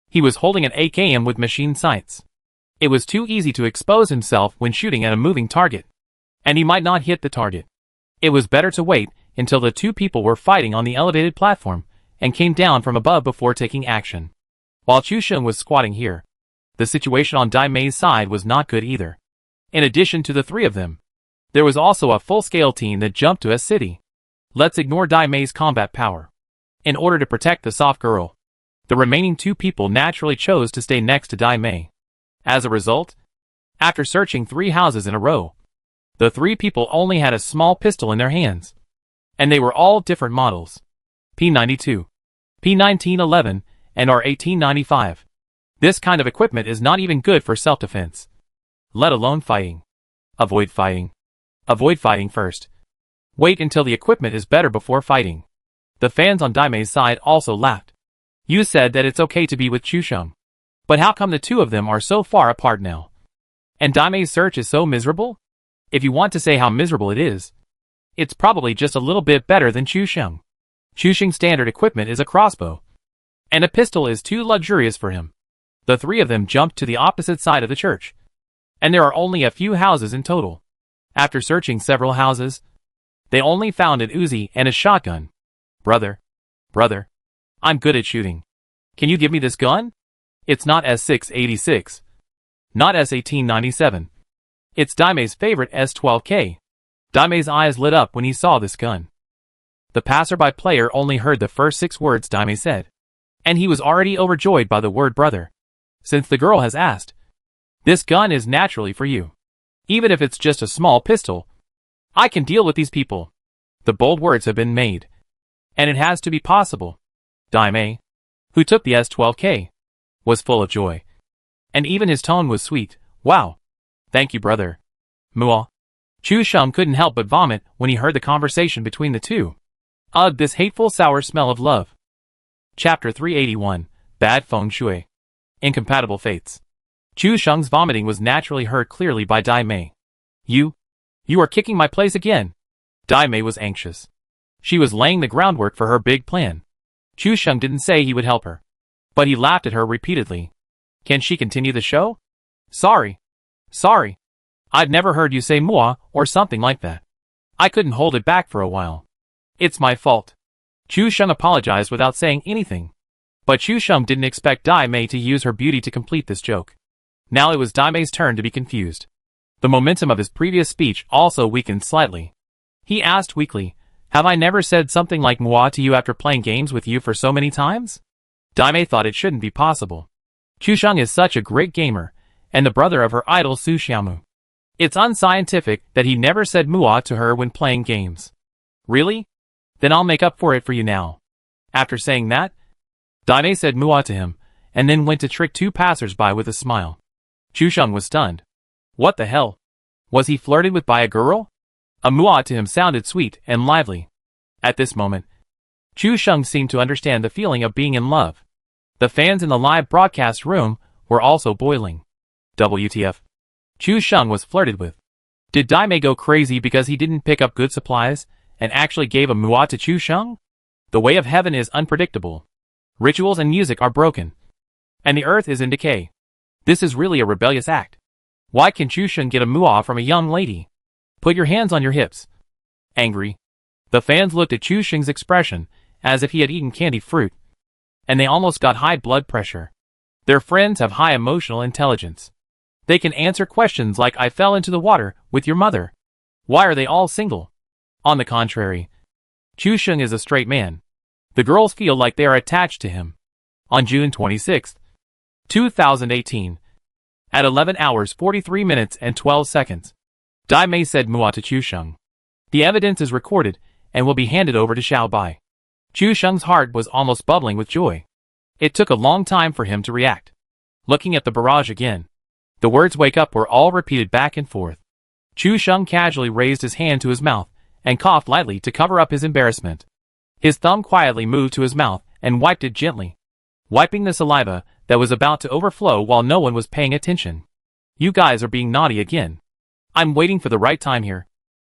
He was holding an AKM with machine sights. It was too easy to expose himself when shooting at a moving target. and he might not hit the target. It was better to wait until the two people were fighting on the elevated platform and came down from above before taking action. While Chu Sheng was squatting here, the situation on Dai Mei's side was not good either. In addition to the three of them, there was also a full-scale team that jumped to a city. Let's ignore Dai Mei's combat power. In order to protect the soft girl, the remaining two people naturally chose to stay next to Dai Mei. As a result, after searching 3 houses in a row, the 3 people only had a small pistol in their hands. And they were all different models. P92, P1911, and R1895. This kind of equipment is not even good for self-defense, let alone fighting. Avoid fighting. Avoid fighting first. Wait until the equipment is better before fighting. The fans on Dai Mei's side also laughed. You said that it's okay to be with Chu Sheng. But how come the two of them are so far apart now? And Dai Mei's search is so miserable? If you want to say how miserable it is, it's probably just a little bit better than Chu Sheng. Chu Sheng's standard equipment is a crossbow, and a pistol is too luxurious for him. The 3 of them jumped to the opposite side of the church, and there are only a few houses in total. After searching several houses, they only found an Uzi and a shotgun. Brother, I'm good at shooting. Can you give me this gun? It's not S686. Not S1897. It's Dai Mei's favorite S12K. Dai Mei's eyes lit up when he saw this gun. The passerby player only heard the first 6 words Dai Mei said, and he was already overjoyed by the word brother. Since the girl has asked, this gun is naturally for you. Even if it's just a small pistol, I can deal with these people. The bold words have been made, and it has to be possible. Dai Mei, who took the S12K, was full of joy, and even his tone was sweet. Wow. Thank you, brother. Muah. Chu Sheng couldn't help but vomit when he heard the conversation between the two. Ugh, this hateful sour smell of love. Chapter 381, Bad Feng Shui. Incompatible Fates. Chu Sheng's vomiting was naturally heard clearly by Dai Mei. You are kicking my place again. Dai Mei was anxious. She was laying the groundwork for her big plan. Chu Sheng didn't say he would help her, but he laughed at her repeatedly. Can she continue the show? Sorry. I'd never heard you say moi or something like that. I couldn't hold it back for a while. It's my fault. Chu Sheng apologized without saying anything. But Chu Sheng didn't expect Dai Mei to use her beauty to complete this joke. Now it was Dai Mei's turn to be confused. The momentum of his previous speech also weakened slightly. He asked weakly, have I never said something like moi to you after playing games with you for so many times? Dai Mei thought it shouldn't be possible. Chu Sheng is such a great gamer, and the brother of her idol Su Xiaomu. It's unscientific that he never said moi to her when playing games. Really? Then I'll make up for it for you now. After saying that, Dai Mei said moi to him, and then went to trick 2 passers-by with a smile. Chu Sheng was stunned. What the hell? Was he flirted with by a girl? A moi to him sounded sweet and lively. At this moment, Chu Sheng seemed to understand the feeling of being in love. The fans in the live broadcast room were also boiling. WTF. Chu Sheng was flirted with. Did Dai Mei go crazy because he didn't pick up good supplies and actually gave a moi to Chu Sheng? The way of heaven is unpredictable. Rituals and music are broken, and the earth is in decay. This is really a rebellious act. Why can Chu Sheng get a moi from a young lady? Put your hands on your hips. Angry. The fans looked at Chu Sheng's expression as if he had eaten candy fruit, and they almost got high blood pressure. Their friends have high emotional intelligence. They can answer questions like I fell into the water with your mother. Why are they all single? On the contrary, Chu Sheng is a straight man. The girls feel like they are attached to him. On June 26, 2018, at 11 hours 43 minutes and 12 seconds, Dai Mei said moi to Chu Sheng. The evidence is recorded and will be handed over to Xiao Bai. Chu Sheng's heart was almost bubbling with joy. It took a long time for him to react. Looking at the barrage again, the words wake up were all repeated back and forth. Chu Sheng casually raised his hand to his mouth and coughed lightly to cover up his embarrassment. His thumb quietly moved to his mouth and wiped it gently, wiping the saliva that was about to overflow while no one was paying attention. You guys are being naughty again. I'm waiting for the right time here.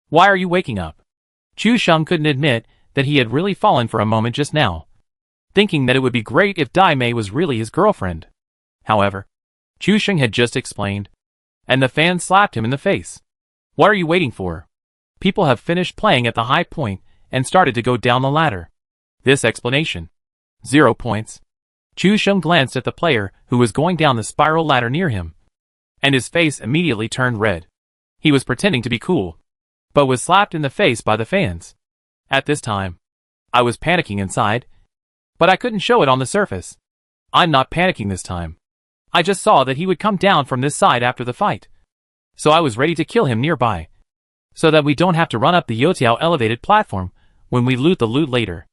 Why are you waking up? Chu Sheng couldn't admit that he had really fallen for a moment just now, thinking that it would be great if Dai Mei was really his girlfriend. However, Chu Sheng had just explained, and the fans slapped him in the face. What are you waiting for? People have finished playing at the high point and started to go down the ladder. This explanation. 0 points. Chu Sheng glanced at the player who was going down the spiral ladder near him, and his face immediately turned red. He was pretending to be cool, but was slapped in the face by the fans. At this time, I was panicking inside, but I couldn't show it on the surface. I'm not panicking this time. I just saw that he would come down from this side after the fight, so I was ready to kill him nearby, so that we don't have to run up the Youtiao elevated platform when we loot the loot later.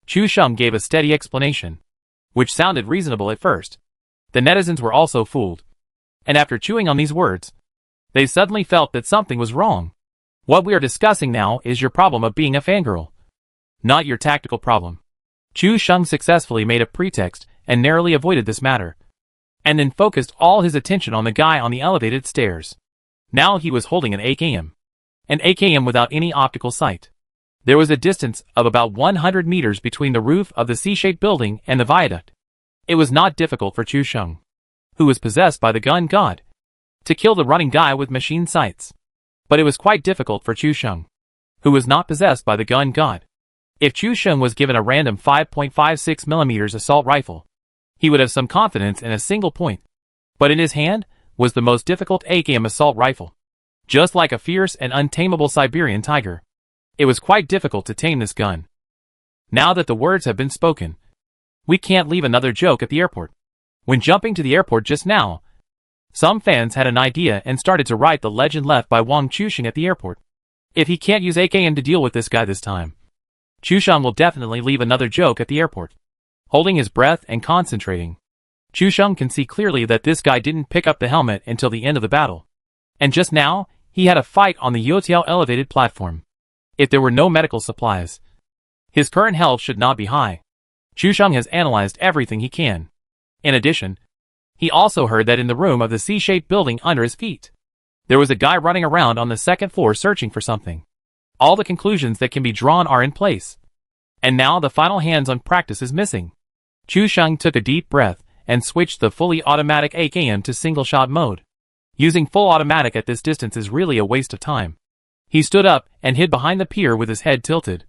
Chu Sheng gave a steady explanation, which sounded reasonable at first. The netizens were also fooled, and after chewing on these words, they suddenly felt that something was wrong. What we are discussing now is your problem of being a fangirl, not your tactical problem. Chu Sheng successfully made a pretext and narrowly avoided this matter, and then focused all his attention on the guy on the elevated stairs. Now he was holding an AKM without any optical sight. There was a distance of about 100 meters between the roof of the C-shaped building and the viaduct. It was not difficult for Chu Sheng, who was possessed by the gun god, to kill the running guy with machine sights. But it was quite difficult for Chu Sheng, who was not possessed by the gun god. If Chu Sheng was given a random 5.56mm assault rifle, he would have some confidence in a single point. But in his hand was the most difficult AKM assault rifle. Just like a fierce and untamable Siberian tiger, it was quite difficult to tame this gun. Now that the words have been spoken, we can't leave another joke at the airport. When jumping to the airport just now, some fans had an idea and started to write the legend left by Wang Chusheng at the airport. If he can't use AKM to deal with this guy this time, Chu Sheng will definitely leave another joke at the airport. Holding his breath and concentrating, Chu Sheng can see clearly that this guy didn't pick up the helmet until the end of the battle. And just now, he had a fight on the Youtiao elevated platform. If there were no medical supplies, his current health should not be high. Chu Sheng has analyzed everything he can. In addition, he also heard that in the room of the C-shaped building under his feet, there was a guy running around on the second floor searching for something. All the conclusions that can be drawn are in place. And now the final hands-on practice is missing. Chu Sheng took a deep breath and switched the fully automatic AKM to single-shot mode. Using full automatic at this distance is really a waste of time. He stood up and hid behind the pier with his head tilted,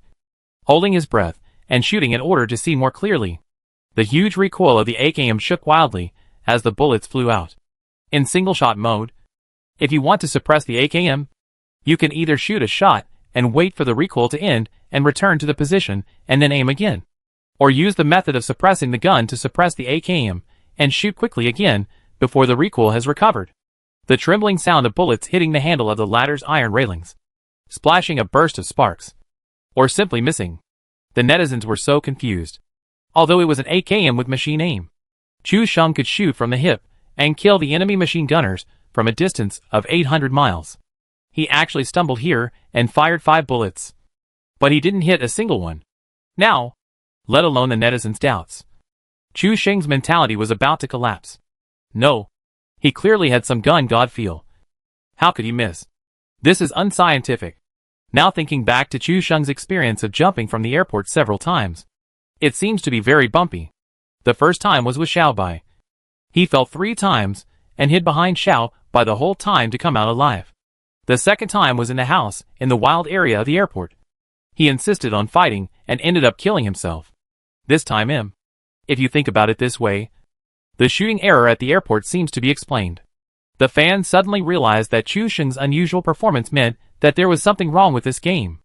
holding his breath and shooting in order to see more clearly. The huge recoil of the AKM shook wildly as the bullets flew out. In single-shot mode, if you want to suppress the AKM, you can either shoot a shot and wait for the recoil to end and return to the position and then aim again, or use the method of suppressing the gun to suppress the AKM and shoot quickly again before the recoil has recovered. The trembling sound of bullets hitting the handle of the ladder's iron railings, splashing a burst of sparks, or simply missing. The netizens were so confused. Although it was an AKM with machine aim, Chu Sheng could shoot from the hip and kill the enemy machine gunners from a distance of 800 miles. He actually stumbled here and fired 5 bullets, but he didn't hit a single one. Now, let alone the netizens' doubts, Chu Sheng's mentality was about to collapse. No, he clearly had some gun god feel. How could he miss? This is unscientific. Now thinking back to Chu Sheng's experience of jumping from the airport several times, it seems to be very bumpy. The first time was with Xiao Bai. He fell 3 times and hid behind Xiao Bai the whole time to come out alive. The second time was in the house in the wild area of the airport. He insisted on fighting and ended up killing himself. This time if you think about it this way, the shooting error at the airport seems to be explained. The fans suddenly realized that Chu Sheng's unusual performance meant that there was something wrong with this game.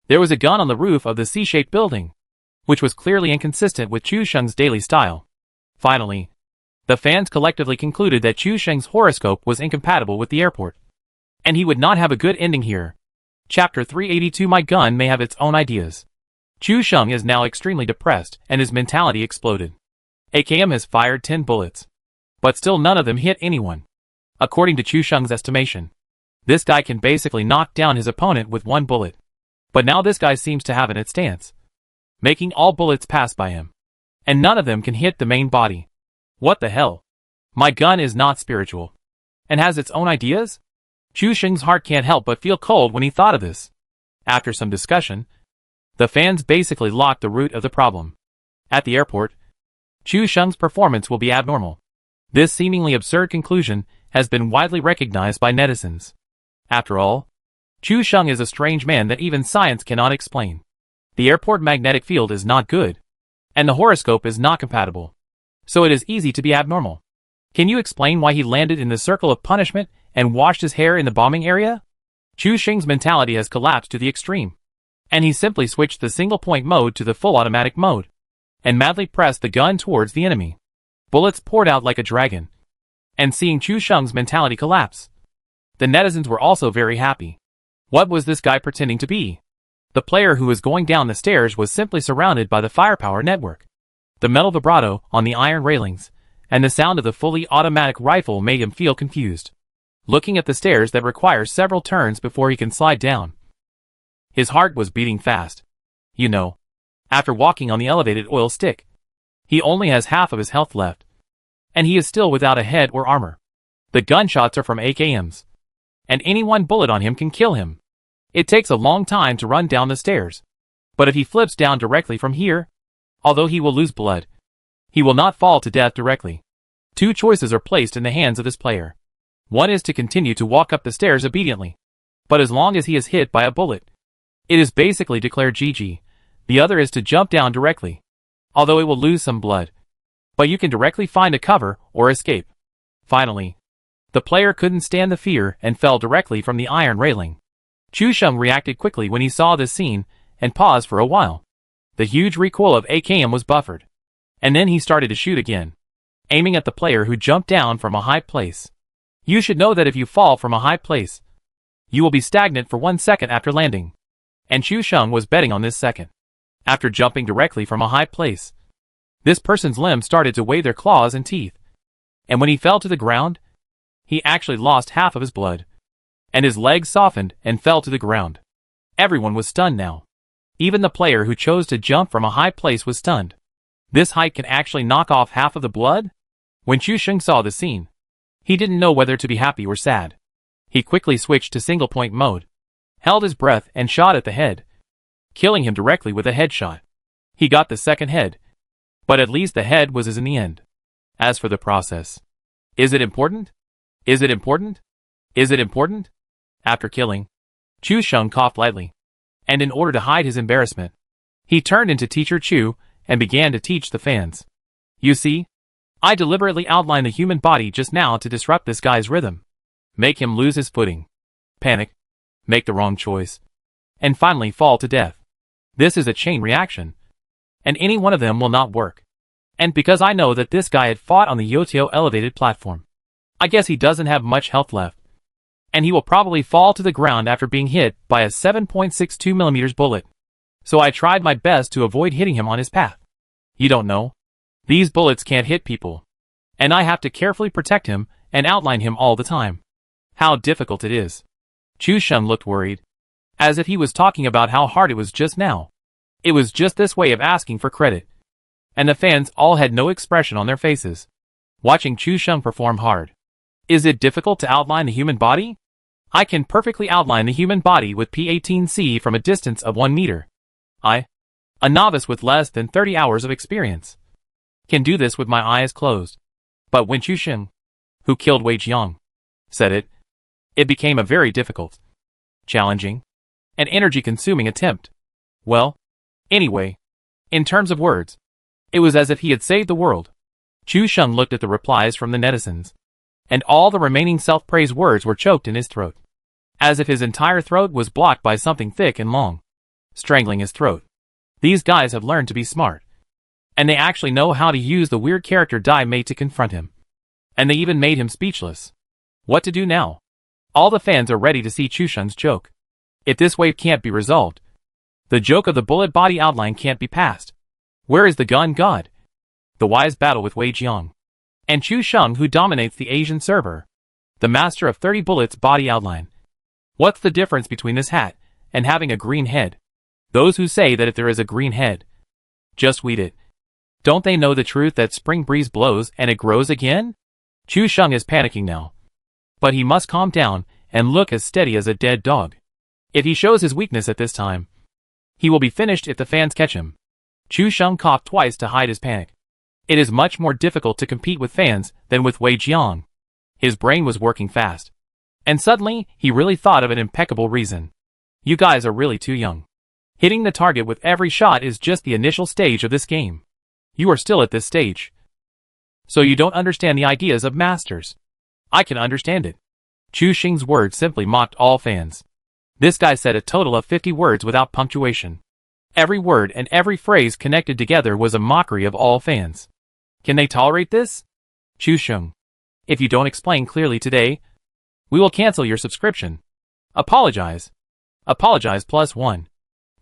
There was a gun on the roof of the C-shaped building, which was clearly inconsistent with Chu Sheng's daily style. Finally, the fans collectively concluded that Chu Sheng's horoscope was incompatible with the airport, and he would not have a good ending here. Chapter 382. My gun may have its own ideas. Chu Sheng is now extremely depressed and his mentality exploded. AKM has fired 10 bullets, but still none of them hit anyone. According to Chu Sheng's estimation, this guy can basically knock down his opponent with 1 bullet. But now this guy seems to have an it stance, making all bullets pass by him, and none of them can hit the main body. What the hell? My gun is not spiritual, and has its own ideas? Chu Sheng's heart can't help but feel cold when he thought of this. After some discussion, the fans basically locked the root of the problem. At the airport, Chu Sheng's performance will be abnormal. This seemingly absurd conclusion has been widely recognized by netizens. After all, Chu Sheng is a strange man that even science cannot explain. The airport magnetic field is not good, and the horoscope is not compatible. So it is easy to be abnormal. Can you explain why he landed in the circle of punishment and washed his hair in the bombing area? Chu Sheng's mentality has collapsed to the extreme, and he simply switched the single-point mode to the full automatic mode, and madly pressed the gun towards the enemy. Bullets poured out like a dragon. And seeing Chu Sheng's mentality collapse, the netizens were also very happy. What was this guy pretending to be? The player who was going down the stairs was simply surrounded by the firepower network. The metal vibrato on the iron railings, and the sound of the fully automatic rifle made him feel confused. Looking at the stairs that require several turns before he can slide down. His heart was beating fast. You know, after walking on the elevated oil stick, he only has half of his health left. And he is still without a head or armor. The gunshots are from AKMs. And any one bullet on him can kill him. It takes a long time to run down the stairs. But if he flips down directly from here, although he will lose blood, he will not fall to death directly. Two choices are placed in the hands of this player. One is to continue to walk up the stairs obediently. But as long as he is hit by a bullet, it is basically declared GG. The other is to jump down directly, although it will lose some blood. But you can directly find a cover or escape. Finally, the player couldn't stand the fear and fell directly from the iron railing. Chu Sheng reacted quickly when he saw this scene and paused for a while. The huge recoil of AKM was buffered. And then he started to shoot again, aiming at the player who jumped down from a high place. You should know that if you fall from a high place, you will be stagnant for 1 second after landing. And Chu Sheng was betting on this second. After jumping directly from a high place, this person's limbs started to wave their claws and teeth. And when he fell to the ground, he actually lost half of his blood. And his legs softened and fell to the ground. Everyone was stunned now. Even the player who chose to jump from a high place was stunned. This height can actually knock off half of the blood? When Chu Sheng saw the scene, he didn't know whether to be happy or sad. He quickly switched to single-point mode, held his breath and shot at the head, killing him directly with a headshot. He got the second head, but at least the head was in the end. As for the process, is it important? Is it important? Is it important? After killing, Chu Sheng coughed lightly, and in order to hide his embarrassment, he turned into Teacher Chu and began to teach the fans. You see, I deliberately outlined the human body just now to disrupt this guy's rhythm, make him lose his footing, panic, make the wrong choice, and finally fall to death. This is a chain reaction, and any one of them will not work. And because I know that this guy had fought on the Yotio elevated platform, I guess he doesn't have much health left, and he will probably fall to the ground after being hit by a 7.62mm bullet. So I tried my best to avoid hitting him on his path. You don't know? These bullets can't hit people, and I have to carefully protect him and outline him all the time. How difficult it is. Chu Sheng looked worried, as if he was talking about how hard it was just now. It was just this way of asking for credit. And the fans all had no expression on their faces, watching Chu Sheng perform hard. Is it difficult to outline the human body? I can perfectly outline the human body with P18C from a distance of 1 meter. I, a novice with less than 30 hours of experience, can do this with my eyes closed. But when Chu Sheng, who killed Wei Jiang, said it, it became a very difficult, challenging, and energy-consuming attempt. Well, anyway, in terms of words, it was as if he had saved the world. Chu Sheng looked at the replies from the netizens, and all the remaining self-praise words were choked in his throat, as if his entire throat was blocked by something thick and long, strangling his throat. These guys have learned to be smart, and they actually know how to use the weird character Dai made to confront him. And they even made him speechless. What to do now? All the fans are ready to see Chu Sheng's joke. If this wave can't be resolved, the joke of the bullet body outline can't be passed. Where is the gun god? The wise battle with Wei Jiang. And Chu Sheng, who dominates the Asian server. The master of 30 bullets body outline. What's the difference between this hat and having a green head? Those who say that if there is a green head, just weed it. Don't they know the truth that spring breeze blows and it grows again? Chu Sheng is panicking now. But he must calm down and look as steady as a dead dog. If he shows his weakness at this time, he will be finished if the fans catch him. Chu Sheng coughed twice to hide his panic. It is much more difficult to compete with fans than with Wei Jiang. His brain was working fast, And suddenly, he really thought of an impeccable reason. You guys are really too young. Hitting the target with every shot is just the initial stage of this game. You are still at this stage. So you don't understand the ideas of masters. I can understand it. Chu Xing's words simply mocked all fans. This guy said a total of 50 words without punctuation. Every word and every phrase connected together was a mockery of all fans. Can they tolerate this? Chu Xing. If you don't explain clearly today, we will cancel your subscription. Apologize. Apologize +1.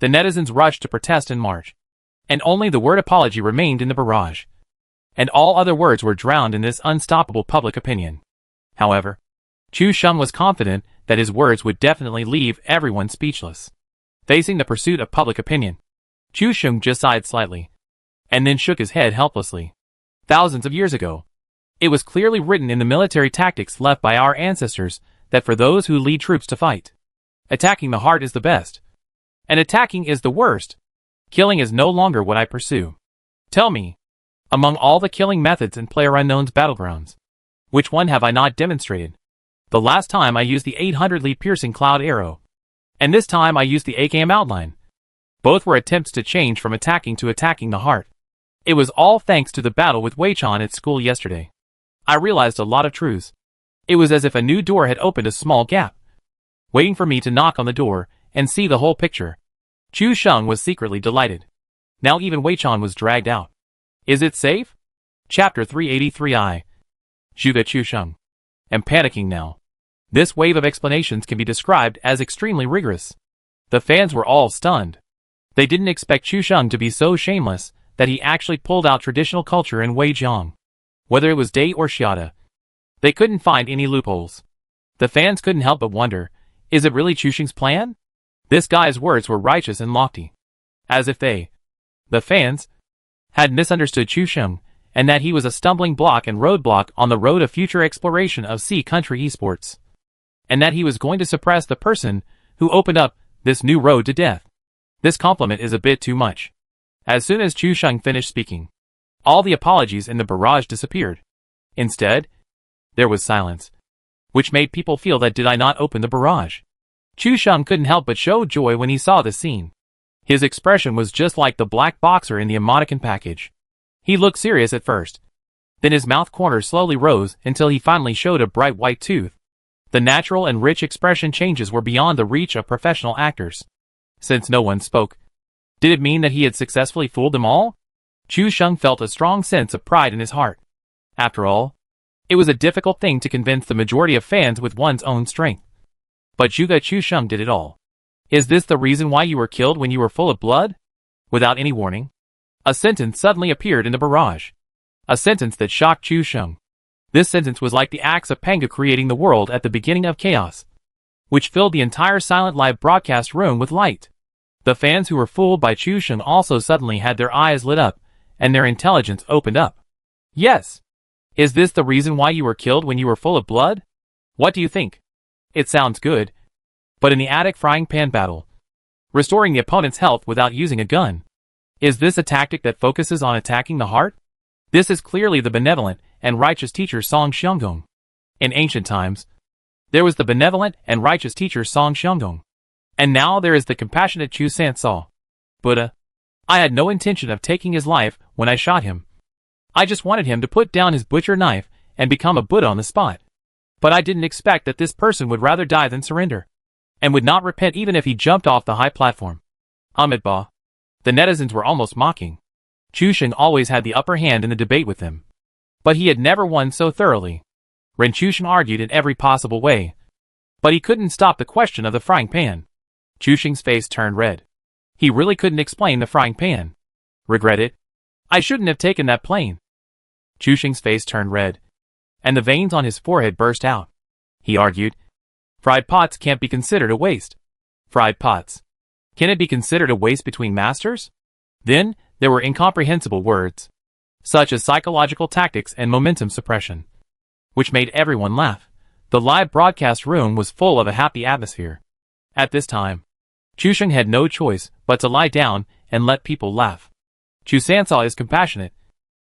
The netizens rushed to protest in March. And only the word apology remained in the barrage. And all other words were drowned in this unstoppable public opinion. However, Chu Xing was confident that his words would definitely leave everyone speechless. Facing the pursuit of public opinion, Chu Xing just sighed slightly, and then shook his head helplessly. Thousands of years ago, it was clearly written in the military tactics left by our ancestors that for those who lead troops to fight, attacking the heart is the best, and attacking is the worst. Killing is no longer what I pursue. Tell me, among all the killing methods in PlayerUnknown's Battlegrounds, which one have I not demonstrated? The last time I used the 800 lead piercing cloud arrow, and this time I used the AKM outline. Both were attempts to change from attacking to attacking the heart. It was all thanks to the battle with Wei Chan at school yesterday. I realized a lot of truths. It was as if a new door had opened a small gap, waiting for me to knock on the door and see the whole picture. Chu Xing was secretly delighted. Now even Wei Chan was dragged out. Is it safe? Chapter 383I. Zhuge Chu Xing. Am panicking now. This wave of explanations can be described as extremely rigorous. The fans were all stunned. They didn't expect Chu Xing to be so shameless that he actually pulled out traditional culture in Weijiang. Whether it was Dai or Xiada, they couldn't find any loopholes. The fans couldn't help but wonder, is it really Chu Xing's plan? This guy's words were righteous and lofty. As if they, the fans, had misunderstood Chu Xing, and that he was a stumbling block and roadblock on the road of future exploration of Sea Country esports. And that he was going to suppress the person who opened up this new road to death. This compliment is a bit too much. As soon as Chu Xing finished speaking, all the apologies in the barrage disappeared. Instead, there was silence, which made people feel that did I not open the barrage? Chu Xing couldn't help but show joy when he saw the scene. His expression was just like the black boxer in the emoticon package. He looked serious at first. Then his mouth corner slowly rose until he finally showed a bright white tooth. The natural and rich expression changes were beyond the reach of professional actors. Since no one spoke, did it mean that he had successfully fooled them all? Chu Xing felt a strong sense of pride in his heart. After all, it was a difficult thing to convince the majority of fans with one's own strength. But Zhuge Chu Xing did it all. Is this the reason why you were killed when you were full of blood? Without any warning, a sentence suddenly appeared in the barrage. A sentence that shocked Chu Xing. This sentence was like the axe of Panga creating the world at the beginning of chaos, which filled the entire silent live broadcast room with light. The fans who were fooled by Chu Xing also suddenly had their eyes lit up, and their intelligence opened up. Yes. Is this the reason why you were killed when you were full of blood? What do you think? It sounds good. But in the attic frying pan battle, restoring the opponent's health without using a gun, is this a tactic that focuses on attacking the heart? This is clearly the benevolent and righteous teacher Song Xianggong. In ancient times, there was the benevolent and righteous teacher Song Xianggong. And now there is the compassionate Chu Sansao. Buddha. I had no intention of taking his life when I shot him. I just wanted him to put down his butcher knife and become a Buddha on the spot. But I didn't expect that this person would rather die than surrender, and would not repent even if he jumped off the high platform. Amitabha. The netizens were almost mocking. Chu Xing always had the upper hand in the debate with them. But he had never won so thoroughly. Ren Chu Xing argued in every possible way. But he couldn't stop the question of the frying pan. Chu Xing's face turned red. He really couldn't explain the frying pan. Regret it? I shouldn't have taken that plane. Chu Xing's face turned red, and the veins on his forehead burst out. He argued, fried pots can't be considered a waste. Fried pots. Can it be considered a waste between masters? Then, there were incomprehensible words, such as psychological tactics and momentum suppression, which made everyone laugh. The live broadcast room was full of a happy atmosphere. At this time, Chu Xing had no choice but to lie down and let people laugh. Chu Sansao is compassionate.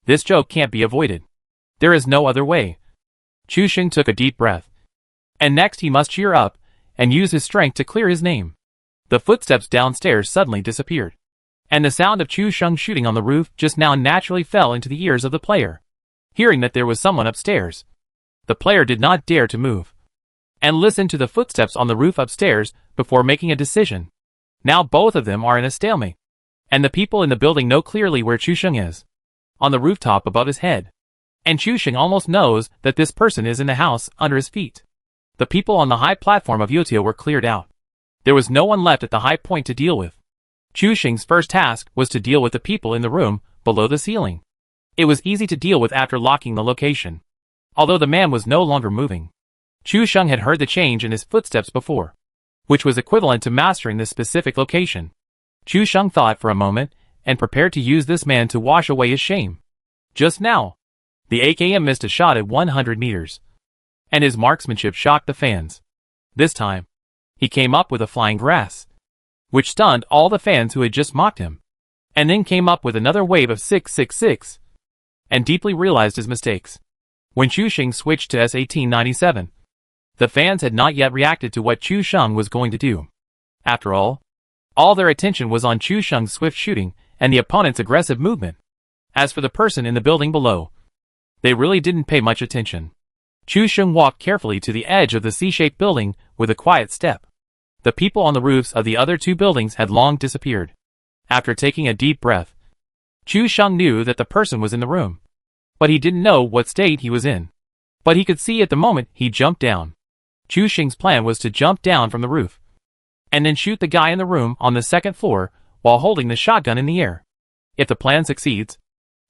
This joke can't be avoided. There is no other way. Chu Xing took a deep breath. And next he must cheer up and use his strength to clear his name. The footsteps downstairs suddenly disappeared, and the sound of Chu Sheng shooting on the roof just now naturally fell into the ears of the player. Hearing that there was someone upstairs, the player did not dare to move and listen to the footsteps on the roof upstairs before making a decision. Now both of them are in a stalemate, and the people in the building know clearly where Chu Sheng is, on the rooftop above his head. And Chu Sheng almost knows that this person is in the house under his feet. The people on the high platform of Yotia were cleared out. There was no one left at the high point to deal with. Chu Sheng's first task was to deal with the people in the room below the ceiling. It was easy to deal with after locking the location, although the man was no longer moving. Chu Sheng had heard the change in his footsteps before, which was equivalent to mastering this specific location. Chu Sheng thought for a moment and prepared to use this man to wash away his shame. Just now, the AKM missed a shot at 100 meters, and his marksmanship shocked the fans. This time, he came up with a flying grass, which stunned all the fans who had just mocked him, and then came up with another wave of 666, and deeply realized his mistakes. When Chu Sheng switched to S1897, the fans had not yet reacted to what Chu Sheng was going to do. After all their attention was on Chu Sheng's swift shooting and the opponent's aggressive movement. As for the person in the building below, they really didn't pay much attention. Chu Sheng walked carefully to the edge of the C-shaped building with a quiet step. The people on the roofs of the other two buildings had long disappeared. After taking a deep breath, Chu Sheng knew that the person was in the room, but he didn't know what state he was in. But he could see at the moment he jumped down. Chu Sheng's plan was to jump down from the roof, and then shoot the guy in the room on the second floor while holding the shotgun in the air. If the plan succeeds,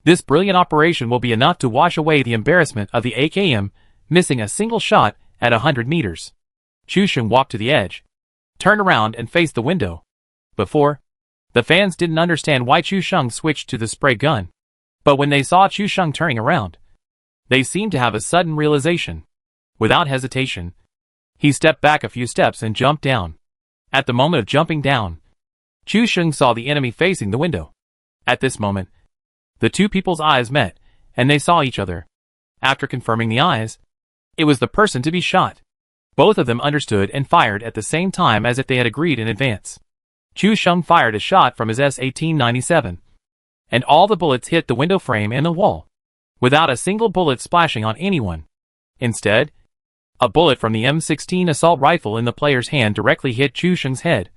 this brilliant operation will be enough to wash away the embarrassment of the AKM missing a single shot at 100 meters. Chu Sheng walked to the edge, turned around and faced the window. Before, the fans didn't understand why Chu Sheng switched to the spray gun, but when they saw Chu Sheng turning around, they seemed to have a sudden realization. Without hesitation, he stepped back a few steps and jumped down. At the moment of jumping down, Chu Sheng saw the enemy facing the window. At this moment, the two people's eyes met, and they saw each other. After confirming the eyes, it was the person to be shot. Both of them understood and fired at the same time as if they had agreed in advance. Chu Sheng fired a shot from his S1897, and all the bullets hit the window frame and the wall, without a single bullet splashing on anyone. Instead, a bullet from the M16 assault rifle in the player's hand directly hit Chu Sheng's head,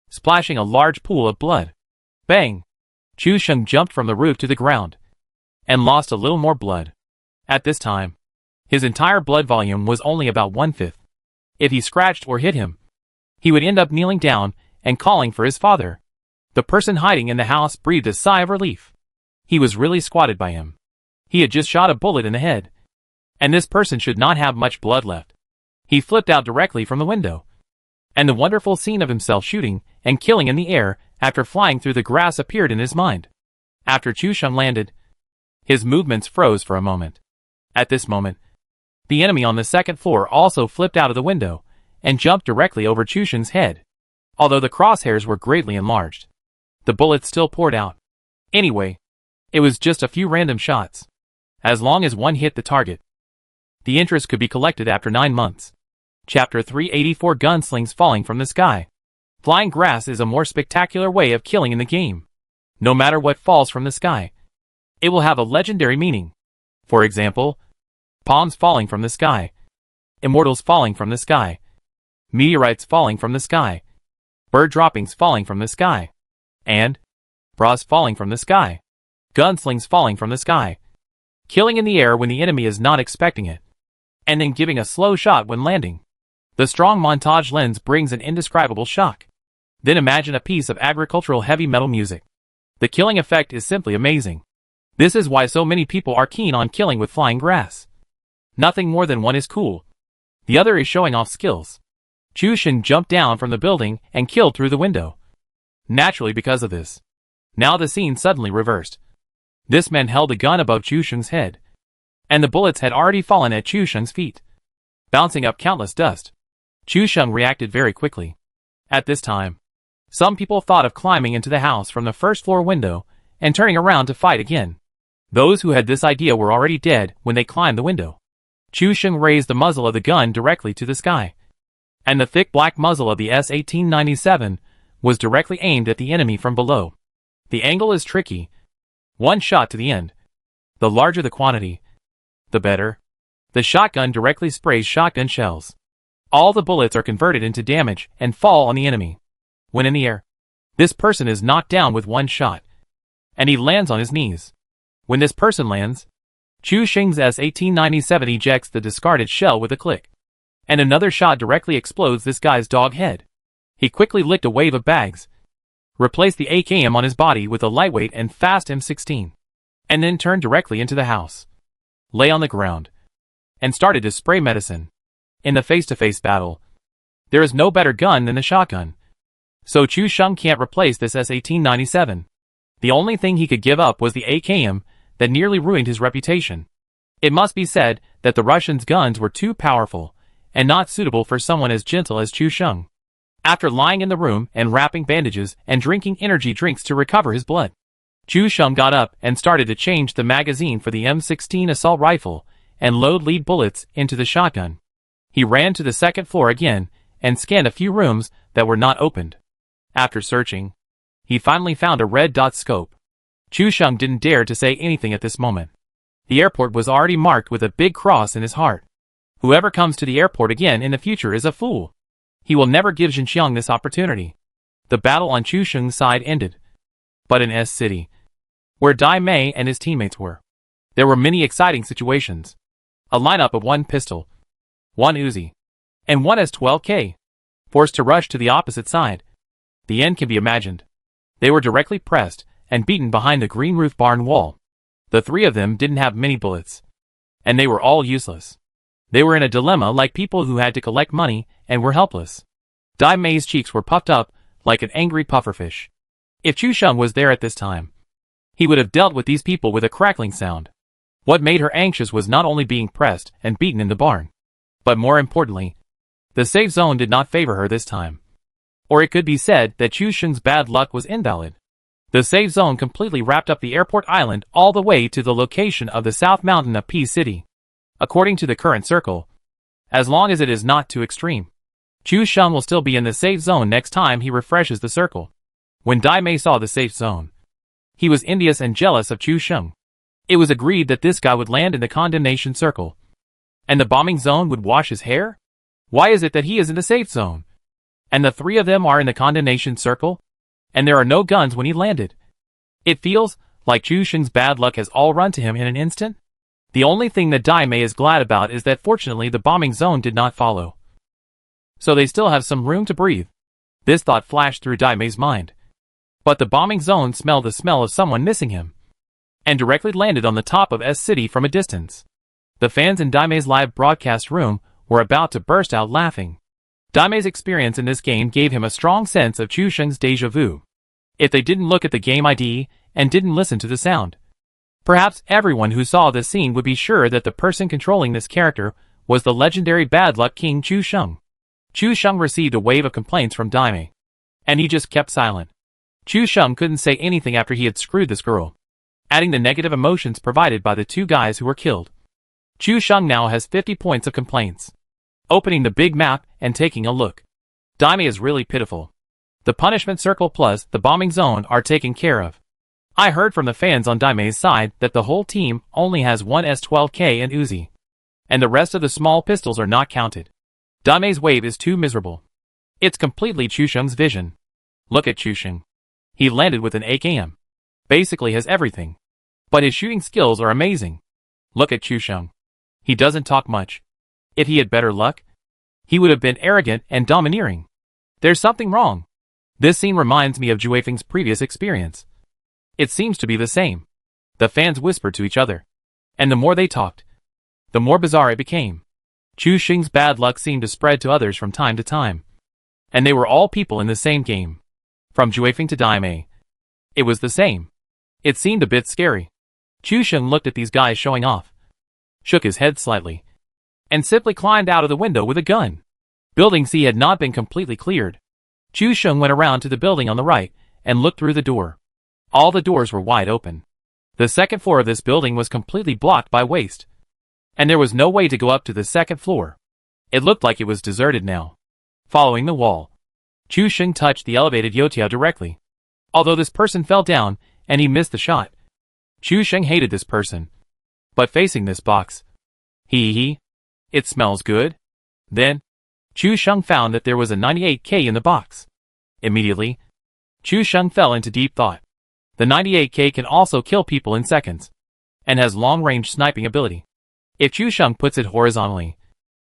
splashing a large pool of blood. Bang! Chu Sheng jumped from the roof to the ground, and lost a little more blood. At this time, his entire blood volume was only about 1/5. If he scratched or hit him, he would end up kneeling down and calling for his father. The person hiding in the house breathed a sigh of relief. He was really squatted by him. He had just shot a bullet in the head, and this person should not have much blood left. He flipped out directly from the window, and the wonderful scene of himself shooting and killing in the air after flying through the grass appeared in his mind. After Chu Sheng landed, his movements froze for a moment. At this moment, the enemy on the second floor also flipped out of the window and jumped directly over Chu Sheng's head. Although the crosshairs were greatly enlarged, the bullets still poured out. Anyway, it was just a few random shots. As long as one hit the target, the interest could be collected after 9 months. Chapter 384 Gunslings Falling from the Sky. Flying grass is a more spectacular way of killing in the game. No matter what falls from the sky, it will have a legendary meaning. For example, palms falling from the sky, immortals falling from the sky, meteorites falling from the sky, bird droppings falling from the sky, and bras falling from the sky. Gunslings falling from the sky. Killing in the air when the enemy is not expecting it, and then giving a slow shot when landing. The strong montage lens brings an indescribable shock. Then imagine a piece of agricultural heavy metal music. The killing effect is simply amazing. This is why so many people are keen on killing with flying grass. Nothing more than one is cool. The other is showing off skills. Chu Sheng jumped down from the building and killed through the window. Naturally because of this, now the scene suddenly reversed. This man held a gun above Chu Sheng's head, and the bullets had already fallen at Chu Sheng's feet, bouncing up countless dust. Chu Sheng reacted very quickly. At this time, some people thought of climbing into the house from the first floor window and turning around to fight again. Those who had this idea were already dead when they climbed the window. Chu Sheng raised the muzzle of the gun directly to the sky. And the thick black muzzle of the S-1897 was directly aimed at the enemy from below. The angle is tricky. One shot to the end. The larger the quantity, the better. The shotgun directly sprays shotgun shells. All the bullets are converted into damage and fall on the enemy. When in the air, this person is knocked down with one shot, and he lands on his knees. When this person lands, Chu Sheng's S-1897 ejects the discarded shell with a click, and another shot directly explodes this guy's dog head. He quickly licked a wave of bags, replaced the AKM on his body with a lightweight and fast M16, and then turned directly into the house, lay on the ground, and started to spray medicine. In the face-to-face battle, there is no better gun than the shotgun. So Chu Sheng can't replace this S-1897. The only thing he could give up was the AKM that nearly ruined his reputation. It must be said that the Russians' guns were too powerful and not suitable for someone as gentle as Chu Sheng. After lying in the room and wrapping bandages and drinking energy drinks to recover his blood, Chu Sheng got up and started to change the magazine for the M16 assault rifle and load lead bullets into the shotgun. He ran to the second floor again and scanned a few rooms that were not opened. After searching, he finally found a red dot scope. Chu Sheng didn't dare to say anything at this moment. The airport was already marked with a big cross in his heart. Whoever comes to the airport again in the future is a fool. He will never give Xinjiang this opportunity. The battle on Chu Sheng's side ended. But in S City, where Dai Mei and his teammates were, there were many exciting situations. A lineup of one pistol, one Uzi, and one S12K, forced to rush to the opposite side. The end can be imagined. They were directly pressed and beaten behind the green roof barn wall. The three of them didn't have many bullets, and they were all useless. They were in a dilemma like people who had to collect money and were helpless. Dai Mei's cheeks were puffed up like an angry pufferfish. If Chu Sheng was there at this time, he would have dealt with these people with a crackling sound. What made her anxious was not only being pressed and beaten in the barn, but more importantly, the safe zone did not favor her this time. Or it could be said that Chu Sheng's bad luck was invalid. The safe zone completely wrapped up the airport island all the way to the location of the South Mountain of P City. According to the current circle, as long as it is not too extreme, Chu Sheng will still be in the safe zone next time he refreshes the circle. When Dai Mei saw the safe zone, he was envious and jealous of Chu Sheng. It was agreed that this guy would land in the condemnation circle, and the bombing zone would wash his hair? Why is it that he is in the safe zone, and the three of them are in the condemnation circle, and there are no guns when he landed? It feels like Chu Sheng's bad luck has all run to him in an instant. The only thing that Dai Mei is glad about is that fortunately the bombing zone did not follow, so they still have some room to breathe. This thought flashed through Dai Mei's mind. But the bombing zone smelled the smell of someone missing him, and directly landed on the top of S City from a distance. The fans in Dai Mei's live broadcast room were about to burst out laughing. Dai Mei's experience in this game gave him a strong sense of Chu Sheng's déjà vu. If they didn't look at the game ID and didn't listen to the sound, perhaps everyone who saw this scene would be sure that the person controlling this character was the legendary bad luck king Chu Sheng. Chu Sheng received a wave of complaints from Dai Mei, and he just kept silent. Chu Sheng couldn't say anything after he had screwed this girl, adding the negative emotions provided by the two guys who were killed. Chu Sheng now has 50 points of complaints. Opening the big map and taking a look, Dai Mei is really pitiful. The punishment circle plus the bombing zone are taken care of. I heard from the fans on Dai Mei's side that the whole team only has one S12K and Uzi, and the rest of the small pistols are not counted. Dai Mei's wave is too miserable. It's completely Chu Sheng's vision. Look at Chu Sheng. He landed with an AKM. Basically has everything. But his shooting skills are amazing. Look at Chu Sheng. He doesn't talk much. If he had better luck, he would have been arrogant and domineering. There's something wrong. This scene reminds me of Juefeng's previous experience. It seems to be the same. The fans whispered to each other, and the more they talked, the more bizarre it became. Chu Sheng's bad luck seemed to spread to others from time to time, and they were all people in the same game. From Juefeng to Dai Mei, it was the same. It seemed a bit scary. Chu Sheng looked at these guys showing off, shook his head slightly, and simply climbed out of the window with a gun. Building C had not been completely cleared. Chu Sheng went around to the building on the right and looked through the door. All the doors were wide open. The second floor of this building was completely blocked by waste. and there was no way to go up to the second floor. It looked like it was deserted now. Following the wall, Chu Sheng touched the elevated Youtiao directly. Although this person fell down, and he missed the shot. Chu Sheng hated this person. But facing this box, it smells good. Then, Chu Sheng found that there was a 98K in the box. Immediately, Chu Sheng fell into deep thought. The 98K can also kill people in seconds, and has long-range sniping ability. If Chu Sheng puts it horizontally,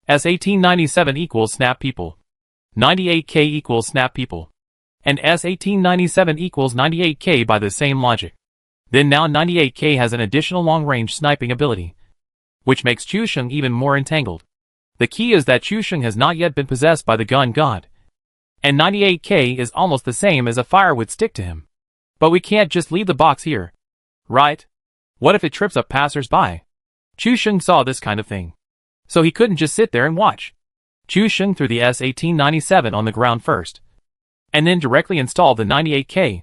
S1897 equals snap people, 98K equals snap people, and S1897 equals 98K by the same logic. Then now 98K has an additional long-range sniping ability, which makes Chu Sheng even more entangled. The key is that Chu Sheng has not yet been possessed by the gun god, and 98K is almost the same as a fire would stick to him. But we can't just leave the box here, right? What if it trips up passers-by? Chu Sheng saw this kind of thing, so he couldn't just sit there and watch. Chu Sheng threw the S1897 on the ground first, and then directly installed the 98K.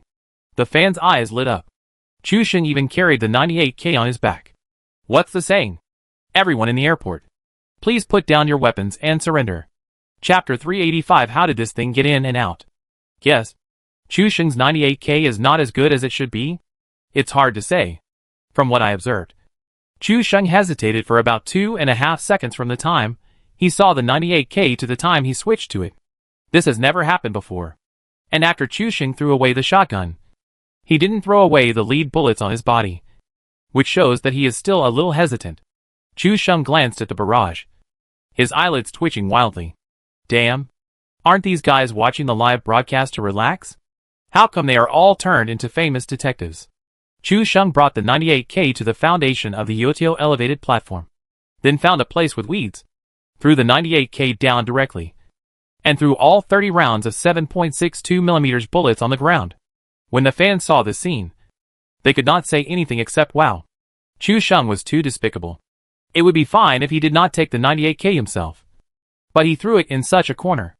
The fan's eyes lit up. Chu Sheng even carried the 98K on his back. What's the saying? Everyone in the airport, please put down your weapons and surrender. Chapter 385. How did this thing get in and out? Yes, Chu Sheng's 98K is not as good as it should be? It's hard to say. From what I observed, Chu Sheng hesitated for about 2.5 seconds from the time he saw the 98K to the time he switched to it. This has never happened before. And after Chu Sheng threw away the shotgun, he didn't throw away the lead bullets on his body, which shows that he is still a little hesitant. Chu Sheng glanced at the barrage, his eyelids twitching wildly. Damn, aren't these guys watching the live broadcast to relax? How come they are all turned into famous detectives? Chu Sheng brought the 98K to the foundation of the Youtiao elevated platform, then found a place with weeds, threw the 98K down directly, and threw all 30 rounds of 7.62mm bullets on the ground. When the fans saw this scene, they could not say anything except wow. Chu Sheng was too despicable. It would be fine if he did not take the 98K himself, but he threw it in such a corner.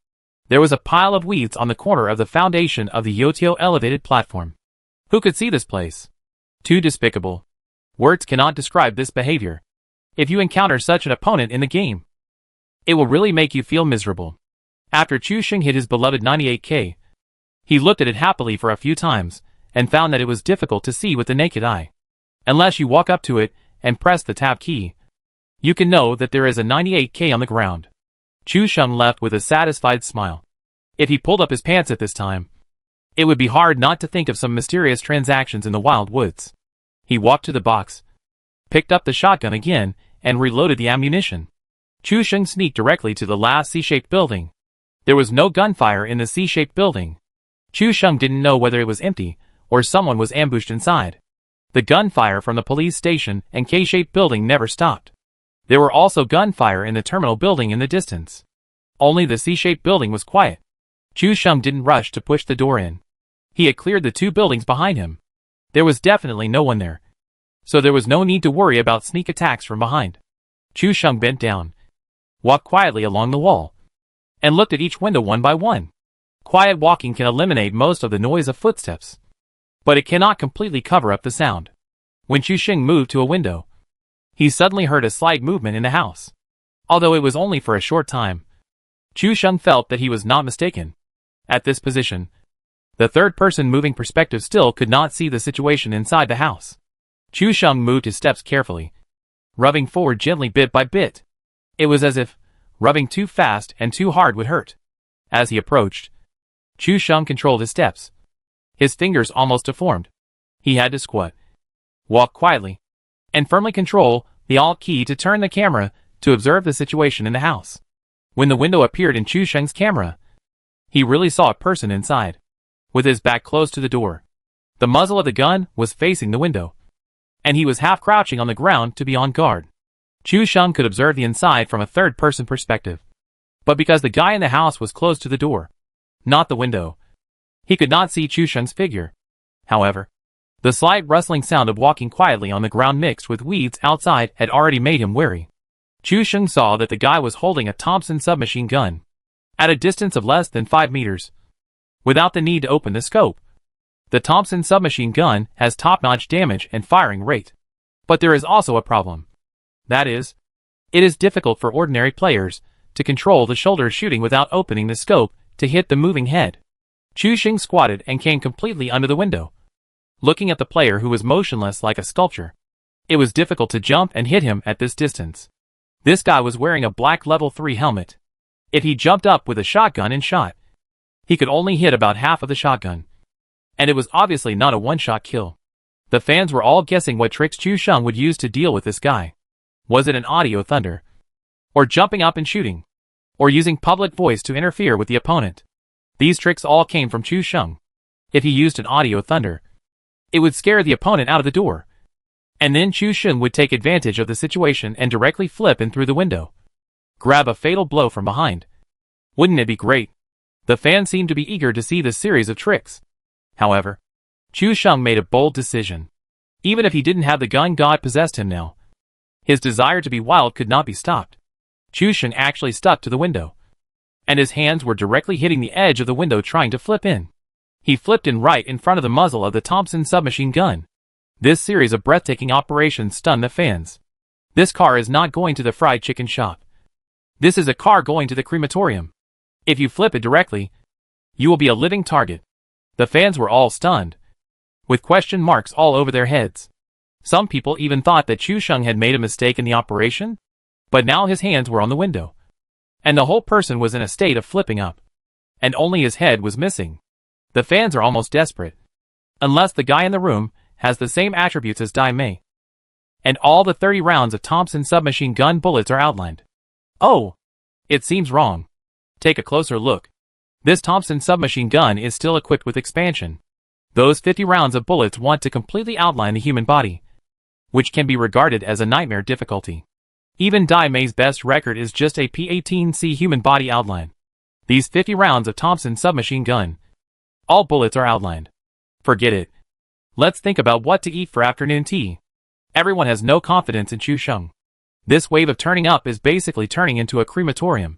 There was a pile of weeds on the corner of the foundation of the Youtiao elevated platform. Who could see this place? Too despicable. Words cannot describe this behavior. If you encounter such an opponent in the game, it will really make you feel miserable. After Chu Sheng hit his beloved 98K, he looked at it happily for a few times, and found that it was difficult to see with the naked eye. Unless you walk up to it and press the tab key, you can know that there is a 98K on the ground. Chu Sheng left with a satisfied smile. If he pulled up his pants at this time, it would be hard not to think of some mysterious transactions in the wild woods. He walked to the box, picked up the shotgun again, and reloaded the ammunition. Chu Sheng sneaked directly to the last C-shaped building. There was no gunfire in the C-shaped building. Chu Sheng didn't know whether it was empty, or someone was ambushed inside. The gunfire from the police station and K-shaped building never stopped. There were also gunfire in the terminal building in the distance. Only the C-shaped building was quiet. Chu Sheng didn't rush to push the door in. He had cleared the 2 buildings behind him. There was definitely no one there, so there was no need to worry about sneak attacks from behind. Chu Sheng bent down, walked quietly along the wall, and looked at each window one by one. Quiet walking can eliminate most of the noise of footsteps, but it cannot completely cover up the sound. When Chu Sheng moved to a window, he suddenly heard a slight movement in the house. Although it was only for a short time, Chu Sheng felt that he was not mistaken. At this position, the third-person moving perspective still could not see the situation inside the house. Chu Sheng moved his steps carefully, rubbing forward gently bit by bit. It was as if rubbing too fast and too hard would hurt. As he approached, Chu Sheng controlled his steps. His fingers almost deformed. He had to squat, walk quietly, and firmly control the Alt key to turn the camera to observe the situation in the house. When the window appeared in Chu Sheng's camera, he really saw a person inside, with his back close to the door. The muzzle of the gun was facing the window, and he was half crouching on the ground to be on guard. Chu Sheng could observe the inside from a third-person perspective, but because the guy in the house was close to the door, not the window, he could not see Chu Sheng's figure. However, the slight rustling sound of walking quietly on the ground mixed with weeds outside had already made him wary. Chu Sheng saw that the guy was holding a Thompson submachine gun, at a distance of less than 5 meters, without the need to open the scope. The Thompson submachine gun has top-notch damage and firing rate. But there is also a problem. That is, It is difficult for ordinary players to control the shoulder shooting without opening the scope to hit the moving head. Chu Sheng squatted and came completely under the window, looking at the player who was motionless like a sculpture. It was difficult to jump and hit him at this distance. This guy was wearing a black level 3 helmet. If he jumped up with a shotgun and shot, he could only hit about half of the shotgun. And it was obviously not a one-shot kill. The fans were all guessing what tricks Chu Sheng would use to deal with this guy. Was it an audio thunder? Or jumping up and shooting? Or using public voice to interfere with the opponent? These tricks all came from Chu Sheng. If he used an audio thunder, it would scare the opponent out of the door. And then Chu Sheng would take advantage of the situation and directly flip in through the window. Grab a fatal blow from behind. Wouldn't it be great? The fans seemed to be eager to see this series of tricks. However, Chu Sheng made a bold decision. Even if he didn't have the gun God possessed him now, his desire to be wild could not be stopped. Chu Sheng actually stuck to the window, and his hands were directly hitting the edge of the window trying to flip in. He flipped in right in front of the muzzle of the Thompson submachine gun. This series of breathtaking operations stunned the fans. This car is not going to the fried chicken shop. This is a car going to the crematorium. If you flip it directly, you will be a living target. The fans were all stunned, with question marks all over their heads. Some people even thought that Chu Sheng had made a mistake in the operation, but now his hands were on the window, and the whole person was in a state of flipping up, and only his head was missing. The fans are almost desperate, unless the guy in the room has the same attributes as Dai Mei. And all the 30 rounds of Thompson submachine gun bullets are outlined. Oh! It seems wrong. Take a closer look. This Thompson submachine gun is still equipped with expansion. Those 50 rounds of bullets want to completely outline the human body, which can be regarded as a nightmare difficulty. Even Dai Mei's best record is just a P-18C human body outline. These 50 rounds of Thompson submachine gun, all bullets are outlined. Forget it. Let's think about what to eat for afternoon tea. Everyone has no confidence in Chu Sheng. This wave of turning up is basically turning into a crematorium.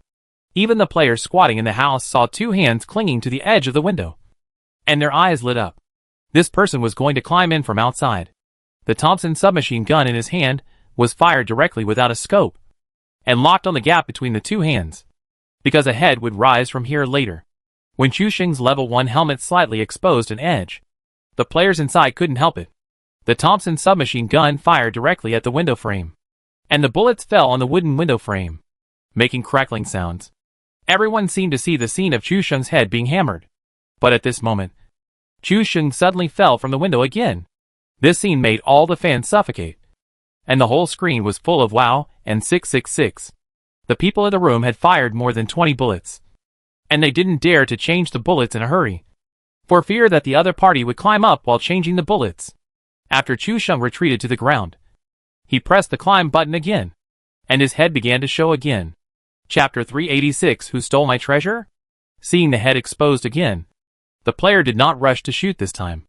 Even the players squatting in the house saw two hands clinging to the edge of the window, and their eyes lit up. This person was going to climb in from outside. The Thompson submachine gun in his hand was fired directly without a scope, and locked on the gap between the two hands, because a head would rise from here later. When Chu Sheng's level 1 helmet slightly exposed an edge, the players inside couldn't help it. The Thompson submachine gun fired directly at the window frame, and the bullets fell on the wooden window frame, making crackling sounds. Everyone seemed to see the scene of Chu Sheng's head being hammered. But at this moment, Chu Sheng suddenly fell from the window again. This scene made all the fans suffocate, and the whole screen was full of wow and 666. The people in the room had fired more than 20 bullets, and they didn't dare to change the bullets in a hurry, for fear that the other party would climb up while changing the bullets. After Chu Sheng retreated to the ground, he pressed the climb button again, and his head began to show again. Chapter 386 Who Stole My Treasure? Seeing the head exposed again, the player did not rush to shoot this time.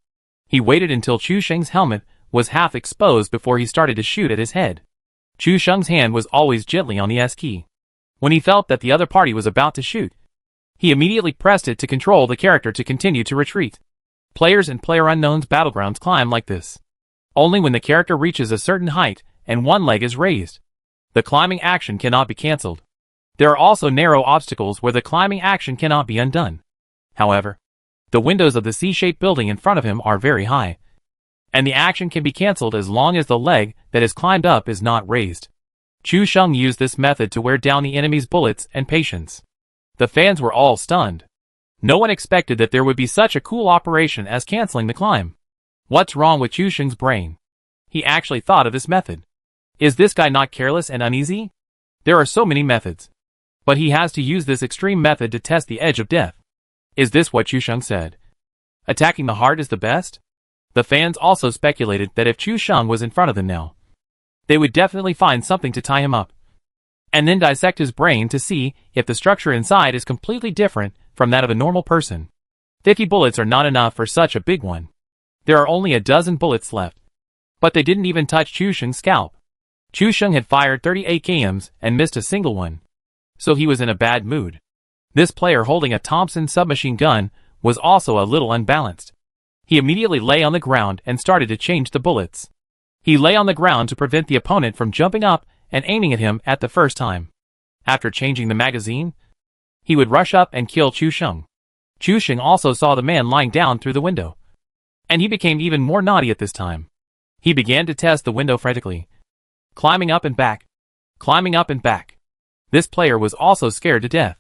He waited until Chu Sheng's helmet was half exposed before he started to shoot at his head. Chu Sheng's hand was always gently on the S key. When he felt that the other party was about to shoot, he immediately pressed it to control the character to continue to retreat. Players in PlayerUnknown's Battlegrounds climb like this. Only when the character reaches a certain height and one leg is raised, the climbing action cannot be cancelled. There are also narrow obstacles where the climbing action cannot be undone. However, the windows of the C-shaped building in front of him are very high, and the action can be cancelled as long as the leg that is climbed up is not raised. Chu Sheng used this method to wear down the enemy's bullets and patience. The fans were all stunned. No one expected that there would be such a cool operation as cancelling the climb. What's wrong with Chu Sheng's brain? He actually thought of this method. Is this guy not careless and uneasy? There are so many methods, but he has to use this extreme method to test the edge of death. Is this what Chu Sheng said? Attacking the heart is the best? The fans also speculated that if Chu Sheng was in front of them now, they would definitely find something to tie him up, and then dissect his brain to see if the structure inside is completely different from that of a normal person. 50 bullets are not enough for such a big one. There are only a dozen bullets left, but they didn't even touch Chu Sheng's scalp. Chu Sheng had fired 30 AKMs and missed a single one, so he was in a bad mood. This player holding a Thompson submachine gun was also a little unbalanced. He immediately lay on the ground and started to change the bullets. He lay on the ground to prevent the opponent from jumping up and aiming at him at the first time. After changing the magazine, he would rush up and kill Chu Sheng. Chu Sheng also saw the man lying down through the window, and he became even more naughty at this time. He began to test the window frantically, climbing up and back, climbing up and back. This player was also scared to death.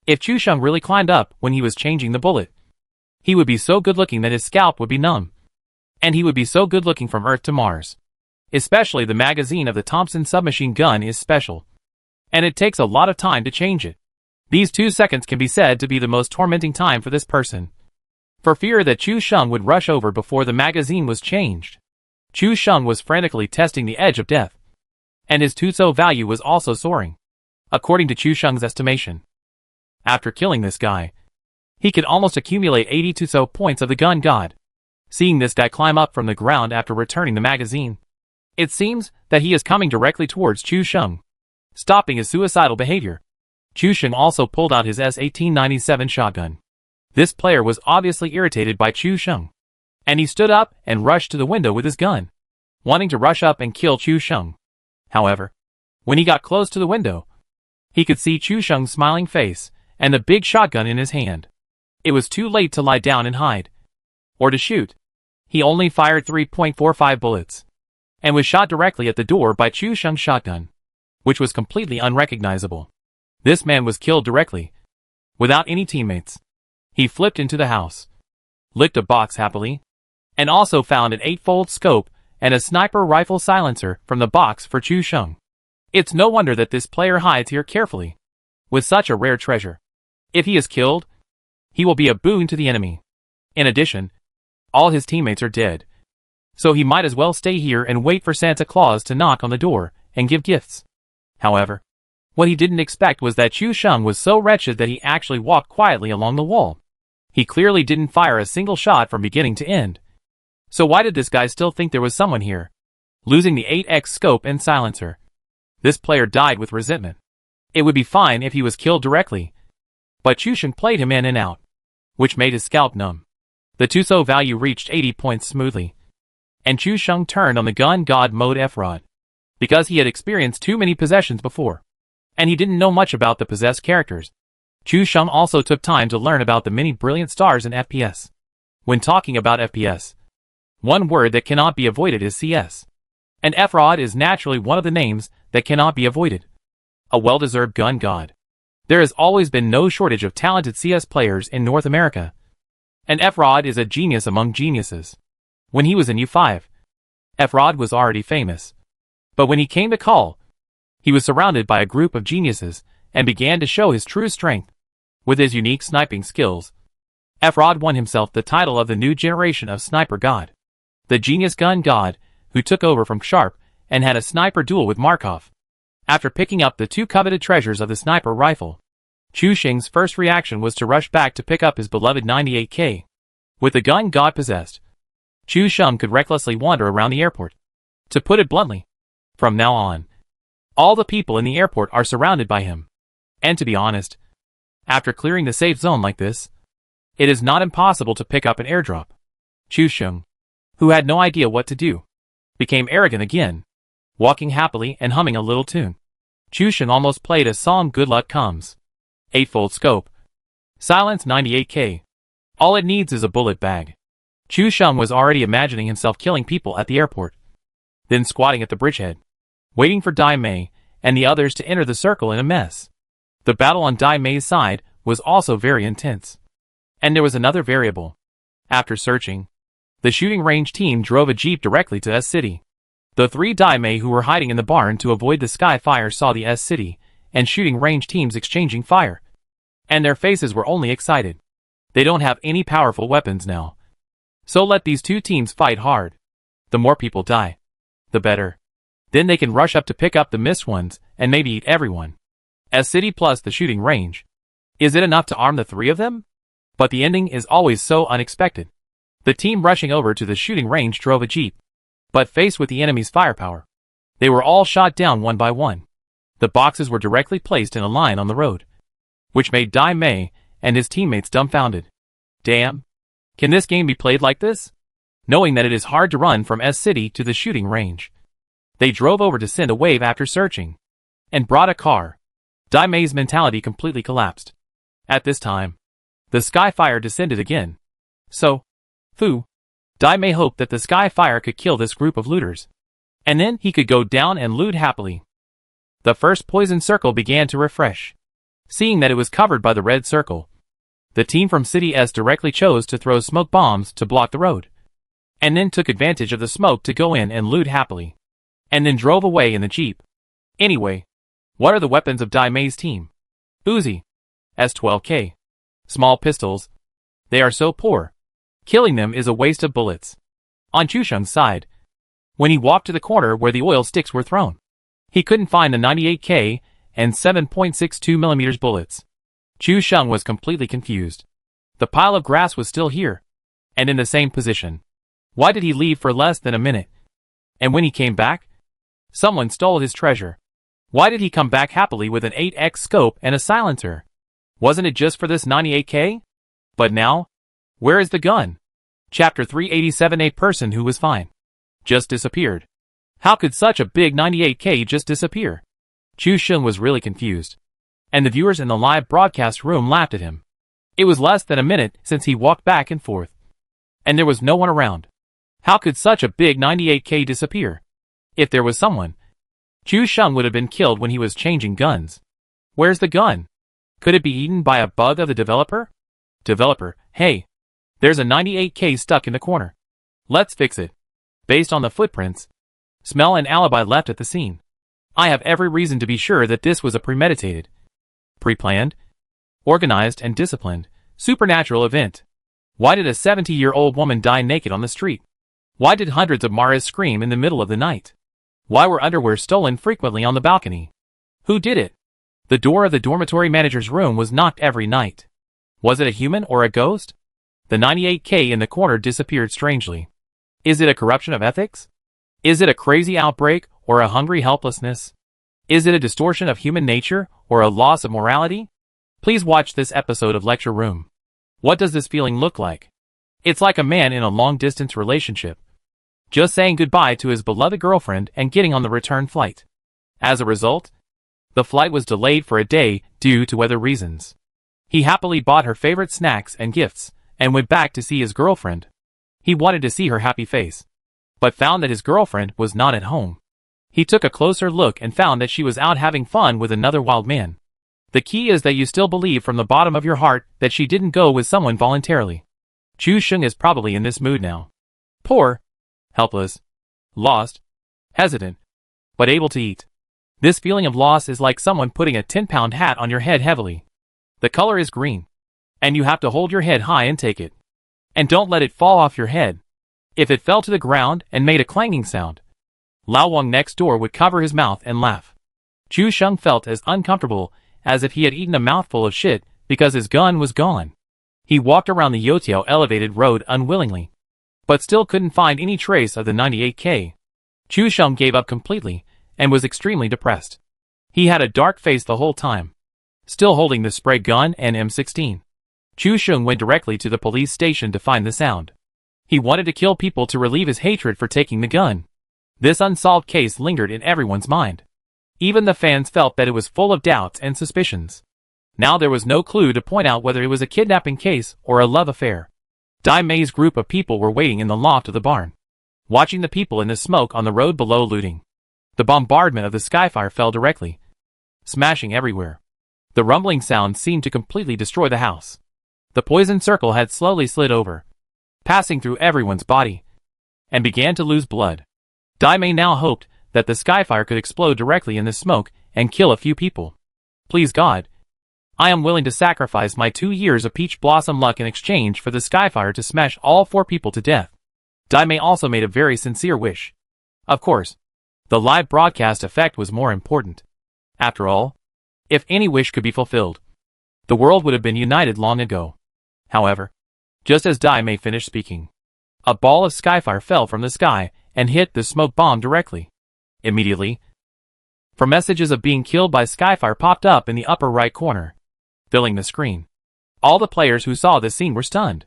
If Chu Sheng really climbed up when he was changing the bullet, he would be so good looking that his scalp would be numb, and he would be so good looking from Earth to Mars. Especially the magazine of the Thompson submachine gun is special, and it takes a lot of time to change it. These 2 seconds can be said to be the most tormenting time for this person. For fear that Chu Sheng would rush over before the magazine was changed, Chu Sheng was frantically testing the edge of death, and his Tutso value was also soaring, according to Chu Sheng's estimation. After killing this guy, he could almost accumulate 80 Tutso points of the gun god. Seeing this guy climb up from the ground after returning the magazine, it seems that he is coming directly towards Chu Sheng, stopping his suicidal behavior. Chu Sheng also pulled out his S1897 shotgun. This player was obviously irritated by Chu Sheng, and he stood up and rushed to the window with his gun, wanting to rush up and kill Chu Sheng. However, when he got close to the window, he could see Chu Sheng's smiling face and the big shotgun in his hand. It was too late to lie down and hide, or to shoot. He only fired 3.45 bullets, and was shot directly at the door by Chu Sheng's shotgun, which was completely unrecognizable. This man was killed directly, without any teammates. He flipped into the house, licked a box happily, and also found an 8-fold scope and a sniper rifle silencer from the box for Chu Sheng. It's no wonder that this player hides here carefully, with such a rare treasure. If he is killed, he will be a boon to the enemy. In addition, all his teammates are dead, so he might as well stay here and wait for Santa Claus to knock on the door and give gifts. However, what he didn't expect was that Chu Sheng was so wretched that he actually walked quietly along the wall. He clearly didn't fire a single shot from beginning to end. So why did this guy still think there was someone here? Losing the 8x scope and silencer, this player died with resentment. It would be fine if he was killed directly, but Chu Sheng played him in and out, which made his scalp numb. The Tutso value reached 80 points smoothly, and Chu Sheng turned on the gun god mode F-Rod, because he had experienced too many possessions before, and he didn't know much about the possessed characters. Chu Sheng also took time to learn about the many brilliant stars in FPS. When talking about FPS, one word that cannot be avoided is CS, and F-Rod is naturally one of the names that cannot be avoided. A well-deserved gun god. There has always been no shortage of talented CS players in North America, and F-Rod is a genius among geniuses. When he was in U5, F-Rod was already famous, but when he came to Call, he was surrounded by a group of geniuses and began to show his true strength. With his unique sniping skills, F-Rod won himself the title of the new generation of Sniper God, the genius gun god who took over from Sharp and had a sniper duel with Markov. After picking up the 2 coveted treasures of the sniper rifle, Chu Sheng's first reaction was to rush back to pick up his beloved 98K. With the gun god possessed, Chu Sheng could recklessly wander around the airport. To put it bluntly, from now on, all the people in the airport are surrounded by him. And to be honest, after clearing the safe zone like this, it is not impossible to pick up an airdrop. Chu Sheng, who had no idea what to do, became arrogant again, walking happily and humming a little tune. Chu Sheng almost played a song Good Luck Comes. 8-fold scope. Silence 98K. All it needs is a bullet bag. Chu Sheng was already imagining himself killing people at the airport, then squatting at the bridgehead, waiting for Dai Mei and the others to enter the circle in a mess. The battle on Dai Mei's side was also very intense. And there was another variable. After searching, the shooting range team drove a jeep directly to S-City. The 3 Dai Mei who were hiding in the barn to avoid the sky fire saw the S-City and shooting range teams exchanging fire, and their faces were only excited. They don't have any powerful weapons now, so let these 2 teams fight hard. The more people die, the better. Then they can rush up to pick up the missed ones and maybe eat everyone. S-City plus the shooting range. Is it enough to arm the 3 of them? But the ending is always so unexpected. The team rushing over to the shooting range drove a jeep, but faced with the enemy's firepower, they were all shot down one by one. The boxes were directly placed in a line on the road, which made Dai Mei and his teammates dumbfounded. Damn! Can this game be played like this? Knowing that it is hard to run from S-City to the shooting range, They drove over to send a wave after searching, and brought a car. Dai Mei's mentality completely collapsed. At this time, the sky fire descended again. So, Dai Mei hoped that the sky fire could kill this group of looters, and then he could go down and loot happily. The first poison circle began to refresh. Seeing that it was covered by the red circle, the team from City S directly chose to throw smoke bombs to block the road, and then took advantage of the smoke to go in and loot happily, and then drove away in the jeep. Anyway, what are the weapons of Dai Mei's team? Uzi, S12K, small pistols. They are so poor. Killing them is a waste of bullets. On Chusheng's side, when he walked to the corner where the oil sticks were thrown, he couldn't find the 98K and 7.62mm bullets. Chusheng was completely confused. The pile of grass was still here, and in the same position. Why did he leave for less than a minute? And when he came back, someone stole his treasure. Why did he come back happily with an 8x scope and a silencer? Wasn't it just for this 98K? But now, where is the gun? Chapter 387. A person who was fine just disappeared. How could such a big 98K just disappear? Chusheng was really confused, and the viewers in the live broadcast room laughed at him. It was less than a minute since he walked back and forth, and there was no one around. How could such a big 98K disappear? If there was someone, Chusheng would have been killed when he was changing guns. Where's the gun? Could it be eaten by a bug of the developer? Developer, hey, there's a 98K stuck in the corner. Let's fix it. Based on the footprints, smell and alibi left at the scene, I have every reason to be sure that this was a premeditated, pre-planned, organized and disciplined, supernatural event. Why did a 70-year-old woman die naked on the street? Why did hundreds of Maras scream in the middle of the night? Why were underwear stolen frequently on the balcony? Who did it? The door of the dormitory manager's room was knocked every night. Was it a human or a ghost? The 98K in the corner disappeared strangely. Is it a corruption of ethics? Is it a crazy outbreak or a hungry helplessness? Is it a distortion of human nature or a loss of morality? Please watch this episode of Lecture Room. What does this feeling look like? It's like a man in a long-distance relationship, just saying goodbye to his beloved girlfriend and getting on the return flight. As a result, the flight was delayed for a day due to weather reasons. He happily bought her favorite snacks and gifts and went back to see his girlfriend. He wanted to see her happy face, but found that his girlfriend was not at home. He took a closer look and found that she was out having fun with another wild man. The key is that you still believe from the bottom of your heart that she didn't go with someone voluntarily. Chusheng is probably in this mood now. Poor, helpless, lost, hesitant, but able to eat. This feeling of loss is like someone putting a 10-pound hat on your head heavily. The color is green, and you have to hold your head high and take it. And don't let it fall off your head. If it fell to the ground and made a clanging sound, Lao Wang next door would cover his mouth and laugh. Chusheng felt as uncomfortable as if he had eaten a mouthful of shit because his gun was gone. He walked around the Youtiao elevated road unwillingly, but still couldn't find any trace of the 98K. Chusheng gave up completely and was extremely depressed. He had a dark face the whole time, still holding the spray gun and M16. Chusheng went directly to the police station to find the sound. He wanted to kill people to relieve his hatred for taking the gun. This unsolved case lingered in everyone's mind. Even the fans felt that it was full of doubts and suspicions. Now there was no clue to point out whether it was a kidnapping case or a love affair. Dai Mei's group of people were waiting in the loft of the barn, watching the people in the smoke on the road below looting. The bombardment of the skyfire fell directly, smashing everywhere. The rumbling sound seemed to completely destroy the house. The poison circle had slowly slid over, passing through everyone's body, and began to lose blood. Dai Mei now hoped that the skyfire could explode directly in the smoke and kill a few people. Please God, I am willing to sacrifice my 2 years of peach blossom luck in exchange for the skyfire to smash all 4 people to death. Dai Mei also made a very sincere wish. Of course, the live broadcast effect was more important. After all, if any wish could be fulfilled, the world would have been united long ago. However, just as Dai Mei finished speaking, a ball of skyfire fell from the sky and hit the smoke bomb directly. Immediately, for messages of being killed by skyfire popped up in the upper right corner, filling the screen. All the players who saw this scene were stunned,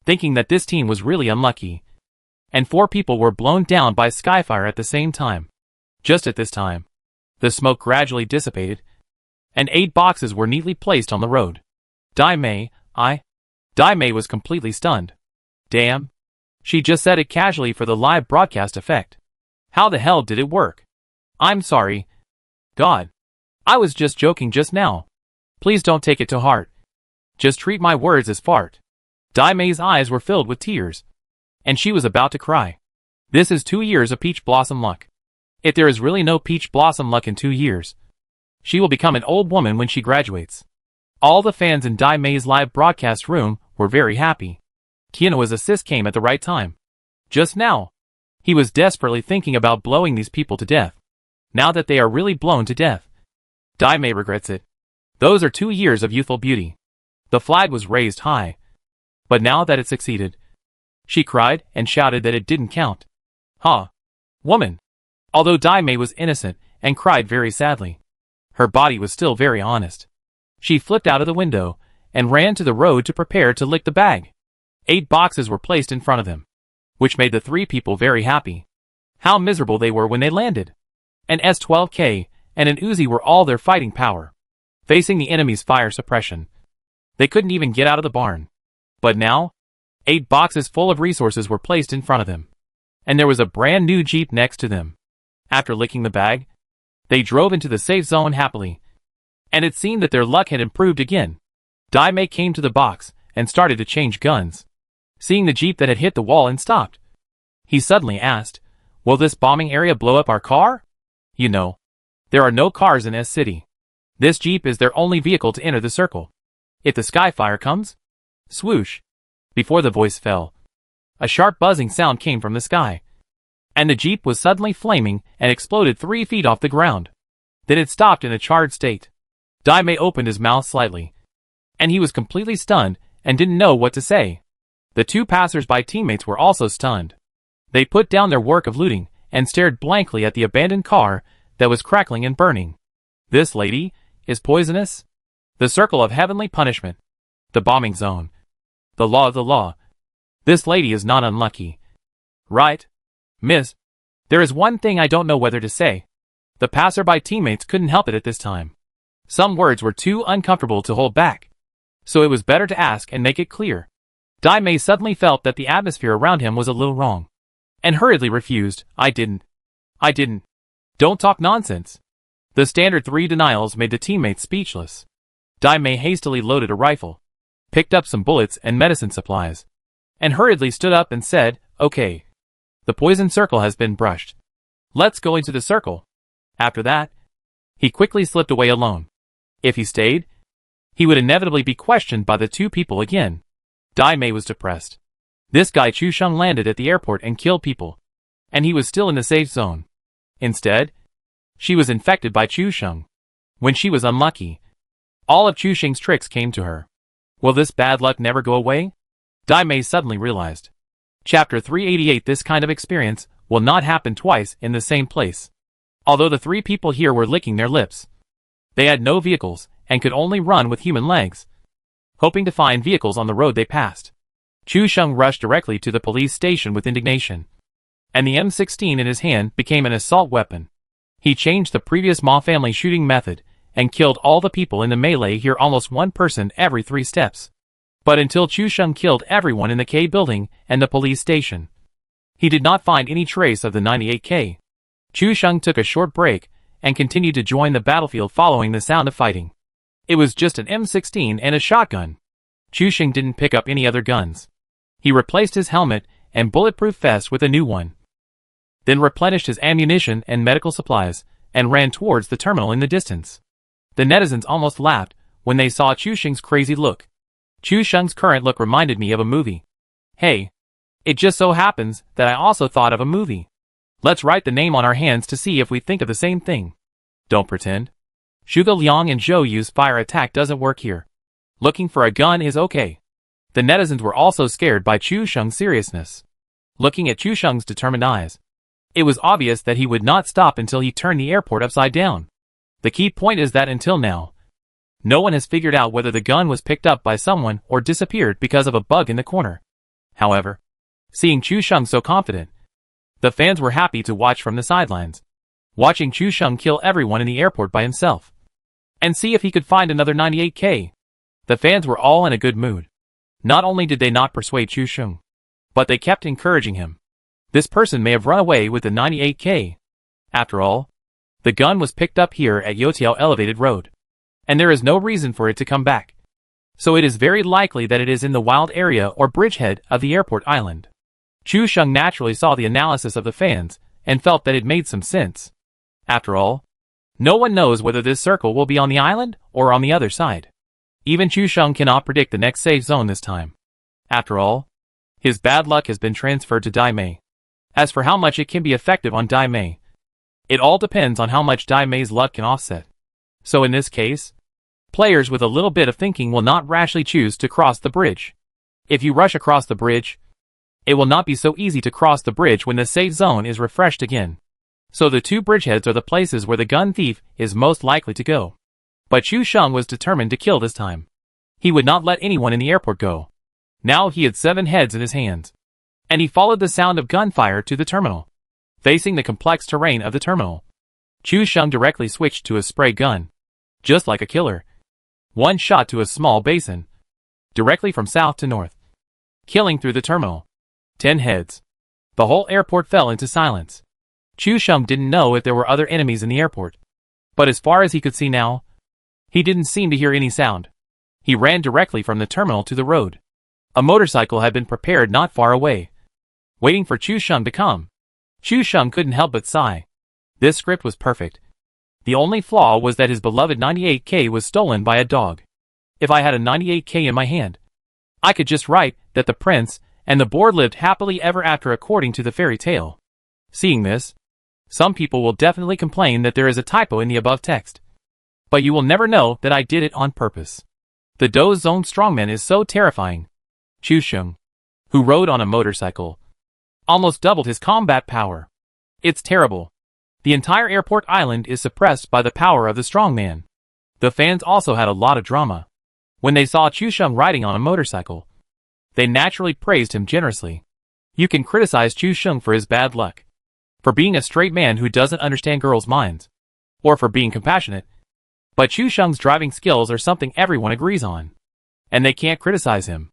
thinking that this team was really unlucky, and 4 people were blown down by skyfire at the same time. Just at this time, the smoke gradually dissipated, and 8 boxes were neatly placed on the road. Dai Mei was completely stunned. Damn. She just said it casually for the live broadcast effect. How the hell did it work? I'm sorry. God. I was just joking just now. Please don't take it to heart. Just treat my words as fart. Dai Mei's eyes were filled with tears, and she was about to cry. This is 2 years of peach blossom luck. If there is really no peach blossom luck in 2 years, she will become an old woman when she graduates. All the fans in Dai Mei's live broadcast room were very happy. Kiana's assist came at the right time. Just now, he was desperately thinking about blowing these people to death. Now that they are really blown to death, Dai Mei regrets it. Those are 2 years of youthful beauty. The flag was raised high. But now that it succeeded, she cried and shouted that it didn't count. Huh. Woman. Although Dai Mei was innocent and cried very sadly, her body was still very honest. She flipped out of the window and ran to the road to prepare to lick the bag. 8 boxes were placed in front of them, which made the 3 people very happy. How miserable they were when they landed. An S-12K and an Uzi were all their fighting power. Facing the enemy's fire suppression, they couldn't even get out of the barn. But now, 8 boxes full of resources were placed in front of them, and there was a brand new Jeep next to them. After licking the bag, they drove into the safe zone happily, and it seemed that their luck had improved again. Dai Mei came to the box and started to change guns. Seeing the Jeep that had hit the wall and stopped, he suddenly asked, "Will this bombing area blow up our car?" You know, there are no cars in S City. This Jeep is their only vehicle to enter the circle. If the skyfire comes, swoosh. Before the voice fell, a sharp buzzing sound came from the sky, and the Jeep was suddenly flaming and exploded 3 feet off the ground. Then it stopped in a charred state. Dai Mei opened his mouth slightly, and he was completely stunned and didn't know what to say. The 2 passers-by teammates were also stunned. They put down their work of looting and stared blankly at the abandoned car that was crackling and burning. This lady is poisonous? The circle of heavenly punishment. The bombing zone. The law of the law. This lady is not unlucky. Right? Miss, there is one thing I don't know whether to say. The passerby teammates couldn't help it at this time. Some words were too uncomfortable to hold back, so it was better to ask and make it clear. Dai Mei suddenly felt that the atmosphere around him was a little wrong, and hurriedly refused. I didn't. Don't talk nonsense. The standard 3 denials made the teammates speechless. Dai Mei hastily loaded a rifle, picked up some bullets and medicine supplies, and hurriedly stood up and said, "Okay. The poison circle has been brushed. Let's go into the circle." After that, he quickly slipped away alone. If he stayed, he would inevitably be questioned by the 2 people again. Dai Mei was depressed. This guy Chu Sheng landed at the airport and killed people, and he was still in the safe zone. Instead, she was infected by Chu Sheng. When she was unlucky, all of Chu Sheng's tricks came to her. Will this bad luck never go away? Dai Mei suddenly realized. Chapter 388. This kind of experience will not happen twice in the same place. Although the 3 people here were licking their lips, they had no vehicles and could only run with human legs. Hoping to find vehicles on the road they passed, Chu Sheng rushed directly to the police station with indignation, and the M16 in his hand became an assault weapon. He changed the previous Ma family shooting method and killed all the people in the melee here, almost 1 person every 3 steps. But until Chu Sheng killed everyone in the K building and the police station, he did not find any trace of the 98K. Chu Sheng took a short break and continued to join the battlefield following the sound of fighting. It was just an M16 and a shotgun. Chu Sheng didn't pick up any other guns. He replaced his helmet and bulletproof vest with a new one, then replenished his ammunition and medical supplies, and ran towards the terminal in the distance. The netizens almost laughed when they saw Chu Sheng's crazy look. Chu Sheng's current look reminded me of a movie. Hey, it just so happens that I also thought of a movie. Let's write the name on our hands to see if we think of the same thing. Don't pretend. Zhuge Liang and Zhou Yu's fire attack doesn't work here. Looking for a gun is okay. The netizens were also scared by Chu Sheng's seriousness. Looking at Chu Sheng's determined eyes, it was obvious that he would not stop until he turned the airport upside down. The key point is that until now, no one has figured out whether the gun was picked up by someone or disappeared because of a bug in the corner. However, seeing Chu Sheng so confident, the fans were happy to watch from the sidelines. watching Chu Sheng kill everyone in the airport by himself, and see if he could find another 98k. The fans were all in a good mood. Not only did they not persuade Chu Sheng, but they kept encouraging him. This person may have run away with the 98k. After all, the gun was picked up here at Youtiao Elevated Road, and there is no reason for it to come back. So it is very likely that it is in the wild area or bridgehead of the airport island. Chu Sheng naturally saw the analysis of the fans and felt that it made some sense. After all, no one knows whether this circle will be on the island or on the other side. Even Chu Sheng cannot predict the next safe zone this time. After all, his bad luck has been transferred to Dai Mei. As for how much it can be effective on Dai Mei, it all depends on how much Dai Mei's luck can offset. So in this case, players with a little bit of thinking will not rashly choose to cross the bridge. If you rush across the bridge, it will not be so easy to cross the bridge when the safe zone is refreshed again. So the two bridgeheads are the places where the gun thief is most likely to go. But Chu Sheng was determined to kill this time. He would not let anyone in the airport go. Now he had 7 heads in his hands, and he followed the sound of gunfire to the terminal. Facing the complex terrain of the terminal, Chu Sheng directly switched to a spray gun. Just like a killer. One shot to a small basin, directly from south to north, killing through the terminal. 10 heads. The whole airport fell into silence. Chu Sheng didn't know if there were other enemies in the airport, but as far as he could see now, he didn't seem to hear any sound. He ran directly from the terminal to the road. A motorcycle had been prepared not far away, waiting for Chu Sheng to come. Chu Sheng couldn't help but sigh. This script was perfect. The only flaw was that his beloved 98k was stolen by a dog. If I had a 98k in my hand, I could just write that the prince and the boar lived happily ever after according to the fairy tale. Seeing this, some people will definitely complain that there is a typo in the above text. But you will never know that I did it on purpose. The Do Zone strongman is so terrifying. Chu Sheng, who rode on a motorcycle, almost doubled his combat power. It's terrible. The entire airport island is suppressed by the power of the strongman. The fans also had a lot of drama. When they saw Chu Sheng riding on a motorcycle, they naturally praised him generously. You can criticize Chu Sheng for his bad luck, for being a straight man who doesn't understand girls' minds, or for being compassionate. But Chu Sheng's driving skills are something everyone agrees on, and they can't criticize him.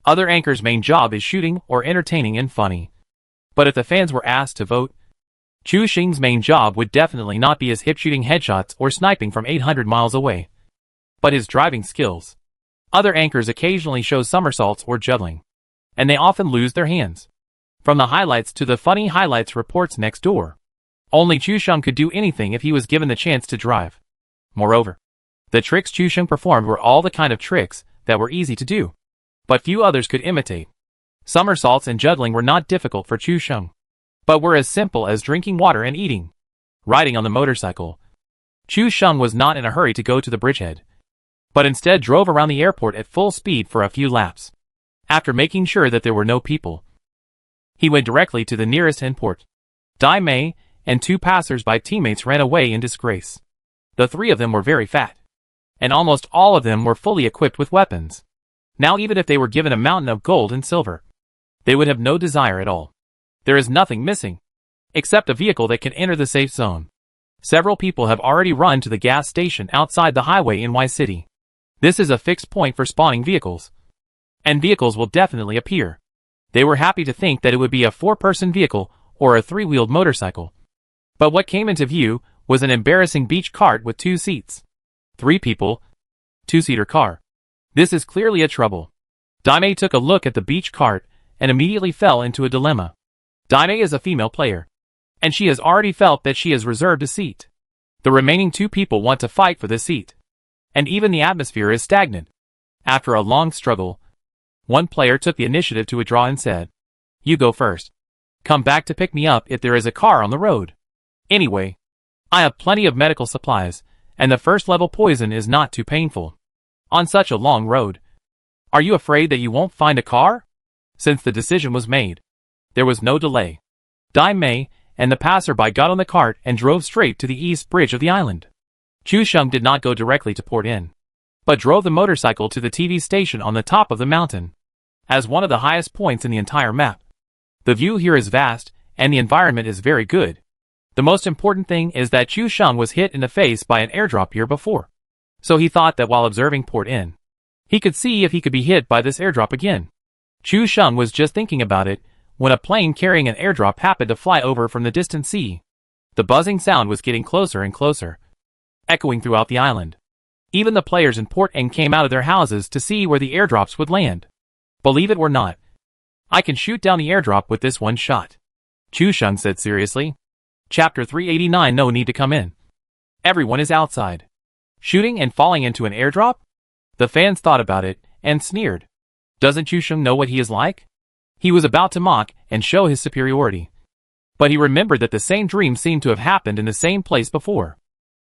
Other anchors' main job is shooting or entertaining and funny. But if the fans were asked to vote, Chu Sheng's main job would definitely not be his hip-shooting headshots or sniping from 800 miles away, but his driving skills. Other anchors occasionally show somersaults or juggling, and they often lose their hands. From the highlights to the funny highlights reports next door, only Chu Sheng could do anything if he was given the chance to drive. Moreover, the tricks Chu Sheng performed were all the kind of tricks that were easy to do, but few others could imitate. Somersaults and juggling were not difficult for Chu Sheng, but were as simple as drinking water and eating. Riding on the motorcycle, Chu Sheng was not in a hurry to go to the bridgehead, but instead drove around the airport at full speed for a few laps. After making sure that there were no people, he went directly to the nearest endport. Dai Mei and 2 passers-by teammates ran away in disgrace. The 3 of them were very fat, and almost all of them were fully equipped with weapons. Now even if they were given a mountain of gold and silver, they would have no desire at all. There is nothing missing, except a vehicle that can enter the safe zone. Several people have already run to the gas station outside the highway in Y City. This is a fixed point for spawning vehicles, and vehicles will definitely appear. They were happy to think that it would be a 4-person vehicle or a 3-wheeled motorcycle. But what came into view was an embarrassing beach cart with 2 seats. 3 people, 2-seater car. This is clearly a trouble. Dai Mei took a look at the beach cart and immediately fell into a dilemma. Dai Mei is a female player, and she has already felt that she has reserved a seat. The remaining 2 people want to fight for this seat, and even the atmosphere is stagnant. After a long struggle, one player took the initiative to withdraw and said, "You go first. Come back to pick me up if there is a car on the road. Anyway, I have plenty of medical supplies, and the first-level poison is not too painful. On such a long road, are you afraid that you won't find a car?" Since the decision was made, there was no delay. Dai Mei and the passerby got on the cart and drove straight to the east bridge of the island. Chu Sheng did not go directly to Port Inn, but drove the motorcycle to the TV station on the top of the mountain, as one of the highest points in the entire map. The view here is vast, and the environment is very good. The most important thing is that Chu Sheng was hit in the face by an airdrop year before. So he thought that while observing Port In, he could see if he could be hit by this airdrop again. Chu Sheng was just thinking about it when a plane carrying an airdrop happened to fly over from the distant sea. The buzzing sound was getting closer and closer, echoing throughout the island. Even the players in Port In came out of their houses to see where the airdrops would land. Believe it or not, I can shoot down the airdrop with this one shot, Chu Sheng said seriously. Chapter 389. No need to come in. Everyone is outside. Shooting and falling into an airdrop? The fans thought about it and sneered. Doesn't Chu Sheng know what he is like? He was about to mock and show his superiority. But he remembered that the same dream seemed to have happened in the same place before.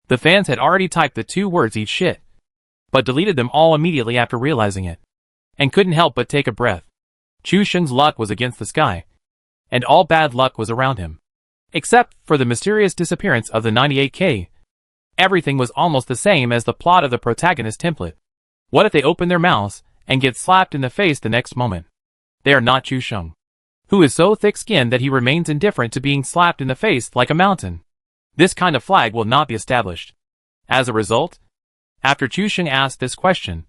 The fans had already typed the 2 words "eat shit," but deleted them all immediately after realizing it, and couldn't help but take a breath. Chu Sheng's luck was against the sky, and all bad luck was around him. Except for the mysterious disappearance of the 98K. Everything was almost the same as the plot of the protagonist template. What if they open their mouths and get slapped in the face the next moment? They are not Chu Sheng, who is so thick-skinned that he remains indifferent to being slapped in the face like a mountain. This kind of flag will not be established. As a result, after Chu Sheng asked this question,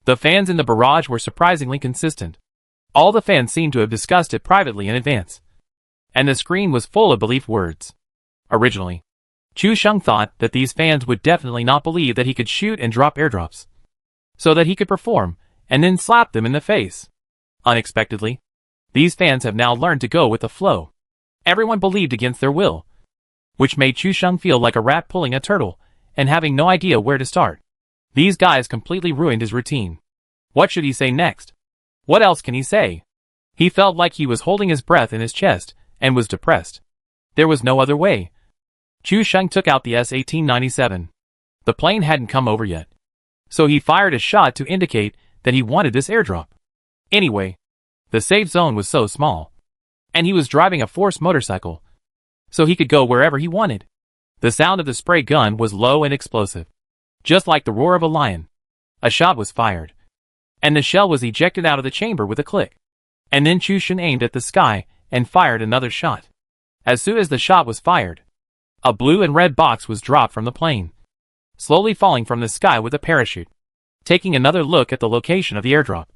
the fans in the barrage were surprisingly consistent. All the fans seemed to have discussed it privately in advance. And the screen was full of belief words. Originally, Chu Sheng thought that these fans would definitely not believe that he could shoot and drop airdrops, so that he could perform, and then slap them in the face. Unexpectedly, these fans have now learned to go with the flow. Everyone believed against their will, which made Chu Sheng feel like a rat pulling a turtle, and having no idea where to start. These guys completely ruined his routine. What should he say next? What else can he say? He felt like he was holding his breath in his chest, and was depressed. There was no other way. Chu Sheng took out the S-1897. The plane hadn't come over yet, so he fired a shot to indicate that he wanted this airdrop. Anyway, the safe zone was so small, and he was driving a force motorcycle, so he could go wherever he wanted. The sound of the spray gun was low and explosive, just like the roar of a lion. A shot was fired, and the shell was ejected out of the chamber with a click. And then Chu Sheng aimed at the sky and fired another shot. As soon as the shot was fired, a blue and red box was dropped from the plane, slowly falling from the sky with a parachute. Taking another look at the location of the airdrop,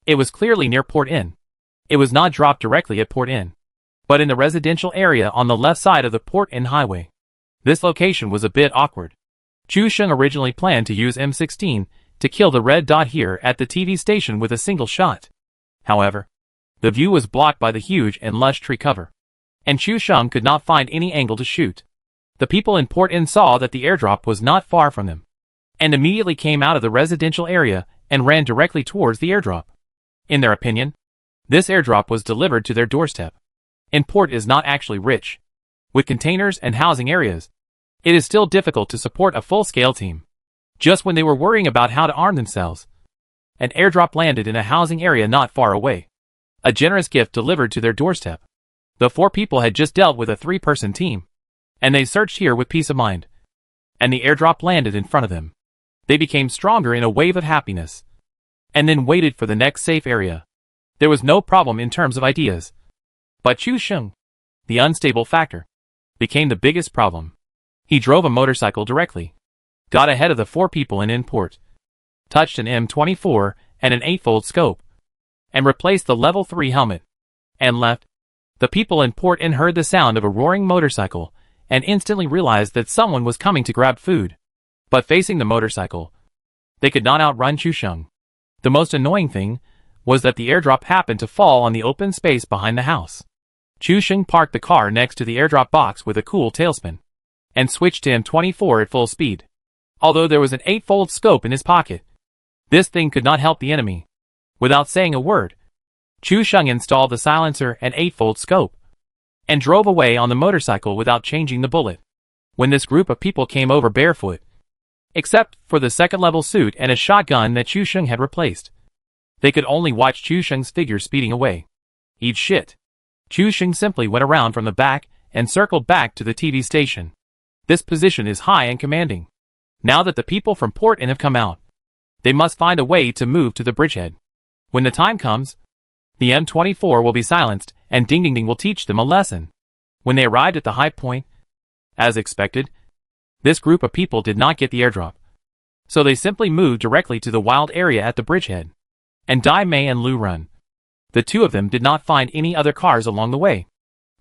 it was clearly near Port In. It was not dropped directly at Port In, but in the residential area on the left side of the Port In highway. This location was a bit awkward. Chu Sheng originally planned to use M16 to kill the red dot here at the TV station with a single shot. However, the view was blocked by the huge and lush tree cover, and Chu Sheng could not find any angle to shoot. The people in Port In saw that the airdrop was not far from them, and immediately came out of the residential area and ran directly towards the airdrop. In their opinion, this airdrop was delivered to their doorstep. And Port is not actually rich. With containers and housing areas, it is still difficult to support a full-scale team. Just when they were worrying about how to arm themselves, an airdrop landed in a housing area not far away. A generous gift delivered to their doorstep. The 4 people had just dealt with a 3-person team, and they searched here with peace of mind. And the airdrop landed in front of them. They became stronger in a wave of happiness, and then waited for the next safe area. There was no problem in terms of ideas. But Chu Sheng, the unstable factor, became the biggest problem. He drove a motorcycle directly, got ahead of the 4 people in Port, touched an M24 and an 8-fold scope, and replaced the level 3 helmet, and left. The people in Port In heard the sound of a roaring motorcycle, and instantly realized that someone was coming to grab food. But facing the motorcycle, they could not outrun Chu Sheng. The most annoying thing was that the airdrop happened to fall on the open space behind the house. Chu Sheng parked the car next to the airdrop box with a cool tailspin, and switched to M24 at full speed. Although there was an 8-fold scope in his pocket, this thing could not help the enemy. Without saying a word, Chu Sheng installed the silencer and 8-fold scope, and drove away on the motorcycle without changing the bullet. When this group of people came over barefoot, except for the second-level suit and a shotgun that Chu Sheng had replaced, they could only watch Chu Sheng's figure speeding away. Eat shit. Chu Sheng simply went around from the back and circled back to the TV station. This position is high and commanding. Now that the people from Port In have come out, they must find a way to move to the bridgehead. When the time comes, the M24 will be silenced, and Ding Ding Ding will teach them a lesson. When they arrived at the high point, as expected, this group of people did not get the airdrop. So they simply moved directly to the wild area at the bridgehead. And Dai Mei and Lu Run. The two of them did not find any other cars along the way.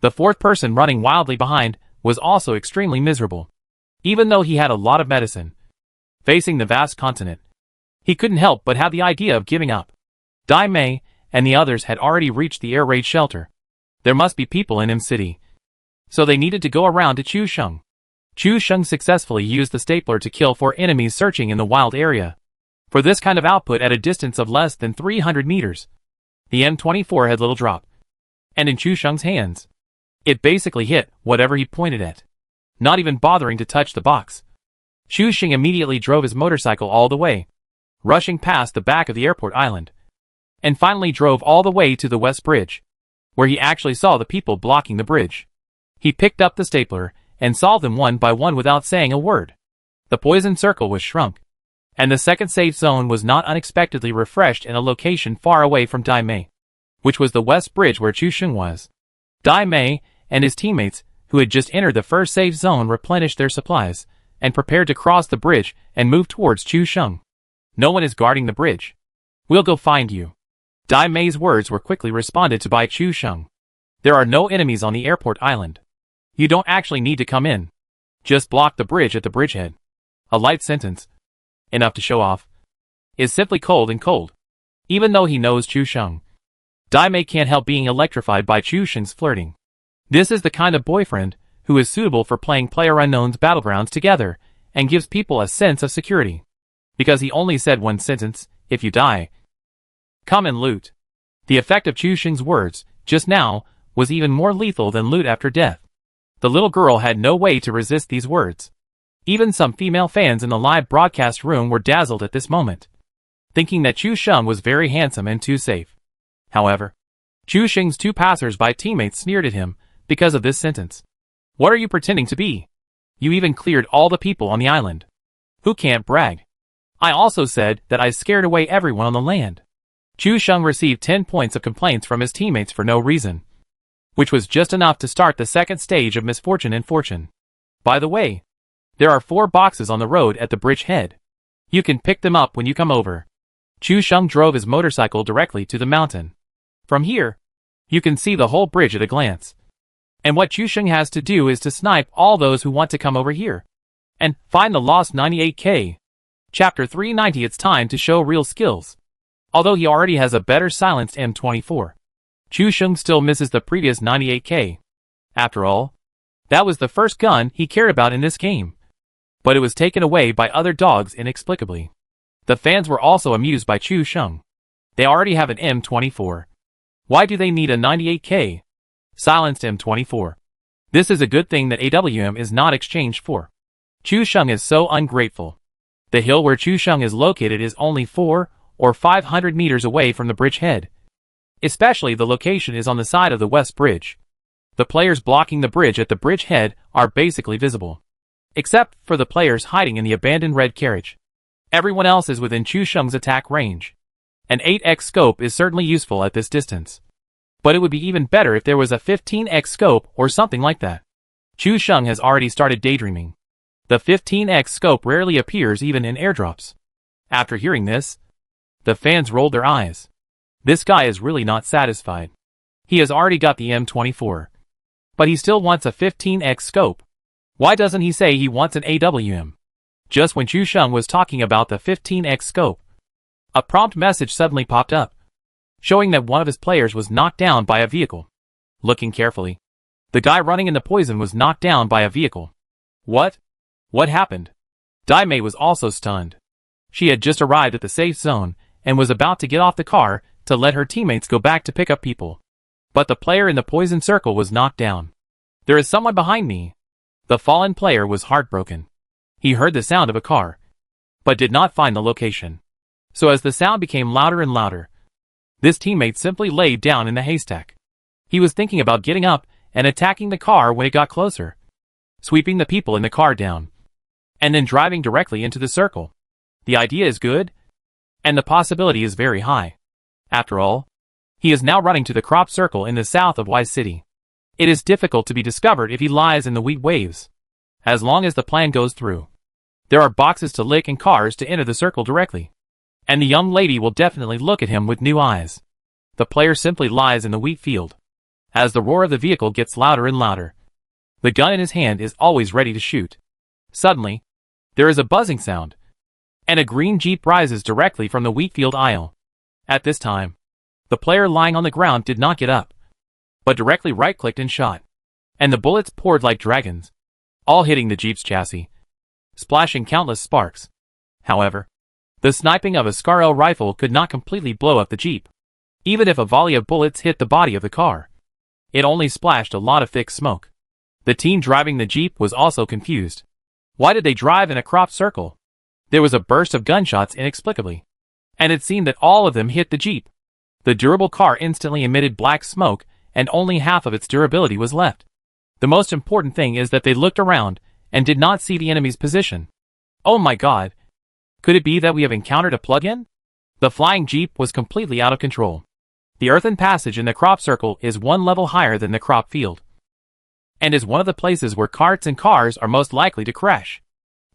The fourth person running wildly behind was also extremely miserable. Even though he had a lot of medicine, facing the vast continent, he couldn't help but have the idea of giving up. Dai Mei and the others had already reached the air raid shelter. There must be people in M City. So they needed to go around to Chu Sheng. Chu Sheng successfully used the stapler to kill 4 enemies searching in the wild area. For this kind of output at a distance of less than 300 meters, the M24 had little drop. And in Chu Sheng's hands, it basically hit whatever he pointed at, not even bothering to touch the box. Chu Sheng immediately drove his motorcycle all the way, rushing past the back of the airport island, and finally drove all the way to the West Bridge, where he actually saw the people blocking the bridge. He picked up the stapler and solved them one by one without saying a word. The poison circle was shrunk, and the second safe zone was not unexpectedly refreshed in a location far away from Dai Mei, which was the West Bridge where Chu Sheng was. Dai Mei and his teammates, who had just entered the first safe zone, replenished their supplies and prepared to cross the bridge and move towards Chu Sheng. No one is guarding the bridge. We'll go find you. Dai Mei's words were quickly responded to by Chu Sheng. There are no enemies on the airport island. You don't actually need to come in. Just block the bridge at the bridgehead. A light sentence, enough to show off, is simply cold and cold. Even though he knows Chu Sheng, Dai Mei can't help being electrified by Chu Sheng's flirting. This is the kind of boyfriend who is suitable for playing PlayerUnknown's Battlegrounds together and gives people a sense of security. Because he only said one sentence, if you die, come and loot. The effect of Chu Sheng's words, just now, was even more lethal than loot after death. The little girl had no way to resist these words. Even some female fans in the live broadcast room were dazzled at this moment, thinking that Chu Sheng was very handsome and too safe. However, Chu Sheng's 2 passers-by teammates sneered at him because of this sentence. What are you pretending to be? You even cleared all the people on the island. Who can't brag? I also said that I scared away everyone on the land. Chu Sheng received 10 points of complaints from his teammates for no reason, which was just enough to start the second stage of misfortune and fortune. By the way, there are 4 boxes on the road at the bridge head. You can pick them up when you come over. Chu Sheng drove his motorcycle directly to the mountain. From here, you can see the whole bridge at a glance. And what Chu Sheng has to do is to snipe all those who want to come over here and find the lost 98k. Chapter 390. It's time to show real skills. Although he already has a better silenced M24, Chu Sheng still misses the previous 98k. After all, that was the first gun he cared about in this game. But it was taken away by other dogs inexplicably. The fans were also amused by Chu Sheng. They already have an M24. Why do they need a 98k silenced M24? This is a good thing that AWM is not exchanged for. Chu Sheng is so ungrateful. The hill where Chu Sheng is located is only 400 or 500 meters away from the bridge head. Especially the location is on the side of the West Bridge. The players blocking the bridge at the bridge head are basically visible, except for the players hiding in the abandoned red carriage. Everyone else is within Chu Sheng's attack range. An 8x scope is certainly useful at this distance, but it would be even better if there was a 15x scope or something like that. Chu Sheng has already started daydreaming. The 15x scope rarely appears even in airdrops. After hearing this, the fans rolled their eyes. This guy is really not satisfied. He has already got the M24, but he still wants a 15x scope. Why doesn't he say he wants an AWM? Just when Chu Sheng was talking about the 15x scope, a prompt message suddenly popped up, showing that one of his players was knocked down by a vehicle. Looking carefully, the guy running in the poison was knocked down by a vehicle. What? What happened? Dai Mei was also stunned. She had just arrived at the safe zone and was about to get off the car to let her teammates go back to pick up people. But the player in the poison circle was knocked down. There is someone behind me. The fallen player was heartbroken. He heard the sound of a car, but did not find the location. So as the sound became louder and louder, this teammate simply laid down in the haystack. He was thinking about getting up and attacking the car when it got closer, sweeping the people in the car down, and then driving directly into the circle. The idea is good, and the possibility is very high. After all, he is now running to the crop circle in the south of Y City. It is difficult to be discovered if he lies in the wheat waves. As long as the plan goes through. There are boxes to lick and cars to enter the circle directly. And the young lady will definitely look at him with new eyes. The player simply lies in the wheat field. As the roar of the vehicle gets louder and louder. The gun in his hand is always ready to shoot. Suddenly, there is a buzzing sound. And a green Jeep rises directly from the wheat field aisle. At this time, the player lying on the ground did not get up, but directly right-clicked and shot. And the bullets poured like dragons, all hitting the Jeep's chassis, splashing countless sparks. However, the sniping of a SCAR-L rifle could not completely blow up the Jeep. Even if a volley of bullets hit the body of the car, it only splashed a lot of thick smoke. The teen driving the Jeep was also confused. Why did they drive in a crop circle? There was a burst of gunshots inexplicably, and it seemed that all of them hit the Jeep. The durable car instantly emitted black smoke, and only half of its durability was left. The most important thing is that they looked around, and did not see the enemy's position. Oh my god! Could it be that we have encountered a plug-in? The flying Jeep was completely out of control. The earthen passage in the crop circle is one level higher than the crop field, and is one of the places where carts and cars are most likely to crash.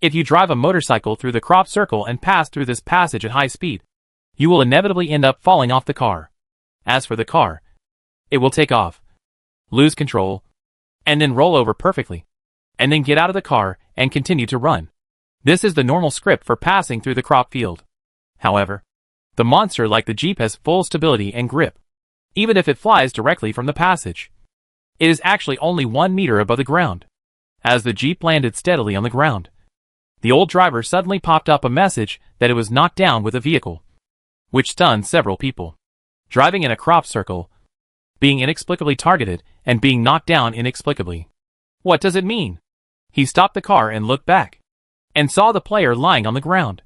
If you drive a motorcycle through the crop circle and pass through this passage at high speed, you will inevitably end up falling off the car. As for the car, it will take off, lose control, and then roll over perfectly, and then get out of the car and continue to run. This is the normal script for passing through the crop field. However, the monster like the Jeep has full stability and grip, even if it flies directly from the passage. It is actually only 1 meter above the ground. As the Jeep landed steadily on the ground, the old driver suddenly popped up a message that it was knocked down with a vehicle, which stunned several people. Driving in a crop circle, being inexplicably targeted, and being knocked down inexplicably. What does it mean? He stopped the car and looked back, and saw the player lying on the ground,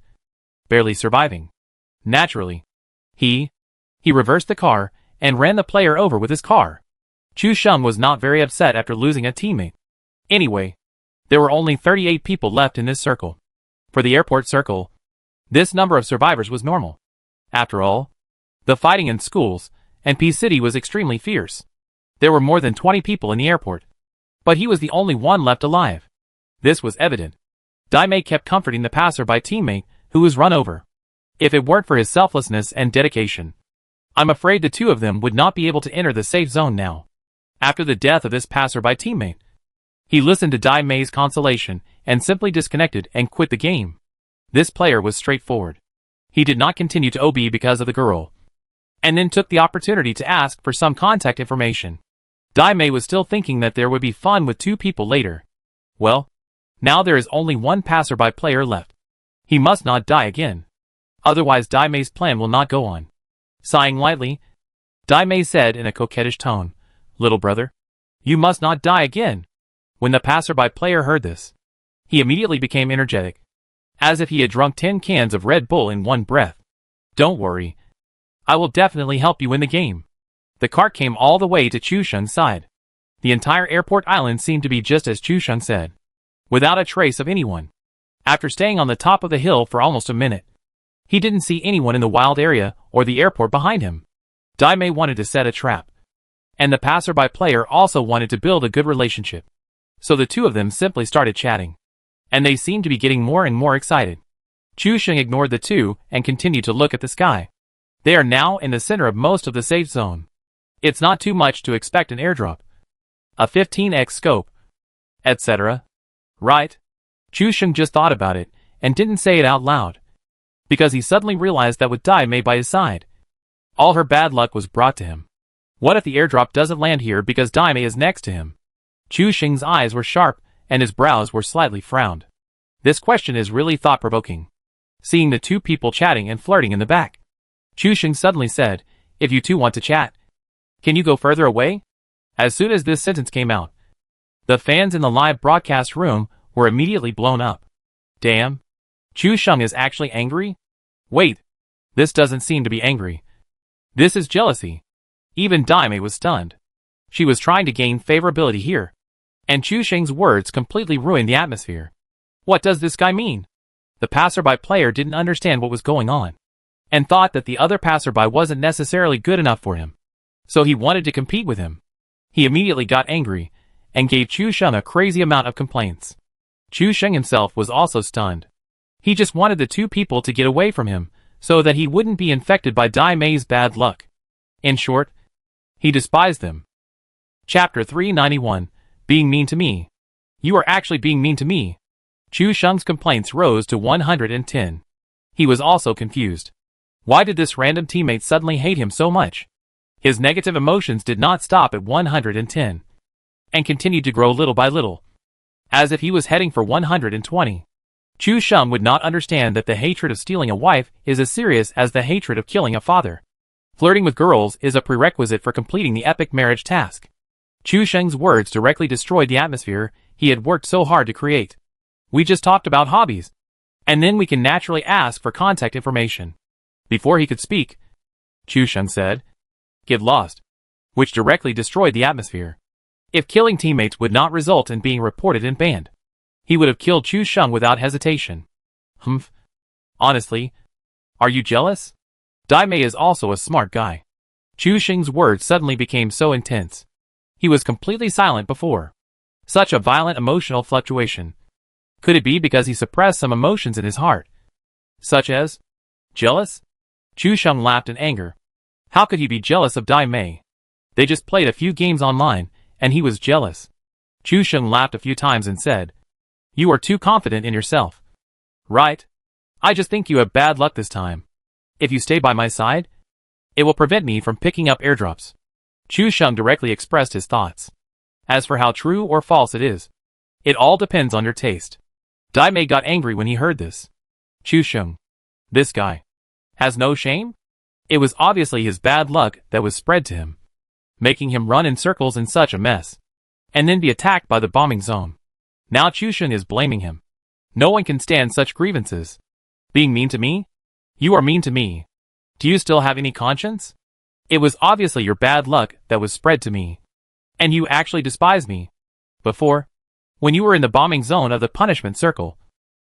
barely surviving. Naturally, he reversed the car, and ran the player over with his car. Chu Sheng was not very upset after losing a teammate. Anyway, there were only 38 people left in this circle. For the airport circle, this number of survivors was normal. After all, the fighting in schools and P City was extremely fierce. There were more than 20 people in the airport, but he was the only one left alive. This was evident. Daimei kept comforting the passerby teammate who was run over. If it weren't for his selflessness and dedication, I'm afraid the two of them would not be able to enter the safe zone now. After the death of this passerby teammate, he listened to Daimei's consolation and simply disconnected and quit the game. This player was straightforward. He did not continue to OB because of the girl, and then took the opportunity to ask for some contact information. Daimei was still thinking that there would be fun with 2 people later. Well, now there is only 1 passerby player left. He must not die again. Otherwise Daimei's plan will not go on. Sighing lightly, Daimei said in a coquettish tone, "Little brother, you must not die again." When the passerby player heard this, he immediately became energetic, as if he had drunk 10 cans of Red Bull in one breath. "Don't worry. I will definitely help you win the game." The cart came all the way to Chu Sheng's side. The entire airport island seemed to be just as Chu Sheng said, without a trace of anyone. After staying on the top of the hill for almost a minute, he didn't see anyone in the wild area or the airport behind him. Daimei wanted to set a trap, and the passerby player also wanted to build a good relationship. So the two of them simply started chatting, and they seemed to be getting more and more excited. Chu Sheng ignored the two and continued to look at the sky. They are now in the center of most of the safe zone. It's not too much to expect an airdrop, a 15x scope, etc. Right? Chu Sheng just thought about it and didn't say it out loud, because he suddenly realized that with Daimei by his side, all her bad luck was brought to him. What if the airdrop doesn't land here because Daimei is next to him? Chu Sheng's eyes were sharp and his brows were slightly frowned. This question is really thought-provoking. Seeing the two people chatting and flirting in the back, Chu Sheng suddenly said, "If you two want to chat, can you go further away?" As soon as this sentence came out, the fans in the live broadcast room were immediately blown up. Damn. Chu Sheng is actually angry? Wait. This doesn't seem to be angry. This is jealousy. Even Daimei was stunned. She was trying to gain favorability here, and Chu Sheng's words completely ruined the atmosphere. What does this guy mean? The passerby player didn't understand what was going on, and thought that the other passerby wasn't necessarily good enough for him, so he wanted to compete with him. He immediately got angry and gave Chu Sheng a crazy amount of complaints. Chu Sheng himself was also stunned. He just wanted the two people to get away from him so that he wouldn't be infected by Dai Mei's bad luck. In short, he despised them. Chapter 391, Being Mean to Me. You are actually being mean to me. Chu Sheng's complaints rose to 110. He was also confused. Why did this random teammate suddenly hate him so much? His negative emotions did not stop at 110, and continued to grow little by little, as if he was heading for 120. Chu Sheng would not understand that the hatred of stealing a wife is as serious as the hatred of killing a father. Flirting with girls is a prerequisite for completing the epic marriage task. Chu Sheng's words directly destroyed the atmosphere he had worked so hard to create. We just talked about hobbies, and then we can naturally ask for contact information. Before he could speak, Chu Sheng said, "Get lost," which directly destroyed the atmosphere. If killing teammates would not result in being reported and banned, he would have killed Chu Sheng without hesitation. Humph. Honestly, are you jealous? Dai Mei is also a smart guy. Chu Sheng's words suddenly became so intense. He was completely silent before. Such a violent emotional fluctuation. Could it be because he suppressed some emotions in his heart? Such as jealous? Chu Sheng laughed in anger. How could he be jealous of Dai Mei? They just played a few games online, and he was jealous. Chu Sheng laughed a few times and said, "You are too confident in yourself. Right? I just think you have bad luck this time. If you stay by my side, it will prevent me from picking up airdrops." Chu Sheng directly expressed his thoughts. As for how true or false it is, it all depends on your taste. Dai Mei got angry when he heard this. Chu Sheng, this guy, has no shame? It was obviously his bad luck that was spread to him, making him run in circles in such a mess, and then be attacked by the bombing zone. Now Chu Sheng is blaming him. No one can stand such grievances. Being mean to me? You are mean to me. Do you still have any conscience? It was obviously your bad luck that was spread to me. And you actually despise me. Before, when you were in the bombing zone of the punishment circle,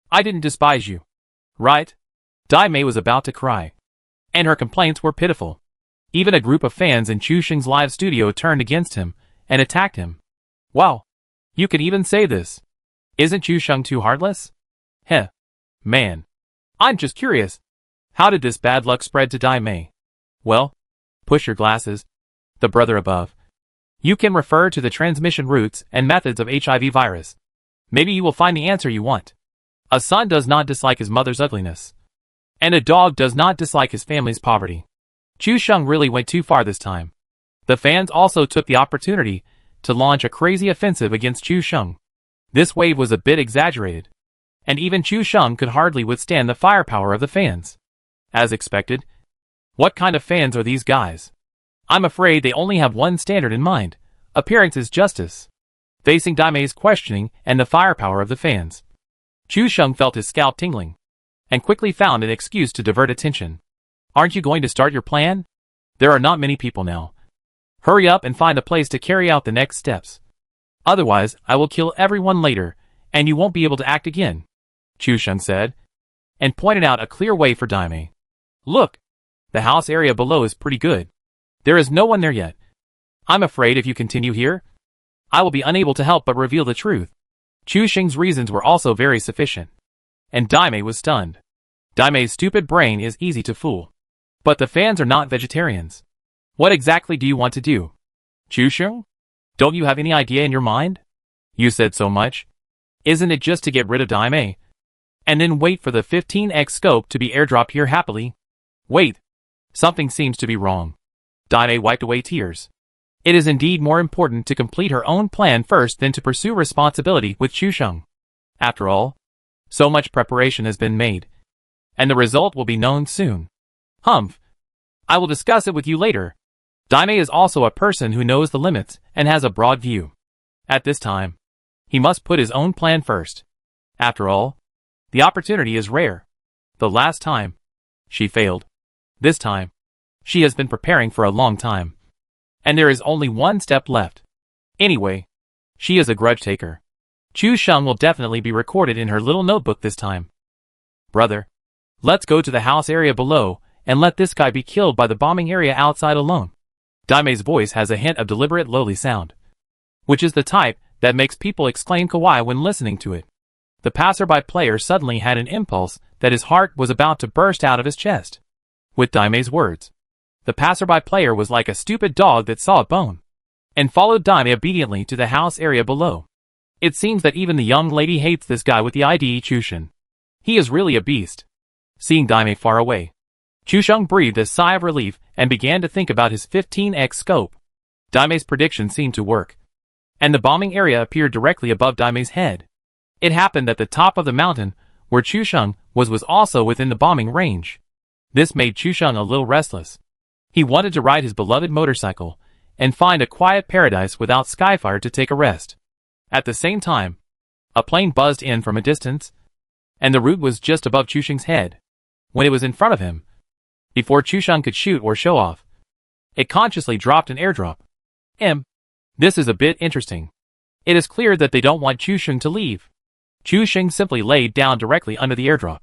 I didn't despise you. Right? Dai Mei was about to cry, and her complaints were pitiful. Even a group of fans in Chu Sheng's live studio turned against him and attacked him. Wow. You can even say this. Isn't Chu Sheng too heartless? Heh. Man. I'm just curious. How did this bad luck spread to Dai Mei? Well, push your glasses. The brother above. You can refer to the transmission routes and methods of HIV virus. Maybe you will find the answer you want. A son does not dislike his mother's ugliness, and a dog does not dislike his family's poverty. Chu Sheng really went too far this time. The fans also took the opportunity to launch a crazy offensive against Chu Sheng. This wave was a bit exaggerated, and even Chu Sheng could hardly withstand the firepower of the fans. As expected, what kind of fans are these guys? I'm afraid they only have one standard in mind. Appearance is justice. Facing Dai Mei's questioning and the firepower of the fans, Chu Sheng felt his scalp tingling, and quickly found an excuse to divert attention. Aren't you going to start your plan? There are not many people now. Hurry up and find a place to carry out the next steps. Otherwise, I will kill everyone later, and you won't be able to act again, Chu Sheng said, and pointed out a clear way for Dai Mei. Look, the house area below is pretty good. There is no one there yet. I'm afraid if you continue here, I will be unable to help but reveal the truth. Chu Sheng's reasons were also very sufficient, and Dai Mei was stunned. Dai Mei's stupid brain is easy to fool. But the fans are not vegetarians. What exactly do you want to do? Chu Sheng? Don't you have any idea in your mind? You said so much. Isn't it just to get rid of Dai Mei, and then wait for the 15x scope to be airdropped here happily? Wait. Something seems to be wrong. Dai Mei wiped away tears. It is indeed more important to complete her own plan first than to pursue responsibility with Chu Sheng. After all, so much preparation has been made, and the result will be known soon. Humph. I will discuss it with you later. Dai Mei is also a person who knows the limits and has a broad view. At this time, he must put his own plan first. After all, the opportunity is rare. The last time, she failed. This time, she has been preparing for a long time, and there is only one step left. Anyway, she is a grudge taker. Chu Sheng will definitely be recorded in her little notebook this time. Brother, let's go to the house area below and let this guy be killed by the bombing area outside alone. Daime's voice has a hint of deliberate lowly sound, which is the type that makes people exclaim kawaii when listening to it. The passerby player suddenly had an impulse that his heart was about to burst out of his chest. With Daime's words, the passerby player was like a stupid dog that saw a bone, and followed Daime obediently to the house area below. It seems that even the young lady hates this guy with the ID Chusheng. He is really a beast. Seeing Daime far away, Chusheng breathed a sigh of relief and began to think about his 15x scope. Daime's prediction seemed to work, and the bombing area appeared directly above Daime's head. It happened that the top of the mountain, where Chusheng was also within the bombing range. This made Chusheng a little restless. He wanted to ride his beloved motorcycle and find a quiet paradise without Skyfire to take a rest. At the same time, a plane buzzed in from a distance, and the root was just above Chusheng's head. When it was in front of him, before Chusheng could shoot or show off, it consciously dropped an airdrop. This is a bit interesting. It is clear that they don't want Chusheng to leave. Chusheng simply laid down directly under the airdrop,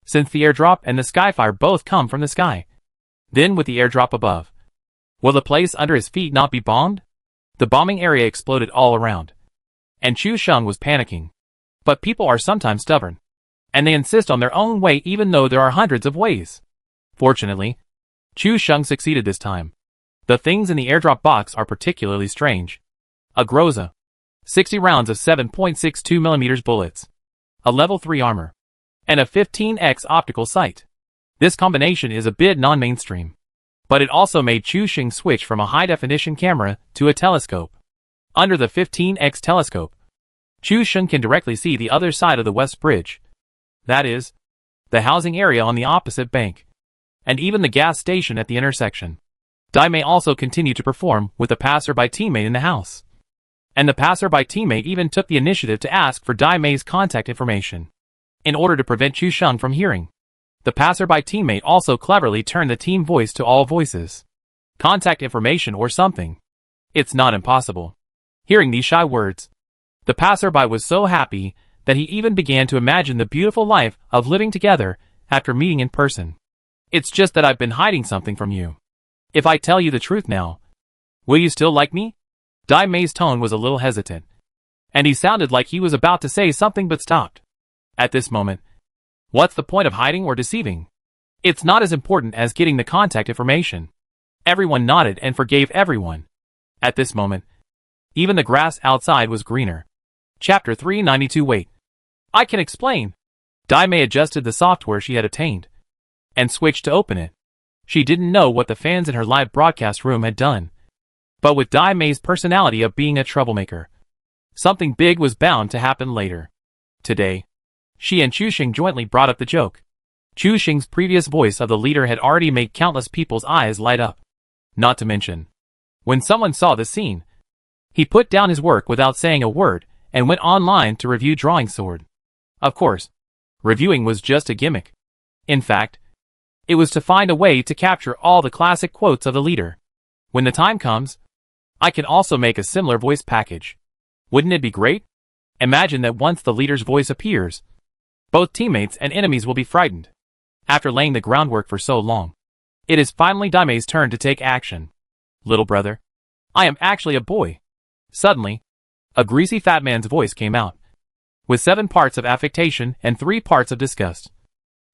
since the airdrop and the Skyfire both come from the sky. Then with the airdrop above, will the place under his feet not be bombed? The bombing area exploded all around, and Chusheng was panicking. But people are sometimes stubborn, and they insist on their own way even though there are hundreds of ways. Fortunately, Chusheng succeeded this time. The things in the airdrop box are particularly strange. A Groza, 60 rounds of 7.62mm bullets, a level 3 armor, and a 15x optical sight. This combination is a bit non-mainstream, but it also made Chusheng switch from a high-definition camera to a telescope. Under the 15x telescope, Chusheng can directly see the other side of the West Bridge. That is, the housing area on the opposite bank, and even the gas station at the intersection. Daime also continued to perform with a passerby teammate in the house, and the passerby teammate even took the initiative to ask for Daime's contact information, in order to prevent Chusheng from hearing. The passerby teammate also cleverly turned the team voice to all voices. Contact information or something. It's not impossible. Hearing these shy words, the passerby was so happy that he even began to imagine the beautiful life of living together after meeting in person. It's just that I've been hiding something from you. If I tell you the truth now, will you still like me? Daime's tone was a little hesitant, and he sounded like he was about to say something but stopped. At this moment, what's the point of hiding or deceiving? It's not as important as getting the contact information. Everyone nodded and forgave everyone. At this moment, even the grass outside was greener. Chapter 392. Wait. I can explain. Daime adjusted the software she had obtained, and switched to open it. She didn't know what the fans in her live broadcast room had done, but with Daime's personality of being a troublemaker, something big was bound to happen later. Today, she and Chusheng jointly brought up the joke. Chusheng's previous voice of the leader had already made countless people's eyes light up. Not to mention, when someone saw the scene, he put down his work without saying a word and went online to review Drawing Sword. Of course, reviewing was just a gimmick. In fact, it was to find a way to capture all the classic quotes of the leader. When the time comes, I can also make a similar voice package. Wouldn't it be great? Imagine that once the leader's voice appears, both teammates and enemies will be frightened. After laying the groundwork for so long, it is finally Daime's turn to take action. Little brother, I am actually a boy. Suddenly, a greasy fat man's voice came out, with 7 parts of affectation and 3 parts of disgust,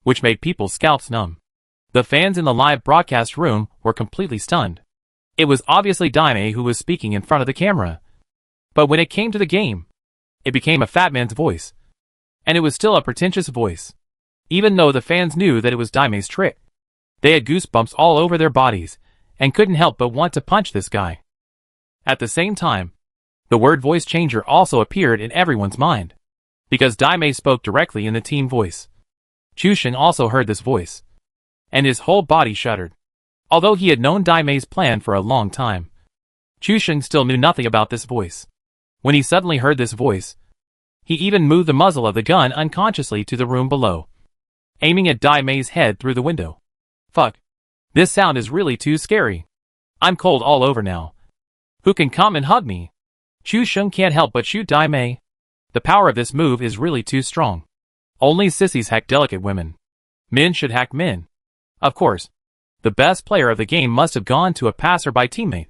which made people's scalps numb. The fans in the live broadcast room were completely stunned. It was obviously Daime who was speaking in front of the camera. But when it came to the game, it became a fat man's voice. And it was still a pretentious voice. Even though the fans knew that it was Daime's trick, they had goosebumps all over their bodies, and couldn't help but want to punch this guy. At the same time, the word voice changer also appeared in everyone's mind, because Daime spoke directly in the team voice. Chusheng also heard this voice, and his whole body shuddered. Although he had known Daime's plan for a long time, Chusheng still knew nothing about this voice. When he suddenly heard this voice, he even moved the muzzle of the gun unconsciously to the room below, aiming at Daime's head through the window. Fuck. This sound is really too scary. I'm cold all over now. Who can come and hug me? Chusheng can't help but shoot Daime. The power of this move is really too strong. Only sissies hack delicate women. Men should hack men. Of course, The best player of the game must have gone to a passerby teammate.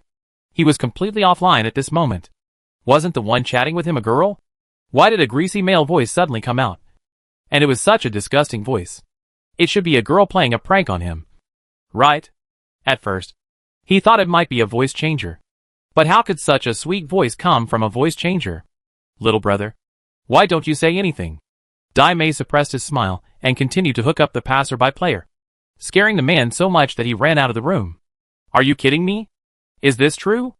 He was completely offline at this moment. Wasn't the one chatting with him a girl? Why did a greasy male voice suddenly come out? And it was such a disgusting voice. It should be a girl playing a prank on him. Right? At first, he thought it might be a voice changer. But how could such a sweet voice come from a voice changer? Little brother, why don't you say anything? Daimei suppressed his smile and continued to hook up the passerby player, scaring the man so much that he ran out of the room. Are you kidding me? Is this true?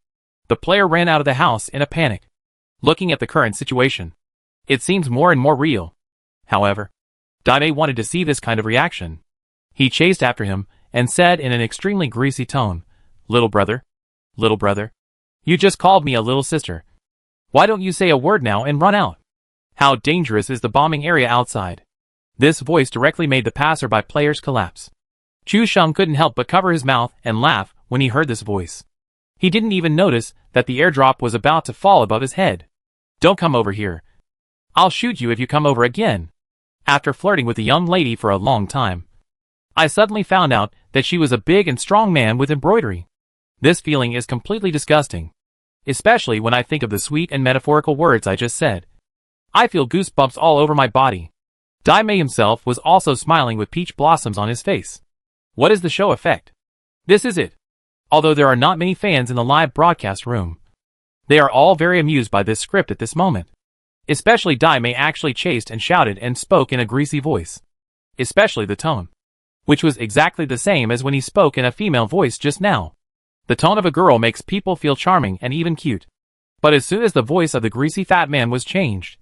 The player ran out of the house in a panic. Looking at the current situation, it seems more and more real. However, Daimei wanted to see this kind of reaction. He chased after him and said in an extremely greasy tone, little brother, you just called me a little sister. Why don't you say a word now and run out? How dangerous is the bombing area outside? This voice directly made the passerby players collapse. Chu Sheng couldn't help but cover his mouth and laugh when he heard this voice. He didn't even notice that the airdrop was about to fall above his head. Don't come over here. I'll shoot you if you come over again. After flirting with the young lady for a long time, I suddenly found out that she was a big and strong man with embroidery. This feeling is completely disgusting, especially when I think of the sweet and metaphorical words I just said. I feel goosebumps all over my body. Daimei himself was also smiling with peach blossoms on his face. What is the show effect? This is it. Although there are not many fans in the live broadcast room, they are all very amused by this script at this moment. Especially Daimei actually chased and shouted and spoke in a greasy voice. Especially the tone, which was exactly the same as when he spoke in a female voice just now. The tone of a girl makes people feel charming and even cute. But as soon as the voice of the greasy fat man was changed,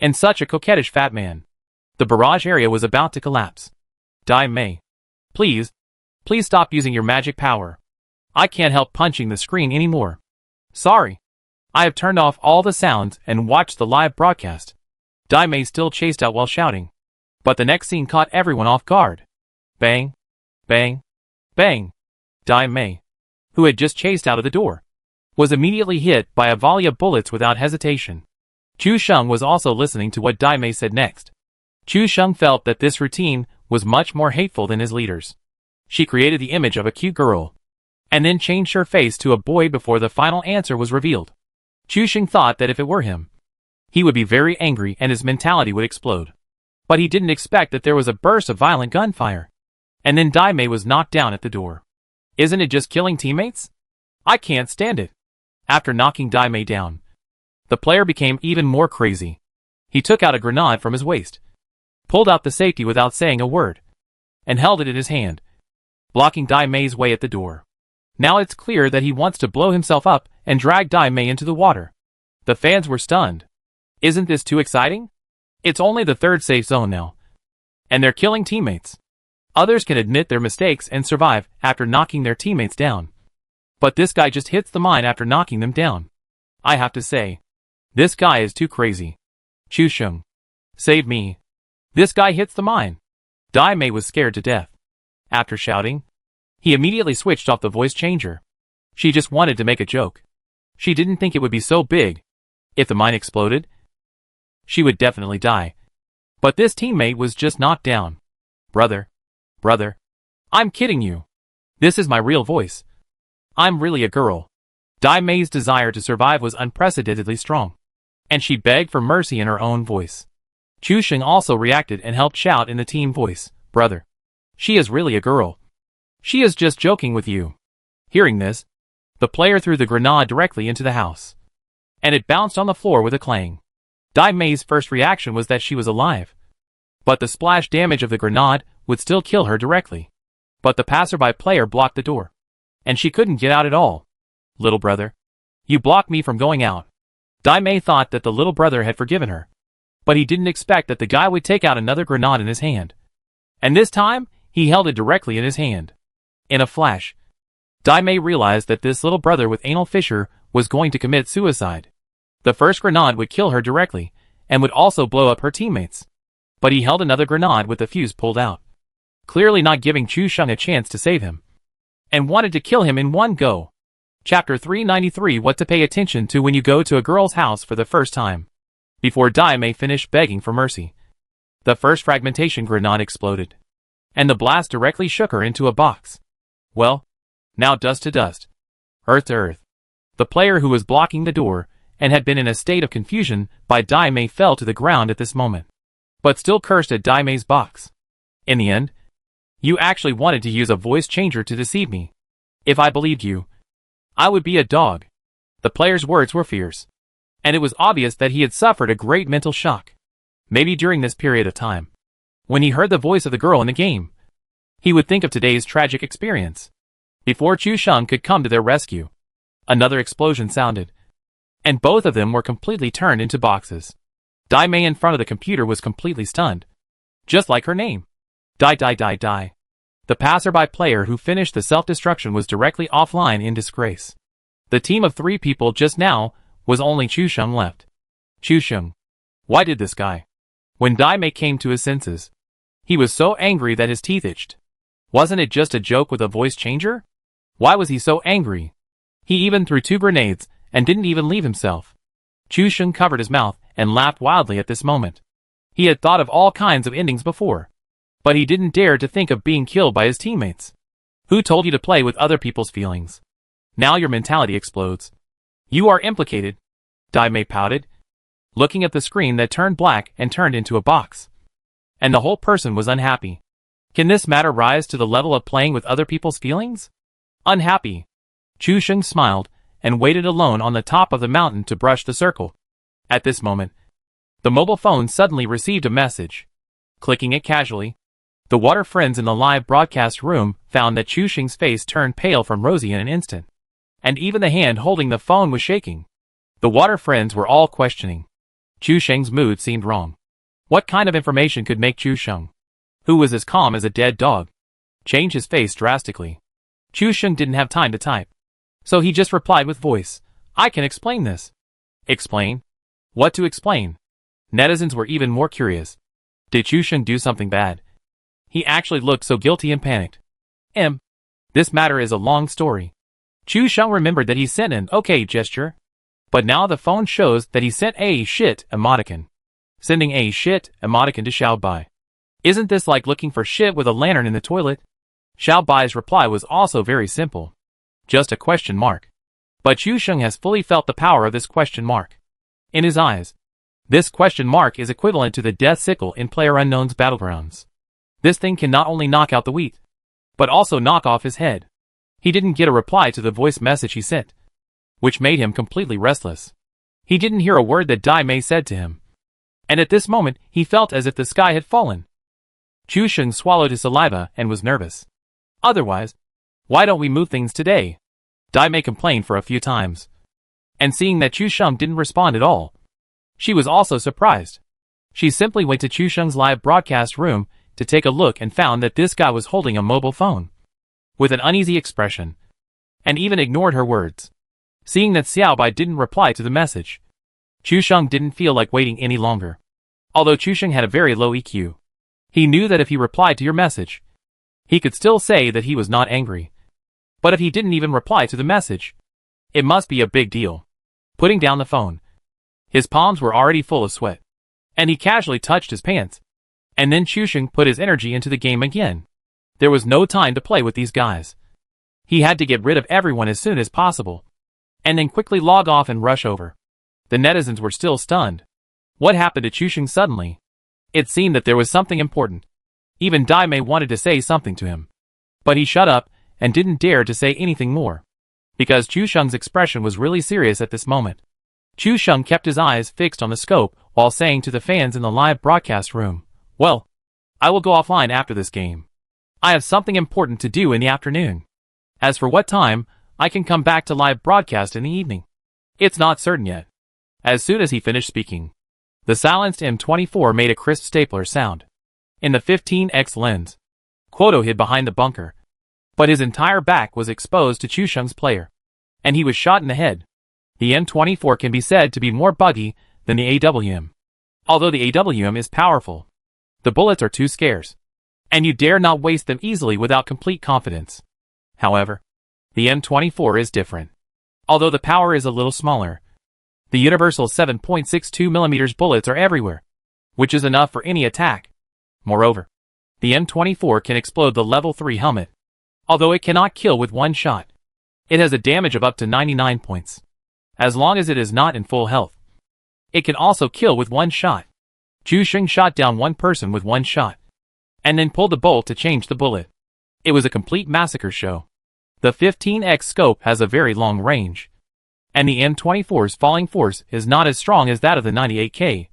and such a coquettish fat man, the barrage area was about to collapse. Daimei, please stop using your magic power. I can't help punching the screen anymore. Sorry. I have turned off all the sounds and watched the live broadcast. Daimei still chased out while shouting. But the next scene caught everyone off guard. Bang, bang, bang. Daimei, who had just chased out of the door, was immediately hit by a volley of bullets without hesitation. Chu Sheng was also listening to what Daimei said next. Chu Sheng felt that this routine was much more hateful than his leaders. She created the image of a cute girl, and then changed her face to a boy before the final answer was revealed. Chu Sheng thought that if it were him, he would be very angry and his mentality would explode. But he didn't expect that there was a burst of violent gunfire. And then Daimei was knocked down at the door. Isn't it just killing teammates? I can't stand it. After knocking Daimei down, the player became even more crazy. He took out a grenade from his waist, pulled out the safety without saying a word, and held it in his hand, blocking Daimei's way at the door. Now it's clear that he wants to blow himself up and drag Daimei into the water. The fans were stunned. Isn't this too exciting? It's only the third safe zone now, and they're killing teammates. Others can admit their mistakes and survive after knocking their teammates down. But this guy just hits the mine after knocking them down. I have to say, this guy is too crazy. Chu Sheng, save me. This guy hits the mine. Daimei was scared to death. After shouting, he immediately switched off the voice changer. She just wanted to make a joke. She didn't think it would be so big. If the mine exploded, she would definitely die. But this teammate was just knocked down. Brother, I'm kidding you. This is my real voice. I'm really a girl. Daimei's desire to survive was unprecedentedly strong, and she begged for mercy in her own voice. Chu Sheng also reacted and helped shout in the team voice, brother, she is really a girl. She is just joking with you. Hearing this, the player threw the grenade directly into the house, and it bounced on the floor with a clang. Daimei's first reaction was that she was alive, but the splash damage of the grenade would still kill her directly. But the passerby player blocked the door, and she couldn't get out at all. Little brother, you blocked me from going out. Daimei thought that the little brother had forgiven her, but he didn't expect that the guy would take out another grenade in his hand. And this time, he held it directly in his hand. In a flash, Daimei realized that this little brother with anal fissure was going to commit suicide. The first grenade would kill her directly, and would also blow up her teammates. But he held another grenade with the fuse pulled out, clearly not giving Chu Sheng a chance to save him, and wanted to kill him in one go. Chapter 393: What to pay attention to when you go to a girl's house for the first time. Before Daimei finished begging for mercy, the first fragmentation grenade exploded, and the blast directly shook her into a box. Well, now dust to dust, earth to earth. The player who was blocking the door, and had been in a state of confusion by Daimei, fell to the ground at this moment, but still cursed at Daimei's box. In the end, you actually wanted to use a voice changer to deceive me. If I believed you, I would be a dog. The player's words were fierce, and it was obvious that he had suffered a great mental shock. Maybe during this period of time, when he heard the voice of the girl in the game, he would think of today's tragic experience. Before Chu Sheng could come to their rescue, another explosion sounded, and both of them were completely turned into boxes. Daimei in front of the computer was completely stunned, just like her name. Die. The passerby player who finished the self-destruction was directly offline in disgrace. The team of 3 people just now was only Chu Sheng left. Chu Sheng. Why did this guy? When Daimei came to his senses, he was so angry that his teeth itched. Wasn't it just a joke with a voice changer? Why was he so angry? He even threw 2 grenades and didn't even leave himself. Chu Sheng covered his mouth and laughed wildly at this moment. He had thought of all kinds of endings before, but he didn't dare to think of being killed by his teammates. Who told you to play with other people's feelings? Now your mentality explodes. You are implicated. Daimei pouted, looking at the screen that turned black and turned into a box. And the whole person was unhappy. Can this matter rise to the level of playing with other people's feelings? Unhappy. Chu Sheng smiled and waited alone on the top of the mountain to brush the circle. At this moment, the mobile phone suddenly received a message. Clicking it casually, the water friends in the live broadcast room found that Chu Sheng's face turned pale from rosy in an instant, and even the hand holding the phone was shaking. The water friends were all questioning. Chu Sheng's mood seemed wrong. What kind of information could make Chu Sheng, who was as calm as a dead dog, change his face drastically? Chu Sheng didn't have time to type, so he just replied with voice, I can explain this. Explain? What to explain? Netizens were even more curious. Did Chu Sheng do something bad? He actually looked so guilty and panicked. This matter is a long story. Chu Sheng remembered that he sent an okay gesture, but now the phone shows that he sent a shit emoticon. Sending a shit emoticon to Xiaobai. Isn't this like looking for shit with a lantern in the toilet? Xiaobai's reply was also very simple. Just a question mark. But Chu Sheng has fully felt the power of this question mark. In his eyes, this question mark is equivalent to the death sickle in PlayerUnknown's Battlegrounds. This thing can not only knock out the wheat, but also knock off his head. He didn't get a reply to the voice message he sent, which made him completely restless. He didn't hear a word that Daimei said to him. And at this moment, he felt as if the sky had fallen. Chu Sheng swallowed his saliva and was nervous. Otherwise, why don't we move things today? Daimei complained for a few times. And seeing that Chu Sheng didn't respond at all, she was also surprised. She simply went to Chu Sheng's live broadcast room to take a look and found that this guy was holding a mobile phone with an uneasy expression, and even ignored her words. Seeing that Xiaobai didn't reply to the message, Chu Sheng didn't feel like waiting any longer. Although Chu Sheng had a very low EQ, he knew that if he replied to your message, he could still say that he was not angry. But if he didn't even reply to the message, it must be a big deal. Putting down the phone, his palms were already full of sweat, and he casually touched his pants. And then Chu Sheng put his energy into the game again. There was no time to play with these guys. He had to get rid of everyone as soon as possible, and then quickly log off and rush over. The netizens were still stunned. What happened to Chu Sheng suddenly? It seemed that there was something important. Even Daimei wanted to say something to him, but he shut up and didn't dare to say anything more, because Chu Sheng's expression was really serious at this moment. Chu Sheng kept his eyes fixed on the scope while saying to the fans in the live broadcast room, well, I will go offline after this game. I have something important to do in the afternoon. As for what time, I can come back to live broadcast in the evening. It's not certain yet. As soon as he finished speaking, the silenced M24 made a crisp stapler sound. In the 15x lens, Quoto hid behind the bunker, but his entire back was exposed to Chu Sheng's player, and he was shot in the head. The M24 can be said to be more buggy than the AWM. Although the AWM is powerful, the bullets are too scarce, and you dare not waste them easily without complete confidence. However, the M24 is different. Although the power is a little smaller, the universal 7.62mm bullets are everywhere, which is enough for any attack. Moreover, the M24 can explode the level 3 helmet. Although it cannot kill with one shot, it has a damage of up to 99 points. As long as it is not in full health. It can also kill with one shot. Chu Sheng shot down one person with one shot, and then pulled the bolt to change the bullet. It was a complete massacre show. The 15x scope has a very long range, and the M24's falling force is not as strong as that of the 98K,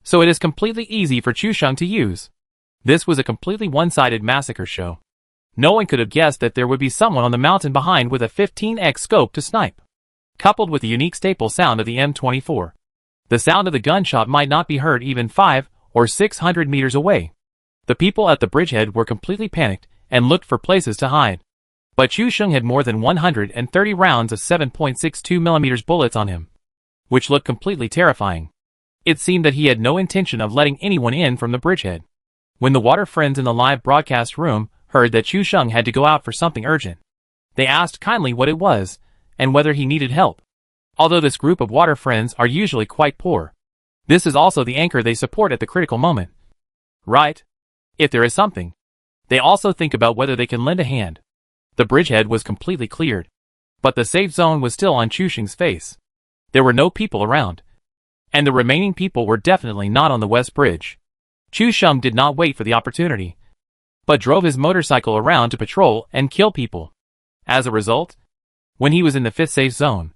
so it is completely easy for Chu Sheng to use. This was a completely one-sided massacre show. No one could have guessed that there would be someone on the mountain behind with a 15x scope to snipe. Coupled with the unique staple sound of the M24, the sound of the gunshot might not be heard even 500 or 600 meters away. The people at the bridgehead were completely panicked and looked for places to hide. But Chu Sheng had more than 130 rounds of 7.62mm bullets on him, which looked completely terrifying. It seemed that he had no intention of letting anyone in from the bridgehead. When the water friends in the live broadcast room heard that Chu Sheng had to go out for something urgent, they asked kindly what it was, and whether he needed help. Although this group of water friends are usually quite poor, this is also the anchor they support at the critical moment. Right? If there is something, they also think about whether they can lend a hand. The bridgehead was completely cleared, but the safe zone was still on Chu Sheng's face. There were no people around, and the remaining people were definitely not on the west bridge. Chu Sheng did not wait for the opportunity, but drove his motorcycle around to patrol and kill people. As a result, when he was in the 5th safe zone,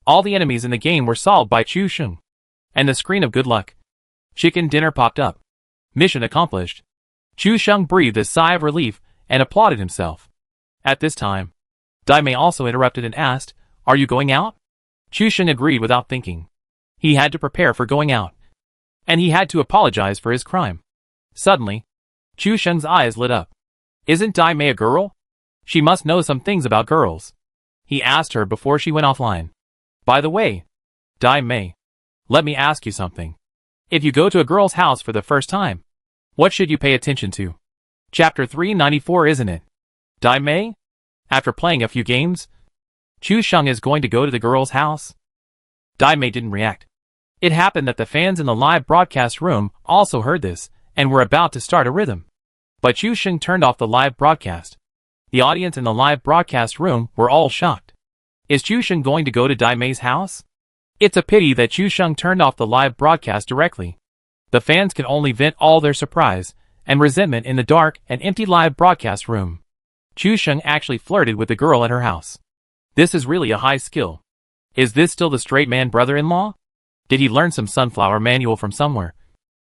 all the enemies in the game were solved by Chu Sheng, and the screen of good luck, chicken dinner popped up. Mission accomplished. Chu Sheng breathed a sigh of relief and applauded himself. At this time, Dai Mei also interrupted and asked, "Are you going out?" Chu Sheng agreed without thinking. He had to prepare for going out, and he had to apologize for his crime. Suddenly, Chu Sheng's eyes lit up. Isn't Dai Mei a girl? She must know some things about girls. He asked her before she went offline. By the way, Dai Mei, let me ask you something. If you go to a girl's house for the first time, what should you pay attention to? Chapter 394, isn't it? Dai Mei? After playing a few games, Chu Sheng is going to go to the girl's house? Dai Mei didn't react. It happened that the fans in the live broadcast room also heard this and were about to start a rhythm. But Chu Sheng turned off the live broadcast. The audience in the live broadcast room were all shocked. Is Chu Sheng going to go to Dai Mei's house? It's a pity that Chu Sheng turned off the live broadcast directly. The fans can only vent all their surprise and resentment in the dark and empty live broadcast room. Chu Sheng actually flirted with the girl at her house. This is really a high skill. Is this still the straight man brother-in-law? Did he learn some sunflower manual from somewhere?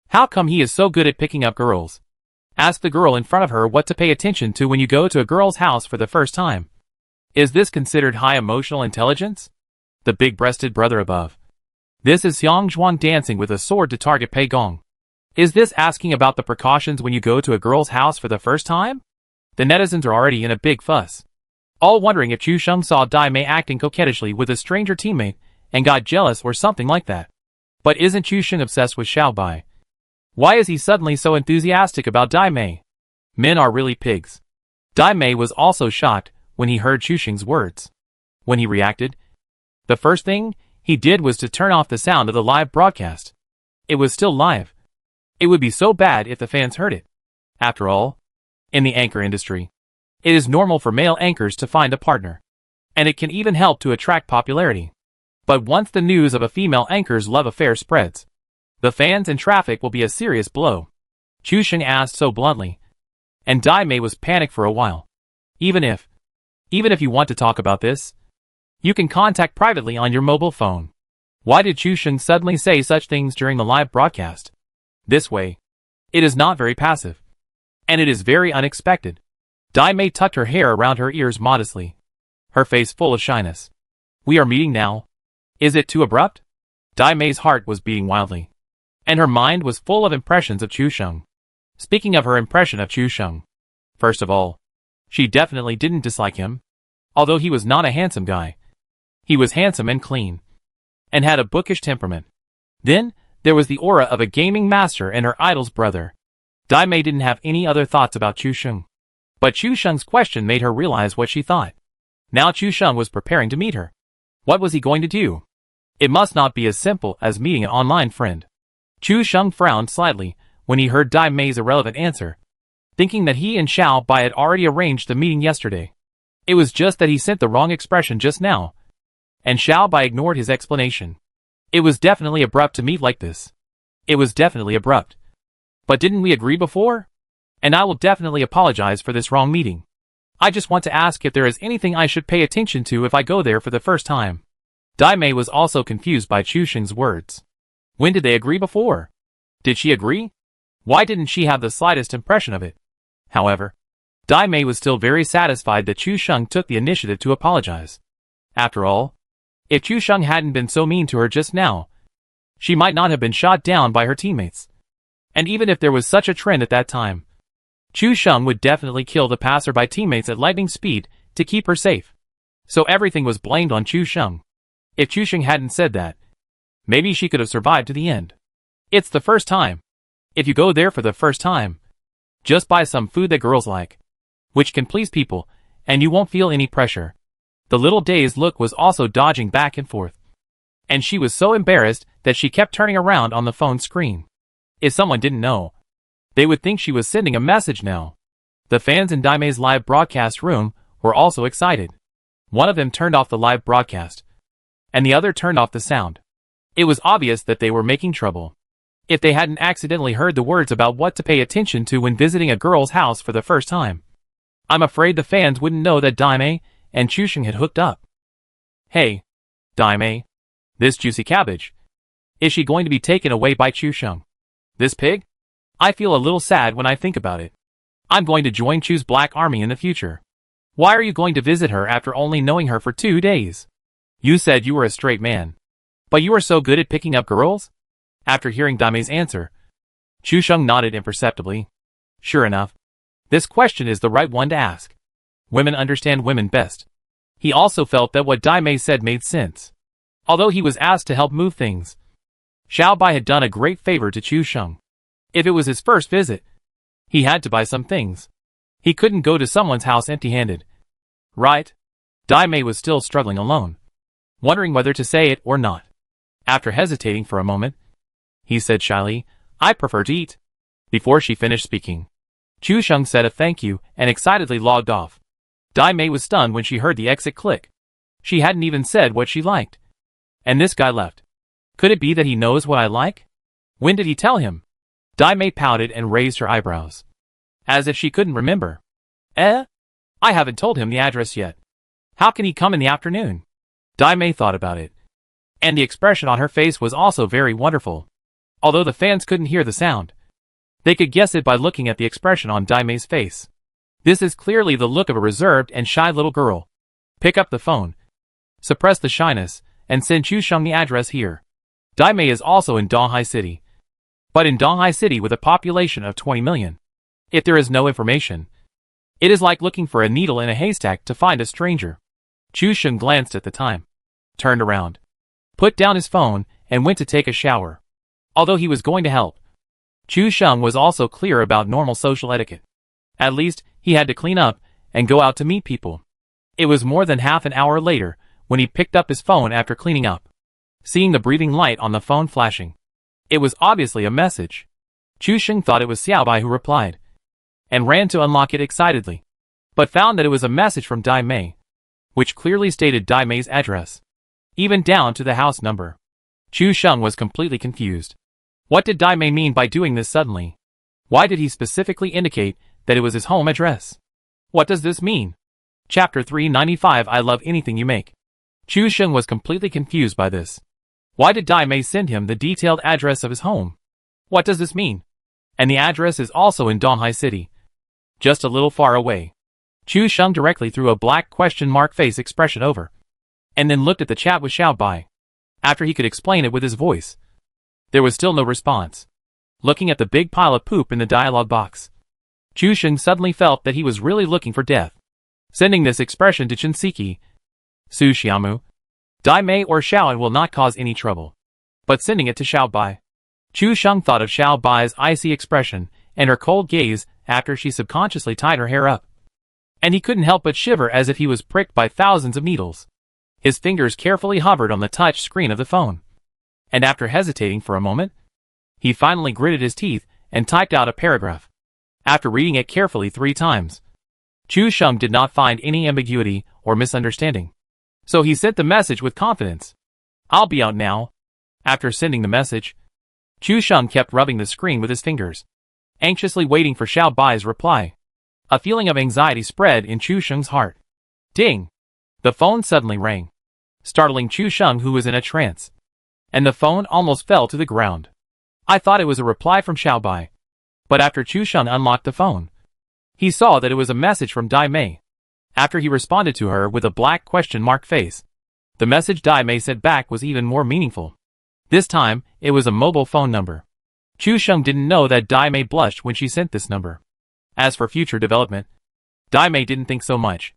How come he is so good at picking up girls? Ask the girl in front of her what to pay attention to when you go to a girl's house for the first time. Is this considered high emotional intelligence? The big-breasted brother above. This is Xiang Zhuan dancing with a sword to target Pei Gong. Is this asking about the precautions when you go to a girl's house for the first time? The netizens are already in a big fuss, all wondering if Chu Sheng saw Dai Mei acting coquettishly with a stranger teammate and got jealous or something like that. But isn't Chu Sheng obsessed with Xiao Bai? Why is he suddenly so enthusiastic about Dai Mei? Men are really pigs. Dai Mei was also shocked when he heard Chu Sheng's words. When he reacted, the first thing he did was to turn off the sound of the live broadcast. It was still live. It would be so bad if the fans heard it. After all, in the anchor industry, it is normal for male anchors to find a partner, and it can even help to attract popularity. But once the news of a female anchor's love affair spreads, the fans and traffic will be a serious blow. Chu Sheng asked so bluntly, and Dai Mei was panicked for a while. Even if you want to talk about this, you can contact privately on your mobile phone. Why did Chu Sheng suddenly say such things during the live broadcast? This way, it is not very passive, and it is very unexpected. Dai Mei tucked her hair around her ears modestly, her face full of shyness. We are meeting now. Is it too abrupt? Dai Mei's heart was beating wildly, and her mind was full of impressions of Chu Sheng. Speaking of her impression of Chu Sheng, first of all, she definitely didn't dislike him. Although he was not a handsome guy, he was handsome and clean, and had a bookish temperament. Then, there was the aura of a gaming master and her idol's brother. Dai Mei didn't have any other thoughts about Chu Sheng, but Chu Sheng's question made her realize what she thought. Now Chu Sheng was preparing to meet her. What was he going to do? It must not be as simple as meeting an online friend. Chu Sheng frowned slightly when he heard Dai Mei's irrelevant answer. thinking that he and Xiao Bai had already arranged the meeting yesterday. It was just that he sent the wrong expression just now, and Xiao Bai ignored his explanation. It was definitely abrupt to meet like this. It was definitely abrupt. But didn't we agree before? And I will definitely apologize for this wrong meeting. I just want to ask if there is anything I should pay attention to if I go there for the first time. Dai Mei was also confused by Chu Sheng's words. When did they agree before? Did she agree? Why didn't she have the slightest impression of it? However, Dai Mei was still very satisfied that Chu Sheng took the initiative to apologize. After all, if Chu Sheng hadn't been so mean to her just now, she might not have been shot down by her teammates. And even if there was such a trend at that time, Chu Sheng would definitely kill the passerby teammates at lightning speed to keep her safe. So everything was blamed on Chu Sheng. If Chu Sheng hadn't said that, maybe she could have survived to the end. It's the first time. If you go there for the first time, just buy some food that girls like, which can please people, and you won't feel any pressure. The little dazed look was also dodging back and forth. And she was so embarrassed that she kept turning around on the phone screen. If someone didn't know, they would think she was sending a message now. The fans in Dai Mei's live broadcast room were also excited. One of them turned off the live broadcast, and the other turned off the sound. It was obvious that they were making trouble. If they hadn't accidentally heard the words about what to pay attention to when visiting a girl's house for the first time, I'm afraid the fans wouldn't know that Dai Mei and Chu Sheng had hooked up. Hey, Dai Mei, this juicy cabbage. Is she going to be taken away by Chu Sheng? This pig? I feel a little sad when I think about it. I'm going to join Chu's Black Army in the future. Why are you going to visit her after only knowing her for 2 days? You said you were a straight man, but you are so good at picking up girls? After hearing Dai Mei's answer, Chu Sheng nodded imperceptibly. Sure enough, this question is the right one to ask. Women understand women best. He also felt that what Dai Mei said made sense. Although he was asked to help move things, Xiao Bai had done a great favor to Chu Sheng. If it was his first visit, he had to buy some things. He couldn't go to someone's house empty-handed. Right? Dai Mei was still struggling alone, wondering whether to say it or not. After hesitating for a moment, he said shyly, I prefer to eat. Before she finished speaking, Chu Sheng said a thank you and excitedly logged off. Dai Mei was stunned when she heard the exit click. She hadn't even said what she liked. And this guy left. Could it be that he knows what I like? When did he tell him? Dai Mei pouted and raised her eyebrows, as if she couldn't remember. I haven't told him the address yet. How can he come in the afternoon? Dai Mei thought about it. And the expression on her face was also very wonderful. Although the fans couldn't hear the sound, they could guess it by looking at the expression on Dai Mei's face. This is clearly the look of a reserved and shy little girl. Pick up the phone, suppress the shyness, and send Chu Sheng the address here. Dai Mei is also in Donghai City. But in Donghai City with a population of 20 million, if there is no information, it is like looking for a needle in a haystack to find a stranger. Chu Sheng glanced at the time, turned around, put down his phone, and went to take a shower. Although he was going to help, Chu Sheng was also clear about normal social etiquette. At least, he had to clean up and go out to meet people. It was more than half an hour later when he picked up his phone after cleaning up. Seeing the breathing light on the phone flashing, it was obviously a message. Chu Sheng thought it was Xiao Bai who replied, and ran to unlock it excitedly, but found that it was a message from Dai Mei, which clearly stated Dai Mei's address, even down to the house number. Chu Sheng was completely confused. What did Dai Mei mean by doing this suddenly? Why did he specifically indicate that it was his home address? What does this mean? Chapter 395 I love anything you make. Chu Sheng was completely confused by this. Why did Dai Mei send him the detailed address of his home? What does this mean? And the address is also in Donghai City, just a little far away. Chu Sheng directly threw a black question mark face expression over, and then looked at the chat with Xiao Bai. After he could explain it with his voice, there was still no response. Looking at the big pile of poop in the dialogue box, Chu Sheng suddenly felt that he was really looking for death. Sending this expression to Shinseki, Su Xiaomu, Dai Mei or Xiaoan will not cause any trouble. But sending it to Xiao Bai. Chu Sheng thought of Xiao Bai's icy expression and her cold gaze after she subconsciously tied her hair up. And he couldn't help but shiver as if he was pricked by thousands of needles. His fingers carefully hovered on the touch screen of the phone. And after hesitating for a moment, he finally gritted his teeth and typed out a paragraph. After reading it carefully 3 times, Chu Sheng did not find any ambiguity or misunderstanding. So he sent the message with confidence. "I'll be out now." After sending the message, Chu Sheng kept rubbing the screen with his fingers, anxiously waiting for Xiao Bai's reply. A feeling of anxiety spread in Chu Sheng's heart. Ding! The phone suddenly rang, startling Chu Sheng, who was in a trance. And the phone almost fell to the ground. I thought it was a reply from Xiao Bai. But after Chu Sheng unlocked the phone, he saw that it was a message from Dai Mei. After he responded to her with a black question mark face, the message Dai Mei sent back was even more meaningful. This time, it was a mobile phone number. Chu Sheng didn't know that Dai Mei blushed when she sent this number. As for future development, Dai Mei didn't think so much.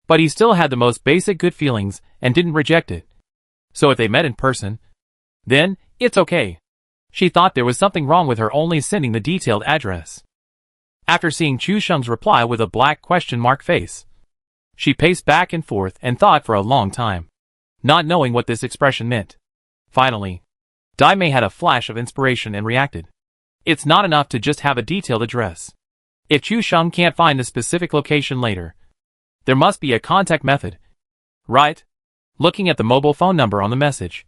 But he still had the most basic good feelings and didn't reject it. So if they met in person, then it's okay. She thought there was something wrong with her only sending the detailed address. After seeing Chu Sheng's reply with a black question mark face, she paced back and forth and thought for a long time, not knowing what this expression meant. Finally, Dai Mei had a flash of inspiration and reacted. It's not enough to just have a detailed address. If Chu Sheng can't find the specific location later, there must be a contact method. Right? Looking at the mobile phone number on the message,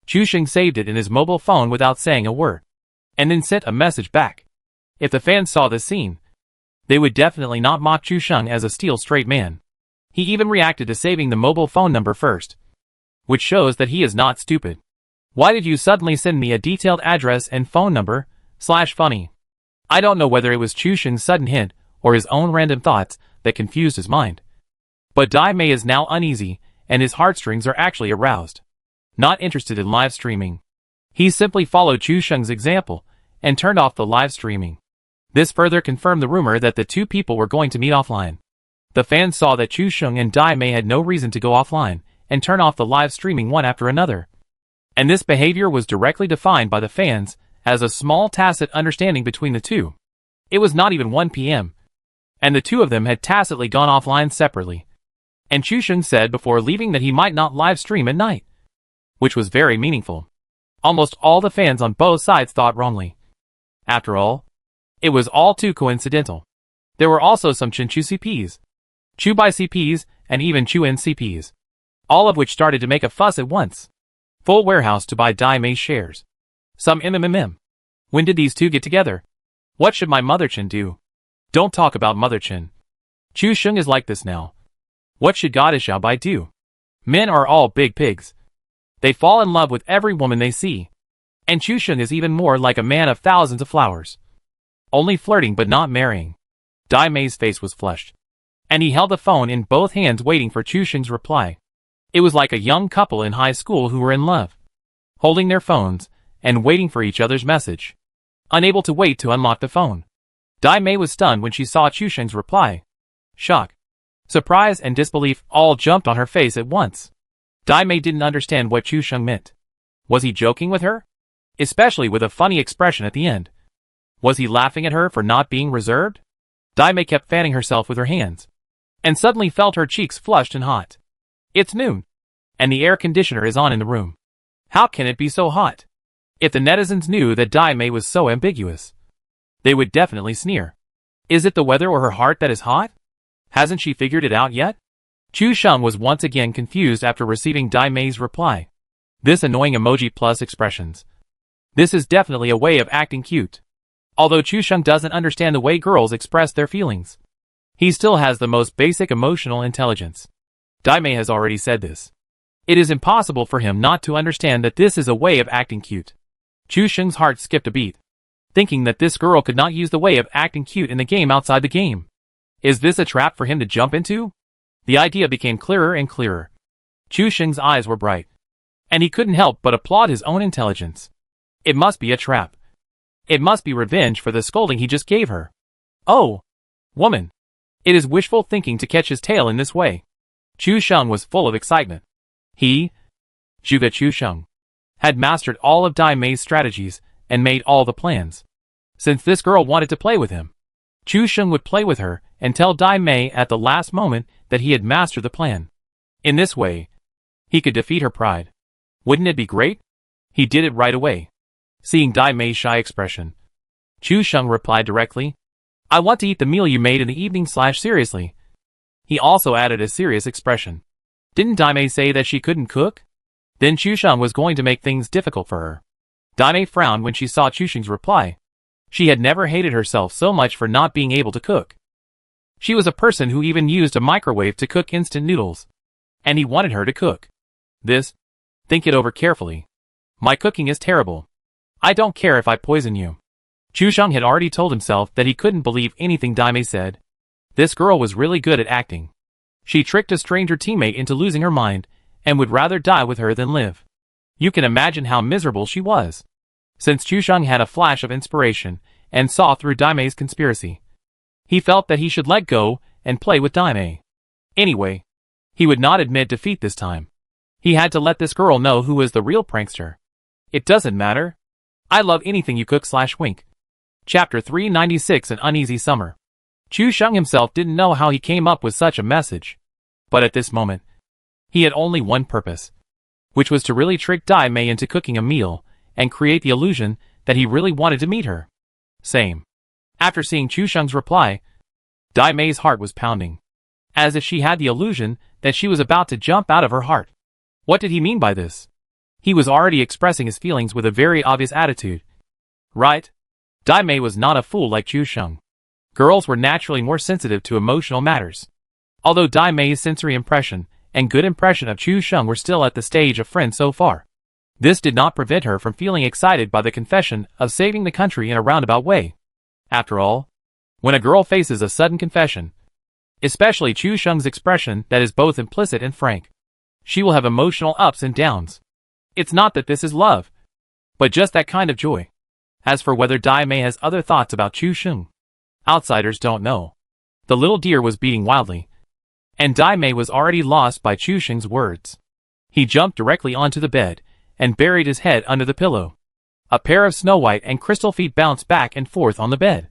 Chu Sheng saved it in his mobile phone without saying a word, and then sent a message back. If the fans saw this scene, they would definitely not mock Chu Sheng as a steel straight man. He even reacted to saving the mobile phone number first, which shows that he is not stupid. "Why did you suddenly send me a detailed address and phone number? Funny." I don't know whether it was Chu Sheng's sudden hint or his own random thoughts that confused his mind. But Dai Mei is now uneasy, and his heartstrings are actually aroused. Not interested in live streaming. He simply followed Chu Sheng's example and turned off the live streaming. This further confirmed the rumor that the two people were going to meet offline. The fans saw that Chu Sheng and Dai Mei had no reason to go offline and turn off the live streaming one after another. And this behavior was directly defined by the fans as a small tacit understanding between the two. It was not even 1 p.m., and the two of them had tacitly gone offline separately. And Chu Sheng said before leaving that he might not live stream at night, which was very meaningful. Almost all the fans on both sides thought wrongly. After all, it was all too coincidental. There were also some Chinchu CPs, Chu Bai CPs, and even Chu N CPs, all of which started to make a fuss at once. Full warehouse to buy Dai Mei's shares. Some MMM. When did these two get together? What should my Mother Chin do? Don't talk about Mother Chin. Chu Sheng is like this now. What should Goddess Xiao Bai do? Men are all big pigs. They fall in love with every woman they see. And Chu Sheng is even more like a man of thousands of flowers. Only flirting but not marrying. Dai Mei's face was flushed, and he held the phone in both hands waiting for Chu Sheng's reply. It was like a young couple in high school who were in love, holding their phones and waiting for each other's message, unable to wait to unlock the phone. Dai Mei was stunned when she saw Chu Sheng's reply. Shock, surprise, and disbelief all jumped on her face at once. Dai Mei didn't understand what Chu Sheng meant. Was he joking with her? Especially with a funny expression at the end. Was he laughing at her for not being reserved? Dai Mei kept fanning herself with her hands, and suddenly felt her cheeks flushed and hot. It's noon, and the air conditioner is on in the room. How can it be so hot? If the netizens knew that Dai Mei was so ambiguous, they would definitely sneer. Is it the weather or her heart that is hot? Hasn't she figured it out yet? Chu Sheng was once again confused after receiving Dai Mei's reply. This annoying emoji plus expressions. This is definitely a way of acting cute. Although Chu Sheng doesn't understand the way girls express their feelings, he still has the most basic emotional intelligence. Dai Mei has already said this. It is impossible for him not to understand that this is a way of acting cute. Chu Sheng's heart skipped a beat, thinking that this girl could not use the way of acting cute in the game outside the game. Is this a trap for him to jump into? The idea became clearer and clearer. Chu Sheng's eyes were bright, and he couldn't help but applaud his own intelligence. It must be a trap. It must be revenge for the scolding he just gave her. Oh, woman. It is wishful thinking to catch his tail in this way. Chu Sheng was full of excitement. He, Zhuge Chu Sheng, had mastered all of Dai Mei's strategies and made all the plans. Since this girl wanted to play with him, Chu Sheng would play with her and tell Dai Mei at the last moment that he had mastered the plan. In this way, he could defeat her pride. Wouldn't it be great? He did it right away. Seeing Dai Mei's shy expression, Chu Sheng replied directly, I want to eat the meal you made in the evening / seriously. He also added a serious expression. Didn't Daimei say that she couldn't cook? Then Chusheng was going to make things difficult for her. Daimei frowned when she saw Chusheng's reply. She had never hated herself so much for not being able to cook. She was a person who even used a microwave to cook instant noodles. And he wanted her to cook. Think it over carefully. My cooking is terrible. I don't care if I poison you. Chusheng had already told himself that he couldn't believe anything Daimei said. This girl was really good at acting. She tricked a stranger teammate into losing her mind, and would rather die with her than live. You can imagine how miserable she was. Since Chusheng had a flash of inspiration, and saw through Daimei's conspiracy, he felt that he should let go, and play with Daimei. Anyway, he would not admit defeat this time. He had to let this girl know who was the real prankster. It doesn't matter. I love anything you cook / wink. Chapter 396 An Uneasy Summer. Chusheng himself didn't know how he came up with such a message. But at this moment, he had only one purpose, which was to really trick Daimei into cooking a meal, and create the illusion that he really wanted to meet her. Same. After seeing Chusheng's reply, Daimei's heart was pounding, as if she had the illusion that she was about to jump out of her heart. What did he mean by this? He was already expressing his feelings with a very obvious attitude. Right? Daimei was not a fool like Chusheng. Girls were naturally more sensitive to emotional matters. Although Daimei's sensory impression and good impression of Chusheng were still at the stage of friends so far, this did not prevent her from feeling excited by the confession of saving the country in a roundabout way. After all, when a girl faces a sudden confession, especially Chusheng's expression that is both implicit and frank, she will have emotional ups and downs. It's not that this is love, but just that kind of joy. As for whether Daimei has other thoughts about Chusheng, outsiders don't know. The little deer was beating wildly, and Daimei was already lost by Chusheng's words. He jumped directly onto the bed, and buried his head under the pillow. A pair of snow-white and crystal feet bounced back and forth on the bed,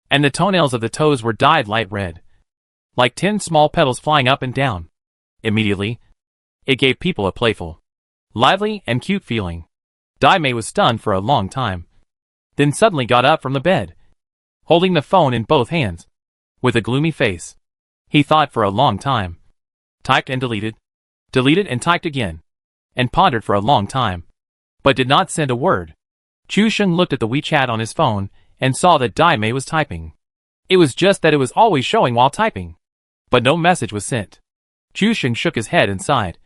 and the toenails of the toes were dyed light red, like 10 small petals flying up and down. Immediately, it gave people a playful, lively, and cute feeling. Daimei was stunned for a long time, then suddenly got up from the bed, holding the phone in both hands. With a gloomy face, he thought for a long time, typed and deleted and typed again, and pondered for a long time, but did not send a word. Chusheng looked at the WeChat on his phone, and saw that Daimei was typing. It was just that it was always showing while typing, but no message was sent. Chusheng shook his head and sighed,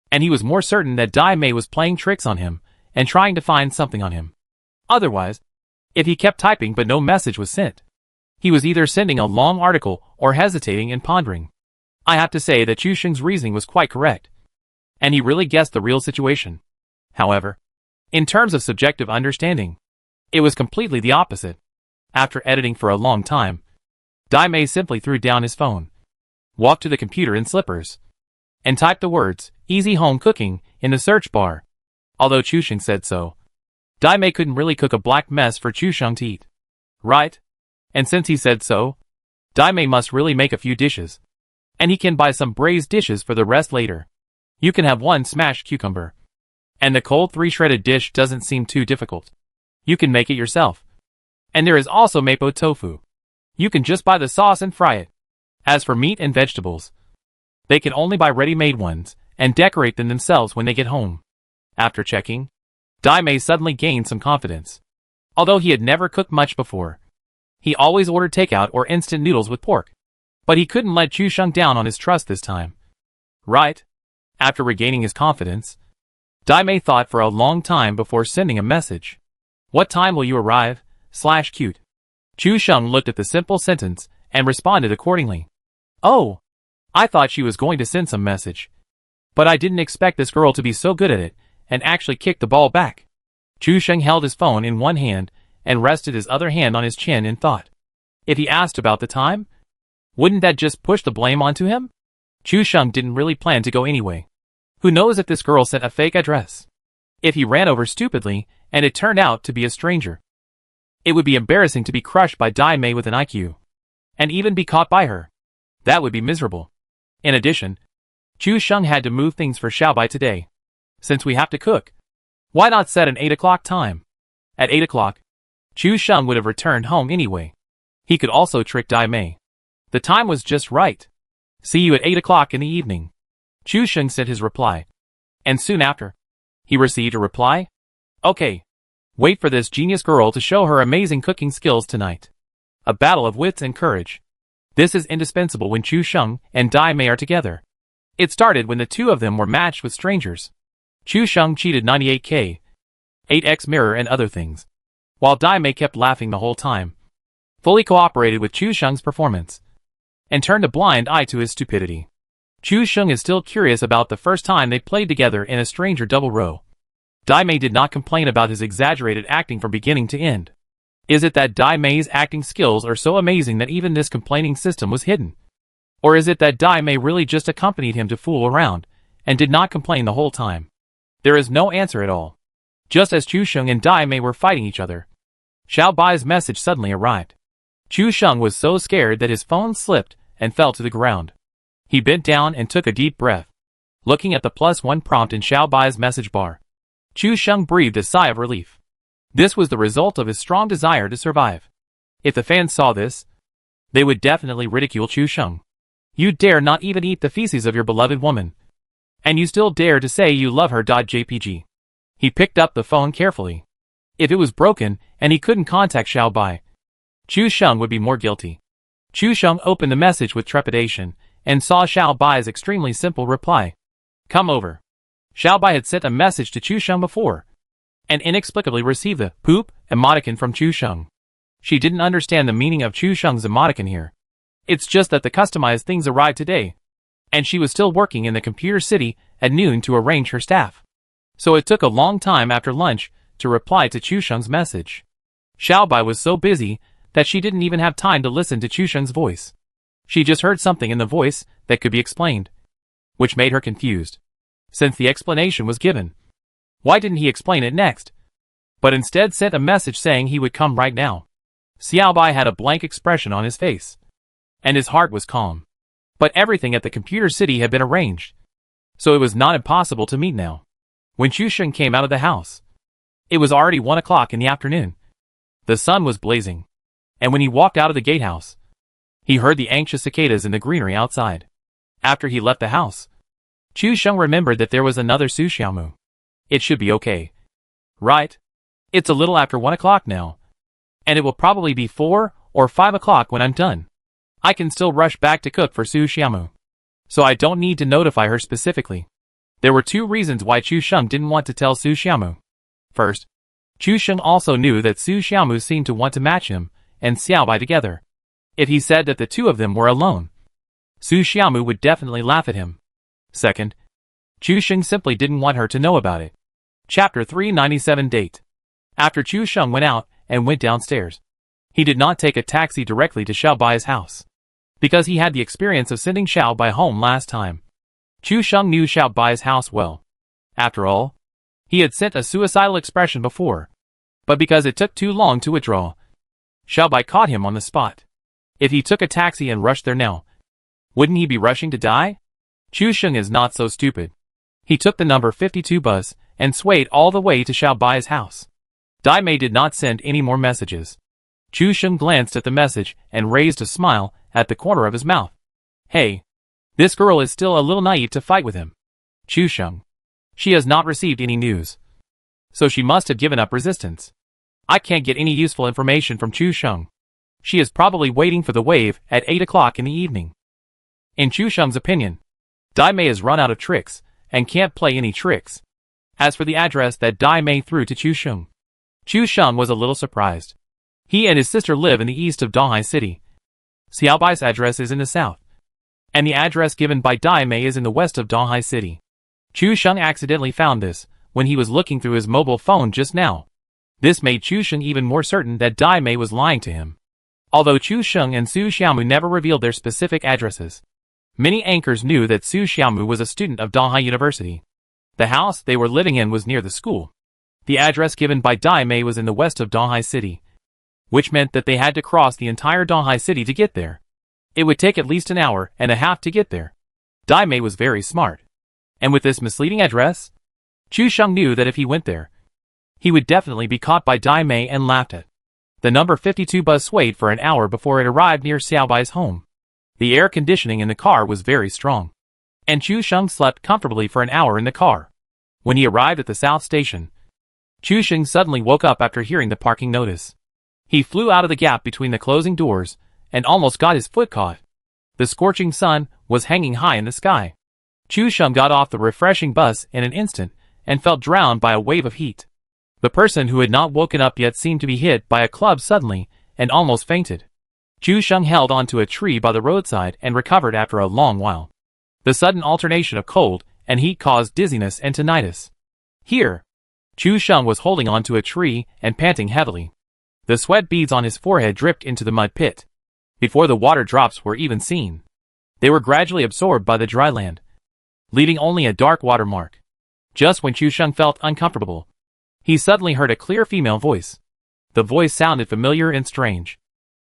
and he was more certain that Daimei was playing tricks on him, and trying to find something on him. Otherwise, if he kept typing but no message was sent, he was either sending a long article or hesitating and pondering. I have to say that Chusheng's reasoning was quite correct, and he really guessed the real situation. However, in terms of subjective understanding, it was completely the opposite. After editing for a long time, Daimei simply threw down his phone, walked to the computer in slippers, and typed the words, "Easy home cooking," in the search bar. Although Chusheng said so, Daimei couldn't really cook a black mess for Chusheng to eat. Right? And since he said so, Daimei must really make a few dishes. And he can buy some braised dishes for the rest later. You can have 1 smashed cucumber. And the cold 3 shredded dish doesn't seem too difficult. You can make it yourself. And there is also mapo tofu. You can just buy the sauce and fry it. As for meat and vegetables, they can only buy ready-made ones, and decorate them themselves when they get home. After checking, Daimei suddenly gained some confidence. Although he had never cooked much before, he always ordered takeout or instant noodles with pork. But he couldn't let Chusheng down on his trust this time. Right? After regaining his confidence, Daimei thought for a long time before sending a message. "What time will you arrive? /cute." Chusheng looked at the simple sentence and responded accordingly. Oh, I thought she was going to send some message. But I didn't expect this girl to be so good at it, and actually kick the ball back. Chusheng held his phone in one hand, and rested his other hand on his chin in thought. If he asked about the time, wouldn't that just push the blame onto him? Chusheng didn't really plan to go anyway. Who knows if this girl sent a fake address? If he ran over stupidly, and it turned out to be a stranger, it would be embarrassing to be crushed by Daimei with an IQ. And even be caught by her. That would be miserable. In addition, Chusheng had to move things for Xiaobai today. Since we have to cook, why not set an 8 o'clock time? At 8 o'clock, Chusheng would have returned home anyway. He could also trick Dai Mei. The time was just right. See you at 8 o'clock in the evening. Chu Sheng sent his reply. And soon after, he received a reply. Okay. Wait for this genius girl to show her amazing cooking skills tonight. A battle of wits and courage. This is indispensable when Chu Sheng and Dai Mei are together. It started when the two of them were matched with strangers. Chu Sheng cheated 98K, 8x mirror and other things, while Dai Mei kept laughing the whole time, fully cooperated with Chu Sheng's performance, and turned a blind eye to his stupidity. Chu Sheng is still curious about the first time they played together in a stranger double row. Dai Mei did not complain about his exaggerated acting from beginning to end. Is it that Dai Mei's acting skills are so amazing that even this complaining system was hidden? Or is it that Dai Mei really just accompanied him to fool around, and did not complain the whole time? There is no answer at all. Just as Chu Sheng and Dai Mei were fighting each other, Xiao Bai's message suddenly arrived. Chu Sheng was so scared that his phone slipped and fell to the ground. He bent down and took a deep breath. Looking at the +1 prompt in Xiao Bai's message bar, Chu Sheng breathed a sigh of relief. This was the result of his strong desire to survive. If the fans saw this, they would definitely ridicule Chu Sheng. You dare not even eat the feces of your beloved woman. And you still dare to say you love her. JPG. He picked up the phone carefully. If it was broken and he couldn't contact Xiao Bai, Chu Sheng would be more guilty. Chu Sheng opened the message with trepidation and saw Xiao Bai's extremely simple reply. Come over. Xiao Bai had sent a message to Chu Sheng before, and inexplicably received the poop emoticon from Chu Sheng. She didn't understand the meaning of Chu Sheng's emoticon here. It's just that the customized things arrived today, and she was still working in the computer city at noon to arrange her staff. So it took a long time after lunch to reply to Chu Sheng's message. Xiao Bai was so busy that she didn't even have time to listen to Chu Sheng's voice. She just heard something in the voice that could be explained, which made her confused. Since the explanation was given, why didn't he explain it next? But instead sent a message saying he would come right now. Xiao Bai had a blank expression on his face, and his heart was calm. But everything at the computer city had been arranged, so it was not impossible to meet now. When Chu Sheng came out of the house, it was already 1 o'clock in the afternoon. The sun was blazing, and when he walked out of the gatehouse, he heard the anxious cicadas in the greenery outside. After he left the house, Chu Sheng remembered that there was another Su Xiaomu. It should be okay. Right? It's a little after 1 o'clock now, and it will probably be 4 or 5 o'clock when I'm done. I can still rush back to cook for Su Xiaomu, so I don't need to notify her specifically. There were 2 reasons why Chu Sheng didn't want to tell Su Xiaomu. First, Chu Sheng also knew that Su Xiaomu seemed to want to match him and Xiao Bai together. If he said that the two of them were alone, Su Xiaomu would definitely laugh at him. Second, Chu Sheng simply didn't want her to know about it. Chapter 397 Date. After Chu Sheng went out and went downstairs, he did not take a taxi directly to Xiao Bai's house, because he had the experience of sending Xiao Bai home last time. Chu Sheng knew Xiao Bai's house well. After all, he had sent a suicidal expression before, but because it took too long to withdraw, Xiao Bai caught him on the spot. If he took a taxi and rushed there now, wouldn't he be rushing to die? Chu Sheng is not so stupid. He took the number 52 bus and swayed all the way to Xiao Bai's house. Dai Mei did not send any more messages. Chu Sheng glanced at the message and raised a smile at the corner of his mouth. Hey, this girl is still a little naive to fight with him. Chu Sheng. She has not received any news, so she must have given up resistance. I can't get any useful information from Chu Sheng. She is probably waiting for the wave at 8 o'clock in the evening. In Chu Sheng's opinion, Dai Mei has run out of tricks and can't play any tricks. As for the address that Dai Mei threw to Chu Sheng was a little surprised. He and his sister live in the east of Donghai City. Xiao Bai's address is in the south, and the address given by Dai Mei is in the west of Donghai City. Chu Sheng accidentally found this when he was looking through his mobile phone just now. This made Chu Sheng even more certain that Dai Mei was lying to him. Although Chu Sheng and Su Xiaomu never revealed their specific addresses, many anchors knew that Su Xiaomu was a student of Donghai University. The house they were living in was near the school. The address given by Dai Mei was in the west of Donghai City, which meant that they had to cross the entire Donghai City to get there. It would take at least an hour and a half to get there. Dai Mei was very smart, and with this misleading address, Chu Sheng knew that if he went there, he would definitely be caught by Dai Mei and laughed at. The number 52 bus swayed for an hour before it arrived near Xiaobai's home. The air conditioning in the car was very strong, and Chu Sheng slept comfortably for an hour in the car. When he arrived at the south station, Chu Sheng suddenly woke up after hearing the parking notice. He flew out of the gap between the closing doors and almost got his foot caught. The scorching sun was hanging high in the sky. Chu Sheng got off the refreshing bus in an instant and felt drowned by a wave of heat. The person who had not woken up yet seemed to be hit by a club suddenly and almost fainted. Chu Sheng held onto a tree by the roadside and recovered after a long while. The sudden alternation of cold and heat caused dizziness and tinnitus. Here, Chu Sheng was holding onto a tree and panting heavily. The sweat beads on his forehead dripped into the mud pit. Before the water drops were even seen, they were gradually absorbed by the dry land, leaving only a dark watermark. Just when Chu Sheng felt uncomfortable, he suddenly heard a clear female voice. The voice sounded familiar and strange.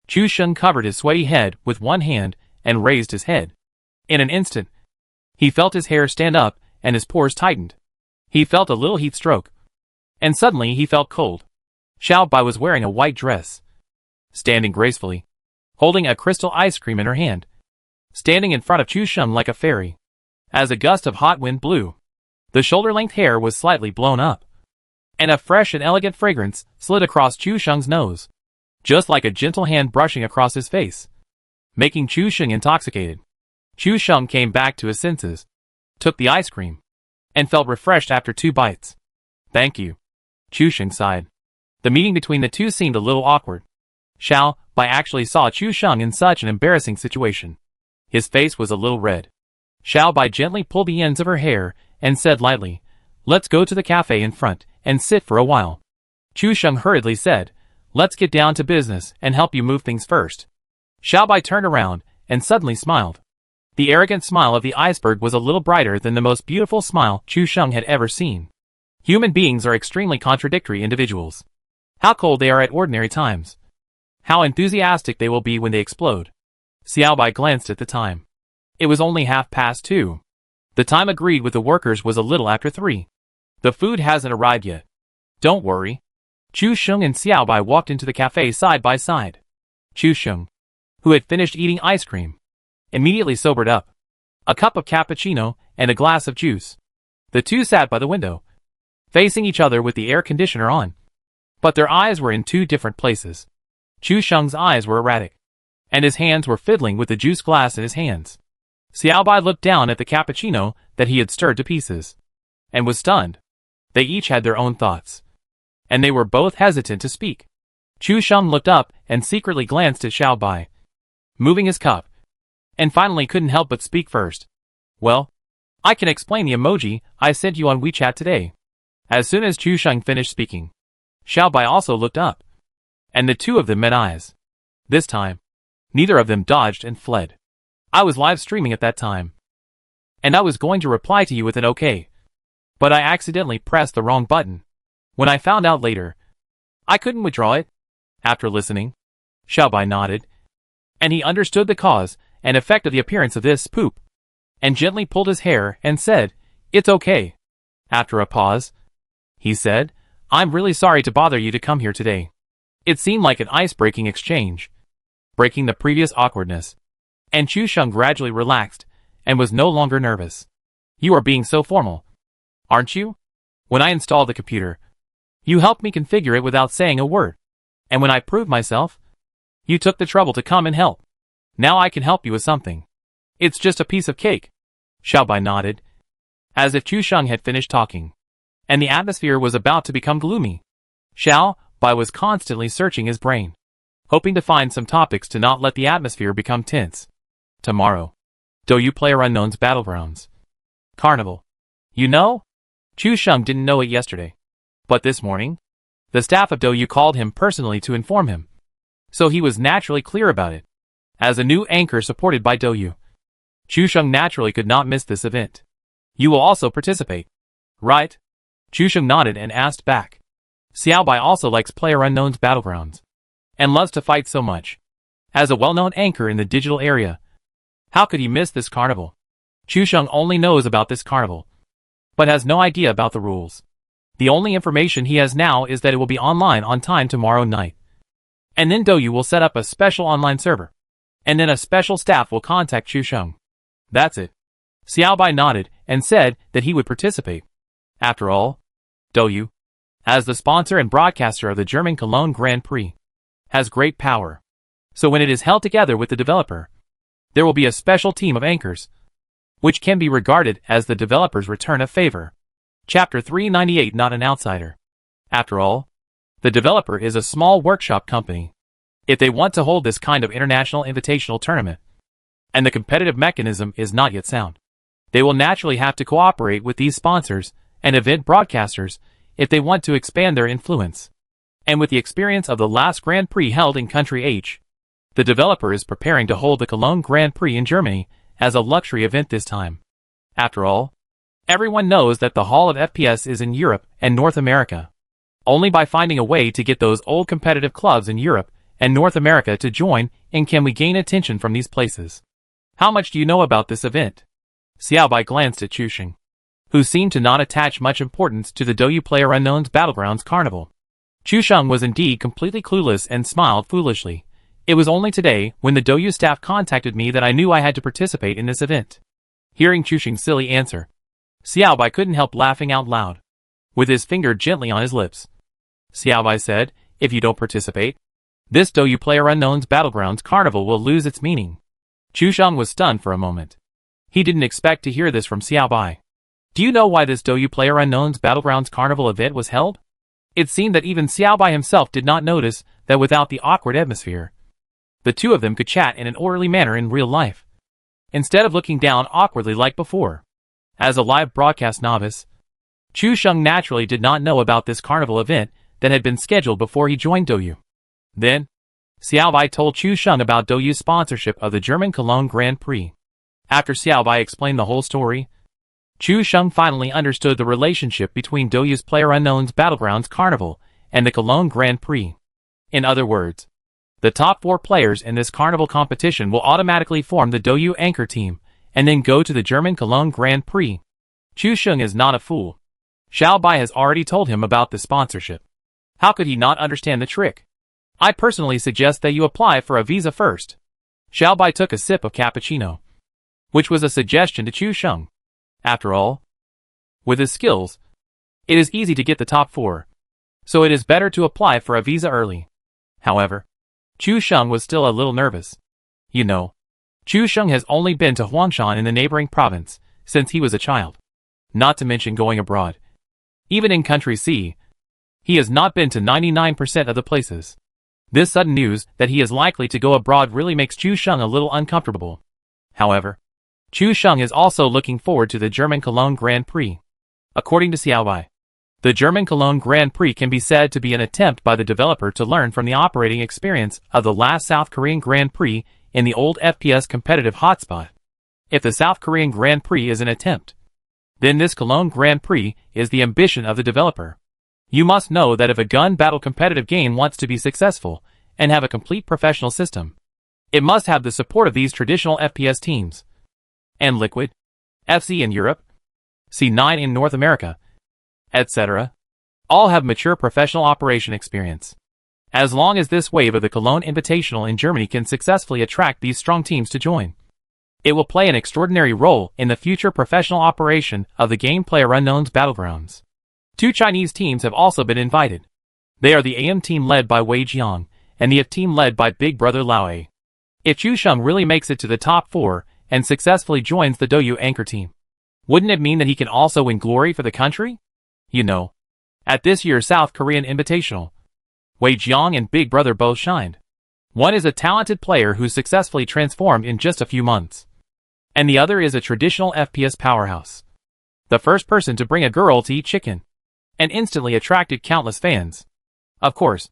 Chu Sheng covered his sweaty head with one hand and raised his head. In an instant, he felt his hair stand up and his pores tightened. He felt a little heat stroke, and suddenly he felt cold. Xiao Bai was wearing a white dress, standing gracefully, holding a crystal ice cream in her hand, standing in front of Chu Sheng like a fairy. As a gust of hot wind blew, the shoulder-length hair was slightly blown up, and a fresh and elegant fragrance slid across Chu Sheng's nose, just like a gentle hand brushing across his face, making Chu Sheng intoxicated. Chu Sheng came back to his senses, took the ice cream, and felt refreshed after 2 bites. Thank you. Chu Sheng sighed. The meeting between the two seemed a little awkward. Xiao Bai actually saw Chu Sheng in such an embarrassing situation. His face was a little red. Xiao Bai gently pulled the ends of her hair and said lightly, "Let's go to the cafe in front and sit for a while." Chu Sheng hurriedly said, "Let's get down to business and help you move things first." Xiao Bai turned around and suddenly smiled. The arrogant smile of the iceberg was a little brighter than the most beautiful smile Chu Sheng had ever seen. Human beings are extremely contradictory individuals. How cold they are at ordinary times. How enthusiastic they will be when they explode. Xiao Bai glanced at the time. It was only 2:30. The time agreed with the workers was a little after 3. The food hasn't arrived yet. Don't worry. Chu Sheng and Xiao Bai walked into the cafe side by side. Chu Sheng, who had finished eating ice cream, immediately sobered up. A cup of cappuccino and a glass of juice. The two sat by the window, facing each other with the air conditioner on. But their eyes were in 2 different places. Chu Sheng's eyes were erratic, and his hands were fiddling with the juice glass in his hands. Xiao Bai looked down at the cappuccino that he had stirred to pieces, and was stunned. They each had their own thoughts, and they were both hesitant to speak. Chu Sheng looked up and secretly glanced at Xiao Bai, moving his cup, and finally couldn't help but speak first. "Well, I can explain the emoji I sent you on WeChat today." As soon as Chu Sheng finished speaking, Xiao Bai also looked up, and the two of them met eyes. This time, neither of them dodged and fled. "I was live streaming at that time, and I was going to reply to you with an okay, but I accidentally pressed the wrong button. When I found out later, I couldn't withdraw it." After listening, Xiao Bai nodded, and he understood the cause and effect of the appearance of this poop, and gently pulled his hair and said, "It's okay." After a pause, he said, "I'm really sorry to bother you to come here today." It seemed like an ice-breaking exchange, breaking the previous awkwardness, and Chu Sheng gradually relaxed and was no longer nervous. "You are being so formal, aren't you? When I installed the computer, you helped me configure it without saying a word, and when I proved myself, you took the trouble to come and help. Now I can help you with something. It's just a piece of cake." Xiao Bai nodded, as if Chu Sheng had finished talking, and the atmosphere was about to become gloomy. Xiao Bai was constantly searching his brain, hoping to find some topics to not let the atmosphere become tense. "Tomorrow, Douyu PlayerUnknown's Battlegrounds Carnival. You know?" Chu Sheng didn't know it yesterday, but this morning, the staff of Douyu called him personally to inform him, so he was naturally clear about it. As a new anchor supported by Douyu, Chu Sheng naturally could not miss this event. "You will also participate, right?" Chu Sheng nodded and asked back. Xiao Bai also likes PlayerUnknown's Battlegrounds, and loves to fight so much. As a well-known anchor in the digital area, how could he miss this carnival? Chu Sheng only knows about this carnival, but has no idea about the rules. The only information he has now is that it will be online on time tomorrow night, And then Douyu will set up a special online server. And then a special staff will contact Chu Sheng. That's it. Xiaobai nodded and said that he would participate. After all, Douyu, as the sponsor and broadcaster of the German Cologne Grand Prix, has great power. So when it is held together with the developer, there will be a special team of anchors, which can be regarded as the developer's return of favor. Chapter 398. Not an outsider. After all, the developer is a small workshop company. If they want to hold this kind of international invitational tournament, and the competitive mechanism is not yet sound, they will naturally have to cooperate with these sponsors and event broadcasters if they want to expand their influence. And with the experience of the last Grand Prix held in Country H, the developer is preparing to hold the Cologne Grand Prix in Germany as a luxury event this time. After all, everyone knows that the Hall of FPS is in Europe and North America. Only by finding a way to get those old competitive clubs in Europe and North America to join in can we gain attention from these places. How much do you know about this event? Xiaobai glanced at Chu Sheng, who seemed to not attach much importance to the Douyu PlayerUnknown's Battlegrounds Carnival. Chu Sheng was indeed completely clueless and smiled foolishly. It was only today, when the Douyu staff contacted me, that I knew I had to participate in this event. Hearing Chu Sheng's silly answer, Xiaobai couldn't help laughing out loud. With his finger gently on his lips, Xiaobai said, if you don't participate, this Douyu PlayerUnknown's Battlegrounds Carnival will lose its meaning. Chu Sheng was stunned for a moment. He didn't expect to hear this from Xiaobai. Do you know why this Douyu PlayerUnknown's Battlegrounds Carnival event was held? It seemed that even Xiaobai himself did not notice that without the awkward atmosphere, the two of them could chat in an orderly manner in real life, instead of looking down awkwardly like before. As a live broadcast novice, Chu Sheng naturally did not know about this carnival event that had been scheduled before he joined Douyu. Then, Xiaobai told Chu Sheng about Douyu's sponsorship of the German Cologne Grand Prix. After Xiaobai explained the whole story, Chu Sheng finally understood the relationship between Douyu's PlayerUnknown's Battlegrounds Carnival and the Cologne Grand Prix. In other words, the top 4 players in this carnival competition will automatically form the Douyu anchor team, and then go to the German Cologne Grand Prix. Chu Sheng is not a fool. Xiaobai has already told him about the sponsorship. How could he not understand the trick? I personally suggest that you apply for a visa first. Xiaobai took a sip of cappuccino, which was a suggestion to Chu Sheng. After all, with his skills, it is easy to get the top 4, so it is better to apply for a visa early. However, Chu Sheng was still a little nervous. You know, Chu Sheng has only been to Huangshan in the neighboring province since he was a child, not to mention going abroad. Even in Country C, he has not been to 99% of the places. This sudden news that he is likely to go abroad really makes Chu Sheng a little uncomfortable. However, Chu Sheng is also looking forward to the German Cologne Grand Prix. According to Xiaobai, the German Cologne Grand Prix can be said to be an attempt by the developer to learn from the operating experience of the last South Korean Grand Prix in the old FPS competitive hotspot. If the South Korean Grand Prix is an attempt, then this Cologne Grand Prix is the ambition of the developer. You must know that if a gun battle competitive game wants to be successful and have a complete professional system, it must have the support of these traditional FPS teams. And Liquid, FC in Europe, C9 in North America, etc., all have mature professional operation experience. As long as this wave of the Cologne Invitational in Germany can successfully attract these strong teams to join, it will play an extraordinary role in the future professional operation of the game PlayerUnknown's Battlegrounds. 2 Chinese teams have also been invited. They are the AM team led by Wei Jiang and the F team led by Big Brother Lao A. If Chu Sheng really makes it to the top 4 and successfully joins the Douyu anchor team, wouldn't it mean that he can also win glory for the country? You know, at this year's South Korean Invitational, Wei Jiang and Big Brother both shined. One is a talented player who successfully transformed in just a few months, and the other is a traditional FPS powerhouse. The first person to bring a girl to eat chicken, and instantly attracted countless fans. Of course,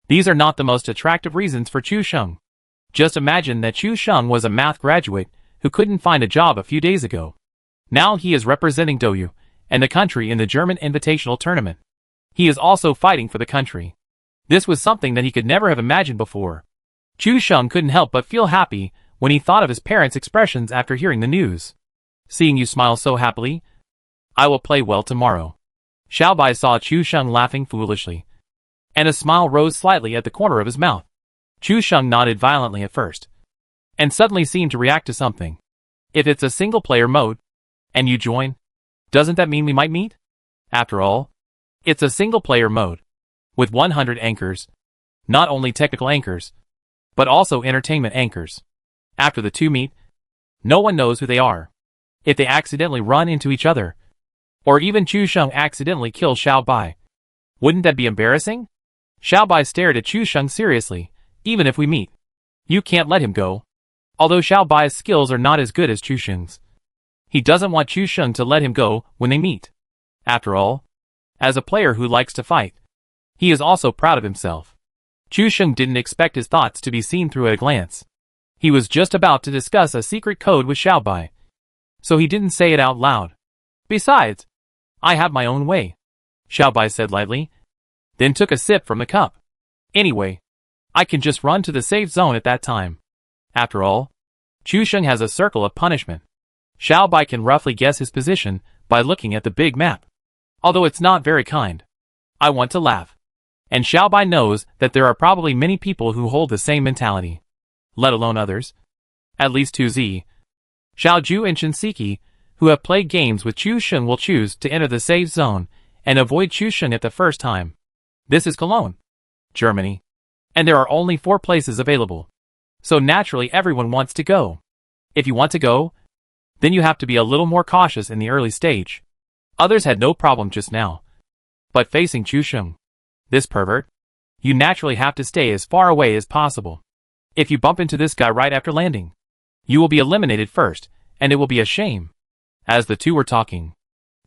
these are not the most attractive reasons for Chu Sheng. Just imagine that Chu Sheng was a math graduate who couldn't find a job a few days ago. Now he is representing Douyu and the country in the German Invitational Tournament. He is also fighting for the country. This was something that he could never have imagined before. Chu Sheng couldn't help but feel happy when he thought of his parents' expressions after hearing the news. Seeing you smile so happily, I will play well tomorrow. Xiaobai saw Chu Sheng laughing foolishly, and a smile rose slightly at the corner of his mouth. Chu Sheng nodded violently at first, and suddenly seemed to react to something. If it's a single-player mode, and you join, doesn't that mean we might meet? After all, it's a single-player mode, with 100 anchors, not only technical anchors, but also entertainment anchors. After the two meet, no one knows who they are. If they accidentally run into each other, or even Chu Sheng accidentally kills Xiao Bai, wouldn't that be embarrassing? Xiao Bai stared at Chu Sheng seriously. Even if we meet, you can't let him go. Although Xiao Bai's skills are not as good as Chu Sheng's, he doesn't want Chu Sheng to let him go when they meet. After all, as a player who likes to fight, he is also proud of himself. Chu Sheng didn't expect his thoughts to be seen through at a glance. He was just about to discuss a secret code with Xiao Bai, so he didn't say it out loud. Besides, I have my own way, Xiao Bai said lightly, then took a sip from the cup. Anyway, I can just run to the safe zone at that time. After all, Chu Sheng has a circle of punishment. Xiao Bai can roughly guess his position by looking at the big map. Although it's not very kind. I want to laugh. And Xiao Bai knows that there are probably many people who hold the same mentality. Let alone others. At least 2Z. Xiaoju and Shinseki, who have played games with Chu Sheng, will choose to enter the safe zone and avoid Chu Sheng at the first time. This is Cologne, Germany. And there are only 4 places available. So naturally everyone wants to go. If you want to go, then you have to be a little more cautious in the early stage. Others had no problem just now. But facing Chu Sheng, this pervert, you naturally have to stay as far away as possible. If you bump into this guy right after landing, you will be eliminated first, and it will be a shame. As the two were talking,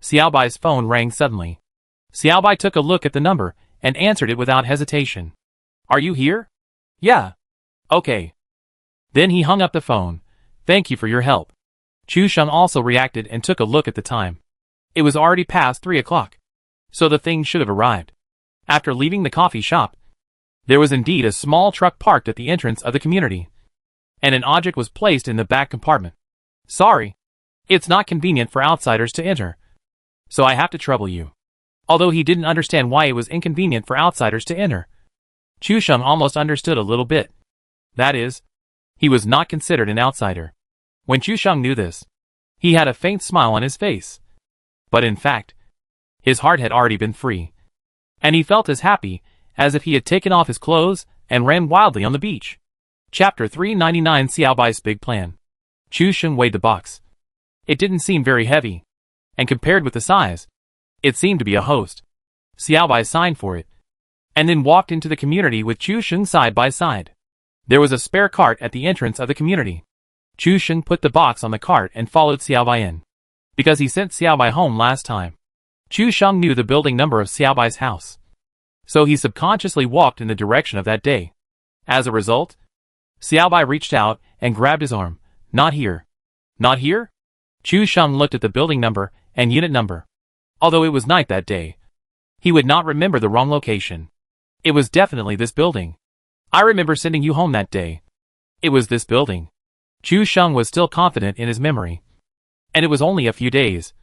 Xiao Bai's phone rang suddenly. Xiao Bai took a look at the number and answered it without hesitation. Are you here? Yeah. Okay. Then he hung up the phone. Thank you for your help. Chu Sheng also reacted and took a look at the time. It was already past 3 o'clock, so the thing should have arrived. After leaving the coffee shop, there was indeed a small truck parked at the entrance of the community, and an object was placed in the back compartment. Sorry, it's not convenient for outsiders to enter, so I have to trouble you. Although he didn't understand why it was inconvenient for outsiders to enter, Chu Sheng almost understood a little bit. That is, he was not considered an outsider. When Chu Sheng knew this, he had a faint smile on his face. But in fact, his heart had already been free, and he felt as happy as if he had taken off his clothes and ran wildly on the beach. Chapter 399 Xiao Bai's Big Plan. Chu Sheng weighed the box. It didn't seem very heavy, and compared with the size, it seemed to be a host. Xiao Bai signed for it, and then walked into the community with Chu Sheng side by side. There was a spare cart at the entrance of the community. Chu Sheng put the box on the cart and followed Xiao Bai in, because he sent Xiao Bai home last time. Chu Sheng knew the building number of Xiao Bai's house, so he subconsciously walked in the direction of that day. As a result, Xiao Bai reached out and grabbed his arm. Not here. Not here? Chu Sheng looked at the building number and unit number. Although it was night that day, he would not remember the wrong location. It was definitely this building. I remember sending you home that day. It was this building. Chu Sheng was still confident in his memory. And it was only a few days.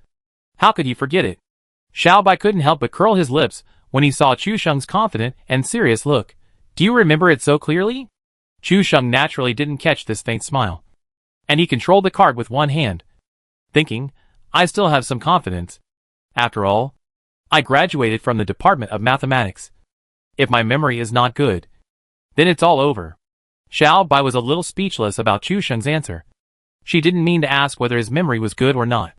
How could he forget it? Xiao Bai couldn't help but curl his lips when he saw Chu Sheng's confident and serious look. Do you remember it so clearly? Chu Sheng naturally didn't catch this faint smile, and he controlled the cart with one hand, thinking, I still have some confidence. After all, I graduated from the Department of Mathematics. If my memory is not good, then it's all over. Xiao Bai was a little speechless about Chu Sheng's answer. She didn't mean to ask whether his memory was good or not.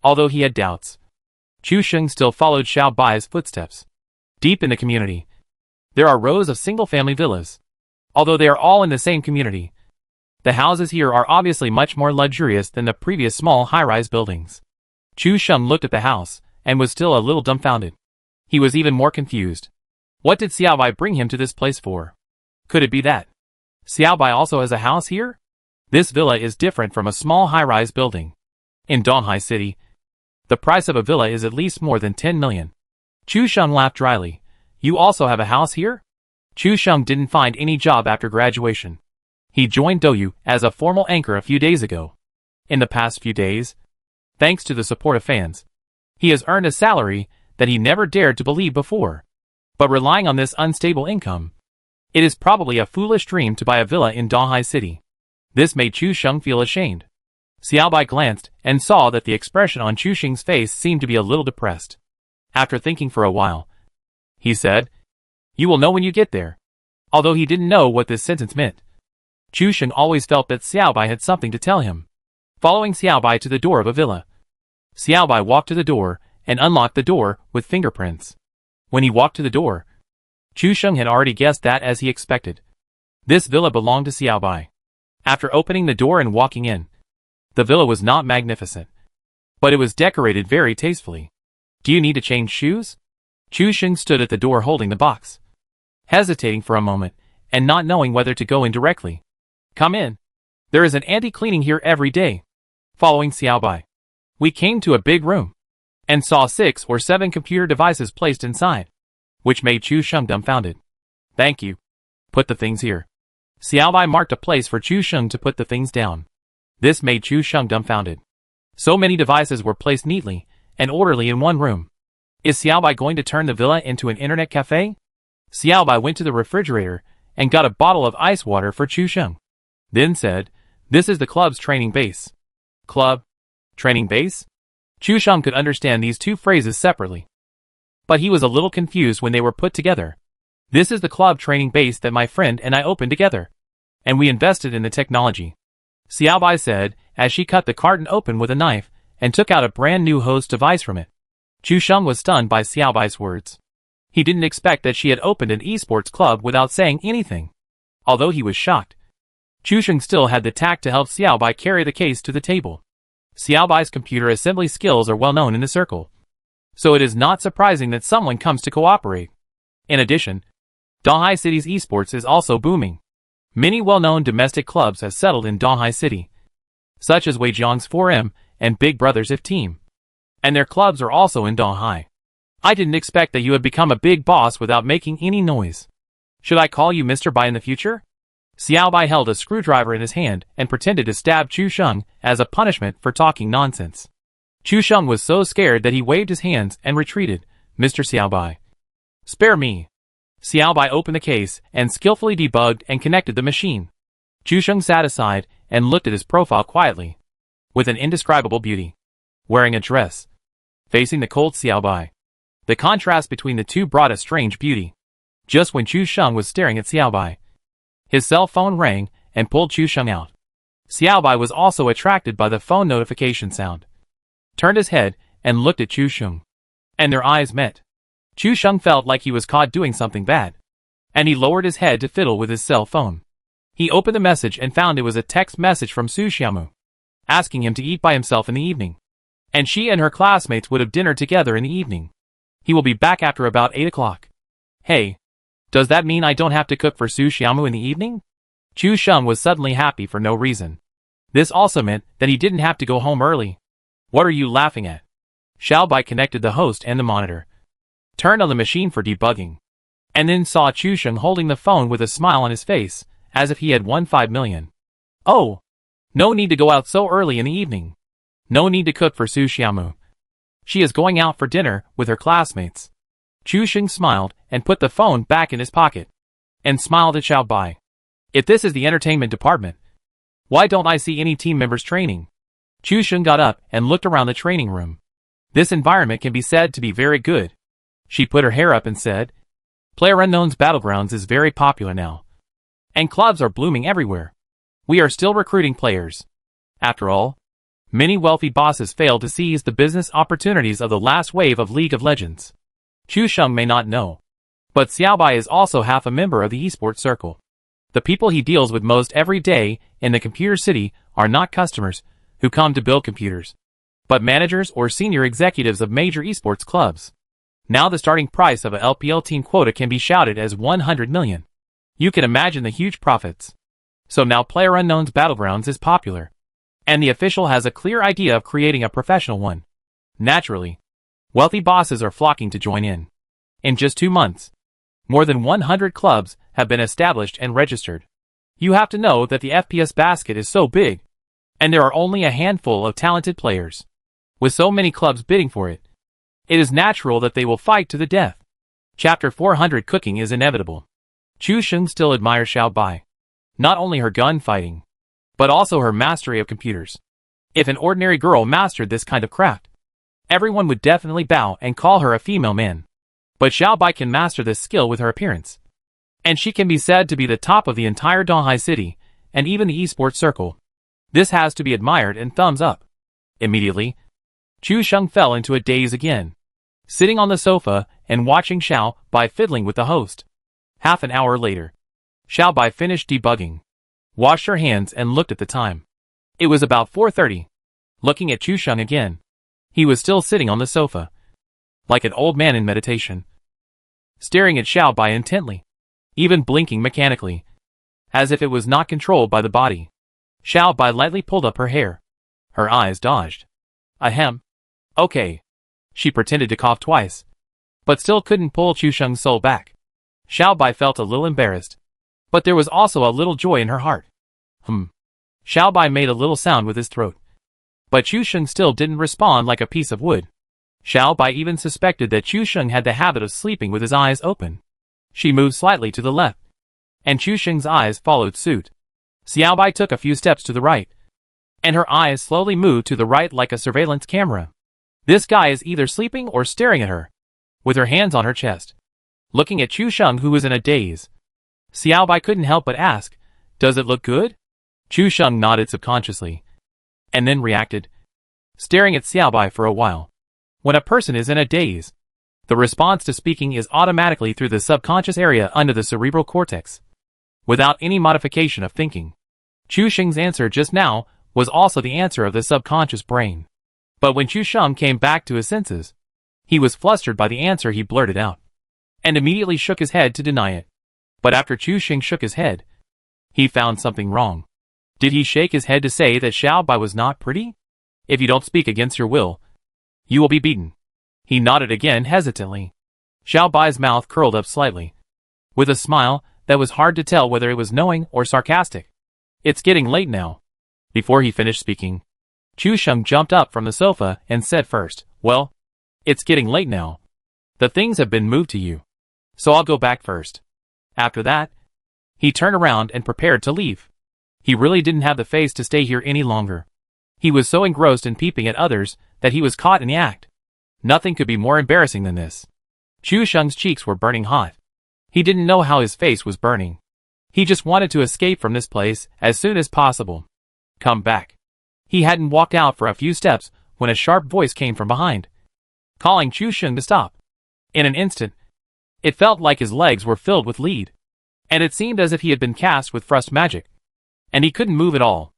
Although he had doubts, Chu Sheng still followed Xiao Bai's footsteps. Deep in the community, there are rows of single-family villas. Although they are all in the same community, the houses here are obviously much more luxurious than the previous small high-rise buildings. Chu Sheng looked at the house and was still a little dumbfounded. He was even more confused. What did Xiao Bai bring him to this place for? Could it be that Xiao Bai also has a house here? This villa is different from a small high-rise building. In Donghai City, the price of a villa is at least more than 10 million. Chu Sheng laughed dryly. You also have a house here? Chu Sheng didn't find any job after graduation. He joined Douyu as a formal anchor a few days ago. In the past few days, thanks to the support of fans, he has earned a salary that he never dared to believe before. But relying on this unstable income, It is probably a foolish dream to buy a villa in Donghai City. This made Chu Sheng feel ashamed. Xiaobai glanced and saw that the expression on Chu Sheng's face seemed to be a little depressed. After thinking for a while, he said, "You will know when you get there." Although he didn't know what this sentence meant, Chu Sheng always felt that Xiaobai had something to tell him. Following Xiaobai to the door of a villa, Xiaobai walked to the door and unlocked the door with fingerprints. When he walked to the door, Chu Sheng had already guessed that as he expected. This villa belonged to Xiaobai. After opening the door and walking in, the villa was not magnificent, but it was decorated very tastefully. "Do you need to change shoes?" Chu Sheng stood at the door holding the box, hesitating for a moment and not knowing whether to go in directly. "Come in. There is an anti-cleaning here every day." Following Xiaobai, we came to a big room and saw 6 or 7 computer devices placed inside, which made Chu Sheng dumbfounded. "Thank you. Put the things here." Xiaobai marked a place for Chu Sheng to put the things down. This made Chu Sheng dumbfounded. So many devices were placed neatly and orderly in one room. Is Xiaobai going to turn the villa into an internet cafe? Xiaobai went to the refrigerator and got a bottle of ice water for Chu Sheng. Then said, "This is the club's training base." Club? Training base? Chu Sheng could understand these two phrases separately, but he was a little confused when they were put together. "This is the club training base that my friend and I opened together, and we invested in the technology," Xiaobai said as she cut the carton open with a knife and took out a brand new host device from it. Chu Sheng was stunned by Xiaobai's words. He didn't expect that she had opened an esports club without saying anything. Although he was shocked, Chu Sheng still had the tact to help Xiaobai carry the case to the table. Xiaobai's computer assembly skills are well known in the circle, so it is not surprising that someone comes to cooperate. In addition, Donghai City's esports is also booming. Many well-known domestic clubs have settled in Donghai City, such as Weijiang's 4M and Big Brother's IF team, and their clubs are also in Donghai. I didn't expect that you had become a big boss without making any noise. Should I call you Mr. Bai in the future? Xiaobai held a screwdriver in his hand and pretended to stab Chu Sheng as a punishment for talking nonsense. Chu Sheng was so scared that he waved his hands and retreated. "Mr. Xiaobai, spare me." Xiaobai opened the case and skillfully debugged and connected the machine. Chu Sheng sat aside and looked at his profile quietly, with an indescribable beauty, wearing a dress, facing the cold Xiaobai. The contrast between the two brought a strange beauty. Just when Chu Sheng was staring at Xiaobai, his cell phone rang and pulled Chu Sheng out. Xiaobai was also attracted by the phone notification sound, turned his head and looked at Chu Sheng, and their eyes met. Chu Sheng felt like he was caught doing something bad, and he lowered his head to fiddle with his cell phone. He opened the message and found it was a text message from Su Xiaomu, asking him to eat by himself in the evening, and she and her classmates would have dinner together in the evening. He will be back after about 8 o'clock. Hey, does that mean I don't have to cook for Su Xiaomu in the evening? Chu Sheng was suddenly happy for no reason. This also meant that he didn't have to go home early. What are you laughing at? Xiaobai connected the host and the monitor, turned on the machine for debugging, and then saw Chu Sheng holding the phone with a smile on his face, as if he had won 5 million. Oh, no need to go out so early in the evening. No need to cook for Su Xiaomu. She is going out for dinner with her classmates. Chu Sheng smiled and put the phone back in his pocket, and smiled at Xiaobai. If this is the entertainment department, why don't I see any team members training? Chu Sheng got up and looked around the training room. This environment can be said to be very good. She put her hair up and said, PlayerUnknown's Battlegrounds is very popular now, and clubs are blooming everywhere. We are still recruiting players. After all, many wealthy bosses failed to seize the business opportunities of the last wave of League of Legends. Chu Sheng may not know, but Xiaobai is also half a member of the esports circle. The people he deals with most every day in the computer city are not customers who come to build computers, but managers or senior executives of major esports clubs. Now the starting price of a LPL team quota can be shouted as 100 million. You can imagine the huge profits. So now PlayerUnknown's Battlegrounds is popular, and the official has a clear idea of creating a professional one. Naturally, wealthy bosses are flocking to join in. In just 2 months, more than 100 clubs have been established and registered. You have to know that the FPS basket is so big, and there are only a handful of talented players. With so many clubs bidding for it, it is natural that they will fight to the death. Chapter 400 Cooking is inevitable. Chu Sheng still admires Xiao Bai. Not only her gunfighting, but also her mastery of computers. If an ordinary girl mastered this kind of craft, everyone would definitely bow and call her a female man. But Xiao Bai can master this skill with her appearance. And she can be said to be the top of the entire Donghai city, and even the esports circle. This has to be admired and thumbs up. Immediately, Chu Sheng fell into a daze again, sitting on the sofa and watching Xiao Bai fiddling with the host. Half an hour later, Xiao Bai finished debugging, washed her hands and looked at the time. It was about 4:30. Looking at Chu Sheng again, he was still sitting on the sofa, like an old man in meditation, staring at Xiao Bai intently, even blinking mechanically, as if it was not controlled by the body. Xiao Bai lightly pulled up her hair. Her eyes dodged. Ahem. Okay. She pretended to cough twice, but still couldn't pull Chu Sheng's soul back. Xiao Bai felt a little embarrassed, but there was also a little joy in her heart. Xiao Bai made a little sound with his throat, but Chu Sheng still didn't respond like a piece of wood. Xiao Bai even suspected that Chu Sheng had the habit of sleeping with his eyes open. She moved slightly to the left, and Chu Sheng's eyes followed suit. Xiao Bai took a few steps to the right, and her eyes slowly moved to the right like a surveillance camera. This guy is either sleeping or staring at her, with her hands on her chest, looking at Chu Sheng, who was in a daze. Xiao Bai couldn't help but ask, "Does it look good?" Chu Sheng nodded subconsciously, and then reacted, staring at Xiao Bai for a while. When a person is in a daze, the response to speaking is automatically through the subconscious area under the cerebral cortex, without any modification of thinking. Chu Sheng's answer just now was also the answer of the subconscious brain. But when Chu Sheng came back to his senses, he was flustered by the answer he blurted out, and immediately shook his head to deny it. But after Chu Sheng shook his head, he found something wrong. Did he shake his head to say that Xiao Bai was not pretty? If you don't speak against your will, you will be beaten. He nodded again hesitantly. Xiao Bai's mouth curled up slightly, with a smile that was hard to tell whether it was knowing or sarcastic. It's getting late now. Before he finished speaking, Chu Sheng jumped up from the sofa and said first, "Well, it's getting late now. The things have been moved to you, so I'll go back first." After that, he turned around and prepared to leave. He really didn't have the face to stay here any longer. He was so engrossed in peeping at others that he was caught in the act. Nothing could be more embarrassing than this. Chu Sheng's cheeks were burning hot. He didn't know how his face was burning. He just wanted to escape from this place as soon as possible. Come back. He hadn't walked out for a few steps when a sharp voice came from behind, calling Chu Sheng to stop. In an instant, it felt like his legs were filled with lead, and it seemed as if he had been cast with frost magic, and he couldn't move at all.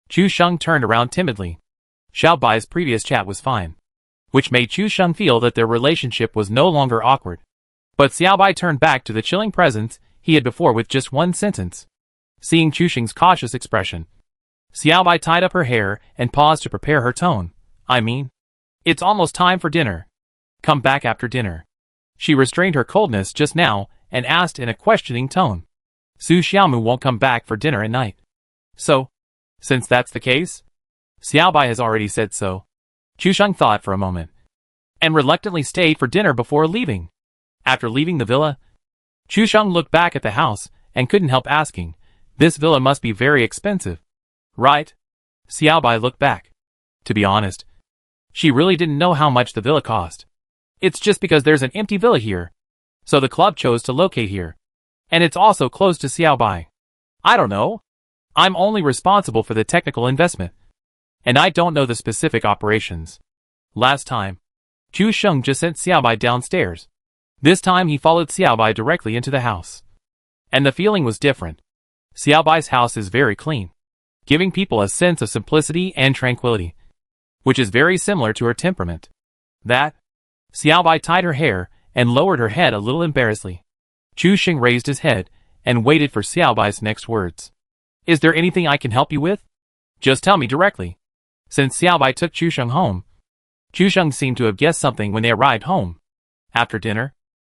Chu Sheng turned around timidly. Xiao Bai's previous chat was fine, which made Chu Sheng feel that their relationship was no longer awkward. But Xiao Bai turned back to the chilling presence he had before with just one sentence. Seeing Chu Sheng's cautious expression, Xiao Bai tied up her hair and paused to prepare her tone. "I mean, it's almost time for dinner. Come back after dinner." She restrained her coldness just now and asked in a questioning tone. "Su Xiaomu won't come back for dinner at night. So, since that's the case, Xiao Bai has already said so." Chu Sheng thought for a moment, and reluctantly stayed for dinner before leaving. After leaving the villa, Chu Sheng looked back at the house and couldn't help asking, "This villa must be very expensive, right?" Xiao Bai looked back. To be honest, she really didn't know how much the villa cost. It's just because there's an empty villa here, so the club chose to locate here, and it's also close to Xiao Bai. I don't know. I'm only responsible for the technical investment, and I don't know the specific operations. Last time, Chu Sheng just sent Xiao Bai downstairs. This time he followed Xiao Bai directly into the house. And the feeling was different. Xiao Bai's house is very clean, giving people a sense of simplicity and tranquility, which is very similar to her temperament. Xiao Bai tied her hair and lowered her head a little embarrassedly. Chu Sheng raised his head and waited for Xiao Bai's next words. "Is there anything I can help you with? Just tell me directly." Since Xiao Bai took Chu Sheng home, Chu Sheng seemed to have guessed something when they arrived home. After dinner,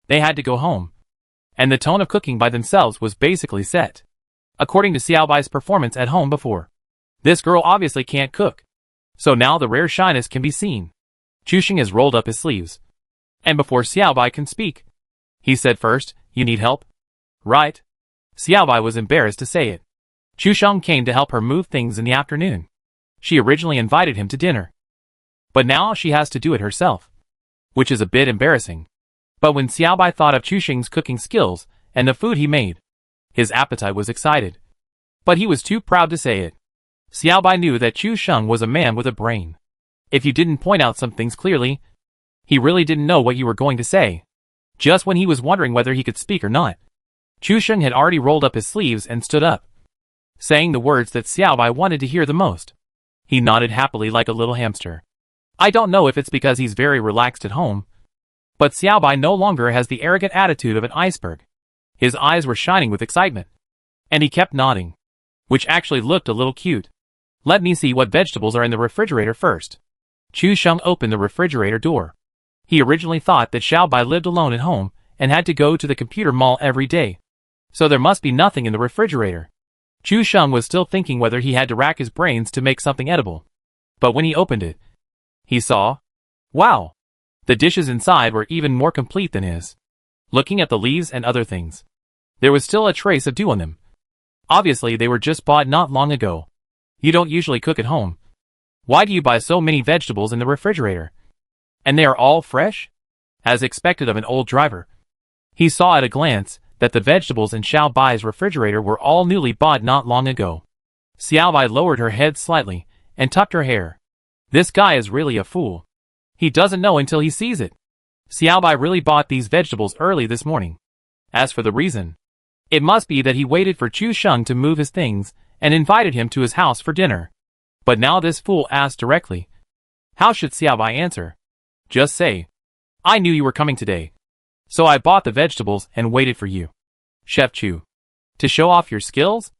they had to go home, and the tone of cooking by themselves was basically set, according to Xiao Bai's performance at home before. This girl obviously can't cook, so now the rare shyness can be seen. Chu Sheng has rolled up his sleeves, and before Xiao Bai can speak, he said first, "You need help, right?" Xiaobai was embarrassed to say it. Chu Sheng came to help her move things in the afternoon. She originally invited him to dinner. But now she has to do it herself. Which is a bit embarrassing. But when Xiaobai thought of Chu Sheng's cooking skills and the food he made, his appetite was excited. But he was too proud to say it. Xiaobai knew that Chu Sheng was a man with a brain. If you didn't point out some things clearly, he really didn't know what you were going to say. Just when he was wondering whether he could speak or not, Chu Sheng had already rolled up his sleeves and stood up, saying the words that Xiaobai wanted to hear the most. He nodded happily like a little hamster. I don't know if it's because he's very relaxed at home, but Xiaobai no longer has the arrogant attitude of an iceberg. His eyes were shining with excitement, and he kept nodding, which actually looked a little cute. Let me see what vegetables are in the refrigerator first. Chu Sheng opened the refrigerator door. He originally thought that Xiaobai lived alone at home and had to go to the computer mall every day, so there must be nothing in the refrigerator. Chu Sheng was still thinking whether he had to rack his brains to make something edible. But when he opened it, he saw, wow! The dishes inside were even more complete than his. Looking at the leaves and other things, there was still a trace of dew on them. Obviously they were just bought not long ago. You don't usually cook at home. Why do you buy so many vegetables in the refrigerator? And they are all fresh? As expected of an old driver. He saw at a glance that the vegetables in Xiaobai's refrigerator were all newly bought not long ago. Xiaobai lowered her head slightly and tucked her hair. This guy is really a fool. He doesn't know until he sees it. Xiaobai really bought these vegetables early this morning. As for the reason, it must be that he waited for Chu Sheng to move his things and invited him to his house for dinner. But now this fool asked directly. How should Xiaobai answer? Just say, I knew you were coming today, so I bought the vegetables and waited for you. Chef Chu. To show off your skills?